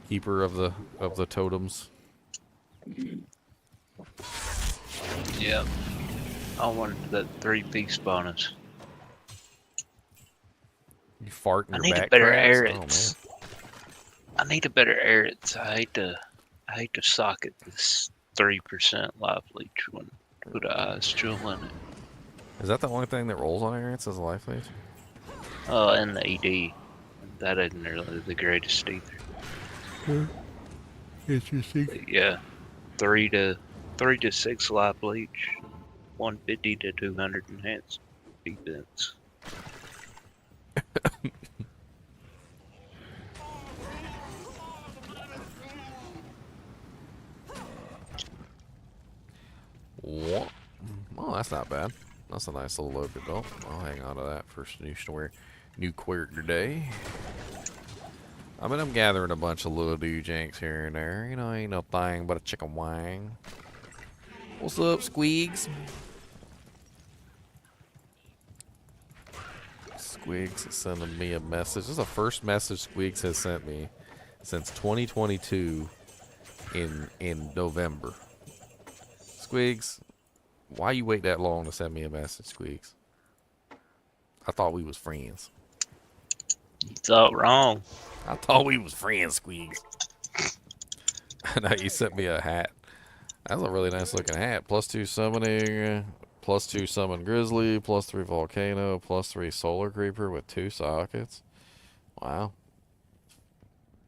Keeper of the totems. Yep. I wanted that 3-piece bonus. You fart in your I need back a better cracks? Aerith. I need a better Aerith. I hate to socket this 3% life leech when put a ice jewel in it. Is that the only thing that rolls on Aerith as a life leech? Oh, and the ED. That isn't really the greatest either. Interesting. But yeah, 3 to 6 life leech, 150 to 200 enhanced defense. What? Oh, that's not bad. That's a nice little loaded belt. I'll hang on to that for new quarter day. I mean, I'm gathering a bunch of little doojanks here and there. You know, ain't no thing but a chicken wang. What's up, Squeegs? Squeegs is sending me a message. This is the first message Squeegs has sent me since 2022 in November. Squeegs, why you wait that long to send me a message, Squeegs? I thought we was friends. You thought wrong. I thought we was friends, Squeegs. Now you sent me a hat. That's a really nice looking hat. +2 summoning, +2 summon grizzly, +3 volcano, +3 solar creeper with 2 sockets. Wow.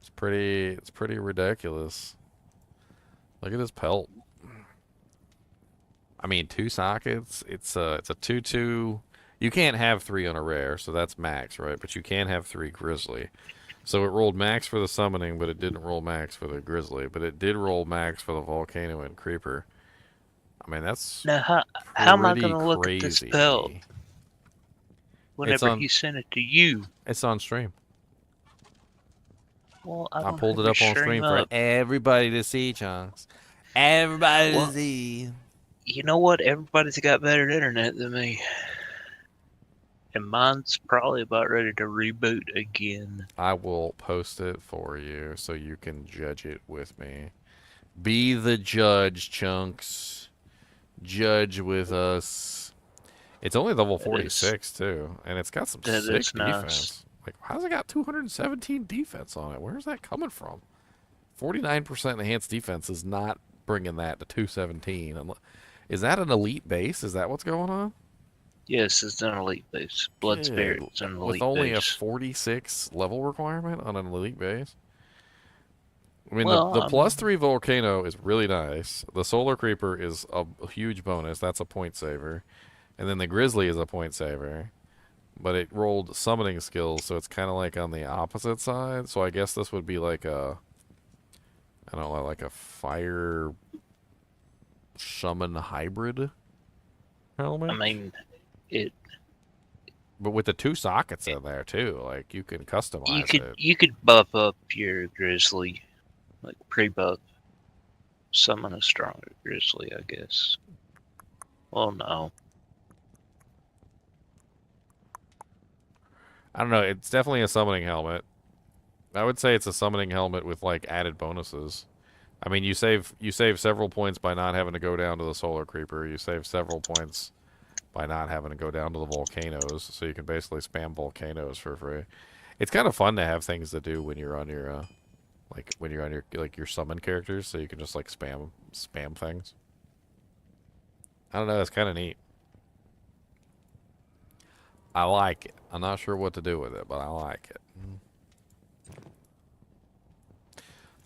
It's pretty ridiculous. Look at this pelt. I mean, 2 sockets. It's a 2/2. You can't have 3 on a rare, so that's max, right? But you can have 3 grizzly. So it rolled max for the summoning, but it didn't roll max for the grizzly. But it did roll max for the volcano and creeper. I mean, that's now how am I going to look at this belt whenever he sent it to you? It's on stream. Well, I pulled it up on stream for everybody to see, Chunks. Everybody to see. You know what? Everybody's got better internet than me. And mine's probably about ready to reboot again. I will post it for you so you can judge it with me. Be the judge, Chunks. Judge with us. It's only level 46 too, and it's got some sick defense. Nice. Like, how's it got 217 defense on it? Where's that coming from? 49% enhanced defense is not bringing that to 217. Is that an elite base? Is that what's going on? Yes, it's an elite base. Blood Spirit's an elite base. With only a 46 level requirement on an elite base? I mean, well, the +3 volcano is really nice. The solar creeper is a huge bonus. That's a point saver. And then the grizzly is a point saver. But it rolled summoning skills, so it's kind of like on the opposite side. So I guess this would be like a, I don't know, like a fire summon hybrid helmet. I mean, but with the 2 sockets in there too, like you can customize it. You could buff up your grizzly, like pre-buff, summon a stronger grizzly, I guess. Well, no. I don't know. It's definitely a summoning helmet. I would say it's a summoning helmet with like added bonuses. I mean, you save several points by not having to go down to the solar creeper. You save several points by not having to go down to the volcanoes, so you can basically spam volcanoes for free. It's kind of fun to have things to do when you're on your your summon characters, so you can just like spam things. I don't know, it's kind of neat. I like it. I'm not sure what to do with it, but I like it.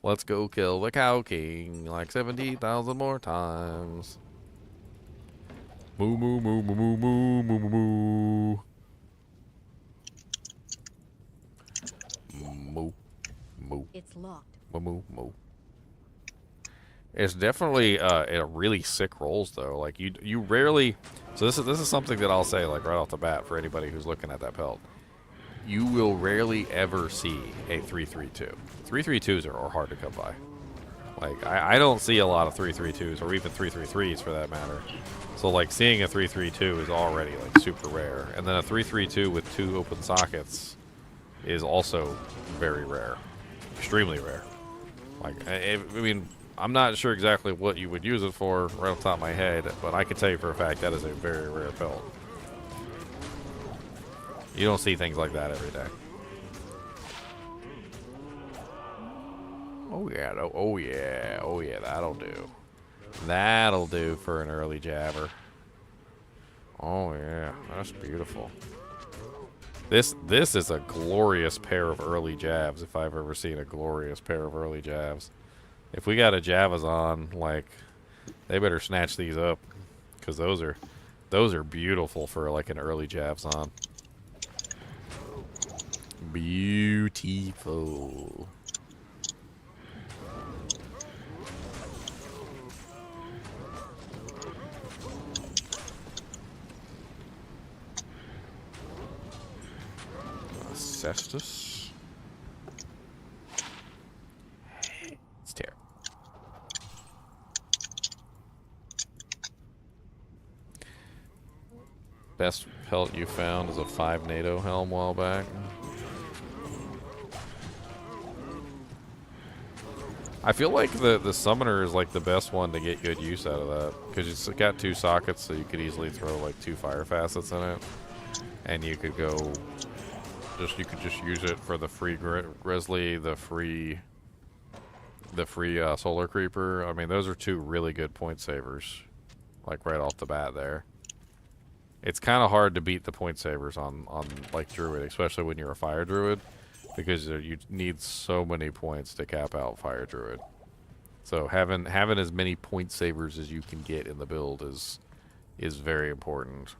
Let's go kill the Cow King like 70,000 more times. Moo moo moo moo moo moo moo moo moo. Moo moo. It's locked. Moo moo moo. It's definitely a really sick rolls though. Like you rarely. So this is something that I'll say like right off the bat for anybody who's looking at that pelt. You will rarely ever see a 3-3-2. 3-3-2s are hard to come by. Like I don't see a lot of 3-3-2s or even 3-3-3s for that matter. So like seeing a 3-3-2 is already like super rare, and then a 3-3-2 with 2 open sockets is also very rare, extremely rare. Like I mean. I'm not sure exactly what you would use it for right off the top of my head, but I can tell you for a fact that is a very rare pelt. You don't see things like that every day. Oh yeah, oh yeah, oh yeah, that'll do. That'll do for an early jabber. Oh yeah, that's beautiful. This is a glorious pair of early jabs if I've ever seen a glorious pair of early jabs. If we got a Javazon, like, they better snatch these up, because those are beautiful for like an early Javazon. Beautiful. Cestus. It's terrible. Best pelt you found is a 5 NATO helm a while back. I feel like the summoner is like the best one to get good use out of that, because it's got 2 sockets, so you could easily throw like 2 fire facets in it, and you could go you could just use it for the free Grizzly, the free Solar Creeper. I mean, those are 2 really good point savers, like right off the bat there. It's kind of hard to beat the point savers on like Druid, especially when you're a Fire Druid, because you need so many points to cap out Fire Druid. So having as many point savers as you can get in the build is very important.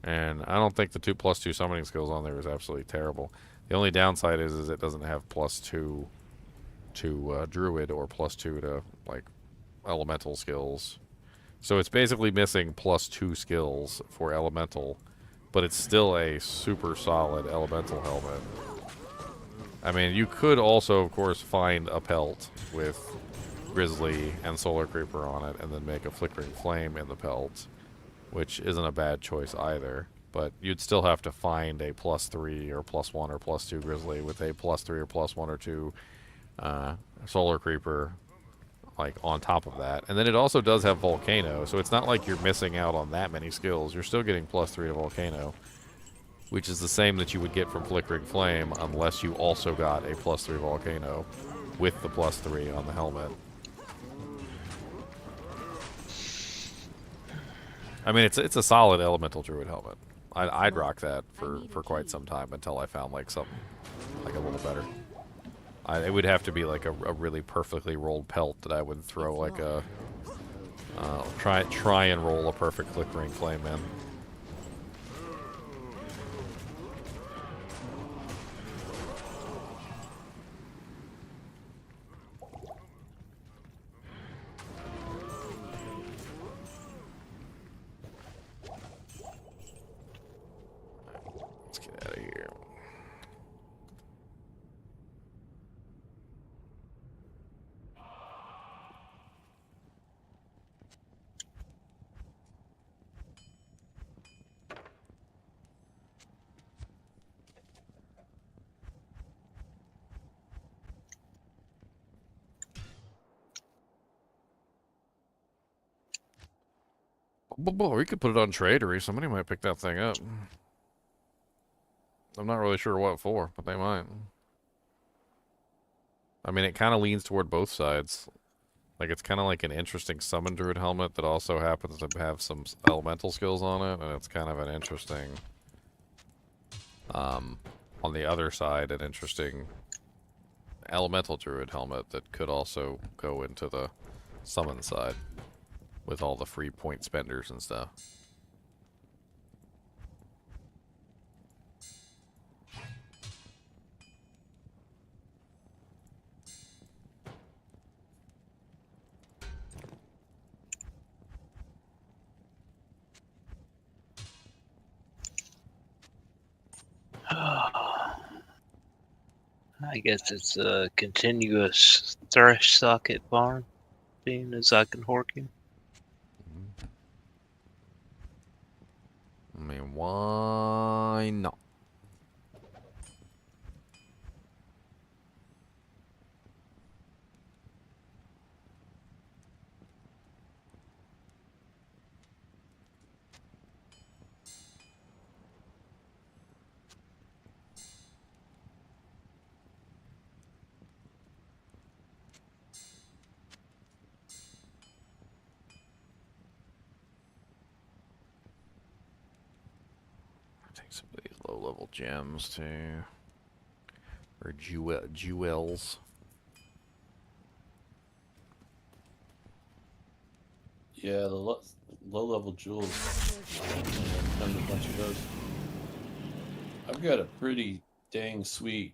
And I don't think the 2+2 summoning skills on there is absolutely terrible. The only downside is it doesn't have +2 to Druid or +2 to like elemental skills. So it's basically missing +2 skills for elemental, but it's still a super solid elemental helmet. I mean, you could also, of course, find a pelt with Grizzly and Solar Creeper on it and then make a Flickering Flame in the pelt, which isn't a bad choice either. But you'd still have to find a +3 or +1 or +2 Grizzly with a +3 or +1 or 2 Solar Creeper, like on top of that. And then it also does have Volcano, so it's not like you're missing out on that many skills. You're still getting +3 to Volcano, which is the same that you would get from Flickering Flame, unless you also got a +3 Volcano with the +3 on the helmet. I mean, it's a solid Elemental Druid helmet. I'd rock that for quite some time until I found like something like a little better. It would have to be like a really perfectly rolled pelt that I would throw like a try and roll a perfect Flickering Flame in. Let's get out of here. We could put it on Tradery. Somebody might pick that thing up. I'm not really sure what for, but they might. I mean, it kind of leans toward both sides. Like, it's kind of like an interesting Summon Druid helmet that also happens to have some elemental skills on it, and it's kind of an interesting, on the other side, an interesting elemental Druid helmet that could also go into the Summon side. with all the free point spenders and stuff. I guess it's a continuous thresh socket farm, being as I can hork him. I mean, why not? Take some of these low-level gems too, or jewels. Yeah, the low-level jewels. Found a bunch of those. I've got a pretty dang sweet,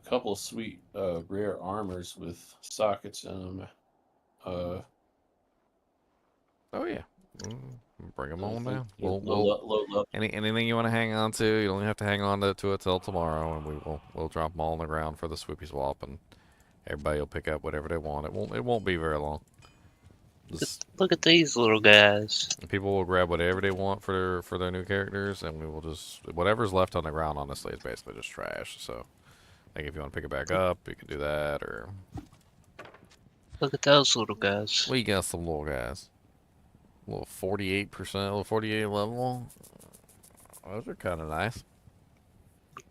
couple of sweet rare armors with sockets in them. Oh yeah. Bring them on down. Low. Anything you want to hang on to, you don't have to hang on to it till tomorrow, and we'll drop them all on the ground for the swoopy swap, and everybody will pick up whatever they want. It won't be very long. Look at these little guys. People will grab whatever they want for their new characters, and we will just whatever's left on the ground. Honestly, is basically just trash. So, like if you want to pick it back up, you can do that. Or look at those little guys. We got some little guys. A little 48%, little 48 level. Those are kind of nice.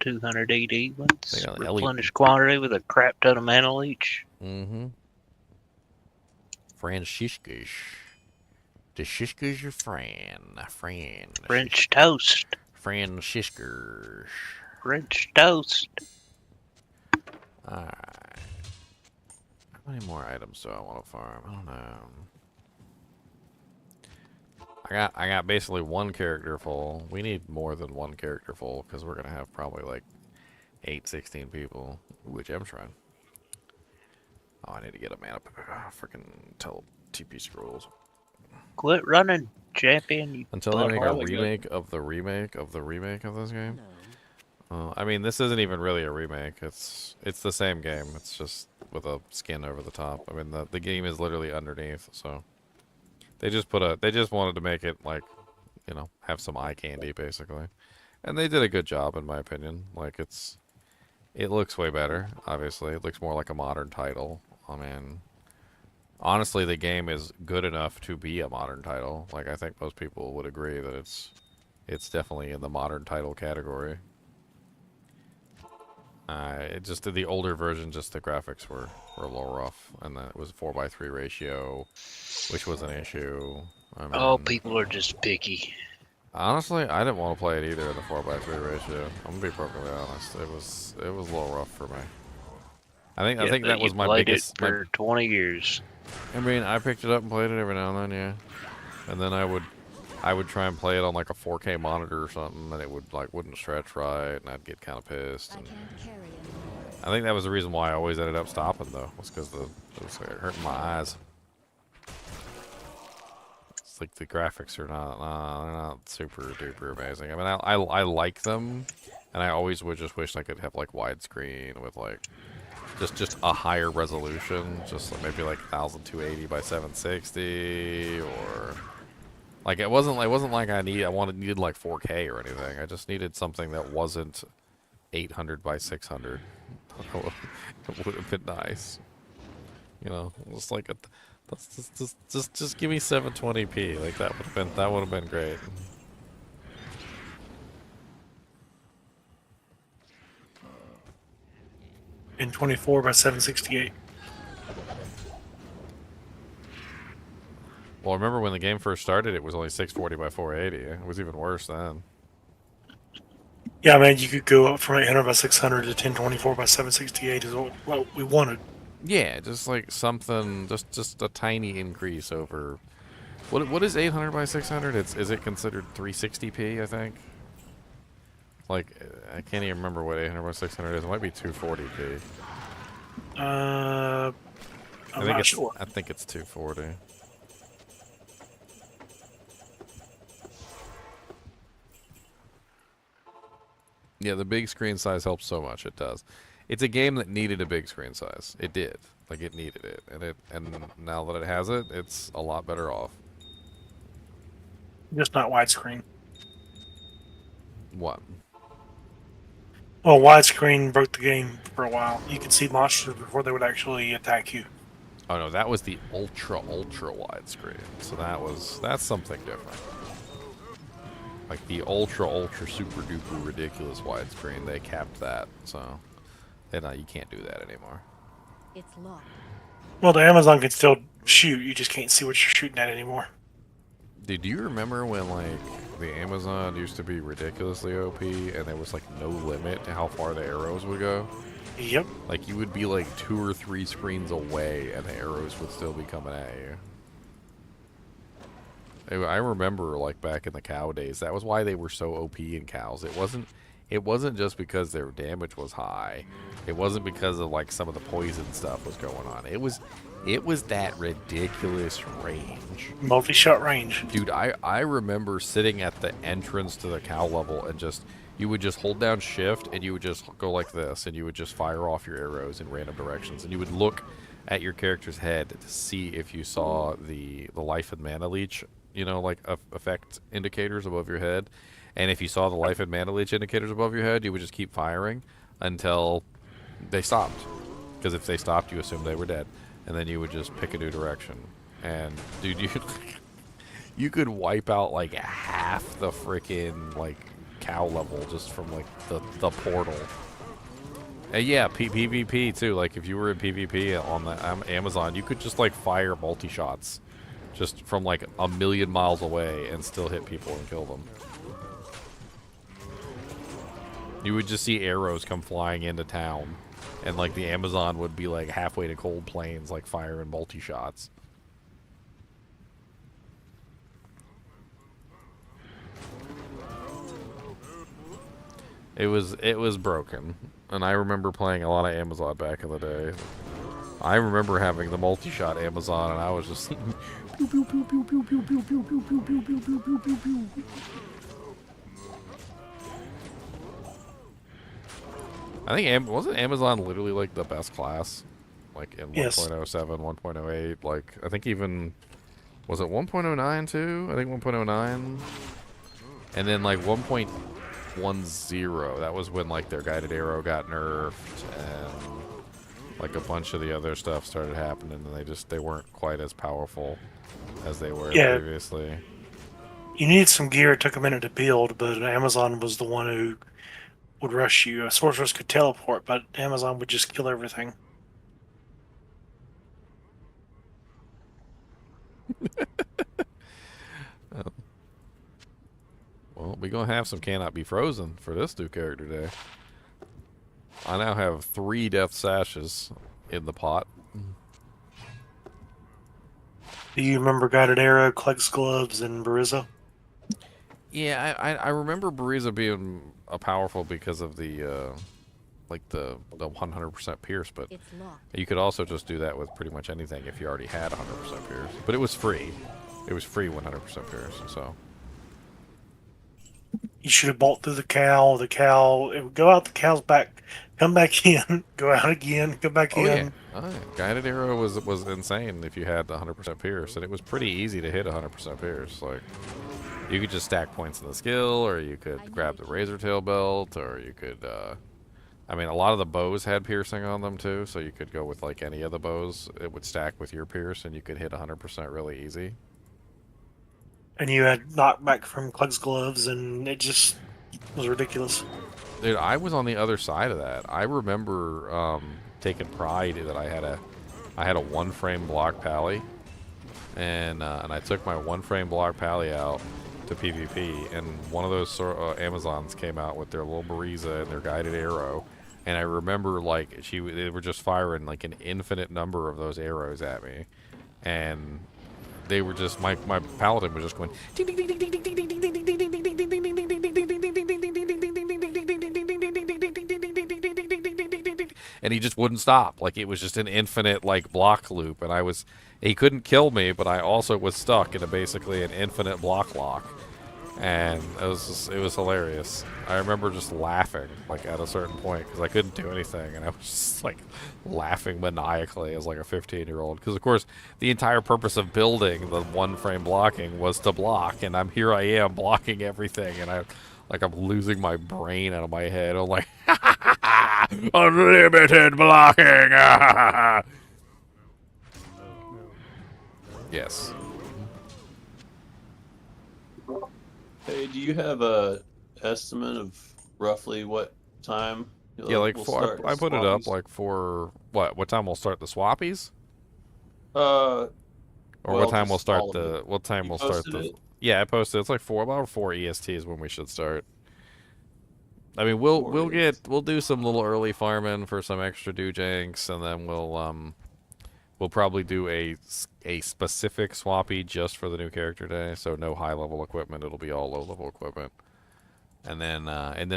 280 ones. They got an Replenish quantity with a crap ton of mana leech. Mm-hmm. Franciscus. The Shishka's your friend. French toast. Franciscus. French toast. Alright. How many more items do I want to farm? I don't know. I got basically one character full. We need more than one character full because we're gonna have probably like 16 people. Ooh, a gem shrine. Oh, I need to get a mana. Freaking TP scrolls. Quit running, champion. You Until they make a remake of the remake of the remake of this game. I mean, this isn't even really a remake. It's the same game. It's just with a skin over the top. I mean, the game is literally underneath. So they just wanted to make it like, you know, have some eye candy basically, and they did a good job in my opinion. Like it looks way better. Obviously, it looks more like a modern title. I mean, honestly, the game is good enough to be a modern title. Like, I think most people would agree that it's definitely in the modern title category. It just the older version, just the graphics were a little rough, and then it was a 4:3 ratio, which was an issue. I mean, oh, people are just picky. Honestly, I didn't want to play it either in the 4:3 ratio. I'm gonna be perfectly honest. It was a little rough for me. I think that was my biggest. For 20 years. I mean, I picked it up and played it every now and then, yeah. And then I would try and play it on like a 4K monitor or something, and it wouldn't stretch right, and I'd get kind of pissed. And I think that was the reason why I always ended up stopping though, was because it was like hurting my eyes. It's like the graphics are they're not super duper amazing. I mean, I like them, and I always would just wish I could have like widescreen with like just a higher resolution, just like maybe like 1280 by 760, or like it wasn't like I needed like 4K or anything. I just needed something that wasn't 800 by 600. It would have been nice, you know. Just like just give me 720p. Like that would have been great. In 24 by 768. Well, remember when the game first started, it was only 640 by 480. It was even worse then. Yeah, man, you could go up from 800 by 600 to 1024 by 768 is what we wanted. Yeah, just like something, just a tiny increase over. What is 800 by 600? Is it considered 360p? I think. Like, I can't even remember what 800 by 600 is. It might be 240p. I'm not sure. I think it's 240. Yeah, the big screen size helps so much. It does. It's a game that needed a big screen size. It did. Like, it needed it, and now that it has it, it's a lot better off. Just not widescreen. What? Well, widescreen broke the game for a while. You could see monsters before they would actually attack you. Oh no, that was the ultra widescreen. So that's something different. Like the ultra super duper ridiculous widescreen, they capped that. So, you can't do that anymore. It's locked. Well, the Amazon can still shoot. You just can't see what you're shooting at anymore. Dude, do you remember when like the Amazon used to be ridiculously OP and there was like no limit to how far the arrows would go? Yep. Like you would be like 2 or 3 screens away and the arrows would still be coming at you. I remember like back in the cow days, that was why they were so OP in cows. It wasn't just because their damage was high. It wasn't because of like some of the poison stuff was going on. It was that ridiculous range. Multi-shot range. Dude, I remember sitting at the entrance to the cow level and you would just hold down shift and you would just go like this and you would just fire off your arrows in random directions and you would look at your character's head to see if you saw the life and mana leech, like effect indicators above your head. And if you saw the life and mana leech indicators above your head, you would just keep firing until they stopped. Because if they stopped, you assumed they were dead. And then you would just pick a new direction. And, dude, you could wipe out, like, half the freaking, like, cow level just from, like, the portal. And, yeah, PvP, too. Like, if you were in PvP on the Amazon, you could just, like, fire multi-shots just from, like, a million miles away and still hit people and kill them. You would just see arrows come flying into town. And, like, the Amazon would be, like, halfway to Cold Plains, like, firing multi-shots. It was broken. And I remember playing a lot of Amazon back in the day. I remember having the multi-shot Amazon, and I was just... pew, pew, pew, pew, pew, pew, pew, pew, pew, pew, pew, pew, pew, pew, pew, pew. I think wasn't Amazon literally like the best class, like in 1.07, 1.08. Like I think even was it 1.09 too? I think 1.09, and then like 1.10. That was when like their guided arrow got nerfed and like a bunch of the other stuff started happening, and they weren't quite as powerful as they were previously. You needed some gear. It took a minute to build, but Amazon was the one who would rush you. A Sorceress could teleport, but Amazon would just kill everything. Well, we're going to have some Cannot Be Frozen for this new character day. I now have 3 Death Sashes in the pot. Do you remember Guided Arrow, Cleg's Gloves, and Bariza? Yeah, I remember Bariza being powerful because of the like the 100% pierce, but you could also just do that with pretty much anything if you already had 100% pierce. But it was free. It was free 100% pierce, so. You should have bolt through the cow. The cow, it would go out the cow's back, come back in, go out again, come back in. Yeah. Oh, yeah. Guided Arrow was insane if you had the 100% pierce, and it was pretty easy to hit 100% pierce. Like, you could just stack points in the skill, or you could grab the Razor Tail Belt, or you could, I mean, a lot of the bows had piercing on them, too, so you could go with, like, any of the bows. It would stack with your pierce, and you could hit 100% really easy. And you had knockback from Cleg's Gloves, and it just was ridiculous. Dude, I was on the other side of that. I remember taking pride that I had a one-frame block pally, and I took my one-frame block pally out to PvP, and one of those Amazons came out with their little Bariza and their guided arrow, And I remember, like, they were just firing, like, an infinite number of those arrows at me. And they were just, my paladin was just going, and he just wouldn't stop. Like, it was just an infinite, like, block loop. And he couldn't kill me, but I also was stuck in basically an infinite block lock. And it was hilarious. I remember just laughing, like, at a certain point, because I couldn't do anything, and I was just, like, laughing maniacally as, like, a 15-year-old. Because, of course, the entire purpose of building the one-frame blocking was to block, and here I am blocking everything, and I'm losing my brain out of my head. I'm like, unlimited blocking! Yes. Hey, do you have a estimate of roughly what time? Yeah, like we'll I put it up like for what time we'll start the swappies? Or what time we'll start the Yeah, I posted. It's like about 4 ESTs when we should start. I mean, we'll do some little early farming for some extra janks, and then we'll probably do a specific swappy just for the new character day. So no high level equipment. It'll be all low level equipment. And then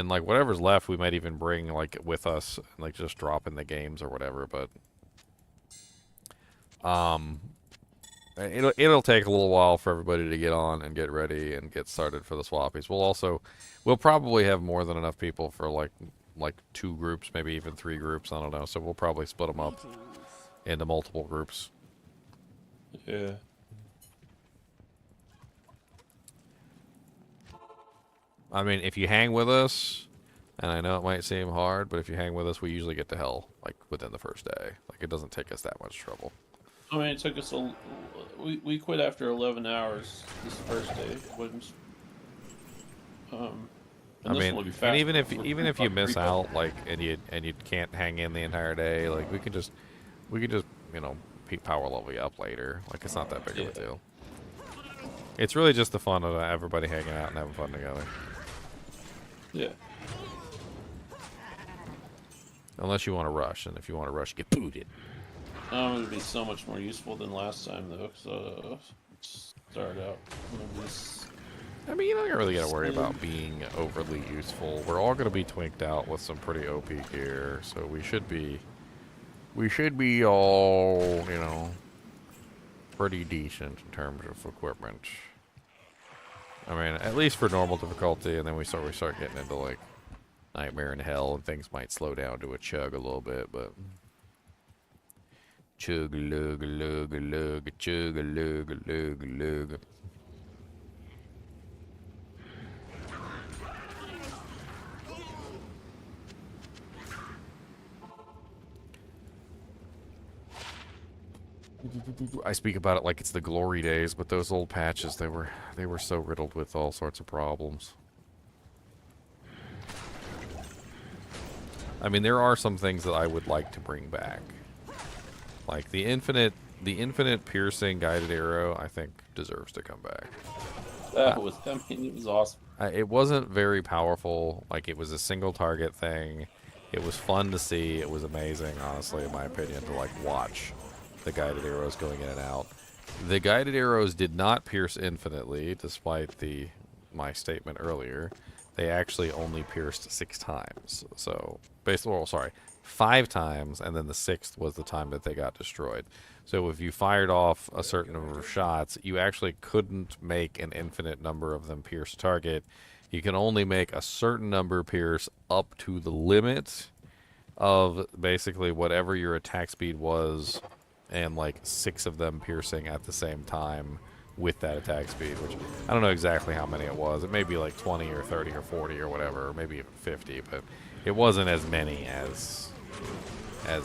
like whatever's left, we might even bring like with us, like just drop in the games or whatever. But it'll take a little while for everybody to get on and get ready and get started for the swappies. We'll probably have more than enough people for like 2 groups, maybe even 3 groups. I don't know. So we'll probably split them up into multiple groups. Yeah. I mean, if you hang with us, and I know it might seem hard, but if you hang with us, we usually get to hell, like, within the first day. Like, it doesn't take us that much trouble. I mean, it took us we quit after 11 hours this first day. I mean, and even if you miss out, like, and you can't hang in the entire day, like, we could just you know, power level you up later. Like, it's not that big of a deal. It's really just the fun of everybody hanging out and having fun together. Yeah. Unless you want to rush, and if you want to rush, get booted. It would be so much more useful than last time, though, because start out. I mean, you don't really got to worry about being overly useful. We're all going to be twinked out with some pretty OP gear, so we should be all, you know, pretty decent in terms of equipment. I mean, at least for normal difficulty, and then we start getting into like Nightmare in Hell, and things might slow down to a chug a little bit, but chug a lug a lug a lug a chug a lug a lug a lug. I speak about it like it's the glory days, but those old patches, they were so riddled with all sorts of problems. I mean, there are some things that I would like to bring back. Like the infinite piercing guided arrow, I think deserves to come back. It was awesome. It wasn't very powerful. Like, it was a single target thing. It was fun to see. It was amazing, honestly, in my opinion, to like watch the guided arrows going in and out. The guided arrows did not pierce infinitely, despite my statement earlier. They actually only pierced 6 times. So, 5 times, and then the 6th was the time that they got destroyed. So if you fired off a certain number of shots, you actually couldn't make an infinite number of them pierce a target. You can only make a certain number pierce up to the limit of basically whatever your attack speed was, and like 6 of them piercing at the same time with that attack speed, which I don't know exactly how many it was. It may be like 20 or 30 or 40 or whatever, or maybe even 50, but it wasn't as many as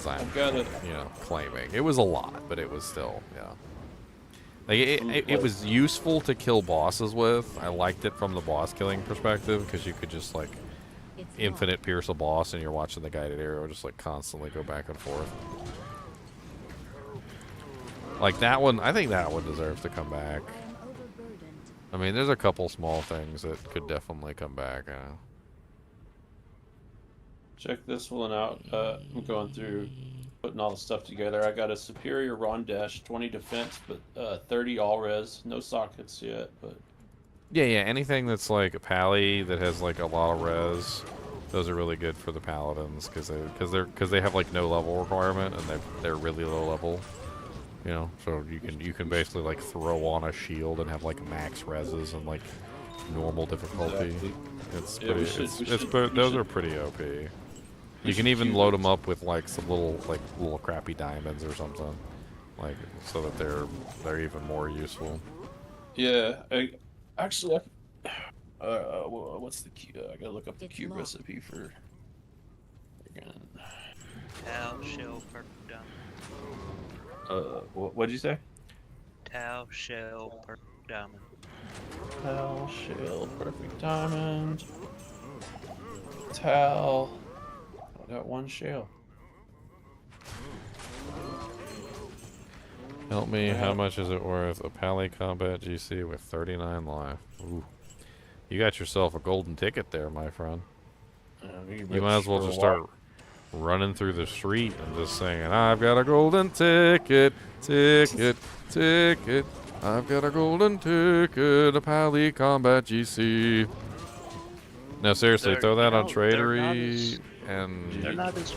I'm claiming. It was a lot, but it was still, like it was useful to kill bosses with. I liked it from the boss killing perspective, because you could just like infinite pierce a boss, and you're watching the guided arrow just like constantly go back and forth. Like that one, I think that one deserves to come back. I mean, there's a couple small things that could definitely come back. Check this one out. I'm going through, putting all the stuff together. I got a superior Rondash, 20 defense, but 30 all res. No sockets yet, but Yeah, anything that's like a pally that has like a lot of res, those are really good for the paladins because they have like no level requirement and they're really low level. You know, so you can basically like throw on a shield and have like max reses and like normal difficulty. Exactly. It's Yeah, pretty. Those are pretty OP. You can even load them up with like some little crappy diamonds or something, like so that they're even more useful. yeah. What's the cube? I gotta look up the cube recipe for. Tau shell perfect diamond. What'd you say? Tau shell perfect diamond. Tau shell perfect diamond. Tau. I got one shell. Help me, how much is it worth? A pally combat GC with 39 life. Ooh. You got yourself a golden ticket there, my friend. You might as well just start running through the street and just saying, I've got a golden ticket, ticket, ticket. I've got a golden ticket, a pally combat GC. No, seriously, throw that on Tradery and... They're not as...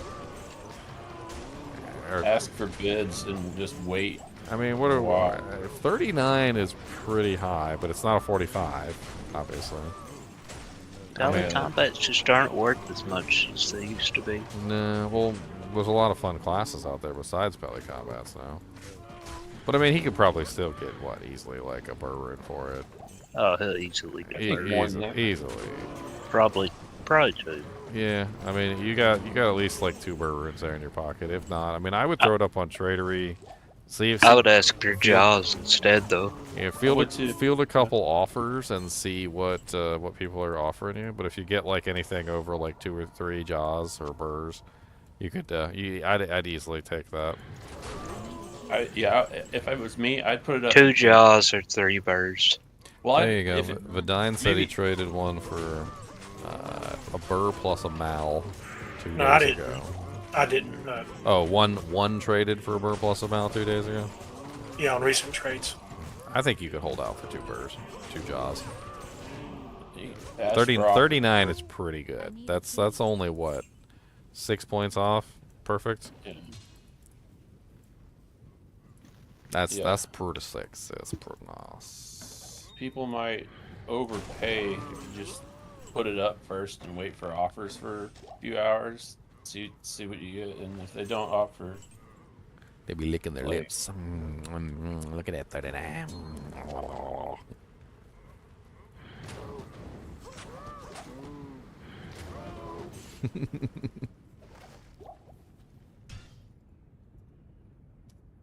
Ask for bids and just wait. I mean, what are 39 is pretty high, but it's not a 45, obviously. Pally combats just aren't worth as much as they used to be. No, well, there's a lot of fun classes out there besides pally combats now. But I mean, he could probably still get easily like a Burrin for it. Oh, he'll easily get easily. Probably two. Yeah, I mean, you got at least like 2 Burrins there in your pocket. If not, I mean, I would throw it up on Tradery. See if I would ask for Jaws instead, though. Yeah, field a couple offers and see what people are offering you. But if you get like anything over like 2 or 3 Jaws or Burrs, you could I'd easily take that. If it was me, I'd put it up. 2 Jaws or 3 Burrs. Well, there you go. Vidine said he traded one for a Burr plus a Mal 2 days ago. I didn't. Oh, one traded for a Burr plus a Mal 2 days ago? Yeah, on recent trades. I think you could hold out for 2 Burrs, 2 Jaws. 39 is pretty good. That's only what, 6 points off? Perfect. Yeah. That's per to 6. That's per nice. People might overpay if you just put it up first and wait for offers for a few hours. See what you get, and if they don't offer, they be licking their lips. Look at that 39.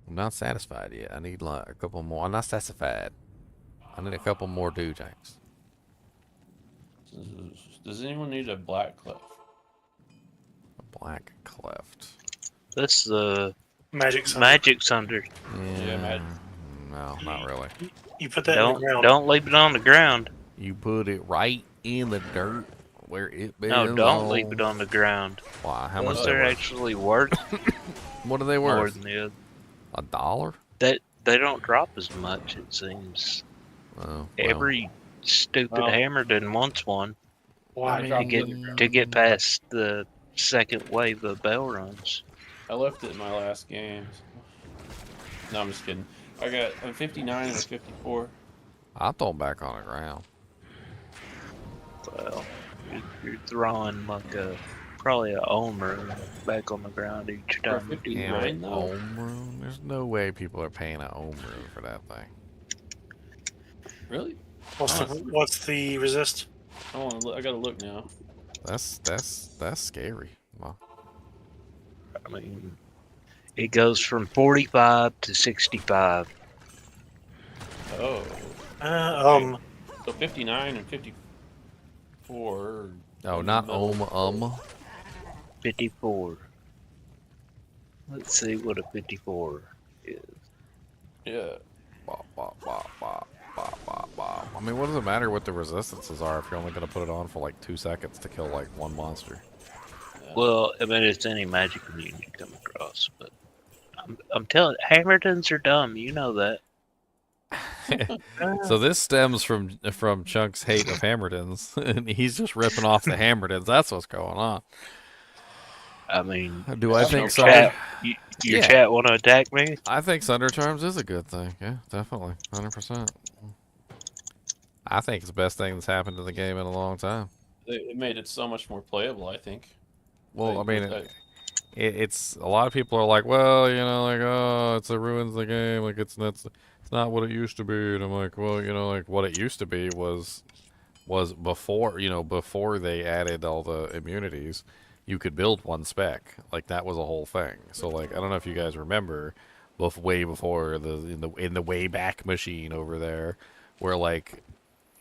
I'm not satisfied yet. I need like a couple more. I'm not satisfied. I need a couple more dew tanks. Does anyone need a black cleft? A black cleft. That's the Magic Sunder. Magic Sunder. Yeah, no, not really. You put that in the ground. Don't leave it on the ground. You put it right in the dirt where it No, belongs. don't leave it on the ground. Why? How much they're worth? actually worth? What are they More worth? than the other. $1? They don't drop as much, it seems. Oh, well. Every stupid Hammerden wants one. Why? To get past the second wave of bell runs. I left it in my last game. No, I'm just kidding. I'm 59 and a 54. I'll throw them back on the ground. Well, you're throwing like probably a Omer back on the ground each time. 59 though. There's no way people are paying an Omer for that thing. Really? What's the resist? I gotta look now. That's scary. Wow. I mean, it goes from 45 to 65. Oh. So 59 and 54. Oh, not 54. Let's see what a 54 is. Yeah. I mean, what does it matter what the resistances are if you're only going to put it on for like 2 seconds to kill like one monster? Well, I mean, it's any magic immune you come across, but I'm telling Hammertons are dumb. You know that. So this stems from Chunk's hate of Hammertons, and he's just ripping off the Hammertons. That's what's going on. I mean, do I think chat, your chat want to attack me? I think Sunder Charms is a good thing. Yeah, definitely, 100%. I think it's the best thing that's happened to the game in a long time. It made it so much more playable, I think. Well, I mean, it's a lot of people are like, well, you know, like, oh, it ruins the game. Like, it's not what it used to be. And I'm like, well, you know, like what it used to be was before, you know, before they added all the immunities, you could build one spec. Like that was a whole thing. So like, I don't know if you guys remember, way before in the way back machine over there, where like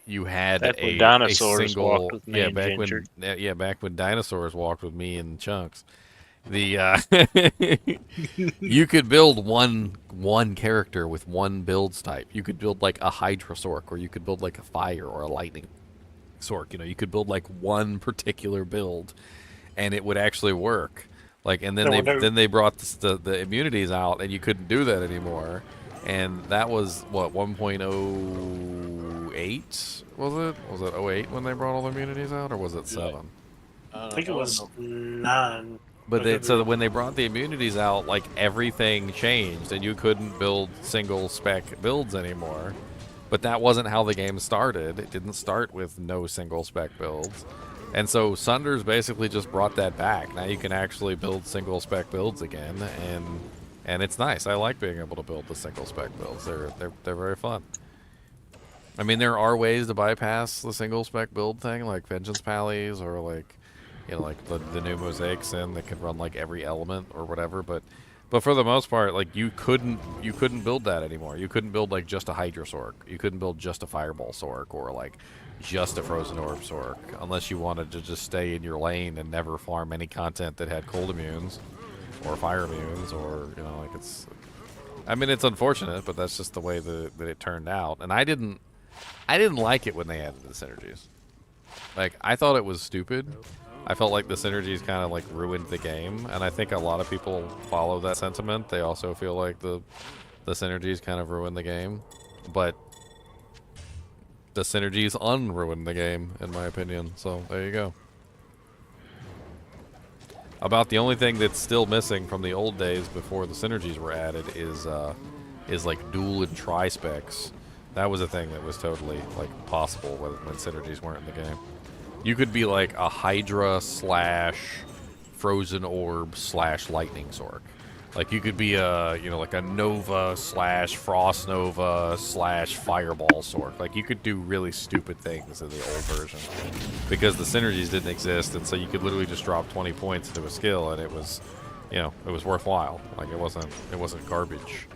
you had a single back when dinosaurs walked with me and Chunks. You could build one character with one builds type. You could build like a Hydra Sork, or you could build like a Fire or a Lightning Sork. You know, you could build like one particular build, and it would actually work. Like, and then they brought the immunities out, and you couldn't do that anymore. And that was what 1.08 was it? Was it 08 when they brought all the immunities out, or was it 7? I think it was 9. But so when they brought the immunities out, like everything changed, and you couldn't build single spec builds anymore. But that wasn't how the game started. It didn't start with no single spec builds. And so Sunder's basically just brought that back. Now you can actually build single spec builds again, and it's nice. I like being able to build the single spec builds. They're very fun. I mean, there are ways to bypass the single spec build thing, like Vengeance Pallies, or like, you know, like the new Mosaic Sin that can run like every element or whatever. But for the most part, like you couldn't build that anymore. You couldn't build like just a Hydra Sork. You couldn't build just a Fireball Sork, or like just a Frozen Orb Sork, unless you wanted to just stay in your lane and never farm any content that had cold immunes or fire immunes, or, you know, like it's. I mean, it's unfortunate, but that's just the way that it turned out. And I didn't like it when they added the synergies. Like, I thought it was stupid. I felt like the synergies kind of like ruined the game, and I think a lot of people follow that sentiment. They also feel like the synergies kind of ruined the game, but the synergies unruined the game, in my opinion. So there you go. About the only thing that's still missing from the old days before the synergies were added is like dual and tri specs. That was a thing that was totally like possible when synergies weren't in the game. You could be like a Hydra / Frozen Orb / Lightning Sork. Like you could be a, you know, like a Nova / Frost Nova / Fireball Sork. Like you could do really stupid things in the old version because the synergies didn't exist, and so you could literally just drop 20 points into a skill, and it was, you know, it was worthwhile. Like it wasn't garbage.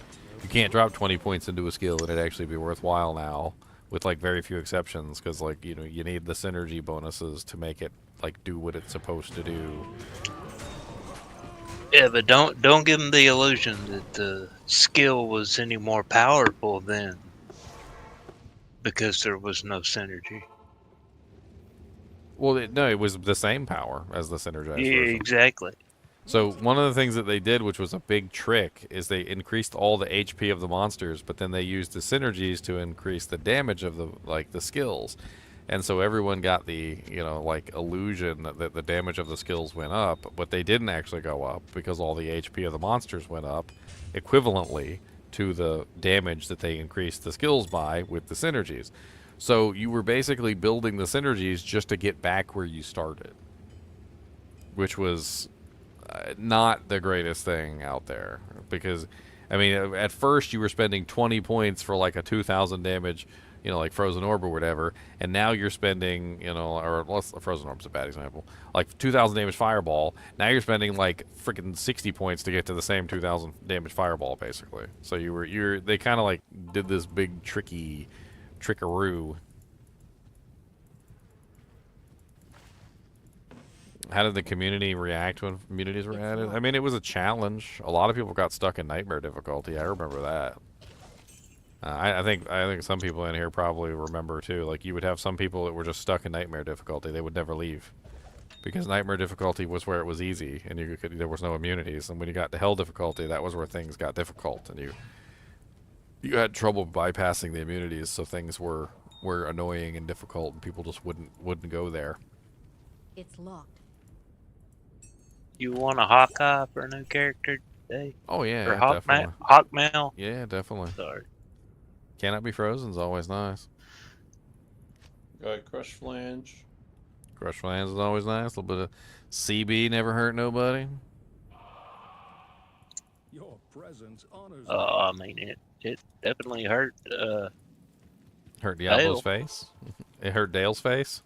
You can't drop 20 points into a skill and it'd actually be worthwhile now, with like very few exceptions, because like, you know, you need the synergy bonuses to make it like do what it's supposed to do. Yeah, but don't give them the illusion that the skill was any more powerful then, because there was no synergy. Well, no, it was the same power as the synergized Yeah, version. exactly. So one of the things that they did, which was a big trick, is they increased all the HP of the monsters, but then they used the synergies to increase the damage of the skills. And so everyone got the, you know, like illusion that the damage of the skills went up, but they didn't actually go up because all the HP of the monsters went up equivalently to the damage that they increased the skills by with the synergies. So you were basically building the synergies just to get back where you started, which was not the greatest thing out there, because, I mean, at first you were spending 20 points for like a 2,000 damage, you know, like Frozen Orb or whatever, and now you're spending, you know, or Frozen Orb's a bad example, like 2,000 damage Fireball. Now you're spending like freaking 60 points to get to the same 2,000 damage Fireball, basically. So they kind of like did this big trickaroo. How did the community react when immunities were added? I mean, it was a challenge. A lot of people got stuck in nightmare difficulty. I remember that. I think some people in here probably remember too. Like, you would have some people that were just stuck in nightmare difficulty. They would never leave. Because Nightmare difficulty was where it was easy, and there was no immunities. And when you got to Hell difficulty, that was where things got difficult, and you had trouble bypassing the immunities, so things were annoying and difficult, and people just wouldn't go there. It's locked. You want a Hawkeye for a new character today? Oh yeah, or definitely. Hawkmail? Yeah, definitely. Sorry. Cannot be frozen's always nice. Got Crush Flange. Crush Flange is always nice. A little bit of CB never hurt nobody. Your presence honors I mean, it definitely hurt. Hurt Diablo's Dale. face. It hurt Dale's face.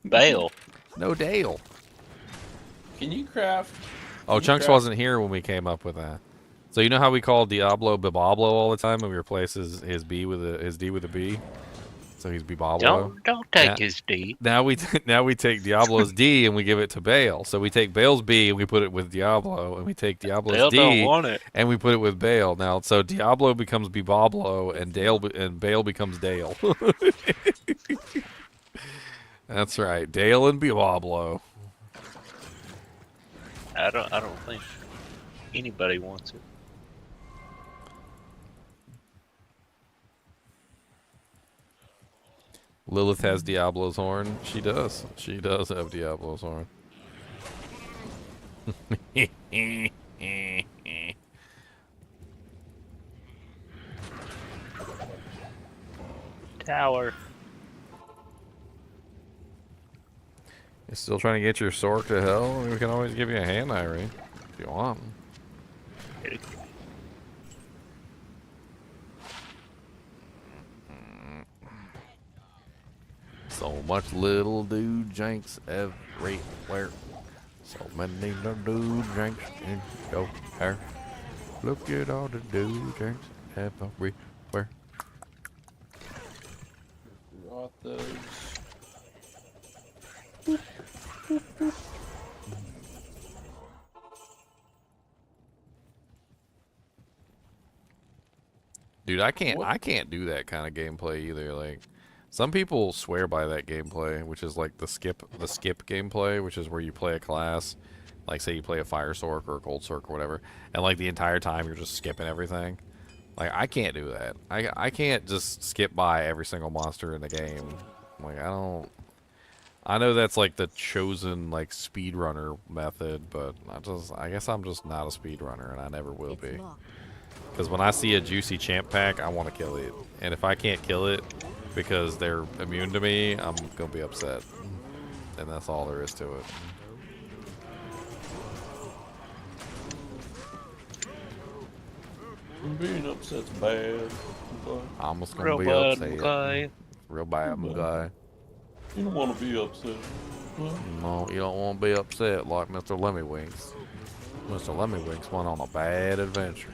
Dale. No Dale. Can you craft? Oh, Chunks wasn't here when we came up with that. So you know how we call Diablo Bibablo all the time, and we replace his D with a B. So he's Bibablo. Don't take his D. Now we take Diablo's D and we give it to Bale. So we take Bale's B and we put it with Diablo, and we take Diablo's Bale D don't want it. and we put it with Bale. Now so Diablo becomes Bibablo and Bale becomes Dale. That's right, Dale and Bibablo. I don't think anybody wants it. Lilith has Diablo's horn. She does. She does have Diablo's horn. Tower. You still trying to get your Sork to hell? I mean, we can always give you a hand, Irene, if you want. So much little dude janks everywhere. So many little dude janks in your hair. Look at all the dude janks everywhere. Got those. Dude, I can't do that kind of gameplay either. Like, some people swear by that gameplay, which is like the skip gameplay, which is where you play a class, like say you play a Fire Sork or a Cold Sork or whatever, and like the entire time you're just skipping everything. Like, I can't do that. I can't just skip by every single monster in the game. Like, I know that's like the chosen like speedrunner method, but I guess I'm just not a speedrunner, and I never will be. Because when I see a juicy champ pack, I want to kill it, and if I can't kill it because they're immune to me, I'm gonna be upset, and that's all there is to it. Being upset's bad. I'm just gonna be upset. Guy. Real bad guy. You don't want to be upset. No, you don't want to be upset like Mr. Lemmywinks. Mr. Lemmywinks went on a bad adventure.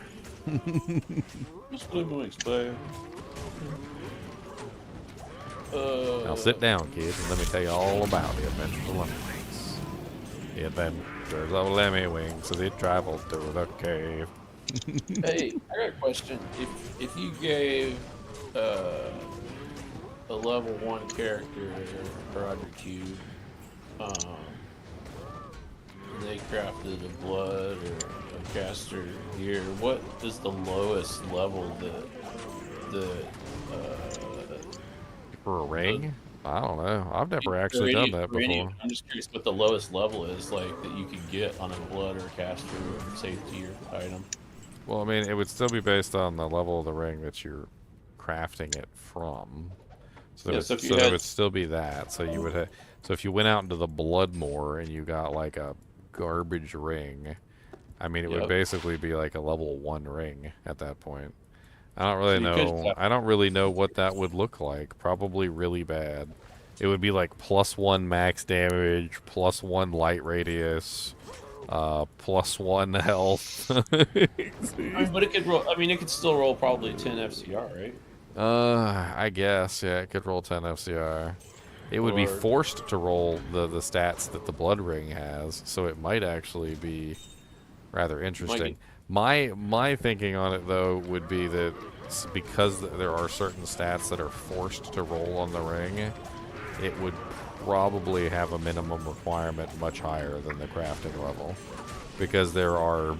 Mr. Lemmywinks bad. Now sit down, kids, and let me tell you all about the adventures of Lemmywinks. The adventures of Lemmywinks as it traveled through the cave. Hey, I got a question. If you gave a level 1 character Project Cube, and they crafted a blood or a caster gear, what is the lowest level that for a ring? I don't know. I've never actually done that before. I'm just curious what the lowest level is like that you could get on a blood or caster or safety or item. Well, I mean, it would still be based on the level of the ring that you're crafting it from. So, Yeah, there would still be that. So you would have. So if you went out into the Bloodmoor and you got like a garbage ring, I mean, it would basically be like a level 1 ring at that point. I don't really know. I don't really know what that would look like. Probably really bad. It would be like +1 max damage, +1 light radius, +1 health. But it could roll. I mean, it could still roll probably 10 FCR, right? I guess, yeah, it could roll 10 FCR. It would be forced to roll the stats that the Blood Ring has, so it might actually be rather interesting. My thinking on it, though, would be that because there are certain stats that are forced to roll on the ring, it would probably have a minimum requirement much higher than the crafting level, because there are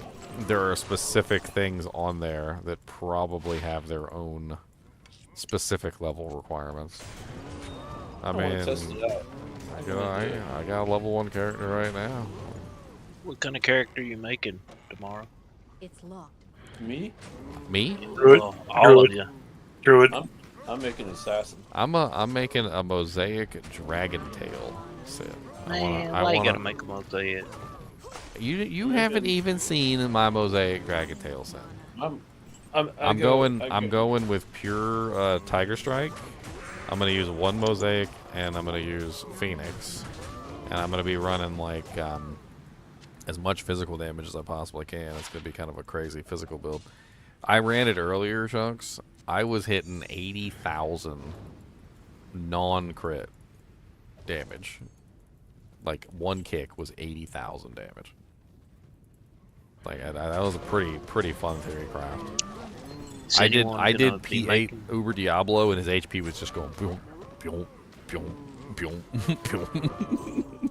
specific things on there that probably have their own specific level requirements. I wanna test mean, it out. I got a level 1 character right now. What kind of character are you making tomorrow? It's locked. Me? Me? Druid. Well, all of you. Druid. I'm making assassin. I'm making a mosaic dragon tail set. Man, why you gotta make a mosaic? You haven't even seen my mosaic dragon tail set. I'm going with pure Tiger Strike. I'm gonna use 1 mosaic and I'm gonna use Phoenix, and I'm gonna be running like as much physical damage as I possibly can. It's gonna be kind of a crazy physical build. I ran it earlier, Chunks. I was hitting 80,000 non-crit damage. Like 1 kick was 80,000 damage. Like that was a pretty fun theory craft. So I did P8 Uber Diablo, and his HP was just going boom, boom, boom, boom, boom.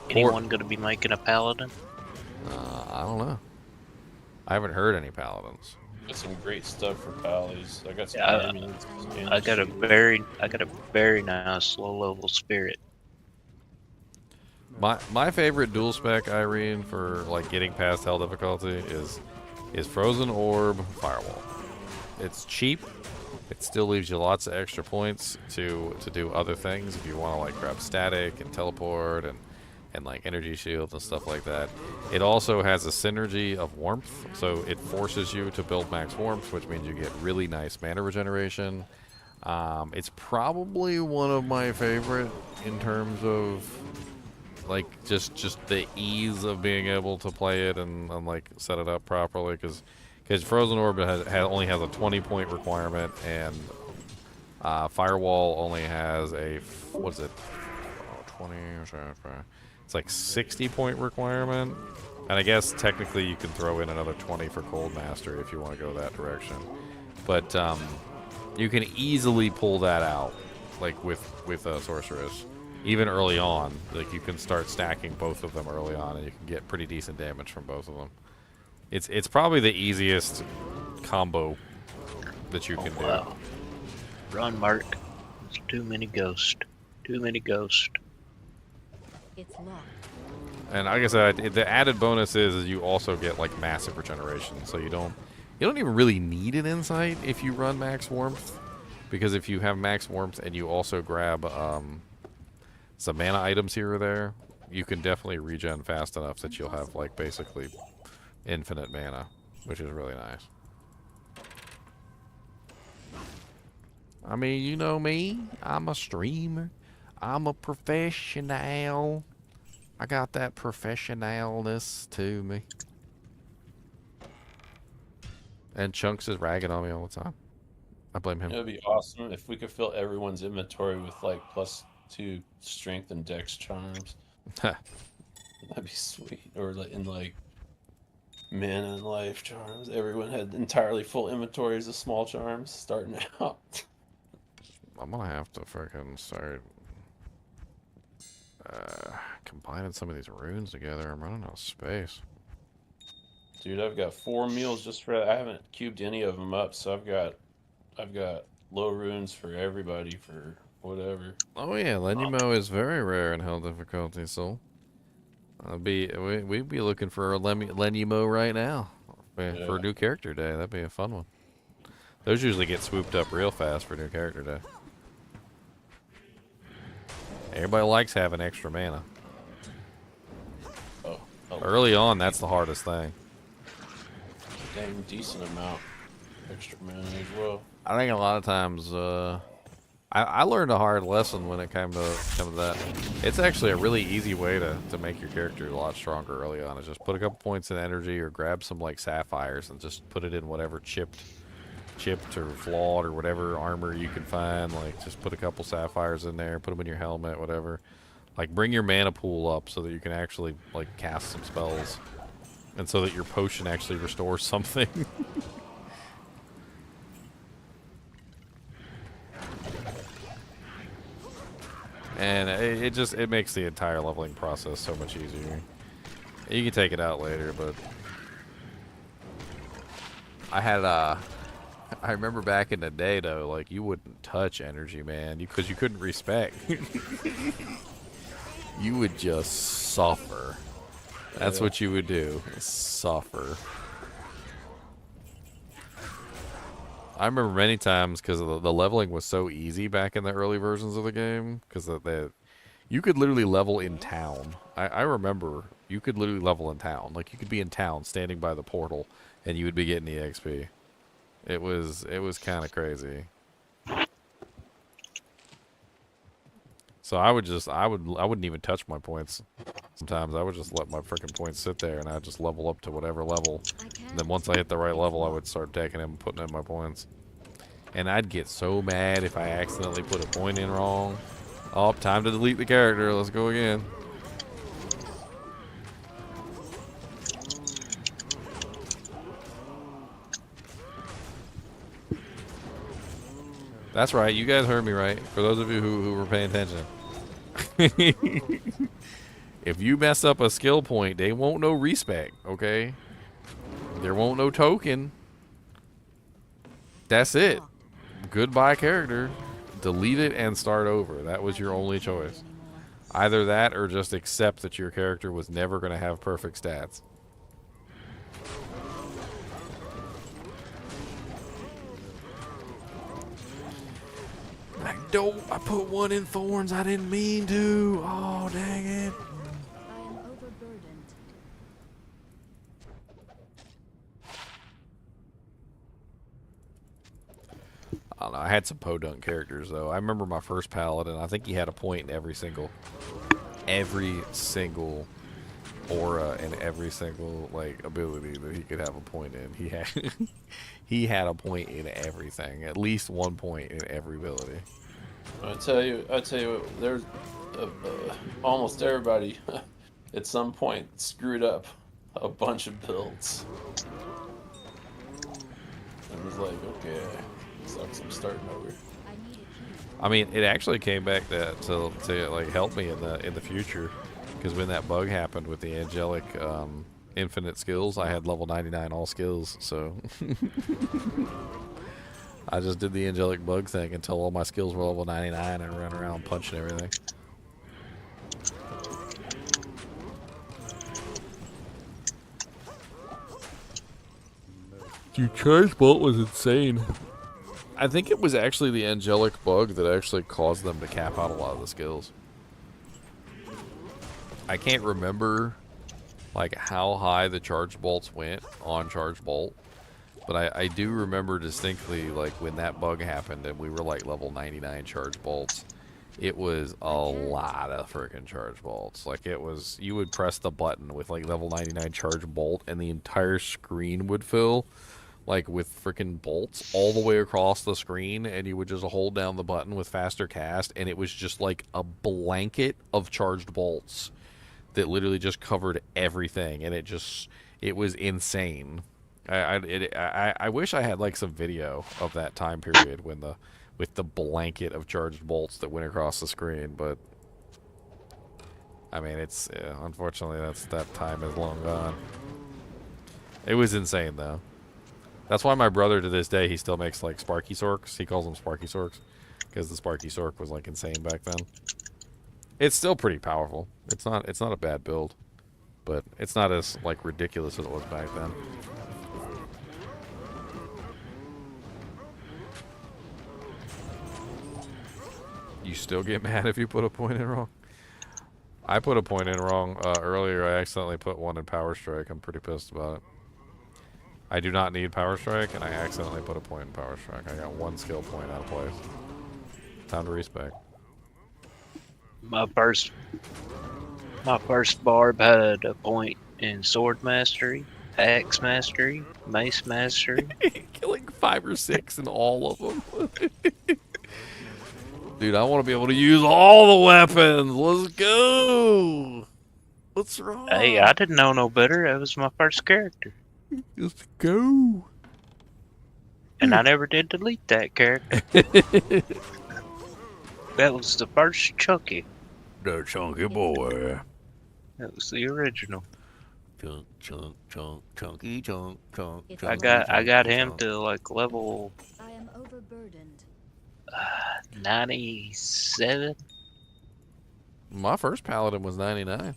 Anyone gonna be making a paladin? I don't know. I haven't heard any paladins. Got some great stuff for pallies. I got some. I got a very nice low level spirit. My favorite dual spec, Irene, for like getting past hell difficulty is Frozen Orb Firewall. It's cheap. It still leaves you lots of extra points to do other things if you want to like grab static and teleport and like energy shields and stuff like that. It also has a synergy of warmth, so it forces you to build max warmth, which means you get really nice mana regeneration. It's probably one of my favorite in terms of like just the ease of being able to play it and like set it up properly, because Frozen Orb only has a 20-point requirement, and Firewall only has a what is it? 20. It's like 60-point requirement, and I guess technically you can throw in another 20 for Cold Master if you want to go that direction. But you can easily pull that out, like with Sorceress. Even early on, like you can start stacking both of them early on, and you can get pretty decent damage from both of them. It's probably the easiest combo that you can do. Run, Mark. There's too many ghosts. Too many ghosts. It's locked. And like I said, the added bonus is you also get like massive regeneration, so you don't even really need an insight if you run max warmth, because if you have max warmth and you also grab some mana items here or there, you can definitely regen fast enough that you'll have like basically infinite mana, which is really nice. I mean, you know me, I'm a streamer. I'm a professional. I got that professionalness to me. And Chunks is ragging on me all the time. I blame him. It would be awesome if we could fill everyone's inventory with like +2 strength and dex charms. That'd be sweet. Or like in like mana and life charms, everyone had entirely full inventories of small charms starting out. I'm gonna have to freaking start combining some of these runes together. I'm running out of space. Dude, I've got 4 meals just for. I haven't cubed any of them up, so I've got low runes for everybody for whatever. Oh yeah, Lenumo is very rare in hell difficulty, so we'd be looking for a Lenumo right now for new character day. That'd be a fun one. Those usually get swooped up real fast for new character day. Everybody likes having extra mana. Oh. Early on, that's the hardest thing. Dang decent amount extra mana as well. I think a lot of times, I learned a hard lesson when it came to that. It's actually a really easy way to make your character a lot stronger early on. Is just put a couple points in energy or grab some like sapphires and just put it in whatever chipped or flawed or whatever armor you can find. Like just put a couple sapphires in there, put them in your helmet, whatever. Like bring your mana pool up so that you can actually like cast some spells, and so that your potion actually restores something. And it makes the entire leveling process so much easier. You can take it out later, but I remember back in the day though, like you wouldn't touch energy, man, because you couldn't respec. You would just suffer. That's what you would do. Suffer. I remember many times because the leveling was so easy back in the early versions of the game, because you could literally level in town. I remember you could literally level in town. Like you could be in town standing by the portal and you would be getting EXP. It was kind of crazy. So I wouldn't even touch my points. Sometimes I would just let my freaking points sit there and I'd just level up to whatever level. And then once I hit the right level, I would start taking them and putting in my points. And I'd get so mad if I accidentally put a point in wrong. Oh, time to delete the character. Let's go again. That's right. You guys heard me right. For those of you who were paying attention. If you mess up a skill point, they won't no respec, okay? There won't no token. That's it. Goodbye character. Delete it and start over. That was your only choice. Either that or just accept that your character was never going to have perfect stats. I put one in thorns. I didn't mean to. Oh, dang it. I am overburdened. I don't know. I had some podunk characters, though. I remember my first paladin. I think he had a point in every single aura and every single, like, ability that he could have a point in. He had a point in everything. At least 1 point in every ability. I tell you, there's almost everybody at some point screwed up a bunch of builds. And was like, okay, sucks, I'm starting over. I mean, it actually came back to like help me in the future, because when that bug happened with the angelic infinite skills, I had level 99 all skills, so I just did the angelic bug thing until all my skills were level 99 and ran around punching everything. Dude, Charge Bolt was insane. I think it was actually the angelic bug that actually caused them to cap out a lot of the skills. I can't remember like how high the charge bolts went on Charge Bolt, but I do remember distinctly like when that bug happened and we were like level 99 charge bolts. It was a lot of freaking charge bolts. Like it was, you would press the button with like level 99 charge bolt and the entire screen would fill like with freaking bolts all the way across the screen, and you would just hold down the button with faster cast and it was just like a blanket of charged bolts that literally just covered everything, and it was insane. I wish I had like some video of that time period when with the blanket of charged bolts that went across the screen, but I mean it's unfortunately that time is long gone. It was insane though. That's why my brother to this day he still makes like Sparky Sorks. He calls them Sparky Sorks because the Sparky Sork was like insane back then. It's still pretty powerful. It's not a bad build, but it's not as like ridiculous as it was back then. You still get mad if you put a point in wrong? I put a point in wrong earlier. I accidentally put one in Power Strike. I'm pretty pissed about it. I do not need Power Strike, and I accidentally put a point in Power Strike. I got one skill point out of place. Time to respec. My first barb had a point in Sword Mastery, Axe Mastery, Mace Mastery. Killing 5 or 6 in all of them. Dude, I want to be able to use all the weapons. Let's go. What's wrong? Hey, I didn't know no better. That was my first character. Let's go. And I never did delete that character. That was the first Chucky. The chunky boy. That was the original. Chunky chunk. I got him to like level I am overburdened. 97. My first paladin was 99.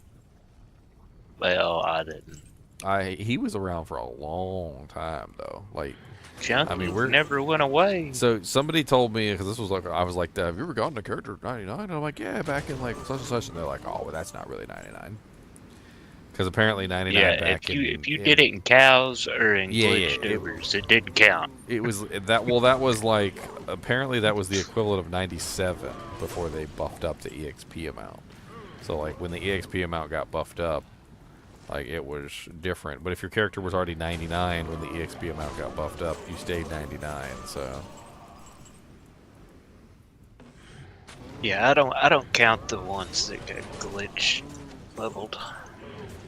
Well, I didn't. He was around for a long time though. Like, Chunky I mean, we're never went away. So somebody told me, because this was like, I was like, have you ever gotten a character at 99? And I'm like, yeah, back in like such and such. And they're like, oh, well, that's not really 99. Because apparently 99 Yeah, back if you did it in cows or in Yeah, glitch yeah, tubers, it didn't count. It was that. Well, that was like, apparently that was the equivalent of 97 before they buffed up the EXP amount. So like when the EXP amount got buffed up, like it was different. But if your character was already 99 when the EXP amount got buffed up, you stayed 99. So Yeah, I don't count the ones that got glitch leveled.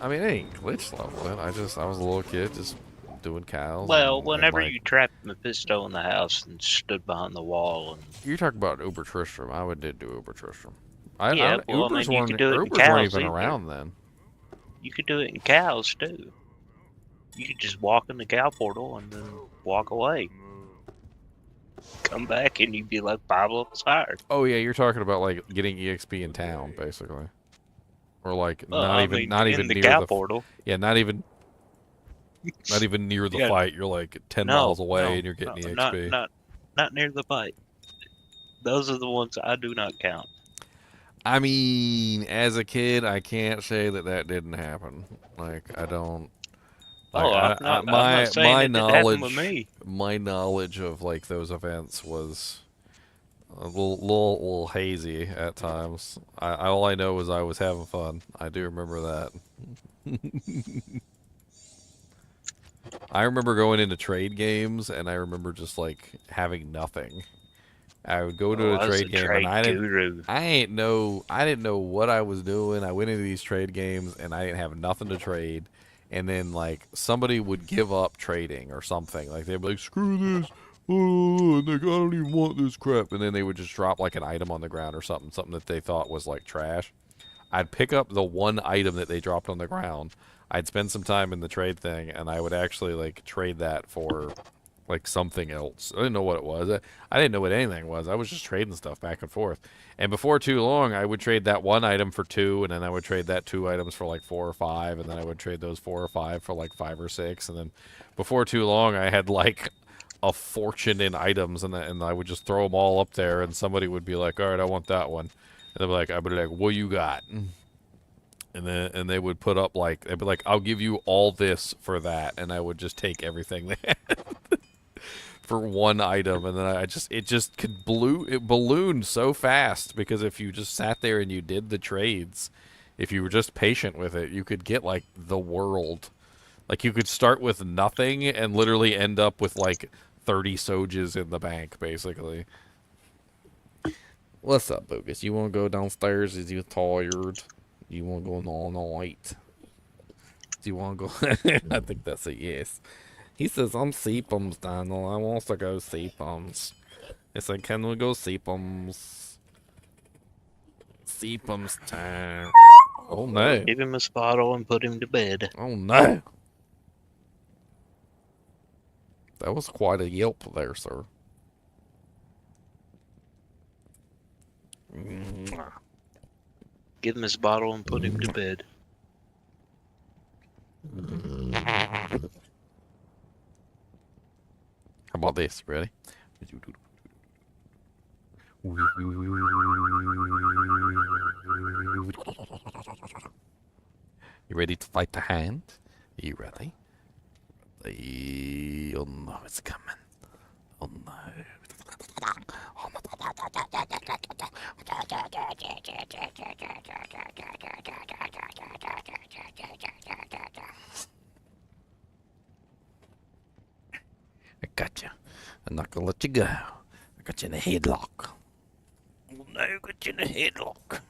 I mean, it ain't glitch level. I was a little kid just doing cows. Well, and, whenever like, you trapped Mephisto in the house and stood behind the wall, and you're talking about Uber Tristram. I did do Uber Tristram. yeah, well, I Ubers mean, you weren't, could do it in Ubers weren't cows even either. around then. You could do it in cows too. You could just walk in the cow portal and then walk away. Come back and you'd be like 5 levels higher. Oh yeah, you're talking about like getting EXP in town, basically, or like Well, not I even mean, not in even the near cow the portal. Yeah, not even near the Yeah. fight. You're like 10 No, miles away no, and you're getting no, EXP. Not near the fight. Those are the ones I do not count. I mean, as a kid, I can't say that didn't happen. Like I don't. Like, Oh, I'm not saying my it didn't happen with knowledge, me. my knowledge of like those events was a little hazy at times. All I know is I was having fun. I do remember that. I remember going into trade games, and I remember just like having nothing. I would go to Oh, a I was trade a game, trade and guru. I didn't know what I was doing. I went into these trade games, and I didn't have nothing to trade. And then like somebody would give up trading or something. Like they'd be like, "Screw this! Oh, like, I don't even want this crap." And then they would just drop like an item on the ground or something that they thought was like trash. I'd pick up the one item that they dropped on the ground. I'd spend some time in the trade thing, and I would actually like trade that for like something else. I didn't know what it was. I didn't know what anything was. I was just trading stuff back and forth. And before too long, I would trade that one item for 2, and then I would trade that 2 items for like 4 or 5, and then I would trade those 4 or 5 for like 5 or 6, and then before too long, I had like a fortune in items, and I would just throw them all up there, and somebody would be like, "All right, I want that one," and I'd be like, "What you got?" And they would put up like, they'd be like, "I'll give you all this for that," and I would just take everything they had for one item, and then it ballooned so fast, because if you just sat there and you did the trades, if you were just patient with it, you could get like the world. Like you could start with nothing and literally end up with like 30 sojas in the bank, basically. What's up, Bogus? You want to go downstairs? Is you tired? You want to go all night? Do you want to go? I think that's a yes. He says, "I'm Seepums, Daniel. I want to go Seepums." It's like, "Can we go Seepums?" Seepums time. Oh no. Give him a bottle and put him to bed. Oh no. That was quite a yelp there, sir. Give him his bottle and put him to bed. How about this? Ready? You ready to fight the hand? Are you ready? Oh no, it's coming. Oh no. I got you. I'm not gonna let you go. I got you in a headlock. Oh no, I got you in a headlock.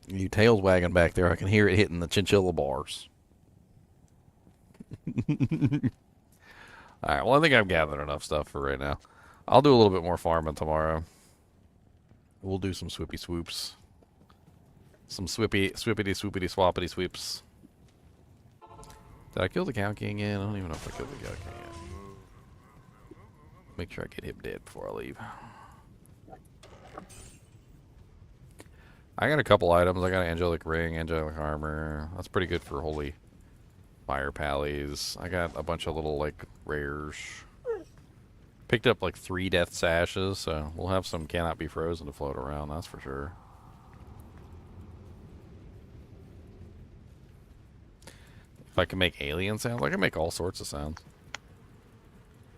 Your tail's wagging back there. I can hear it hitting the chinchilla bars. Alright, well, I think I've gathered enough stuff for right now. I'll do a little bit more farming tomorrow. We'll do some swoopy swoops. Some swippity swoopity swappity swoops. Did I kill the Cow King yet? I don't even know if I killed the Cow King yet. Make sure I get him dead before I leave. I got a couple items. I got an Angelic Ring, Angelic Armor. That's pretty good for Holy Fire Pallies. I got a bunch of little, like, rares. Picked up, like, 3 Death Sashes, so we'll have some Cannot Be Frozen to float around, that's for sure. If I can make alien sounds, I can make all sorts of sounds.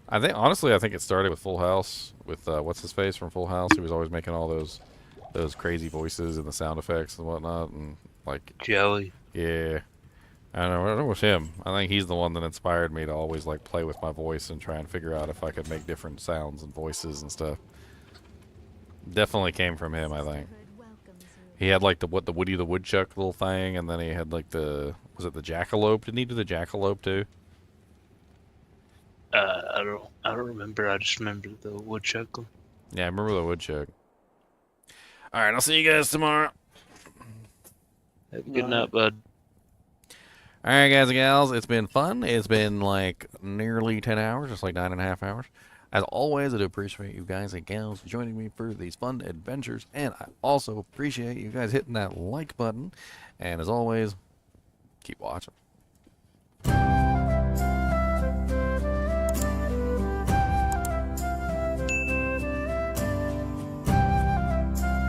I think, honestly, I think it started with Full House, with, what's-his-face from Full House. He was always making all those crazy voices and the sound effects and whatnot, and, like... Joey. Yeah. I don't know, it was him. I think he's the one that inspired me to always, like, play with my voice and try and figure out if I could make different sounds and voices and stuff. Definitely came from him, I think. He had, like, the Woody the Woodchuck little thing, and then he had, like, was it the Jackalope? Didn't he do the Jackalope, too? I don't remember. I just remember the woodchuck. Yeah, I remember the woodchuck. Alright, I'll see you guys tomorrow. Have a good night, bud. Alright, guys and gals, it's been fun. It's been like nearly 10 hours, just like 9.5 hours. As always, I do appreciate you guys and gals joining me for these fun adventures, and I also appreciate you guys hitting that like button. And as always, keep watching.